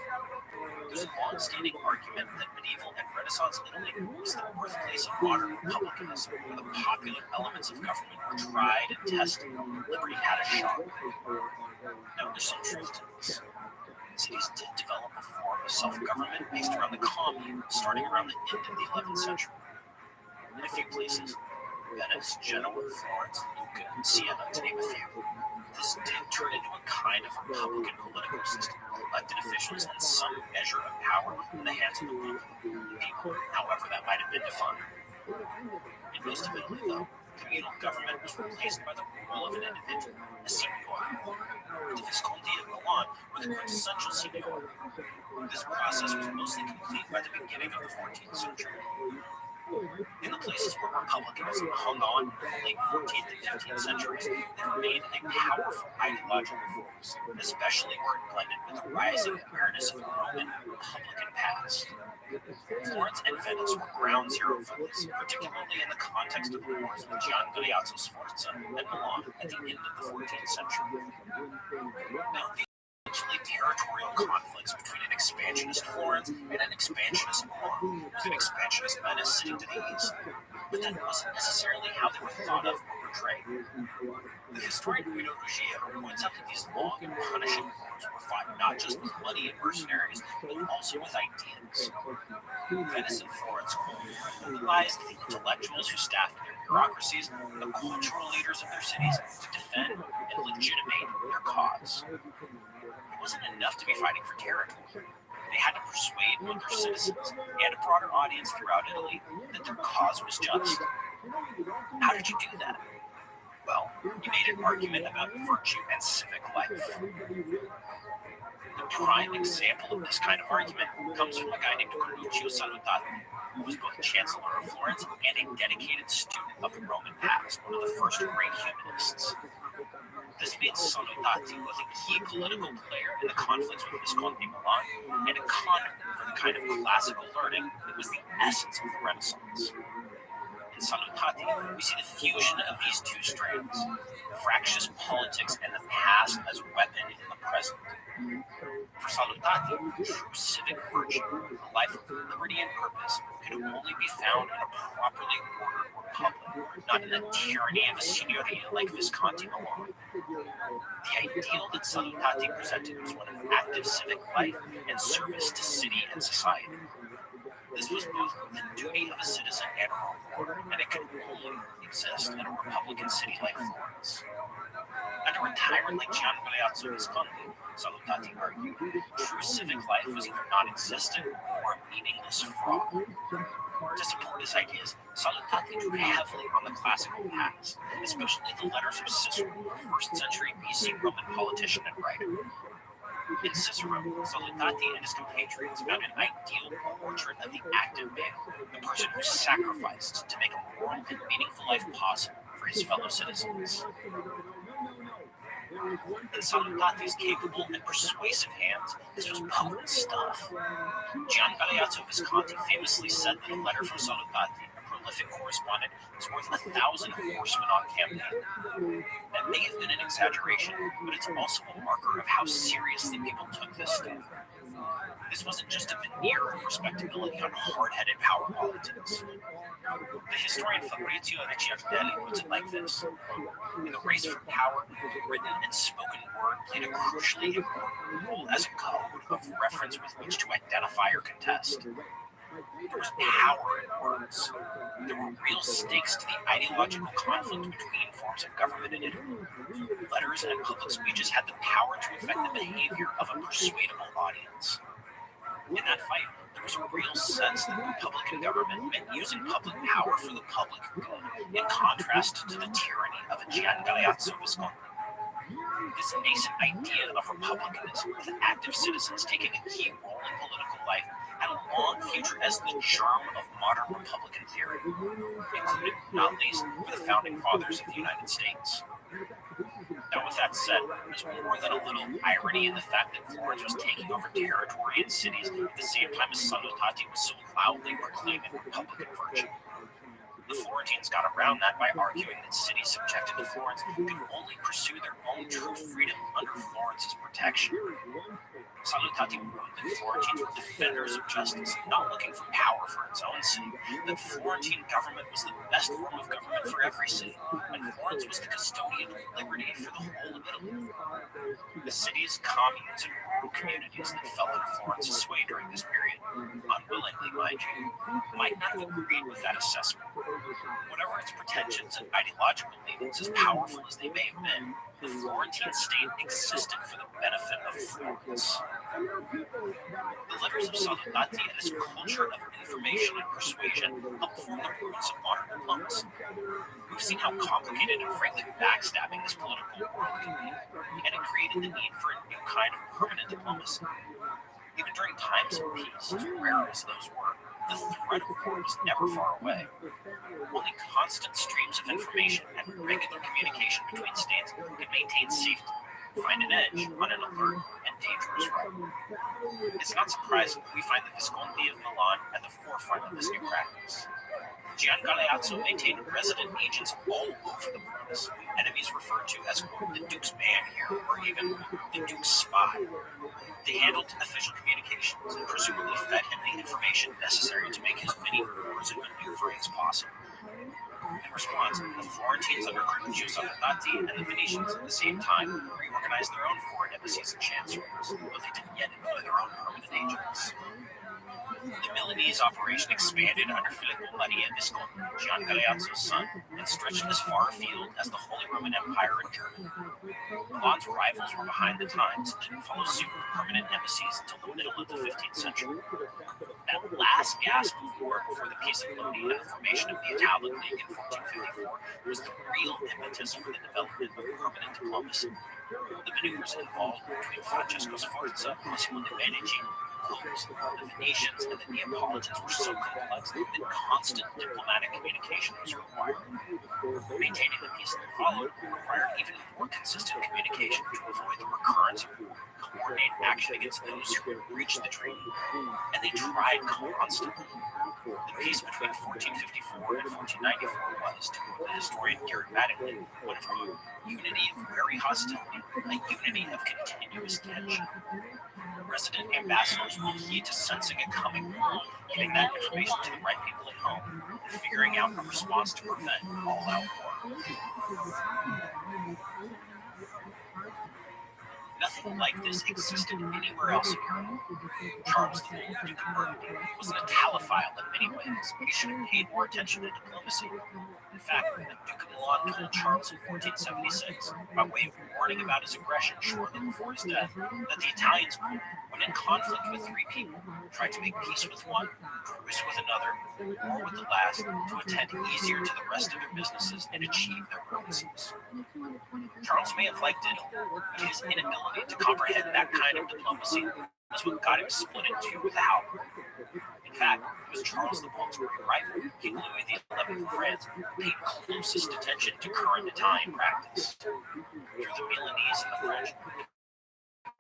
There's a long-standing argument that medieval and Renaissance Italy was the birthplace of modern republicanism, where the popular elements of government were tried and tested, liberty had a shot. Now, there's some truth to this. Cities did develop a form of self-government based around the commune, starting around the end of the 11th century. In a few places, Venice, Genoa, Florence, Lucca, and Siena, to name a few, this did turn into a kind of republican political system, elected officials and some measure of power in the hands of the people, however that might have been defined. In most of Italy, though, communal government was replaced by the rule of an individual, a signore. The Visconti of Milan were the quintessential signore. This process was mostly complete by the beginning of the 14th century. In the places where republicanism hung on in the late 14th and 15th centuries, it remained a powerful ideological force, especially where it blended with the rising awareness of a Roman republican past. Florence and Venice were ground zero for this, particularly in the context of the wars with Gian Galeazzo Sforza and Milan at the end of the 14th century. Now, these essentially territorial conflicts between an expansionist Florence and an expansionist Milan, with an expansionist Venice sitting to the east. But that wasn't necessarily how they were thought of or portrayed. The historian Guido Ruggiero points out that these long and punishing wars were fought not just with money and mercenaries, but also with ideas. Venice and Florence mobilized the intellectuals who staffed their bureaucracies and the cultural leaders of their cities to defend and legitimate their cause. It wasn't enough to be fighting for territory. They had to persuade both their citizens and a broader audience throughout Italy that their cause was just. How did you do that? Well, you made an argument about virtue and civic life. The prime example of this kind of argument comes from a guy named Lucio Salutati, who was both Chancellor of Florence and a dedicated student of the Roman past, one of the first great humanists. This made Salutati both a key political player in the conflicts with Visconti Milan and a conduit for the kind of classical learning that was the essence of the Renaissance. In Salutati, we see the fusion of these two strands, fractious politics and the past as a weapon in the present. For Salutati, true civic virtue, a life of liberty and purpose, could only be found in a properly ordered republic, not in the tyranny of a signoria like Visconti Milan. The ideal that Salutati presented was one of active civic life and service to city and society. This was both the duty of a citizen and a ruler, and it could only exist in a republican city like Florence. Under a tyrant like Gian Galeazzo Visconti, Salutati argued, true civic life was either non-existent or a meaningless fraud. To support his ideas, Salutati drew heavily on the classical past, especially the letters of Cicero, a 1st century BC Roman politician and writer. In Cicero, Salutati and his compatriots found an ideal portrait of the active man, the person who sacrificed to make a moral and meaningful life possible for his fellow citizens. In Salutati's capable and persuasive hands, this was potent stuff. Gian Galeazzo Visconti famously said that a letter from Salutati, a prolific correspondent, was worth 1,000 horsemen on campaign. That may have been an exaggeration, but it's also a marker of how seriously people took this stuff. This wasn't just a veneer of respectability on hard-headed power politics. The historian Fabrizio Ricciardelli puts it like this: in the race for power, written and spoken word played a crucially important role as a code of reference with which to identify or contest. There was power in words. There were real stakes to the ideological conflict between forms of government in Italy. Letters and public speeches had the power to affect the behavior of a persuadable audience. In that fight, there was a real sense that Republican government meant using public power for the public good, in contrast to the tyranny of a Gian Galeazzo Visconti. This nascent idea of republicanism, with active citizens taking a key role in political life, had a long future as the germ of modern Republican theory, including, not least, for the founding fathers of the United States. Now, with that said, there's more than a little irony in the fact that Florence was taking over territory and cities at the same time as Salutati was so loudly proclaiming Republican virtue. The Florentines got around that by arguing that cities subjected to Florence could only pursue their own true freedom under Florence's protection. Salutati wrote that Florentines were defenders of justice, not looking for power for its own city, that Florentine government was the best form of government for every city, and Florence was the custodian of liberty for the whole of Italy. The cities, communes, and rural communities that fell under Florence's sway during this period, unwillingly mind you, might not have agreed with that assessment. Whatever its pretensions and ideological leanings, as powerful as they may have been, the Florentine state existed for the benefit of Florence. The letters of Salutati and his culture of information and persuasion help form the roots of modern diplomacy. We've seen how complicated and frankly backstabbing this political world can be, and it created the need for a new kind of permanent diplomacy. Even during times of peace, as rare as those were, the threat of war was never far away. Only constant streams of information and regular communication between states can maintain safety, find an edge on an alert and dangerous road. It's not surprising that we find the Visconti of Milan at the forefront of this new practice. Gian Galeazzo maintained resident agents all over the premise, whom enemies referred to as the Duke's man here, or even the Duke's spy. They handled official communications and presumably fed him the information necessary to make as many wars and maneuverings possible. In response, the Florentines under Giuseppe and the Venetians at the same time reorganized their own foreign embassies and chancelleries, though they didn't yet employ their own permanent agents. The Milanese operation expanded under Filippo Maria Visconti, Gian Galeazzo's son, and stretched as far afield as the Holy Roman Empire in Germany. Milan's rivals were behind the times and didn't follow suit with permanent embassies until the middle of the 15th century. That last gasp of war before the Peace of Lodi and the formation of the Italian League in 1454 was the real impetus for the development of permanent diplomacy. The maneuvers involved between Francesco Sforza and Massimo de' Medici, the Venetians and the Neapolitans were so complex that constant diplomatic communication was required. Maintaining the peace that followed required even more consistent communication to avoid the recurrence of coordinated action against those who had breached the treaty, and they tried constantly. The peace between 1454 and 1494 was, to quote the historian Gary Mattingly, one of a unity of wary hostility, a unity of continuous tension. Resident ambassadors were key to sensing it coming, getting that information to the right people at home, and figuring out a response to prevent all-out war. Nothing like this existed anywhere else in Europe. Charles the Old, Duke of Burgundy, was an Italophile in many ways, but he should have paid more attention to diplomacy. In fact, the Duke of Milan told Charles in 1476, by way of warning about his aggression shortly before his death, that the Italians would, when in conflict with three people, try to make peace with one, truce with another, war with the last, to attend easier to the rest of their businesses and achieve their purposes. Charles may have liked it, but his inability to comprehend that kind of diplomacy was what got him split in two with Albert. In fact, it was Charles the Bold's great rival, King Louis XI of France, who paid closest attention to current Italian practice. Through the Milanese and the French,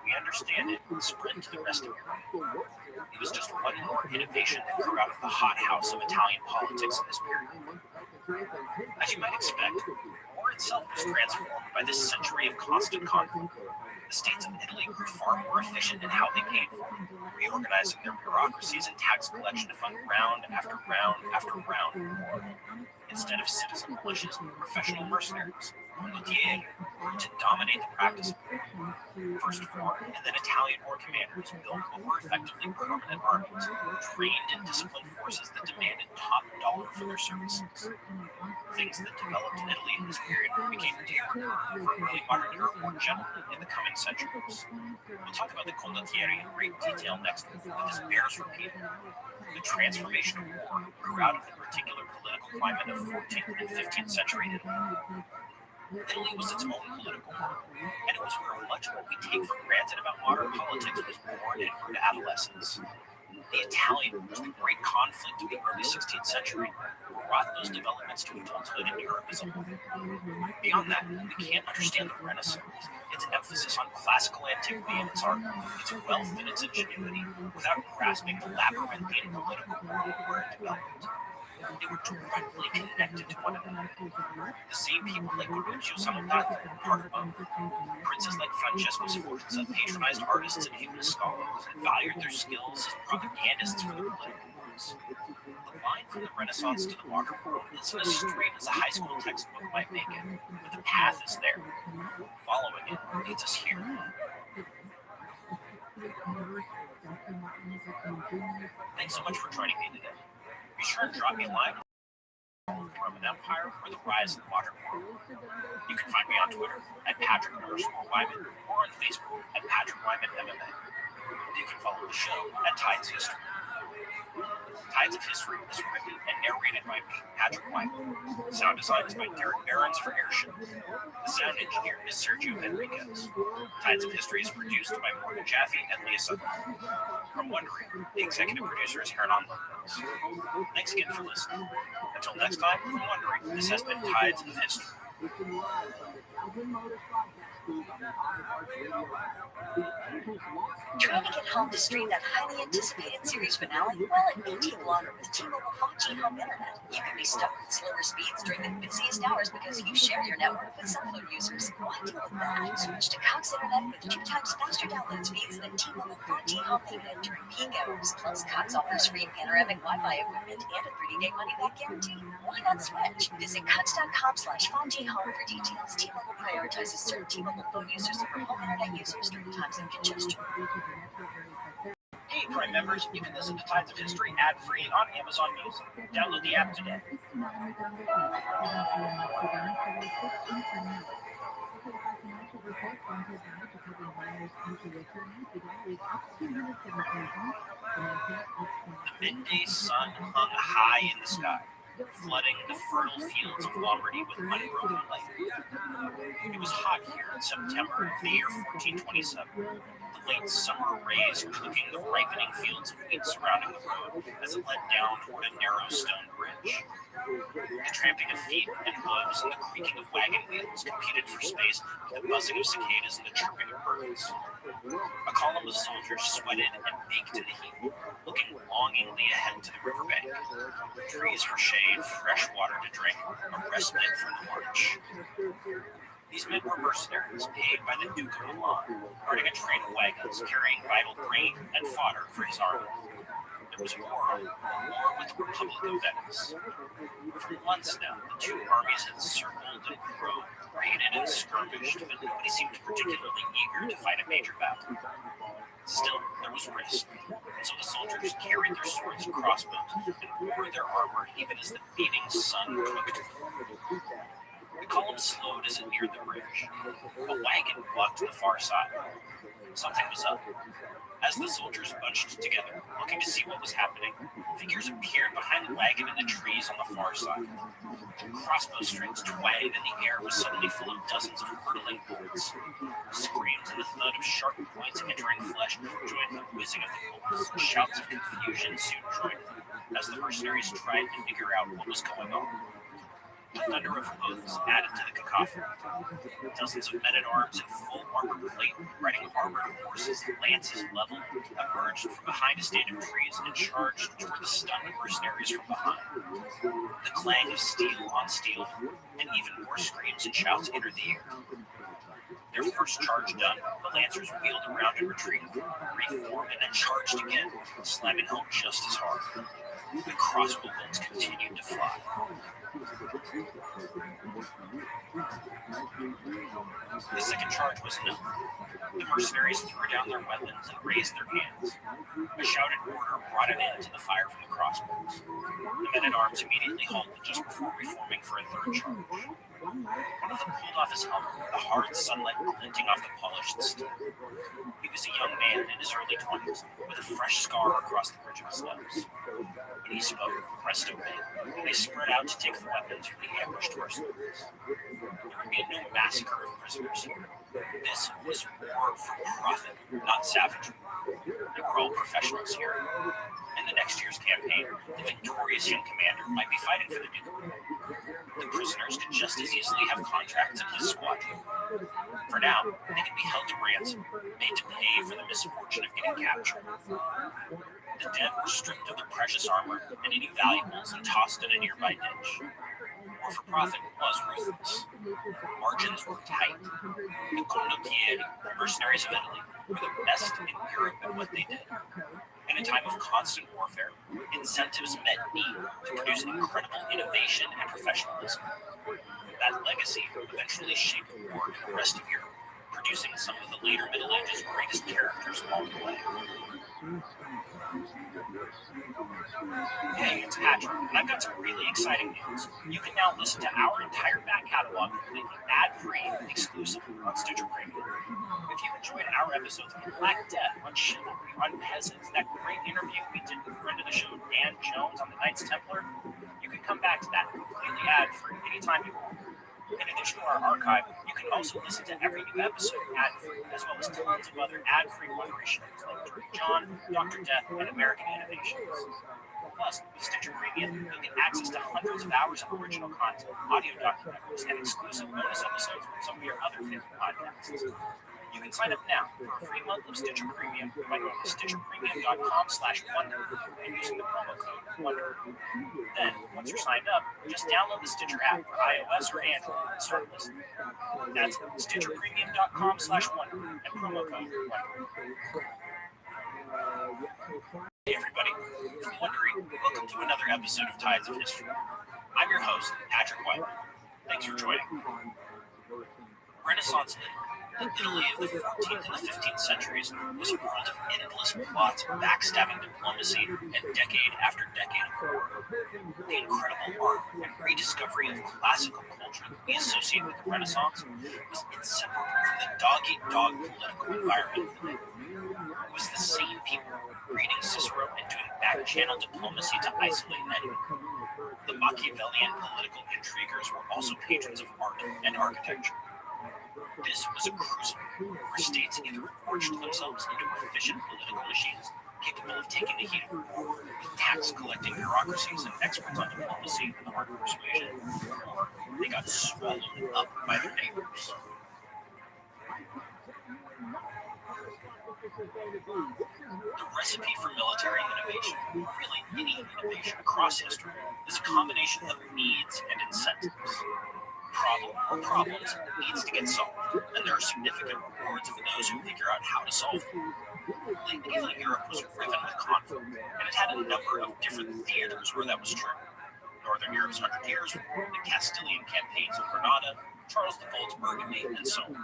we understand it and spread to the rest of Europe. It was just one more innovation that grew out of the hothouse of Italian politics in this period. As you might expect, war itself was transformed by this century of constant conflict. The states of Italy grew far more efficient in how they paid for it, reorganizing their bureaucracies and tax collection to fund round after round after round of war. Instead of citizen militias, professional mercenaries, condottieri, were to dominate the practice of war. First foreign and then Italian war commanders built what were effectively permanent armies, trained and disciplined forces that demanded top dollar for their services. Things that developed in Italy in this period became de rigueur for early modern Europe more generally in the coming centuries. We'll talk about the condottieri in great detail next week, but this bears repeating. The transformation of war grew out of the particular political climate of 14th and 15th century Italy. Italy was its own political world, and it was where much of what we take for granted about modern politics was born and grew to adolescence. The Italian was the great conflict of the early 16th century, brought those developments to adulthood in Europe as a whole. Beyond that, we can't understand the Renaissance, its emphasis on classical antiquity and its art, its wealth and its ingenuity, without grasping the labyrinthine political world where it developed. They were directly connected to one another. The same people like Corruccio Sammontati were part of both. Princes like Francesco Sforza patronized artists and human scholars and valued their skills as propagandists for the political wars. The line from the Renaissance to the modern world isn't as straight as a high school textbook might make it, but the path is there. Following it leads us here. Thanks so much for joining me today. Be sure to drop me a line on the Roman Empire or the rise of the modern world. You can find me on Twitter at Patrick_Wyman or on Facebook at Patrick Wyman MMA. You can follow the show at Tides History. Tides of History is written and narrated by Patrick Michael. Sound design is by Derek Behrens for Airship. The sound engineer is Sergio Enriquez. Tides of History is produced by Morgan Jaffe and Leah Sutton. From Wondery, the executive producer is Hernan Lopez. Thanks again for listening. Until next time, from Wondery, this has been Tides of History.
Trying to get home to stream that highly anticipated series finale? Well, it may take longer with T-Mobile 5G home internet. You can be stuck with slower speeds during the busiest hours because you share your network with cell phone users. Why deal with that? Switch to Cox Internet with 2 times faster download speeds than T-Mobile 5G home internet during peak hours. Plus, Cox offers free panoramic Wi-Fi equipment and a 30-day money-back guarantee. Why not switch? Visit Cox.com/5G home for details. T-Mobile prioritizes certain T-Mobile phone users over home internet users during times of congestion.
Hey, Prime members, you can listen to Tides of History ad-free on Amazon Music. Download the app today. The midday sun hung high in the sky, flooding the fertile fields of Lombardy with unbroken light. It was hot here in September of the year 1427. The late summer rays cooking the ripening fields of wheat surrounding the road as it led down toward a narrow stone bridge. The tramping of feet and hooves and the creaking of wagon wheels competed for space with the buzzing of cicadas and the chirping of birds. A column of soldiers sweated and baked in the heat, looking longingly ahead to the riverbank. Trees for shade, fresh water to drink, a respite from the march. These men were mercenaries paid by the Duke of Milan, guarding a train of wagons carrying vital grain and fodder for his army. There was war with the Republic of Venice. For months now, the two armies had circled and rode, raided and skirmished, but nobody seemed particularly eager to fight a major battle. Still, there was risk, and so the soldiers carried their swords and crossbows and wore their armor even as the beating sun cooked them. The column slowed as it neared the bridge. A wagon blocked the far side. Something was up. As the soldiers bunched together, looking to see what was happening, figures appeared behind the wagon in the trees on the far side. Crossbow strings twanged, and the air was suddenly full of dozens of hurtling bolts. Screams and the thud of sharp points entering flesh joined the whizzing of the bolts. Shouts of confusion soon joined them, as the mercenaries tried to figure out what was going on. The thunder of hooves added to the cacophony. Dozens of men-at-arms in full armored plate, riding armored horses, lances leveled, emerged from behind a stand of trees and charged toward the stunned mercenaries from behind. The clang of steel on steel, and even more screams and shouts entered the air. Their first charge done, the lancers wheeled around and retreated, reformed, and then charged again, slamming home just as hard. The crossbow bolts continued to fly. The second charge was enough. The mercenaries threw down their weapons and raised their hands. A shouted order brought an end to the fire from the crossbows. The men-at-arms immediately halted just before reforming for a third charge. One of them pulled off his helmet, the hard sunlight glinting off the polished steel. He was a young man in his early 20s, with a fresh scar across the bridge of his nose. When he spoke, presto bang, and they spread out to take the weapons from the ambushed mercenaries. There would be no massacre of prisoners here. This was war for profit, not savagery. They were all professionals here. In the next year's campaign, the victorious young commander might be fighting for the Duke. The prisoners could just as easily have contracts in his squadron. For now, they could be held to ransom, made to pay for the misfortune of getting captured. The dead were stripped of their precious armor and any valuables and tossed in a nearby ditch. War for profit was ruthless. Margins were tight. The condottieri, the mercenaries of Italy, were the best in Europe at what they did. In a time of constant warfare, incentives met need to produce incredible innovation and professionalism. That legacy eventually shaped war in the rest of Europe, introducing some of the later Middle Ages' greatest characters along the way. Hey, it's Patrick, and I've got some really exciting news. You can now listen to our entire back catalog completely ad-free and exclusively on Stitcher Premium. If you enjoyed our episodes on Black Death, on Chivalry, on Peasants, that great interview we did with friend of the show Dan Jones on the Knights Templar, you can come back to that completely ad-free anytime you want. In addition to our archive, you can also listen to every new episode ad-free, as well as tons of other ad-free wondery shows like Dirty John, Dr. Death, and American Innovations. Plus, with Stitcher Premium, you'll get access to hundreds of hours of original content, audio documentaries, and exclusive bonus episodes from some of your other favorite podcasts. You can sign up now for a free month of Stitcher Premium by going to stitcherpremium.com/wonder and using the promo code WONDER. Then, once you're signed up, just download the Stitcher app for iOS or Android and start listening. That's stitcherpremium.com/wonder and promo code WONDER. Hey everybody, from Wondery, welcome to another episode of Tides of History. I'm your host, Patrick White. Thanks for joining. Renaissance Italy of the 14th and the 15th centuries was a world of endless plots, backstabbing diplomacy, and decade after decade of war. The incredible art and rediscovery of classical culture that we associate with the Renaissance was inseparable from the dog-eat-dog political environment. It was the same people reading Cicero and doing back-channel diplomacy to isolate enemy. The Machiavellian political intriguers were also patrons of art and architecture. This was a crucible where states either forged themselves into efficient political machines capable of taking the heat of war with tax-collecting bureaucracies and experts on diplomacy and the art of persuasion, or they got swallowed up by their neighbors. The recipe for military innovation, really any innovation across history, is a combination of needs and incentives. Problem or problems needs to get solved, and there are significant rewards for those who figure out how to solve them. Late medieval Europe was riven with conflict, and it had a number of different theaters where that was true. Northern Europe's 100 Years' War, the Castilian campaigns of Granada, Charles the Bold's Burgundy, and so on.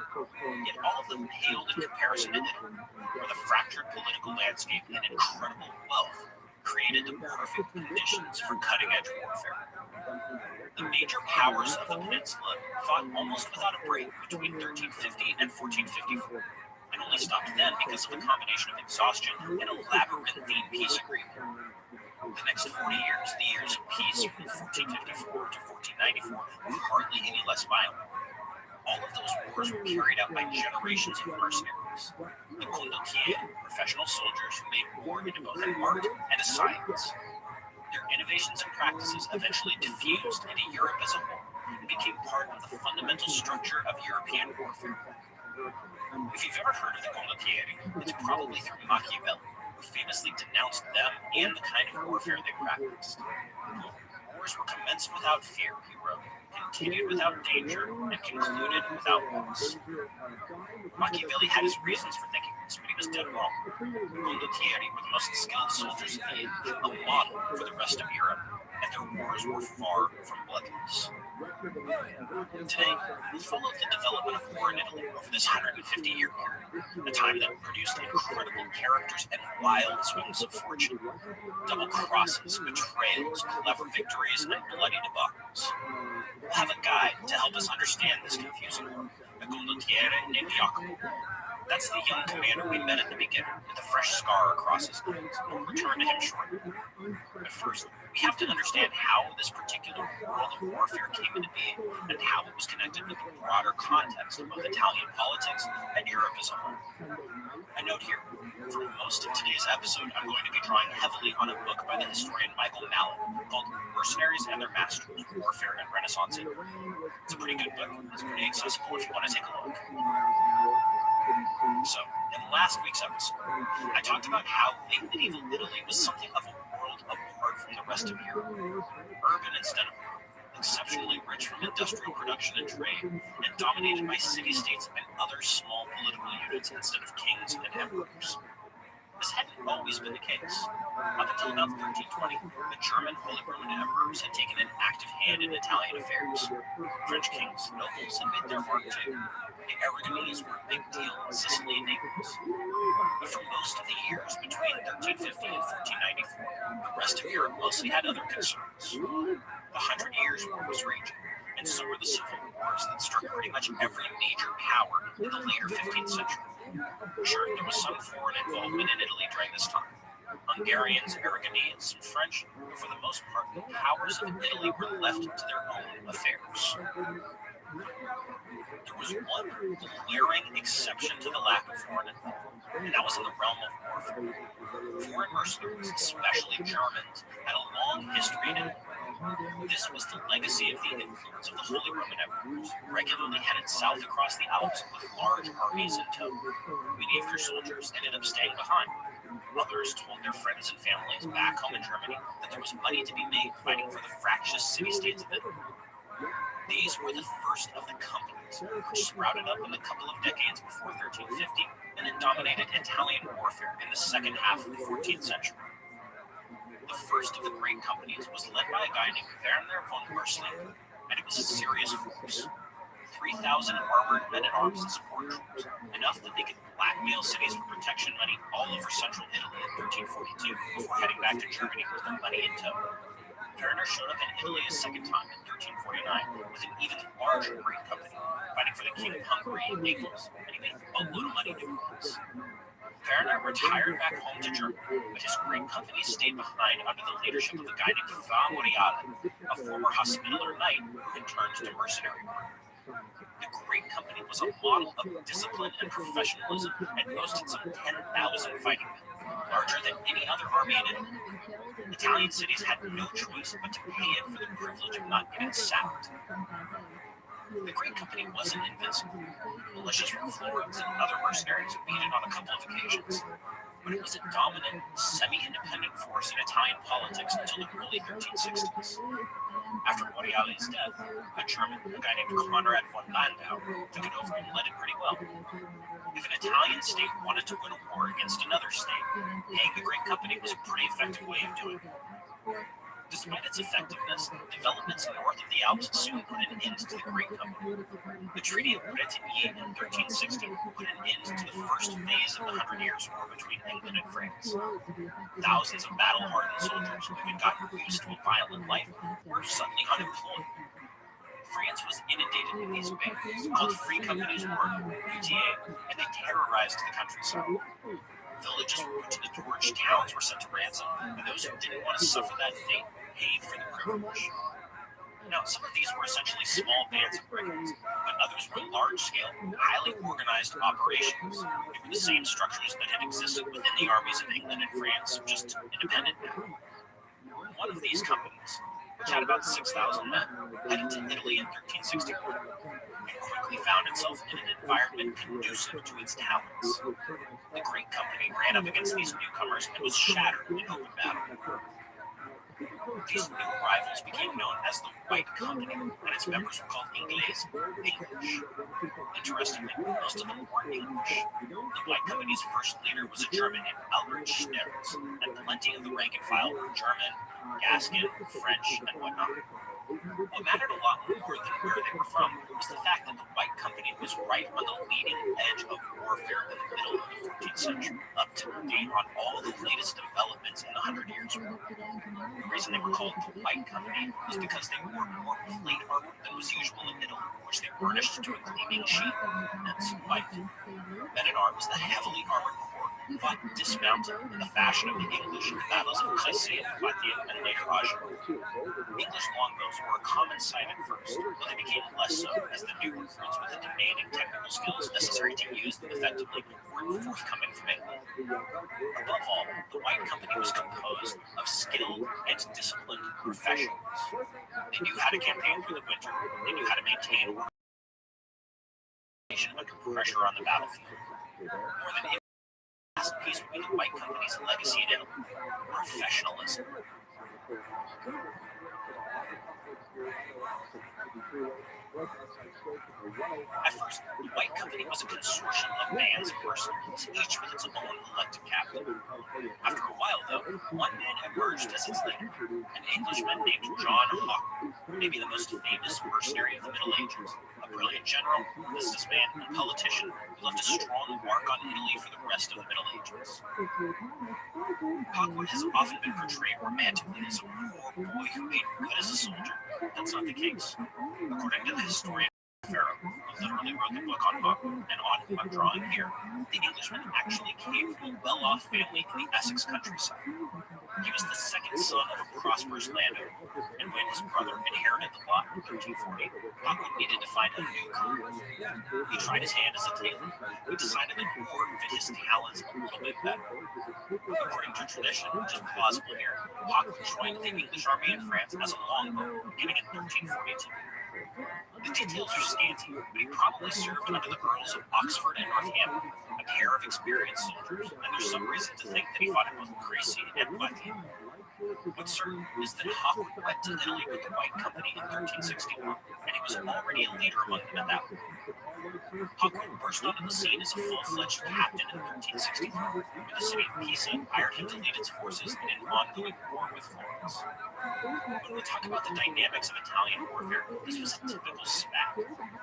Yet all of them paled in comparison to Italy, where the fractured political landscape and incredible wealth created the perfect conditions for cutting-edge warfare. The major powers of the peninsula fought almost without a break between 1350 and 1454, and only stopped then because of a combination of exhaustion and a labyrinthine peace agreement. The next 40 years, the years of peace from 1454 to 1494, were hardly any less violent. All of those wars were carried out by generations of mercenaries. The condottieri, professional soldiers who made war into both an art and a science. Their innovations and practices eventually diffused into Europe as a whole and became part of the fundamental structure of European warfare. If you've ever heard of the condottieri, it's probably through Machiavelli, who famously denounced them and the kind of warfare they practiced. Wars were commenced without fear, he wrote, continued without danger, and concluded without loss. Machiavelli had his reasons for thinking this, but he was dead wrong. The condottieri were the most skilled soldiers in the age, a model for the rest of Europe, and their wars were far from bloodless. Today, we followed the development of war in Italy over this 150-year period, a time that produced incredible characters and wild swings of fortune, double crosses, betrayals, clever victories, and bloody debacles. We'll have a guide to help us understand this confusing war, a condottiere named Jacopo. That's the young commander we met at the beginning, with a fresh scar across his nose. We'll return to him shortly. But first, we have to understand how this particular world of warfare came into being, and how it was connected with the broader context of both Italian politics and Europe as a whole. A note here, for most of today's episode, I'm going to be drawing heavily on a book by the historian Michael Mallett called Mercenaries and Their Masters, Warfare in Renaissance Italy. It's a pretty good book. It's pretty accessible if you want to take a look. So, in last week's episode, I talked about how late medieval Italy was something of a world apart from the rest of Europe. Urban instead of rural, exceptionally rich from industrial production and trade, and dominated by city-states and other small political units instead of kings and emperors. This hadn't always been the case. Up until about 1320, the German Holy Roman emperors had taken an active hand in Italian affairs. French kings and nobles had made their mark too. The Aragonese were a big deal in Sicily and Naples. But for most of the years between 1350 and 1494, the rest of Europe mostly had other concerns. The 100 Years' War was raging, and so were the civil wars that struck pretty much every major power in the later 15th century. Sure, there was some foreign involvement in Italy during this time. Hungarians, Aragonese, and French, but for the most part, the powers of Italy were left to their own affairs. There was one glaring exception to the lack of foreign involvement, and that was in the realm of warfare. Foreign mercenaries, especially Germans, had a long history in Italy. This was the legacy of the influence of the Holy Roman emperors, who regularly headed south across the Alps with large armies in tow. Many of their soldiers ended up staying behind. Others told their friends and families back home in Germany that there was money to be made fighting for the fractious city-states of Italy. These were the first of the companies, which sprouted up in the couple of decades before 1350 and then dominated Italian warfare in the second half of the 14th century. The first of the great companies was led by a guy named Werner von Mursling, and it was a serious force. 3,000 armored men-at-arms and support troops, enough that they could blackmail cities for protection money all over central Italy in 1342 before heading back to Germany with their money in tow. Werner showed up in Italy a second time in 1349 with an even larger great company, fighting for the king of Hungary and Naples, and he made a load of money doing this. Werner retired back home to Germany, but his great company stayed behind under the leadership of a guy named Fra Moriale, a former Hospitaller knight who had turned to mercenary work. The great company was a model of discipline and professionalism and boasted some 10,000 fighting men, larger than any other army in Italy. Italian cities had no choice but to pay it for the privilege of not getting sacked. The Great Company wasn't invincible. Militias from Florence and other mercenaries beat it on a couple of occasions. But it was a dominant, semi-independent force in Italian politics until the early 1360s. After Moriale's death, a German, a guy named Conrad von Landau, took it over and led it pretty well. If an Italian state wanted to win a war against another state, paying the Great Company was a pretty effective way of doing it. Despite its effectiveness, developments north of the Alps soon put an end to the Great Company. The Treaty of Bretigny in 1360 put an end to the first phase of the 100 Years' War between England and France. Thousands of battle-hardened soldiers who had gotten used to a violent life were suddenly unemployed. France was inundated in these bands, called Free Companies or UTA, and they terrorized the countryside. Villages were put to the torch, towns were sent to ransom, and those who didn't want to suffer that fate paid for the privilege. Now, some of these were essentially small bands of brigands, but others were large-scale, highly organized operations. They were the same structures that had existed within the armies of England and France, just independent now. One of these companies, which had about 6,000 men, headed to Italy in 1361. It quickly found itself in an environment conducive to its talents. The Great Company ran up against these newcomers and was shattered in open battle. These new rivals became known as the White Company, and its members were called Ingles, English. Interestingly, most of them were English. The White Company's first leader was a German named Albert Schneerz, and plenty of the rank and file were German, Gascon, French, and whatnot. What mattered a lot more than where they were from was the fact that the White Company was right on the leading edge of warfare in the middle of the 14th century, up to date on all the latest developments in the 100 Years' War. The reason they were called the White Company was because they wore more plate armor than was usual in Italy, which they burnished to a gleaming sheen, hence white. Men-at-arms, the heavily armored corps, fought dismounted in the fashion of the English in the battles of Crécy, Poitiers, and later Agincourt. English longbows were a common sight at first, but they became less so as the new recruits with the demanding technical skills necessary to use them effectively weren't forthcoming from England. Above all, the White Company was composed of skilled and disciplined professionals. They knew how to campaign through the winter, they knew how to maintain organization under pressure on the battlefield. More than any last piece would be the White Company's legacy in Italy: professionalism. At first, the White Company was a consortium of bands of mercenaries, each with its own elected captain. After a while, though, one man emerged as its leader, an Englishman named John Hawkwood, maybe the most famous mercenary of the Middle Ages, a brilliant general, businessman, and politician who left a strong mark on Italy for the rest of the Middle Ages. Hawkwood has often been portrayed romantically as a poor boy who made good as a soldier. That's not the case. According to the historian Pharaoh, who literally wrote the book on Hawkwood and on whom I'm drawing here, the Englishman actually came from a well-off family in the Essex countryside. He was the second son of a prosperous landowner, and when his brother inherited the lot in 1340, Hawkwood needed to find a new career. He tried his hand as a tailor, but decided that war fit his talents a little bit better. According to tradition, which is plausible here, Hawkwood joined the English army in France as a longbow, beginning in 1342. The details are scanty, but he probably served under the Earls of Oxford and Northampton, a pair of experienced soldiers, and there's some reason to think that he fought in both Crecy and Poitiers. What's certain is that Hawkwood went to Italy with the White Company in 1361, and he was already a leader among them at that point. Hawkwood burst onto the scene as a full-fledged captain in 1363, when the city of Pisa hired him to lead its forces in an ongoing war with Florence. When we talk about the dynamics of Italian warfare, this was a typical spat.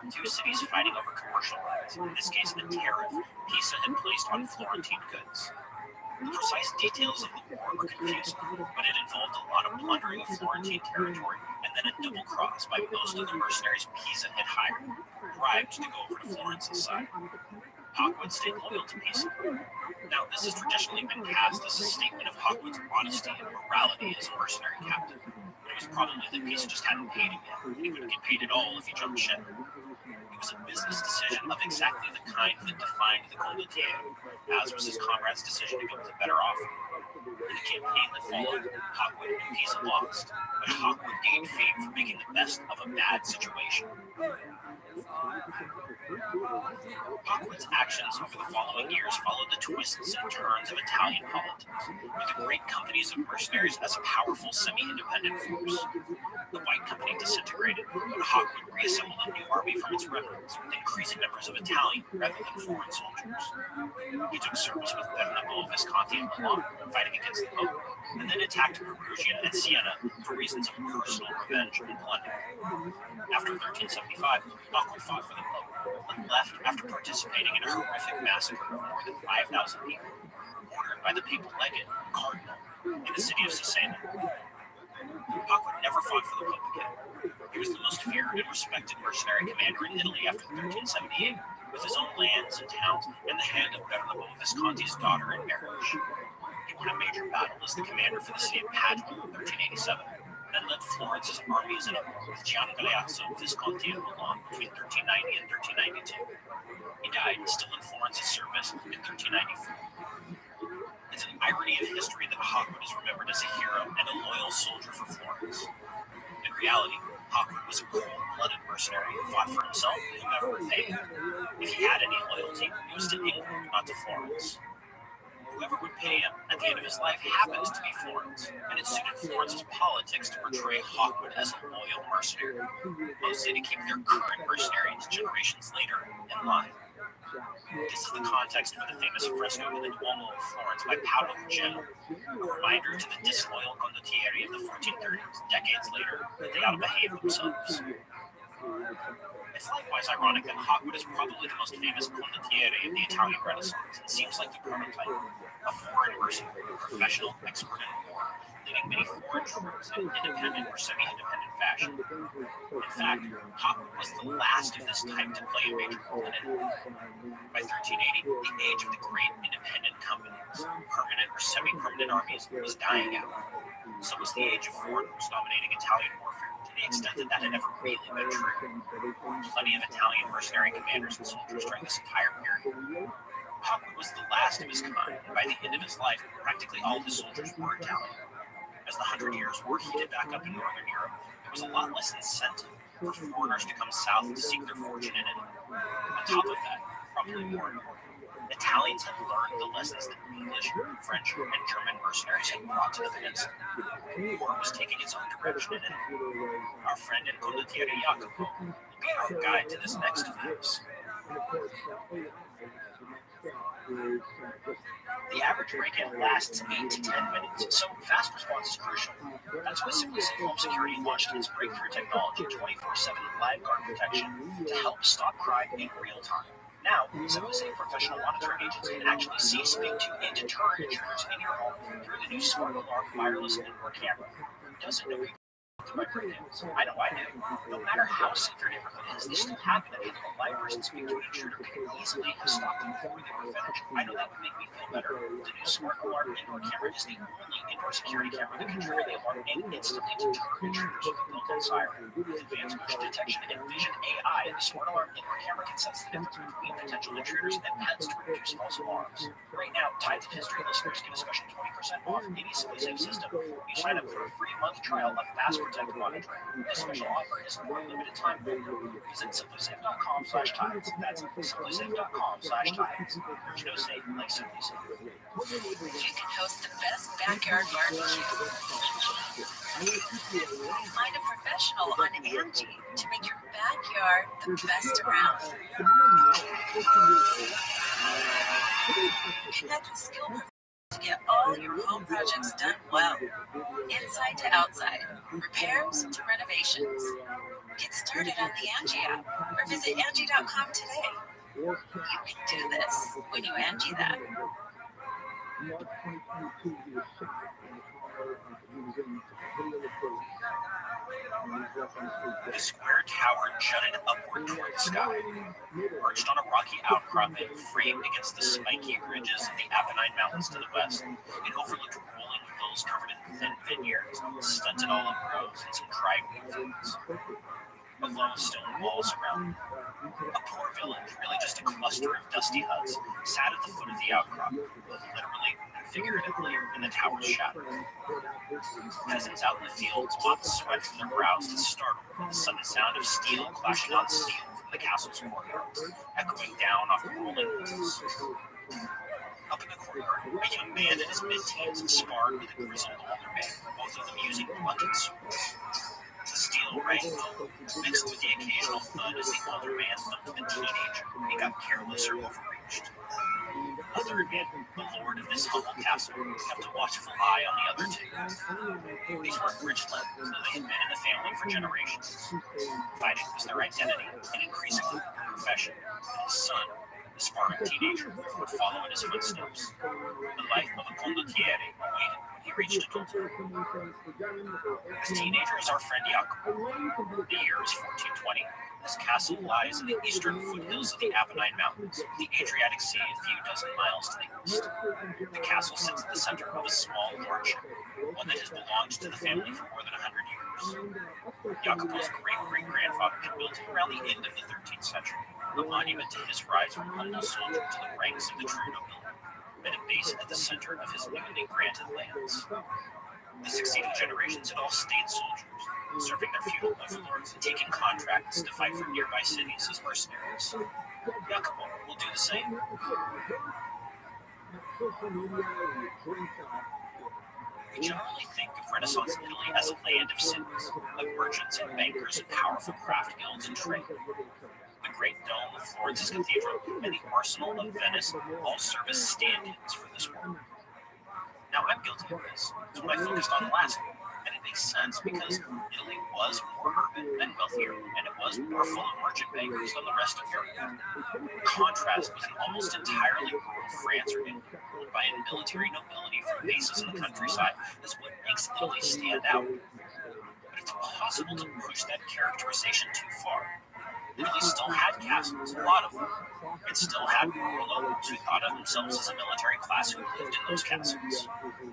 Two cities fighting over commercial rights, in this case a tariff Pisa had placed on Florentine goods. The precise details of the war were confusing, but it involved a lot of plundering of Florentine territory and then a double cross by most of the mercenaries Pisa had hired, bribed to go over to Florence's side. Hawkwood stayed loyal to Pisa. Now, this has traditionally been cast as a statement of Hawkwood's honesty and morality as a mercenary captain, but it was probably that Pisa just hadn't paid him yet, and he wouldn't get paid at all if he jumped ship. It was a business decision of exactly the kind that defined the condottiere, as was his comrade's decision to go with a better offer. In the campaign that followed, Hawkwood and Pisa lost, but Hawkwood gained fame for making the best of a bad situation. Hawkwood's actions over the following years followed the twists and turns of Italian politics, with the great companies of mercenaries as a powerful semi-independent force. The White Company disintegrated, but Hawkwood reassembled a new army from its remnants, with increasing numbers of Italian rather than foreign soldiers. He took service with Bernabo Visconti in Milan, fighting against the Pope, and then attacked Perugia and Siena for reasons of personal revenge and plunder. After 1375, Hawkwood fought for the Pope, but left after participating in a horrific massacre of more than 5,000 people, ordered by the papal legate, Cardinal, in the city of Cesena. Hawkwood never fought for the Pope again. He was the most feared and respected mercenary commander in Italy after 1378, with his own lands and towns and the hand of Bernabo Visconti's daughter in marriage. He won a major battle as the commander for the city of Padua in 1387, and led Florence's armies in a war with Gian Galeazzo Visconti of Milan between 1390 and 1392. He died still in Florence's service in 1394. It's an irony of history that Hawkwood is remembered as a hero and a loyal soldier for Florence. In reality, Hawkwood was a cold-blooded mercenary who fought for himself and whomever would pay him. If he had any loyalty, it was to England, not to Florence. Whoever would pay him at the end of his life happens to be Florence, and it suited Florence's politics to portray Hawkwood as a loyal mercenary, mostly to keep their current mercenaries generations later in line. This is the context for the famous fresco in the Duomo of Florence by Paolo Ugello, a reminder to the disloyal condottieri of the 1430s, decades later, that they ought to behave themselves. It's likewise ironic that Hawkwood is probably the most famous condottiere of the Italian Renaissance. It seems like the prototype, a foreign mercenary, professional expert in war, leading many foreign troops in independent or semi-independent fashion. In fact, Hawkwood was the last of this type to play a major role in Italy. By 1380, the age of the great independent companies, permanent or semi-permanent armies, was dying out. So was the age of foreigners dominating Italian warfare, to the extent that that had never really been true. There were plenty of Italian mercenary commanders and soldiers during this entire period. Hawkwood was the last of his kind, and by the end of his life, practically all his soldiers were Italian. As the 100 Years' War heated back up in Northern Europe, there was a lot less incentive for foreigners to come south to seek their fortune in Italy. On top of that, probably more important. Italians had learned the lessons that English, French, and German mercenaries had brought to the peninsula. War was taking its own direction in Italy. Our friend and condottiere Jacopo will be our guide to this next phase. The average break-in lasts 8 to 10 minutes, so fast response is crucial. That's why Simply Safe Home Security launched its breakthrough technology 24/7 live guard protection to help stop crime in real time. Now, Simply Safe professional monitoring agents can actually see, speak to, and deter intruders in your home through the new Smart Alarm wireless indoor camera. Doesn't know my break-ins. I know I do. No matter how safe your neighborhood is, they still happen to think a live person speak to an intruder can easily have stopped them before they were finished. I know that would make me feel better. The new Smart Alarm indoor camera is the only indoor security camera that can trigger the alarm and instantly deter intruders with a built-in siren. With advanced motion detection and vision AI, the Smart Alarm indoor camera can sense the difference between potential intruders and pets to reduce false alarms. Right now, Tides of History listeners get a special 20% off any Simply Safe system. You sign up for a free month trial of Fast Protect monitoring. This special offer is for a limited time. Visit simplysafe.com/tides. That's simplysafe.com/tides. You know, safe like Simply Safe.
You can host the best backyard barbecue. Find a professional on Angie to make your backyard the best around. Connect with skilled professionals to get all your home projects done well. Inside to outside, repairs to renovations. Get started on the Angie app or visit Angie.com today. You can do this when you Angie that.
The square tower jutted upward toward the sky. Perched on a rocky outcropping, framed against the spiky ridges of the Apennine Mountains to the west, it overlooked rolling hills covered in thin vineyards, stunted olive groves, and some dry wheat fields. Below stone walls surround a poor village, really just a cluster of dusty huts, sat at the foot of the outcrop, both literally and figuratively in the tower's shadow. Peasants out in the fields mopped sweat from their brows and startled with the sudden sound of steel clashing on steel from the castle's courtyards, echoing down off the rolling hills. Up in the courtyard, a young man in his mid-teens sparred with a grizzled older man, both of them using bludgeon swords. The steel rang mixed with the occasional thud as the older man thumped the teenager when he got careless or overreached. A third man, the lord of this humble castle, kept a watchful eye on the other two. These were rich-led, though they had been in the family for generations. Fighting was their identity, and increasingly their profession. And his son, the sparring teenager, would follow in his footsteps. The life of a condottiere awaited when he reached adulthood. This teenager is our friend Jacopo. The year is 1420. This castle lies in the eastern foothills of the Apennine Mountains, with the Adriatic Sea a few dozen miles to the east. The castle sits at the center of a small lordship, one that has belonged to the family for more than 100 years. Jacopo's great-great-grandfather had built it around the end of the 13th century, a monument to his rise from humble soldier to the ranks of the true nobility, and a base at the center of his newly granted lands. The succeeding generations had all stayed soldiers, serving their feudal overlords and taking contracts to fight for nearby cities as mercenaries. Jacopo will do the same. We generally think of Renaissance Italy as a land of cities, of merchants and bankers and powerful craft guilds and trade. The Great Dome of Florence's cathedral and the Arsenal of Venice all serve as stand-ins for this world. Now, I'm guilty of this. It's what I focused on last week, and it makes sense because Italy was more urban and wealthier, and it was more full of merchant bankers than the rest of Europe. Contrast with an almost entirely rural France or England, ruled by a military nobility from bases in the countryside, is what makes Italy stand out. But it's possible to push that characterization too far. Italy still had castles, a lot of them. It still had rural nobles who thought of themselves as a military class who lived in those castles.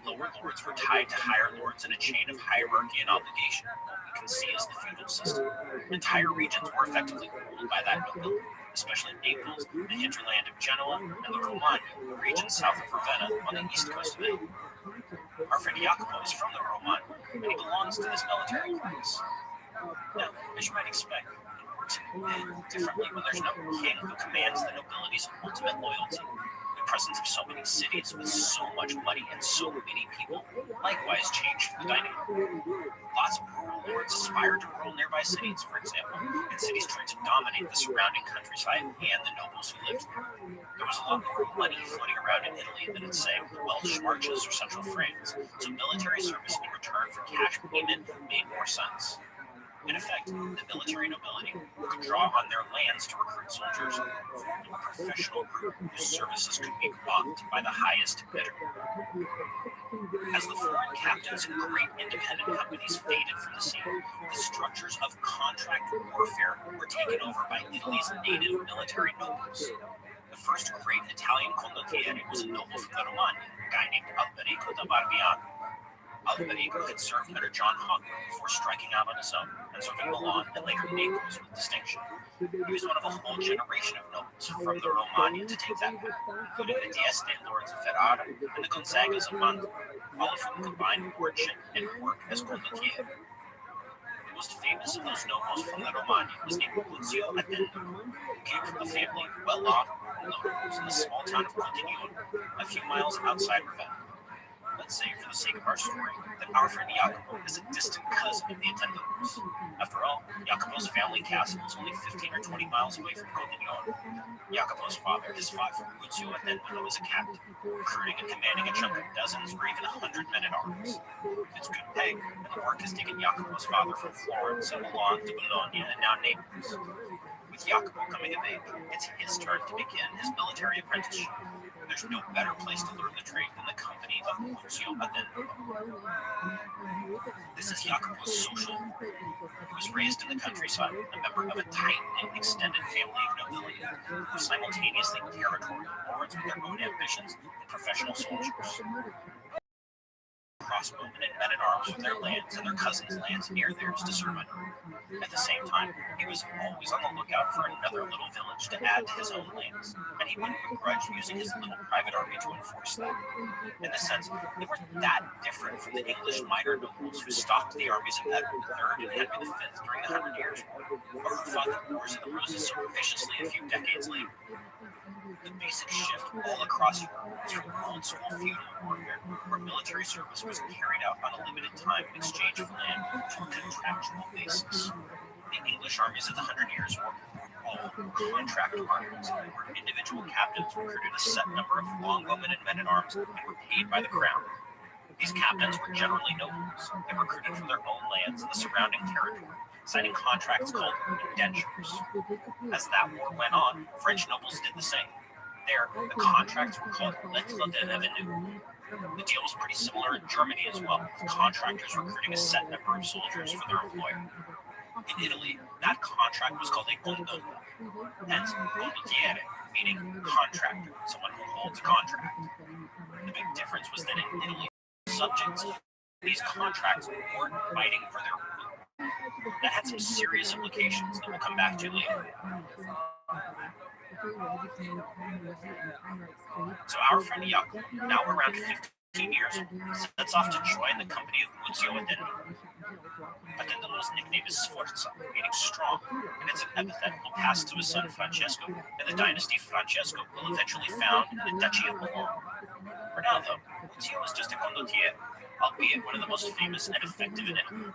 Lower lords were tied to higher lords in a chain of hierarchy and obligation, what we can see as the feudal system. Entire regions were effectively ruled by that nobility, especially Naples, the hinterland of Genoa, and the Romagna, a region south of Ravenna on the east coast of Italy. Our friend Jacopo is from the Romagna, and he belongs to this military class. Now, as you might expect, works a bit differently when there's no king who commands the nobility's ultimate loyalty. The presence of so many cities with so much money and so many people likewise changed the dynamic. Lots of rural lords aspired to rule nearby cities, for example, and cities tried to dominate the surrounding countryside and the nobles who lived there. There was a lot more money floating around in Italy than in, say, Welsh marches or central France, so military service in return for cash payment made more sense. In effect, the military nobility could draw on their lands to recruit soldiers, forming a professional group whose services could be bought by the highest bidder. As the foreign captains and great independent companies faded from the scene, the structures of contract warfare were taken over by Italy's native military nobles. The first great Italian condottiere was a noble from the Romagna, a guy named Alberico da Barbiano. Alberico had served under John Hawthorne before striking out on his own and served in Milan and later Naples with distinction. He was one of a whole generation of nobles from the Romagna to take that path, including the Dieste lords of Ferrara and the Gonzagas of Mantua, all of whom combined courtship and work as condottiere. The most famous of those nobles from the Romagna was named Muzio Attendo, who came from a family well off nobles in the small town of Cotignon, a few miles outside Ravenna. Let's say, for the sake of our story, that our friend Jacopo is a distant cousin of the Attendos. After all, Jacopo's family castle is only 15 or 20 miles away from Cotignon. Jacopo's father has fought for Muzio Attendo as a captain, recruiting and commanding a chunk of dozens or even 100 men-at-arms. It's good pay, and the work has taken Jacopo's father from Florence and Milan to Bologna and now Naples. With Jacopo coming of age, it's his turn to begin his military apprenticeship. There's no better place to learn the trade than the company of Muzio Attendo. This is Jacopo's social group. He was raised in the countryside, a member of a tight-knit extended family of nobility, who were simultaneously territorial lords with their own ambitions and professional soldiers. Crossbowmen and men-at-arms from their lands and their cousins' lands near theirs to serve under. At the same time, he was always on the lookout for another little village to add to his own lands, and he wouldn't begrudge using his little private army to enforce that. In a sense, they weren't that different from the English minor nobles who stocked the armies of Edward III and Henry V during the 100 Years' War, or who fought the Wars of the Roses so viciously a few decades later. The basic shift all across Europe was from old-school feudal warfare, where military service was carried out on a limited time in exchange for land, to a contractual basis. The English armies of the 100 Years' War were all contract armies, where individual captains recruited a set number of longbowmen and men-at-arms and were paid by the crown. These captains were generally nobles. They recruited from their own lands and the surrounding territory, signing contracts called indentures. As that war went on, French nobles did the same. There, the contracts were called lettres de revenue. The deal was pretty similar in Germany as well, with contractors recruiting a set number of soldiers for their employer. In Italy, that contract was called a condotto, hence condottiere, meaning contractor, someone who holds a contract. The big difference was that in Italy, subjects of these contracts weren't fighting for their rule. That had some serious implications that we'll come back to later. So our friend Jacopo, now around 15 years old, sets off to join the company of Muzio Attendo. Attendo's nickname is Sforza, meaning strong, and it's an epithet he'll pass to his son Francesco, and the dynasty Francesco will eventually found in the Duchy of Milan. For now, though, Muzio was just a condottiere, albeit one of the most famous and effective in Italy.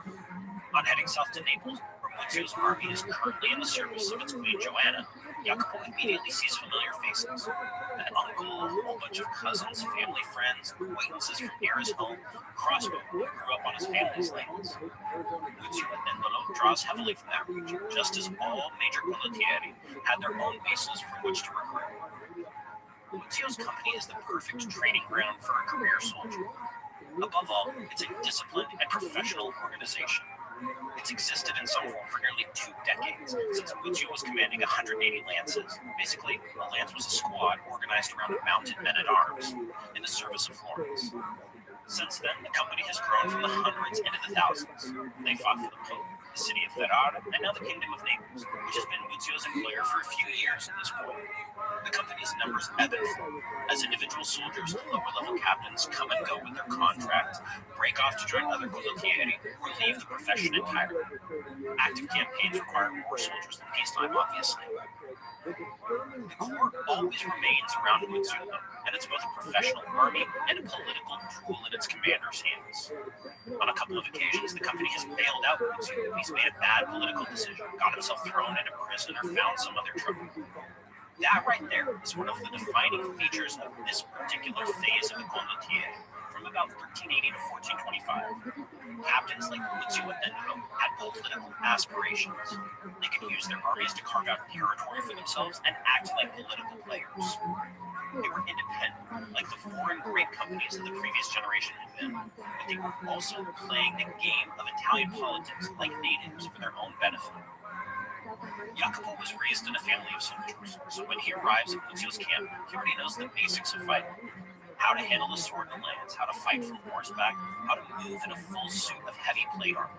On heading south to Naples, where Muzio's army is currently in the service of its queen Joanna, Jacopo immediately sees familiar faces. An uncle, a whole bunch of cousins, family friends, acquaintances from near his home, crossbow who grew up on his family's lands. Muzio Attendo draws heavily from that region, just as all major condottieri had their own bases from which to recruit. Muzio's company is the perfect training ground for a career soldier. Above all, it's a disciplined and professional organization. It's existed in some form for nearly 2 decades, since Muzio was commanding 180 lances. Basically, a lance was a squad organized around mounted men-at-arms in the service of Florence. Since then, the company has grown from the hundreds into the thousands. They fought for the Pope, the the city of Ferrara, and now the Kingdom of Naples, which has been Muzio's employer for a few years at this point. The company's numbers ebb and flow, as individual soldiers and lower-level captains come and go with their contracts, break off to join other condottieri, or leave the profession entirely. Active campaigns require more soldiers than peacetime, obviously. The core always remains around Muzio, and it's both a professional army and a political tool in its commander's hands. On a couple of occasions, the company has bailed out Muzio. He's made a bad political decision, got himself thrown into prison, or found some other trouble. That right there is one of the defining features of this particular phase of the condottieri, from about 1380 to 1425. Captains like Muzio and Nofilter had political aspirations. They could use their armies to carve out territory for themselves and act like political players. They were independent, like the foreign great companies of the previous generation had been, but they were also playing the game of Italian politics like natives for their own benefit. Jacopo was raised in a family of soldiers, so when he arrives at Muzio's camp, he already knows the basics of fighting. How to handle a sword and lance, how to fight from horseback, how to move in a full suit of heavy plate armor.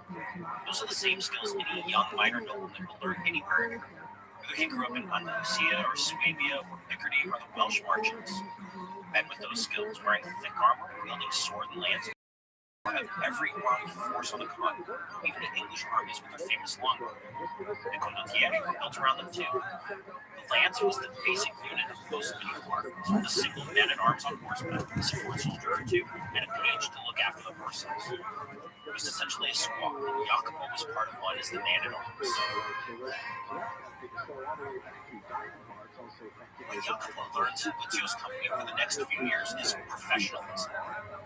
Those are the same skills any young minor nobleman will learn anywhere in Europe. Whether he grew up in Andalusia or Swabia or Picardy or the Welsh marches. Men with those skills, wearing thick armor, wielding sword and lance, of every armed force on the continent, even the English armies with their famous longbow. The condottieri were built around them too. The lance was the basic unit of most medieval armies, with a single man-at-arms on horseback, a support soldier or two, and a page to look after the horses. It was essentially a squad, and Jacopo was part of one as the man-at-arms. What Jacopo learns in Muzio's company over the next few years is professionalism.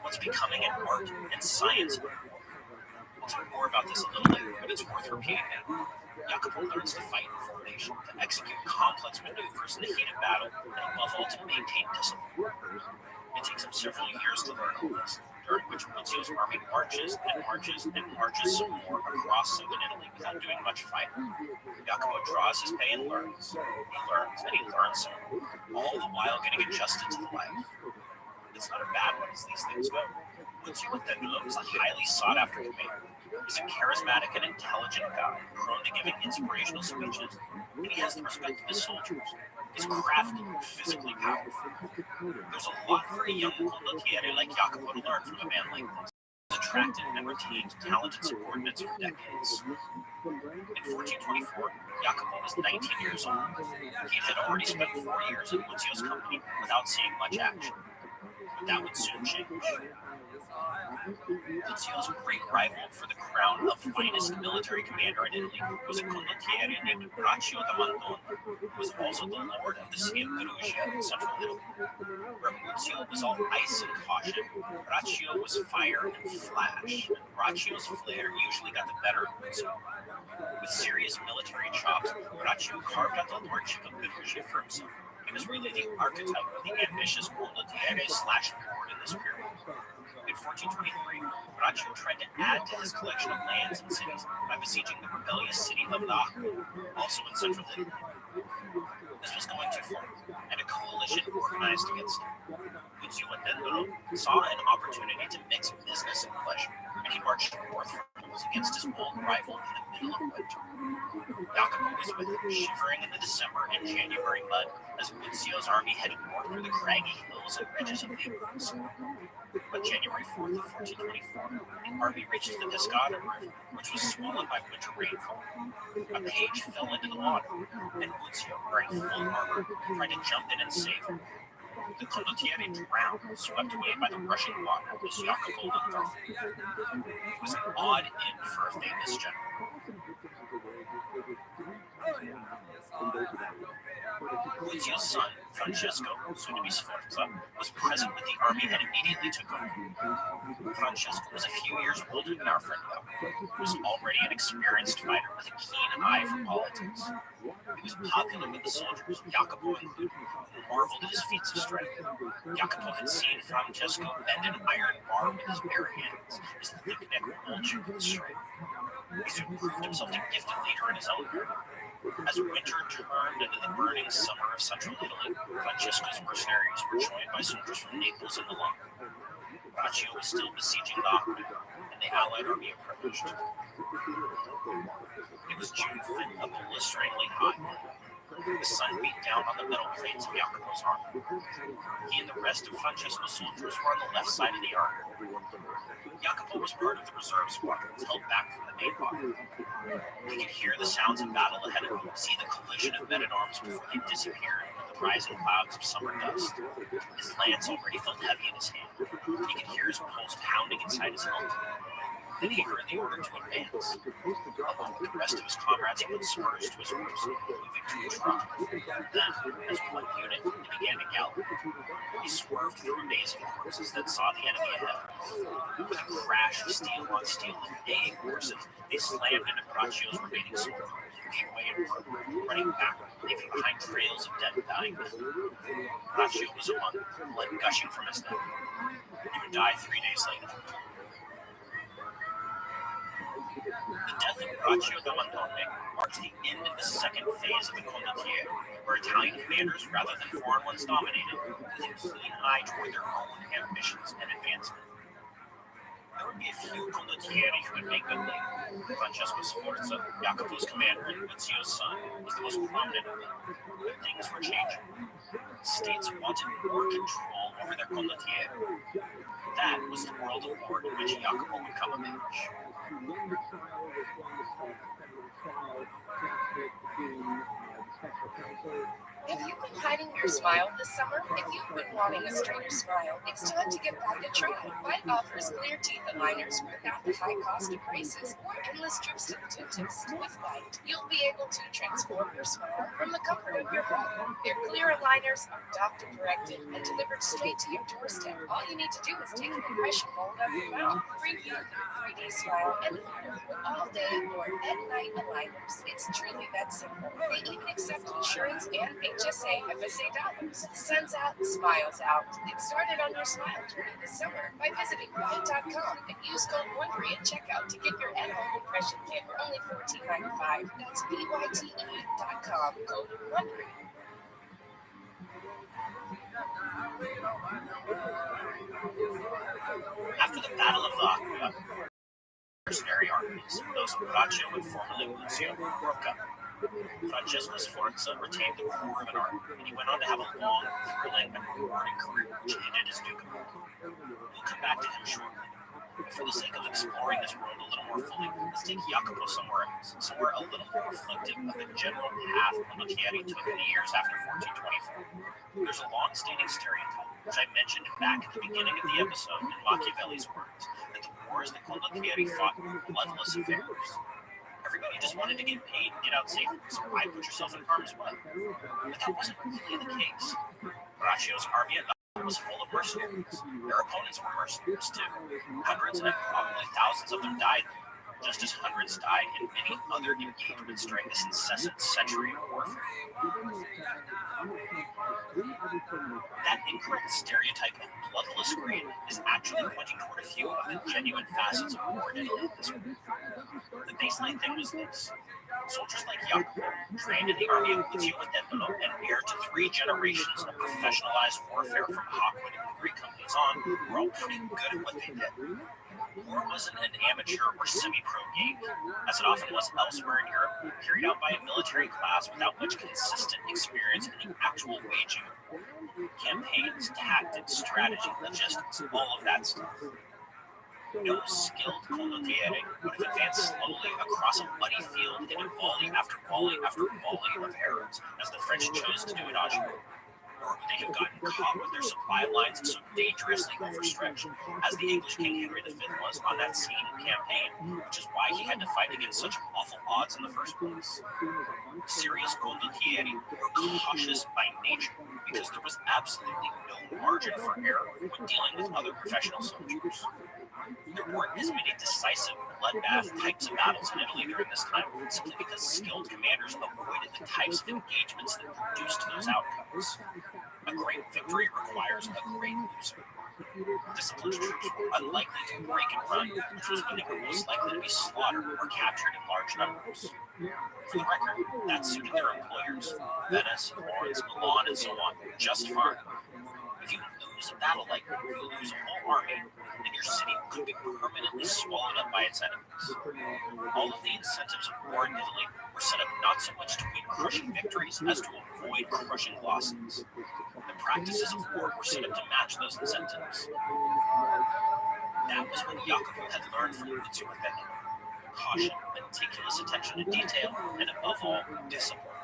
What's becoming an art and science. We'll talk more about this a little later, but it's worth repeating now. Jacopo learns to fight in formation, to execute complex maneuvers in the heat of battle, and above all to maintain discipline. It takes him several years to learn all this, during which Muzio's army marches and marches and marches some more across southern Italy without doing much fighting. Jacopo draws his pay and learns. He learns, and he learns some, all the while getting adjusted to the life. It's not a bad one as these things go. Muzio was a highly sought-after commander. He's a charismatic and intelligent guy, prone to giving inspirational speeches, and he has the respect of his soldiers. He's crafty and physically powerful. There's a lot for a young condottieri like Jacopo to learn from a man like this. He's attracted and retained talented subordinates for decades. In 1424, Jacopo was 19 years old. He had already spent 4 years in Muzio's company without seeing much action. But that would soon change. Muzio's great rival for the crown of finest military commander in Italy was a condottieri named Braccio da Mandone, who was also the lord of the city of Perugia in central Italy. Where Muzio was all ice and caution, Braccio was fire and flash, and Braccio's flair usually got the better of Muzio. With serious military chops, Braccio carved out the lordship of Perugia for himself. He was really the archetype of the ambitious condottiere/lord in this period. In 1423, Braccio tried to add to his collection of lands and cities by besieging the rebellious city of L'Aquila, also in central Italy. This was going too far, and a coalition organized against him. Muzio and saw an opportunity to mix business and pleasure, and he marched north against his old rival in the middle of winter. Jacopo was with him, shivering in the December and January mud as Muzio's army headed north through the craggy hills and ridges of the Abruzzo. On January 4th, 1424, the army reached the Pescara River, which was swollen by winter rainfall. A page fell into the water, and Muzio, wearing full armor, tried to jump in and save him. The condottieri drowned, swept away by the rushing water as Jacopo looked on. It was an odd end for a famous general. Muzio's son, Francesco, soon to be Sforza, was present with the army and immediately took over. Francesco was a few years older than our friend Jacopo, who was already an experienced fighter with a keen eye for politics. He was popular with the soldiers, Jacopo included, who marveled at his feats of strength. Jacopo had seen Francesco bend an iron bar with his bare hands, his thick neck bulging with strength. He soon proved himself a gifted leader in his own way. As winter turned into the burning summer of central Italy, Francesco's mercenaries were joined by soldiers from Naples and Milan. Braccio was still besieging L'Aquila, and the Allied army approached. It was June 5th, a blisteringly hot day. The sun beat down on the metal plates of Jacopo's armor. He and the rest of Francesco's soldiers were on the left side of the army. Jacopo was part of the reserve squadrons held back from the main body. He could hear the sounds of battle ahead of him, see the collision of men-at-arms before they disappeared into the rising clouds of summer dust. His lance already felt heavy in his hand. He could hear his pulse pounding inside his helmet. Then he heard the order to advance. Along with the rest of his comrades, he put spurs to his horse, moving to a trot. Then, as one unit, he began to gallop. He swerved through a maze of horses that saw the enemy ahead. With a crash of steel on steel and neighing horses, they slammed into Braccio's remaining soldiers, who gave way in front, running backward, leaving behind trails of dead and dying men. Braccio was among them, blood gushing from his neck. He would die 3 days later. The death of Braccio da Montone marks the end of the second phase of the condottiere, where Italian commanders, rather than foreign ones, dominated, with a keen eye toward their own ambitions and advancement. There would be a few condottieri who would make good later. Francesco Sforza, Jacopo's commander and Ezio's son, was the most prominent of them. But things were changing. States wanted more control over their condottieri. That was the world of war in which Jacopo would come of age.
If you've been hiding your smile this summer, if you've been wanting a straighter smile, it's time to give Bite a try. Bite offers clear teeth aligners without the high cost of braces or endless trips to the dentist. With Bite, you'll be able to transform your smile from the comfort of your home. Their clear aligners are doctor-corrected and delivered straight to your doorstep. All you need to do is take an impression mold of your mouth, preview your 3D smile, and order with all-day or at-night aligners. It's truly that simple. They even accept insurance and HSA FSA dollars. Sun's out, smiles out. Get started on your smile journey this summer by visiting Bite.com and use code WONDERY at checkout to get your at-home impression kit for only $14.95. That's BYTE.com, code WONDERY.
After the Battle of the Aquila, mercenary armies, those of Braccio and formerly Ezio, broke up. Francesco Sforza retained the core of an army, and he went on to have a long, thrilling, and rewarding career, which ended his dukedom. We'll come back to him shortly. For the sake of exploring this world a little more fully, let's take Jacopo somewhere else, somewhere a little more reflective of the general path condottieri took in the years after 1424. There's a long-standing stereotype, which I mentioned back at the beginning of the episode in Machiavelli's words, that the wars that condottieri fought were bloodless affairs. Everybody just wanted to get paid and get out safely, so why put yourself in harm's way? But that wasn't really the case. Braccio's army at Napoli was full of mercenaries. Their opponents were mercenaries too. Hundreds and probably thousands of them died, just as hundreds died in many other engagements during this incessant century of warfare. That incorrect stereotype of bloodless greed is actually pointing toward a few of the genuine facets of war in Italy. The baseline thing was this. Soldiers like Jacopo, trained in the army of Ezio and heir to 3 generations of professionalized warfare from Hawkwood and the Greek companies on, were all pretty good at what they did. War wasn't an amateur or semi-pro game, as it often was elsewhere in Europe, carried out by a military class without much consistent experience in the actual waging of war. Campaigns, tactics, strategy, logistics, all of that stuff. No skilled condottiere would have advanced slowly across a muddy field in a volley after volley after volley of arrows, as the French chose to do at Agincourt. Nor would they have gotten caught with their supply lines so dangerously overstretched, as the English King Henry V was on that same campaign, which is why he had to fight against such awful odds in the first place. Serious condottieri were cautious by nature, because there was absolutely no margin for error when dealing with other professional soldiers. There weren't as many decisive bloodbath types of battles in Italy during this time, simply because skilled commanders avoided the types of engagements that produced those outcomes. A great victory requires a great loser. Disciplined troops were unlikely to break and run, which was when they were most likely to be slaughtered or captured in large numbers. For the record, that suited their employers, Venice, Florence, Milan, and so on, just fine. If you It was a battle like if you lose a whole army, then your city could be permanently swallowed up by its enemies. All of the incentives of war in Italy were set up not so much to win crushing victories as to avoid crushing losses. The practices of war were set up to match those incentives. That was what Jacopo had learned from ootd. Caution, meticulous attention to detail, and above all, discipline.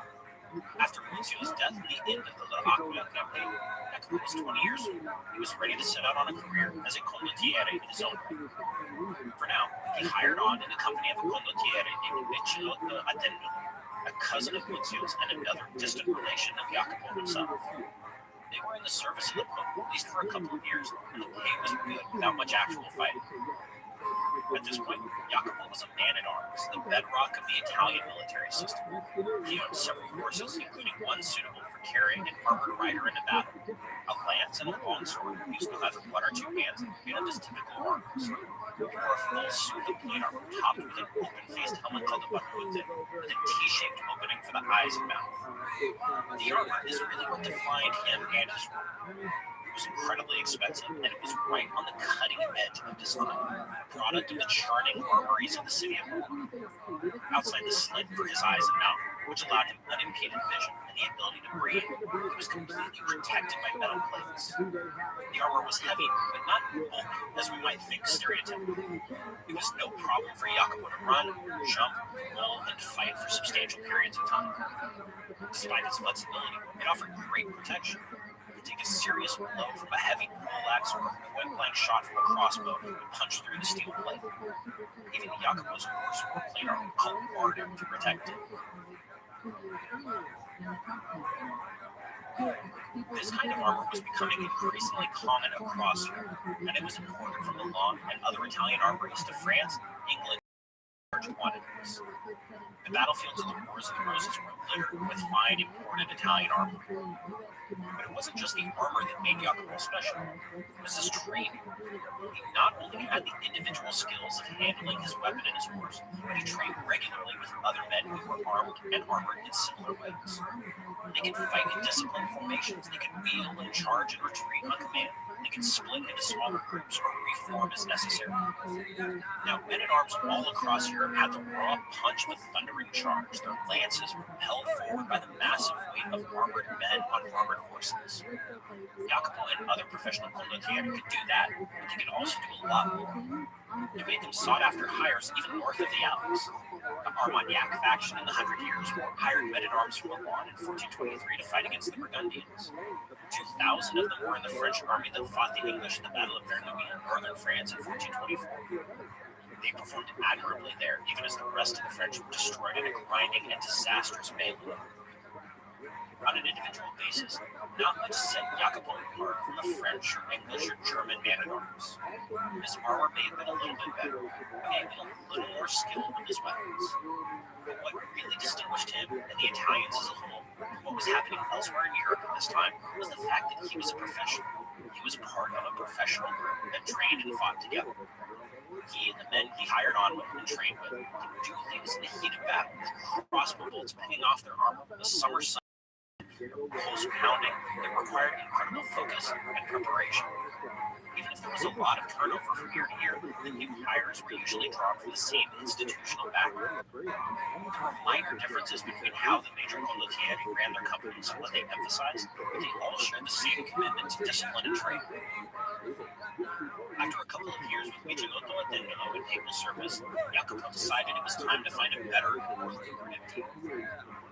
After Muzio's death at the end of the L'Aquila campaign, Jacopo was 20 years old. He was ready to set out on a career as a condottiere in his own right. For now, he hired on in the company of a condottiere named Michelotto Attendolo, a cousin of Muzio's and another distant relation of Jacopo himself. They were in the service of the Pope, at least for a couple of years, and the pay was good without much actual fighting. At this point, Jacopo was a man-at-arms, the bedrock of the Italian military system. He owned several horses, including one suitable for carrying an armored rider into battle. A lance and a long sword, used with either one or two hands, made up his typical armors. He wore a full suit of plate armor topped with an open-faced helmet called a barbote, with a T-shaped opening for the eyes and mouth. The armor is really what defined him and his role. It was incredibly expensive, and it was right on the cutting edge of design, a product of the churning armories of the city of Rome. Outside the slit for his eyes and mouth, which allowed him unimpeded vision and the ability to breathe, he was completely protected by metal plates. The armor was heavy, but not bulky, as we might think stereotypically. It was no problem for Jacopo to run, jump, roll, and fight for substantial periods of time. Despite its flexibility, it offered great protection. Take a serious blow from a heavy poleaxe or a point-blank shot from a crossbow would punch through the steel plate. Even Jacopo's horse wore plate armor called Arden to protect it. This kind of armor was becoming increasingly common across Europe, and it was imported from Milan and other Italian armories to France, England, and large quantities. The battlefields of the Wars of the Roses were littered with fine imported Italian armor. But it wasn't just the armor that made Jacopo special. It was his training. He not only had the individual skills of handling his weapon and his horse, but he trained regularly with other men who were armed and armored in similar ways. They could fight in disciplined formations. They could wheel and charge and retreat on command. They could split into smaller groups or reform as necessary. Now, men-at-arms all across Europe had the raw punch of a thundering charge. Their lances were held forward by the massive weight of armored men on armored horses. Jacopo and other professional condottieri could do that, but they could also do a lot more. It made them sought-after hires even north of the Alps. The Armagnac faction in the 100 Years' War hired men-at-arms from Milan in 1423 to fight against the Burgundians. 2,000 of them were in the French army that fought the English in the Battle of Verneuil in northern France in 1424. They performed admirably there, even as the rest of the French were destroyed in a grinding and disastrous melee. On an individual basis, not much set Jacopo apart from the French or English or German man-at-arms. His armor may have been a little bit better, but he had been a little more skilled with his weapons. But what really distinguished him and the Italians as a whole from what was happening elsewhere in Europe at this time was the fact that he was a professional. He was part of a professional group that trained and fought together. He and the men he hired on with and trained with could do things in the heat of battle, with crossbow bolts pinging off their armor, the summer sun, pulse pounding that required incredible focus and preparation. Even if there was a lot of turnover from year to year, the new hires were usually drawn from the same institutional background. There were minor differences between how the major condottieri ran their companies and what they emphasized, but they all shared the same commitment to discipline and training. After a couple of years with Michelotto Attendolo in papal service, Jacopo decided it was time to find a better and more lucrative team.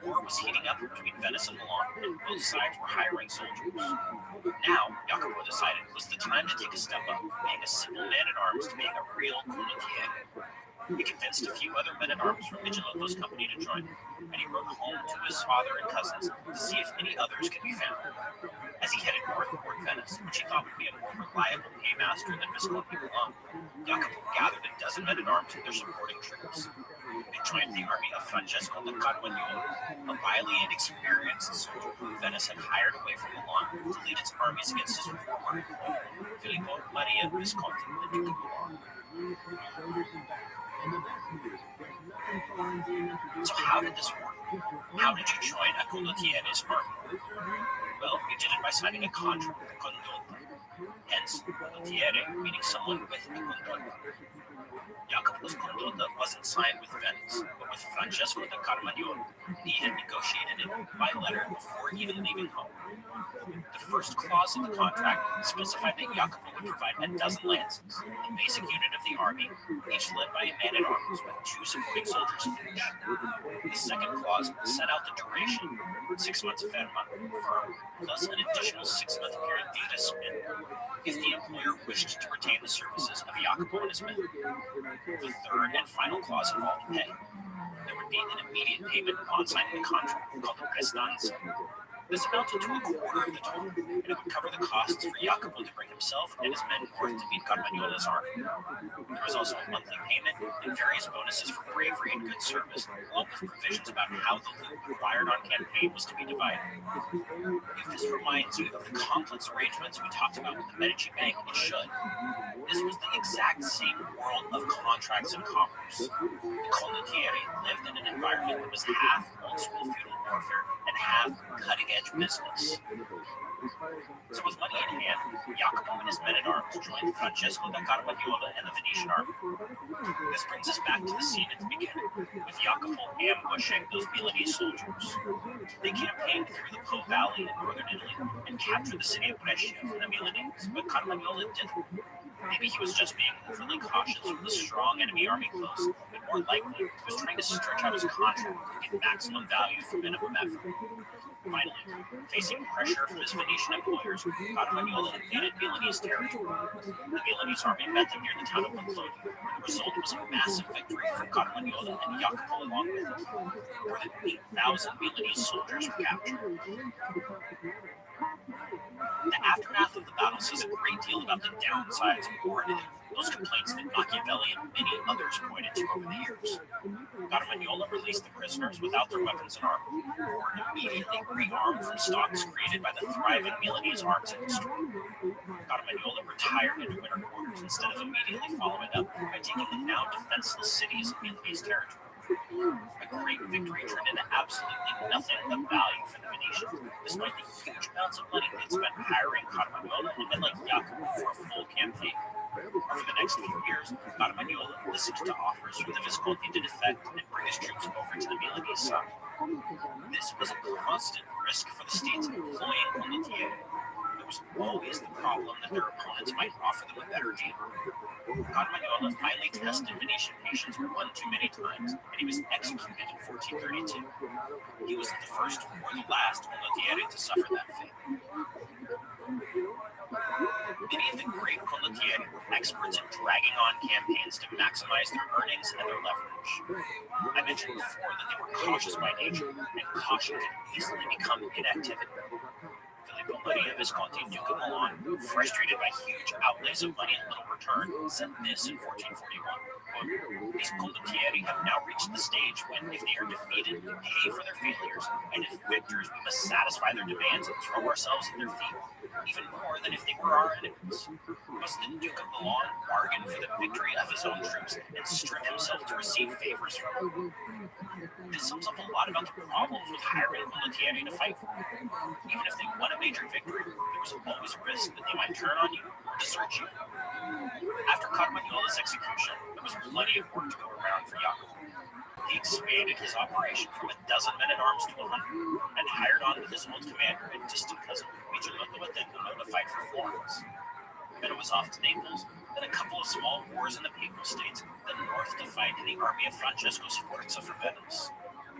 War was heating up between Venice and Milan, and both sides were hiring soldiers. Now, Jacopo decided it was the time to take a step up, from being a simple man-at-arms to being a real condottiere. He convinced a few other men-at-arms from Michelotto's company to join him, and he wrote home to his father and cousins to see if any others could be found. As he headed north toward Venice, which he thought would be a more reliable paymaster than Visconti Milan, Jacopo gathered a dozen men-at-arms with their supporting troops. They joined the army of Francesco da Carvagnolo, a wily and experienced soldier whom Venice had hired away from Milan to lead its armies against his former employer, Filippo Maria Visconti, the Duke of Milan. So how did this work? How did you join a condottiere's army? Well, you did it by signing a contract with the condotta. hence condottiere, meaning someone with a condotta. Jacopo's condotta wasn't signed with Venice, but with Francesco da Carmagnola. He had negotiated it by letter before even leaving home. The first clause of the contract specified that Jacopo would provide a dozen lances, the basic unit of the army, each led by a man-at-arms with 2 supporting soldiers each. The second clause set out the duration, 6 months ferma, firm, plus an additional 6-month period di respiro, if the employer wished to retain the services of Jacopo and his men. The third and final clause involved pay. There would be an immediate payment upon signing the contract, called the prestanza. This amounted to a quarter of the total, and it would cover the costs for Jacopo to bring himself and his men north to meet Carmagnola's army. There was also a monthly payment and various bonuses for bravery and good service, along with provisions about how the loot acquired on campaign was to be divided. If this reminds you of the complex arrangements we talked about with the Medici Bank, it should. This was the exact same world of contracts and commerce. The condottieri lived in an environment that was half old-school feudal warfare and half cutting-edge business. So with money in hand, Jacopo and his men-at-arms joined Francesco da Carmagnola and the Venetian army. This brings us back to the scene at the beginning, with Jacopo ambushing those Milanese soldiers. They campaigned through the Po Valley in northern Italy and captured the city of Brescia from the Milanese, but Carmagnola didn't. Maybe he was just being overly cautious with the strong enemy army close, but more likely, he was trying to stretch out his contract to get maximum value for minimum effort. Finally, facing pressure from his Venetian employers, Carmagnola invaded Milanese territory. The Milanese army met them near the town of Lombardy. The result was a massive victory for Carmagnola and Jacopo along with him. More than 8,000 Milanese soldiers were captured. The aftermath of the battle says a great deal about the downsides of war in Italy, those complaints that Machiavelli and many others pointed to over the years. Carmagnola released the prisoners without their weapons and armor, or immediately rearmed from stocks created by the thriving Milanese arms industry. Carmagnola retired into winter quarters instead of immediately following up by taking the now defenseless cities of Milanese territory. A great victory turned into absolutely nothing of value for the Venetians, despite the huge amounts of money they'd spent hiring Carmagnola and men like Jacopo for a full campaign. Over the next few years, Carmagnola listened to offers from the Visconti to defect and bring his troops over to the Milanese side. This was a constant risk for the state's employing condottieri. There was always the problem that their opponents might offer them a better deal. Carmagnola finally tested Venetian patience one too many times, and he was executed in 1432. He wasn't the first or the last condottieri to suffer that fate. Many of the great condottieri were experts at dragging on campaigns to maximize their earnings and their leverage. I mentioned before that they were cautious by nature, and caution can easily become inactivity. Filippo Maria Visconti, Duke of Milan, frustrated by huge outlays of money and little return, said this in 1441. Quote, these condottieri have now reached the stage when, if they are defeated, we pay for their failures, and if victors, we must satisfy their demands and throw ourselves at their feet, even more than if they were our enemies. Must the Duke of Milan bargain for the victory of his own troops and strip himself to receive favors from them? This sums up a lot about the problems with hiring condottieri to fight for. Even if they won a major victory, there was always a risk that they might turn on you or desert you. After Carmagnola's execution, there was plenty of work to go around for Jacopo. He expanded his operation from 12 men-at-arms to 100, and hired on his old commander and distant cousin, Vigilotto Attendolo, to fight for Florence. Then it was off to Naples, then a couple of small wars in the Papal States, then north to fight in the army of Francesco Sforza for Venice.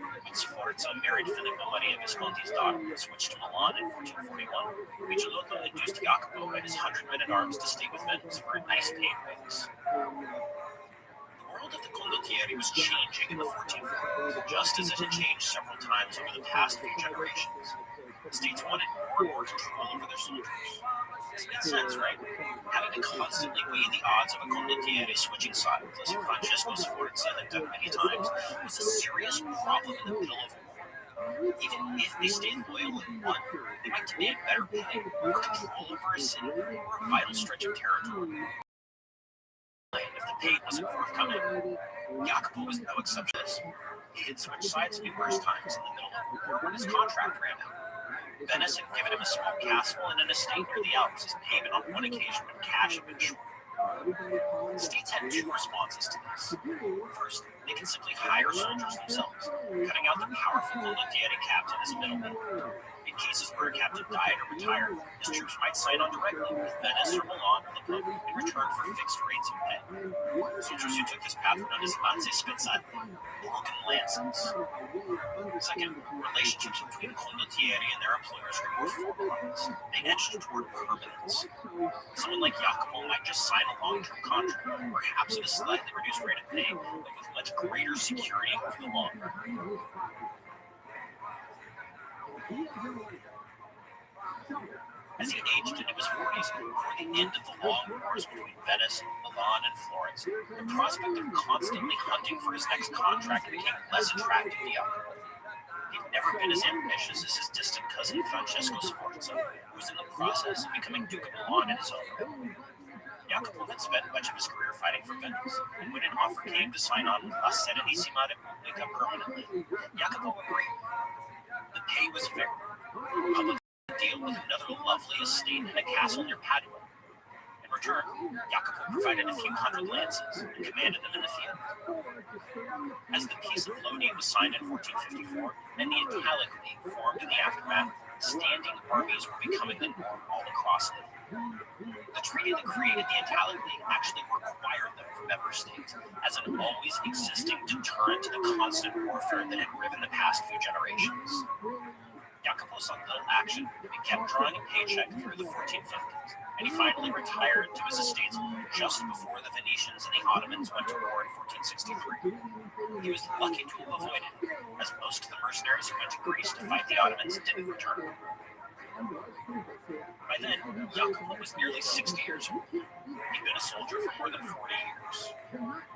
When Sforza married Filippo Maria Visconti's daughter and switched to Milan in 1441, Vigilotto induced Jacopo and his 100 men-at-arms to stay with Venice for a nice paid raise. The world of the condottieri was changing in the 1440s, just as it had changed several times over the past few generations. The states wanted more and more control over their soldiers. This made sense, right? Having to constantly weigh the odds of a condottieri switching sides, as Francesco Sforza had done many times, was a serious problem in the middle of war. Even if they stayed loyal and won, they might demand better pay, or control over a city, or a vital stretch of territory. If the pay wasn't forthcoming, Jacopo was no exception to this. He had switched sides numerous times in the middle of the war when his contract ran out. Venice had given him a small castle and an estate near the Alps as payment on one occasion when cash had been short. States had two responses to this. First, they can simply hire soldiers themselves, cutting out the powerful condottieri captain as a middleman. In cases where a captain died or retired, his troops might sign on directly with Venice or Milan or the Pope in return for fixed rates of pay. Soldiers who took this path were known as lanze spezzati, broken lances. Second, relationships between condottieri and their employers were more formalized. They edged toward permanence. Someone like Jacopo might just sign a long-term contract, perhaps at a slightly reduced rate of pay, but with much greater security over the long run. As he aged into his 40s, toward the end of the long wars between Venice, Milan, and Florence, the prospect of constantly hunting for his next contract became less attractive to Jacopo. He'd never been as ambitious as his distant cousin Francesco Sforza, who was in the process of becoming Duke of Milan in his own right. Jacopo had spent much of his career fighting for Venice, and when an offer came to sign on La Serenissima Repubblica permanently, Jacopo agreed. The pay was fair. The Republic had a deal with another lovely estate and a castle near Padua. In return, Jacopo provided a few hundred lances and commanded them in the field. As the Peace of Lodi was signed in 1454 and the Italic League formed in the aftermath, standing armies were becoming the norm all across Italy. The treaty that created the Italic League actually required them for member states as an always existing deterrent to the constant warfare that had riven the past few generations. Jacopo saw little action and kept drawing a paycheck through the 1450s, and he finally retired to his estates just before the Venetians and the Ottomans went to war in 1463. He was lucky to have avoided it, as most of the mercenaries who went to Greece to fight the Ottomans didn't return. By then, Jacopo was nearly 60 years old. He'd been a soldier for more than 40 years.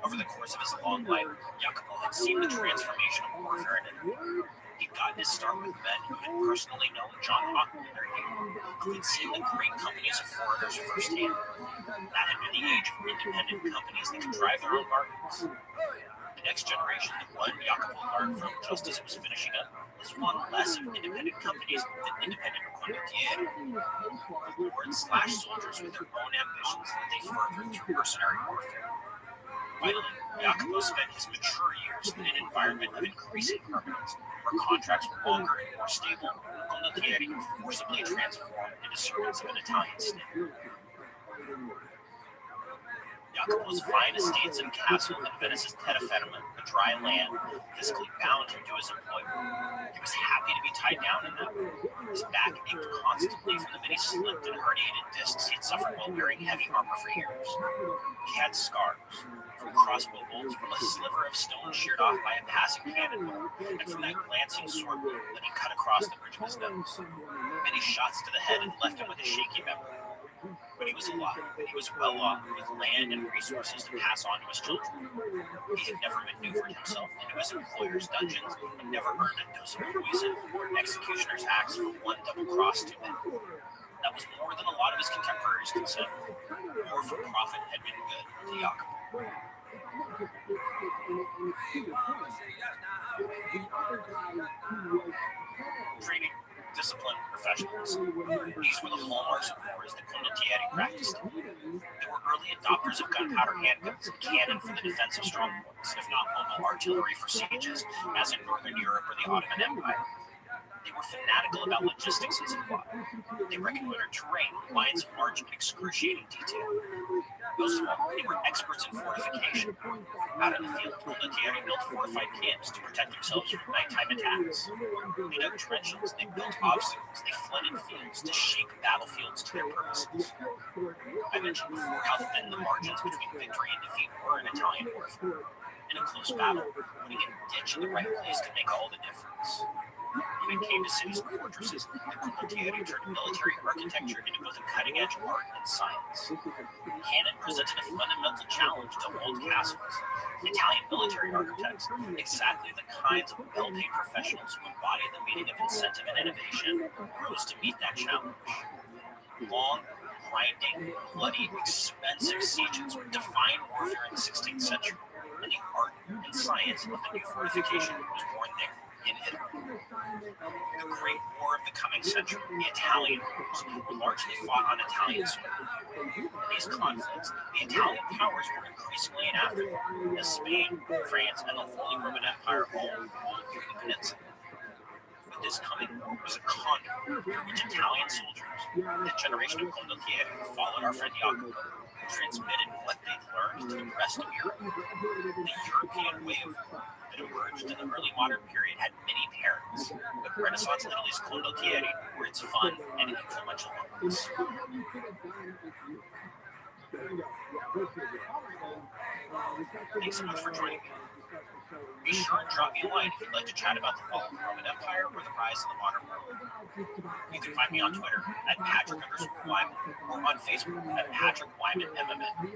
Over the course of his long life, Jacopo had seen the transformation of warfare in Italy. He'd gotten his start with men who had personally known John Houghton in their youth, who had seen the great companies of foreigners firsthand. That had been the age of independent companies that could drive their own bargains. The next generation that one Jacopo learned from just as it was finishing up was one less of independent companies than independent condottieri. Lords/soldiers with their own ambitions that they furthered through mercenary warfare. Finally, Jacopo spent his mature years in an environment of increasing permanence, where contracts were longer and more stable, condottieri forcibly transformed into servants of an Italian state. Jacopo's fine estates and castle in Venice's terraferma, the dry land, physically bound him to his employer. He was happy to be tied down in that way. His back ached constantly from the many slipped and herniated discs he'd suffered while wearing heavy armor for years. He had scars, from crossbow bolts from a sliver of stone sheared off by a passing cannonball, and from that glancing sword wound that he cut across the bridge of his nose. Many shots to the head had left him with a shaky memory. But he was alive, and he was well off with land and resources to pass on to his children. He had never maneuvered himself into his employer's dungeons and never earned a dose of poison or an executioner's axe for one double cross too many. That was more than a lot of his contemporaries considered. War for profit had been good to Jacopo. Training, discipline, professionalism. These were the hallmarks of wars that condottieri practiced. They were early adopters of gunpowder handguns and cannon for the defense of strongholds, if not mobile artillery for sieges, as in Northern Europe or the Ottoman Empire. They were fanatical about logistics and supply. They reconnoitered terrain, lines of march in excruciating detail. Most of all, they were experts in fortification. Out in the field, condottieri built fortified camps to protect themselves from nighttime attacks. They dug trenches, they built obstacles, they flooded fields to shape battlefields to their purposes. I mentioned before how thin the margins between victory and defeat were in Italian warfare. In a close battle, putting a ditch in the right place could make all the difference. When it came to cities and fortresses, the condottieri turned military architecture into both a cutting-edge art and science. Cannon presented a fundamental challenge to old castles. Italian military architects, exactly the kinds of well-paid professionals who embodied the meaning of incentive and innovation, rose to meet that challenge. Long, grinding, bloody, expensive sieges would define warfare in the 16th century, and the art and science of the new fortification was born there. in Italy. The Great War of the coming century, the Italian Wars, were largely fought on Italian soil. In these conflicts, the Italian powers were increasingly in Africa, as Spain, France, and the Holy Roman Empire all ruled through the peninsula. But this coming war was a condom through which Italian soldiers, the generation of condottieri who followed our friend Jacopo, transmitted what they'd learned to the rest of Europe. The European way of war that emerged in the early modern period had many parents, but Renaissance Italy's condottieri were its fun and influential ones. Thanks so much for joining me. Be sure and drop me a line if you'd like to chat about the fall of the Roman Empire or the rise of the modern world. You can find me on Twitter at Patrick_Wyman or on Facebook at Patrick Wyman MMN.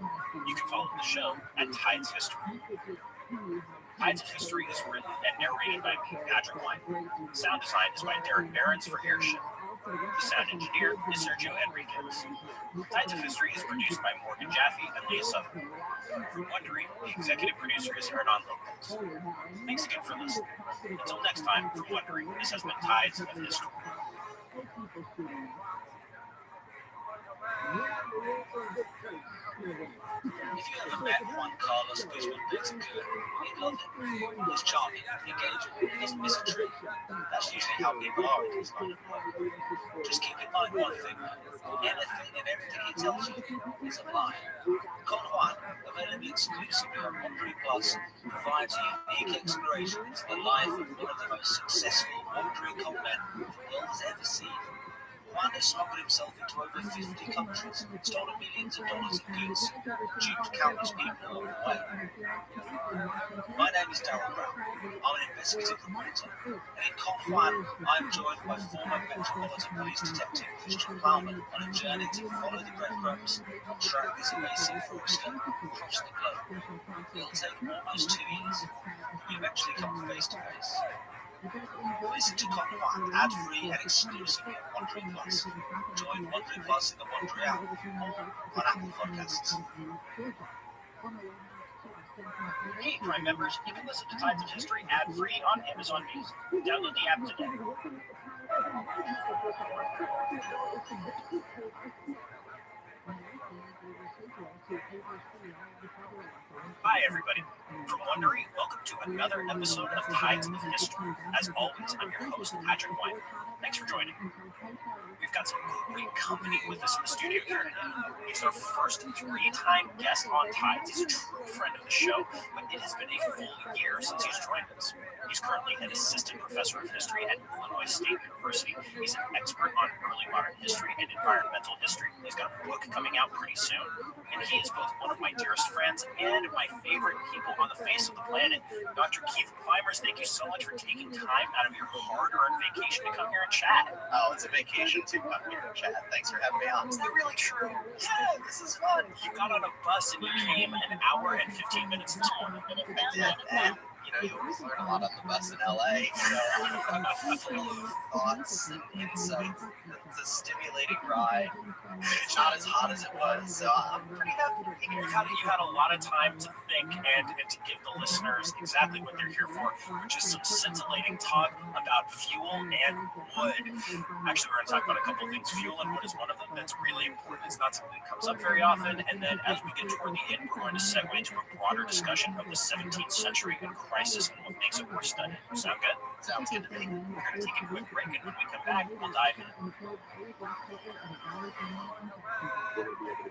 You can follow the show at Tides History. Tides of History is written and narrated by me, Patrick Wyman. Sound design is by Derek Behrens for Airship. The sound engineer is Sergio Enriquez. Tides of History is produced by Morgan Jaffe and Leah Sutherland. From Wondery, the executive producer is Hernan Lopez. Thanks again for listening. Until next time, from Wondery, this has been Tides of History.
If you ever met Juan Carlos Guzman Betancur, you'd love him. He's charming, engaging, he doesn't miss a trick. That's usually how people are in his line of work. Just keep in mind one thing, anything and everything he tells you is a lie. Con Juan, available exclusively on Wondery Plus, provides a unique exploration into the life of one of the most successful Wondery con men the world has ever seen. Juan has smuggled himself into over 50 countries, stolen millions of dollars in goods, duped countless people along the way. My name is Darryl Brown. I'm an investigative reporter, and in Con Juan, I'm joined by former Metropolitan Police Detective Christian Plowman on a journey to follow the breadcrumbs and track this evasive fraudster across the globe. It'll take almost 2 years, but we eventually come face to face. Listen to Con Juan ad-free and exclusively on Wondery Plus. Join Wondery Plus in the Wondery app or on Apple Podcasts.
Hey, Prime members, you can listen to Tides of History ad-free on Amazon Music. Download the app today. Hi, everybody. From Wondery, welcome to another episode of Tides of History. As always, I'm your host, Patrick Wyman. Thanks for joining. We've got some great company with us in the studio here today. He's our first three-time guest on Tides. He's a true friend of the show, but it has been a full year since he's joined us. He's currently an assistant professor of history at Illinois State University. He's an expert on early modern history and environmental history. He's got a book coming out pretty soon, and he is both one of my dearest friends and my favorite people on the face of the planet. Dr. Keith Clymers, thank you so much for taking time out of your hard-earned vacation to come here and chat.
Oh, it's a vacation to come here and chat. Thanks for having me on.
Is that really true? Yeah, this is fun. You got on a bus and you came an hour and 15 minutes this morning.
I did, and you always learn a lot on the bus in LA, so I'm full of thoughts and insights. It's a stimulating ride. It's not as hot as it was, so I'm pretty happy to be here.
You've had a lot of time to think and to give the listeners exactly what they're here for, which is some scintillating talk about fuel and wood. Actually, we're going to talk about a couple of things. Fuel and wood is one of them that's really important. It's not something that comes up very often. And then as we get toward the end, we're going to segue into a broader discussion of the 17th century and crisis and what makes it worth studying. Sound good?
Sounds good to me.
We're going to take a quick break, and when we come back, we'll dive in.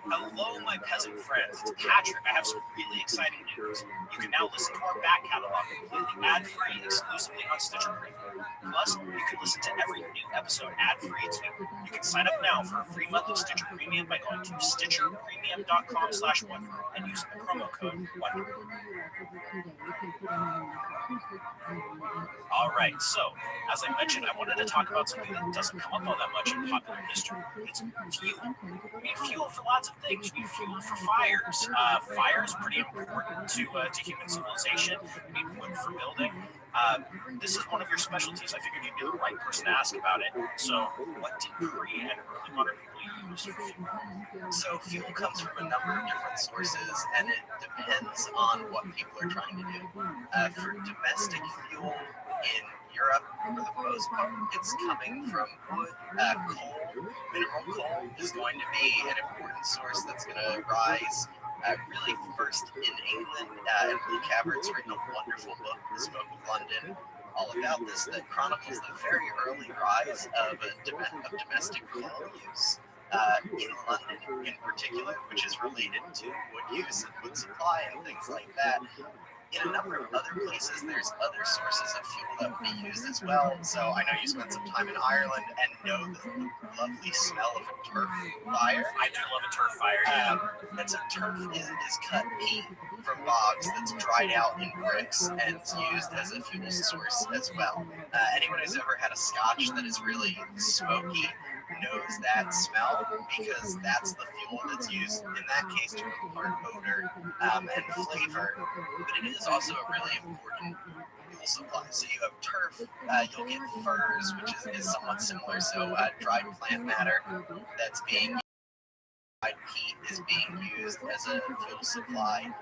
Hello, my peasant friends. It's Patrick. I have some really exciting news. You can now listen to our back catalog completely ad-free exclusively on Stitcher Premium. Plus, you can listen to every new episode ad-free too. You can sign up now for a free month of Stitcher Premium by going to stitcherpremium.com/wonder and using the promo code WONDER. All right, so as I mentioned, I wanted to talk about something that doesn't come up all that much in popular history. It's fuel. We need fuel for lots of things. We need fuel for fires. Fire is pretty important to human civilization. We need wood for building. This is one of your specialties. I figured you'd be the right person to ask about it. So, what did pre and early modern people use for fuel?
So fuel comes from a number of different sources, and it depends on what people are trying to do. For domestic fuel in Europe, for the most part, it's coming from wood. Coal, mineral coal, is going to be an important source that's going to rise. Really, first in England, and Blue Cavert's written a wonderful book, The Smoke of London, all about this, that chronicles the very early rise of domestic coal use in London in particular, which is related to wood use and wood supply and things like that. In a number of other places, there's other sources of fuel that would be used as well. So I know you spent some time in Ireland and know the lovely smell of a turf fire.
I do love a turf fire.
That's a turf is cut peat from bogs that's dried out in bricks and it's used as a fuel source as well. Anyone who's ever had a scotch that is really smoky knows that smell, because that's the fuel that's used in that case to impart odor and flavor. But it is also a really important fuel supply. So you have turf, you'll get furs, which is somewhat similar. So dried plant matter that's being used. Dried peat is being used as a fuel supply.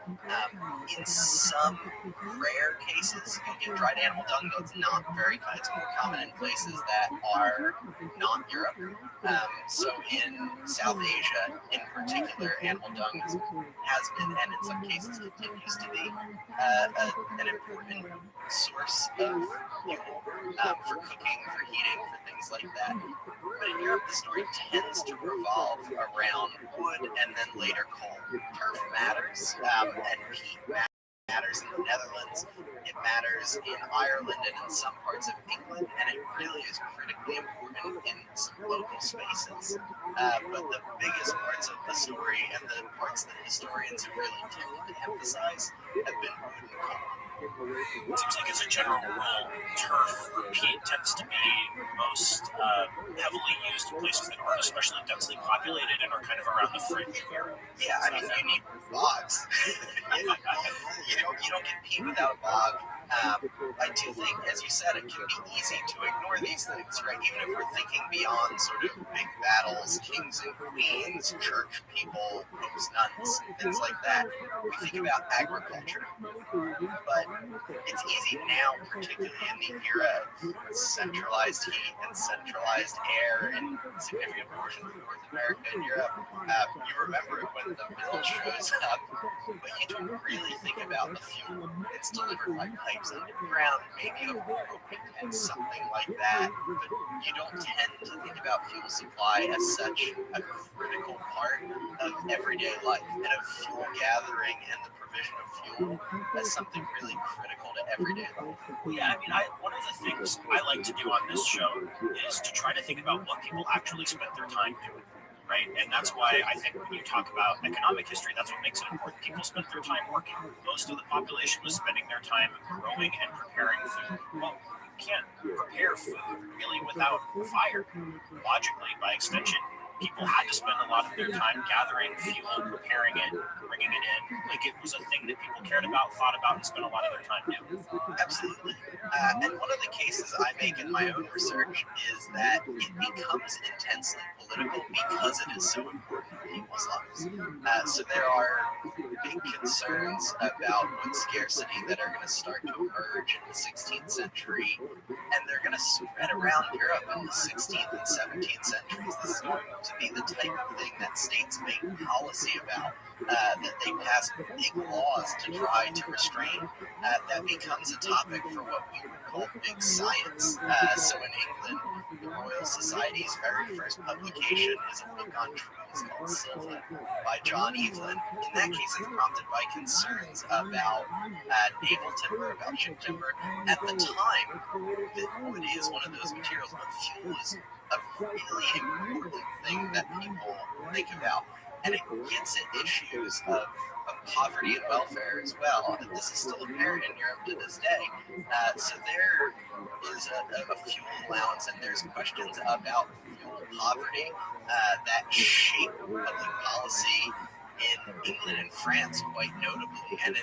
In some rare cases, you'll get dried animal dung, though it's not very common. It's more common in places that are not Europe. So in South Asia, in particular, animal dung has been, and in some cases continues to be, an important source of fuel for cooking, for heating, for things like that. But in Europe, the story tends to revolve around wood and then later coal. Turf matters, and peat matters in the Netherlands. It matters in Ireland and in some parts of England, and it really is critically important in some local spaces. But the biggest parts of the story and the parts that historians have really tended to emphasize have been wood and coal.
It seems like as a general rule, turf or peat tends to be most heavily used in places that aren't especially densely populated and are kind of around the fringe of Europe.
Yeah, I mean, you need bogs. you don't get peat without a bog. I do think, as you said, it can be easy to ignore these things, right? Even if we're thinking beyond sort of big battles, kings and queens, church people, popes, nuns, things like that, we think about agriculture. But it's easy now, particularly in the era of centralized heat and centralized air in significant portions of North America and Europe. You remember it when the bill shows up, but you don't really think about the fuel. It's delivered by pipes underground, maybe a propane and something like that, but you don't tend to think about fuel supply as such a critical part of everyday life and of fuel gathering and the provision of fuel as something really critical to everyday life.
Yeah, I mean, one of the things I like to do on this show is to try to think about what people actually spent their time doing. Right? And that's why I think when you talk about economic history, that's what makes it important. People spent their time working. Most of the population was spending their time growing and preparing food. Well, you can't prepare food really without fire. Logically, by extension, people had to spend a lot of their time gathering fuel, preparing it, bringing it in. Like, it was a thing that people cared about, thought about, and spent a lot of their time doing.
Absolutely. And one of the cases I make in my own research is that it becomes intensely political because it is so important to people's lives. So there are big concerns about wood scarcity that are going to start to emerge in the 16th century, and they're going to spread around Europe in the 16th and 17th centuries. This is going to be the type of thing that states make policy about, that they pass big laws to try to restrain. That becomes a topic for what we would call big science. So in England, the Royal Society's very first publication is a book on trees called Selfie by John Evelyn. In that case, it's prompted by concerns about naval timber, about ship timber. At the time, wood is one of those materials, but fuel is a really important thing that people think about. And it gets at issues of poverty and welfare as well. And this is still apparent in Europe to this day. So there is a fuel allowance, and there's questions about fuel poverty that shape public policy in England and France quite notably. And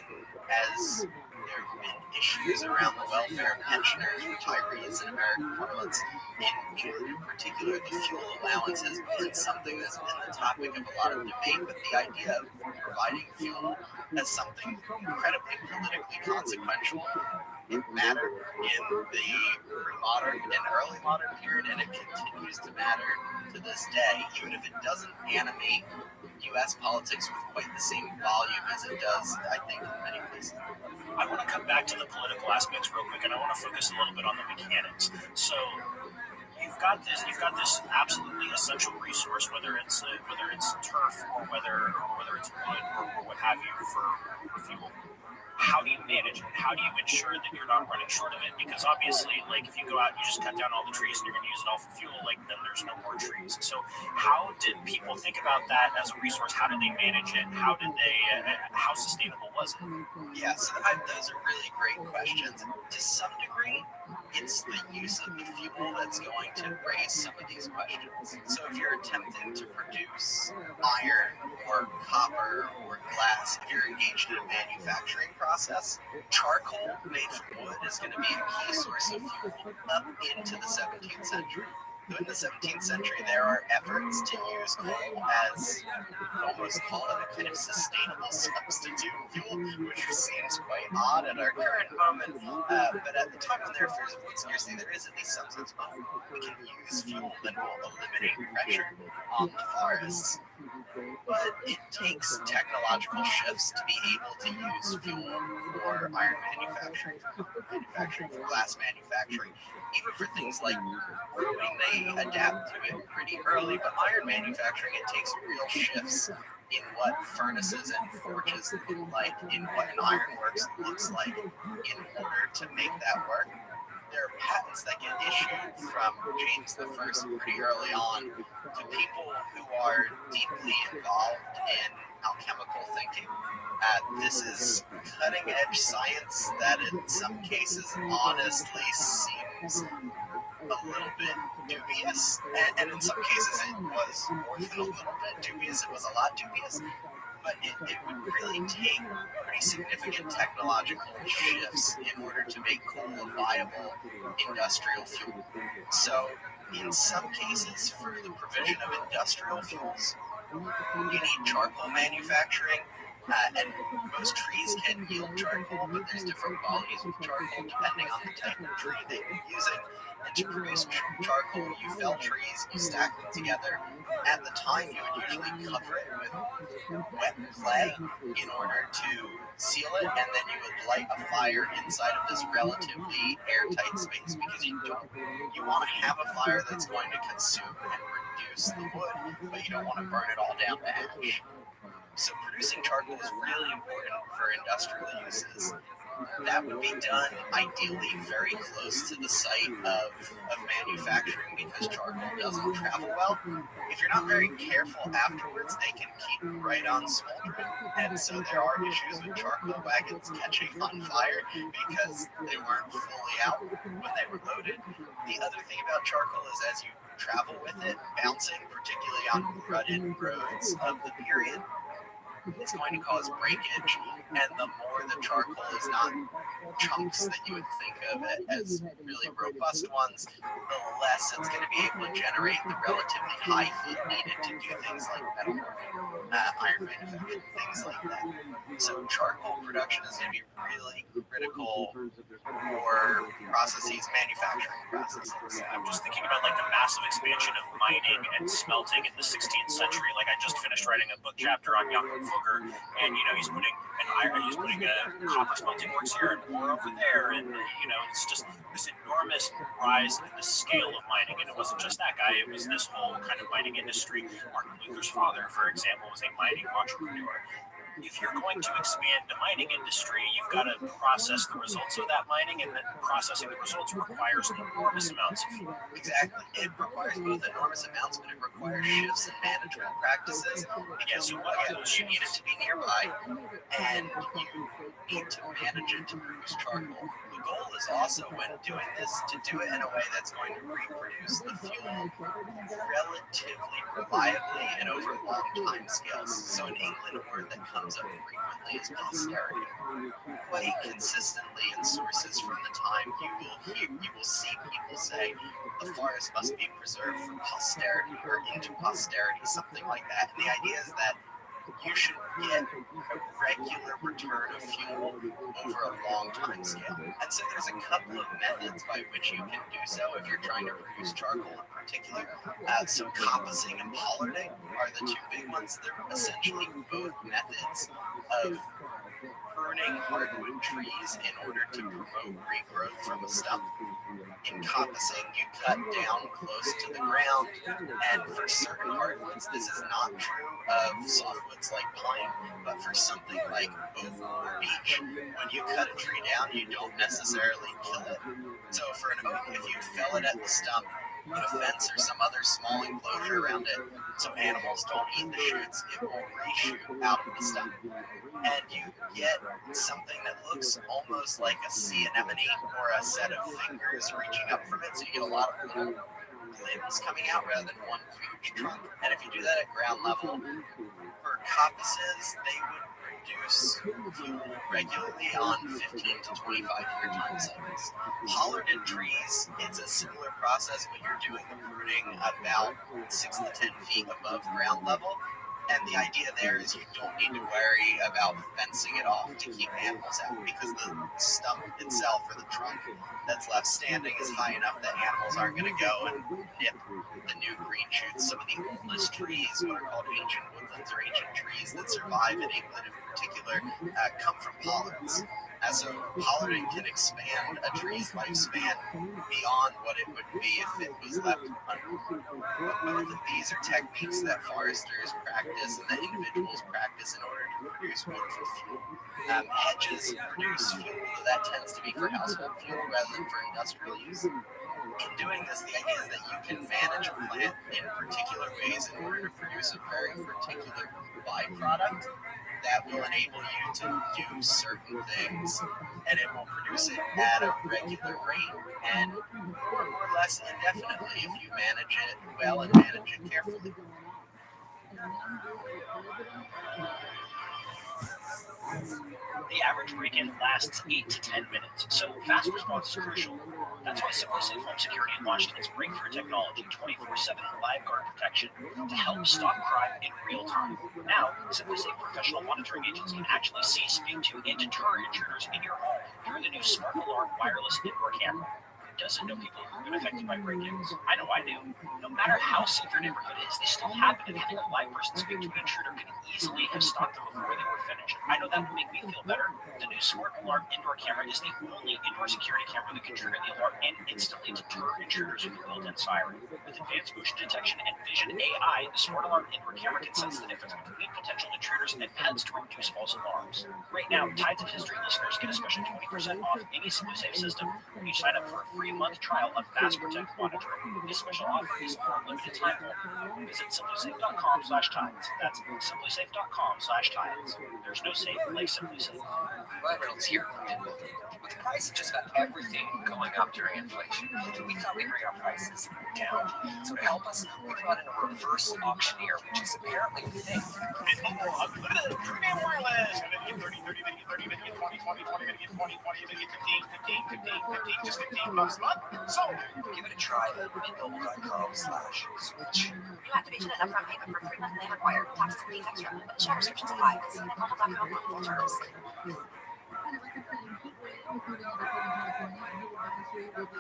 as there have been issues around the welfare of pensioners, retirees in American parlance, in England in particular, the fuel allowance has been something that's been the topic of a lot of debate, but the idea of providing fuel as something incredibly politically consequential It mattered in the pre-modern and early modern period, and it continues to matter to this day, even if it doesn't animate U.S. politics with quite the same volume as it does, I think, in many places.
I want to come back to the political aspects real quick, and I want to focus a little bit on the mechanics. So you've got this absolutely essential resource, whether it's turf or whether it's wood or what have you for fuel. How do you manage it? How do you ensure that you're not running short of it? Because obviously, like if you go out and you just cut down all the trees and you're going to use it all for fuel, like then there's no more trees. So how did people think about that as a resource? How did they manage it? How sustainable was it?
Yes, those are really great questions. To some degree, it's the use of the fuel that's going to raise some of these questions. So if you're attempting to produce iron or copper or glass, if you're engaged in a manufacturing process, charcoal made from wood is going to be a key source of fuel up into the 17th century. So in the 17th century, there are efforts to use coal as almost call it a kind of sustainable substitute fuel, which seems quite odd at our current moment. But at the time when there are food scarcity, there is at least some sense of we can use fuel that will eliminate pressure on the forests. But it takes technological shifts to be able to use fuel for iron manufacturing, for glass manufacturing, even for things like brewing. They adapt to it pretty early, but iron manufacturing, it takes real shifts in what furnaces and forges look like, in what an ironworks looks like, in order to make that work. There are patents that get issued from James I pretty early on to people who are deeply involved in alchemical thinking. This is cutting-edge science that in some cases honestly seems a little bit dubious, and in some cases it was more than a little bit dubious, it was a lot dubious. But it would really take pretty significant technological shifts in order to make coal a viable industrial fuel. So, in some cases, for the provision of industrial fuels, you need charcoal manufacturing, and most trees can yield charcoal, but there's different qualities of charcoal depending on the type of tree that you're using. And to produce charcoal, you fell trees, you stack them together. At the time, you would usually cover it with wet clay in order to seal it, and then you would light a fire inside of this relatively airtight space, because you want to have a fire that's going to consume and reduce the wood, but you don't want to burn it all down to ash. So producing charcoal is really important for industrial uses. That would be done ideally very close to the site of manufacturing, because charcoal doesn't travel well. If you're not very careful afterwards, they can keep right on smoldering. And so there are issues with charcoal wagons catching on fire because they weren't fully out when they were loaded. The other thing about charcoal is as you travel with it, bouncing, particularly on rutted roads of the period, it's going to cause breakage, and the more the charcoal is not chunks that you would think of it as really robust ones, the less it's going to be able to generate the relatively high heat needed to do things like metalworking, iron manufacturing, things like that. So charcoal production is going to be really critical for manufacturing processes.
I'm just thinking about like the massive expansion of mining and smelting in the 16th century. Like I just finished writing a book chapter on Jakob Fugger, and he's putting a copper smelting works here and more over there, and it's just this enormous rise in the scale of mining. And it wasn't just that guy; it was this whole kind of mining industry. Martin Luther's father, for example, was a mining entrepreneur. If you're going to expand the mining industry, you've got to process the results of that mining, and then processing the results requires enormous amounts of fuel.
Exactly. It requires both enormous amounts, but it requires shifts in management practices. Because you need it to be nearby, and you need to manage it to produce charcoal. The goal is also, when doing this, to do it in a way that's going to reproduce the fuel relatively reliably and over long time scales. So in England, a word that comes up frequently is posterity. Quite consistently in sources from the time, you will see people say the forest must be preserved for posterity or into posterity, something like that. And the idea is that you should get a regular return of fuel over a long time scale. And so there's a couple of methods by which you can do so if you're trying to produce charcoal in particular. So coppicing and pollarding are the two big ones. They're essentially both methods of pruning hardwood trees in order to promote regrowth from a stump. In coppicing, you cut down close to the ground, and for certain hardwoods, this is not true of softwoods like pine, but for something like oak or beech, when you cut a tree down, you don't necessarily kill it. So for an oak, if you fell it at the stump, put a fence or some other small enclosure around it so animals don't eat the shoots, it will reshoot out of the stump. And you get something that looks almost like a sea anemone or a set of fingers reaching up from it, so you get a lot of little limbs coming out rather than one huge trunk. And if you do that at ground level, for coppices, they would produce fuel regularly on 15 to 25-year time cycles. Pollarded trees, it's a similar process, but you're doing the pruning about 6 to 10 feet above ground level. And the idea there is you don't need to worry about fencing it off to keep animals out, because the stump itself or the trunk that's left standing is high enough that animals aren't going to go and nip the new green shoots. Some of the oldest trees, what are called ancient woodlands or ancient trees that survive in England in particular, come from pollards. So pollarding can expand a tree's lifespan beyond what it would be if it was left unpollarded. Both of these are techniques that foresters practice and that individuals practice in order to produce wood for fuel. Hedges produce fuel, though that tends to be for household fuel rather than for industrial use. In doing this, the idea is that you can manage a plant in particular ways in order to produce a very particular byproduct that will enable you to do certain things, and it will produce it at a regular rate and more or less indefinitely if you manage it well and manage it carefully.
The average break-in lasts 8 to 10 minutes, so fast response is crucial. That's why SimpliSafe Home Security launched its breakthrough technology, 24/7 live guard protection, to help stop crime in real time. Now, SimpliSafe professional monitoring agents can actually see, speak to, and deter intruders in your home through the new Smart Alarm wireless indoor camera. Doesn't know people who've been affected by break-ins. I know I do. No matter how safe your neighborhood is, they still happen, and having a live person speak to an intruder can easily have stopped them before they were finished. I know that will make me feel better. The new Smart Alarm indoor camera is the only indoor security camera that can trigger the alarm and instantly deter intruders with a built-in siren. With advanced motion detection and vision AI, the Smart Alarm indoor camera can sense the difference between potential intruders and adds to reduce false alarms. Right now, Tides of History listeners get a special 20% off any SimpliSafe system when you sign up for a free month trial of Fast Protect monitoring. This special offer is for a limited time only. Visit simplysafe.com/tides. That's simplysafe.com/tides. There's no safe like SimpliSafe.
Ryan Reynolds here. With the price of just about everything going up during inflation, we thought we'd bring our prices down. So to help us, we brought in a reverse auctioneer, which is apparently a thing.
TRUMAN wireless. I'm going to get 30, 30, I'm going to get 30, I'm going to get 20, 20, 20, I'm going to get 20, 20, I'm going to get 15, 15, 15, 15, just $15 a month. So
give it a try at mintmobile.com/switch.
New activation and upfront payment for 3-month plan required. Taxes and fees extra. But the shower restrictions apply. Visit mintmobile.com for full terms.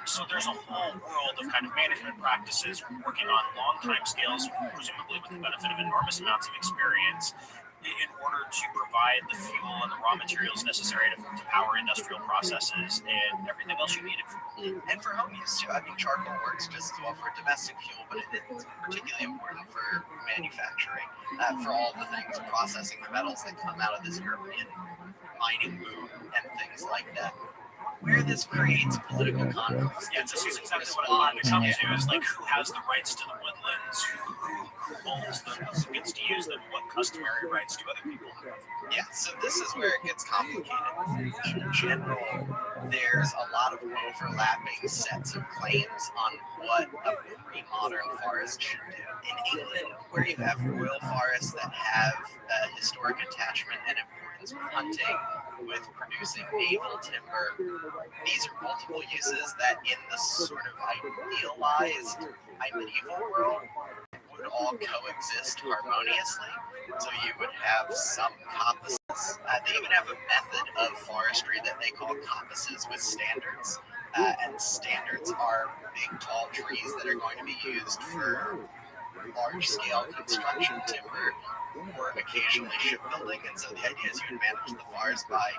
So there's a whole world of kind of management practices working on long time scales, presumably with the benefit of enormous amounts of experience, in order to provide the fuel and the raw materials necessary to power industrial processes and everything else you need it for.
And for home use too. I mean, charcoal works just as well for domestic fuel, but it's particularly important for manufacturing, for all the things, processing the metals that come out of this European mining boom and things like that. Where this creates political conflicts.
Yeah, this is exactly what I wanted to come to, is like who has the rights to the woodlands, who owns them, who gets to use them, what customary rights do other people have.
Yeah, so this is where it gets complicated. In general, there's a lot of overlapping sets of claims on what a pre-modern forest should do. In England, where you have royal forests that have a historic attachment and importance with hunting, with producing naval timber, these are multiple uses that in the sort of idealized medieval world would all coexist harmoniously. So you would have some coppices. They even have a method of forestry that they call coppices with standards. And standards are big, tall trees that are going to be used for large-scale construction timber or occasionally shipbuilding. And so the idea is you would manage the forest by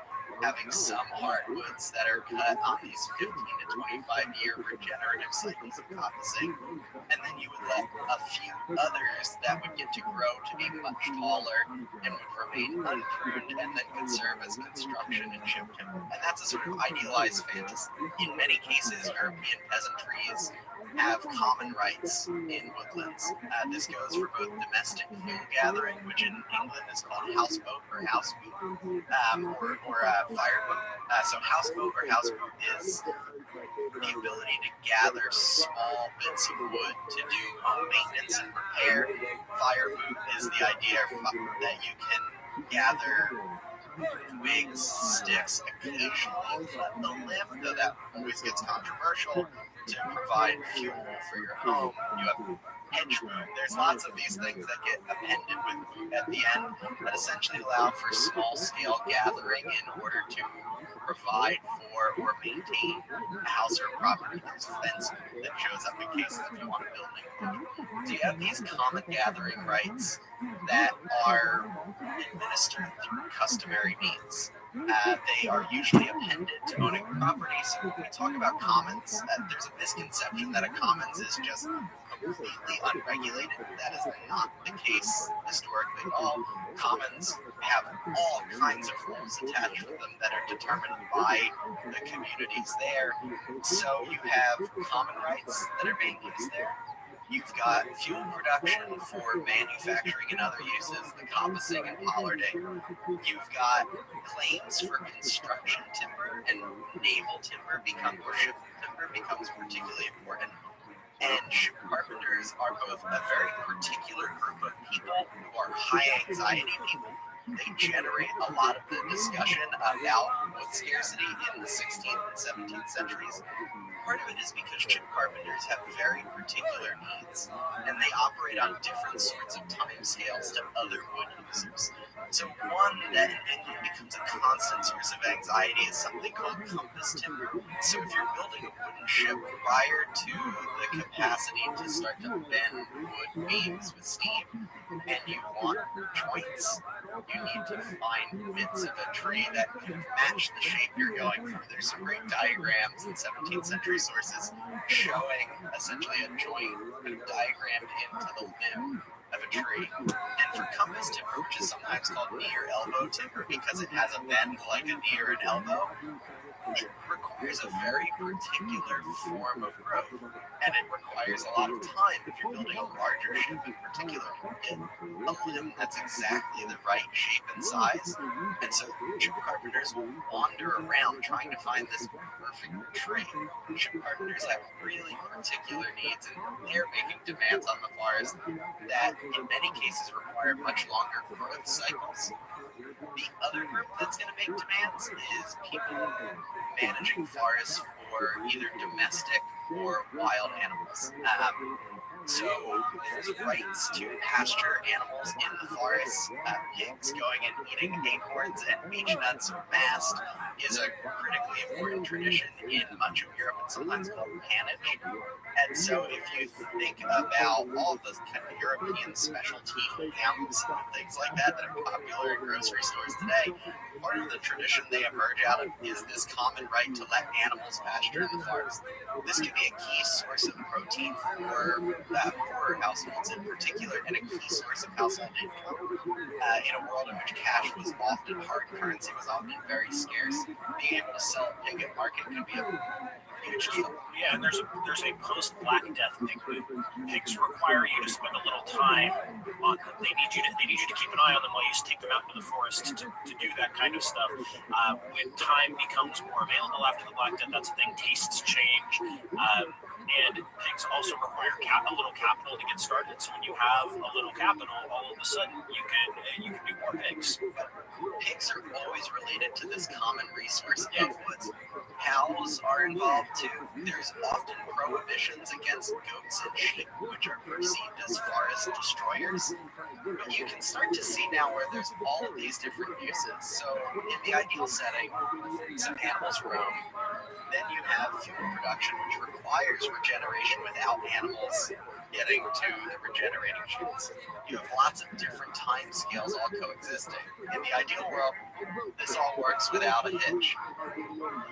having some hardwoods that are cut on these 15 to 25-year regenerative cycles of coppicing, and then you would let a few others that would get to grow to be much taller and would remain unpruned and then could serve as construction and ship timber. And that's a sort of idealized fantasy. In many cases, European peasantries have common rights in woodlands. This goes for both domestic fuel gathering, which in England is called houseboat or houseboot, or fireboat. So houseboat or houseboot is the ability to gather small bits of wood to do home maintenance and repair. Fireboot is the idea that you can gather twigs, sticks, occasionally cut the limb, though that always gets controversial, to provide fuel for your home. You have hedge boot. There's lots of these things that get appended with boot at the end that essentially allow for small-scale gathering in order to provide for or maintain a house or property. There's fencing that shows up in cases if you want to build an enclosure. So you have these common gathering rights that are administered through customary means. They are usually appended to owning property. So when we talk about commons, there's a misconception that a commons is just completely unregulated. That is not the case historically at all. Commons have all kinds of rules attached to them that are determined by the communities there. So you have common rights that are being used there. You've got fuel production for manufacturing and other uses, the coppicing and pollarding. You've got claims for construction timber, and naval timber or ship timber becomes particularly important. And ship carpenters are both a very particular group of people who are high anxiety people. They generate a lot of the discussion about wood scarcity in the 16th and 17th centuries. Part of it is because ship carpenters have very particular needs, and they operate on different sorts of time scales to other wood users. So one that in England becomes a constant source of anxiety is something called compass timber. So if you're building a wooden ship prior to the capacity to start to bend wood beams with steam, and you want joints, you need to find bits of a tree that match the shape you're going for. There's some great diagrams in 17th century sources showing essentially a joint kind of diagrammed into the limb of a tree. And for compass timber, which is sometimes called knee or elbow timber because it has a bend like a knee or an elbow, it requires a very particular form of growth, and it requires a lot of time if you're building a larger ship in particular to get a limb that's exactly the right shape and size. And so ship carpenters will wander around trying to find this perfect tree. Ship carpenters have really particular needs, and they're making demands on the forest that in many cases require much longer growth cycles. The other group that's going to make demands is people managing forests for either domestic or wild animals. So there's rights to pasture animals in the forest. Pigs going and eating acorns and beech nuts or mast is a critically important tradition in much of Europe and sometimes called panage. And so if you think about all the kind of European specialty hams and things like that that are popular in grocery stores today, part of the tradition they emerge out of is this common right to let animals pasture in the forest. This can be a key source of protein for poorer households in particular, and a key source of household income. In a world in which cash was often hard currency, was often very scarce, being able to sell a pig at market could be a huge deal.
Yeah, and there's a post-Black Death pig boom. Pigs require you to spend a little time on them. They need you to keep an eye on them while you take them out into the forest to do that kind of stuff. When time becomes more available after the Black Death, that's the thing. Tastes change. And pigs also require a little capital to get started. So when you have a little capital, all of a sudden you can do more pigs.
Pigs are always related to this common resource of woods. Cows are involved too. There's often prohibitions against goats and sheep, which are perceived as forest destroyers. But you can start to see now where there's all of these different uses. So in the ideal setting, some animals roam. Then you have fuel production, which requires regeneration without animals getting to the regenerating shoots. You have lots of different time scales all coexisting. In the ideal world, this all works without a hitch.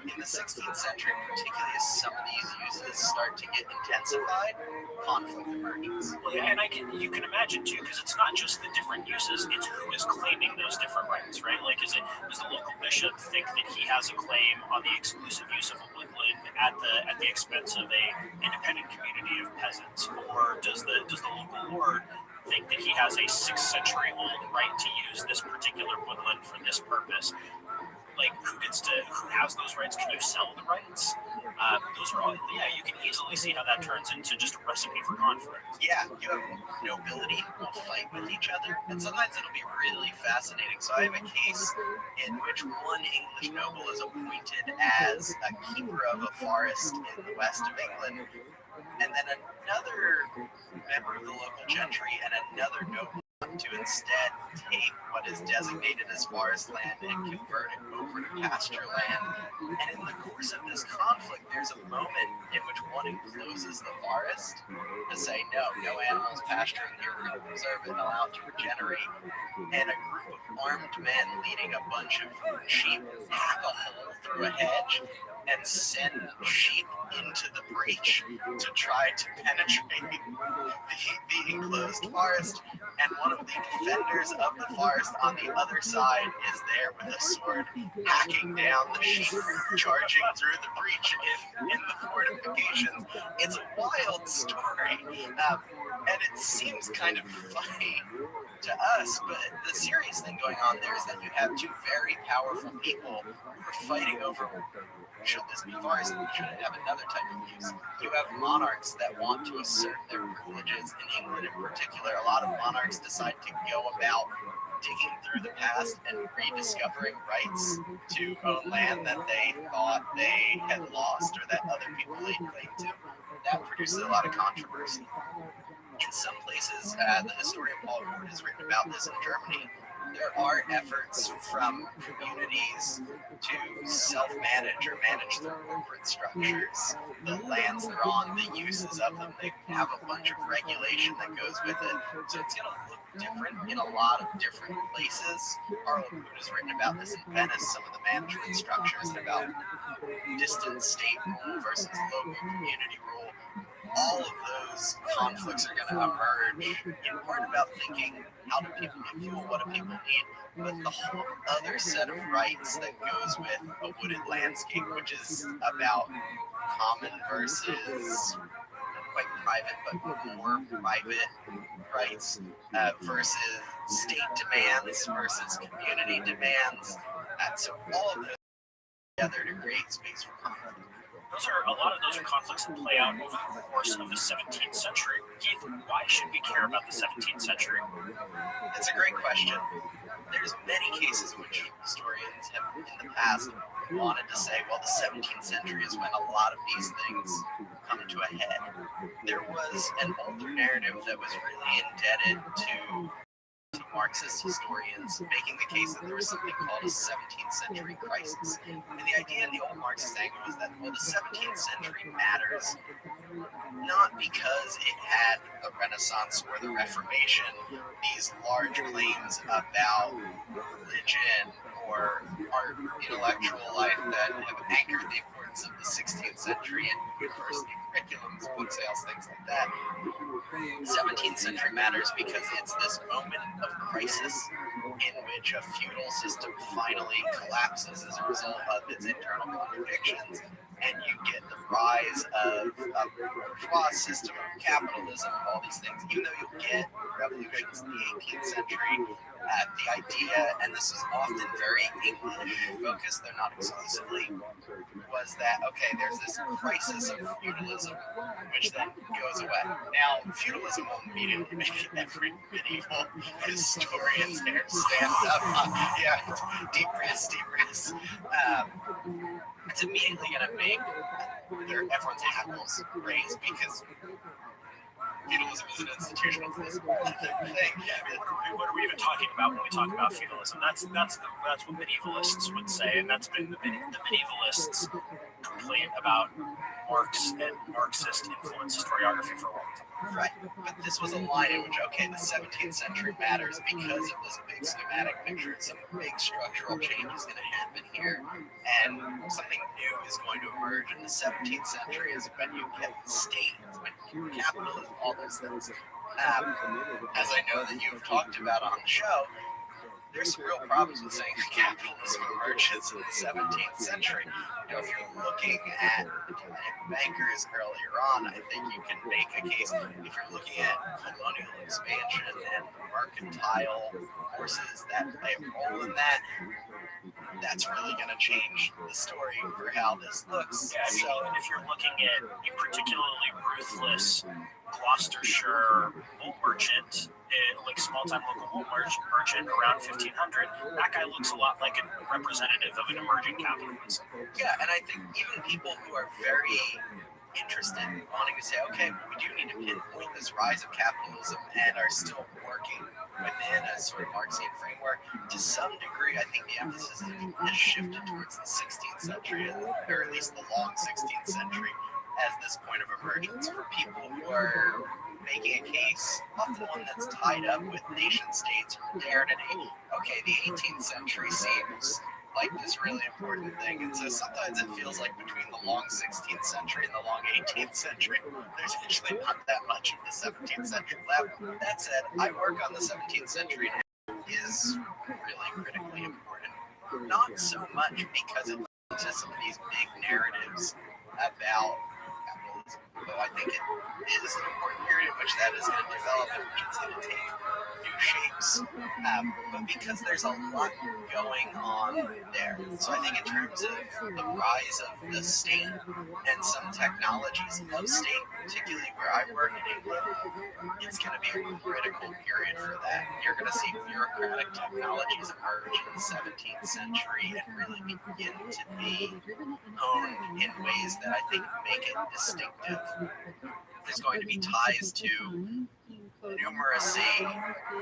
In the 16th century, particularly as some of these uses start to get intensified, conflict emerges.
Well, yeah, and you can imagine too, because it's not just the different uses; it's who is claiming those different rights, right? Like, does the local bishop think that he has a claim on the exclusive use of a woodland at the expense of a independent community of peasants, or does the local lord think that he has a 6th century old right to use this particular woodland for this purpose? Like, who has those rights? Can you sell the rights? Those are all, you can easily see how that turns into just a recipe for conflict.
Yeah, you have nobility who will fight with each other, and sometimes it'll be really fascinating. So I have a case in which one English noble is appointed as a keeper of a forest in the west of England, and then another member of the local gentry and another noble to instead take what is designated as forest land and convert it over to pasture land. And in the course of this conflict, there's a moment in which one encloses the forest to say, no animals pasturing here, we're going to preserve it and allow it to regenerate. And a group of armed men leading a bunch of sheep hack a hole through a hedge and send sheep into the breach to try to penetrate the enclosed forest. And one of the defenders of the forest on the other side is there with a sword, hacking down the sheep, charging through the breach in the fortifications. It's a wild story, and it seems kind of funny to us, but the serious thing going on there is that you have two very powerful people who are fighting over, should this be forest, should it have another type of use? You have monarchs that want to assert their privileges. In England in particular, a lot of monarchs decide to go about digging through the past and rediscovering rights to own land that they thought they had lost or that other people laid claim to. That produces a lot of controversy. In some places, the historian Paul Ward has written about this in Germany. There are efforts from communities to self-manage or manage their corporate structures, the lands they're on, the uses of them. They have a bunch of regulation that goes with it. So it's going to look different in a lot of different places. Harlan Wood has written about this in Venice, some of the management structures, and about distant state rule versus local community rule. All of those conflicts are going to emerge in part about thinking, how do people get fuel, what do people need, but the whole other set of rights that goes with a wooded landscape, which is about common versus quite private, but more private rights versus state demands versus community demands. And so all of those together to create space for conflict.
A lot of those are conflicts that play out over the course of the 17th century. Keith, why should we care about the 17th century?
That's a great question. There's many cases in which historians have in the past wanted to say, well, the 17th century is when a lot of these things come to a head. There was an older narrative that was really indebted to Marxist historians making the case that there was something called a 17th century crisis. And the idea in the old Marxist angle was that, well, the 17th century matters not because it had the Renaissance or the Reformation, these large claims about religion or our intellectual life that have anchored the importance of the 16th century in university curriculums, book sales, things like that. 17th century matters because it's this moment of crisis in which a feudal system finally collapses as a result of its internal contradictions, and you get the rise of a bourgeois system of capitalism, all these things, even though you'll get revolutions in the 18th century, the idea, and this is often very English focused, though not exclusively, was that, okay, there's this crisis of feudalism, which then goes away. Now, feudalism will immediately make every medieval historian's hair stand up. Yeah, deep breaths. It's immediately going to make everyone's hackles raise because feudalism is an institutional thing.
What are we even talking about when we talk about feudalism? That's what medievalists would say, and that's been the medievalists' complaint about Marx and Marxist influence historiography for a long time.
Right, but this was a line in which, okay, the 17th century matters because of this big schematic picture. Some big structural change is going to happen here, and something new is going to emerge in the 17th century is when you get the state, when capitalism, all those things. As I know that you've talked about on the show, there's some real problems with saying capitalism emerges in the 17th century. You know, if you're looking at bankers earlier on, I think you can make a case. If you're looking at colonial expansion and mercantile forces that play a role in that, that's really going to change the story for how this looks.
Yeah, I mean, even if you're looking at a particularly ruthless Gloucestershire wool merchant, like small-time local wool merchant around 1500, that guy looks a lot like a representative of an emerging capitalism.
Yeah, and I think even people who are very interested in wanting to say, okay, well, we do need to pinpoint this rise of capitalism and are still working within a sort of Marxian framework, to some degree, I think the emphasis has shifted towards the 16th century, or at least the long 16th century, as this point of emergence for people who are making a case, often one that's tied up with nation states or modernity. Okay, the 18th century seems like this really important thing, and so sometimes it feels like between the long 16th century and the long 18th century, there's actually not that much of the 17th century left. That said, I work on the 17th century, and it is really critically important. Not so much because it leads to some of these big narratives about capitalism, though I think it is an important period in which that is going to develop and which it's going to take new shapes, but because there's a lot going on there. So I think in terms of the rise of the state and some technologies of state, particularly where I work in England, it's going to be a critical period for that. You're going to see bureaucratic technologies emerge in the 17th century and really begin to be owned in ways that I think make it distinctive. There's going to be ties to numeracy,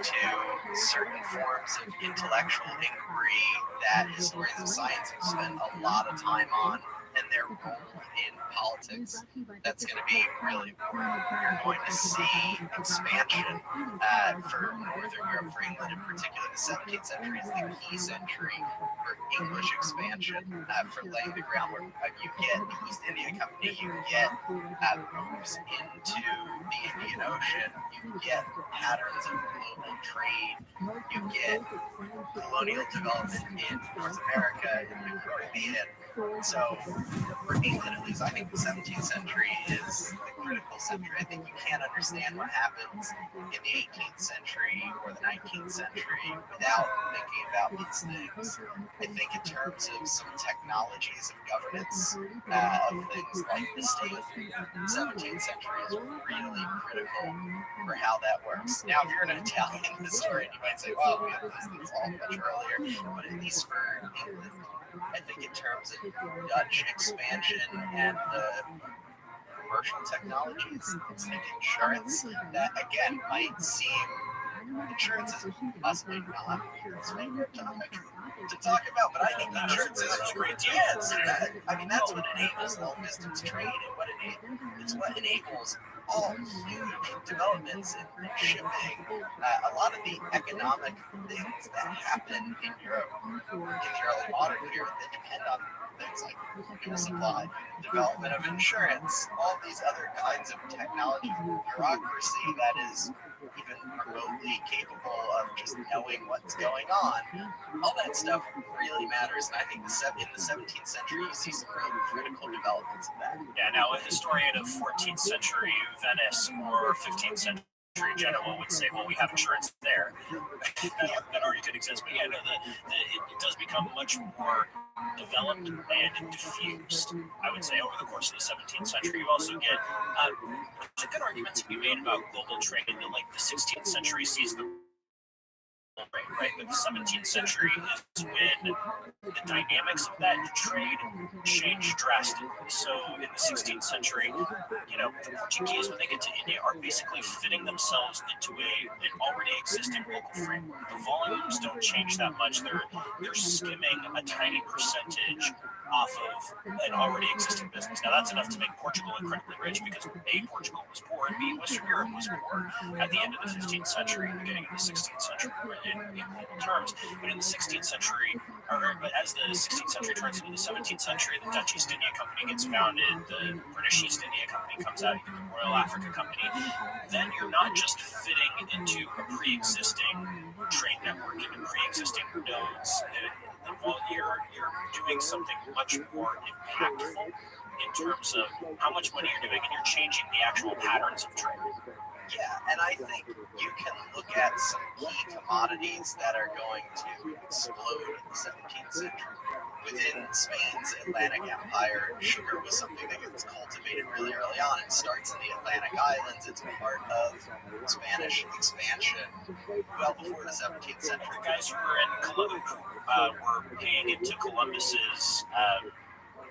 to certain forms of intellectual inquiry that historians of science have spent a lot of time on, and their role in politics. That's going to be really important. You're going to see expansion for Northern Europe, for England in particular. The 17th century is the key century for English expansion, for laying the groundwork. You get the East India Company, you get moves into the Indian Ocean, you get patterns of global trade, you get colonial development in North America, in the Caribbean. So, for England at least, I think the 17th century is the critical century. I think you can't understand what happens in the 18th century or the 19th century without thinking about these things. I think in terms of some technologies of governance, of things like the state, the 17th century is really critical for how that works. Now, if you're an Italian historian, you might say, well, we have these things all much earlier, but at least for England, I think in terms of Dutch expansion and the commercial technologies, it's like insurance that, again, might seem, insurance is possibly not people's favorite topic to talk about, but I think insurance is a great deal. I mean, that's what enables long-distance trade, and it's what enables all huge developments in shipping. A lot of the economic things that happen in Europe in the early modern period that depend on things like fuel supply, development of insurance, all these other kinds of technology, bureaucracy that is even remotely capable of just knowing what's going on. All that stuff really matters, and I think in the 17th century you see some real critical developments of that.
Yeah, now a historian of 14th century Venice or 15th century Genoa would say, well, we have insurance there. that already could exist. But yeah, no, it does become much more developed and diffused, I would say, over the course of the 17th century. You also get there's a good argument to be made about global trade that, like, the 16th century sees the right? But the 17th century is when the dynamics of that trade changed drastically. So in the 16th century, the Portuguese, when they get to India, are basically fitting themselves into an already existing local frame. The volumes don't change that much. They're skimming a tiny percentage off of an already existing business. Now that's enough to make Portugal incredibly rich because A, Portugal was poor, and B, Western Europe was poor at the end of the 15th century, beginning of the 16th century in global terms. But in the 16th century, but as the 16th century turns into the 17th century, the Dutch East India Company gets founded, the British East India Company comes out, the Royal Africa Company. Then you're not just fitting into a pre-existing trade network, into pre-existing nodes. Well, you're doing something much more impactful in terms of how much money you're doing, and you're changing the actual patterns of trade.
Yeah, and I think you can look at some key commodities that are going to explode in the 17th century. Within Spain's Atlantic Empire, sugar was something that gets cultivated really early on. It starts in the Atlantic Islands. It's part of Spanish expansion well before the 17th century.
The guys who were in Columbus were paying into Columbus's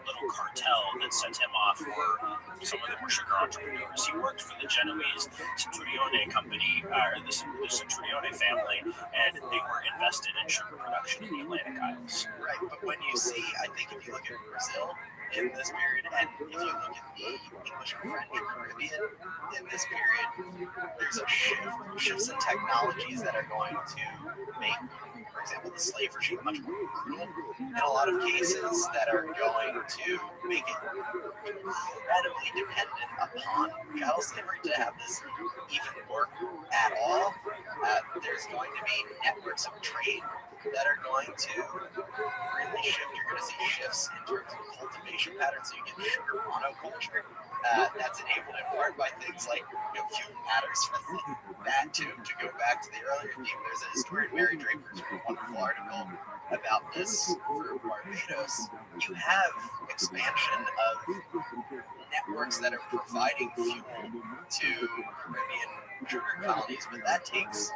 little cartel that sent him off, or some of them were sugar entrepreneurs. He worked for the Genoese Centurione company, or the Centurione family, and they were invested in sugar production in the Atlantic Isles.
Right, but when you see, I think if you look at Brazil in this period, and if you look at the English and French Caribbean in this period, there's a shifts in technologies that are going to make, for example, the slave regime much more brutal in a lot of cases, that are going to make it incredibly dependent upon chattel slavery to have this even work at all. There's going to be networks of trade that are going to really shift. You're going to see shifts in terms of cultivation patterns. So you get sugar monoculture. That's enabled in part by things like fuel matters for that to go back to the earlier theme. There's a historian, Mary Draper's wonderful article about this for Barbados. You have expansion of networks that are providing fuel to Caribbean sugar colonies, but that takes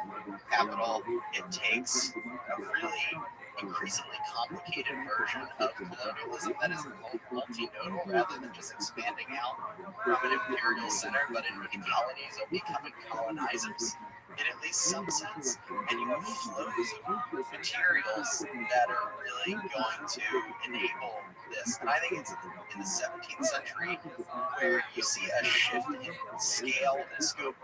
capital. It takes a really increasingly complicated version of colonialism that is multinodal rather than just expanding out from an imperial center, but in which colonies are becoming colonizers in at least some sense. And you have flows of materials that are really going to enable this. And I think it's in the 17th century where you see a shift in scale and scope.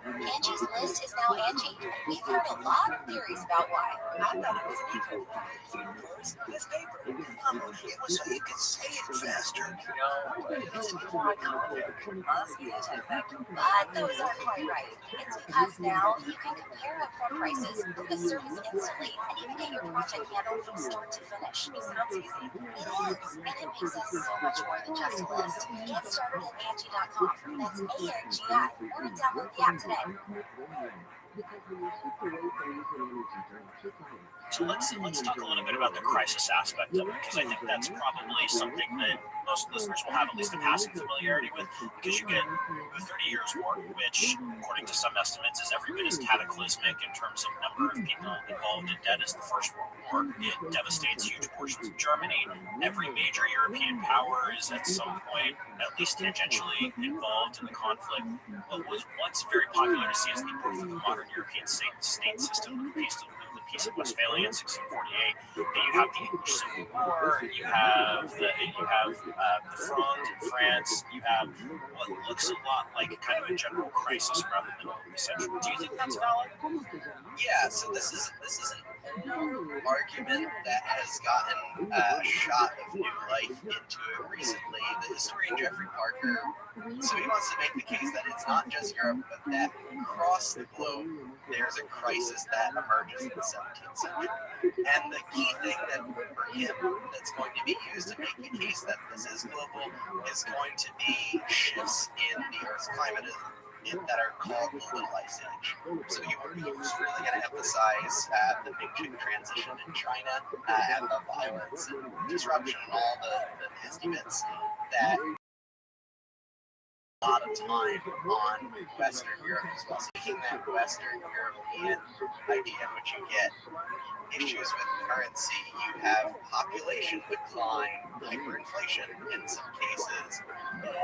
Angie's List is now Angie. We've heard a lot of theories about why.
I thought it was an eco this paper. It was so you could say it faster. No, it's more iconic. Us
But those aren't quite right. It's because now you can compare upfront prices, book a service instantly, and even get your project handled from start to finish.
Sounds easy.
It is, and it makes us so much more than just a list. Get started at Angie.com. That's ANGI, or download the app today.
So let's talk a little bit about the crisis aspect of it, because I think that's probably something that most listeners will have at least a passing familiarity with, because you get the 30 Years' War, which, according to some estimates, is every bit as cataclysmic in terms of number of people involved in debt as the First World War. It devastates huge portions of Germany. Every major European power is at some point at least tangentially involved in the conflict. What was once very popular to see as the birth of the modern European state system, the Peace of Westphalia in 1648. And you have the English Civil War. You have the Fronde in France. You have what looks a lot like kind of a general crisis around the middle of the century. Do you think that's valid?
Yeah, so this is an old argument that has gotten a shot of new life into it recently. The historian Jeffrey Parker, so he wants to make the case that it's not just Europe, but that across the globe there's a crisis that emerges in the 17th century. And the key thing that for him that's going to be used to make the case that this is global is going to be shifts in the Earth's climate that are called the Little Ice Age. So he was really going to emphasize the Beijing transition in China and the violence and disruption and all the nasty bits that a lot of time on Western Europe as well. So taking that Western European idea in which you get issues with currency, you have population decline, hyperinflation in some cases,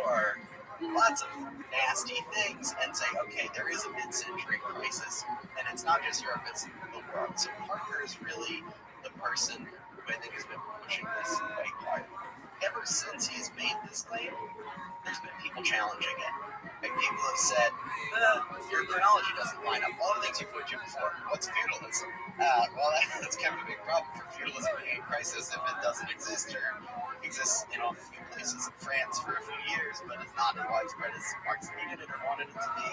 or lots of nasty things, and say, okay, there is a mid-century crisis, and it's not just Europe, it's the world. So Parker is really the person who I think has been pushing this quite hard. Ever since he's made this claim, there's been people challenging it. Like people have said, your chronology doesn't line up. All the things you put you before. What's feudalism? Well, that's kind of a big problem for feudalism being a crisis if it doesn't exist or exists in a few places in France for a few years, but it's not as widespread as Marx needed it or wanted it to be.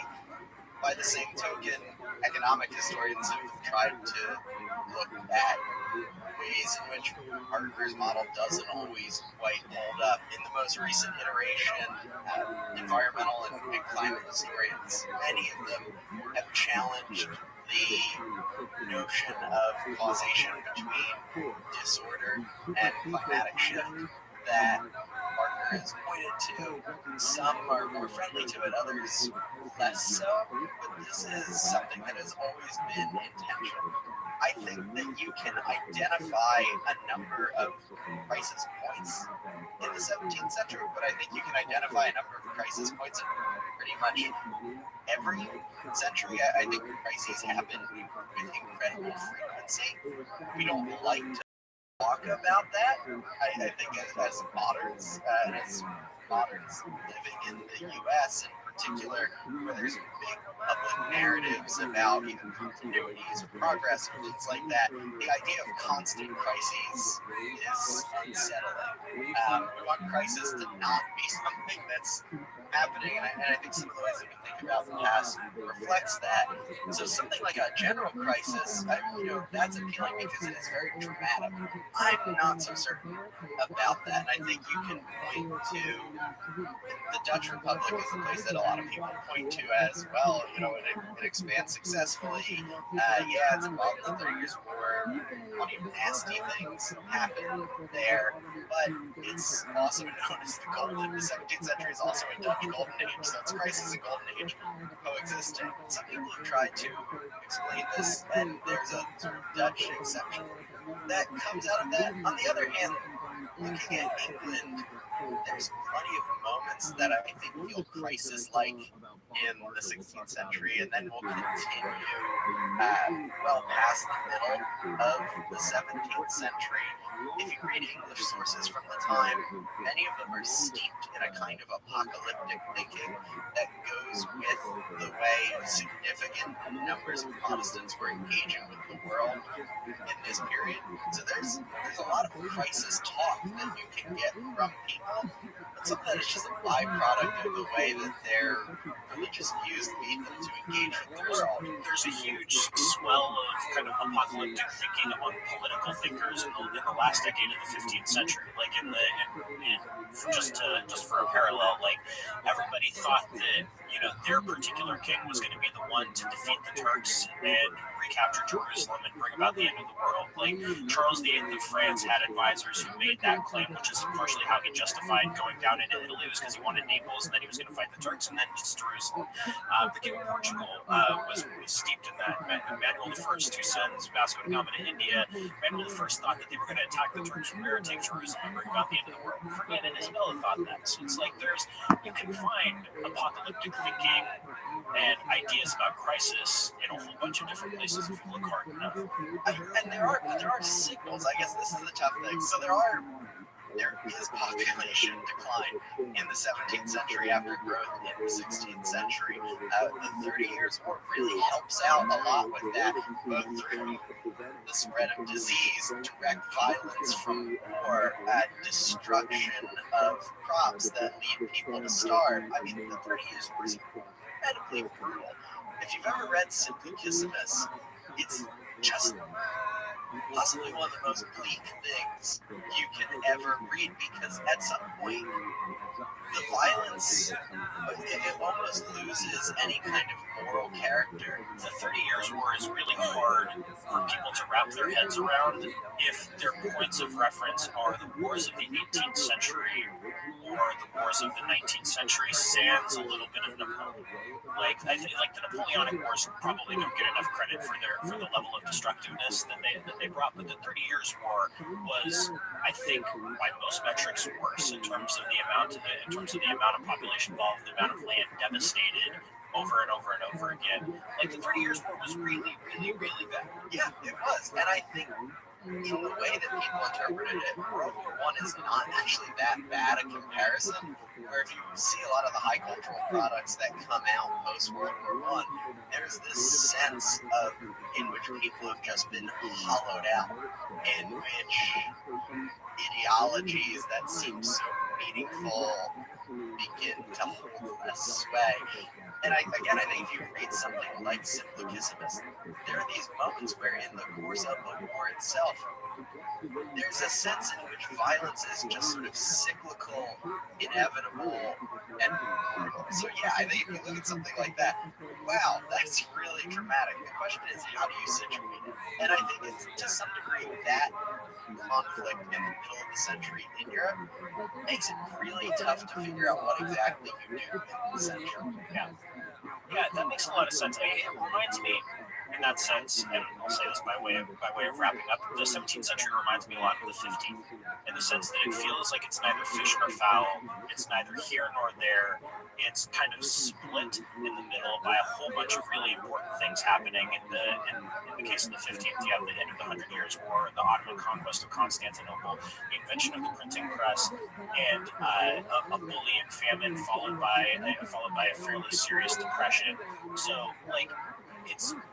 By the same token, economic historians have tried to look at ways in which Parker's model doesn't always quite hold up. In the most recent iteration, environmental and climate historians, many of them have challenged the notion of causation between disorder and climatic shift that Parker has pointed to. Some are more friendly to it, others less so, but this is something that has always been in tension. I think that you can identify a number of crisis points in the 17th century, but I think you can identify a number of crisis points in pretty much every century. I think crises happen with incredible frequency. We don't like to talk about that. I think as moderns, living in the U.S. in particular, where there's big public narratives about either continuities or progress or things like that, the idea of constant crises is unsettling. We want crisis to not be something that's happening, and I think some of the ways that we think about the past reflects that. So something like a general crisis, that's appealing because it is very dramatic. I'm not so certain about that, and I think you can point to the Dutch Republic as a place that a lot of people point to as well. It expands successfully. It's involved in the 30 Years' War. Plenty of nasty things happen there, but it's also known as the 17th century is also a Dutch golden age, so it's crisis and golden age coexisting. Some people have tried to explain this, and there's a sort of Dutch exception that comes out of that. On the other hand, looking at England, there's plenty of moments that I think feel crisis-like in the 16th century, and then will continue well past the middle of the 17th century. If you read English sources from the time, many of them are steeped in a kind of apocalyptic thinking that goes with the way significant numbers of Protestants were engaging with the world in this period. So there's a lot of crisis talk that you can get from people, but some of that is just a byproduct of the way that their religious views lead them to engage with the world.
There's a huge swell of kind of apocalyptic thinking among political thinkers in the last decade of the 15th century. Like just for a parallel, like everybody thought that their particular king was going to be the one to defeat the Turks and recapture Jerusalem and bring about the end of the world. Like Charles VIII of France had advisors who made that claim, which is partially how he justified going down into Italy, was because he wanted Naples and then he was going to fight the Turks and then just Jerusalem. The king of Portugal was steeped in that. Manuel I's two sons, Vasco da Gama to India. Manuel I thought that they were going to attack the Turks from there, take Jerusalem, and bring about the end of the world. Ferdinand and Isabella thought that. So it's like you can find apocalyptic thinking and ideas about crisis in a whole bunch of different places if you look hard enough.
And there are signals. I guess this is the tough thing. So there are there is population decline in the 17th century after growth in the 16th century. The 30 Years' War really helps out a lot with that, both through the spread of disease, direct violence from war, destruction of crops that lead people to starve. I mean, the 30 Years' War is incredibly brutal. If you've ever read Simplicissimus, it's just possibly one of the most bleak things you can ever read, because at some point the violence, it almost loses any kind of moral character. The 30 Years' War is really hard for people to wrap their heads around if their points of reference are the wars of the 18th century or the wars of the 19th century, sans a little bit of Napoleon. Like, I think like the Napoleonic Wars probably don't get enough credit for the level of destructiveness that they brought, but the 30 Years' War was, I think, by most metrics, worse in terms of the amount of population involved, the amount of land devastated over and over and over again. Like, the 30 Years' War was really, really, really bad. Yeah, it was, and I think in the way that people interpreted it, World War I is not actually that bad a comparison, where if you see a lot of the high cultural products that come out post-World War I, there's this sense of in which people have just been hollowed out, in which ideologies that seem so meaningful begin to hold less sway. And I think if you read something like Simplicissimus, there are these moments where in the course of the war itself, there's a sense in which violence is just sort of cyclical, inevitable, and brutal. So yeah, I think if you look at something like that, wow, that's really dramatic. The question is, how do you situate it? And I think it's to some degree that conflict in the middle of the century in Europe makes it really tough to figure out what exactly you do in the century.
Yeah, that makes a lot of sense. It reminds me, in that sense, and I'll say this by way of wrapping up, the 17th century reminds me a lot of the 15th, in the sense that it feels like it's neither fish nor fowl, it's neither here nor there, it's kind of split in the middle by a whole bunch of really important things happening. In the case of the 15th, you have the end of the 100 Years' War, the Ottoman conquest of Constantinople, the invention of the printing press, and a bullying famine followed by a fairly serious depression. So, like,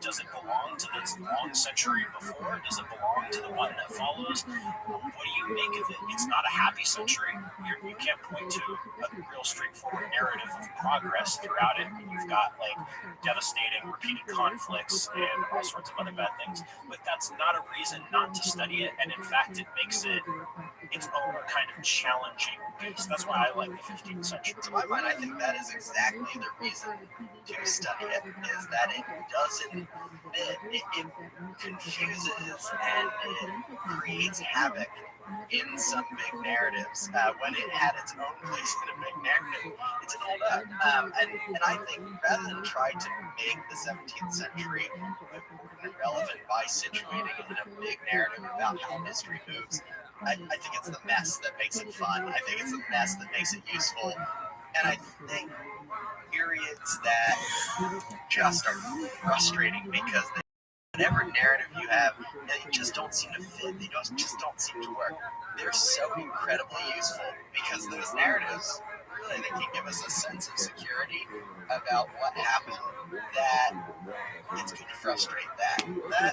does it belong to this long century before? Does it belong to the one that follows? What do you make of it? It's not a happy century. You can't point to a real straightforward narrative of progress throughout it. You've got, like, devastating repeated conflicts and all sorts of other bad things. But that's not a reason not to study it. And in fact, it makes it its own kind of challenging beast. That's why I like the 15th century.
To my mind, I think that is exactly the reason to study it, is that it doesn't, it confuses and it creates havoc in some big narratives when it had its own place in a big narrative. It's an old and I think rather than try to make the 17th century relevant by situating it in a big narrative about how history moves, I think it's the mess that makes it fun. I think it's the mess that makes it useful. And I think periods that just are frustrating because whatever narrative you have, they just don't seem to fit. They just don't seem to work. They're so incredibly useful because those narratives really, they can give us a sense of security about what happened, that it's going to frustrate that.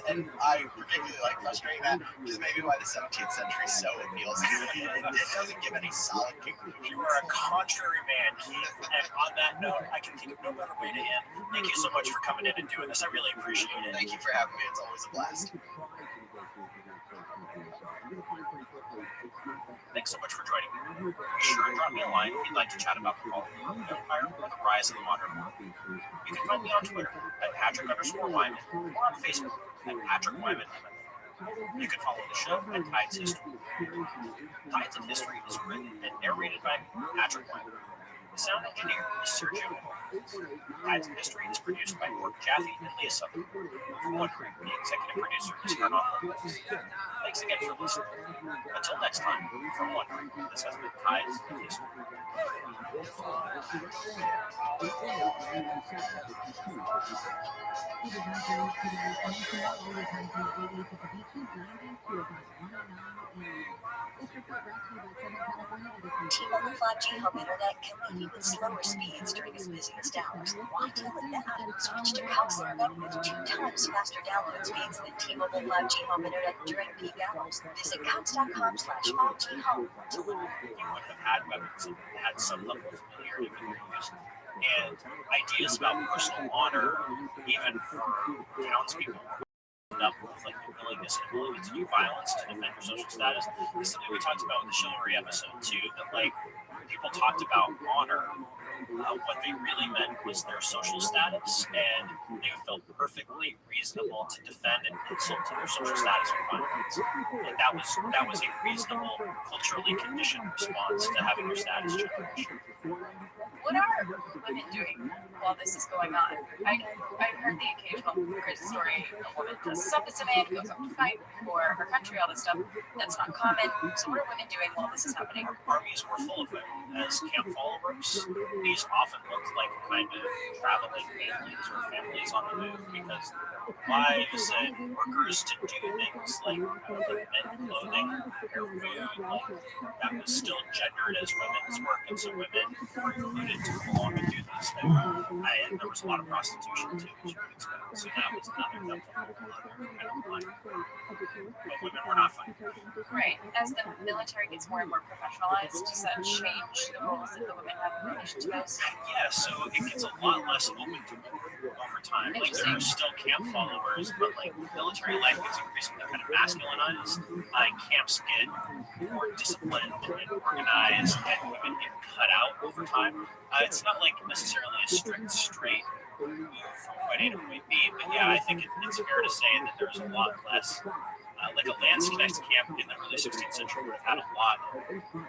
And I particularly like frustrating that, which is maybe why the 17th century so appeals to me. It doesn't give any solid conclusion.
You are a contrary man, Keith. And on that note, I can think of no better way to end. Thank you so much for coming in and doing this. I really appreciate it.
Thank you for having me. It's always a blast.
Thanks so much for joining me. Be sure to drop me a line if you'd like to chat about the fall of the Roman Empire or the rise of the modern world. You can find me on Twitter at Patrick_Wyman or on Facebook at Patrick Wyman. You can follow the show at Tides History. Tides of History is written and narrated by Patrick Wyman. The sound engineer is Sergio. Tides of History is produced by Morgan Jaffe and Leah Sutherland. For one, the executive producer is Hernan Lopez. Thanks again for listening. Until next time, from one, this has been Tides of History.
T-Mobile 5G home internet can leave you with slower speeds during its busiest hours. Why deal with that? Switch to Cox Internet with 2 times faster download speeds than T-Mobile 5G home internet during peak hours. Visit Cox.com/5G home to learn.
You would have had weapons that had some level of familiarity with your use. And ideas about personal honor, even for townspeople, up with like the willingness and ability to do violence to defend your social status. This is something we talked about in the chivalry episode too, that like people talked about honor. What they really meant was their social status, and they felt perfectly reasonable to defend an insult to their social status with violence. Like that was a reasonable, culturally conditioned response to having your status challenged.
What are women doing while this is going on? I've heard the occasional crazy story. A woman does something, goes up to fight for her country, all this stuff. That's not common. So what are women doing while this is happening?
Armies were full of them. As camp followers, these often looked like kind of traveling families or families on the move because wives and workers to do things like mend clothing, prepare food, like that was still gendered as women's work, and so women were included to come along and do these things. And there was a lot of prostitution too, as you would expect. So that was another kind of line. But women were not fighting.
Right. As the military gets more and more professionalized, does that change the roles that the women have in relation to those?
Yeah, so it gets a lot less open to over time. Like there are still camp followers, but like military life gets increasingly kind of masculinized. Camps get more disciplined and organized, and women get cut out over time. It's not like necessarily a strict straight move from point A to point B, but yeah, I think it's fair to say that there's a lot less. Like a Landsknecht camp in the early 16th century would have had a lot of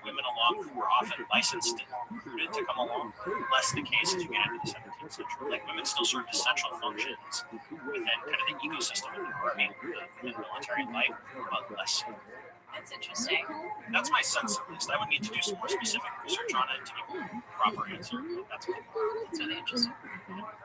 women along who were often licensed and recruited to come along. Less the case as you get into the 17th century. Like women still served essential functions within kind of the ecosystem of the army and military life, but less so.
That's interesting.
That's my sense, at least. I would need to do some more specific research on it to give a proper answer. That's
really interesting.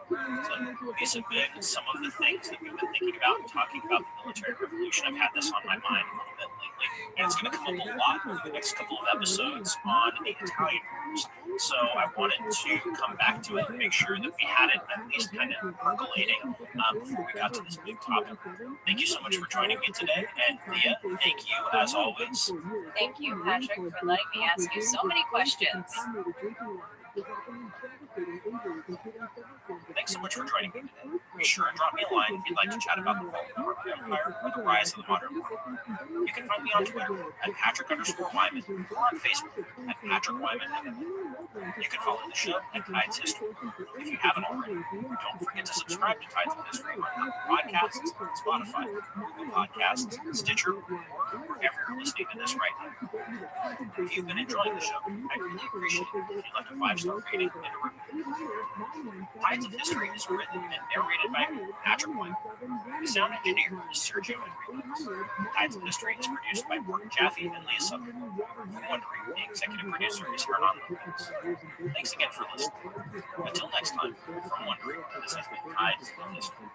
So these have been some of the things that we've been thinking about and talking about the military revolution. I've had this on my mind a little bit lately, and it's going to come up a lot over the next couple of episodes on the Italian Wars. So I wanted to come back to it and make sure that we had it at least kind of percolating before we got to this big topic. Thank you so much for joining me today, and Leah, thank you as always.
Thank you, Patrick, for letting me ask you so many questions.
Thanks so much for joining me today. Be sure and drop me a line if you'd like to chat about the fall of the Roman Empire or the rise of the modern world. You can find me on Twitter at Patrick_Wyman or on Facebook at Patrick Wyman. You can follow the show at Tides History. If you haven't already, don't forget to subscribe to Tides of History on Apple Podcasts, Spotify, Google Podcasts, Stitcher, or wherever you're listening to this right now. If you've been enjoying the show, I'd really appreciate it if you left a 5-star rating and a review. Tides of History is written and narrated by Patrick Wyman. The sound engineer is Sergio Enriquez. Tides of History is produced by Morgan Jaffe and Leah Sutherland. From Wondering, the executive producer is Hernan Lopez. Thanks again for listening. Until next time, from Wondering, this has been Tides of History.